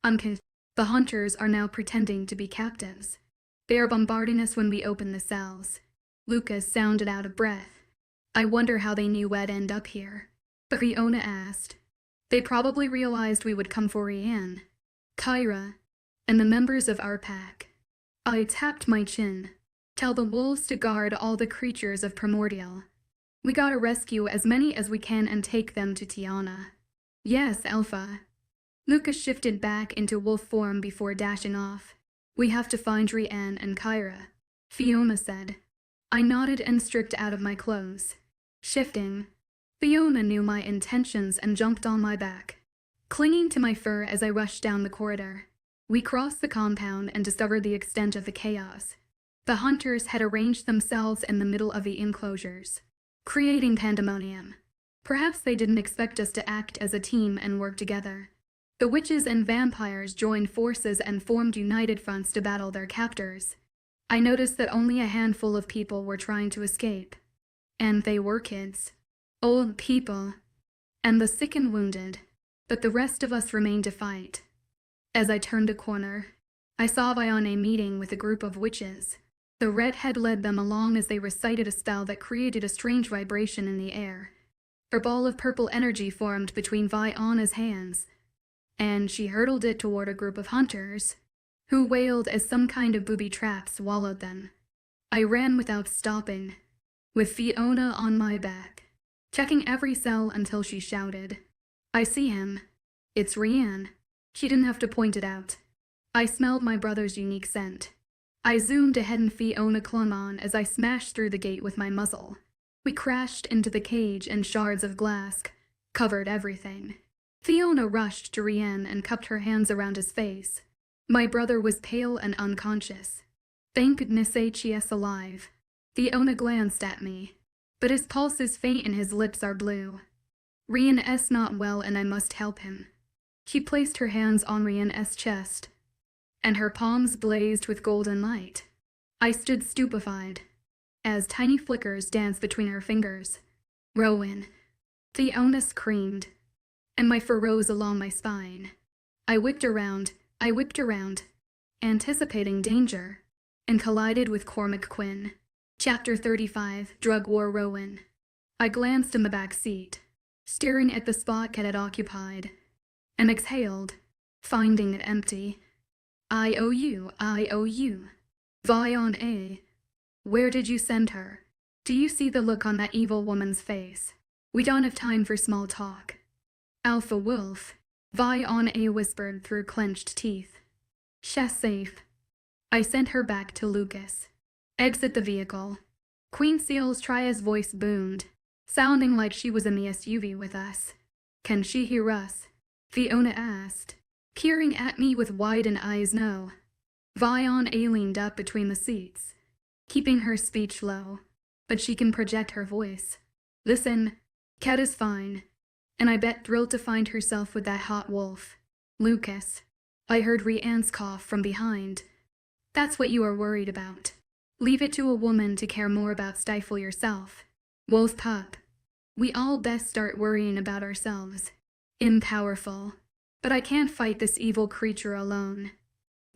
The hunters are now pretending to be captives. They are bombarding us when we open the cells. Lucas sounded out of breath. "I wonder how they knew we'd end up here." But Fiona asked. "They probably realized we would come for Rianne, Kyra, and the members of our pack." I tapped my chin. "Tell the wolves to guard all the creatures of Primordial. We gotta rescue as many as we can and take them to Tiana." "Yes, Alpha." Lucas shifted back into wolf form before dashing off. "We have to find Rianne and Kyra," Fiona said. I nodded and stripped out of my clothes. Shifting, Fiona knew my intentions and jumped on my back, clinging to my fur as I rushed down the corridor. We crossed the compound and discovered the extent of the chaos. The hunters had arranged themselves in the middle of the enclosures, creating pandemonium. Perhaps they didn't expect us to act as a team and work together. The witches and vampires joined forces and formed united fronts to battle their captors. I noticed that only a handful of people were trying to escape. And they were kids, old people, and the sick and wounded. But the rest of us remained to fight. As I turned a corner, I saw Vione meeting with a group of witches. The redhead led them along as they recited a spell that created a strange vibration in the air. Her ball of purple energy formed between Viona's hands, and she hurtled it toward a group of hunters, who wailed as some kind of booby trap swallowed them. I ran without stopping, with Fiona on my back, checking every cell until she shouted, "I see him. It's Rianne." She didn't have to point it out. I smelled my brother's unique scent. I zoomed ahead and Fiona clung on as I smashed through the gate with my muzzle. We crashed into the cage and shards of glass covered everything. Fiona rushed to Rianne and cupped her hands around his face. My brother was pale and unconscious. "Thank goodness HES alive." Fiona glanced at me, but his pulse is faint and his lips are blue. "Rianne's not well and I must help him." She placed her hands on Rianne's chest, and her palms blazed with golden light. I stood stupefied, as tiny flickers danced between her fingers. "Rowan," Fiona screamed, and my fur rose along my spine. I whipped around, anticipating danger, and collided with Cormac Quinn. Chapter 35, Drug War Rowan. I glanced in the back seat, staring at the spot Kat had occupied, and exhaled, finding it empty. I owe you. Vion. Where did you send her? Do you see the look on that evil woman's face? We don't have time for small talk. Alpha Wolf, Vion whispered through clenched teeth. "She's safe." I sent her back to Lucas. "Exit the vehicle." Queen Seal's Tria's voice boomed, sounding like she was in the SUV with us. Can she hear us? Fiona asked, peering at me with widened eyes. No. Vion leaned up between the seats, keeping her speech low, but she can project her voice. Listen, Kat is fine, and I bet thrilled to find herself with that hot wolf. Lucas. I heard Rianne's cough from behind. That's what you are worried about. Leave it to a woman to care more about stifle yourself. Wolf pup. We all best start worrying about ourselves. Powerful. But I can't fight this evil creature alone.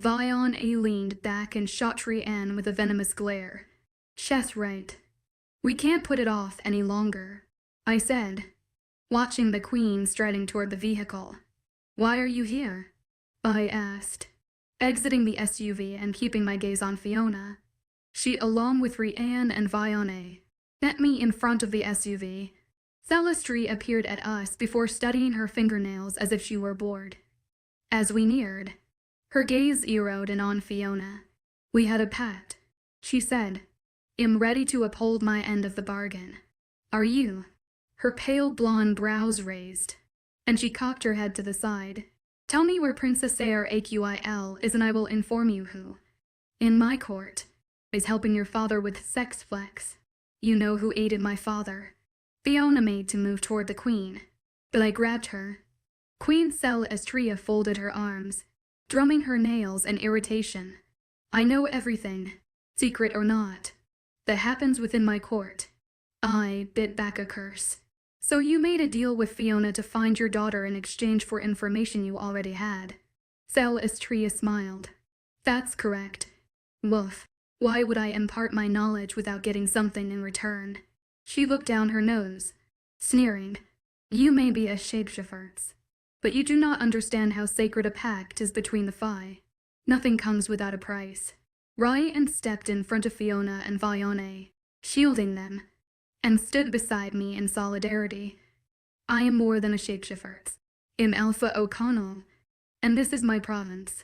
Vion leaned back and shot Rianne with a venomous glare. Chest right. We can't put it off any longer, I said, watching the queen striding toward the vehicle. Why are you here? I asked, exiting the SUV and keeping my gaze on Fiona. She, along with Rianne and Vione, met me in front of the SUV. Celestri appeared at us before studying her fingernails as if she were bored. As we neared, her gaze zeroed in on Fiona. We had a pact, she said. I'm ready to uphold my end of the bargain. Are you? Her pale blonde brows raised, and she cocked her head to the side. Tell me where Princess AQIL is and I will inform you who, in my court, is helping your father with sex flex. You know who aided my father. Fiona made to move toward the queen, but I grabbed her. Queen Celestria folded her arms, drumming her nails in irritation. I know everything, secret or not, that happens within my court. I bit back a curse. So you made a deal with Fiona to find your daughter in exchange for information you already had. Celestria smiled. That's correct. Woof. Why would I impart my knowledge without getting something in return? She looked down her nose, sneering. You may be a shapeshifter, but you do not understand how sacred a pact is between the Fae. Nothing comes without a price. Ryan stepped in front of Fiona and Vione, shielding them, and stood beside me in solidarity. I am more than a shapeshifter. I'm Alpha O'Connell, and this is my province.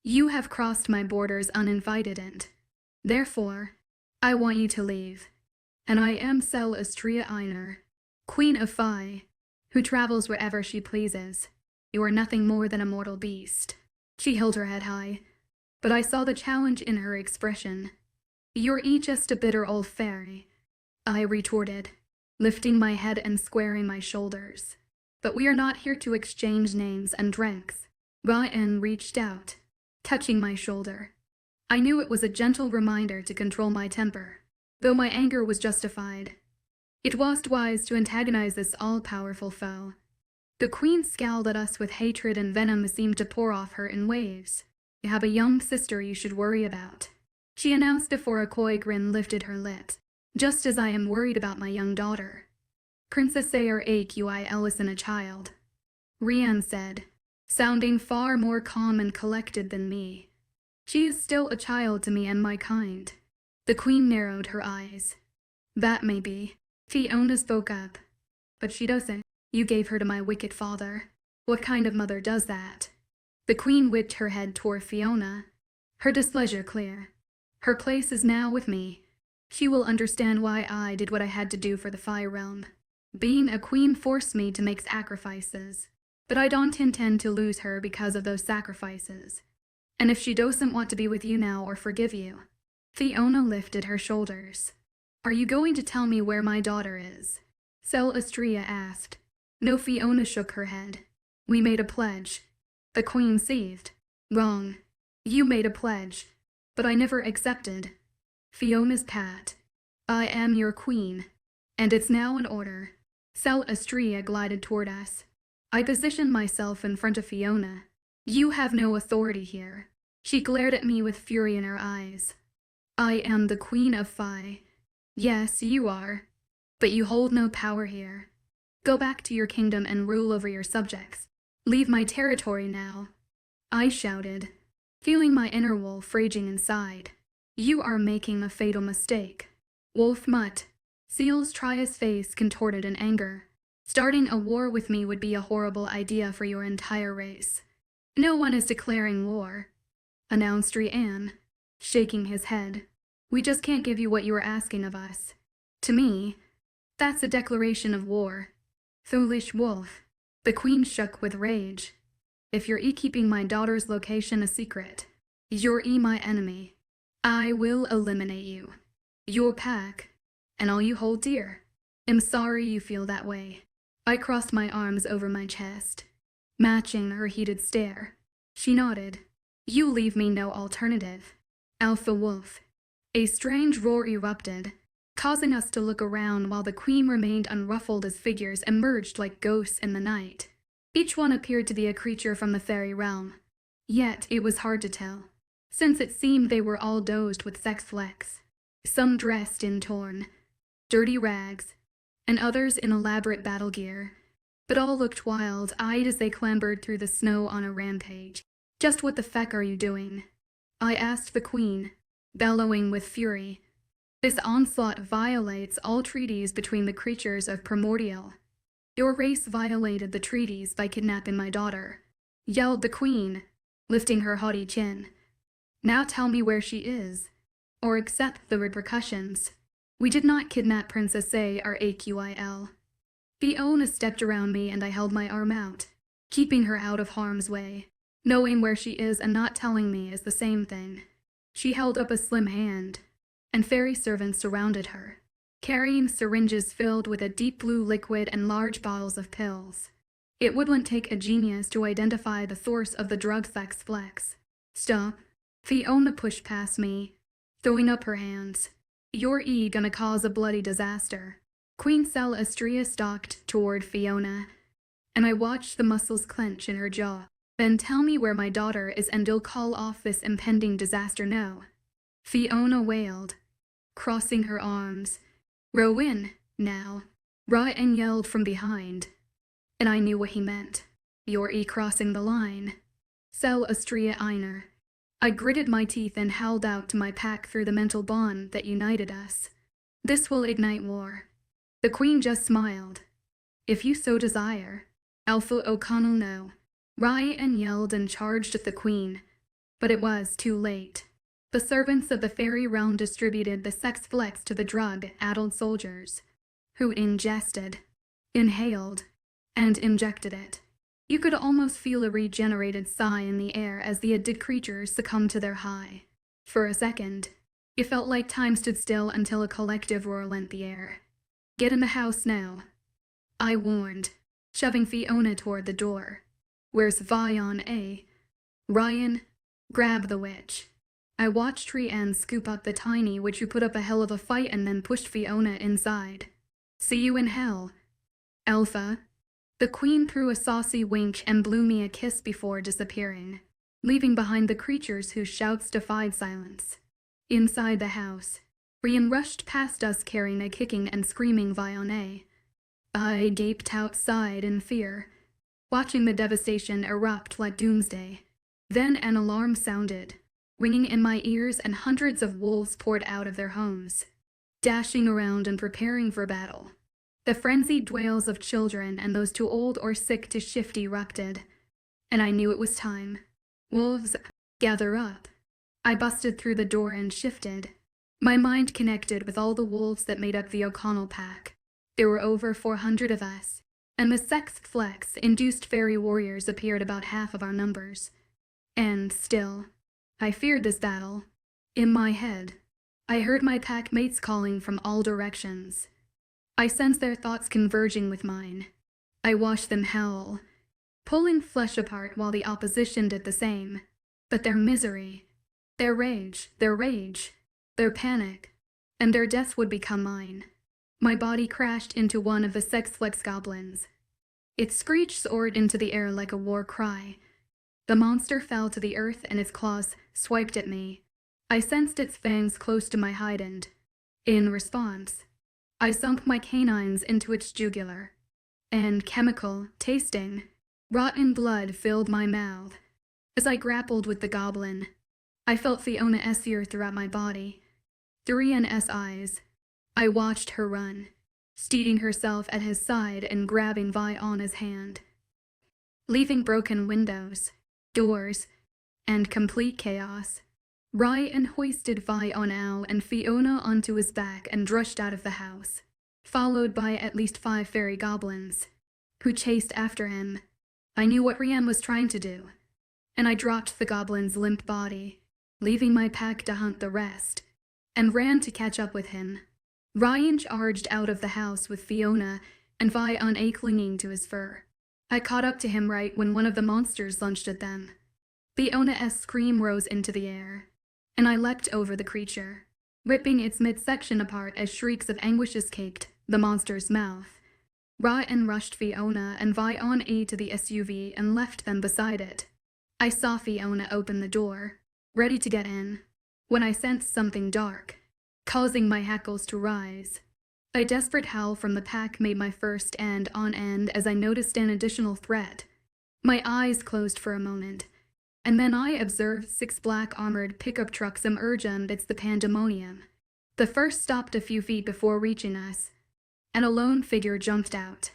You have crossed my borders uninvited and, therefore, I want you to leave. And I am Celestria Einer, Queen of Fae, who travels wherever she pleases. You are nothing more than a mortal beast. She held her head high, but I saw the challenge in her expression. You're just a bitter old fairy, I retorted, lifting my head and squaring my shoulders. But we are not here to exchange names and drinks. Ryan reached out, touching my shoulder. I knew it was a gentle reminder to control my temper, though my anger was justified. It was wise to antagonize this all-powerful foe. The queen scowled at us with hatred, and venom seemed to pour off her in waves. You have a young sister you should worry about, she announced before a coy grin lifted her lips. Just as I am worried about my young daughter. Princess AQIL isn't a child, Rianne said, sounding far more calm and collected than me. She is still a child to me and my kind. The queen narrowed her eyes. That may be, Fiona spoke up. But she doesn't. You gave her to my wicked father. What kind of mother does that? The queen whipped her head toward Fiona, her displeasure clear. Her place is now with me. She will understand why I did what I had to do for the Fire Realm. Being a queen forced me to make sacrifices, but I don't intend to lose her because of those sacrifices. And if she doesn't want to be with you now or forgive you, Fiona lifted her shoulders. Are you going to tell me where my daughter is? Celestria asked. No, Fiona shook her head. We made a pledge. The queen seethed. Wrong. You made a pledge, but I never accepted. Fiona's pat. I am your queen, and it's now in order. Celestria glided toward us. I positioned myself in front of Fiona. You have no authority here. She glared at me with fury in her eyes. I am the Queen of Fae. Yes, you are, but you hold no power here. Go back to your kingdom and rule over your subjects. Leave my territory now, I shouted, feeling my inner wolf raging inside. You are making a fatal mistake. Wolf mutt. Seal's Trias face contorted in anger. Starting a war with me would be a horrible idea for your entire race. No one is declaring war, announced Rianne, shaking his head. We just can't give you what you are asking of us. To me, that's a declaration of war. Foolish wolf. The queen shook with rage. If you're keeping my daughter's location a secret, you're my enemy. I will eliminate you, your pack, and all you hold dear. I'm sorry you feel that way. I crossed my arms over my chest, matching her heated stare. She nodded. You leave me no alternative. Alpha Wolf. A strange roar erupted, causing us to look around while the queen remained unruffled as figures emerged like ghosts in the night. Each one appeared to be a creature from the fairy realm. Yet it was hard to tell, since it seemed they were all dosed with sex flecks. Some dressed in torn, dirty rags, and others in elaborate battle gear. But all looked wild-eyed as they clambered through the snow on a rampage. Just what the feck are you doing? I asked the queen, bellowing with fury. This onslaught violates all treaties between the creatures of Primordial. Your race violated the treaties by kidnapping my daughter, yelled the queen, lifting her haughty chin. Now tell me where she is, or accept the repercussions. We did not kidnap Princess A or AQIL. Fiona stepped around me and I held my arm out, keeping her out of harm's way. Knowing where she is and not telling me is the same thing. She held up a slim hand, and fairy servants surrounded her, carrying syringes filled with a deep blue liquid and large bottles of pills. It wouldn't take a genius to identify the source of the drug sex flex. Stop. Fiona pushed past me, throwing up her hands. You're gonna cause a bloody disaster. Queen Celestria stalked toward Fiona, and I watched the muscles clench in her jaw. Then tell me where my daughter is and you'll call off this impending disaster now. Fiona wailed, crossing her arms. Row in, now. Ryan yelled from behind, and I knew what he meant. You're crossing the line. Celestria Einer. I gritted my teeth and howled out to my pack through the mental bond that united us. This will ignite war. The queen just smiled. If you so desire. Alpha O'Connell no. Ryan yelled and charged at the queen, but it was too late. The servants of the fairy realm distributed the sex flex to the drug-addled soldiers, who ingested, inhaled, and injected it. You could almost feel a regenerated sigh in the air as the addicted creatures succumbed to their high. For a second, it felt like time stood still until a collective roar rent the air. Get in the house now, I warned, shoving Fiona toward the door. Where's Vion A? Ryan, grab the witch. I watched Rhiannon scoop up the tiny witch who put up a hell of a fight and then pushed Fiona inside. See you in hell, Alpha. The queen threw a saucy wink and blew me a kiss before disappearing, leaving behind the creatures whose shouts defied silence. Inside the house, Rhiannon rushed past us carrying a kicking and screaming Vion A. I gaped outside in fear, watching the devastation erupt like doomsday. Then an alarm sounded, ringing in my ears, and hundreds of wolves poured out of their homes, dashing around and preparing for battle. The frenzied wails of children and those too old or sick to shift erupted, and I knew it was time. Wolves, gather up. I busted through the door and shifted. My mind connected with all the wolves that made up the O'Connell pack. There were over 400 of us, and the sex flex-induced fairy warriors appeared about half of our numbers. And still, I feared this battle. In my head, I heard my pack mates calling from all directions. I sensed their thoughts converging with mine. I watched them howl, pulling flesh apart while the opposition did the same. But their misery, their rage, their panic, and their death would become mine. My body crashed into one of the sex flex goblins. Its screech soared into the air like a war cry. The monster fell to the earth and its claws swiped at me. I sensed its fangs close to my hide and, in response, I sunk my canines into its jugular, and chemical, tasting, rotten blood filled my mouth. As I grappled with the goblin, I felt Fiona's ear throughout my body. Through Rhiannon's eyes, I watched her run, steadying herself at his side and grabbing Viona's hand. Leaving broken windows, doors, and complete chaos, Ryan hoisted Viona and Fiona onto his back and rushed out of the house, followed by at least 5 fairy goblins, who chased after him. I knew what Rian was trying to do, and I dropped the goblin's limp body, leaving my pack to hunt the rest, and ran to catch up with him. Ryan charged out of the house with Fiona and Vi on a clinging to his fur. I caught up to him right when one of the monsters lunged at them. Fiona's scream rose into the air, and I leapt over the creature, ripping its midsection apart as shrieks of anguish escaped the monster's mouth. Ryan rushed Fiona and Vi on to the SUV and left them beside it. I saw Fiona open the door, ready to get in, when I sensed something dark, causing my hackles to rise. A desperate howl from the pack made my fur stand on end as I noticed an additional threat. My eyes closed for a moment, and then I observed 6 black armored pickup trucks emerge amidst the pandemonium. The first stopped a few feet before reaching us, and a lone figure jumped out.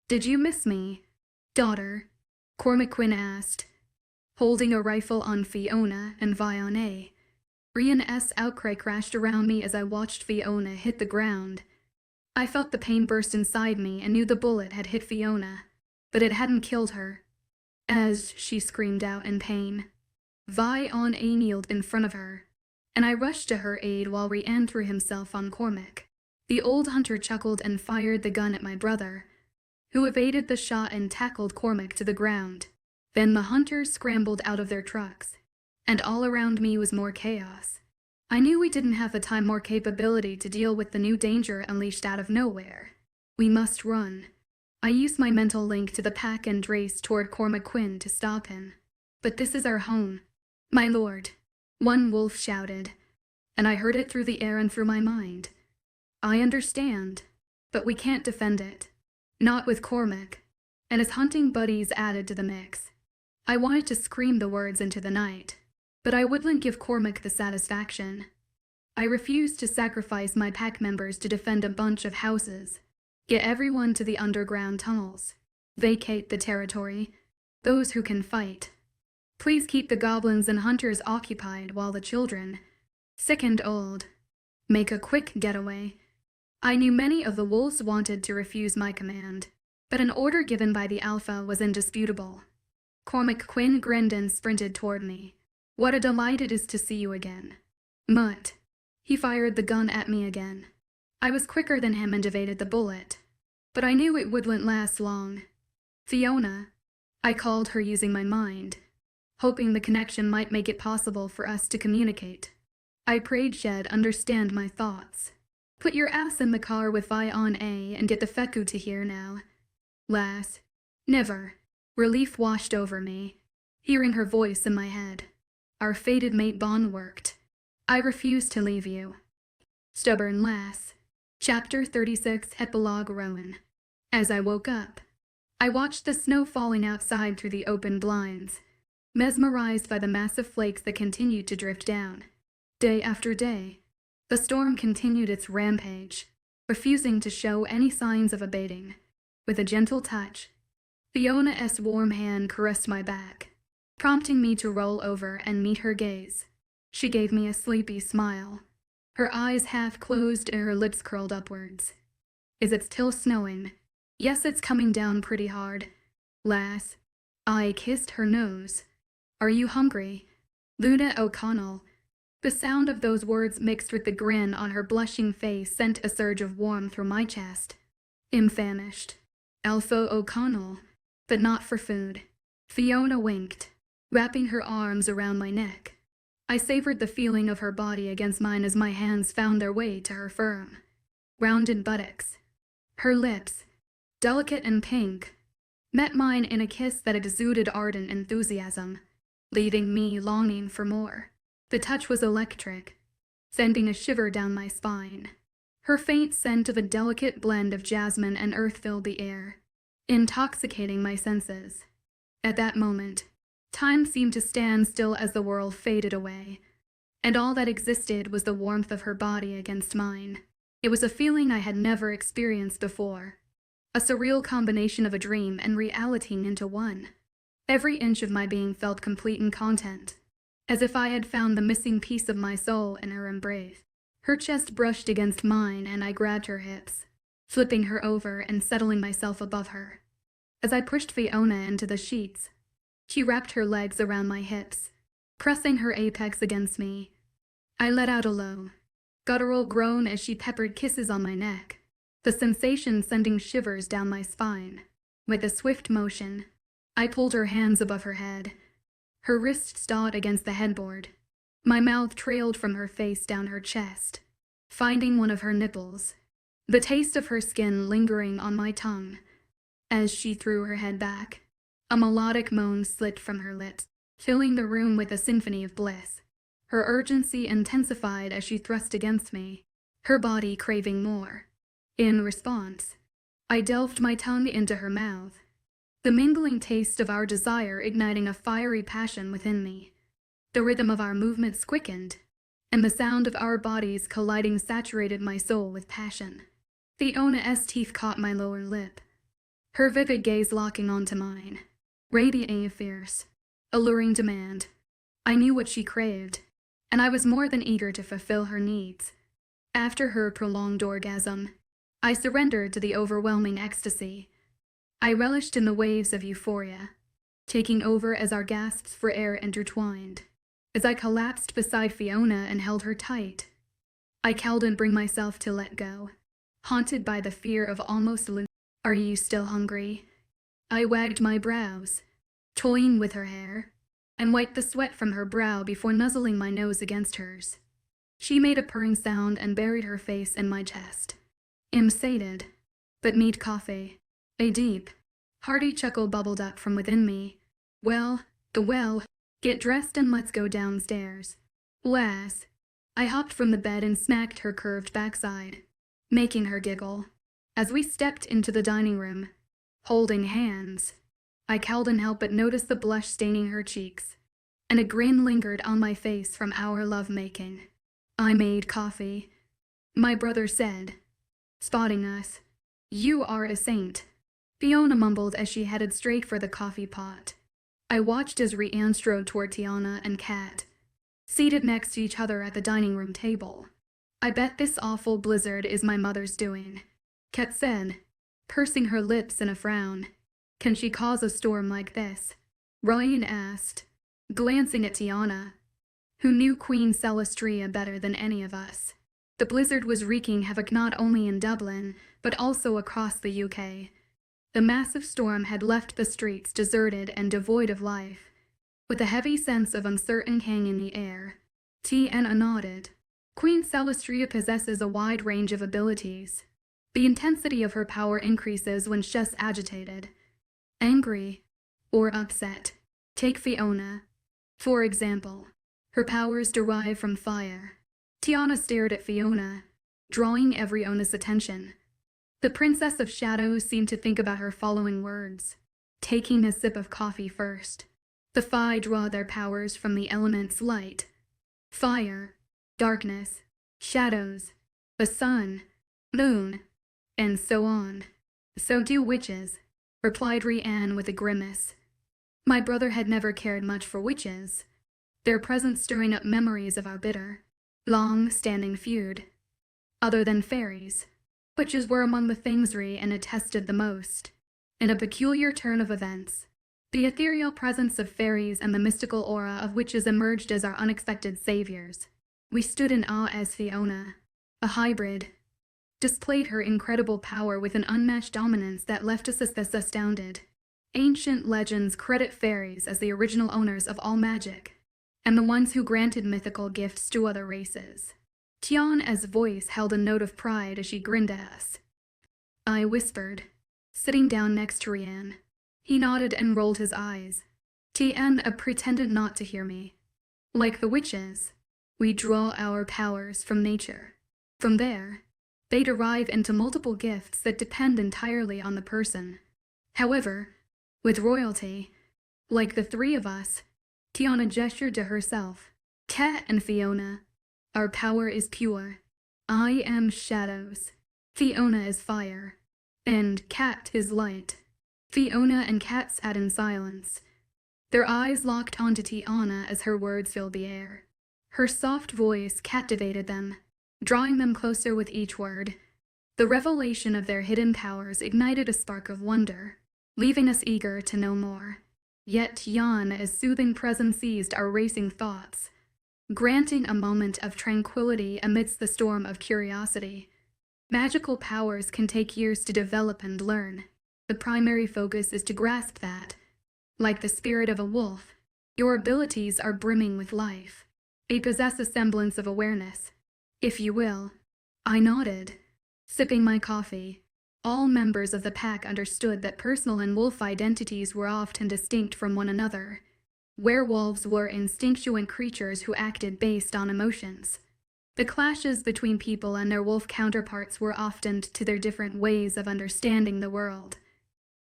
"Did you miss me, daughter?" Cormac Quinn asked, holding a rifle on Fiona and Vi on A. Rian's outcry crashed around me as I watched Fiona hit the ground. I felt the pain burst inside me and knew the bullet had hit Fiona, but it hadn't killed her. As she screamed out in pain, Vi on A kneeled in front of her, and I rushed to her aid while Rian threw himself on Cormac. The old hunter chuckled and fired the gun at my brother, who evaded the shot and tackled Cormac to the ground. Then the hunters scrambled out of their trucks, and all around me was more chaos. I knew we didn't have the time or capability to deal with the new danger unleashed out of nowhere. We must run. I used my mental link to the pack and raced toward Cormac Quinn to stop him. "But this is our home, my lord," one wolf shouted, and I heard it through the air and through my mind. "I understand, but we can't defend it. Not with Cormac," and his hunting buddies added to the mix. I wanted to scream the words into the night, but I wouldn't give Cormac the satisfaction. I refused to sacrifice my pack members to defend a bunch of houses. Get everyone to the underground tunnels. Vacate the territory. Those who can fight. Please keep the goblins and hunters occupied while the children, sick and old, make a quick getaway. I knew many of the wolves wanted to refuse my command, but an order given by the Alpha was indisputable. Cormac Quinn grinned and sprinted toward me. "What a delight it is to see you again, Mutt." He fired the gun at me again. I was quicker than him and evaded the bullet, but I knew it wouldn't last long. "Fiona," I called her using my mind, hoping the connection might make it possible for us to communicate. I prayed she'd understand my thoughts. "Put your ass in the car with Vi on A and get the Feku to here now, lass." "Never." Relief washed over me, hearing her voice in my head. Our fated mate bond worked. "I refuse to leave you." Stubborn lass. Chapter 36, Epilogue Rowan. As I woke up, I watched the snow falling outside through the open blinds, mesmerized by the massive flakes that continued to drift down. Day after day, the storm continued its rampage, refusing to show any signs of abating. With a gentle touch, Fiona's warm hand caressed my back, prompting me to roll over and meet her gaze. She gave me a sleepy smile, her eyes half closed and her lips curled upwards. "Is it still snowing?" "Yes, it's coming down pretty hard, lass." I kissed her nose. "Are you hungry?" Luna O'Connell. The sound of those words mixed with the grin on her blushing face sent a surge of warmth through my chest. "I'm famished." "Alpha O'Connell, but not for food." Fiona winked, wrapping her arms around my neck. I savored the feeling of her body against mine as my hands found their way to her firm, rounded buttocks. Her lips, delicate and pink, met mine in a kiss that exuded ardent enthusiasm, leaving me longing for more. The touch was electric, sending a shiver down my spine. Her faint scent of a delicate blend of jasmine and earth filled the air, intoxicating my senses. At that moment, time seemed to stand still as the world faded away, and all that existed was the warmth of her body against mine. It was a feeling I had never experienced before, a surreal combination of a dream and reality into one. Every inch of my being felt complete and content, as if I had found the missing piece of my soul in her embrace. Her chest brushed against mine and I grabbed her hips, flipping her over and settling myself above her. As I pushed Fiona into the sheets, she wrapped her legs around my hips, pressing her apex against me. I let out a low, guttural groan as she peppered kisses on my neck, the sensation sending shivers down my spine. With a swift motion, I pulled her hands above her head. Her wrists stawed against the headboard. My mouth trailed from her face down her chest, finding one of her nipples, the taste of her skin lingering on my tongue. As she threw her head back, a melodic moan slid from her lips, filling the room with a symphony of bliss. Her urgency intensified as she thrust against me, her body craving more. In response, I delved my tongue into her mouth, the mingling taste of our desire igniting a fiery passion within me. The rhythm of our movements quickened, and the sound of our bodies colliding saturated my soul with passion. Fiona's teeth caught my lower lip, her vivid gaze locking onto mine, radiantly fierce, alluring demand. I knew what she craved, and I was more than eager to fulfill her needs. After her prolonged orgasm, I surrendered to the overwhelming ecstasy. I relished in the waves of euphoria, taking over as our gasps for air intertwined. As I collapsed beside Fiona and held her tight, I couldn't bring myself to let go, haunted by the fear of almost losing. "Are you still hungry?" I wagged my brows, toying with her hair, and wiped the sweat from her brow before nuzzling my nose against hers. She made a purring sound and buried her face in my chest. "I'm sated, but need coffee." A deep, hearty chuckle bubbled up from within me. Well, get dressed and let's go downstairs." "Lass." I hopped from the bed and smacked her curved backside, making her giggle. As we stepped into the dining room, holding hands, I couldn't help but notice the blush staining her cheeks, and a grin lingered on my face from our lovemaking. "I made coffee," my brother said, spotting us. "You are a saint," Fiona mumbled as she headed straight for the coffee pot. I watched as Rianne strode toward Tiana and Kat, seated next to each other at the dining room table. "I bet this awful blizzard is my mother's doing," Kat said, pursing her lips in a frown. "Can she cause a storm like this?" Ryan asked, glancing at Tiana, who knew Queen Celestria better than any of us. The blizzard was wreaking havoc not only in Dublin, but also across the UK. The massive storm had left the streets deserted and devoid of life, with a heavy sense of uncertainty hanging in the air. Tiana nodded. "Queen Celestria possesses a wide range of abilities. The intensity of her power increases when she's agitated, angry, or upset. Take Fiona, for example. Her powers derive from fire." Tiana stared at Fiona, drawing everyone's attention. The Princess of Shadows seemed to think about her following words, taking a sip of coffee first. "The Fae draw their powers from the elements light, fire, darkness, shadows, the sun, moon, and so on." "So do witches," replied Rianne with a grimace. My brother had never cared much for witches, their presence stirring up memories of our bitter, long-standing feud. Other than fairies, witches were among the things Rianne attested the most. In a peculiar turn of events, the ethereal presence of fairies and the mystical aura of witches emerged as our unexpected saviors. We stood in awe as Fiona, a hybrid, displayed her incredible power with an unmatched dominance that left us astounded. Ancient legends credit fairies as the original owners of all magic, and the ones who granted mythical gifts to other races. Tiana's voice held a note of pride as she grinned at us. I whispered, sitting down next to Rianne. He nodded and rolled his eyes. Tiana pretended not to hear me. "Like the witches, we draw our powers from nature. From there, they derive into multiple gifts that depend entirely on the person. However, with royalty, like the three of us," Tiana gestured to herself, "Kat and Fiona, our power is pure. I am shadows, Fiona is fire, and Kat is light." Fiona and Kat sat in silence, their eyes locked onto Tiana as her words filled the air. Her soft voice captivated them, drawing them closer with each word. The revelation of their hidden powers ignited a spark of wonder. leaving us eager to know more. Yet Tian's soothing presence eased our racing thoughts, granting a moment of tranquility amidst the storm of curiosity. Magical powers can take years to develop and learn. The primary focus is to grasp that, like the spirit of a wolf, your abilities are brimming with life. They possess a semblance of awareness, if you will. I nodded, sipping my coffee. All members of the pack understood that personal and wolf identities were often distinct from one another. Werewolves were instinctual creatures who acted based on emotions. The clashes between people and their wolf counterparts were often to their different ways of understanding the world.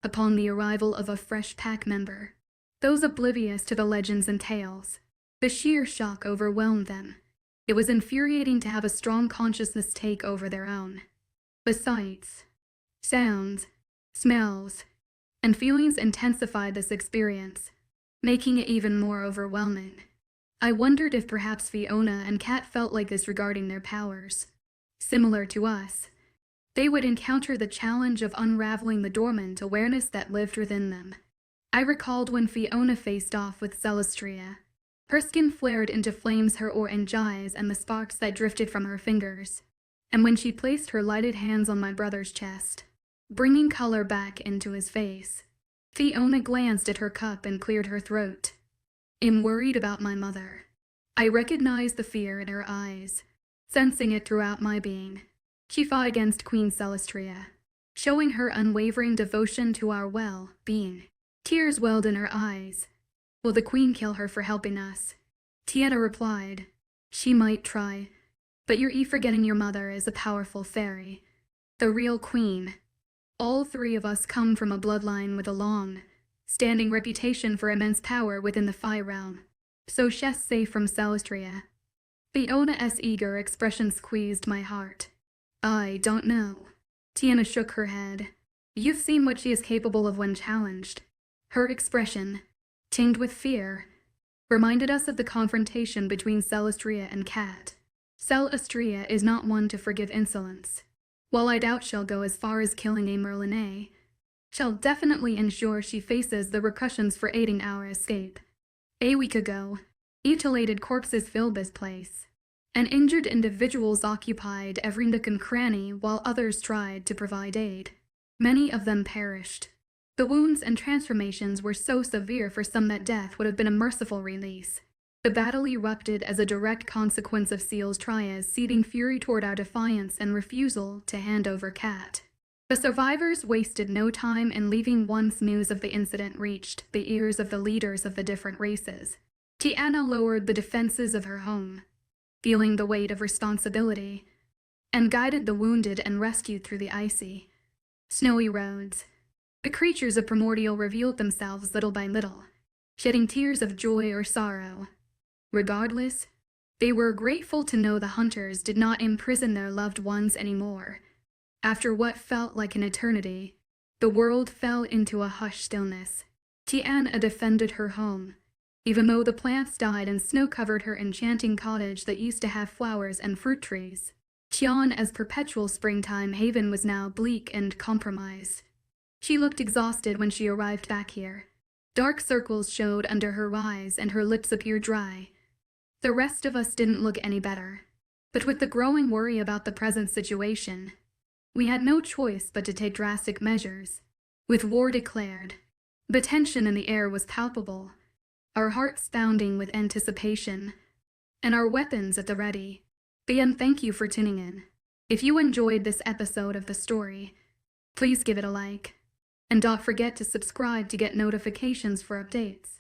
Upon the arrival of a fresh pack member, those oblivious to the legends and tales, the sheer shock overwhelmed them. It was infuriating to have a strong consciousness take over their own. The sights, sounds, smells, and feelings intensified this experience, making it even more overwhelming. I wondered if perhaps Fiona and Kat felt like this regarding their powers. Similar to us, they would encounter the challenge of unraveling the dormant awareness that lived within them. I recalled when Fiona faced off with Celestria. Her skin flared into flames, her orange eyes and the sparks that drifted from her fingers. And when she placed her lighted hands on my brother's chest, bringing color back into his face, Fiona glanced at her cup and cleared her throat. I'm worried about my mother. I recognized the fear in her eyes, sensing it throughout my being. She fought against Queen Celestria, showing her unwavering devotion to our well-being. Tears welled in her eyes. Will the Queen kill her for helping us? Tiana replied, she might try, but you're forgetting your mother is a powerful fairy, the real Queen. All three of us come from a bloodline with a long-standing reputation for immense power within the Phi realm. So she's safe from Celestria. Fiona's eager expression squeezed my heart. I don't know. Tiana shook her head. You've seen what she is capable of when challenged. Her expression, tinged with fear, reminded us of the confrontation between Celestria and Kat. Celestria is not one to forgive insolence. While I doubt she'll go as far as killing a Merlinay, she'll definitely ensure she faces the repercussions for aiding our escape. A week ago, mutilated corpses filled this place, and injured individuals occupied every nook and cranny while others tried to provide aid. Many of them perished. The wounds and transformations were so severe for some that death would have been a merciful release. The battle erupted as a direct consequence of Seal's trias seething fury toward our defiance and refusal to hand over Kat. The survivors wasted no time in leaving once news of the incident reached the ears of the leaders of the different races. Tiana lowered the defenses of her home, feeling the weight of responsibility, and guided the wounded and rescued through the icy, snowy roads. The creatures of Primordial revealed themselves little by little, shedding tears of joy or sorrow. Regardless, they were grateful to know the hunters did not imprison their loved ones anymore. After what felt like an eternity, the world fell into a hushed stillness. Tiana defended her home, even though the plants died and snow covered her enchanting cottage that used to have flowers and fruit trees. Tiana's perpetual springtime haven was now bleak and compromised. She looked exhausted when she arrived back here. Dark circles showed under her eyes and her lips appeared dry. The rest of us didn't look any better, but with the growing worry about the present situation, we had no choice but to take drastic measures. With war declared, the tension in the air was palpable, our hearts pounding with anticipation, and our weapons at the ready. And thank you for tuning in. If you enjoyed this episode of the story, please give it a like, and don't forget to subscribe to get notifications for updates.